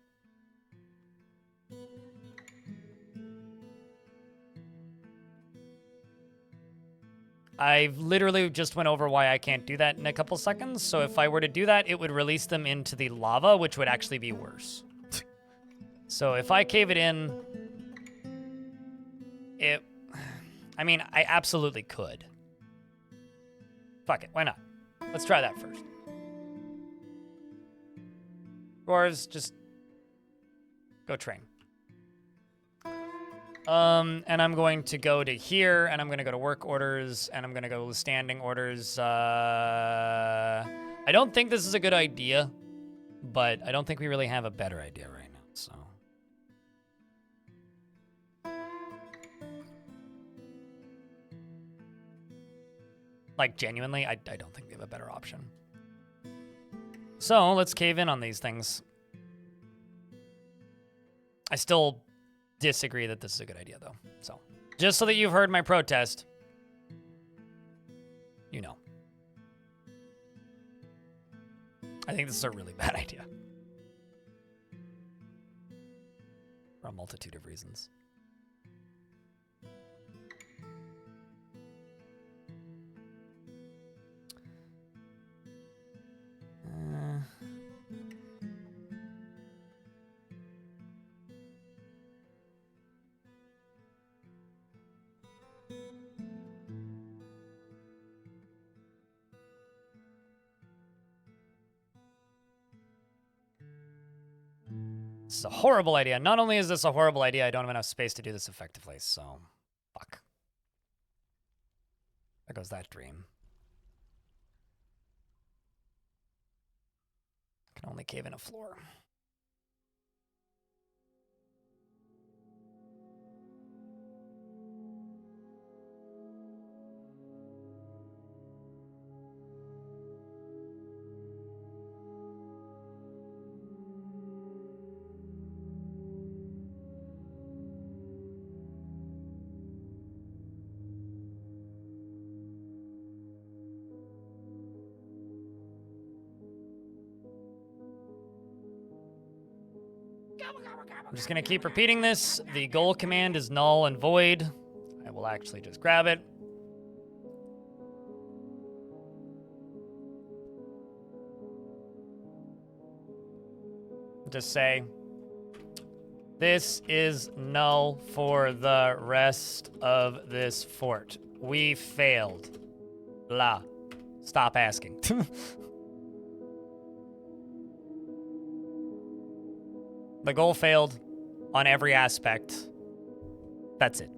I literally just went over why I can't do that in a couple seconds. So if I were to do that, it would release them into the lava, which would actually be worse. So if I cave it in, I mean, I absolutely could. Fuck it, why not? Let's try that first. Dwarves, just go train. And I'm going to go to here, and I'm going to go to work orders, and I'm going to go standing orders. I don't think this is a good idea, but I don't think we really have a better idea right now, so. Like, genuinely, I don't think we have a better option. So, let's cave in on these things. I still disagree that this is a good idea, though. So, just so that you've heard my protest, you know. I think this is a really bad idea. For a multitude of reasons. This is a horrible idea. Not only is this a horrible idea, I don't have enough space to do this effectively, so fuck. There goes that dream. Can only cave in a floor. I'm just going to keep repeating this. The goal command is null and void. I will actually just grab it. Just say, this is null for the rest of this fort. We failed. Blah. Stop asking. The goal failed on every aspect. That's it.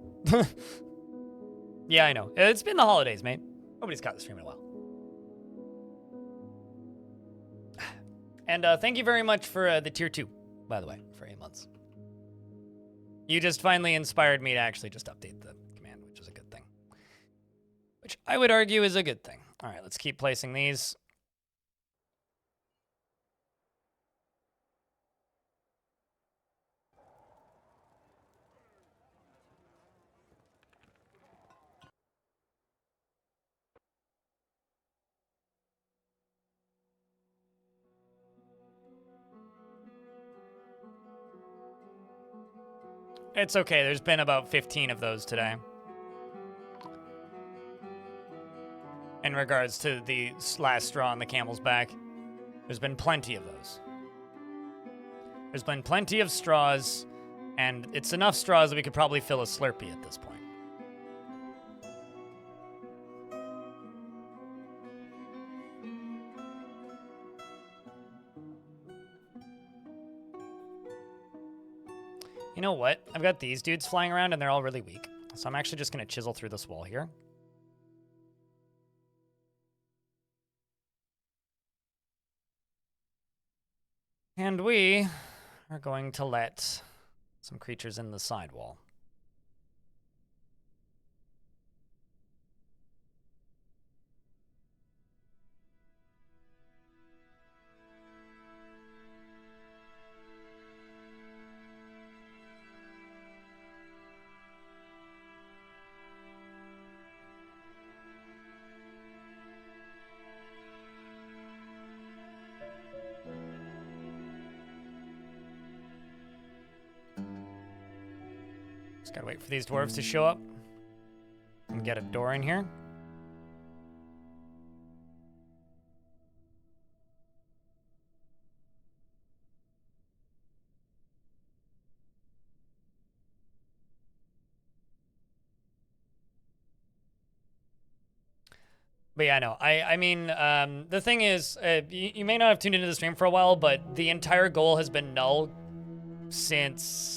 Yeah, I know. It's been the holidays, mate. Nobody's caught the stream in a while. And thank you very much for the tier 2, by the way, for 8 months. You just finally inspired me to actually just update the command, which is a good thing. Which I would argue is a good thing. All right, let's keep placing these. It's okay. There's been about 15 of those today. In regards to the last straw on the camel's back, there's been plenty of those. There's been plenty of straws, and it's enough straws that we could probably fill a Slurpee at this point. You know what? I've got these dudes flying around, and they're all really weak. So I'm actually just going to chisel through this wall here. And we are going to let some creatures in the sidewall. Just gotta wait for these dwarves to show up and get a door in here. But yeah, no, I mean, the thing is, you may not have tuned into the stream for a while, but the entire goal has been null since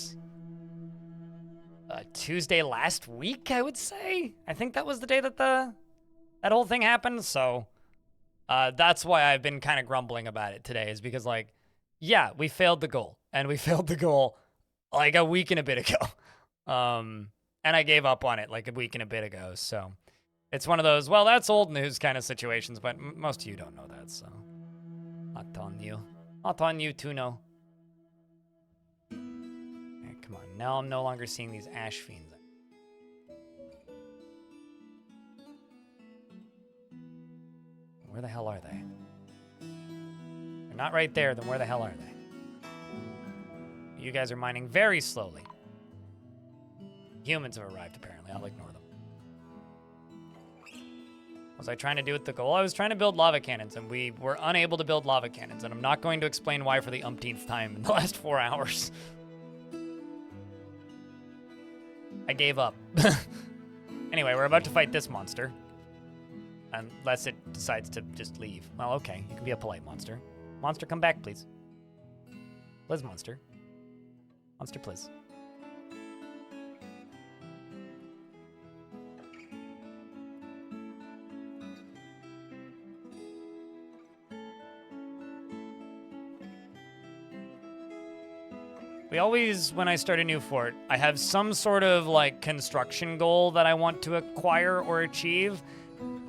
Tuesday last week, I would say. I think that was the day that that whole thing happened, so that's why I've been kind of grumbling about it today, is because, like, yeah, we failed the goal, and we failed the goal like a week and a bit ago. And I gave up on it like a week and a bit ago, so... It's one of those, well, that's old news kind of situations, but most of you don't know that, so... Not on you. Not on you to know. Okay, come on, now I'm no longer seeing these ash fiends. Where the hell are they? They're not right there, then where the hell are they? You guys are mining very slowly. Humans have arrived, apparently. I'll ignore them. What was I trying to do with the goal? I was trying to build lava cannons, and we were unable to build lava cannons, and I'm not going to explain why for the umpteenth time in the last 4 hours. I gave up. Anyway, we're about to fight this monster. Unless it decides to just leave. Well, okay, you can be a polite monster. Monster, come back, please. Please, monster. Monster, please. We always, when I start a new fort, I have some sort of, like, construction goal that I want to acquire or achieve,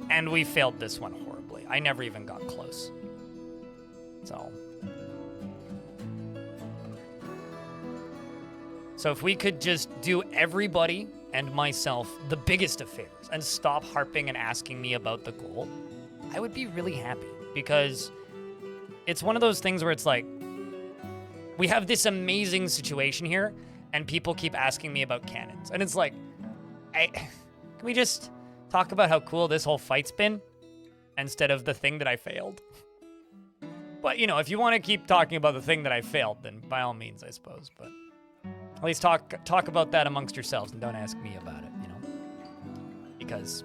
and we failed this one horribly. I never even got close. So if we could just do everybody and myself the biggest of favors and stop harping and asking me about the goal, I would be really happy, because it's one of those things where it's like, we have this amazing situation here, and people keep asking me about cannons. And it's like, can we just talk about how cool this whole fight's been instead of the thing that I failed? But, you know, if you want to keep talking about the thing that I failed, then by all means, I suppose. But at least talk about that amongst yourselves and don't ask me about it, you know? Because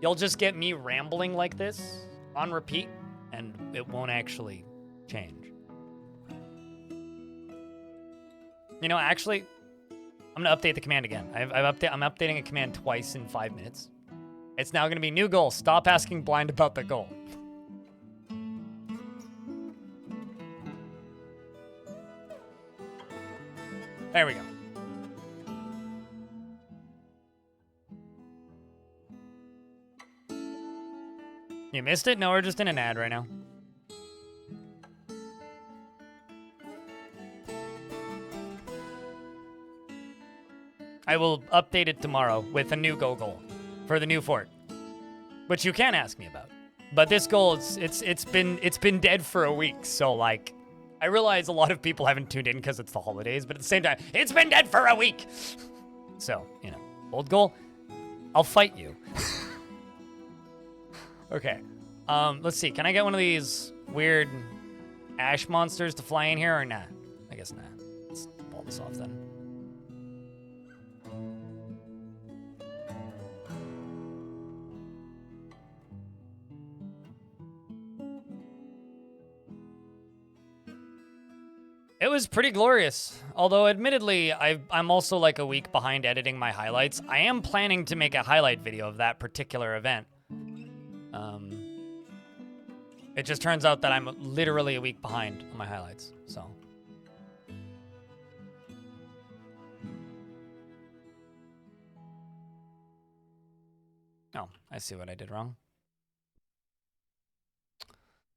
you'll just get me rambling like this on repeat, and it won't actually change. You know, actually, I'm going to update the command again. I'm updating a command twice in 5 minutes. It's now going to be new goal. Stop asking blind about the goal. There we go. You missed it? No, we're just in an ad right now. I will update it tomorrow with a new goal for the new fort, which you can ask me about. But this goal, it's been dead for a week, so like, I realize a lot of people haven't tuned in because it's the holidays, but at the same time, it's been dead for a week. So, you know, old goal, I'll fight you. Okay, let's see. Can I get one of these weird ash monsters to fly in here or nah? I guess nah. Let's pull this off then. It was pretty glorious, although admittedly, I'm also like a week behind editing my highlights. I am planning to make a highlight video of that particular event. It just turns out that I'm literally a week behind on my highlights, so. Oh, I see what I did wrong.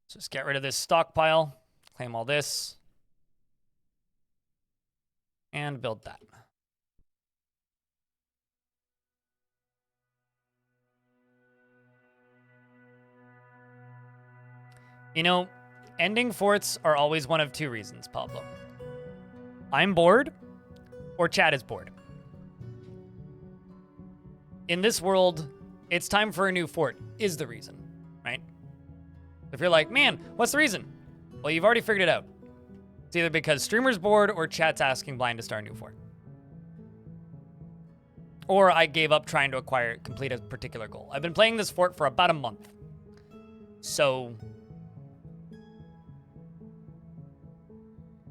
So just get rid of this stockpile, claim all this. And build that. You know, ending forts are always one of two reasons, Pablo. I'm bored, or chat is bored. in this world, it's time for a new fort is the reason, right? If you're like, man, what's the reason? Well, you've already figured it out. It's either because streamer's bored or chat's asking blind to start a new fort. Or I gave up trying to complete a particular goal. I've been playing this fort for about a month. So...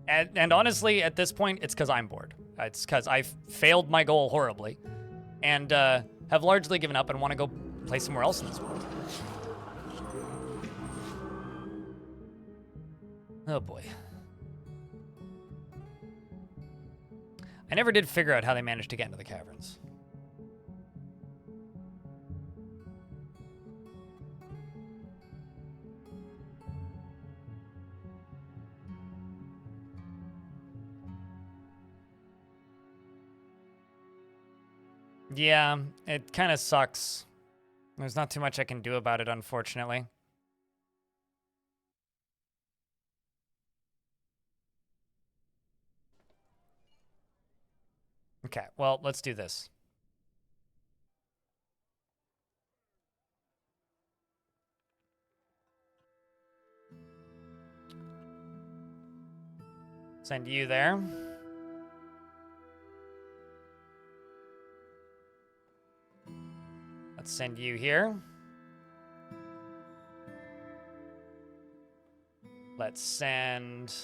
And honestly, at this point, it's because I'm bored. It's because I failed my goal horribly. And have largely given up and want to go play somewhere else in this world. Oh boy. I never did figure out how they managed to get into the caverns. Yeah, it kind of sucks. There's not too much I can do about it, unfortunately. Okay, well, let's do this. Send you there. Let's send you here. Let's send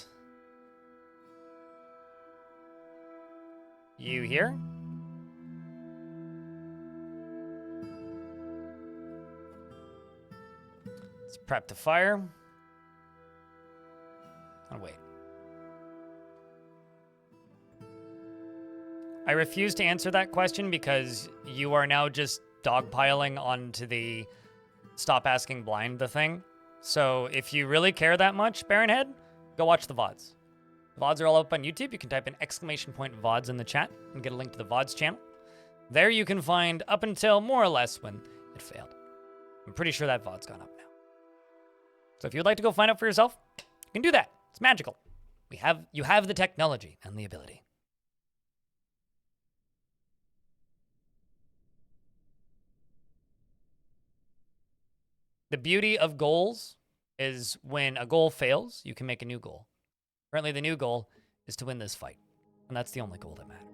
you here. Let's prep to fire. Oh, wait. I refuse to answer that question because you are now just dogpiling onto the stop asking blind the thing. So if you really care that much, Baronhead, go watch the VODs. The VODs are all up on YouTube. You can type in !VODs in the chat and get a link to the VODs channel. There you can find up until more or less when it failed. I'm pretty sure that VOD's gone up now. So if you'd like to go find out for yourself, you can do that. It's magical. You have the technology and the ability. The beauty of goals is when a goal fails, you can make a new goal. Currently, the new goal is to win this fight. And that's the only goal that matters.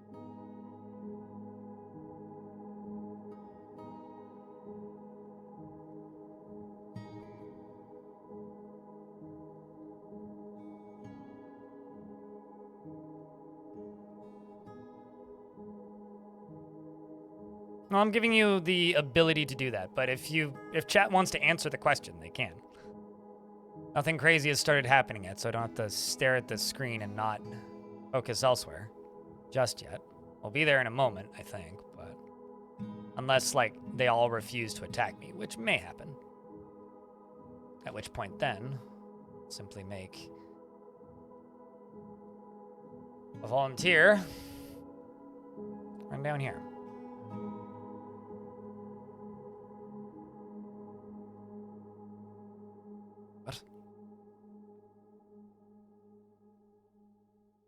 Well, I'm giving you the ability to do that, but if chat wants to answer the question, they can. Nothing crazy has started happening yet, so I don't have to stare at the screen and not focus elsewhere just yet. We'll be there in a moment, I think, but unless, like, they all refuse to attack me, which may happen. At which point then, simply make a volunteer run down here. What?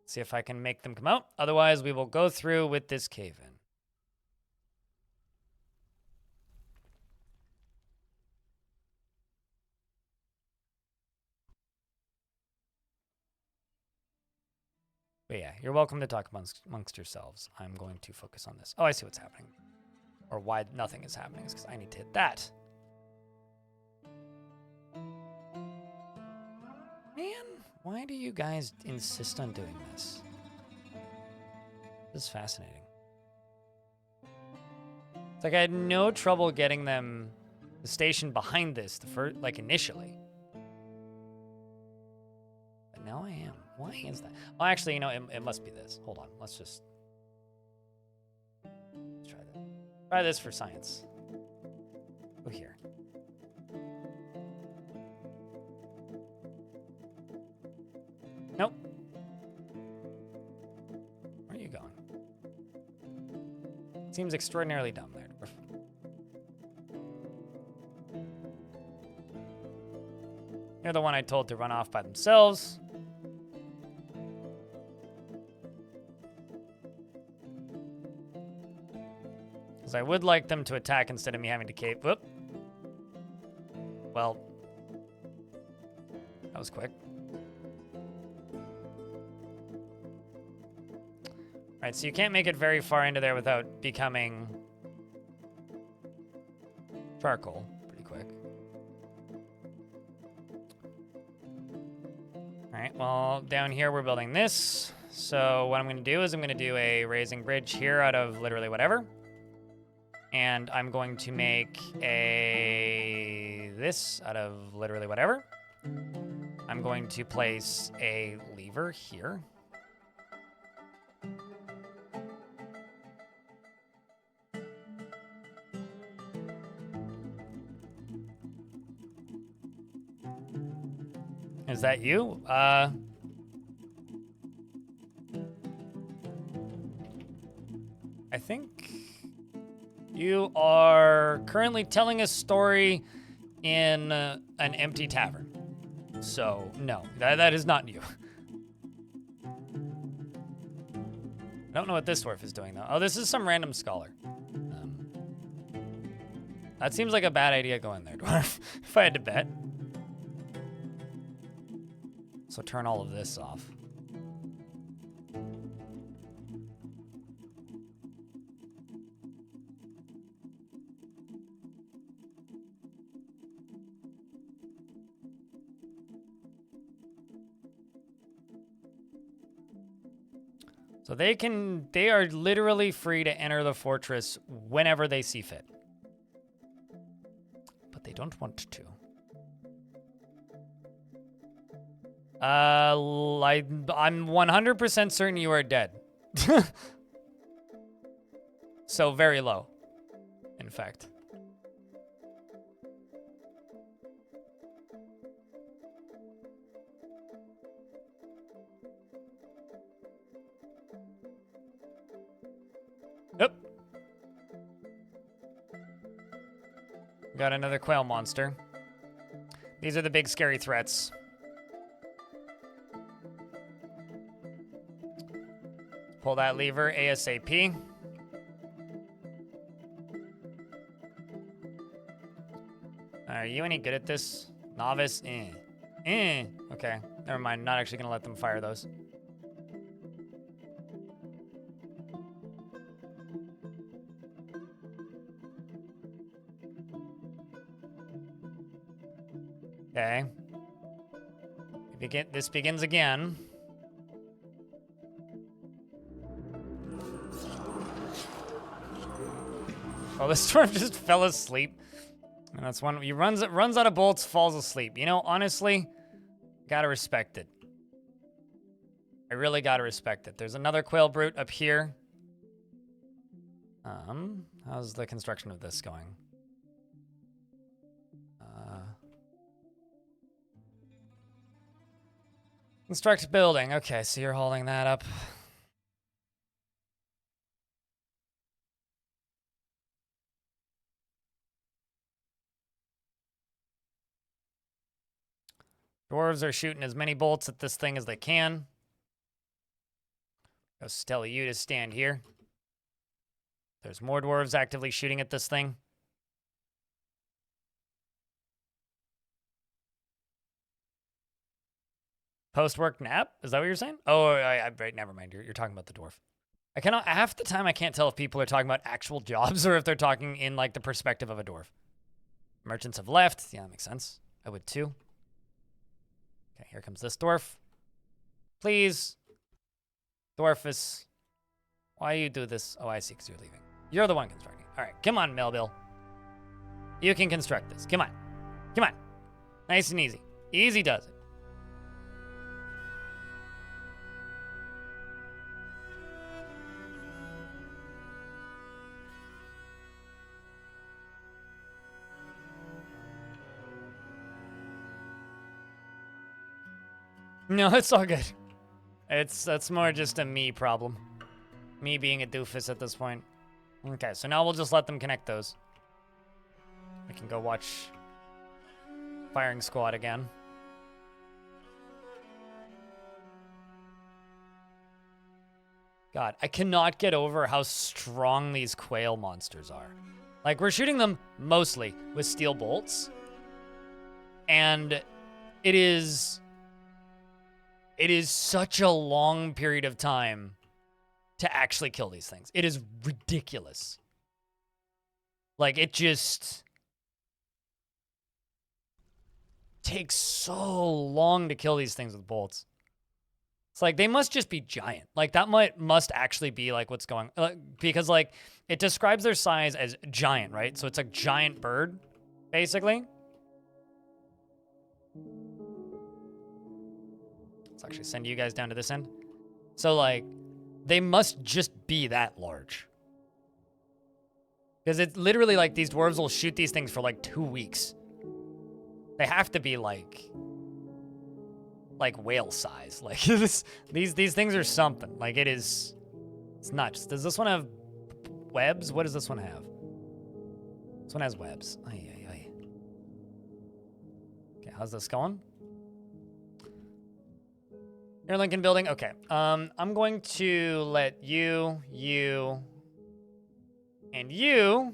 See if I can make them come out. Otherwise, we will go through with this cave-in. But yeah, you're welcome to talk amongst yourselves. I'm going to focus on this. Oh, I see what's happening. Or why nothing is happening is because I need to hit that. Man, why do you guys insist on doing this? This is fascinating. It's like I had no trouble getting them the station behind this like initially. But now I am. Why is that? Oh, actually, you know, it must be this. Hold on. Let's try this. Try this for science. Go here. Nope. Where are you going? Seems extraordinarily dumb there, Dwarf. You're the one I told to run off by themselves. Because I would like them to attack instead of me having to cave. Whoop. Well, that was quick. Right, so you can't make it very far into there without becoming charcoal pretty quick. All right, well, down here we're building this. So what I'm going to do is I'm going to do a raising bridge here out of literally whatever. And I'm going to make this out of literally whatever. I'm going to place a lever here. Is that you? I think you are currently telling a story in an empty tavern. So, no, that is not you. I don't know what this dwarf is doing, though. Oh, this is some random scholar. That seems like a bad idea going there, dwarf, if I had to bet. So turn all of this off. So they are literally free to enter the fortress whenever they see fit. But they don't want to. I'm 100% certain you are dead. So very low, in fact. Yep. Got another quail monster. These are the big scary threats. Pull that lever ASAP. Are you any good at this? Novice? Okay, never mind. Not actually gonna let them fire those. Okay. This begins again. Oh, this dwarf just fell asleep. And that's one. He runs out of bolts, falls asleep. You know, honestly, gotta respect it. I really gotta respect it. There's another quail brute up here. How's the construction of this going? Construct building. Okay, so you're holding that up. Dwarves are shooting as many bolts at this thing as they can. I'll tell you to stand here. There's more dwarves actively shooting at this thing. Post-work nap? Is that what you're saying? Oh, right, never mind. You're talking about the dwarf. I cannot, half the time I can't tell if people are talking about actual jobs or if they're talking in like the perspective of a dwarf. Merchants have left. Yeah, that makes sense. I would too. Okay, here comes this dwarf. Please. Dwarfus. Why you do this? Oh, I see, because you're leaving. You're the one constructing. All right, come on, Melville. You can construct this. Come on. Come on. Nice and easy. Easy does it. No, it's all good. That's more just a me problem. Me being a doofus at this point. Okay, so now we'll just let them connect those. We can go watch Firing Squad again. God, I cannot get over how strong these quail monsters are. Like, we're shooting them mostly with steel bolts. And it is such a long period of time to actually kill these things. It is ridiculous. Like, it just takes so long to kill these things with bolts. It's like, they must just be giant. Like, that must actually be, like, what's going... because, like, it describes their size as giant, right? So it's a giant bird, basically. Let's actually send you guys down to this end. So, like, they must just be that large. Because it's literally, like, these dwarves will shoot these things for, like, 2 weeks. They have to be, like whale size. Like, these things are something. Like, it's nuts. Does this one have webs? What does this one have? This one has webs. Ay, ay, ay. Okay, how's this going? Your Lincoln building? Okay. I'm going to let you, and you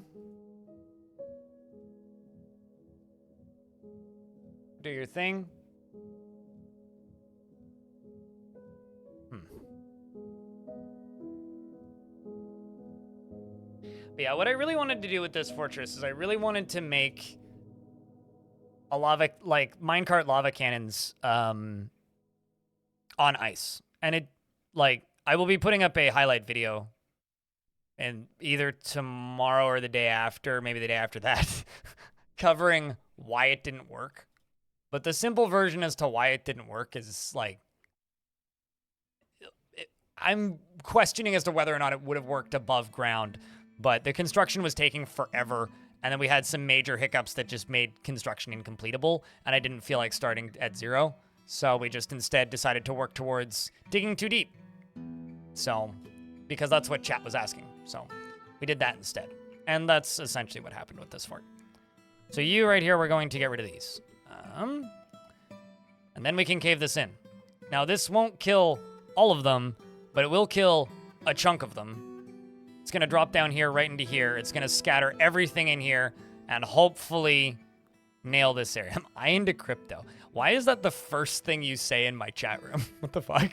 do your thing. But yeah, what I really wanted to do with this fortress is I really wanted to make a lava, like, minecart lava cannons, on ice. And it, like, I will be putting up a highlight video and either tomorrow or the day after, maybe the day after that, covering why it didn't work. But the simple version as to why it didn't work is, like, I'm questioning as to whether or not it would have worked above ground, but the construction was taking forever, and then we had some major hiccups that just made construction incompletable, and I didn't feel like starting at zero, so we just instead decided to work towards digging too deep. So, because that's what chat was asking, so we did that instead. And that's essentially what happened with this fort. So you right here, we're going to get rid of these. And then we can cave this in. Now, this won't kill all of them, but it will kill a chunk of them. It's going to drop down here, right into here. It's going to scatter everything in here and hopefully nail this area. Am I into crypto? Why is that the first thing you say in my chat room? What the fuck?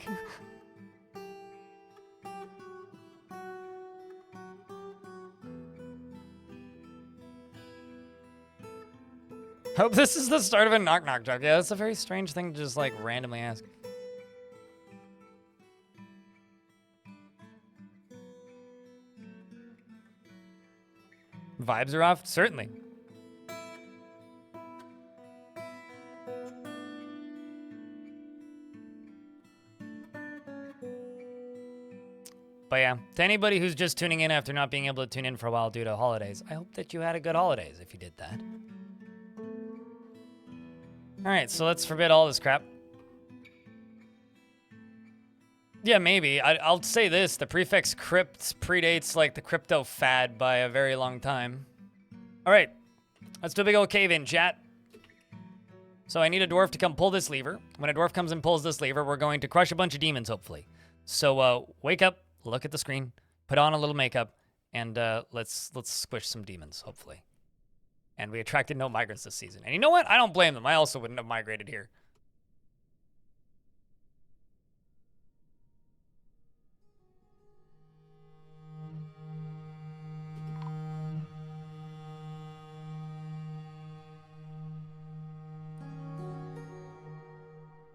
Hope this is the start of a knock-knock joke. Yeah, that's a very strange thing to just, like, randomly ask. Vibes are off? Certainly. But yeah, to anybody who's just tuning in after not being able to tune in for a while due to holidays, I hope that you had a good holidays if you did that. All right, so let's forbid all this crap. Yeah, maybe. I'll say this. The prefix crypt predates, like, the crypto fad by a very long time. All right, let's do a big old cave in, chat. So I need a dwarf to come pull this lever. When a dwarf comes and pulls this lever, we're going to crush a bunch of demons, hopefully. So wake up, look at the screen, put on a little makeup, and let's squish some demons, hopefully. And we attracted no migrants this season. And you know what? I don't blame them. I also wouldn't have migrated here.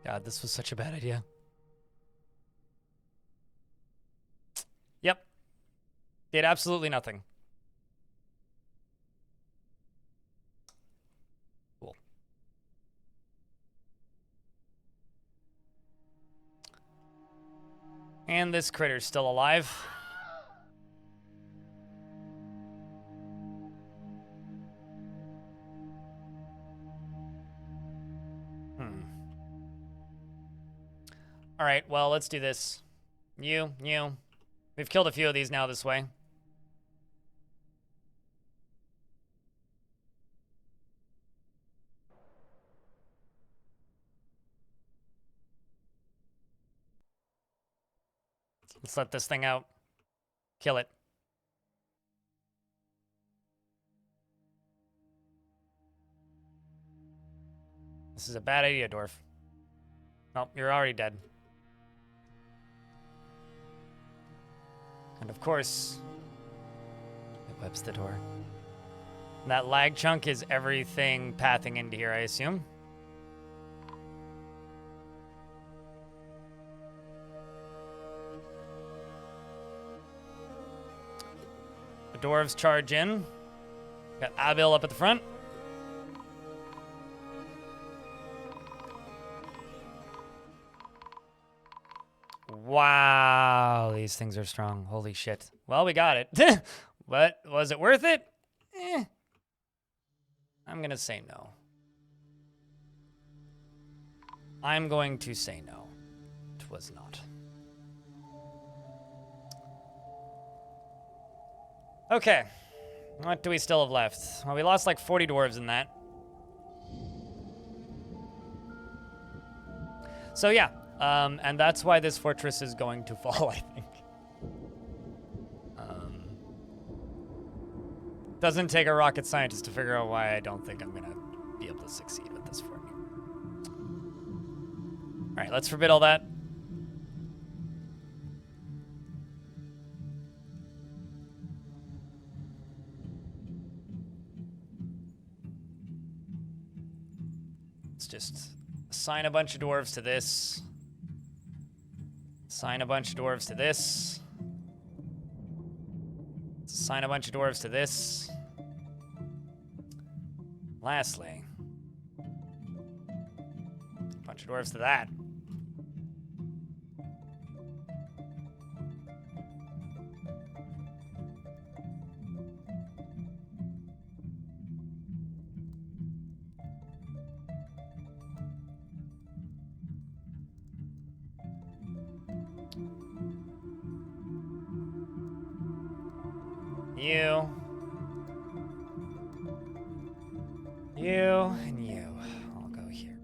God, this was such a bad idea. Yep. Did absolutely nothing. Cool. And this critter's still alive. All right, well, let's do this. You. We've killed a few of these now this way. Let's let this thing out. Kill it. This is a bad idea, Dwarf. Nope, you're already dead. And of course, it webs the door. And that lag chunk is everything pathing into here, I assume. The dwarves charge in. Got Abil up at the front. Wow, these things are strong. Holy shit. Well, we got it. But was it worth it? I'm going to say no. I'm going to say no. It was not. Okay. What do we still have left? Well, we lost like 40 dwarves in that. So yeah, and that's why this fortress is going to fall, I think. Doesn't take a rocket scientist to figure out why I don't think I'm gonna be able to succeed with this fort. All right, let's forbid all that. Let's just assign a bunch of dwarves to this. Assign a bunch of dwarves to this. Let's assign a bunch of dwarves to this. Lastly, a bunch of dwarves to that. You, and you. I'll go here.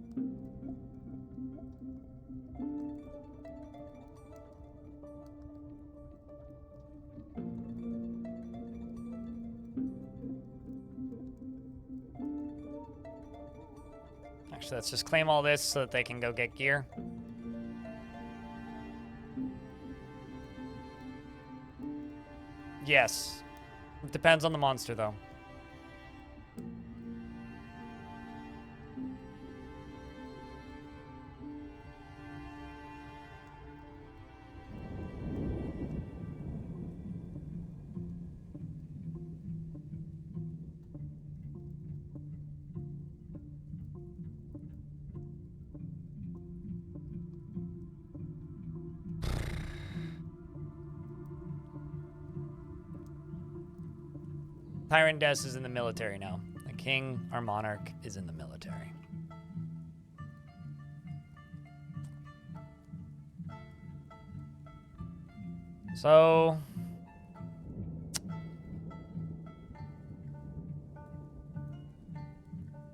Actually, let's just claim all this so that they can go get gear. Yes. It depends on the monster, though. Tyrant Des is in the military now. The king, our monarch, is in the military. So...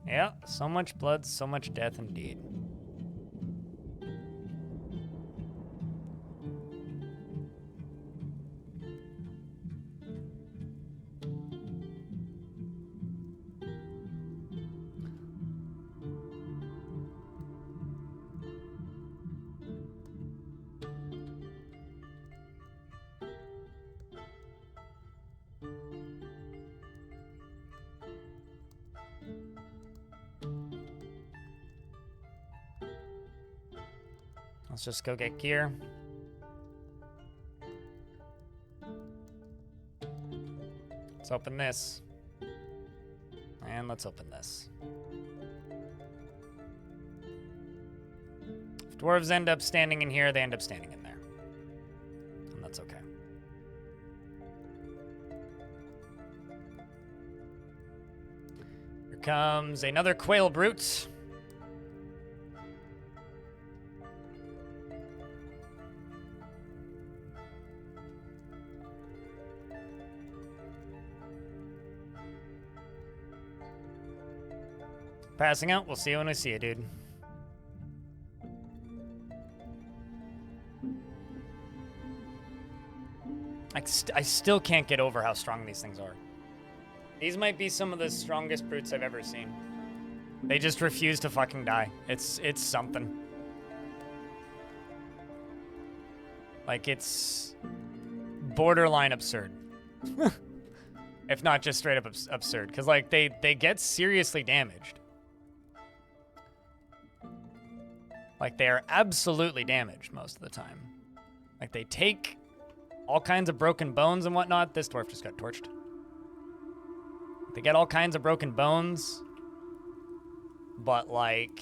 yeah, so much blood, so much death indeed. Let's just go get gear. Let's open this. And let's open this. If dwarves end up standing in here, they end up standing in there. And that's okay. Here comes another quail brute. Passing out. We'll see you when we see you, dude. I still can't get over how strong these things are. These might be some of the strongest brutes I've ever seen. They just refuse to fucking die. It's something. Like, it's borderline absurd. If not just straight up absurd. Because, like, they get seriously damaged. Like, they are absolutely damaged most of the time. Like, they take all kinds of broken bones and whatnot. This dwarf just got torched. They get all kinds of broken bones. But, like,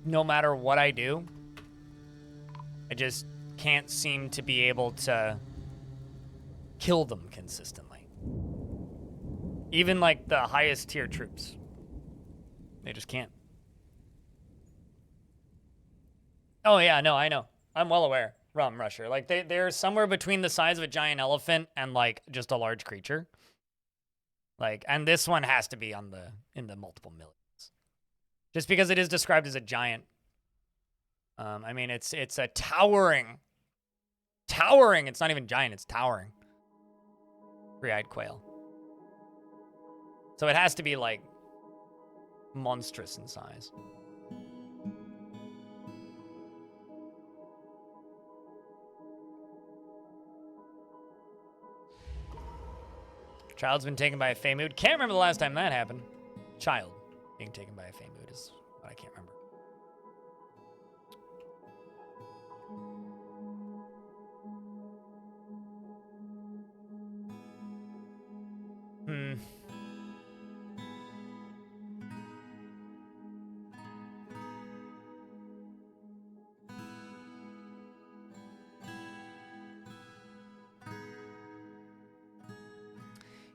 no matter what I do, I just can't seem to be able to kill them consistently. Even, like, the highest tier troops. They just can't. Oh, yeah, no, I know. I'm well aware. Rum Rusher. Like, they're somewhere between the size of a giant elephant and, like, just a large creature. Like, and this one has to be in the multiple millions. Just because it is described as a giant. I mean, it's a towering, it's not even giant, it's towering. Three-eyed quail. So it has to be, like, monstrous in size. Child's been taken by a Fey mood. Can't remember the last time that happened. Child being taken by a Fey mood is what I can't remember.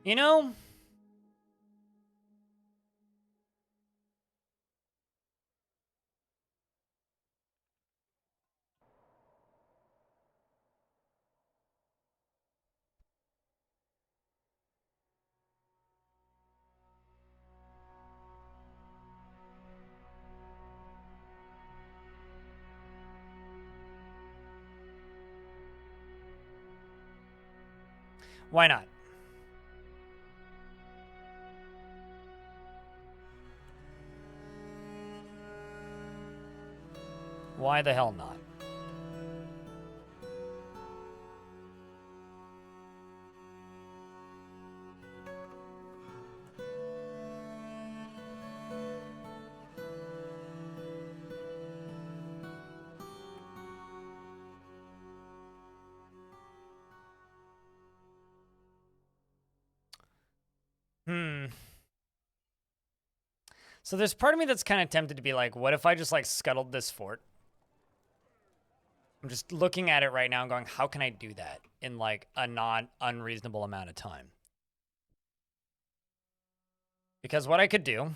You know, why not? Why the hell not? So there's part of me that's kind of tempted to be like, what if I just, like, scuttled this fort? I'm just looking at it right now and going, how can I do that in, like, a non-unreasonable amount of time? Because what I could do...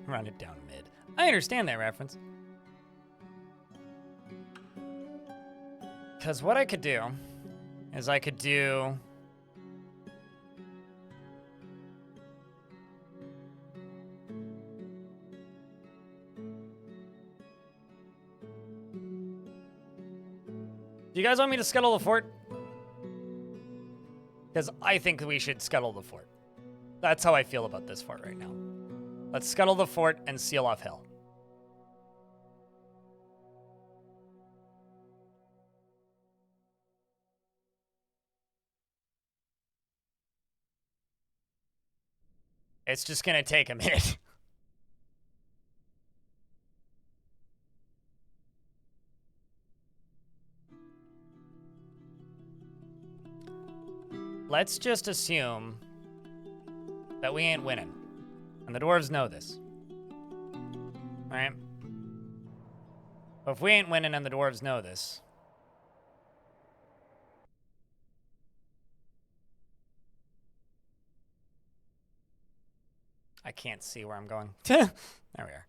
Run it down mid. I understand that reference. Because what I could do is I could do... Do you guys want me to scuttle the fort? Because I think we should scuttle the fort. That's how I feel about this fort right now. Let's scuttle the fort and seal off hell. It's just going to take a minute. Let's just assume that we ain't winning. And the dwarves know this. Right? But if we ain't winning and the dwarves know this... I can't see where I'm going. There we are.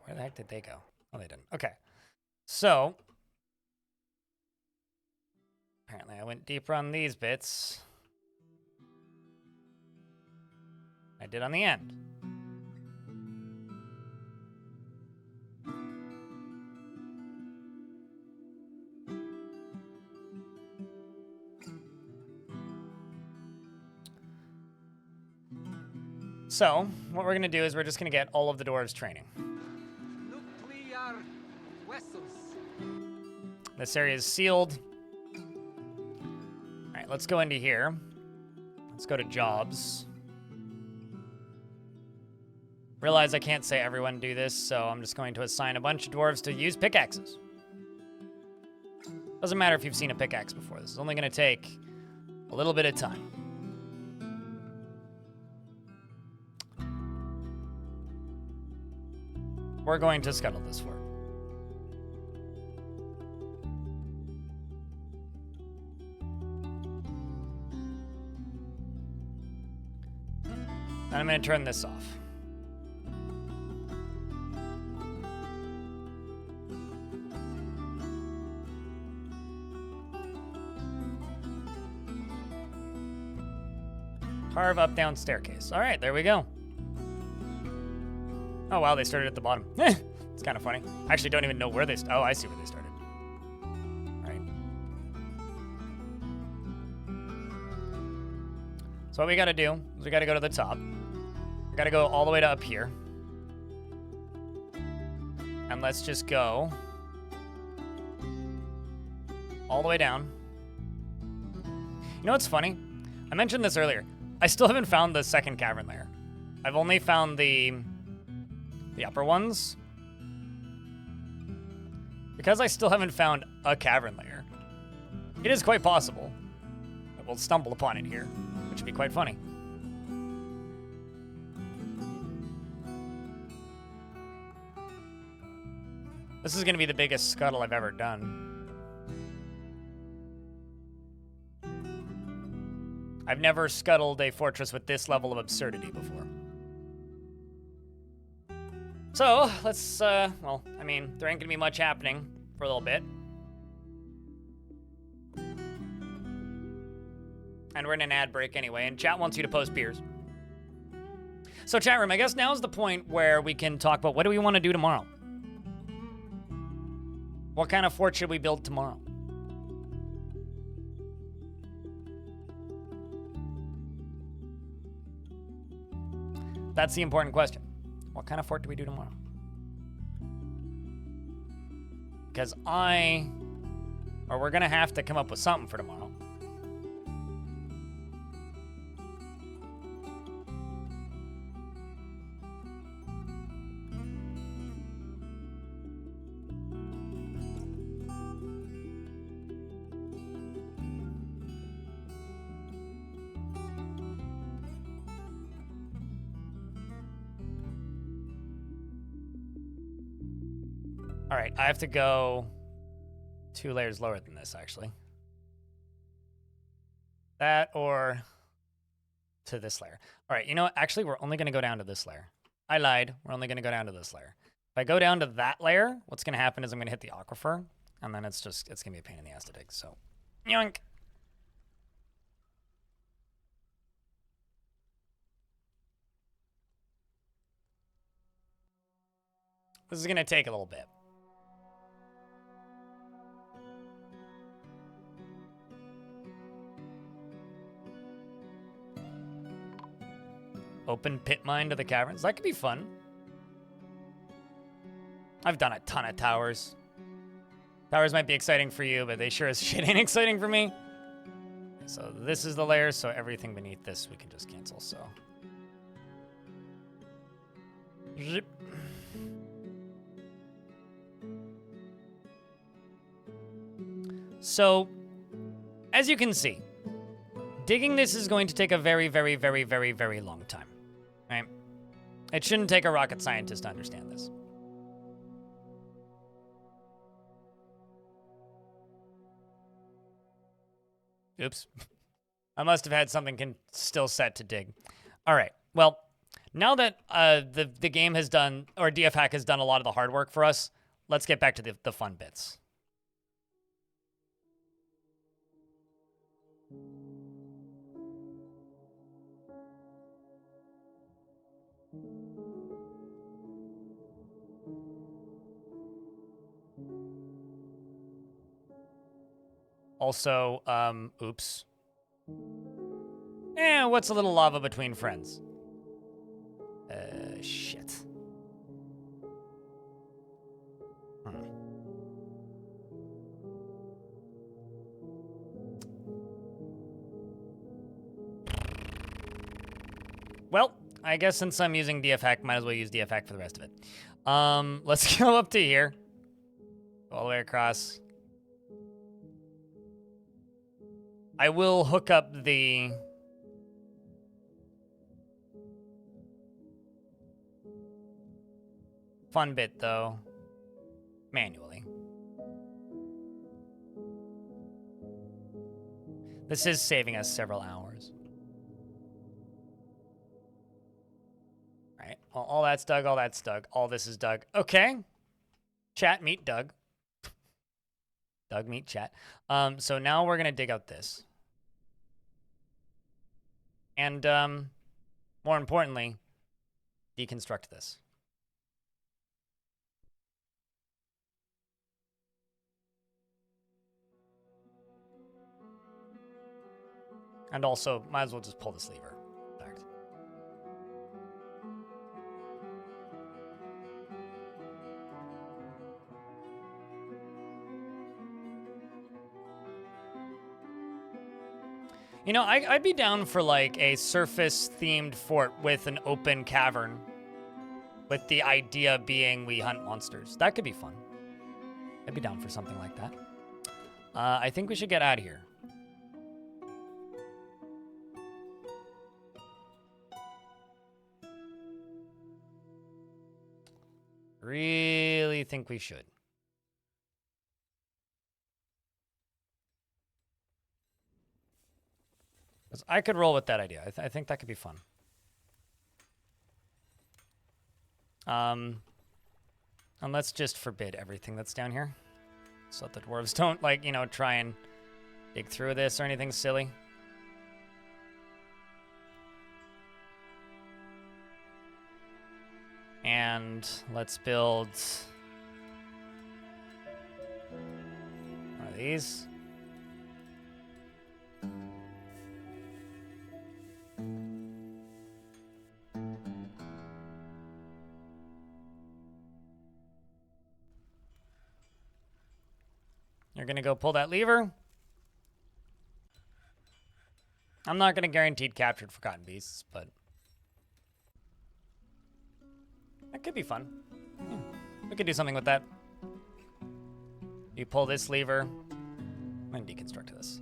Where the heck did they go? Oh, they didn't. Okay. So, apparently I went deeper on these bits. I did on the end. So, what we're going to do is we're just going to get all of the dwarves training. Nuclear vessels. This area is sealed. All right, let's go into here. Let's go to jobs. Realize I can't say everyone do this, so I'm just going to assign a bunch of dwarves to use pickaxes. Doesn't matter if you've seen a pickaxe before. This is only going to take a little bit of time. We're going to scuttle this fort. And I'm going to turn this off. Carve up, down staircase. All right, there we go. Oh, wow, they started at the bottom. It's kind of funny. I actually don't even know where they oh, I see where they started. All right. So what we got to do is we got to go to the top. We got to go all the way to up here. And let's just go all the way down. You know what's funny? I mentioned this earlier. I still haven't found the second cavern layer. I've only found the upper ones. Because I still haven't found a cavern layer, it is quite possible that we'll stumble upon it here, which would be quite funny. This is going to be the biggest scuttle I've ever done. I've never scuttled a fortress with this level of absurdity before. So, let's, well, I mean, there ain't gonna be much happening for a little bit. And we're in an ad break anyway, and chat wants you to post beers. So, chat room, I guess now's the point where we can talk about what do we want to do tomorrow? What kind of fort should we build tomorrow? That's the important question. What kind of fort do we do tomorrow? Because we're going to have to come up with something for tomorrow. All right, I have to go 2 layers lower than this, actually. That or to this layer. All right, you know what? Actually, we're only going to go down to this layer. I lied. We're only going to go down to this layer. If I go down to that layer, what's going to happen is I'm going to hit the aquifer, and then it's going to be a pain in the ass to dig. So, yoink. This is going to take a little bit. Open pit mine to the caverns. That could be fun. I've done a ton of towers. Towers might be exciting for you, but they sure as shit ain't exciting for me. So this is the layer, so everything beneath this we can just cancel, so. Zip. So, as you can see, digging this is going to take a very, very, very, very, very long time. It shouldn't take a rocket scientist to understand this. Oops. I must have had something still set to dig. All right. Well, now that the game has done, or DF Hack has done a lot of the hard work for us, let's get back to the fun bits. Also, oops. What's a little lava between friends? Shit. Well, I guess since I'm using DF Hack, might as well use DF Hack for the rest of it. Let's go up to here. All the way across. I will hook up the... fun bit, though, manually. This is saving us several hours. All right, all that's dug, all that's dug, all this is dug. Okay. Chat, meet Doug. Doug, meet chat. So now we're going to dig out this. And more importantly, deconstruct this. And also, might as well just pull this lever. In fact. You know, I'd be down for like a surface-themed fort with an open cavern. With the idea being we hunt monsters. That could be fun. I'd be down for something like that. I think we should get out of here. Really think we should. Because I could roll with that idea. I think that could be fun. And let's just forbid everything that's down here. So that the dwarves don't, like, you know, try and dig through this or anything silly. And let's build one of these. You're going to go pull that lever. I'm not going to guarantee captured forgotten beasts, but that could be fun. Yeah, we could do something with that. You pull this lever and deconstruct this.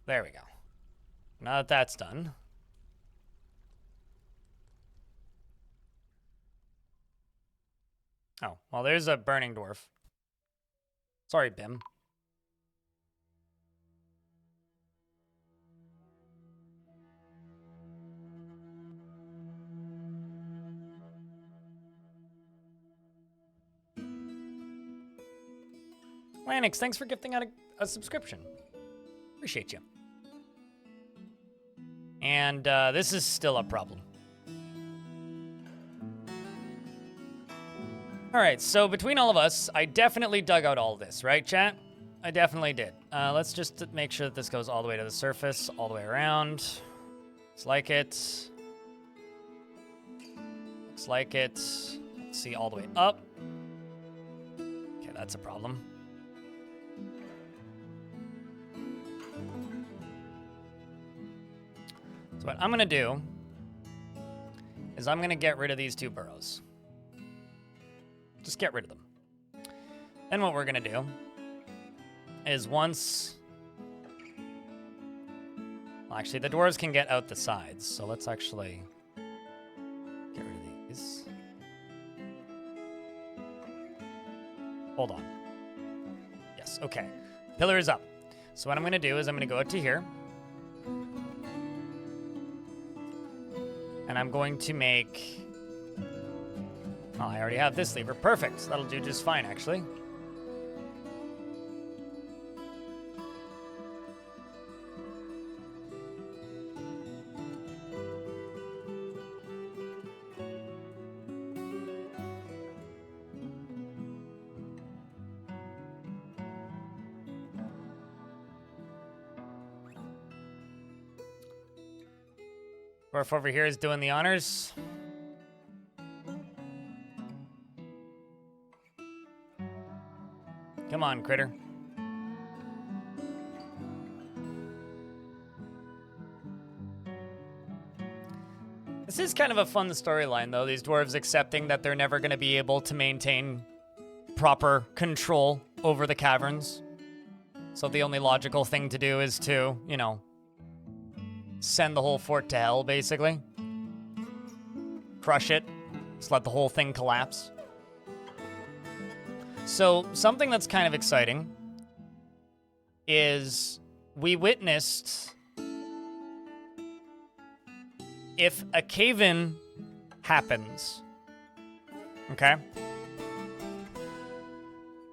There we go. Now that that's done. Oh, well, there's a burning dwarf. Sorry, Bim. Lanix, thanks for gifting out a subscription. Appreciate you. And this is still a problem. All right, so between all of us, I definitely dug out all this, right, chat? I definitely did. Let's just make sure that this goes all the way to the surface, all the way around. Looks like it. Looks like it. Let's see, all the way up. Okay, that's a problem. So what I'm gonna do is I'm gonna get rid of these two burrows. Just get rid of them. Then what we're gonna do is once... Well, actually, the dwarves can get out the sides, so let's actually get rid of these. Hold on. Yes, okay. Pillar is up. So what I'm going to do is I'm going to go out to here. And I'm going to make... Oh, I already have this lever. Perfect. That'll do just fine, actually. Dwarf over here is doing the honors. Come on, critter. This is kind of a fun storyline, though, these dwarves accepting that they're never going to be able to maintain proper control over the caverns. So the only logical thing to do is to, you know, send the whole fort to hell, basically. Crush it. Just let the whole thing collapse. So, something that's kind of exciting is we witnessed if a cave-in happens, okay?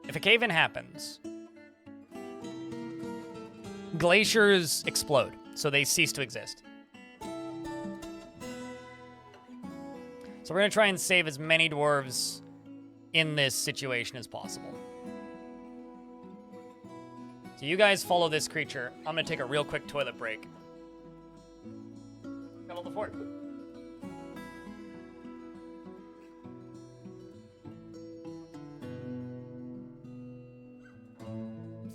If a cave-in happens, glaciers explode, so they cease to exist. So we're gonna try and save as many dwarves in this situation as possible. So you guys follow this creature. I'm gonna take a real quick toilet break. Scuttle the fort.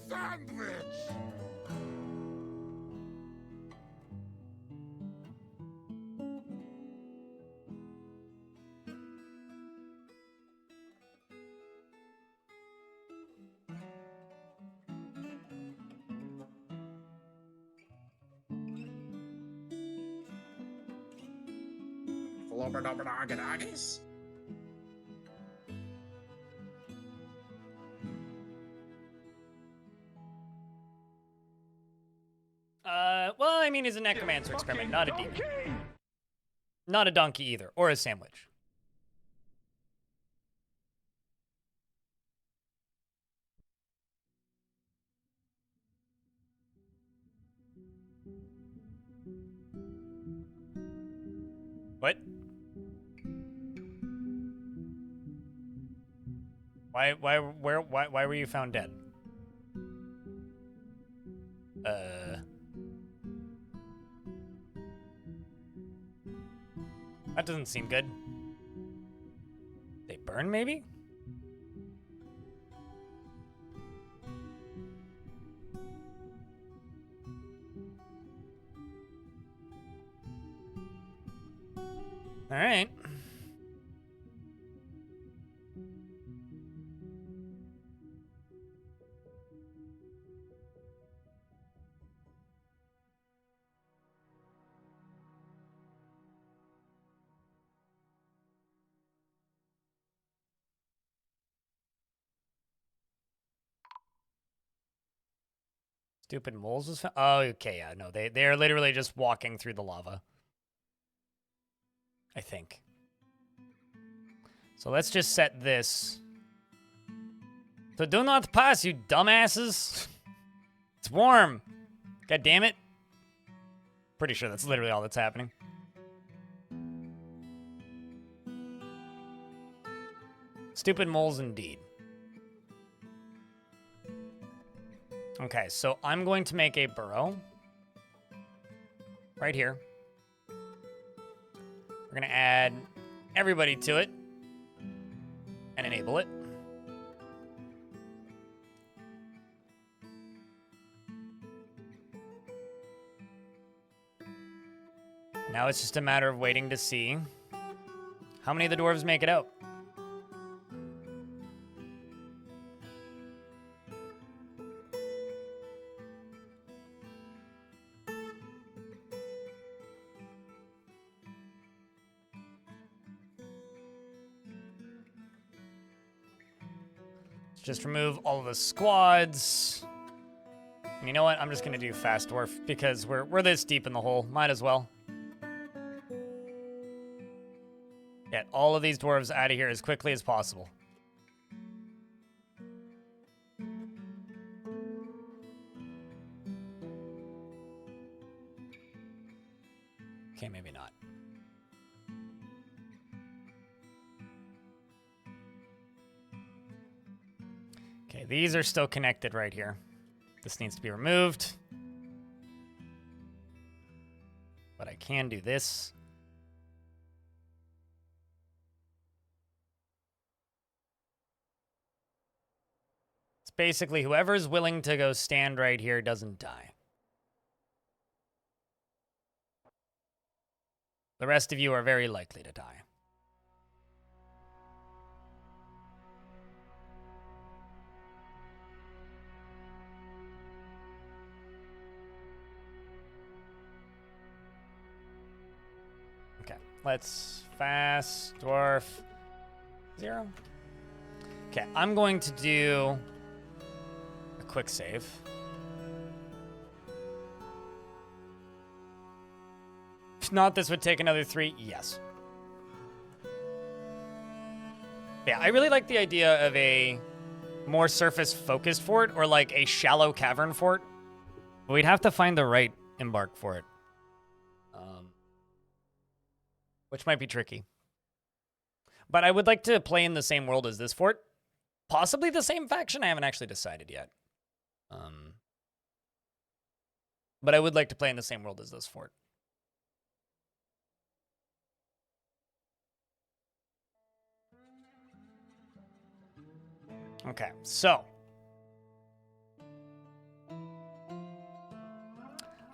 Sandwich! Flubberdubberdoggadoggies? Well, I mean, he's a necromancer experiment, not a demon. Not a donkey either, or a sandwich. What? Why were you found dead? That doesn't seem good. They burn, maybe? All right. Stupid moles was found. Oh, okay, yeah, no, they are literally just walking through the lava. I think. So let's just set this. So do not pass, you dumbasses. It's warm. God damn it. Pretty sure that's literally all that's happening. Stupid moles indeed. Okay, so I'm going to make a burrow. Right here. We're going to add everybody to it. And enable it. Now it's just a matter of waiting to see how many of the dwarves make it out. just remove all of the squads. And you know what? I'm just gonna do fast dwarf because we're this deep in the hole. Might as well. Get all of these dwarves out of here as quickly as possible. Okay, maybe not. Okay, these are still connected right here. This needs to be removed. But I can do this. It's basically whoever's willing to go stand right here doesn't die. The rest of you are very likely to die. Okay, let's fast dwarf 0. Okay, I'm going to do a quick save. If not, this would take another 3. Yes. Yeah, I really like the idea of a more surface-focused fort or like a shallow cavern fort. But we'd have to find the right embark for it. Which might be tricky. But I would like to play in the same world as this fort. Possibly the same faction. I haven't actually decided yet. But I would like to play in the same world as this fort. Okay, so.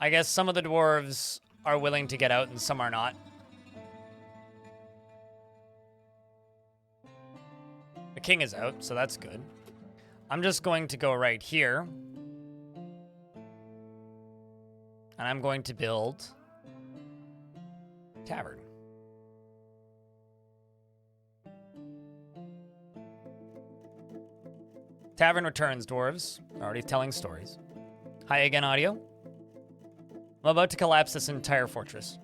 I guess some of the dwarves are willing to get out and some are not. The king is out, so that's good. I'm just going to go right here. And I'm going to build tavern. Tavern returns, dwarves. Already telling stories. Hi again, audio. I'm about to collapse this entire fortress.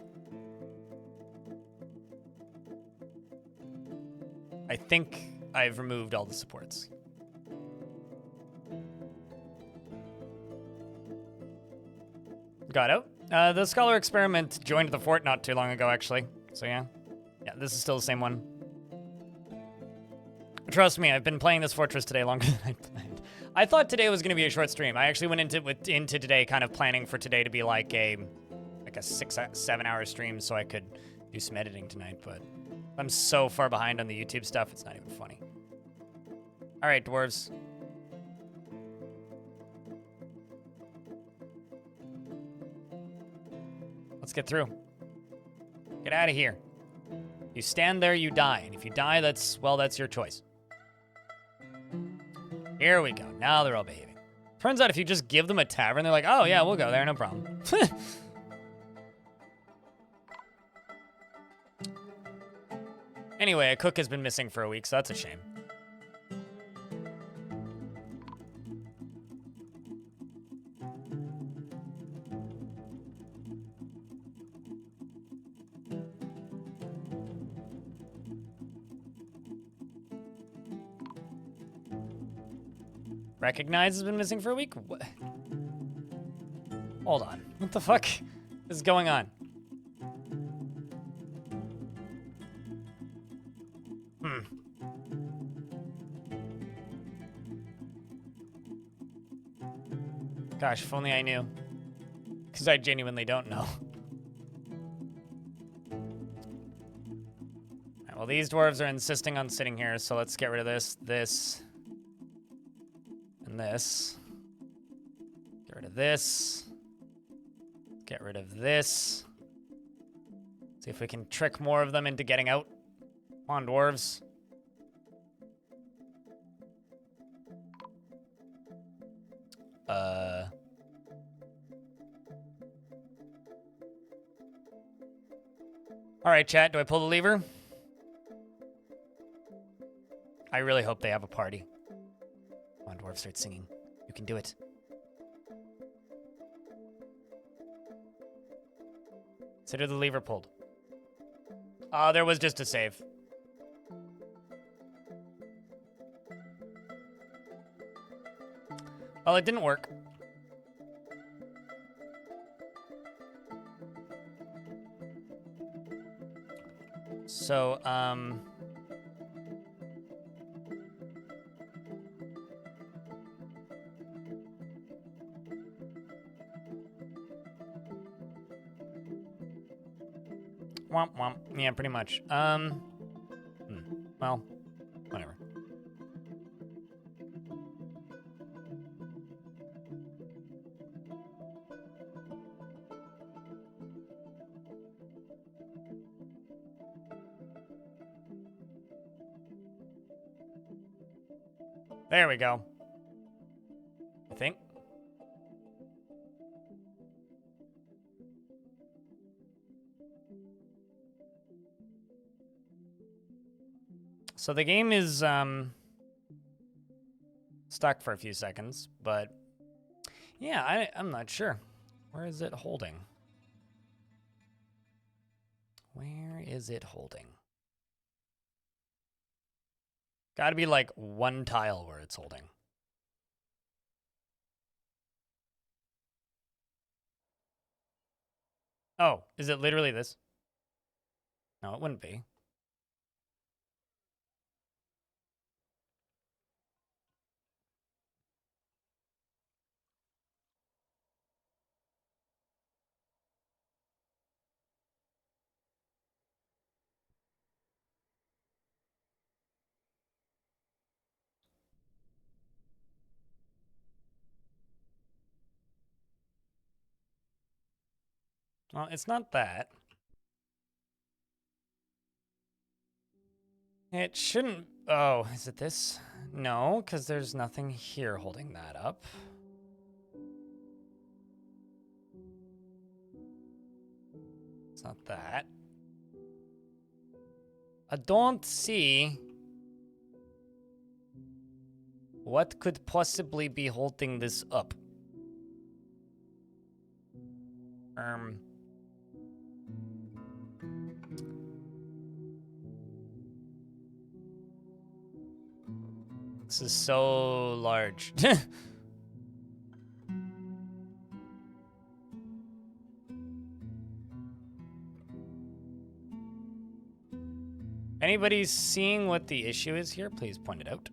I think I've removed all the supports. Got out. The scholar experiment joined the fort not too long ago, actually. So yeah. Yeah, this is still the same one. Trust me, I've been playing this fortress today longer than I planned. I thought today was going to be a short stream. I actually went into today kind of planning for today to be like a 6-7 hour stream so I could do some editing tonight, but I'm so far behind on the YouTube stuff, it's not even funny. All right, dwarves. Let's get through. Get out of here. You stand there, you die. And if you die, that's your choice. Here we go. Now they're all behaving. Turns out if you just give them a tavern, they're like, oh yeah, we'll go there, no problem. Anyway, a cook has been missing for a week, so that's a shame. Recognize has been missing for a week? What? Hold on. What the fuck is going on? Gosh, if only I knew. Because I genuinely don't know. Alright, well, these dwarves are insisting on sitting here, so let's get rid of this, and this. Get rid of this. Get rid of this. See if we can trick more of them into getting out. Come on, dwarves. All right, chat, do I pull the lever? I really hope they have a party. dwarf starts singing. You can do it. Consider the lever pulled. Oh, there was just a save. Well, it didn't work. So, womp womp. Yeah, pretty much. Well, whatever. There we go. I think. So the game is stuck for a few seconds, but yeah, I'm not sure. Where is it holding? Where is it holding? Gotta be like one tile where it's holding. Oh, is it literally this? No, it wouldn't be. Well, it's not that. It shouldn't... Oh, is it this? No, because there's nothing here holding that up. It's not that. I don't see what could possibly be holding this up. This is so large. Anybody seeing what the issue is here? Please point it out.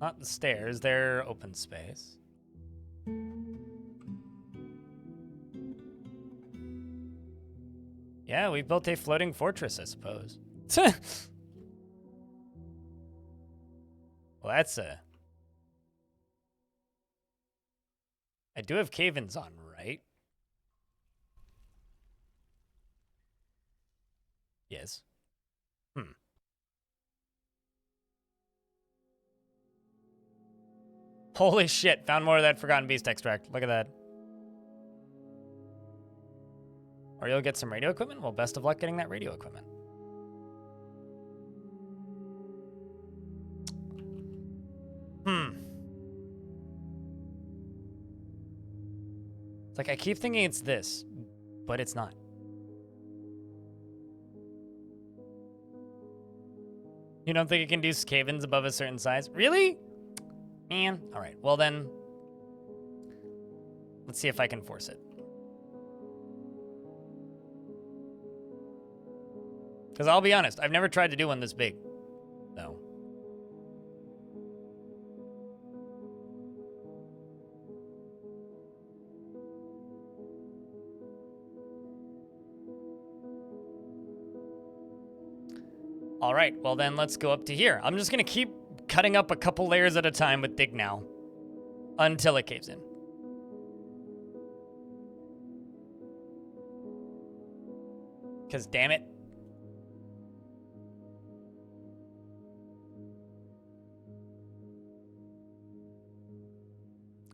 Not the stairs, they're open space. Yeah, we built a floating fortress, I suppose. Well, that's a... I do have cave-ins on, right? Yes. Holy shit, found more of that Forgotten Beast extract. Look at that. Or you'll get some radio equipment? Well, best of luck getting that radio equipment. It's like I keep thinking it's this, but it's not. You don't think it can do cave-ins above a certain size? Really? Man. All right, well then, let's see if I can force it. Because I'll be honest, I've never tried to do one this big, though. All right, well then let's go up to here. I'm just gonna keep cutting up a couple layers at a time with Dig Now until it caves in. Because damn it.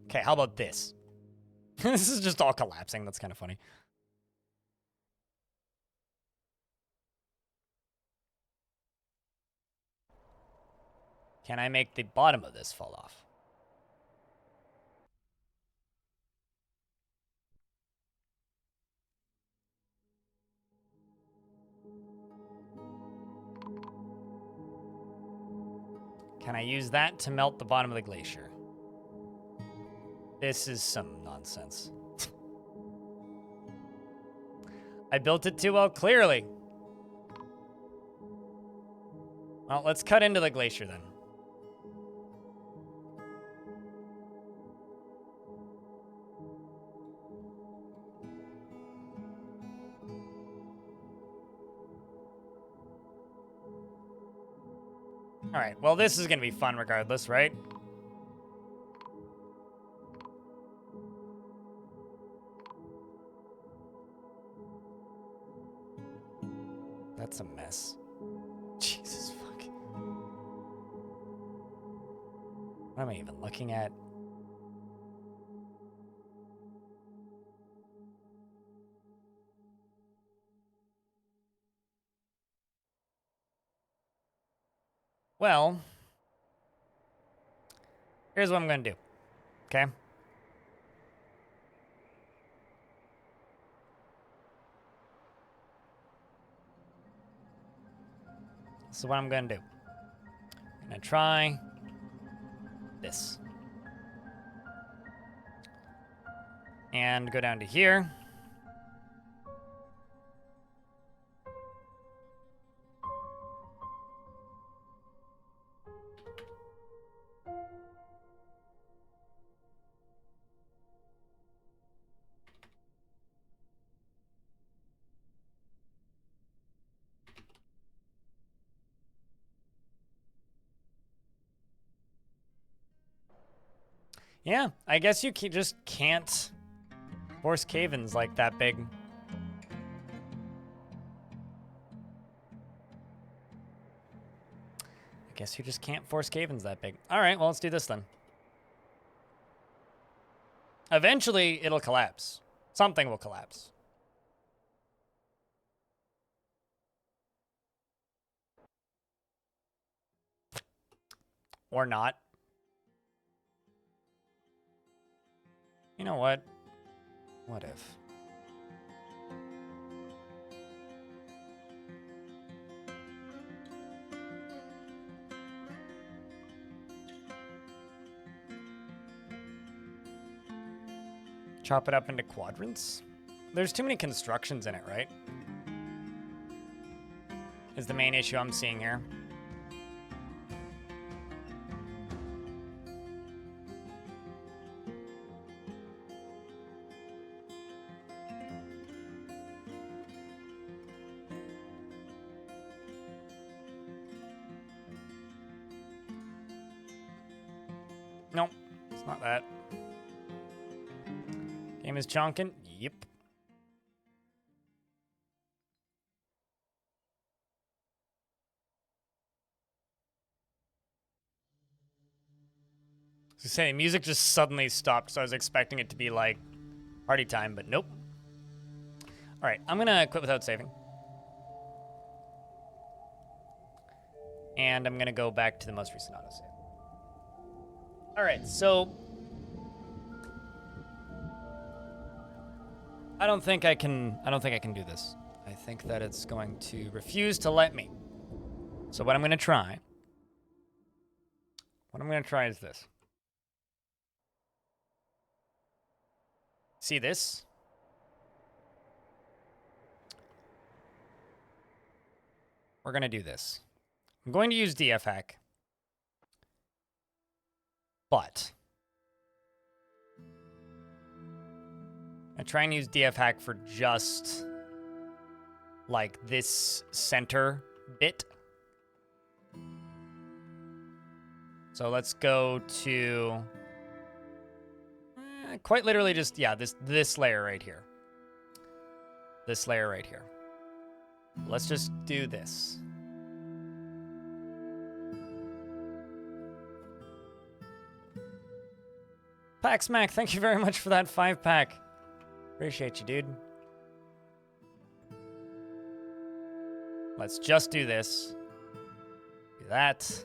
Okay, how about this? This is just all collapsing. That's kind of funny. Can I make the bottom of this fall off? Can I use that to melt the bottom of the glacier? This is some nonsense. I built it too well, clearly. Well, let's cut into the glacier then. All right, well, this is going to be fun regardless, right? That's a mess. Jesus fuck. What am I even looking at? Well, here's what I'm going to do, okay? So what I'm going to do, I'm going to try this. And go down to here. Yeah, I guess you just can't force cave-ins like that big. I guess you just can't force cave-ins that big. All right, well, let's do this then. Eventually, it'll collapse. Something will collapse. Or not. You know what? What if? Chop it up into quadrants? There's too many constructions in it, right? Is the main issue I'm seeing here. Nope, it's not that. Game is chonking? Yep. So say music just suddenly stopped, so I was expecting it to be like party time, but nope. All right, I'm gonna quit without saving. And I'm gonna go back to the most recent autosave. All right, so I don't think I can do this. I think that it's going to refuse to let me. So what I'm gonna try is this. See this? We're gonna do this. I'm going to use DF hack. But I try and use DF hack for just like this center bit. So let's go to quite literally just, yeah, this layer right here. This layer right here. Let's just do this. Pax Mac, thank you very much for that 5-pack. Appreciate you, dude. Let's just do this. Do that.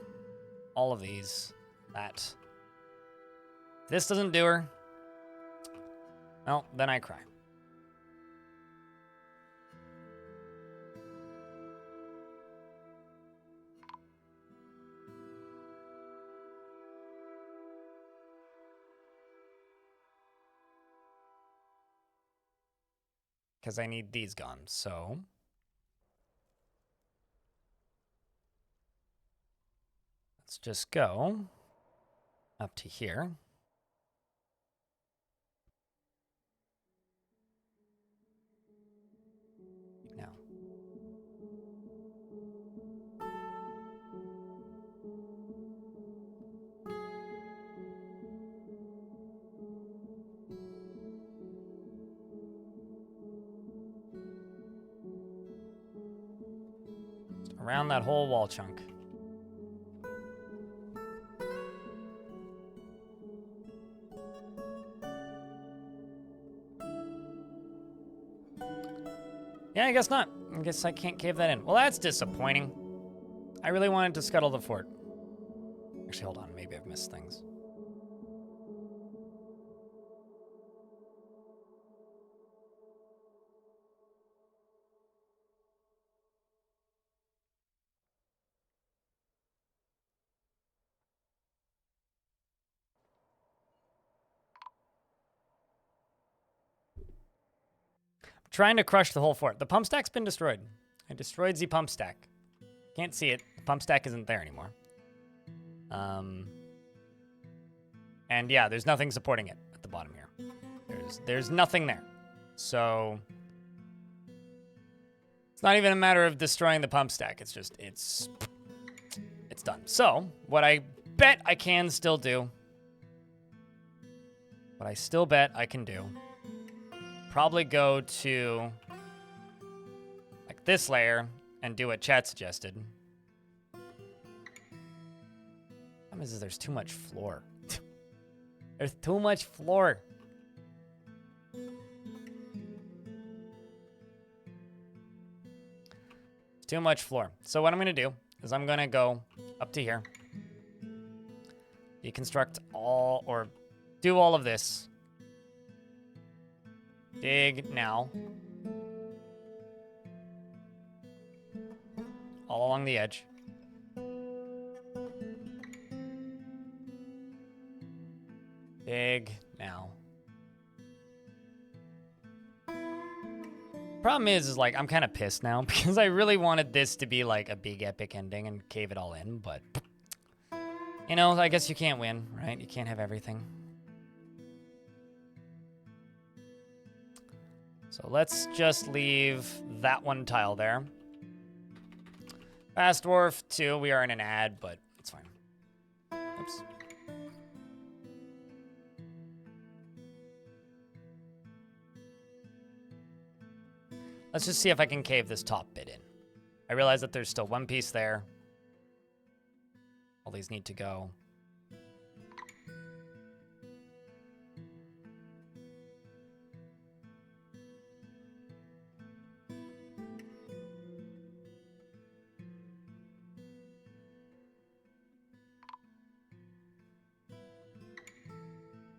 all of these. That. If this doesn't do her, well, then I cry. Because I need these gone, so... let's just go up to here. Now. Around that whole wall chunk. Yeah, I guess not. I guess I can't cave that in. Well, that's disappointing. I really wanted to scuttle the fort. Actually, hold on. Maybe I've missed things. Trying to crush the whole fort. The pump stack's been destroyed. I destroyed the pump stack. Can't see it. The pump stack isn't there anymore. And yeah, there's nothing supporting it at the bottom here. There's nothing there. So it's not even a matter of destroying the pump stack. It's just, it's done. So what I bet I can still do, what I still bet I can do, probably go to like this layer and do what chat suggested. Problem is there's too much floor. There's too much floor. Too much floor. So what I'm gonna do is I'm gonna go up to here, deconstruct all, or do all of this. Dig now. All along the edge. Dig now. Problem is like, I'm kind of pissed now because I really wanted this to be like a big epic ending and cave it all in, but you know, I guess you can't win, right? You can't have everything. So let's just leave that one tile there. Fast Dwarf 2, we are in an ad, but it's fine. Oops. Let's just see if I can cave this top bit in. I realize that there's still one piece there. All these need to go.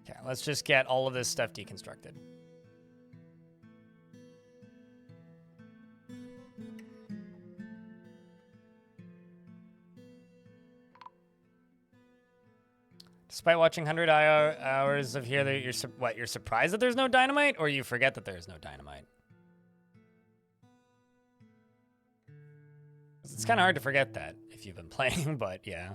Okay, let's just get all of this stuff deconstructed. Despite watching 100 hours of here, that you're surprised that there's no dynamite, or you forget that there's no dynamite? It's kind of hard to forget that if you've been playing, but yeah.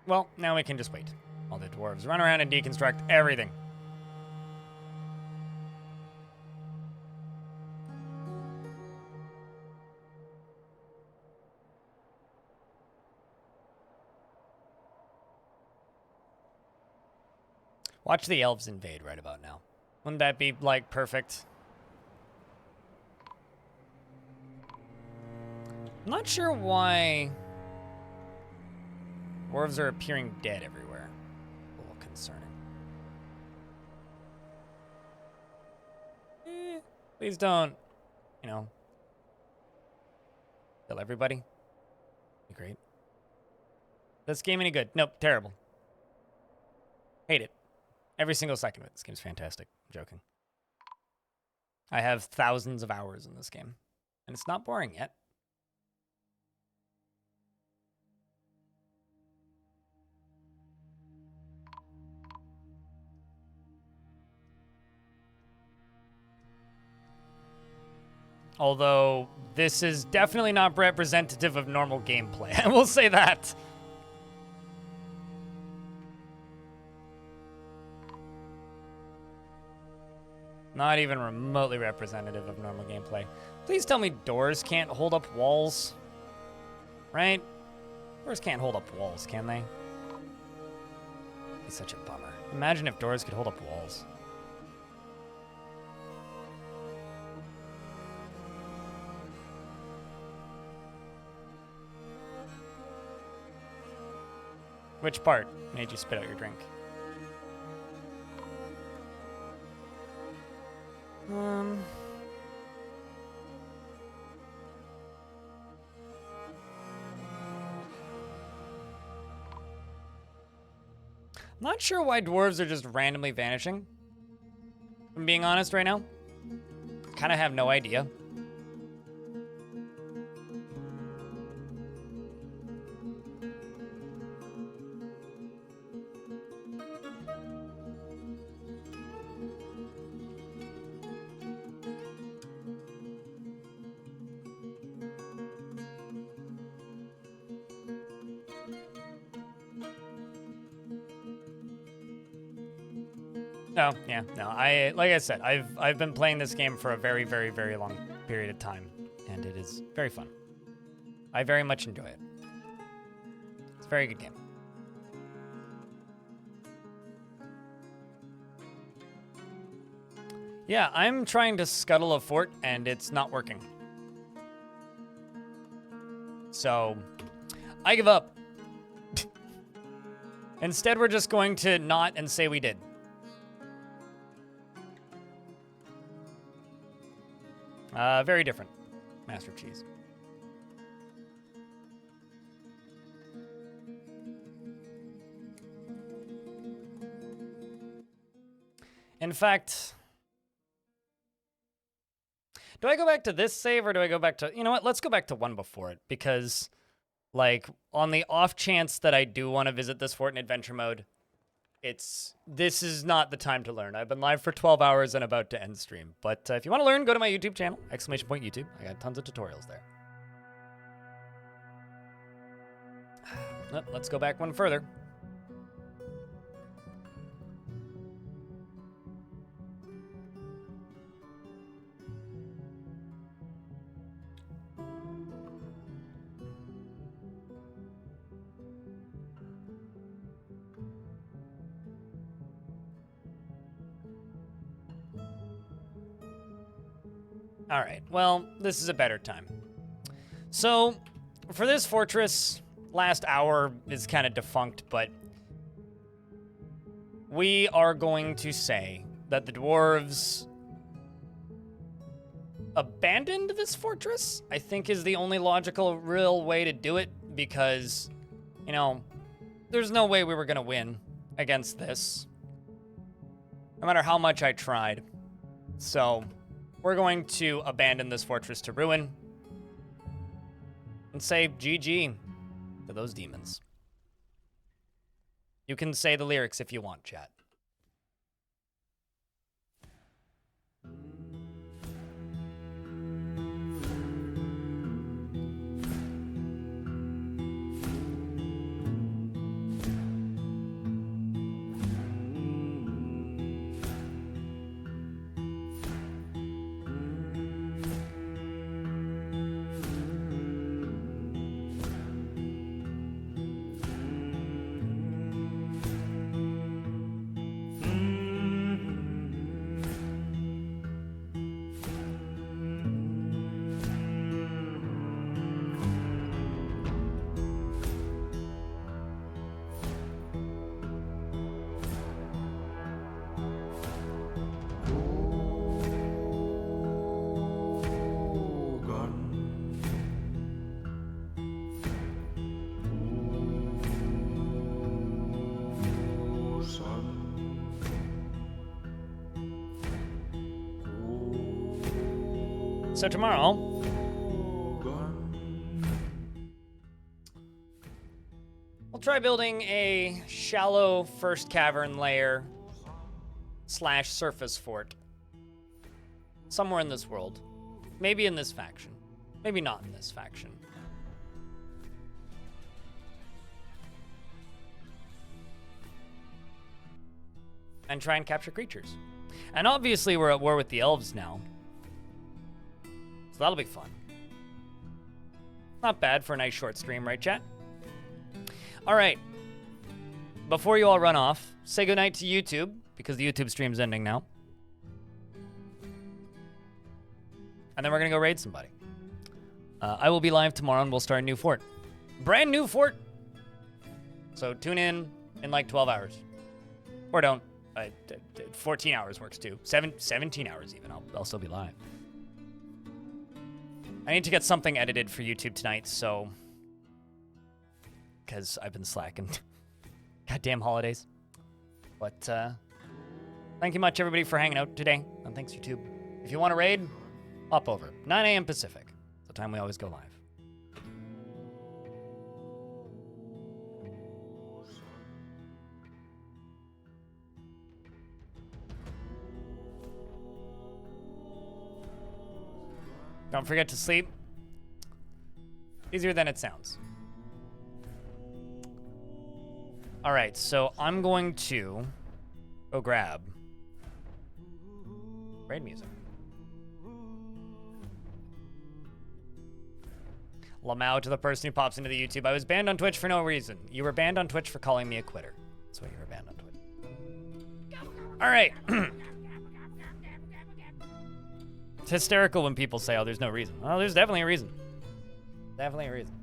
Well, now we can just wait while the dwarves run around and deconstruct everything. Watch the elves invade right about now. Wouldn't that be, like, perfect? I'm not sure why dwarves are appearing dead everywhere. A little concerning. Please don't, you know, kill everybody. Be great. This game any good? Nope, terrible. Hate it. Every single second of it. This game's fantastic. I'm joking. I have thousands of hours in this game, and it's not boring yet. Although, this is definitely not representative of normal gameplay. I will say that. Not even remotely representative of normal gameplay. Please tell me doors can't hold up walls. Right? Doors can't hold up walls, can they? It's such a bummer. Imagine if doors could hold up walls. Which part made you spit out your drink? Not sure why dwarves are just randomly vanishing. If I'm being honest right now. Kind of have no idea. No, yeah, no. Like I said, I've been playing this game for a very, very, very long period of time, and it is very fun. I very much enjoy it. It's a very good game. Yeah, I'm trying to scuttle a fort, and it's not working. So, I give up. Instead, we're just going to not and say we did. Very different. Master Cheese. In fact, do I go back to this save or do I go back to, you know what? Let's go back to one before it because, like, on the off chance that I do want to visit this fort in adventure mode, this is not the time to learn. I've been live for 12 hours and about to end stream. But if you want to learn, go to my YouTube channel, !YouTube. I got tons of tutorials there. Let's go back one further. All right, well, this is a better time. So, for this fortress, last hour is kind of defunct, but we are going to say that the dwarves abandoned this fortress, I think is the only logical, real way to do it, because, you know, there's no way we were going to win against this, no matter how much I tried. So, we're going to abandon this fortress to ruin and say GG to those demons. You can say the lyrics if you want, chat. So tomorrow, we'll try building a shallow first cavern layer / surface fort. Somewhere in this world. Maybe in this faction. Maybe not in this faction. And try and capture creatures. And obviously we're at war with the elves now. So that'll be fun. Not bad for a nice short stream, right, chat? All right. Before you all run off, say goodnight to YouTube, because the YouTube stream's ending now. And then we're going to go raid somebody. I will be live tomorrow, and we'll start a new fort. Brand new fort! So tune in like 12 hours. Or don't. 14 hours works too. 17 hours even. I'll still be live. I need to get something edited for YouTube tonight, so... Because I've been slacking. Goddamn holidays. But, thank you much, everybody, for hanging out today. And thanks, YouTube. If you want to raid, hop over. 9 a.m. Pacific. The time we always go live. Don't forget to sleep. Easier than it sounds. All right, so I'm going to go grab raid music. Lamau to the person who pops into the YouTube. I was banned on Twitch for no reason. You were banned on Twitch for calling me a quitter. That's why you were banned on Twitch. All right. It's hysterical when people say, oh, there's no reason. Oh, there's definitely a reason. Definitely a reason.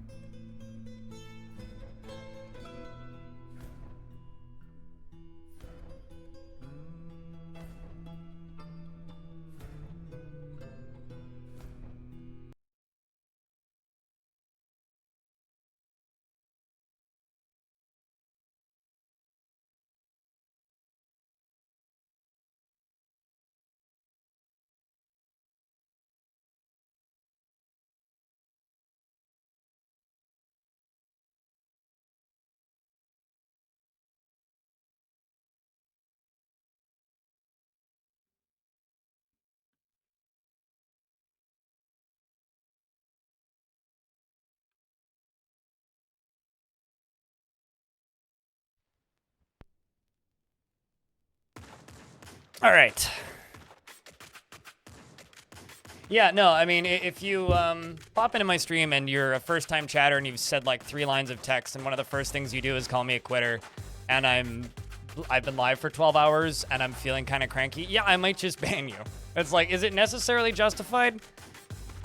All right. Yeah, no, I mean, if you pop into my stream and you're a first-time chatter and you've said like 3 lines of text and one of the first things you do is call me a quitter, and I've been live for 12 hours and I'm feeling kind of cranky, yeah, I might just ban you. It's like, is it necessarily justified?